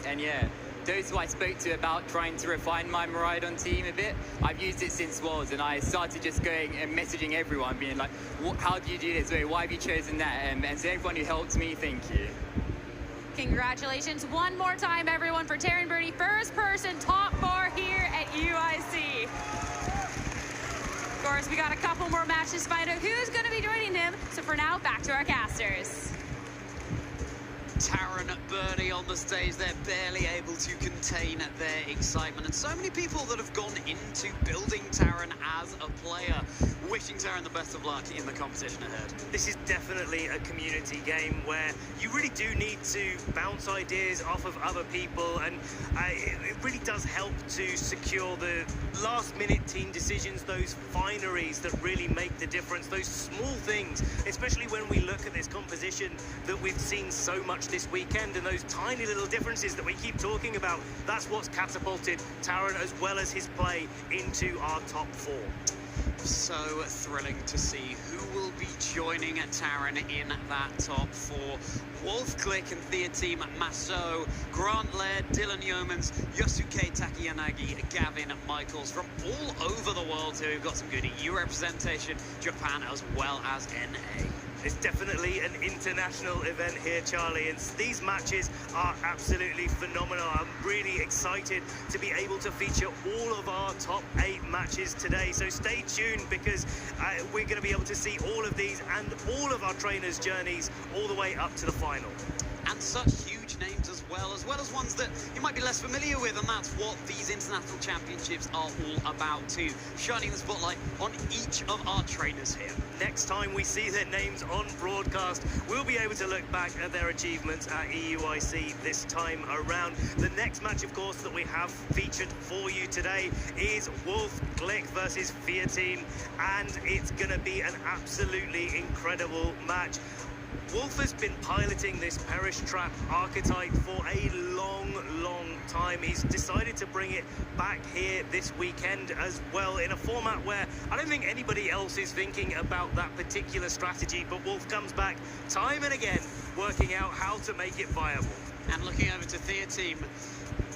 And yeah, those who I spoke to about trying to refine my Miraidon team a bit, I've used it since Worlds, and I started just going and messaging everyone, being like, how do you do this? Wait, why have you chosen that? And so everyone who helped me, thank you. Congratulations one more time, everyone, for Taron Burney, first person top 4 here at UIC. Of course, we got a couple more matches to find out who's going to be joining him. So for now, back to our casters. Taron Burney on the stage, they're barely able to contain their excitement, and so many people that have gone into building Taron as a player, wishing Taron the best of luck in the competition ahead. This is definitely a community game where you really do need to bounce ideas off of other people, and it really does help to secure the last-minute team decisions, those fineries that really make the difference, those small things, especially when we look at this composition that we've seen so much this weekend, and those tiny little differences that we keep talking about. That's what's catapulted Taron, as well as his play, into our top 4. So thrilling to see who will be joining Taron in that top 4. Wolf Click and Thea Team, Maso, Grant Laird, Dylan Yeomans, Yosuke Takiyanagi, Gavin Michaels from all over the world here. We've got some good EU representation, Japan as well as NA. It's definitely an international event here, Charlie, and these matches are absolutely phenomenal. I'm really excited to be able to feature all of our top 8 matches today, so stay tuned, because we're going to be able to see all of these and all of our trainers' journeys all the way up to the final. And such huge names as well as ones that you might be less familiar with, and that's what these international championships are all about too, shining the spotlight on each of our trainers here. Next time we see their names on broadcast, we'll be able to look back at their achievements at EUIC this time around. The next match, of course, that we have featured for you today is Wolf Glick versus Thea Team, and it's going to be an absolutely incredible match. Wolf has been piloting this Perish Trap archetype for a long time. He's decided to bring it back here this weekend as well, in a format where I don't think anybody else is thinking about that particular strategy, but Wolf comes back time and again, working out how to make it viable. And looking over to Thea Team,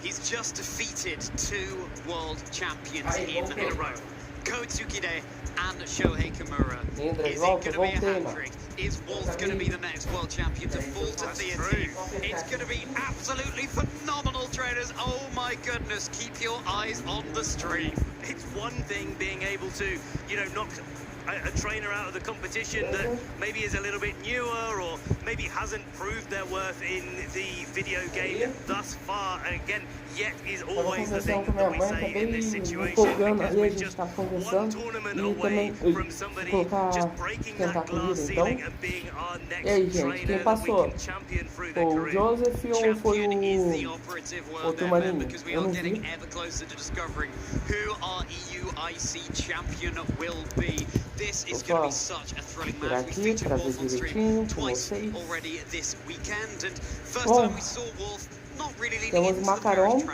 he's just defeated 2 world champions in a row. Ko Tsukide and Shohei Kimura. Is it going to be a hat-trick? Is Wolf going to be the next world champion to fall to Thea Team? It's going to be absolutely phenomenal, trainers. Oh my goodness, keep your eyes on the stream. It's one thing being able to, knock a trainer out of the competition that maybe is a little bit newer, or maybe hasn't proved their worth in the video game thus far, and again, yet is always the thing that we say in this situation, because we're just one tournament away from somebody just breaking that glass ceiling and being our next trainer that we can champion through their career. Champion is the operative word there, because we are getting ever closer to discovering who our EUIC champion will be. This is going to be such a thrilling match. We featured Wolf on stream twice already this weekend, and first time we saw Wolf Temos macarrão,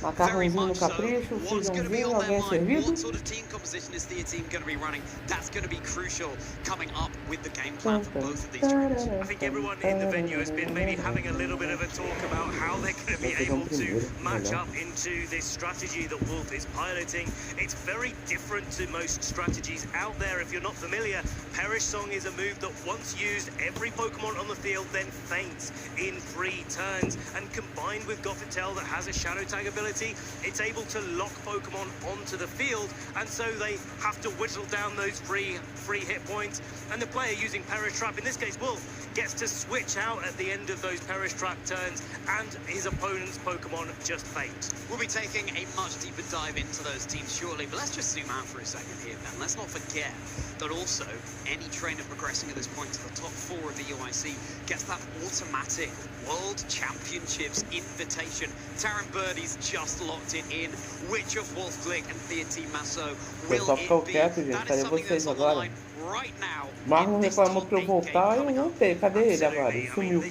macarrãozinho no capricho, feijãozinho, alguém servido. What sort of team composition is the team going to be running? That's going to be crucial coming up with the game plan for both of these trainers. I think everyone in the venue has been maybe having a little bit of a talk about how they're going to be able to match up into this strategy that Wolf is piloting. It's very different to most strategies out there. If you're not familiar, Perish Song is a move that once used, every Pokemon on the field then faints in 3 turns. And combined with Gothitelle that has a Shadow Tag ability, it's able to lock Pokemon onto the field, and so they have to whittle down those free hit points. And the player using Perish Trap, in this case Wolf, gets to switch out at the end of those Perish Trap turns, and his opponent's Pokemon just faint. We'll be taking a much deeper dive into those teams shortly, but let's just zoom out for a second here, Ben. Let's not forget that also any trainer progressing at this point to the top 4 of the UIC gets that automatic World Championships invitation. Taron Birdie's just locked it in. Which of Wolf Glick and Theati Masso will it be? That is something that's on the line right now. Marlon reclamou pra eu voltar e eu voltei. Cadê ele agora? Ele sumiu.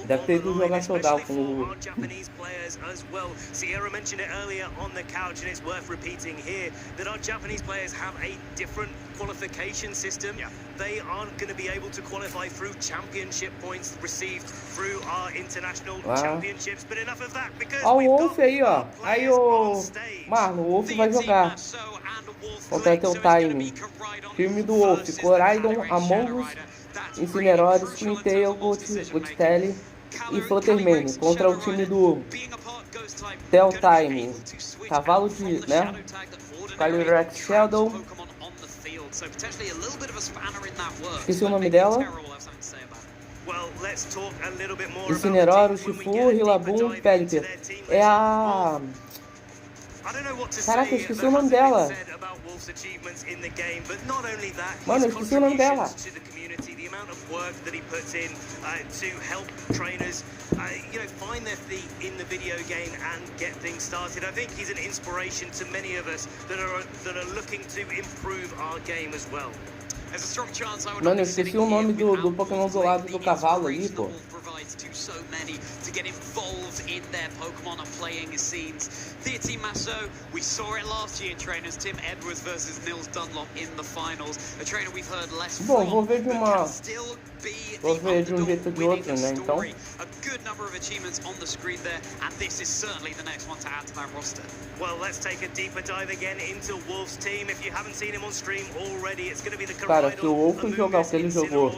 Deve ter ido jogar showdown com o... Japanese players as well. Sierra mentioned it earlier on the couch, and it's worth repeating here that our Japanese players have a different qualification system. They aren't going to be able to qualify through championship points received through our international championships. But enough of that, because ó o Wolf aí, ó. Aí o Marlon, o Wolf vai jogar contra teu time. Time do Wolf, Coraidon, Among Us, Incineroar, Squintail, Gothitelle e Fluttermane contra o time do Tel Time, Cavalo de, né? Calyrex Shadow. Esqueci o nome dela. Incineroar, Urshifu, Rillaboom, Pelipper. É a... Caraca, eu esqueci o nome dela. Mano, eu esqueci o nome dela. The amount of work that he puts in to help trainers, find their feet in the video game and get things started. I think he's an inspiration to many of us that are looking to improve our game as well. Mano, eu esqueci o nome do Pokémon do lado do cavalo ali, pô. To so many to get involved in their Pokemon and playing scenes. Theati Masso, we saw it last year in trainers. Tim Edwards versus Nils Dunlop in the finals. A trainer we've heard less from, but can still be vou ver de jeito ou de outro, né? Então. A good number of achievements on the screen there, and this is certainly the next one to add to that roster. Well, let's take a deeper dive again into Wolf's team. If you haven't seen him on stream already, it's going to be the Cara, se o Wolf jogar o que ele jogou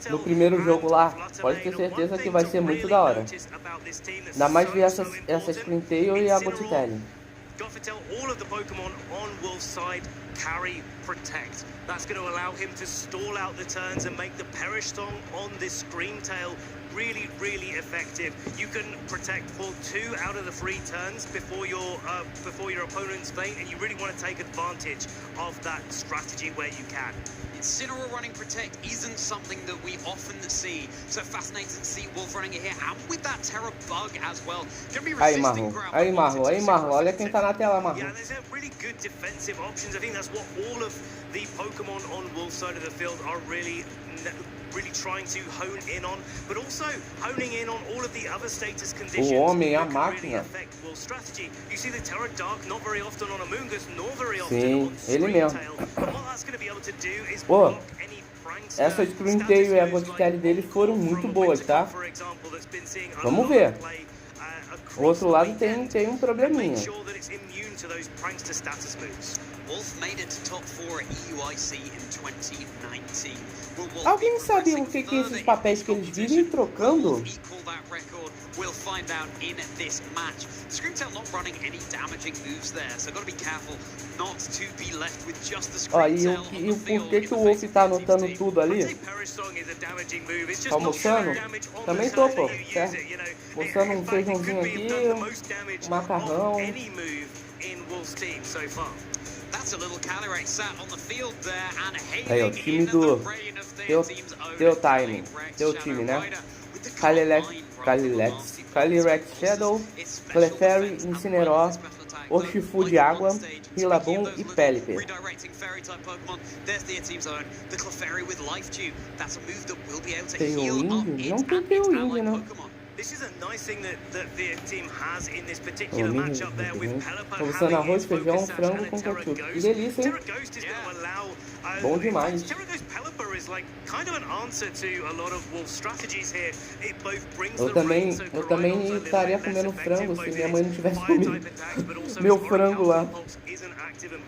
no primeiro jogo lá, pode ter certeza que vai ser muito da hora. Ainda mais ver essa Squintail e a Gothitelle. Gothitelle, all of the Pokemon on Wolf's side carry Protect. That's going to allow him to stall out the turns and make the Perish Song on this Screamtail really, really effective. You can protect for 2 out of the 3 turns before your opponent's faint, and you really want to take advantage of that strategy where you can. Incineroar running Protect isn't something that we often see, so fascinating to see Wolf running it here, and with that Terra Bug as well. Aí, Marlon, olha quem tá na tela, Marlon. Yeah, there's really good defensive options. I think that's what all of the Pokemon on Wolf's side of the field are really trying to hone in on, but also honing in on all of the other status conditions that really affect Wolf's strategy. You see the Terra Dark not very often on Amoonguss, nor very often on Screamtail. What that's going to be able to do is block any pranks. Essa Screamtail e a Gothitelle dele foram muito boas, tá? Vamos ver. O outro lado tem um probleminha. Wolf made it to top 4 at EUIC in 2019. Alguém sabe o que esses papéis que eles vivem trocando? We'll find out in this match. Screamtail not running any damaging moves there, so got to be careful not to be left with just the Screamtail. E o porquê que o Wolf tá anotando tudo ali? Almoçando? Também tô, pô, certo? Mostrando um feijãozinho aqui, um macarrão. Aí, ó, o time do teu time, teu time, né? Calyrex Shadow, Clefairy, Incineroar, Urshifu de água, Rillaboom e Pelipper. Tem o Índio? Não tem o Índio, não. This is a nice thing that the team has in this particular matchup there with Pelipper Usando having arroz, his feijão, focus frango and com Terra ketchup. Que Ghost. delícia, hein? Terra Ghost is going to allow... Bom demais. Terra Ghost Pelipper is like kind of an answer to a lot of Wolf strategies here. It both brings Eu também estaria comendo frango se minha mãe não tivesse comido meu frango lá.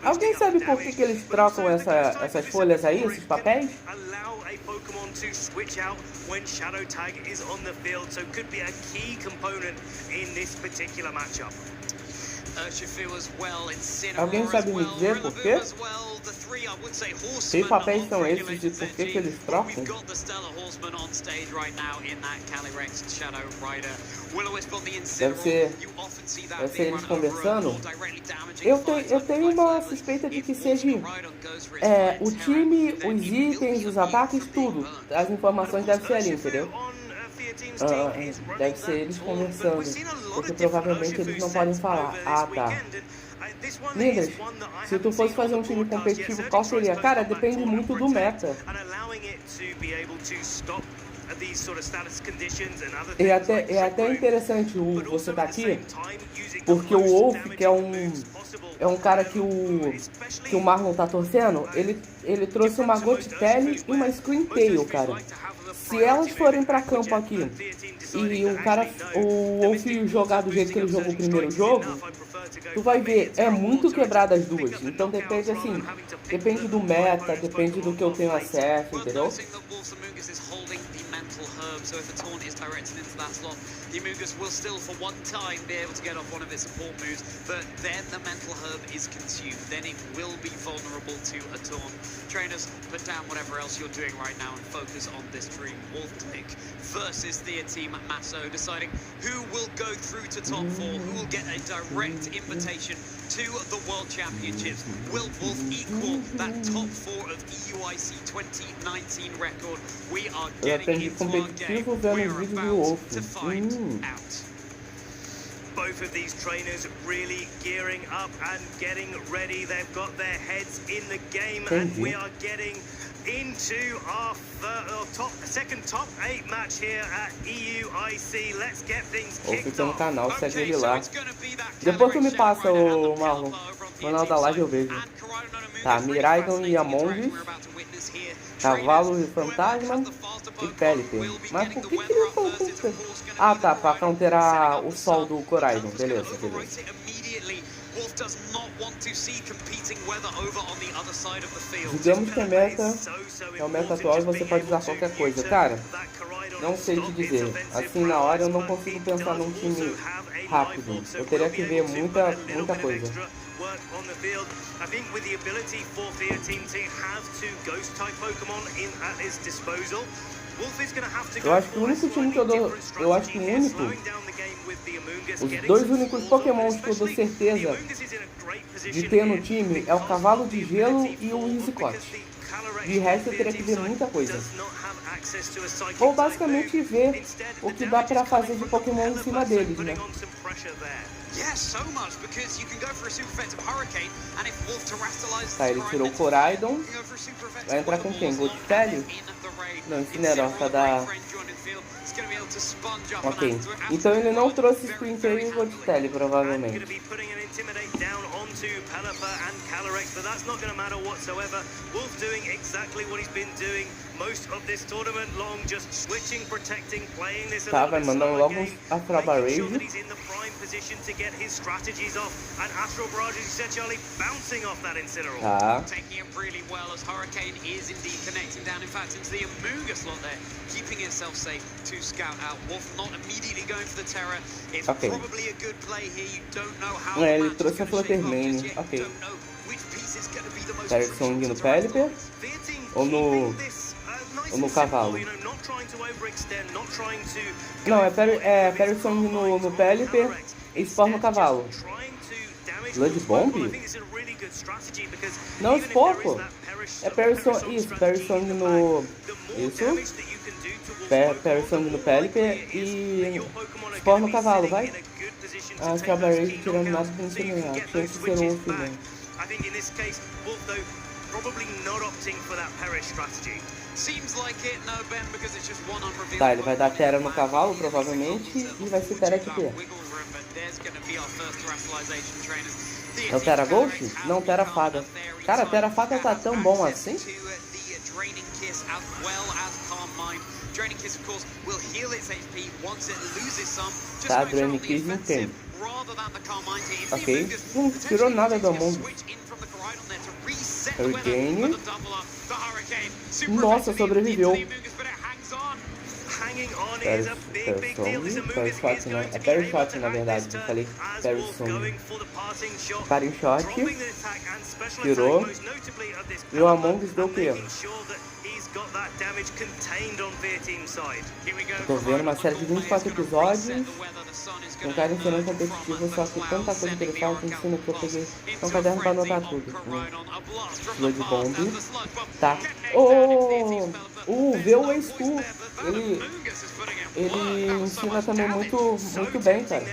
Alguém sabe por que eles trocam essas folhas aí, esses papéis? Allow a Pokemon to switch out when Shadow Tag is on the field, so could be a key component in this particular matchup. Alguém sabe me dizer por quê? Que papéis são esses e por que eles trocam? Deve ser eles conversando. Eu tenho uma suspeita de que seja o time, os itens, os ataques, tudo. As informações devem ser ali, entendeu? Deve ser eles conversando, porque provavelmente eles não podem falar. Ah, tá. Linders, se tu fosse fazer um time competitivo, qual seria? Cara, depende muito do meta. É até interessante você estar aqui, porque o Wolf, que é um cara que o Marlon tá torcendo, ele trouxe uma Gothitelle e uma Screamtail, cara. Se elas forem pra campo aqui e o Wolf jogar do jeito que ele jogou o primeiro jogo, tu vai ver, é muito quebrado as duas. Então depende do meta, depende do que eu tenho acesso, entendeu? So if a taunt is directed into that slot, the Amoonguss will still for one time be able to get off one of its support moves, but then the mental herb is consumed. Then it will be vulnerable to a taunt. Trainers, put down whatever else you're doing right now and focus on this dream. Wolftick versus their team Masso, deciding who will go through to top 4, who will get a direct invitation to the World Championships. Will Wolf equal that top 4 of EUIC 2019 record? We are getting into our game. We are about to find out. Both of these trainers really gearing up and getting ready. They've got their heads in the game, and we are getting into our second top 8 match here at EUIC. Let's get things kicked off. Canal, segue ele lá. Depois tu me passa, o Marlon. No final da live eu vejo. Tá, Miraidon e Among, Cavalo e Fantasma e Pelipper. Mas por que ele falou isso? Ah, tá, pra counterar o sol do Coraidon. Beleza. Digamos que é o meta atual e você pode usar qualquer coisa. Cara, não sei te dizer. Assim, na hora eu não consigo pensar num time rápido. Eu teria que ver muita coisa. Work on the field. I think with the ability for their team to have 2 ghost type Pokemon at his disposal, Wolf is going to have to go. Eu acho que o único time que eu dou, os 2 únicos Pokémons que eu dou certeza de ter no time é o Cavalo de Gelo e o Rizzicote. De resto eu teria que ver muita coisa. Ou basicamente ver o que dá pra fazer de Pokémon em cima deles, né? Tá, ele tirou o Coraidon. Vai entrar com quem? Gothitelle? Não, Incineroar da... Ok, então ele não trouxe Screamtail e Gothitelle, provavelmente. Tá, vai mandar logo uns Astral Barrage. Tá. Ok. Ele trouxe a Fluttermane. Ok. Persong no Pelipper ou no Cavalo? Não, é Persong no Pelipper e Spore no Cavalo. Blood Bomb? Não, Spore, pô. É Persong no... Isso. Persong no Pelipper e Spore no Cavalo, vai? Ah, Strawberry tirando nada pra ensinar. Tinha que ser um filho. probably not opting for that perish strategy. Seems like it, no Ben, because it's just one unrevealed. Tá, ele vai dar Terra no cavalo, provavelmente, e vai ser Terra XP. É o Terra Ghost? Não, Terra Fada. Cara, Terra Fada tá tão bom assim? Tá, Draining Kiss entendo. Ok, não tirou nada do mundo. Hurricane. Nossa, sobreviveu. Parry Shot, né? É Parry Shot, na verdade. Eu falei Parry Shot. Parry Shot. Tirou. E o Among Us deu o quê? Tô vendo uma série de 24 episódios. Um cara ensinando competitivo, só que tanta coisa que ele fala que ensina que eu peguei um caderno pra anotar tudo. Blood Bomb. Tá. Vê o Ace 2. Ele ensina também muito bem, cara.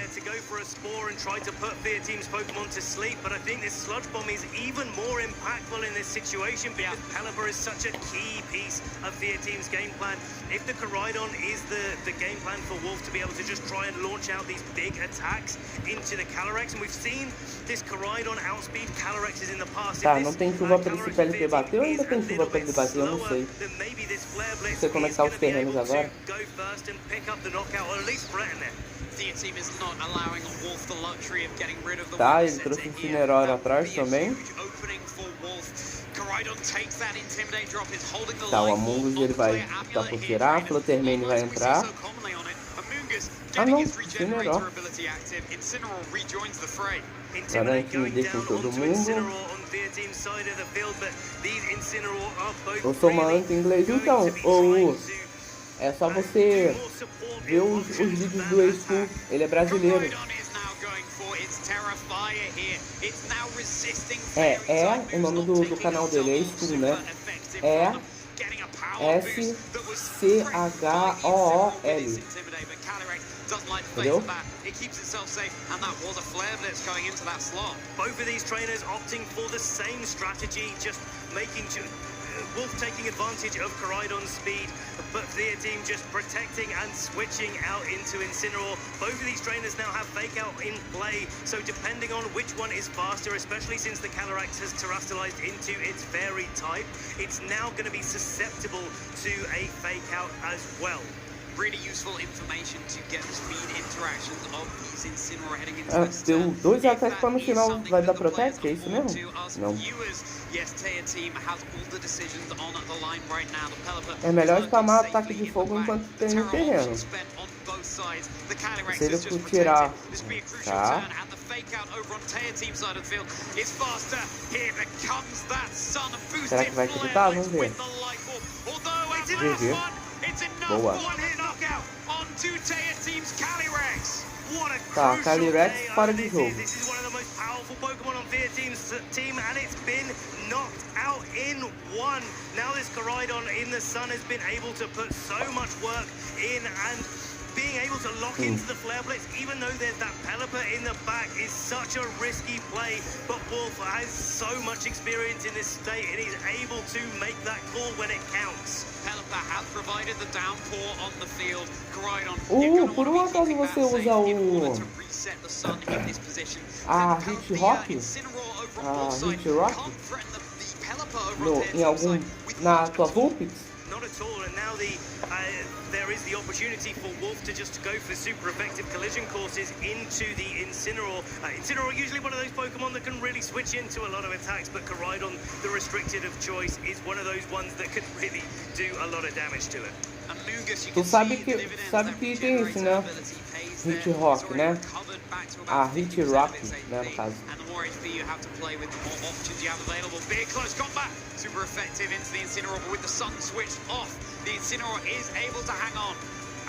If the Coridon is the game plan for Wolf to be able to just try and launch out these big attacks into the Calyrex, and we've seen this Coridon outspeed Calyrexes in the past. Tá, não tem chuva pra esse PLP bater ou ainda tem chuva pra ele bater? Eu não sei. Não sei como é que tá os terrenos agora. Tá, ele trouxe um Incineroar atrás também. Tá, o Among Us ele vai dar por tirar, a Fluttermane vai entrar. Ah não, Incineroar. Garante me deixa todo mundo. Eu sou uma anti-inglês então, ou é só você ver os vídeos do Ace, ele é brasileiro. O nome do canal dele é Ace, né? É SCHOOL. Entendeu? Both of these trainers opting for the same strategy, just making Wolf taking advantage of Coridon's speed, but their team just protecting and switching out into Incineroar. Both of these trainers now have Fake Out in play, so depending on which one is faster, especially since the Calyrex has terrestrialized into its fairy type, it's now going to be susceptible to a Fake Out as well. Really useful information to get the speed interactions of these Incineroar heading into the deu 2 ataques para no final vai dar Protect, é isso mesmo? Não. É melhor spamar ataque de fogo enquanto tem no terreno. Se ele for tirar, tá? Será que vai gritar? Vamos ver. GG. Boa. Tá, Calyrex fora de jogo. Now this Coridon in the sun has been able to put so much work in, and being able to lock into the Flare Blitz, even though there's that Pelipper in the back, is such a risky play. But Wolf has so much experience in this state, and he's able to make that call when it counts. Pelipper has provided the downpour on the field. Coridon, por um acaso você usa o Hit Rock? Hit Rock? Em algum na tua Vulpix? Not at all, and now there is the opportunity for Wolf to just go for super effective collision courses into the Incineroar. Incineroar usually one of those Pokemon that can really switch into a lot of attacks, but Coridon, the restricted of choice, is one of those ones that can really do a lot of damage to it. Tu sabe que tem isso, né? Hit Rock, né? Hit Rock, né, no caso. Super effective into the Incineroar, but with the sun switched off, the Incineroar is able to hang on.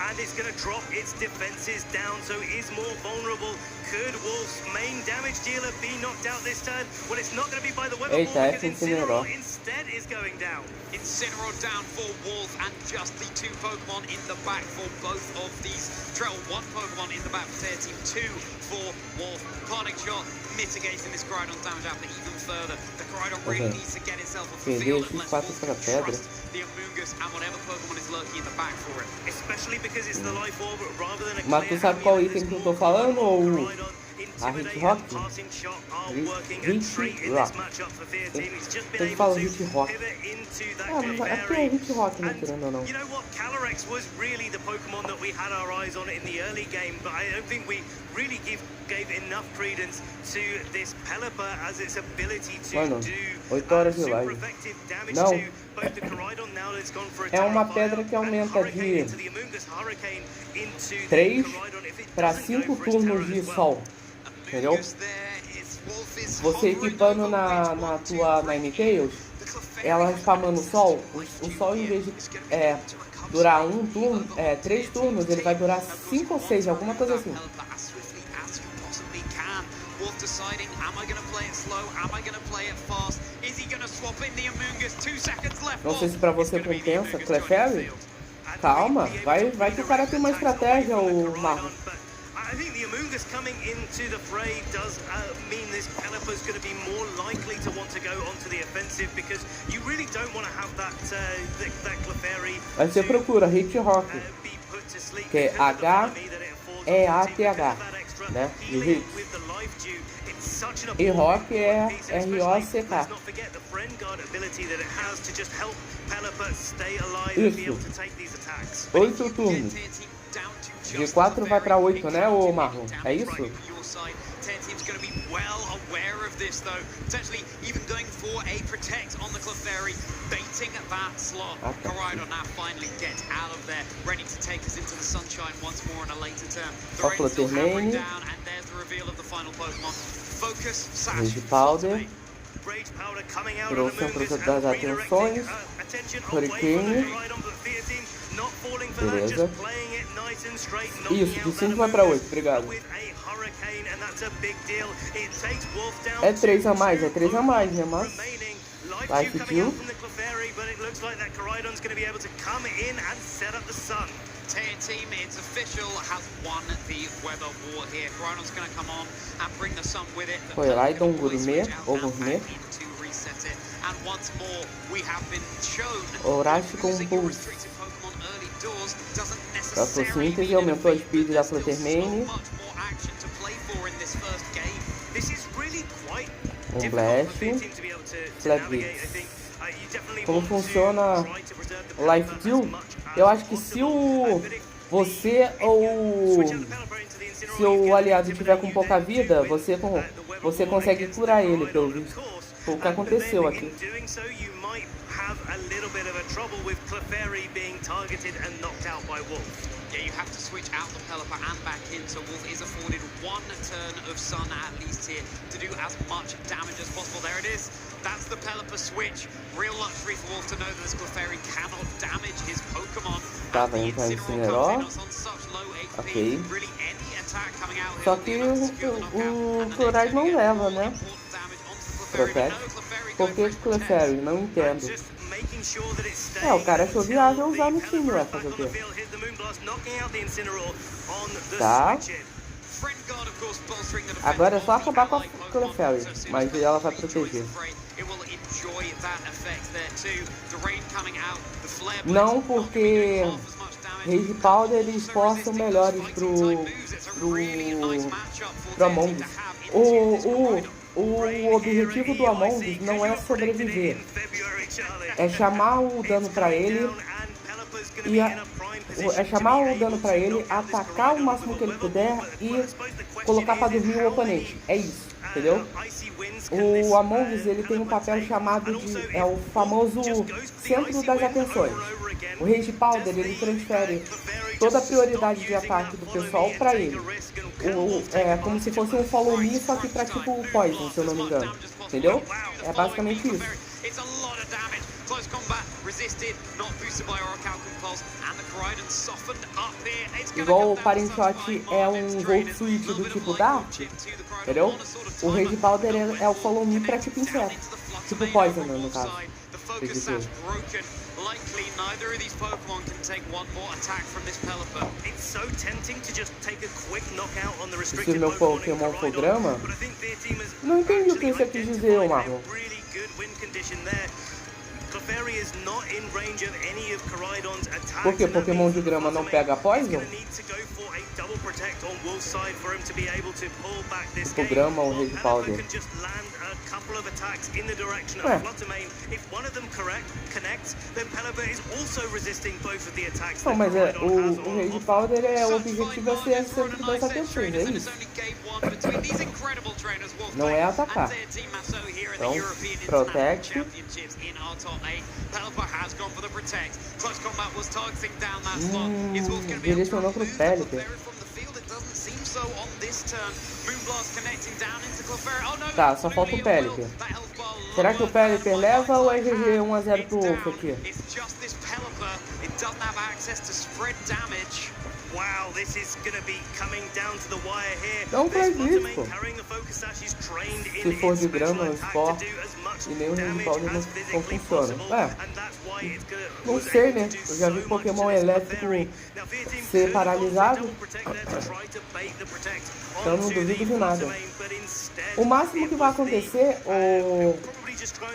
and it's going to drop its defenses down, so it is more vulnerable. Could Wolf's main damage dealer be knocked out this turn? Well, it's not going to be by the weather ball, because Incineroar instead is going down. Incineroar down for Wolf, and just the 2 Pokemon in the back for both of these. Trail 1 Pokemon in the back for their team, 2 for Wolf. Parting Shot mitigating this Koraidon's damage out even further. The Koraidon really needs to get itself off the field and let's trust the Amoonguss and whatever Pokemon is lurking in the back for it. Especially because it's the Life Orb rather than a Mas tu sabe qual item que eu tô falando ou a Hit Rock? Hit Rock. Ele fala Hit Rock. Ah, mas aqui é Hit Rock, né, querendo ou não. You know what? Calyrex was really the Pokemon that we had our eyes on in the early game, but I don't think we really gave enough credence to this Pelipper as its ability to do 8 horas de live. effective damage Não. to both the Koraidon now that it's gone for a É uma pedra que aumenta de 3 para 5 turnos de sol. Entendeu? Você equipando na tua Ninetales, ela spamando o sol, o sol em vez de durar 3 turnos, ele vai durar 5 ou 6, alguma coisa assim. Wolf deciding, am I going to play it slow? Am I going to play it fast? Is he going to swap in the Amoonguss? 2 seconds left. Não sei se pra você compensa, Clefairy. Calma, vai que o cara tem uma estratégia, o Marlon. I think the Amoonguss coming into the fray does mean this Pelipper's going to be more likely to want to go onto the offensive, because you really don't want to have that Clefairy. Aí você procura Hit Rock, que é H-E-A-T-H, né? De Hit. E Rock é R-O-C-K. Isso. 8 turnos. De 4 vai pra 8, né, ô Marlon? É isso? Team's going to be well aware of this, though. Potentially even going for a protect on the Clefairy, baiting that slot. Koraidon now finally gets out of there, ready to take us into the sunshine once more in a later turn. The rain still hammering down, and there's the reveal of the final Pokemon. Focus, Sash. Rage Powder pro centro das atenções. Hurricane. Beleza. Isso, de 5 vai pra 8, obrigado. É 3 a mais, né, mas... Life Kill. Team, it's official, has won the weather war here. Koraidon's going to come on and bring the sun with it. Koraidon Gourmet, ou Gourmet. And once more, we have been shown Horácio com Pulse. Fotossíntese aumentou a speed da Fluttermane. Blast. Flat Beats. Como funciona Life Kill? Eu acho que se você ou se o aliado tiver com pouca vida, você consegue curar ele, pelo visto. Foi o que aconteceu aqui. A little bit of a trouble with Clefairy being targeted and knocked out by Wolf. Yeah, you have to switch out the Pelipper and back in, so Wolf is afforded 1 turn of sun at least here to do as much damage as possible. There it is. That's the Pelipper switch. Real luxury for Wolf to know that this Clefairy cannot damage his Pokemon. Tá, vem pra Incineroar. Ok. Só que o Koraidon não leva, né? Protect. Por que Clefairy? Não entendo. O cara achou viável usar no time, vai fazer o quê? Tá. Agora é só acabar com a Clefairy, mas ela vai proteger. Não, porque Rage Powder eles forçam melhores pro Among Us. O objetivo do Among Us não é sobreviver, é chamar o dano pra ele atacar o máximo que ele puder e colocar pra dormir o oponente. É isso, entendeu? O Among Us ele tem um papel chamado de o famoso centro das atenções. O Rage Powder ele transfere toda a prioridade de ataque do pessoal pra ele. É como se fosse um follow me, só que pra tipo o Poison, se eu não me engano. Entendeu? É basicamente isso. Igual o Parent Shot é um Volt Switch do tipo Dark, entendeu? O Rage Powder é o Follow Me pra tipo inseto. Tipo Poison, no caso. Likely, neither of these Pokemon can take one more attack from this Pelipper. It's so tempting to just take a quick knockout on the Se restricted meu Pokémon for grama, não entendi o que você quis dizer, Marlon. Really good win condition there. Clefairy is not in range of any of Koraidon's attacks. Por que Pokémon de grama não pega Poison? Double protect on Wolf's side for him to be able to pull back this game. Grama ou Rage Powder? Can just land a couple of attacks in the direction of Fluttermane. If one of them connects, then Pelipper is also resisting both of the attacks. Não, mas o Rage Powder o objetivo é ser sempre das atenções, é isso. Não é atacar. Então, protect. Direcionou pro Pelipper. Tá, só falta o Pelipper. Será que o Pelipper leva ou é GG 1-0 pro Wolf aqui? Wow, this is gonna be coming down to the wire here. Não faz isso. Se for de grama, o Sport e nem o Rage Powder não funciona. Não sei, né? Eu já vi Pokémon elétrico ser paralisado. Então não duvido de nada. O máximo que vai acontecer,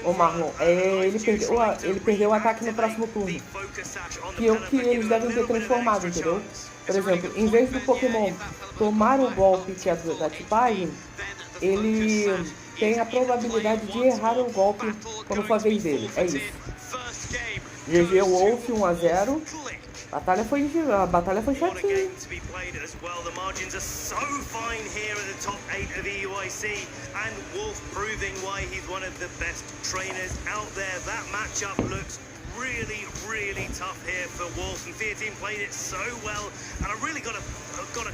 o Marlon, é ele perdeu o ataque no próximo turno. Que é o que eles devem ter transformado, entendeu? Por exemplo, em vez do Pokémon tomar o golpe que é da tipagem, ele tem a probabilidade de errar o golpe quando for a vez dele. É isso. GG Wolf 1-0. A batalha foi chatinha. Really tough here for Wolf, and Fear Team played it so well, and I really got to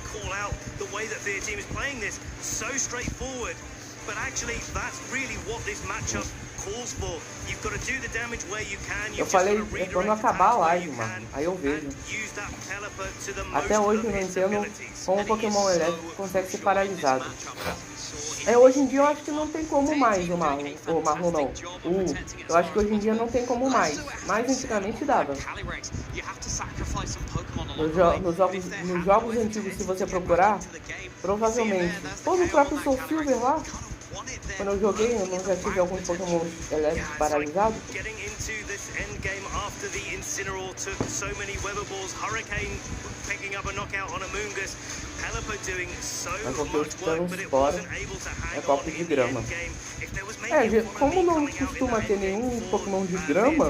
call out the way that Fear Team is playing this, so straightforward, but actually that's really what this matchup calls for. You've got to do the damage where you can. Eu falei, quando acabar a live, mano, aí eu vejo. Até hoje eu não entendo como o Pokémon elétrico consegue ser paralisado. Hoje em dia eu acho que não tem como mais o Marlon não. Eu acho que hoje em dia não tem como mais. Mas antigamente dava. Nos jogos antigos, se você procurar, provavelmente. Ou no próprio Soul Silver lá, quando eu joguei, eu não já tive alguns Pokémon elétricos paralisados. Mas eu tô chutando fora, é copo de grama. Como não costuma ter nenhum Pokémon de grama,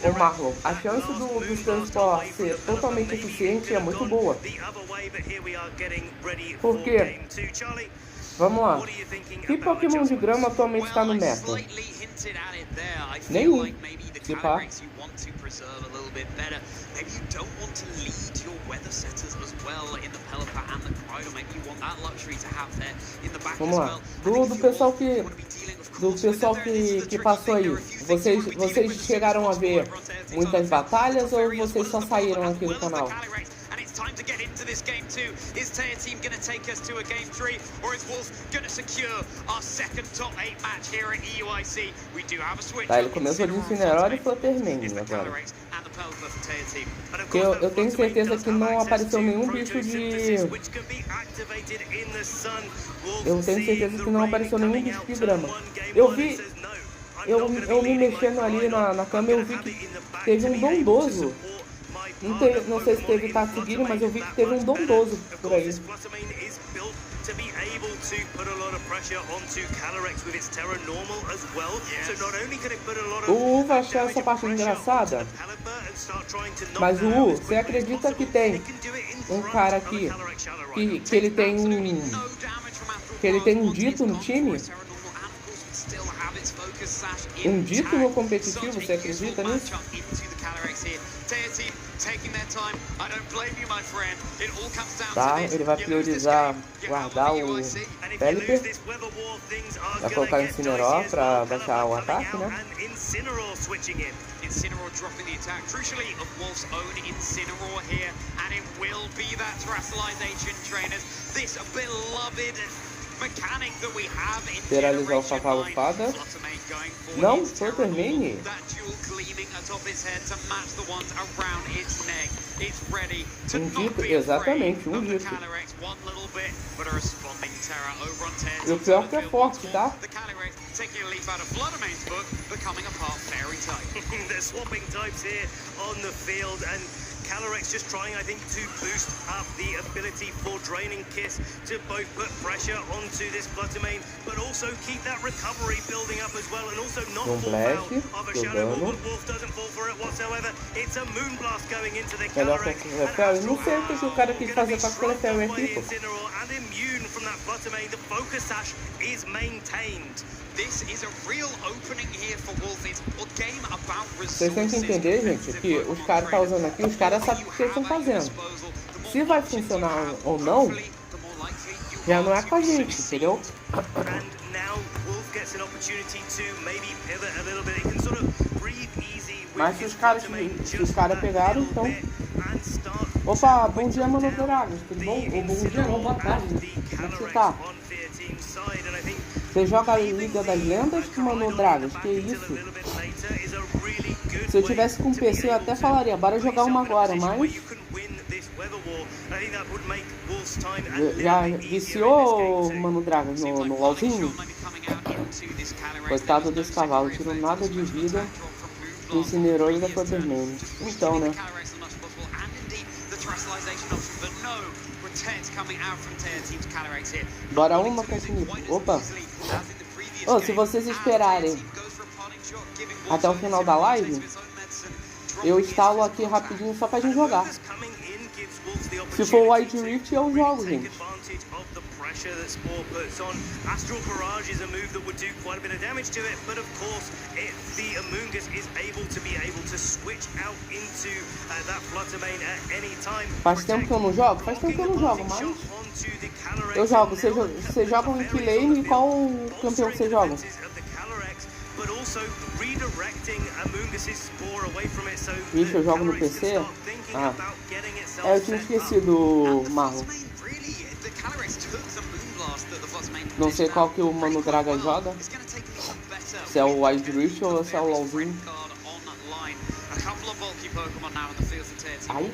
o Marlon, a chance do transporte ser totalmente eficiente é muito boa. Porque, vamos lá, que Pokémon de grama atualmente está no meta? Nenhum. Se pá. Vamos lá. Do pessoal que passou aí, vocês chegaram a ver muitas batalhas ou vocês só saíram aqui do canal? Time to get into this game 2. Is Teia Team going to take us to a game 3, or is Wolf going to secure our second top 8 match here at EUIC? We do have a switch. Tá, ele começou de Incineroar e Fluttermane agora. Eu tenho certeza que não apareceu nenhum bicho de... Eu tenho certeza que não apareceu nenhum bicho de grama. Eu vi... Eu me mexendo ali na cama, eu vi que teve um dondoso. Não sei se teve Tatsugiri, mas eu vi que teve um dondoso por aí. O U vai achar essa parte engraçada, mas o U, você acredita que tem um cara aqui que ele tem um dito no time? Um dito no competitivo, você acredita nisso? Tá, ele vai priorizar guardar o Pelipper. Vai colocar Incineroar pra baixar o ataque, né? Incineroar dropping the attack, crucially of Wolf's own Incineroar here, and it will be that Terastallization, trainers. This beloved mechanic that we have in Peralizar o cavalo fada. Não, foi termine. Exatamente, um dito. E o pior que é forte, tá? Taking a leaf out of Fluttermane's book, becoming a part fairy type. They're swapping types here on the field, and Calyrex just trying, I think, to boost up the ability for Draining Kiss to both put pressure onto this Fluttermane, but also keep that recovery building up as well, and also not fall out of a Shadow Ball. But Wolf doesn't fall for it whatsoever. It's a Moonblast going into the Calyrex. Não sei o que o cara quis fazer com aquele ferro aqui, pô. And immune from that Fluttermane, the Focus Sash is maintained. This is a real opening here for Wolf. It's a game about Vocês têm que entender, gente, que os caras tá usando aqui, os caras sabem o que eles estão fazendo. Se vai funcionar ou não, já não é com a gente, entendeu? Mas se os caras pegaram, então... Opa, bom dia, Mano Dragos, tudo bom? Ou bom dia, não, boa tarde. Como é que você tá? Você joga a Liga das Lendas, Mano Dragos? Que isso? Se eu tivesse com PC, eu até falaria, bora jogar uma agora, mas... Já viciou, Mano Dragos, no LOLzinho? Coitado desse cavalo, tirou nada de vida. Incinerou e da Fluttermane. Então, né? Bora uma continue. Opa! Oh, se vocês esperarem até o final da live, eu instalo aqui rapidinho só pra gente jogar. Se for Wide Rift, eu jogo, gente. That Spore puts on. Astral Barrage is a move that would do quite a bit of damage to it, but of course, the Amoonguss is able to switch out into that Fluttermane at any time. Faz tempo que eu não jogo? Faz tempo que eu não jogo, mas... Eu jogo. Você joga em que lane e qual campeão você joga? Vixe, eu jogo no PC? Ah. Eu tinha esquecido, Marlon. Não sei qual que o Mano Draga joga. Se é o Wide Rift ou se é o LOLzinho. Ai.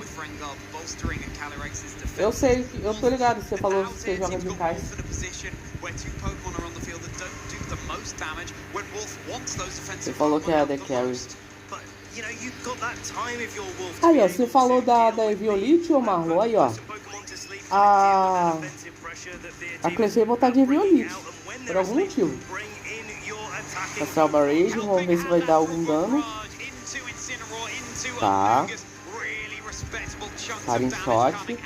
Eu sei, eu tô ligado. Você falou que você joga de caixa. Você falou que é a The Carry. Aí, ó, você falou da Eviolite, ô Marlon, aí, ó. A Clefei botar de Eviolite, por algum motivo. Astral Barrage, vamos ver se vai dar algum dano. Tá. Carin Shot.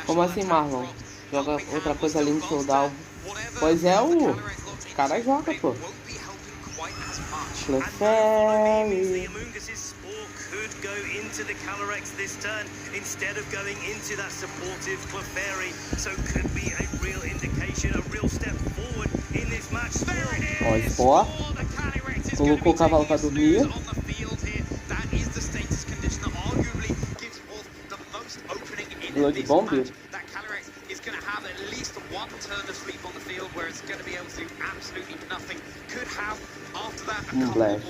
Como assim, Marlon? Joga outra coisa além de showdown. Pois é, o cara joga, pô. Clefairy. Go into the Calyrex this turn instead of going into that supportive Clefairy, so could be a real indication, a real step forward in this match. Ó, Spore. Colocou o cavalo pra dormir. Blood Bomb. Blast.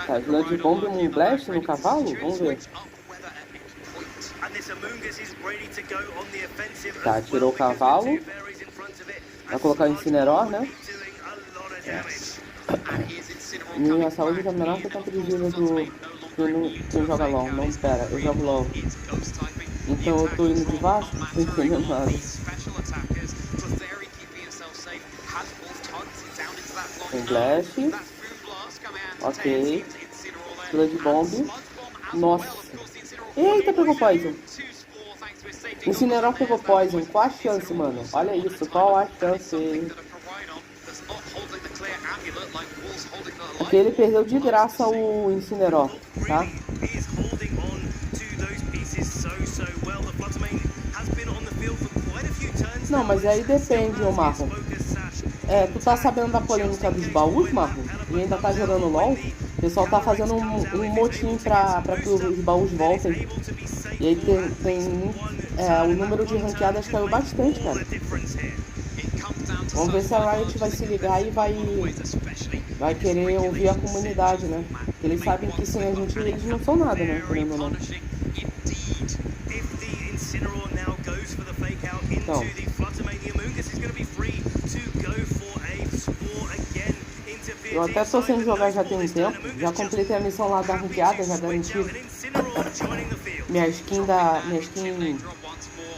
Tá, Blood Bomb e Blast no cavalo? Vamos ver. Tá, tirou o cavalo. Vai colocar o Incineroar, né? Minha saúde tá menor que o tempo de vida do... Quem joga LOL. Não, espera, eu jogo LOL. Então eu tô indo de Vasco? Não tô entendendo nada. Tem Blast. Ok. Blood Bomb. Nossa. Eita, pegou Poison. Incineroar pegou Poison. Qual a chance, mano? Olha isso, qual a chance? Porque ele perdeu de graça o Incineroar, tá? Não, mas aí depende, ô Marlon. Tu tá sabendo da polêmica dos baús, Marlon? E ainda tá jogando LOL? O pessoal tá fazendo um motim pra que os baús voltem. E aí o número de ranqueadas caiu bastante, cara. Vamos ver se a Riot vai se ligar e vai querer ouvir a comunidade, né? Porque eles sabem que sem a gente eles não são nada, né? Querendo ou não. Então. Eu até tô sem jogar já tem um tempo. Já completei a missão lá da ranqueada, já garanti minha skin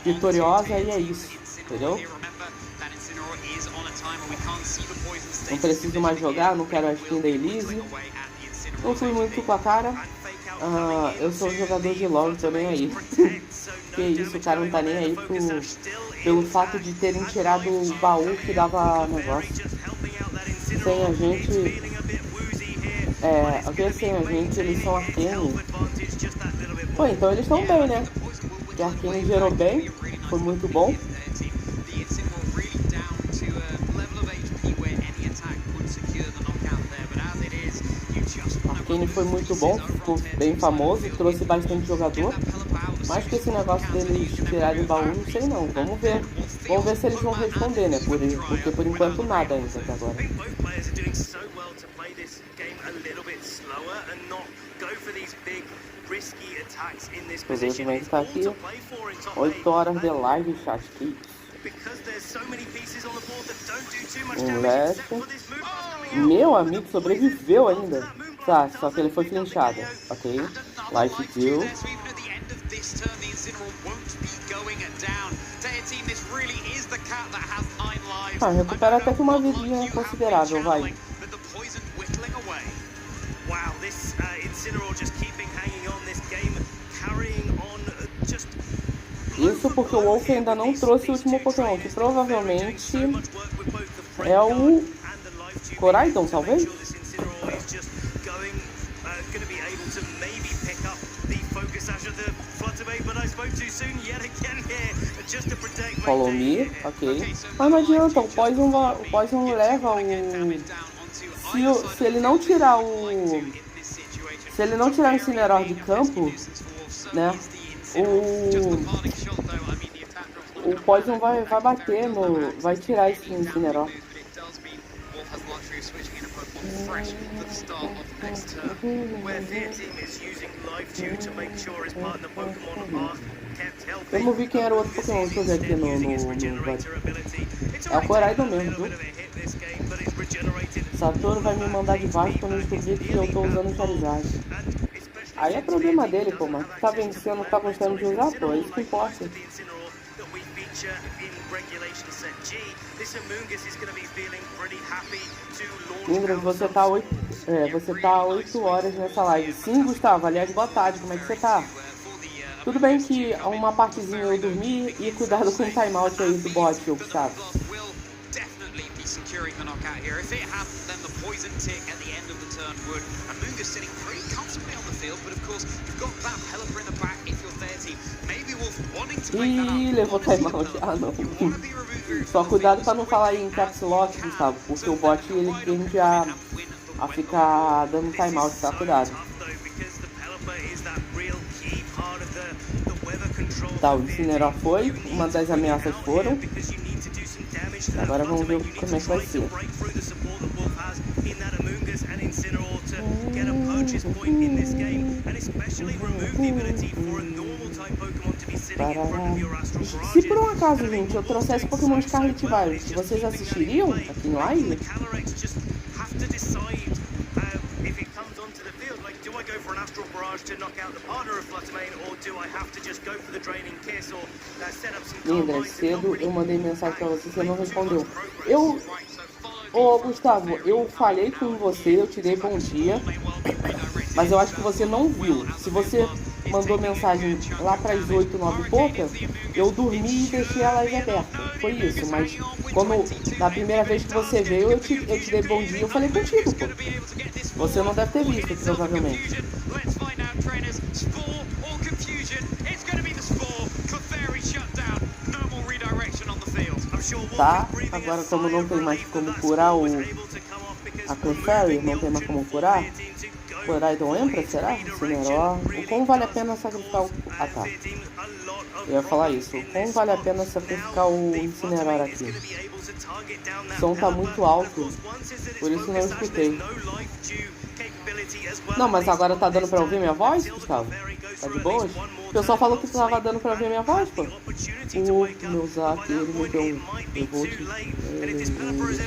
vitoriosa e é isso, entendeu? Não preciso mais jogar, não quero a skin da Elise. Não fui muito com a cara. Eu sou um jogador de LoL, não tô nem aí. Que isso, o cara não tá nem aí pelo fato de terem tirado o baú que dava negócio. Sem a gente, sem a gente, eles são Arcane. Pô, então eles estão bem, né? Porque a Arcane gerou bem, foi muito bom. Arcane foi muito bom, ficou bem famoso, trouxe bastante jogador. Mas que esse negócio deles tirarem o baú, não sei não. Vamos ver se eles vão responder, né? Porque por enquanto nada ainda até agora. Deixa eu ver como é que tá aqui. 8 horas de live, chat. Que isso? Leste. Meu amigo sobreviveu ainda. Tá, só que ele foi flinchado. Ok. Life kill. Recupera até que uma vidinha considerável, vai. Isso porque o Wolf ainda não trouxe o último Pokémon, que provavelmente é o Coraidon, talvez? Follow me, ok. Mas não adianta, o Poison leva o... Se ele não tirar o... Se ele não tirar o Incineroar de campo, né? O Poison vai bater no... Vai tirar esse Incineroar. Vamos ver quem era o outro Pokémon que eu vi aqui no é o Coraidon mesmo, viu? Satoru vai me mandar de baixo quando eu descobrir que eu tô usando o Charizard. Aí é problema dele, pô, mas tá vencendo, tá gostando de usar, pô, é isso que importa. Lindra, você tá 8 horas nessa live. Sim, Gustavo, aliás, boa tarde, como é que você tá? Tudo bem que uma partezinha eu dormi e cuidado com o timeout aí do bot, Gustavo. Ih, levou timeout. Ah, não. Só cuidado pra não falar aí em caps lock, Gustavo, porque o bot ele tende a ficar dando timeout, tá? Cuidado. Tá, o Incineroar foi, uma das ameaças foram. Agora vamos ver como é que vai ser. Se por um acaso, gente, eu trouxesse Pokémon Scarlet Violet, vocês assistiriam aqui em live? Lindra, cedo eu mandei mensagem pra você não respondeu. Ô Gustavo, eu falei com você, eu te dei bom dia, mas eu acho que você não viu. Se você mandou mensagem lá para as 8, 9 e pouca, eu dormi e deixei a live aberta. Foi isso, mas quando da primeira vez que você veio, eu te dei bom dia, eu falei contigo, pô. Você não deve ter visto, provavelmente. Tá, agora como não tem mais como curar a Clefairy, não tem mais como curar então entra, será? Incineroar. O quão vale a pena sacrificar o... Ah, tá. Eu ia falar isso. O quão vale a pena sacrificar o Incineroar aqui? O som tá muito alto, por isso não escutei. Não, mas agora tá dando pra ouvir minha voz, Gustavo? Tá de boa? O pessoal falou que tava dando pra ouvir minha voz, pô. O meu zap, ele me deu um... Eu vou te...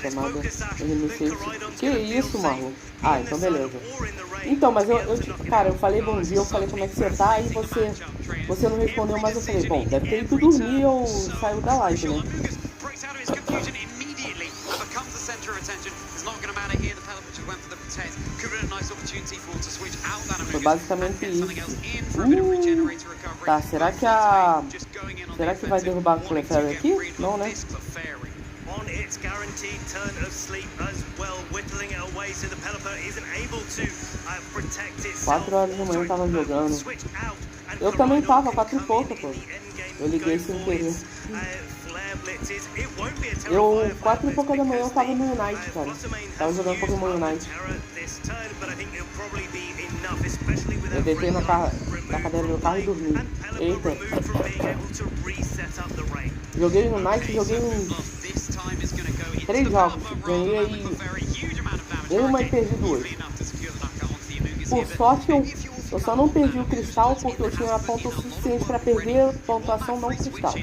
chamada... Ele me fez... Que isso, Marlon? Ah, então beleza. Então, mas cara, eu falei bom dia, eu falei como é que você tá, aí você não respondeu, mas eu falei, bom, deve ter ido dormir ou saiu da live, né? Foi basicamente isso. Tá, será que vai derrubar a Clefairy aqui? Não, né? 4 horas da manhã eu tava jogando. Eu também tava, 4 e pouco, pô. Eu liguei sem querer. 4 e pouco da manhã eu tava no Unite, cara. Tava jogando Pokémon Unite. Eu deitei na cadeira do carro e dormi. Eita. Joguei no Unite, joguei uns 3 jogos. Ganhei uma e perdi 2. Por sorte eu só não perdi o cristal porque eu tinha ponto suficiente para perder pontuação não cristal.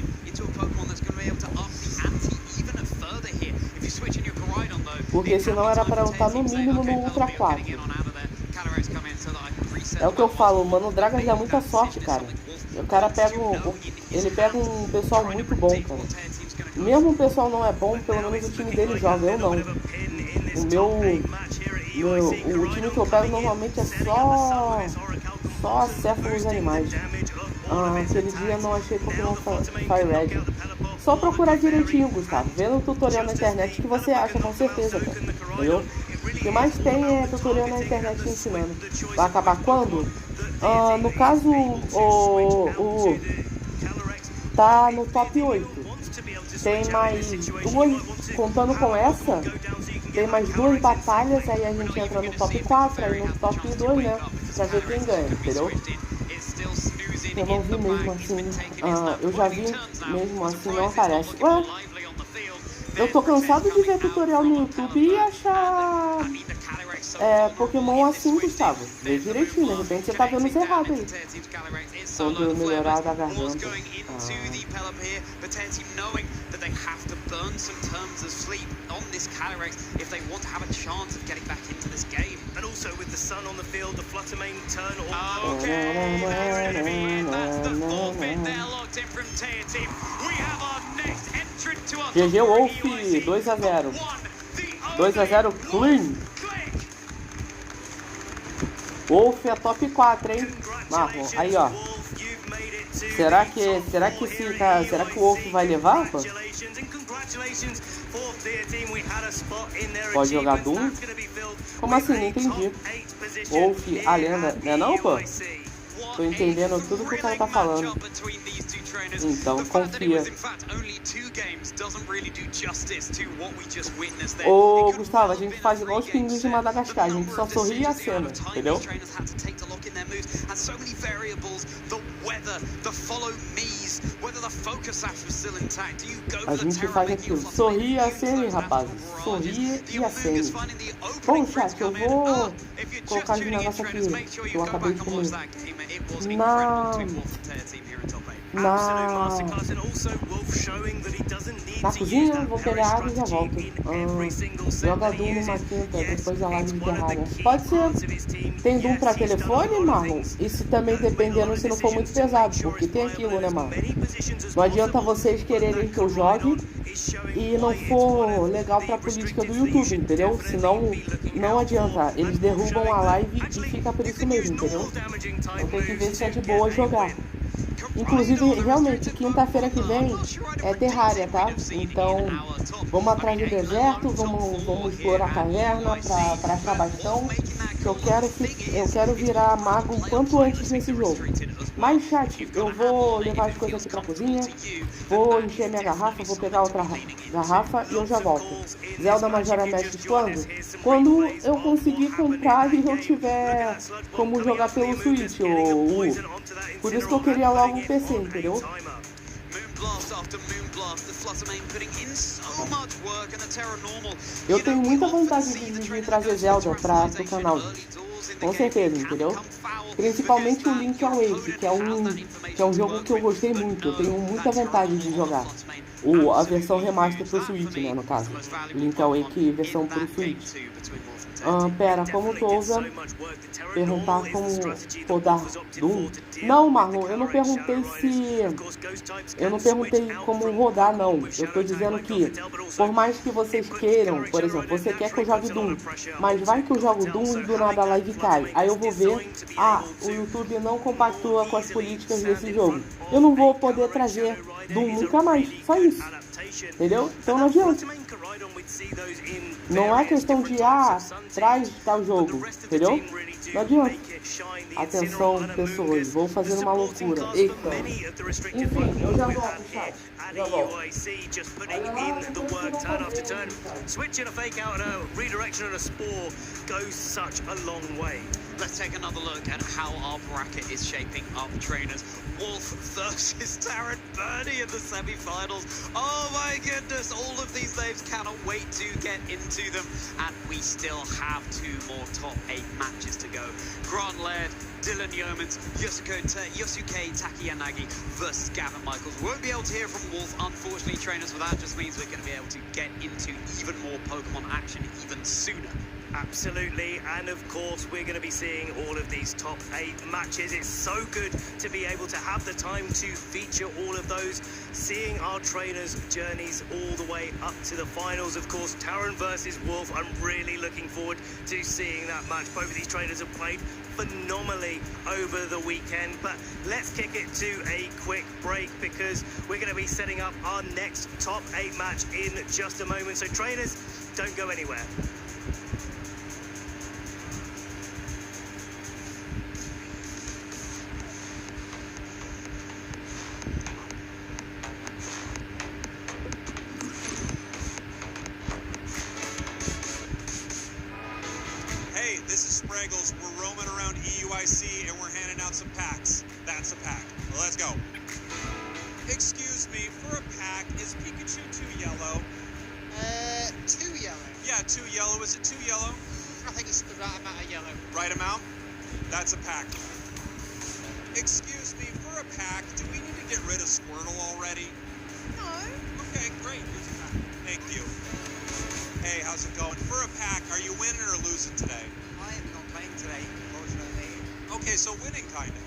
Porque senão era para eu estar no mínimo no Ultra 4. É o que eu falo, mano, o Dragas dá muita sorte, cara. O cara ele pega um pessoal muito bom, cara. Mesmo o pessoal não é bom, pelo menos o time dele joga, eu não. O time que eu pego normalmente é só acerta os animais. Aquele dia não achei Pokémon Fire Red. Só procurar direitinho, Gustavo. Vê no tutorial na internet que você acha, com certeza, cara. Entendeu? O que mais tem é tutorial na internet ensinando. Vai acabar quando? No caso, tá no top 8. Tem mais 2, contando com essa, tem mais 2 batalhas, aí a gente entra no top 4, aí no top 2, né? Pra ver quem ganha, entendeu? Eu não vi mesmo assim, eu já vi mesmo assim, não aparece. Ué, eu tô cansado de ver tutorial no YouTube e achar Pokémon assim, Gustavo. Vê direitinho, de repente você tá vendo os errados aí. Quando eu melhorar da garganta. And also with the sun on the field, the Fluttermane turn Okay, that's the forfeit there locked in from Taya Team. We have our next entrant to our GG Wolf, 2-0. 2-0 clean. Wolf é top 4, hein? Marlon, aí ó. Será que o Wolf vai levar, pô? Pode jogar Doom? Como assim? Não entendi. Wolf, a lenda, não é não, pô? Tô entendendo tudo que o cara tá falando. Então, confia. Ô, Gustavo, a gente faz igual os pinguins de Madagascar. A gente só sorri e acena, entendeu? A gente faz aquilo. Sorri e acene, rapazes. Sorri e acene. Bom, chat, eu vou colocar esse negócio aqui que eu acabei de comer. na cozinha, vou pegar água e já volto. Joga Doom numa quinta, depois da live de Terraria. Pode ser. Tem Doom pra telefone, Marlon? Isso também dependendo se não for muito pesado, porque tem aquilo, né, Marlon? Não adianta vocês quererem que eu jogue e não for legal pra política do YouTube, entendeu? Senão, não adianta. Eles derrubam a live e fica por isso mesmo, entendeu? Eu tenho que ver se é de boa jogar. Inclusive, realmente, quinta-feira que vem é Terraria, tá? Então, vamos atrás do deserto, vamos explorar a caverna pra achar bastão. Eu quero virar mago o quanto antes nesse jogo. Mas, chat, eu vou levar as coisas aqui pra cozinha, vou encher minha garrafa, vou pegar outra garrafa e eu já volto. Zelda Majora Mask quando eu conseguir comprar e eu tiver como jogar pelo Switch, por isso que eu queria logo um PC, entendeu? Eu tenho muita vontade de trazer Zelda pro canal, com certeza, entendeu? Principalmente o Link Awake, que é um jogo que eu gostei muito, eu tenho muita vontade de jogar. A versão remaster pro Switch, né, no caso. Link Awake versão pro Switch. Pera, como tu ousa perguntar como rodar Doom? Não, Marlon, eu não perguntei como rodar, não. Eu tô dizendo que, por mais que vocês queiram, por exemplo, você quer que eu jogue Doom, mas vai que eu jogo Doom e do nada a live cai. Aí eu vou ver, o YouTube não compactua com as políticas desse jogo. Eu não vou poder trazer Doom nunca mais, só isso. Entendeu? Então não adianta. Não é questão de, traz tal jogo, entendeu? Não adianta. Atenção, pessoas, vou fazer uma loucura. Eita. Enfim, eu já volto, chat. Já volto. Let's take another look at how our bracket is shaping up, trainers. Wolf versus Taryn Birdie in the semi-finals. Oh my goodness, all of these names cannot wait to get into them. And we still have 2 more top 8 matches to go. Grant Laird, Dylan Yeomans, Yosuke Takiyanagi versus Gavin Michaels. We won't be able to hear from Wolf, unfortunately, trainers, but that just means we're going to be able to get into even more Pokemon action even sooner. Absolutely, and of course we're going to be seeing all of these top 8 matches. It's so good to be able to have the time to feature all of those, seeing our trainers' journeys all the way up to the finals. Of course, Taron versus Wolf, I'm really looking forward to seeing that match. Both of these trainers have played phenomenally over the weekend, but let's kick it to a quick break because we're going to be setting up our next top 8 match in just a moment. So trainers, don't go anywhere. We're roaming around EUIC and we're handing out some packs. That's a pack. Well, let's go. Excuse me, for a pack, is Pikachu 2 yellow? 2 yellow? Yeah, 2 yellow. Is it 2 yellow? I think it's the right amount of yellow. Right amount? That's a pack. Excuse me, for a pack, do we need to get rid of Squirtle already? No. Okay, great. Here's a pack. Thank you. Hey, how's it going? For a pack, are you winning or losing today? I am not playing today, unfortunately. Okay, so winning, kind of.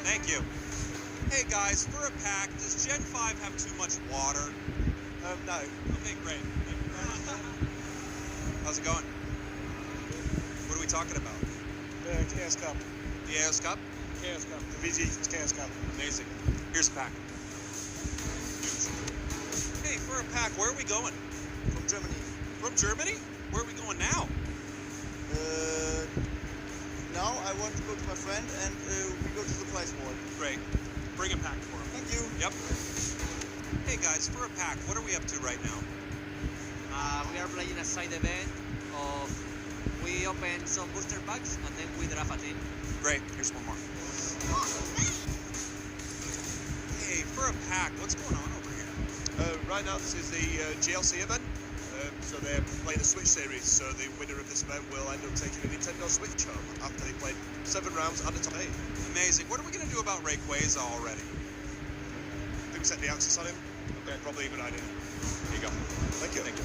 Thank you. Hey, guys, for a pack, does Gen 5 have too much water? No. Okay, great. How's it going? What are we talking about? The Chaos Cup. The AOS Cup? Chaos Cup. The VG Chaos Cup. Amazing. Here's a pack. Hey, for a pack, where are we going? From Germany. From Germany? Where are we going now? Now I want to go to my friend and we go to the prize wall. Great. Bring a pack for him. Thank you. Yep. Hey guys, for a pack, what are we up to right now? We are playing a side event of we open some booster packs and then we draft a team. Great. Here's one more. Hey, for a pack, what's going on over here? Right now this is the GLC event. So they're playing a Switch series, so the winner of this event will end up taking a Nintendo Switch home after they played 7 rounds and a top 8. Amazing. What are we going to do about Rayquaza already? I think we set the access on him. Okay, probably a good idea. Here you go. Thank you. Thank you.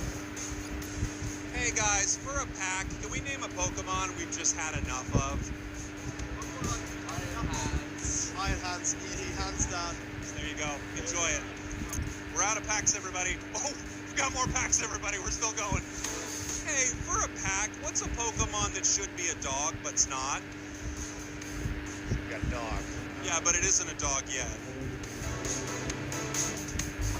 Hey guys, for a pack, can we name a Pokemon we've just had enough of? Iron Hands, hands down. There you go. Enjoy it. We're out of packs, everybody. Oh, we got more packs, everybody. We're still going. Hey, for a pack, what's a Pokemon that should be a dog but's not? We got a dog. Yeah, but it isn't a dog yet.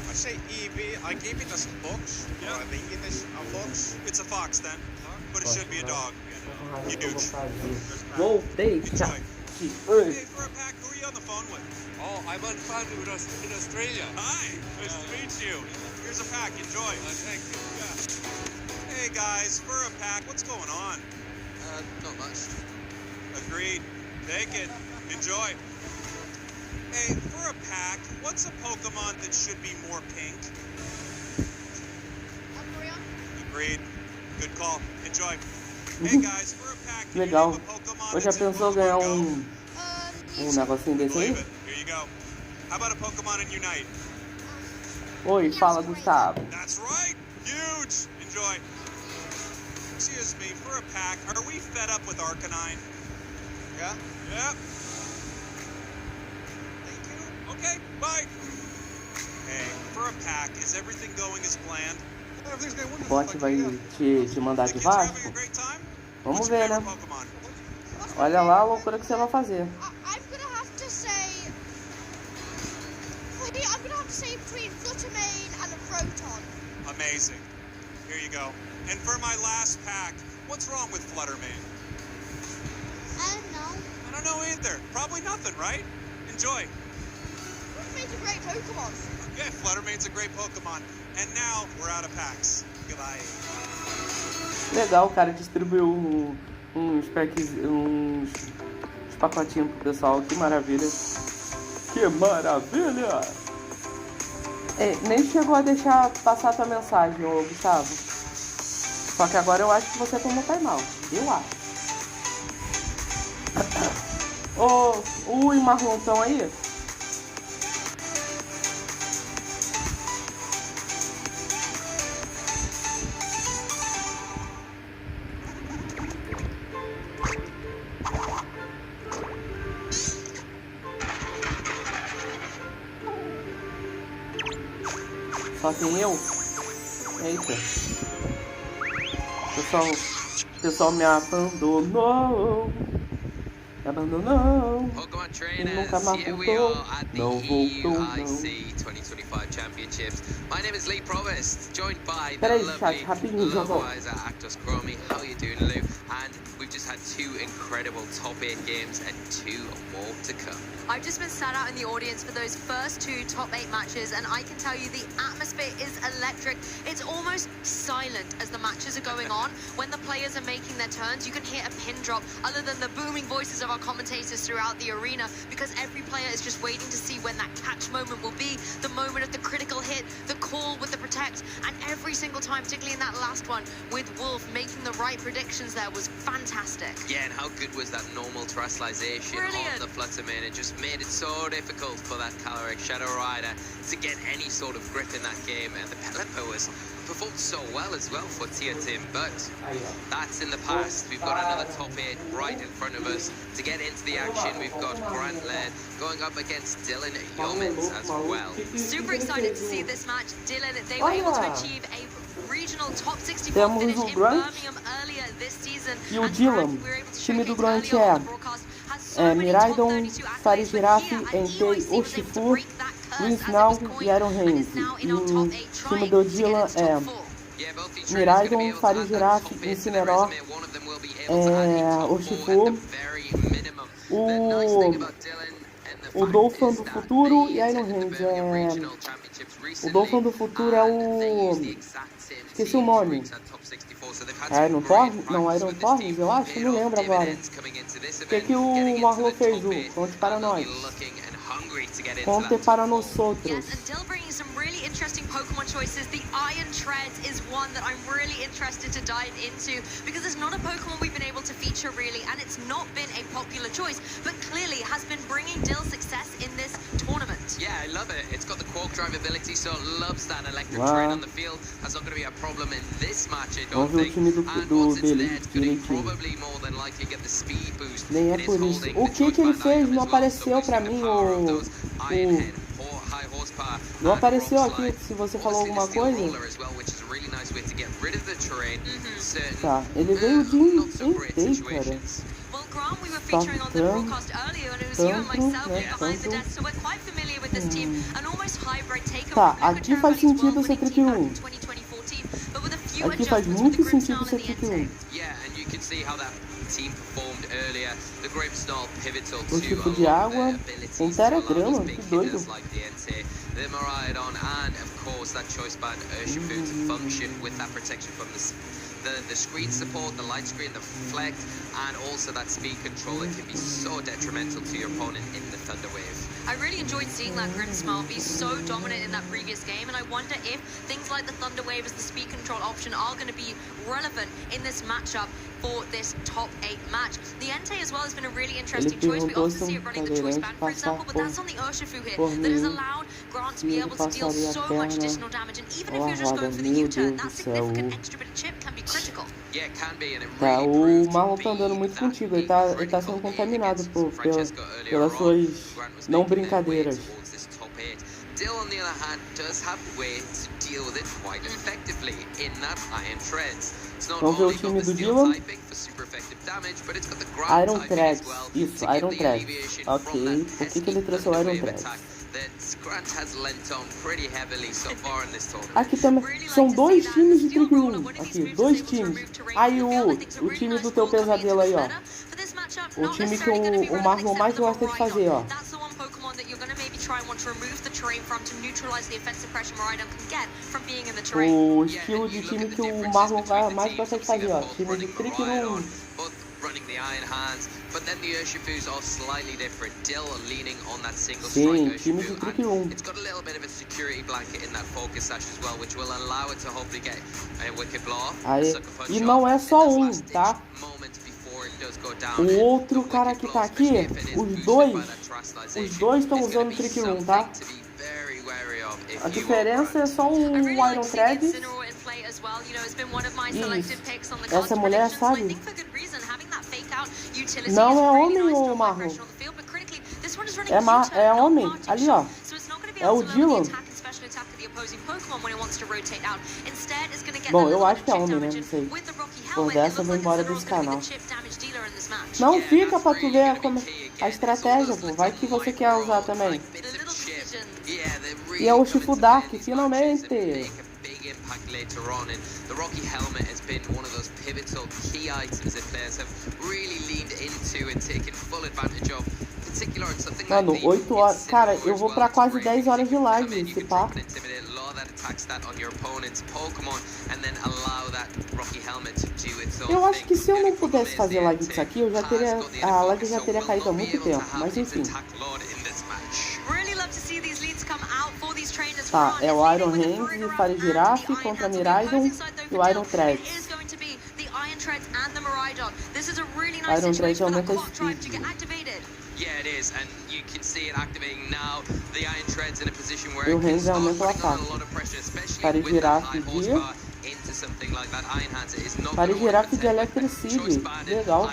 I say EV, I give it as a fox. Yeah. I think it is a fox. It's a fox then, but it should be a dog. Huge. Voltei, Enjoy. Hey, for a pack, who are you on the phone with? Oh, I'm on fun in Australia. Hi, nice to meet you. Here's a pack, enjoy. Thank you. Yeah. Hey guys, for a pack, what's going on? Not much. Agreed. Take it. Enjoy. Hey, for a pack, what's a Pokemon that should be more pink? Agreed. Good call. Enjoy. Hey guys, for a pack, Legal. Você já pensou ganhar um negocinho desse aí? Here you go. How about a Pokemon in Unite? Oi, fala, Gustavo. That's right. Huge. Enjoy. Excuse me, for a pack, are we fed up with Arcanine? Yeah? Yep. Thank you. Okay, bye. Hey, for a pack, is everything going as planned? O bot vai te mandar de Vasco? Vamos ver, né? Olha lá a loucura que você vai fazer. I'm gonna have to say between Fluttermane and a Proton. Amazing. Here you go. And for my last pack, what's wrong with Fluttermane? I don't know. I don't know either. Probably nothing, right? Enjoy. Fluttermane's a great Pokemon. Yeah, Fluttermane's a great Pokemon. And now we're out of packs. Goodbye. Legal, o cara distribuiu uns packs, uns pacotinhos pro pessoal. Que maravilha. Que maravilha! É, nem chegou a deixar passar a tua mensagem, ô Gustavo. Só que agora eu acho que você tomou timeout. Eu acho. O Marlon estão aí? Só tem eu? Eita. O pessoal me abandonou. Me abandonou. Pokemon E nunca trainers, mais here we voltou. are at the Não voltou, não. EUIC 2025 Championships. My name is Lee Provost, joined by the Peraí, lovely chat, rapidinho, já volto. Lowiser Actos Chromie. How are you doing, Lou? And we've just had 2 incredible top 8 games and 2 more to come. I've just been sat out in the audience for those first 2 top 8 matches, and I can tell you the atmosphere is electric. It's almost silent as the matches are going on. When the players are making their turns, you can hear a pin drop other than the booming voices of our commentators throughout the arena, because every player is just waiting to see when that catch moment will be, the moment of the critical hit, the call with the protect, and every single time, particularly in that last one, with Wolf making the right predictions there was fantastic. Yeah, and how good was that normal terrestrialization Brilliant. on the Fluttermane? It just made it so difficult for that Caloric Shadow Rider to get any sort of grip in that game, and the Pelipper was performed so well as well for Tia Tim, but that's in the past. We've got another top 8 right in front of us. To get into the action, we've got Grant Laird going up against Dylan Yeomans as well. Super excited to see this match. Dylan, they were able to achieve a regional top 64 Temos finish o in Grant Birmingham earlier this season. e o Dylan. O time do Grant é Miraidon, Farigiraf, Entei, Urshifu, Winsnau e Iron Hands. E o time do Dylan é Miraidon, Farigiraf, Incineroar, Urshifu, o Dolphin do futuro e Iron Hands. O Dolphin do futuro é o... Esqueci o nome. Iron Torres? Não, Iron Torres, eu acho, não lembro agora. O que o Marlon fez, conte para nós. Conte para nós outros. Yes, and Dill bringing some really interesting Pokemon choices. The Iron Treads is one that I'm really interested to dive into because it's not a Pokemon we've been able to feature really, and it's not been a popular choice, but clearly has been bringing Dill success in this tournament. Yeah, I love it. It's got the Quark Drive ability, so it loves that electric terrain on the field. That's not going to be a problem in this match, I don't think. And once it's there, it's going to probably more than likely get the speed boost. Nem é por isso. O que ele fez? Não apareceu pra mim Não apareceu aqui se você falou alguma coisa. Tá, ele veio de inteiro, cara. Tanto, Tá, aqui faz sentido ser trick 1. Aqui faz muito sentido ser trick 1. O tipo de água, um teragrama, que doido. The Miraidon and of course that choice band Urshifu to function with that protection from the screen support, the light screen, the reflect, and also that speed control that can be so detrimental to your opponent in the Thunder Wave. I really enjoyed seeing that Grimmsmile be so dominant in that previous game, and I wonder if things like the Thunder Wave as the speed control option are going to be relevant in this matchup for this top 8 match. The Entei as well has been a really interesting choice. We often see it running the choice band, for example, but that's on the Urshifu here that has allowed Grant to be able to deal so much additional damage, and even if you're just going for the U-turn, that significant extra bit of chip can be critical. Yeah, it can be, and it Tá, really o Marlon tá andando muito contigo, ele tá sendo contaminado pelas suas não brincadeiras. Dill, on the other hand, does have ways to deal with it quite effectively in that Iron Treads. It's not only got the Steel typing for super effective damage, but it's got the Ground Iron typing Treads, as well. isso, Iron Treads. Ok, por que ele trouxe o Iron Treads? Aqui também são dois times de trick 1. Aqui, dois times. Aí o time do teu pesadelo aí, ó. O time que o Marlon mais gosta de fazer, ó. O estilo de time que o Marlon mais gosta de fazer, ó. Time de trick 1. Running the Iron Hands, but then the Urshifus are slightly different. Dill leaning on that single Sim, strike time de Urshifu, trick 1. it's got a little bit of a security blanket in that focus sash as well, which will allow it to hopefully get a wicked blow. Aí, e não é só um, tá? O outro cara que tá aqui, os dois estão usando trick 1, tá? A diferença é só o Iron Treads e essa mulher, sabe? Não é homem ou Marlon? É homem, ali ó. É o Dylan. Bom, eu acho que é homem, né? Não sei. Por dessa eu vou embora desse canal. Não fica pra tu ver a estratégia, pô. Vai que você quer usar também. E é o Shifu Dark, finalmente. Impact later on, and the Rocky helmet has been one of those pivotal key items that players have really leaned into and taken full advantage of. Particular in something Mano, like 8 horas. Cara, eu vou pra quase 10 horas de live, esse pá. Eu acho que se eu não pudesse fazer live disso aqui, a live já teria caído há muito tempo, mas enfim. Tá, é o Iron Hands e Fire Giraffe contra Miraidon e o Iron Treads. Iron Treads aumenta a speed. E o Hands aumenta o ataque. Fire Giraffe de... Fire Giraffe de Electricity. Legal.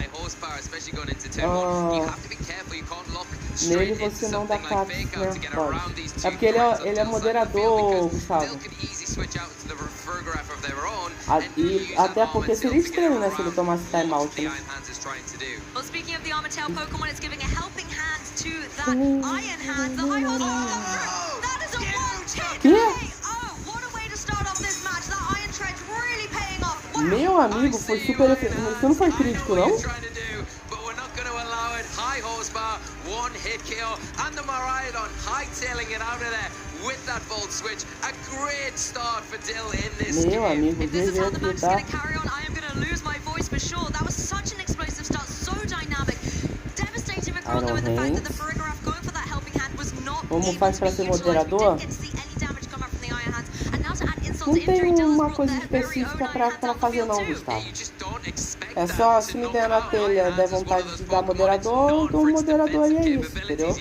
Nele você não dá caps, né? Pode. É porque ele é moderador, Gustavo. Até porque seria estranho, né, se ele tomasse timeout, né? Well, speaking of the Armatel Pokemon, it's giving a helping hand to that Iron Hand. The high horse. That is a one-tick play. Oh, what a way to start off this match. That Iron Tread's really paying off. Wow. Meu amigo, foi super efetivo. Isso não foi crítico, não? High horsepower, one hit kill, and the Miraidon hightailing it out of there with that bolt switch. A great start for Dill in this game. If this is how the match is going to carry on, I am going to lose my voice for sure. That was such an explosive start, so dynamic. Devastating for Grant, though, with the fact that the Farigiraf going for that helping hand was not able to be utilized. We didn't get to see any damage come out from the Iron Hands. And now to add Não tem uma coisa específica pra fazer não, Gustavo. É só, se me der na telha, der vontade de dar moderador, eu dou um moderador e é isso, entendeu?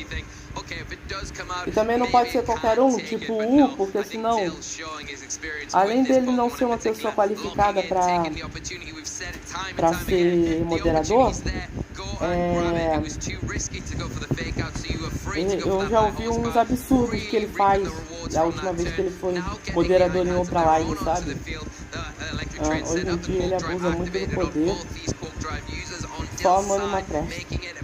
E também não pode ser qualquer um, tipo U, porque senão, além dele não ser uma pessoa qualificada pra ser moderador, eu já ouvi uns absurdos que ele faz da última vez que ele foi moderador em outra live, sabe? Hoje em dia ele abusa muito do poder, só mano na presta.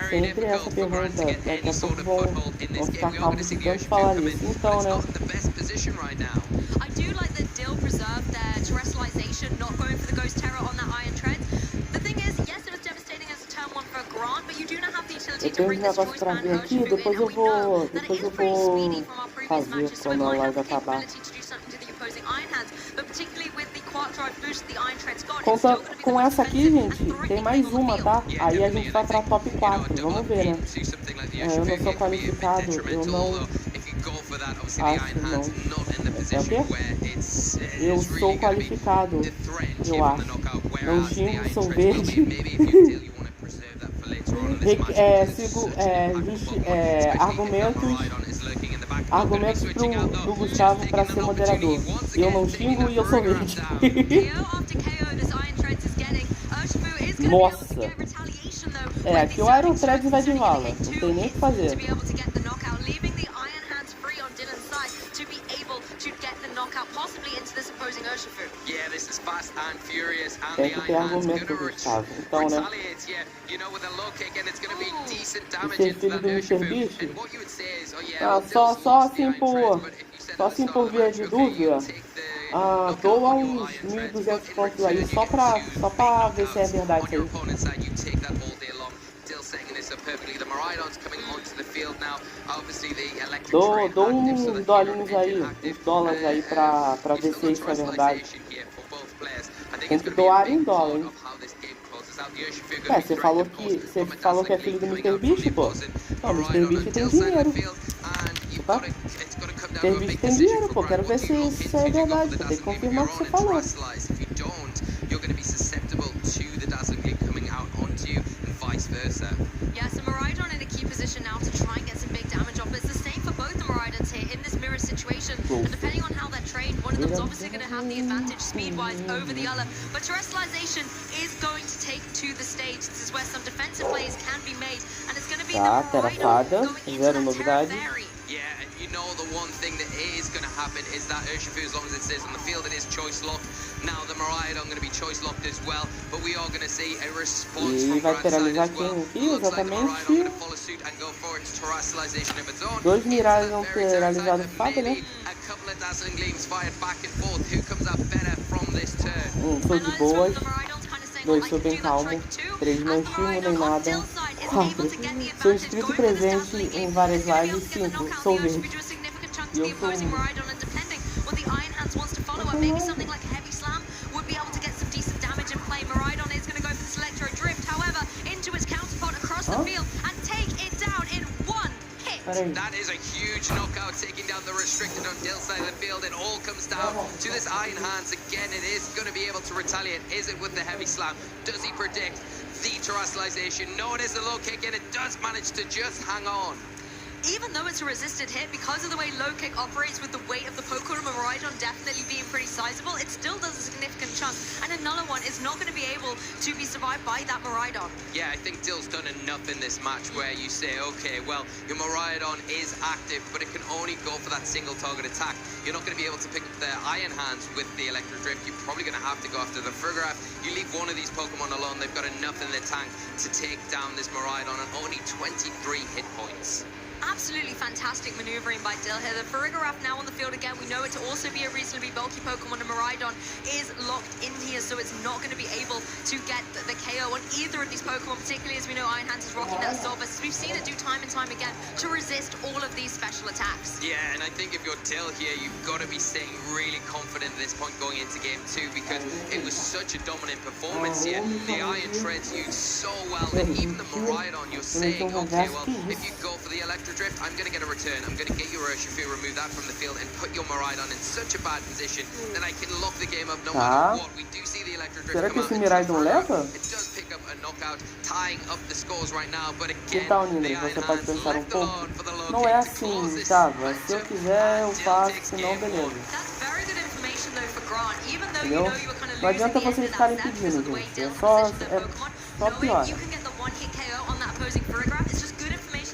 Sempre essa pergunta, daqui a pouco vão ficar calmos de tanto falar nisso. Então, né? Eu tenho uns negócios pra ver aqui, depois eu vou fazer quando a live acabar. Com essa aqui, gente, tem mais uma, tá? Aí a gente vai pra top 4, vamos ver, né? Eu não sou qualificado, eu não... Acho não. É o quê? Eu sou qualificado, eu acho. Não xingo, sou verde. Sigo argumentos do Gustavo pra ser moderador. Eu não xingo e eu sou verde. Nossa! Aqui o Iron Threads vai de vala, não tem nem o que fazer. Tem que ter argumento, Gustavo. Então, né? Ser filho do Mr. Beast? Só assim por via de dúvida. Doa uns 1.200 pontos aí só pra ver se é verdade isso aí. Dou uns dolinhos aí, uns dólares aí pra ver se isso é verdade. Tem que doar em dólar, hein? Você falou que é filho do Mr. Beast, pô. Não, Mr. Beast tem dinheiro. Tá? Mr. Beast tem dinheiro, pô. Quero ver se isso é verdade. Tem que confirmar o que você falou. And depending on how they're trained, one of them's obviously going to have the advantage speed-wise over the other. But terrestrialization is going to take to the stage. This is where some defensive plays can be made, and it's going to be the Maraudon going into that Terra Fairy. Yeah, and you know the one thing that is going to happen is that Urshifu, as long as it stays on the field, it is choice locked. Now the Maraudon going to be choice locked as well, but we are going to see a response from Grand Side as well. Looks like the Maraudon going to follow suit and go for its terrestrialization of its own. Dois Mirais vão ter realizado fada, né? A couple of dazzling gleams fired back and forth. Who comes out better from this turn? Sou de boas. 2, sou bem calmo. 3, não xingo nem nada. 4, sou inscrito presente em várias lives. 5, sou verde. E eu sou maybe something like a heavy slam would be able to get some decent damage in play. Maraudon is going to go for this electro drift, however, into its counterpart across the field and take it down in one hit. That is a huge knockout, taking down the restricted on Dill's side of the field. It all comes down to this Iron Hands again. It is going to be able to retaliate. Is it with the heavy slam? Does he predict the terrestrialization? No, it is the low kick, and it does manage to just hang on. Even though it's a resisted hit, because of the way low kick operates with the weight of the Pokemon Maraudon definitely being pretty sizable, it still does a significant chunk, and another one is not going to be able to be survived by that Maraudon. Yeah, I think Dill's done enough in this match where you say, okay, well, your Maraudon is active, but it can only go for that single target attack. You're not going to be able to pick up the Iron Hands with the Electro Drift. You're probably going to have to go after the Frigoraph. You leave one of these Pokemon alone, they've got enough in the tank to take down this Maraudon on only 23 hit points. Absolutely fantastic maneuvering by Dill here. The Frigoraph now on the field again. We know it to also be a reasonably bulky Pokemon, and Maraudon is locked in here, so it's not going to be able to get the KO on either of these Pokemon, particularly as we know Iron Hands is rocking that Assault Vest. We've seen it do time and time again to resist all of these special attacks. Yeah, and I think if you're Dill here, you've got to be staying really confident at this point going into game 2, because it was such a dominant performance here. The Iron Treads used so well, and even the Maraudon, you're saying, okay, well, if you go for for the Electro Drift, I'm going to get a return. I'm going to get your Urshifu, remove that from the field, and put your Miraidon in such a bad position that I can lock the game up no matter what. We do see the Electro Drift Será que come esse out. Miraidon leva? It does pick up a knockout, tying up the scores right now, but again, Então, Nina, você pode pensar um pouco. Não é assim, Gustavo. É se eu quiser, eu faço, senão beleza. Entendeu? Não adianta vocês ficarem pedindo, gente. É só pior.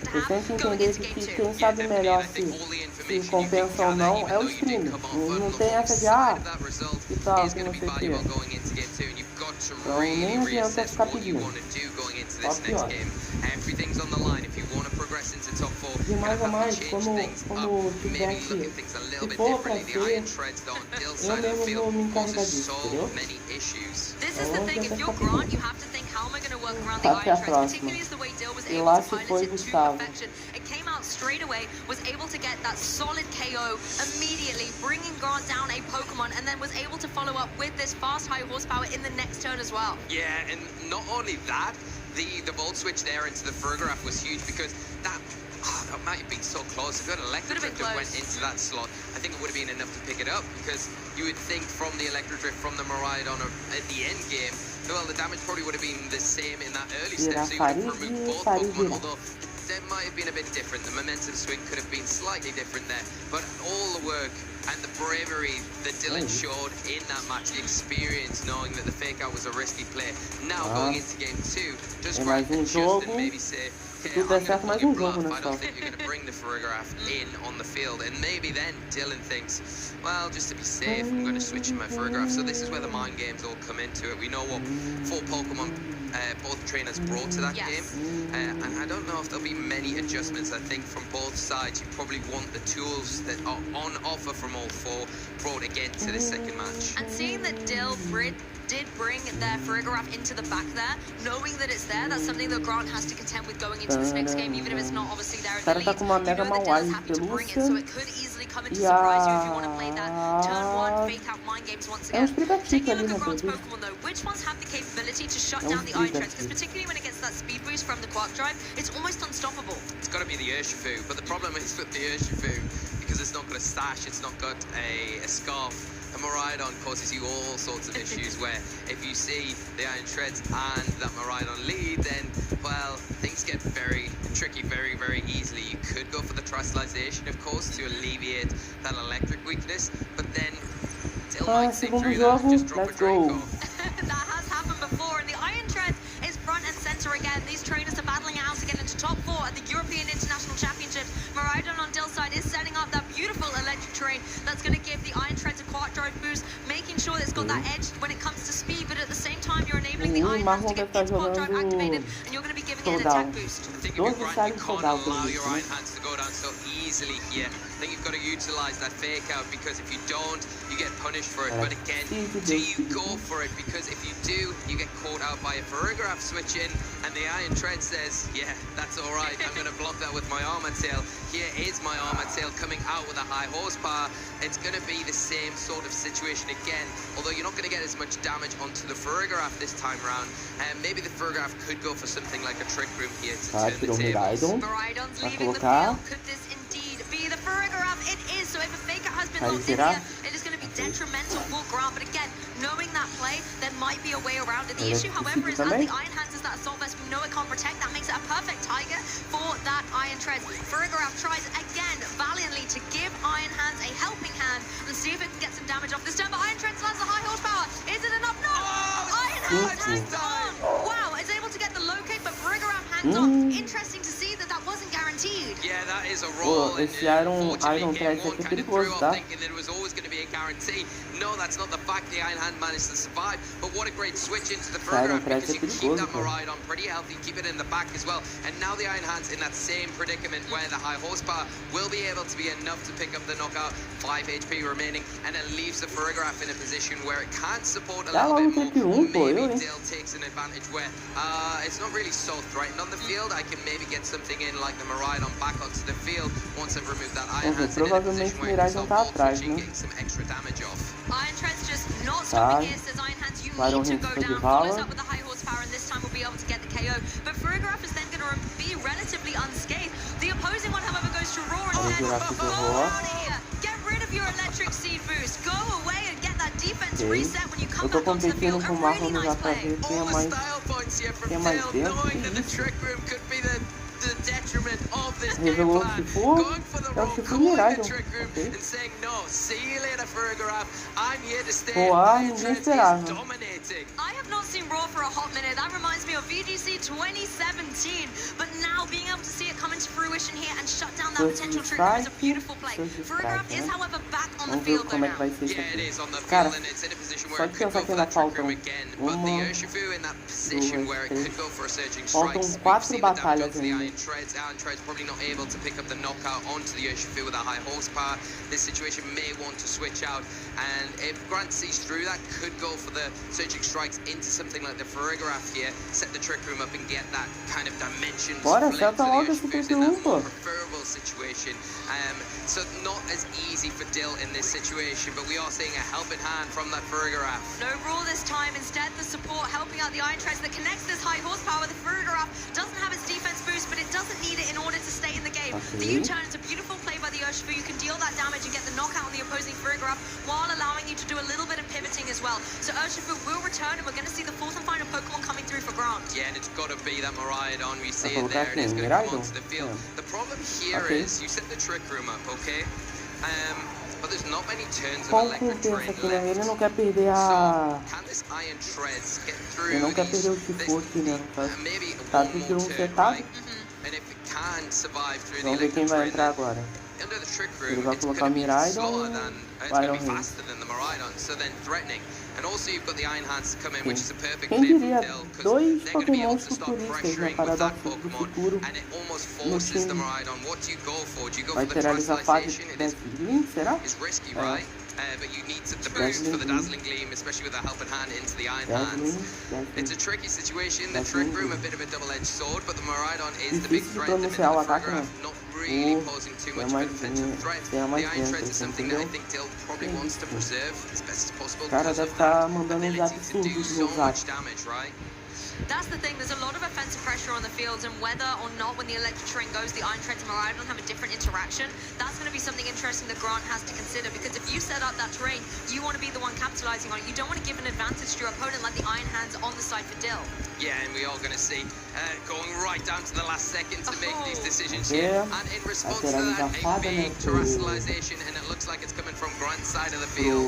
Vocês têm que entender que quem sabe melhor se compensa ou não é o streamer. Não tem essa de, que tal, que não sei o que. Então nem adianta ficar pedindo. Só pior. De mais a mais, quando tiver aqui, se for pra ser, eu mesmo vou me encarregar disso, entendeu? Até a próxima. E lá se foi Gustavo. Came out straight away, was able to get that solid KO immediately, bringing Grant down a Pokemon, and then was able to follow up with this fast high horsepower in the next turn as well. Yeah, and not only that, the Volt switch there into the Fergraph was huge because that might have been so close. If an Electro Drift went into that slot, I think it would have been enough to pick it up because you would think from the Electro Drift, from the Miraidon at the end game, well, the damage probably would have been the same in that early step, so you would have removed both Pokemon, although that might have been a bit different. The momentum swing could have been slightly different there, but all the work and the bravery that Dylan showed in that match, the experience knowing that the fake out was a risky play. Now going into game 2, does Grant adjust and maybe say, okay, I'm going to pull your bluff, I don't think you're going to bring the Fergraph in on the field, and maybe then Dylan thinks, well, just to be safe, I'm going to switch in my Fergraph. So this is where the mind games all come into it. We know what 4 Pokemon both trainers brought to that game, and I don't know if there'll be many adjustments. I think from both sides you probably want the tools that are on offer from all 4 brought again to the second match. And seeing that Dill did bring their Farigiraf into the back there, knowing that it's there, that's something that Grant has to contend with going into this next game, even if it's not obviously there in the lead. You know that Dill is happy to bring it, so it could easily come into surprise you if you want to play that turn 1 fake out mind games once again. Taking a look at Grant's Pokemon though, which ones have the capability to shut down the Iron Treads? Because particularly when it gets that speed boost from the Quark Drive, it's almost unstoppable. It's got to be the Urshifu, but the problem is with the Urshifu, because it's not got a stash, it's not got a scarf. A Miraidon causes you all sorts of issues where if you see the Iron Treads and that Miraidon lead, then, well, things get very tricky very, very easily. You could go for the Terastallization, of course, to alleviate that electric weakness, but then Dill might see through that and just drop a Draco. That has happened before, and the Iron Treads is front and center again. These trainers are battling out to get into top 4 at the European International Championships. Miraidon on Dill's side is setting up that beautiful electric terrain that's going to give the Iron Treads a Quark Drive boost, making sure that it's got that edge when it comes to speed, but at the same time you're enabling the Iron Hands to get its Quark Drive activated, and you're going to be giving it an attack boost. I think if you're Grant, you can't allow your Iron Hands to go down so easily here. I think you've got to utilize that fake out, because if you don't, you get punished for it. But again, do you go for it? Because if you do, you get caught out by a Farigiraf switch in, and the Iron Tread says, yeah, that's all right, I'm going to block that with my Armor Tail. Here is my Armor Tail coming out with a high horsepower. It's going to be the same sort of situation again, although you're not going to get as much damage onto the Farigiraf this time around. And maybe the Farigiraf could go for something like a Trick Room here to turn the tables. Miraidon's leaving the field. Could this indeed be the Farigiraf? It is. So if a fake out has been locked in here, it is going to be detrimental for Grant. But again, knowing that play, there might be a way around it. The issue, however, is as the Iron Hands is that Assault Vest, we know it can't protect. That makes it a perfect Tiger for that Iron Tread. Farigiraf tries again valiantly to give Iron Hands a helping hand and see if it can get some damage off this turn. But Iron Tread has the high horsepower. Is it enough? No! Iron Hands hangs on. Wow, it's able to get the low kick, but Farigiraf hangs on. Interesting to see that that wasn't guaranteed. Yeah, that is a roll. Esse Iron Tread aqui é perigoso, tá? Thinking that it was always going to be a guarantee. No, that's not the fact. The Iron Hand managed to survive, but what a great switch into the Farigiraf, because you keep that Miraidon pretty healthy, keep it in the back as well. And now the Iron Hand's in that same predicament where the high horsepower will be able to be enough to pick up the knockout. 5 HP remaining, and it leaves the Farigiraf in a position where it can support a little bit more. Maybe Dill takes an advantage where it's not really so threatened on the field. I can maybe get something in like the Miraidon back onto the field once I've removed that Iron Hand, in a position where I can start getting some extra damage off. Iron Tread's just not stopping here, says Iron Hands, you need to go down, follows up with the high horsepower, and this time we'll be able to get the KO. But Farigiraf is then going to be relatively unscathed. The opposing virar pro horror. Eu tô competindo com o Marco já pra ver quem é mais dentro. Revelou o Shifu, é o Shifu Mirai. Pô, ninguém esperava. I have not seen Raw for a hot minute. That reminds me of VGC 2017. But now being able to see it come into fruition here and shut down that potential trick room is a beautiful play. Farigiraf is, however, back on the field though now. Yeah, it is on the Cara, field and it's in a position só where it de could pensar go que for ainda that trick room faltam again. But the Urshifu in that position where it could go for a surging strike. Faltam 4 batalhas The ainda. Iron Tread's probably not able to pick up the knockout onto the Urshifu with that high horsepower. This situation may want to switch out, and if Grant sees through that, could go for the surging strikes into something like the Farigiraf here, set the trick room up and get that kind of dimension Bora, split seta logo esse in that more 31, pô. preferable situation. So not as easy for Dill in this situation, but we are seeing a helping hand from that Farigiraf. No Raw this time, instead the support helping out the Iron Treads that connects this high horsepower. The Farigiraf doesn't have its defense boost, but it doesn't need it in order to stay in the game. The U-turn is a beautiful play by the Urshifu. You can deal that damage and get the knockout on the opposing Farigiraf while allowing you to do a little bit of pivoting as well. So Urshifu will return, and we're going to see the fourth and final Pokemon coming through for Grant. Yeah, and it's got to be that Miraidon. We see it there. It is going to come onto the field. The problem here is you set the trick room up, okay? But there's not many turns of electric terrain left. Ele não quer perder a... Can this Iron Treads get through Ele não quer perder o Shifu aqui, né? Tá pedindo setado. And if it can survive through the Vamos ver quem electric vai terrain, entrar agora. under the trick Ele room, vai it's colocar going to be Miraidon slower ou than, it's going to be Iron faster than the Miraidon, so then threatening. And also you've got the Iron Hands to come in, which is a perfect Quem play diria, from Dill, because dois they're going to be able Pokémons to start futuristas, né, pressuring para with dar that do Pokemon, futuro and it almost no forces the time. Miraidon. What do you go for? Do you go Vai for the ter ali a fase translation? It de is Dazzling, será? It's risky, É. right? But you need the boost for the Dazzling Gleam, especially with a helping hand into the Iron Hands. It's a tricky situation. The Trick Room, a bit of a double-edged sword, but the Miraidon is the big threat. The pronunciar o ataque, né? Farigiraf not really posing too much of a defensive threat. The Iron Treads is something that I think Dill probably wants to preserve as best as possible. Cara, deve estar mandando uns absurdos no zap. Damage, right? That's the thing, there's a lot of offensive pressure on the fields, and whether or not when the electric terrain goes, the Iron Treads and Miraidon have a different interaction, that's going to be something interesting that Grant has to consider, because if you set up that terrain, you want to be the one capitalizing on it. You don't want to give an advantage to your opponent like the Iron Hands on the side for Dill. Yeah, and we are going to see going right down to the last second to make these decisions here. And in response to that, a big terrestrialization, and it looks like it's coming from Grant's side of the field.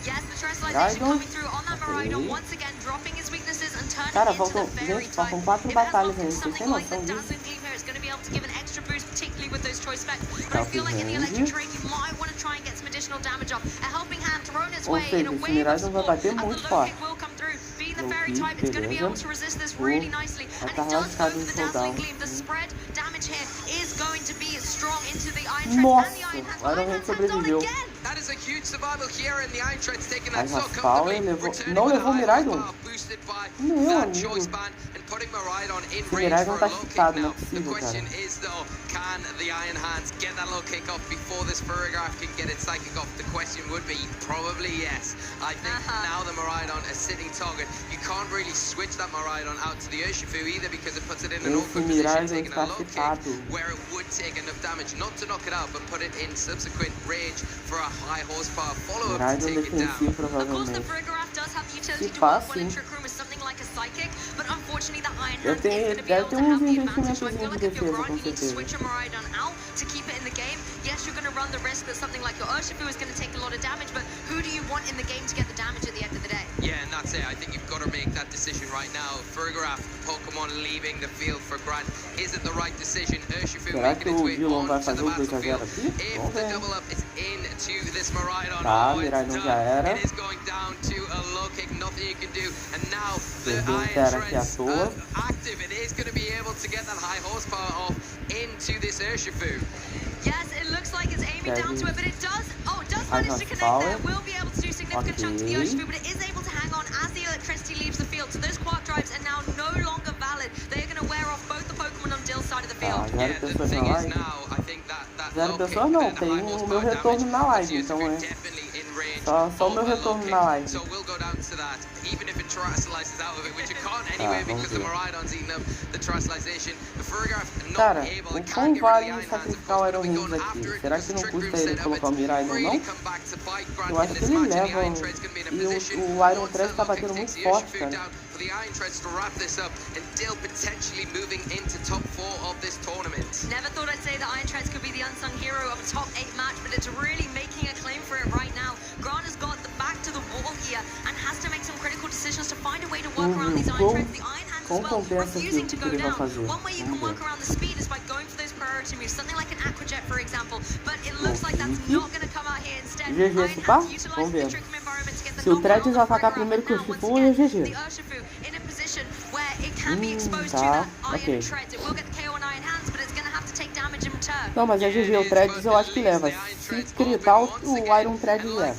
Yes, the terrestrialization coming through on that Miraidon, once again dropping his weaknesses and turning Cara, into the faltam, very gente, type. faltam 4 If it has batalhas not ainda, vocês têm something like the noção disso? Dazzling Gleam here, it's going to be able to give an extra boost, particularly with those choice specs. But I feel like in the electric terrain, you might want to try and get some additional damage off. A helping hand thrown its Ou way seja, in a esse wave of Miraidon vai support, bater and the muito low forte. kick will come through. Being the Low fairy kick, type, it's going to be able beleza. to resist this really nicely. And it Vai does go lascado for em the Dazzling cooldown. Gleam. The spread damage here is going to be strong into the Iron Treads and the Iron Hands. Nossa, o Iron Hand sobreviveu. That is a huge survival here, and the Iron Treads taking Aí that so raspar, comfortably, ele levou, returning não with a levou o high Miraidon? horsepower boosted by Meu that amigo. choice band and putting Miraidon in Esse range Miraidon for a tá low kick chipado, não now. é The possível, question cara. is though, can the Iron Hands get that low kick off before this Farigiraf can get its psychic off? The question would be probably yes. I think now the Miraidon a sitting target. You can't really switch that Miraidon out to the Urshifu either, because it puts it in an Esse awkward position, Miraidon taking está a low kick chipado. where it would take enough damage not to knock it out, but put it in subsequent range for a high horsepower follow-up to Miraidon take it down. defensivo, Of course, the provavelmente. Farigiraf does have the utility Se to work well passa, in hein? Trick Room with something like a Psychic, but unfortunately that Iron Deve Hand is going to be ter able to uns have the advantage. So I investimentos feel de like if you're defesa, Grant, com you need to certeza. switch your Miraidon out to keep it in the game. Yes, you're going to run the risk that something like your Urshifu is going to take a lot of damage, but who do you want in the game to get the damage at the end of the day? Yeah, and that's it. I think you've got to make that decision right now. Farigiraf, Pokemon leaving the field for Grant. Is it the right decision? Urshifu Será making que its o way vilão vai onto fazer the o 2 a 0 battlefield. aqui? If Vamos the ver. double up is into this Miraidon, Tá, it's Miraidon já done. era. It is going down to a low kick, nothing you can do. And now the Perdeu o Iron cara aqui à Treads toa. active. It is going to be able to get that high horsepower off into this Urshifu. Yes, it looks like it's aiming down to it, but it does High manage to connect horsepower. there. Will be able to do significant chunks of the Okay. Urshifu, but it is able to hang on as the electricity leaves the field. So those Quark drives are now no longer valid. They are going to wear off both the Pokemon on Dill's side of the field. Ah, zero pessoas na live. Now, I think that Zero low kick pessoas não, and the tem high o meu horsepower retorno damage na live, puts então Urshifu é definitely in range só o of meu a low retorno kick. na live. So we'll go down to that, even if it terrestrializes out of it, which it can't anyway because the Miraidon's eaten up the Terrestrialization. The Ferrograph not Cara, able, o quão vale sacrificar o Iron Hands aqui? Será que não custa ele colocar o Miraidon, não? Eu acho que ele leva, e o Iron Thread tá batendo muito forte, cara. The Iron Treads to wrap this up and Dill potentially moving into top 4 of this tournament. Never thought I'd say that Iron Treads could be the unsung hero of a top 8 match, but it's really making a claim for it right now. Grant has got the back to the wall here and has to make some critical decisions to find a way to work around these Iron Treads. The Iron Hands as well, refusing to go down. One way you can work around the speed is by going for those priority moves, something like an Aquajet, for example, but it looks like that's not going to come out here instead. GG esse par? Vamos ver. Se o Threads atacar primeiro que o Shifu, é GG. Tá, ok. Não, mas é GG, o Threads eu acho que leva. Se critar, o Iron Threads leva.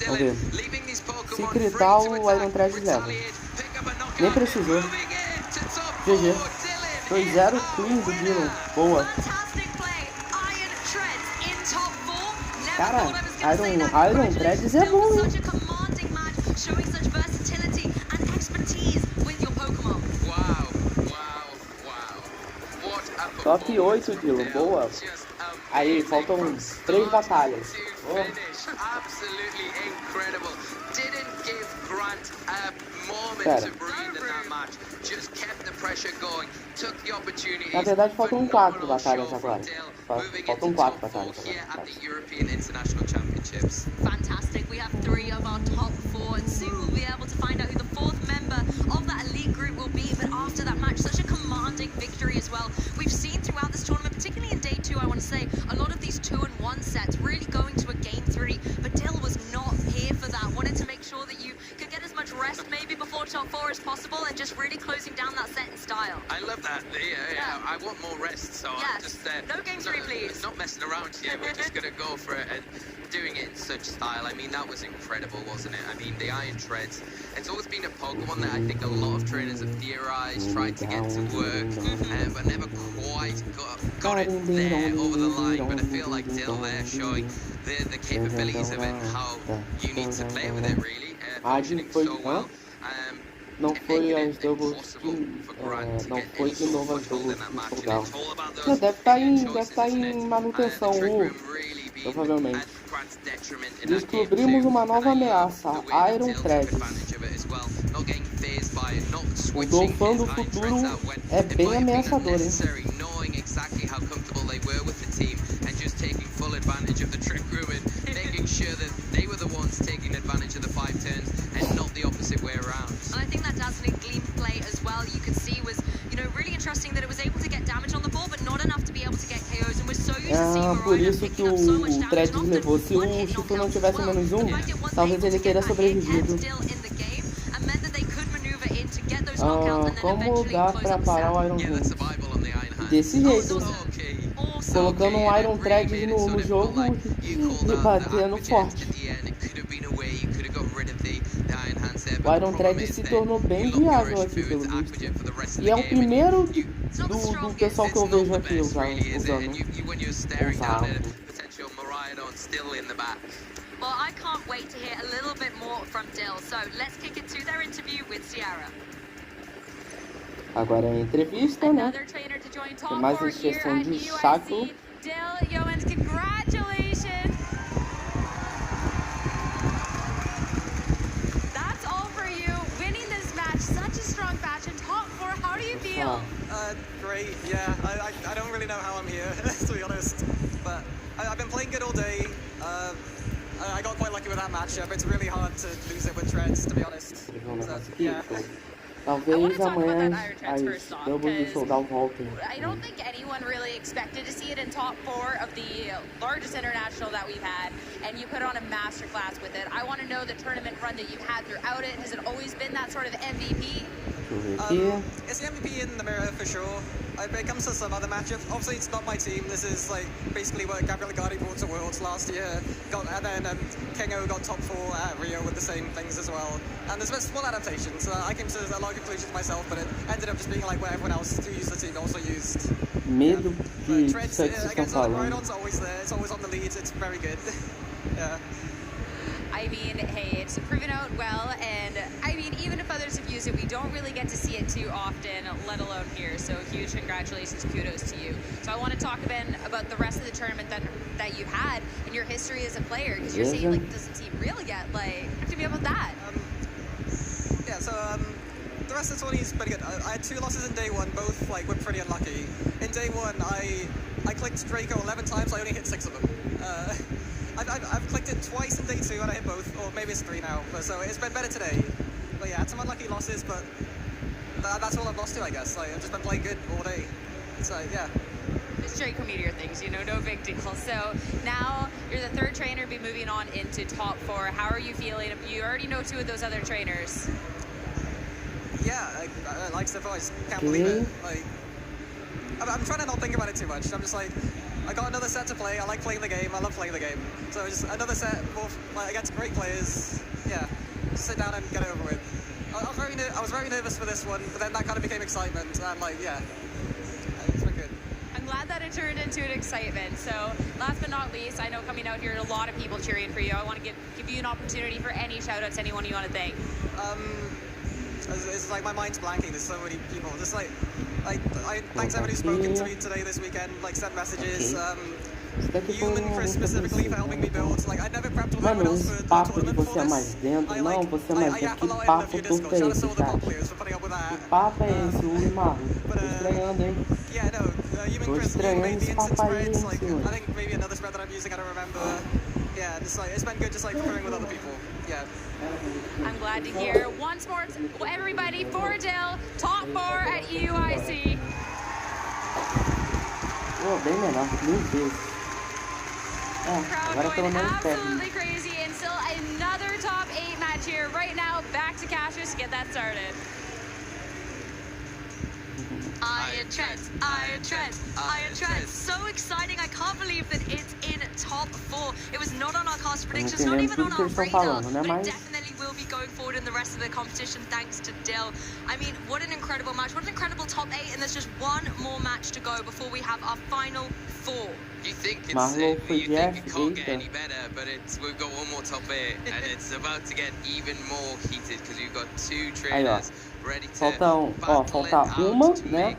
Vamos ver. Se critar, o Iron Threads leva. Nem precisou. GG. 2-0, clean do Dylan. Boa. Cara, Iron Threads é bom, hein? Top 8, Dylan, boa. Aí, faltam 3 batalhas. Oh. Pera. Na verdade, faltam 4 batalhas agora. Faltam 4 batalhas agora. Fantastic. We have 3 of our top 4, and soon we'll be able to find out who the 4th member of that elite group will be. But after that match, such a commanding victory as well. We've seen throughout this tournament, particularly in day 2, I want to say, a lot of these 2-1 sets really going to a game 3. But Dill was not here for that. Wanted to make sure that you could get as much rest maybe before top 4 as possible, and just really closing down that set in style. I love that. Yeah. I want more rest, so I'm just no game 3, please. Not messing around here. We're just gonna go for it and doing it in such style. I mean, that was incredible, wasn't it? I mean, the Iron Treads. It's always been a Pokemon that I think a lot of trainers have theorized, tried to get to work, but never quite got it there over the line. But I feel like Dill there showing the capabilities of it and how you need to play with it, really. Functioning so well. Não foi as doubles não foi de novo as doubles de Portugal. Deve estar em manutenção, provavelmente. Descobrimos uma nova ameaça, Iron Threads. O Dolphão do futuro é bem ameaçador, hein? Full advantage of the trick room and making sure that they were the ones taking advantage of the 5 turns and not the opposite way around. And I think that dazzling gleam play as well, you could see was, really interesting that it was able to get damage on the ball, but not enough to be able to get KOs, and we're so used to seeing por isso que o Threads levou. Se o Shifu não tivesse menos 1, talvez ele teria sobrevivido. Como dá pra parar o Iron Hands? Desse jeito. Colocando um Iron Thread no jogo e batendo forte. O Iron Thread se tornou bem viável aqui, pelo visto. E é o primeiro do pessoal que eu vejo aqui usando. Well, I can't wait to hear a little bit more from Dill, so let's kick it to their interview with Sierra. Agora é a entrevista, né? Tem mais injeção de saco. Dill, Yeomans, congratulations! That's all for you. Winning this match, such a strong match in top 4. How do you feel? Great. Yeah, I don't really know how I'm here, to be honest. But I've been playing good all day. I got quite lucky with that matchup. It's really hard to lose it with Treads, to be honest. So, yeah. Talvez amanhã as doubles do Soldal voltem. I don't think anyone really expected to see it in top 4 of the largest international that we've had, and you put on a masterclass with it. I want to know the tournament run that you've had throughout it. Has it always been that sort of MVP? It's the MVP in the mirror for sure. It comes to some other matchups. Obviously, it's not my team. This is like basically what Gabriel Gardi brought to Worlds last year. And then Kengo got top 4 at Rio with the same things as well. And there's been small adaptations. I came to a lot of conclusions myself, but it ended up just being like what everyone else who used the team also used. Medo de isso que vocês estão falando. Rhydon's always there. It's always on the lead. It's very good. Yeah. I mean, hey, it's proven out well, and I mean, even if others have used it, we don't really get to see it too often, let alone here. So huge congratulations, kudos to you. So I want to talk again about the rest of the tournament that you've had in your history as a player, because you're saying like doesn't seem real yet. Like, talk to me about that. Yeah, so the rest of the tourney is pretty good. I had 2 losses in day 1, both like were pretty unlucky. In day 1, I clicked Draco 11 times. I only hit 6 of them. I've clicked it twice in day 2 and I hit both, or maybe it's 3 now. But so it's been better today. But yeah, I had some unlucky losses, but that's all I've lost to, I guess. Like, I've just been playing good all day. So yeah. Just Draco Meteor things, you know, no big deal. So now you're the 3rd trainer, be moving on into top 4. How are you feeling? You already know 2 of those other trainers. Yeah, like stuff. I just can't believe it. Like, I'm trying to not think about it too much. I'm just like, I got another set to play. I like playing the game. I love playing the game. So just another set against great players. Yeah, just sit down and get it over with. I was very nervous for this one, but then that kind of became excitement. And I'm like, yeah, it's been good. I'm glad that it turned into an excitement. So last but not least, I know coming out here, a lot of people cheering for you. I want to give you an opportunity for any shout outs, anyone you want to thank. It's like my mind's blanking. There's so many people. Just like thanks everybody who's spoken to me today, this weekend, like sent messages. You and Chris specifically for helping me build. Like I never prepped with anyone else for the tournament for this. I yapped a lot in your Discord. Shout out to all the bot players for putting up with that. Yeah, no, you and Chris made the instant spreads. Like I think maybe another spread that I'm using, I don't remember. Yeah, just like it's been good, just like preparing with other people. Yeah. I'm glad to hear. Once more, everybody, for Dill, top 4 at EUIC. Bem menor, meu Deus. Agora pelo menos absolutely crazy, and still another top 8 match here right now. Back to Cassius to get that started. Iron Trent. So exciting. I can't believe that it's in top 4. It was not on our cast predictions, not even on our radar, but it definitely will be going forward in the rest of the competition thanks to Dill. I mean, what an incredible match. What an incredible top 8, and there's just one more match to go before we have our final 4. You think it can't get any better, but we've got one more top 8, and it's about to get even more heated because we've got 2 trainers ready to falta uma, né?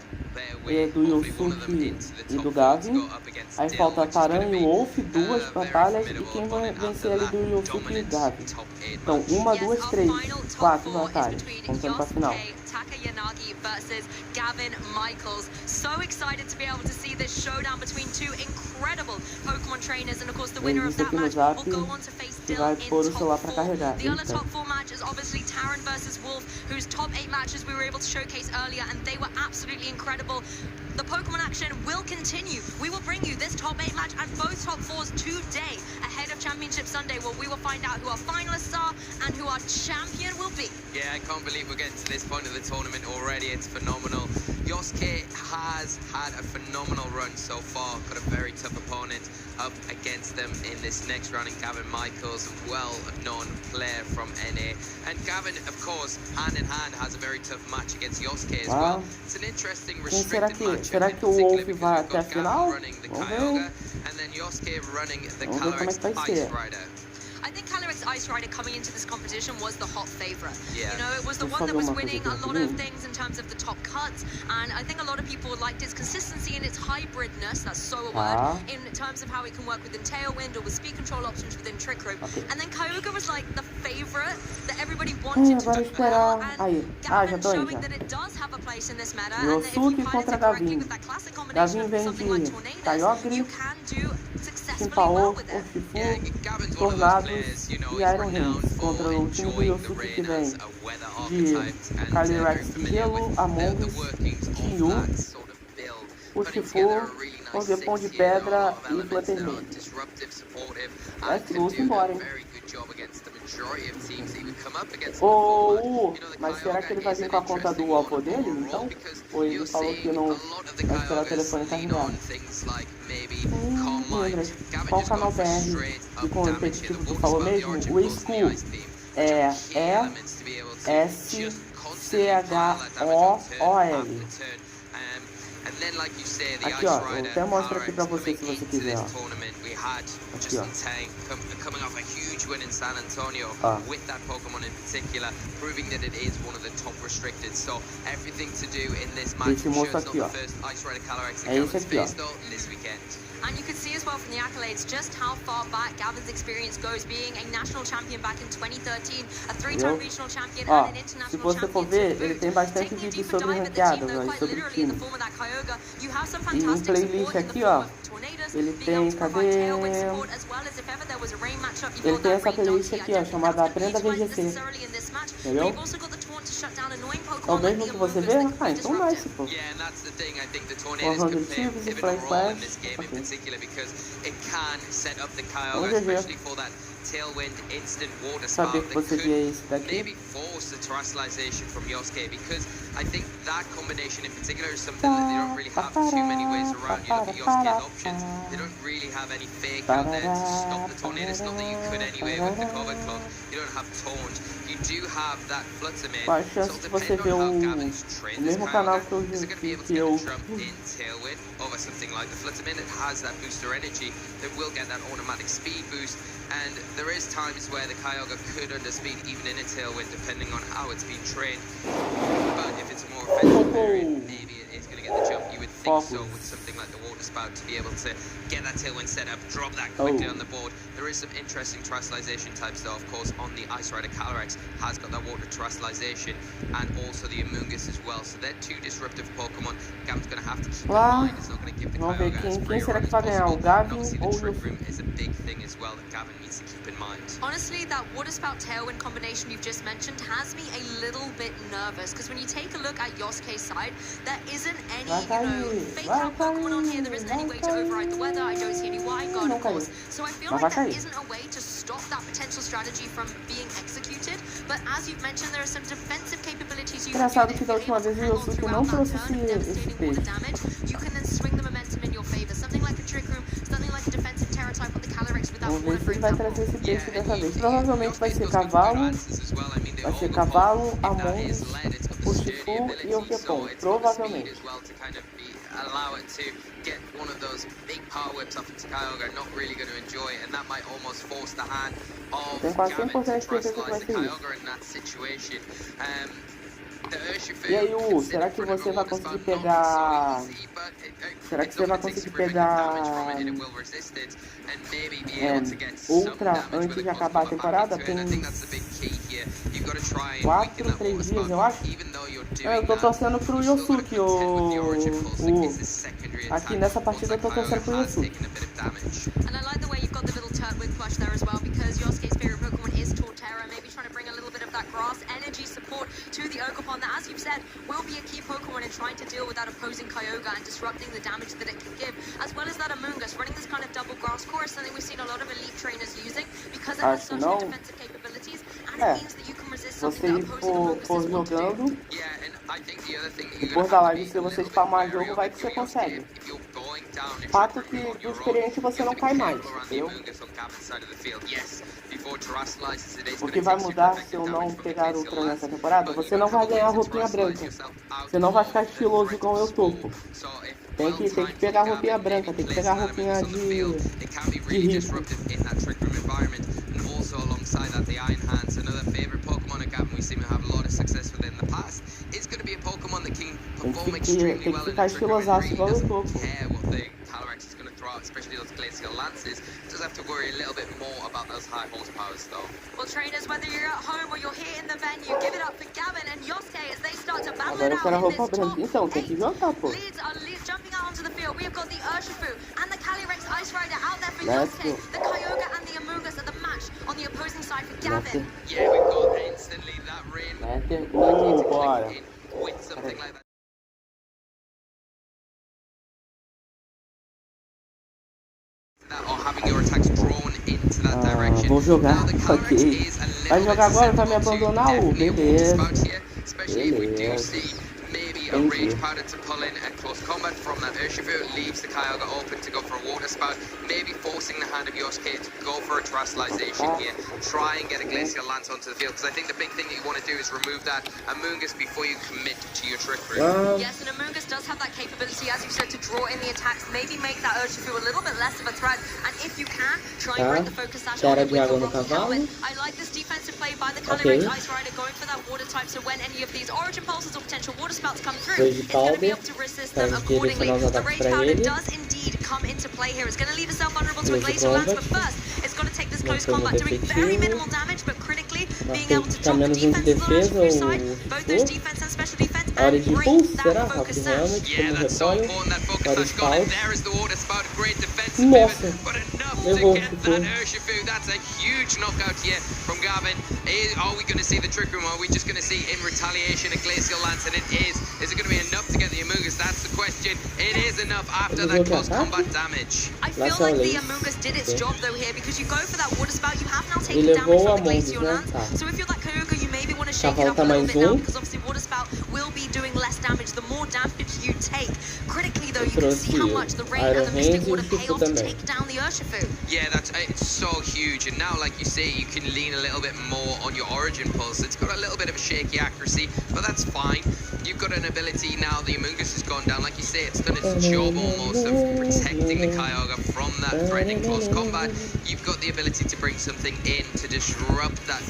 Do Yusuke e do Gavin. Aí falta a Taran e o Wolf, 2 batalhas, e quem vai vencer ali do Yusuke e Gavin. Então, 1, 2, 3, 4 batalhas, contando pra final. Takayanagi versus Gavin Michaels. So excited to be able to see this showdown between 2 incredible Pokemon trainers, and of course the winner of that match will go on to face Dill in top 4. The other top 4 match is obviously Taran versus Wolf, whose top 8 matches we were able to showcase earlier, and they were absolutely incredible. The Pokemon action will continue. We will bring you this top 8 match and both top 4s today ahead of Championship Sunday, where we will find out who our finalists are and who our champion will be. Yeah, I can't believe we're getting to this point of the tournament already. It's phenomenal. Yosuke has had a phenomenal run so far. Got a very tough opponent up against them in this next round in Gavin Michaels, a well-known player from NA. And Gavin, of course, hand in hand, has a very tough match against Yosuke as well. It's an interesting restricted match. Será que o Wolf vai até a final? Vamos ver. And then Yosuke running the Calyrex Ice Rider. I think Calyrex Ice Rider coming into this competition was the hot favorite. Yeah. You know, it was the one that was winning a lot of things in terms of the top cuts, and I think a lot of people liked its consistency and its hybridness, that's so a word, in terms of how it can work within Tailwind or with speed control options within Trick Room. And then Kyogre was like the favorite that everybody wanted to do well, and Gavin showing that it does have a place in this meta, and that if you pilot it correctly with that classic combination of something like Tornadus, you can do successfully well with it. Yeah, Gavin's one of those players, you know, he's renowned for enjoying the rain as a weather archetype, and very familiar with the workings of that sort of build. Putting together a really nice 6 here, a lot of elements that are disruptive, supportive, and can do a very good job against the majority of teams that would come up against. Mas será que ele vai vir com a conta do avô dele, então? Ou ele falou que não vai esperar o telefone carregado? Qual canal BR de competitivo tu falou mesmo? O School é SCHOOL. Aqui ó, eu até mostro aqui pra você se você quiser. had Justin Tang coming off a huge win in San Antonio with that Pokemon in particular, proving that it is one of the top restricted. So everything to do in this match ensures not the first Ice Rider Calyrex that Gavin's faced though this weekend. And you can see as well from the accolades just how far back Gavin's experience goes, being a national champion back in 2013, a 3-time regional champion and an international champion. Se você for ver, ele tem bastante vídeo sobre ranqueadas, sobre time. E um playlist aqui, ó. Ele tem, cadê? Ele tem essa playlist aqui, ó, chamada Aprenda VGC. Entendeu? É o mesmo que você vê? Ah, então nice, pô. 400 chips e Flying Flash. Tailwind instant water spout that could maybe force the terrestrialization from Yosuke, because I think that combination in particular is something that they don't really have too many ways around. You look at Yosuke's options, they don't really have any fake out there to stop the tornadoes, not that you could anyway with the cover club. You don't have taunt, you do have that flutter mid, so depending on how Gavin's trained this Kyogre, is it going to be able to get the jump in tailwind over something like the flutter mid that has that booster energy that will get that automatic speed boost. And there is times where the Kyogre could underspeed even in a tailwind, depending on how it's been trained. But if it's a more offensive variant, maybe it is going to get the jump. You would think so with something like the water spout to be able to get that tailwind set up, drop that quickly on the board. There is some interesting terrestrialization types though, of course, on the Ice Rider Calyrex has got that water terrestrialization, and also the Amoonguss as well. So they're two disruptive Pokemon. Gavin's going to have to keep in mind. It's not going to give the Kyogre as free run as possible. And obviously the Trick Room is a big thing as well that Gavin needs to keep in mind. Honestly, that water spout tailwind combination you've just mentioned has me a little bit nervous, because when you take a look at Yosuke's side, there isn't any, fake out Pokemon on here. There isn't any way to override the weather. I don't see any Wild Guard, of course. So I feel like there isn't a way to stop that potential strategy from being executed. But as you've mentioned, there are some defensive capabilities you can do that if you're able to handle throughout that turn and devastating water damage. You can then swing the momentum in your favor. Something like a Trick Room, something like a defensive Terra type on the Calyrex without water, for example. Vai trazer esse peixe dessa vez. Provavelmente vai ser cavalo, Amoonguss, Urshifu e Orquepon. Provavelmente. Allow it to get one of those big power whips off into Kyogre, not really going to enjoy it, and that might almost force the hand of Gavin to terrestrialize the Kyogre in that situation. E aí, será que você vai conseguir pegar... Será que você vai conseguir pegar... Ultra antes de acabar a temporada? Tem 4, 3 dias, eu acho. Eu tô torcendo pro Yosuke, aqui nessa partida eu tô torcendo pro Yosuke. And I like the way you've got the little Turtwig plush there as well, because Yosuke's favorite Pokemon is Torterra, maybe trying to bring a little bit of that grass energy support to the Acompanhando that, as you've said, will be a key Pokemon in trying to deal with that opposing Kyogre and disrupting the damage that it can give, as well as that Amoonguss. Running this kind of double grass core is something we've seen a lot of elite trainers using, because it has such defensive capabilities, and it means that you can resist something that opposing Amoonguss do. Depois da live, se você spamar jogo, vai que você consegue. Fato que de experiente você não cai mais, entendeu? O que vai mudar se eu não pegar Ultra nessa temporada, você não vai ganhar roupinha branca. Você não vai ficar estiloso igual eu tô, pô. Tem que pegar roupinha branca, tem que pegar roupinha de rico. Also alongside that, the Iron Hands, another favorite Pokemon of Gavin we seem to have a lot of success with in the past, is going to be a Pokemon that can perform extremely well in the Trick Room. Really doesn't care what the Calyrex is going to throw out, especially those Glacial Lances. Does have to worry a little bit more about those high horsepowers though. Well, trainers, whether you're at home or you're here in the venue, give it up for Gavin and Yosuke as they start to battle it out in this top 8. Leads are jumping out onto the field. We have got the Urshifu and the Calyrex Ice Rider out there for Yosuke. The Kyogre and the Amoonguss are the match on the opposing side for Gavin. Yeah, we've got instantly that rain with something like that. Vou jogar, ok. Vai jogar agora, vai me abandonar, beleza. Beleza. a rage powder to pull in at close combat from that Urshifu, leaves the Kyogre open to go for a water spout, maybe forcing the hand of Yosuke to go for a terrestrialization here, try and get a Glacial Lance onto the field, because I think the big thing that you want to do is remove that Amoonguss before you commit to your Trick Room. Yes, and Amoonguss does have that capability, as you said, to draw in the attacks, maybe make that Urshifu a little bit less of a threat, and if you can, try and break the focus sash on it with your Rocky Helmet. I like this defensive play by the Calyrex Ice Rider, going for that water type, so when any of these Origin Pulses or potential water spouts come through, it's going to be able to resist them accordingly. The Rage Powder does indeed come into play here. It's going to leave itself vulnerable to a Glacial Lance, but first, it's got to take this close combat, doing very minimal damage, but critically, being able to drop the defenses on Urshifu's side, both those defense and special defense, and break that focus sash. Yeah, that's so important, that focus sash gone in. There is the water spout, great defensive pivot, but enough to get that Urshifu. That's a huge knockout here from Gavin. Are we going to see the Trick Room, or are we just going to see in retaliation a Glacial Lance? And it is. Is it going to be enough to get the Amoonguss? That's the question. It is enough after that close combat damage. I feel like the Amoonguss did its job though here, because you go for that water spout, you have now taken damage from the Glacial Lance. So if you're that Kyogre, you maybe want to shake it up a little bit now, because obviously water spout will be doing less damage the more damage you take. Critically though, you can see how much the rain and the Mystic Water pay off to take down the Urshifu. Yeah, it's so huge, and now, like you say, you can lean a little bit more on your Origin Pulse. It's got a little bit of a shaky accuracy, but that's fine. You've got an ability now, the Amoonguss has gone down, like you say, it's done its job almost of protecting the Kyogre from that threatening close combat. You've got the ability to bring something in to disrupt that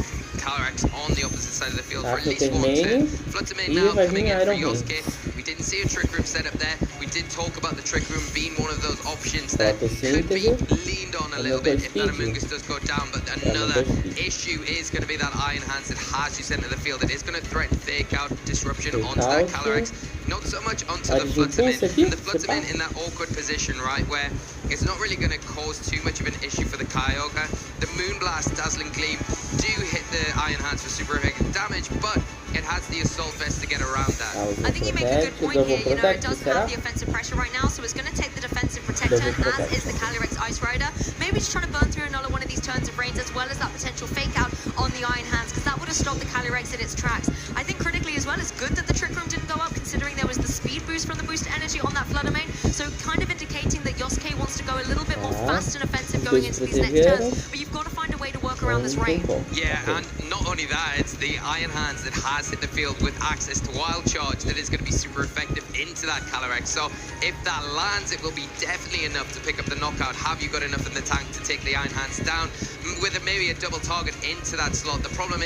Calyrex on the opposite side of the field for at least one turn. Fluttermane now coming in for Yosuke. We didn't see a Trick Room set up there. We did talk about the Trick Room being one of those options that could be leaned on a little bit if that Amoonguss does go down, but another issue is going to be that Iron Hands that has you sent to the field. It is going to threaten fake out disruption onto that Calyrex, not so much onto the Fluttermane. The Fluttermane in that awkward position, right, where it's not really going to cause too much of an issue for the Kyogre. The Moonblast, Dazzling Gleam do hit the Iron Hands for super effective damage, but it has the Assault Vest to get around that. I think you make a good point here. You know, it does have the offensive pressure right now, so it's going to take the defensive protector, as is the Calyrex Ice Rider. Maybe just trying to burn through another one of these turns of rains, as well as that potential fake out on the Iron Hands, because that would have stopped the Calyrex in its tracks. I think critically as well, it's good that the Trick Room didn't go up, considering there was the speed boost from the boost energy on that Fluttermane, so kind of indicating that Yosuke wants to go a little bit more fast and offensive going into these next turns, but you've got to find a way to work around this rain. Yeah, and not only that, it's the Iron Hands that has hit the field with access to Wild Charge that is going to be super effective into that Calyrex. So if that lands, it will be definitely enough to pick up the knockout. Have you got enough in the tank to take the Iron Hands down with maybe a double target into that slot? The problem is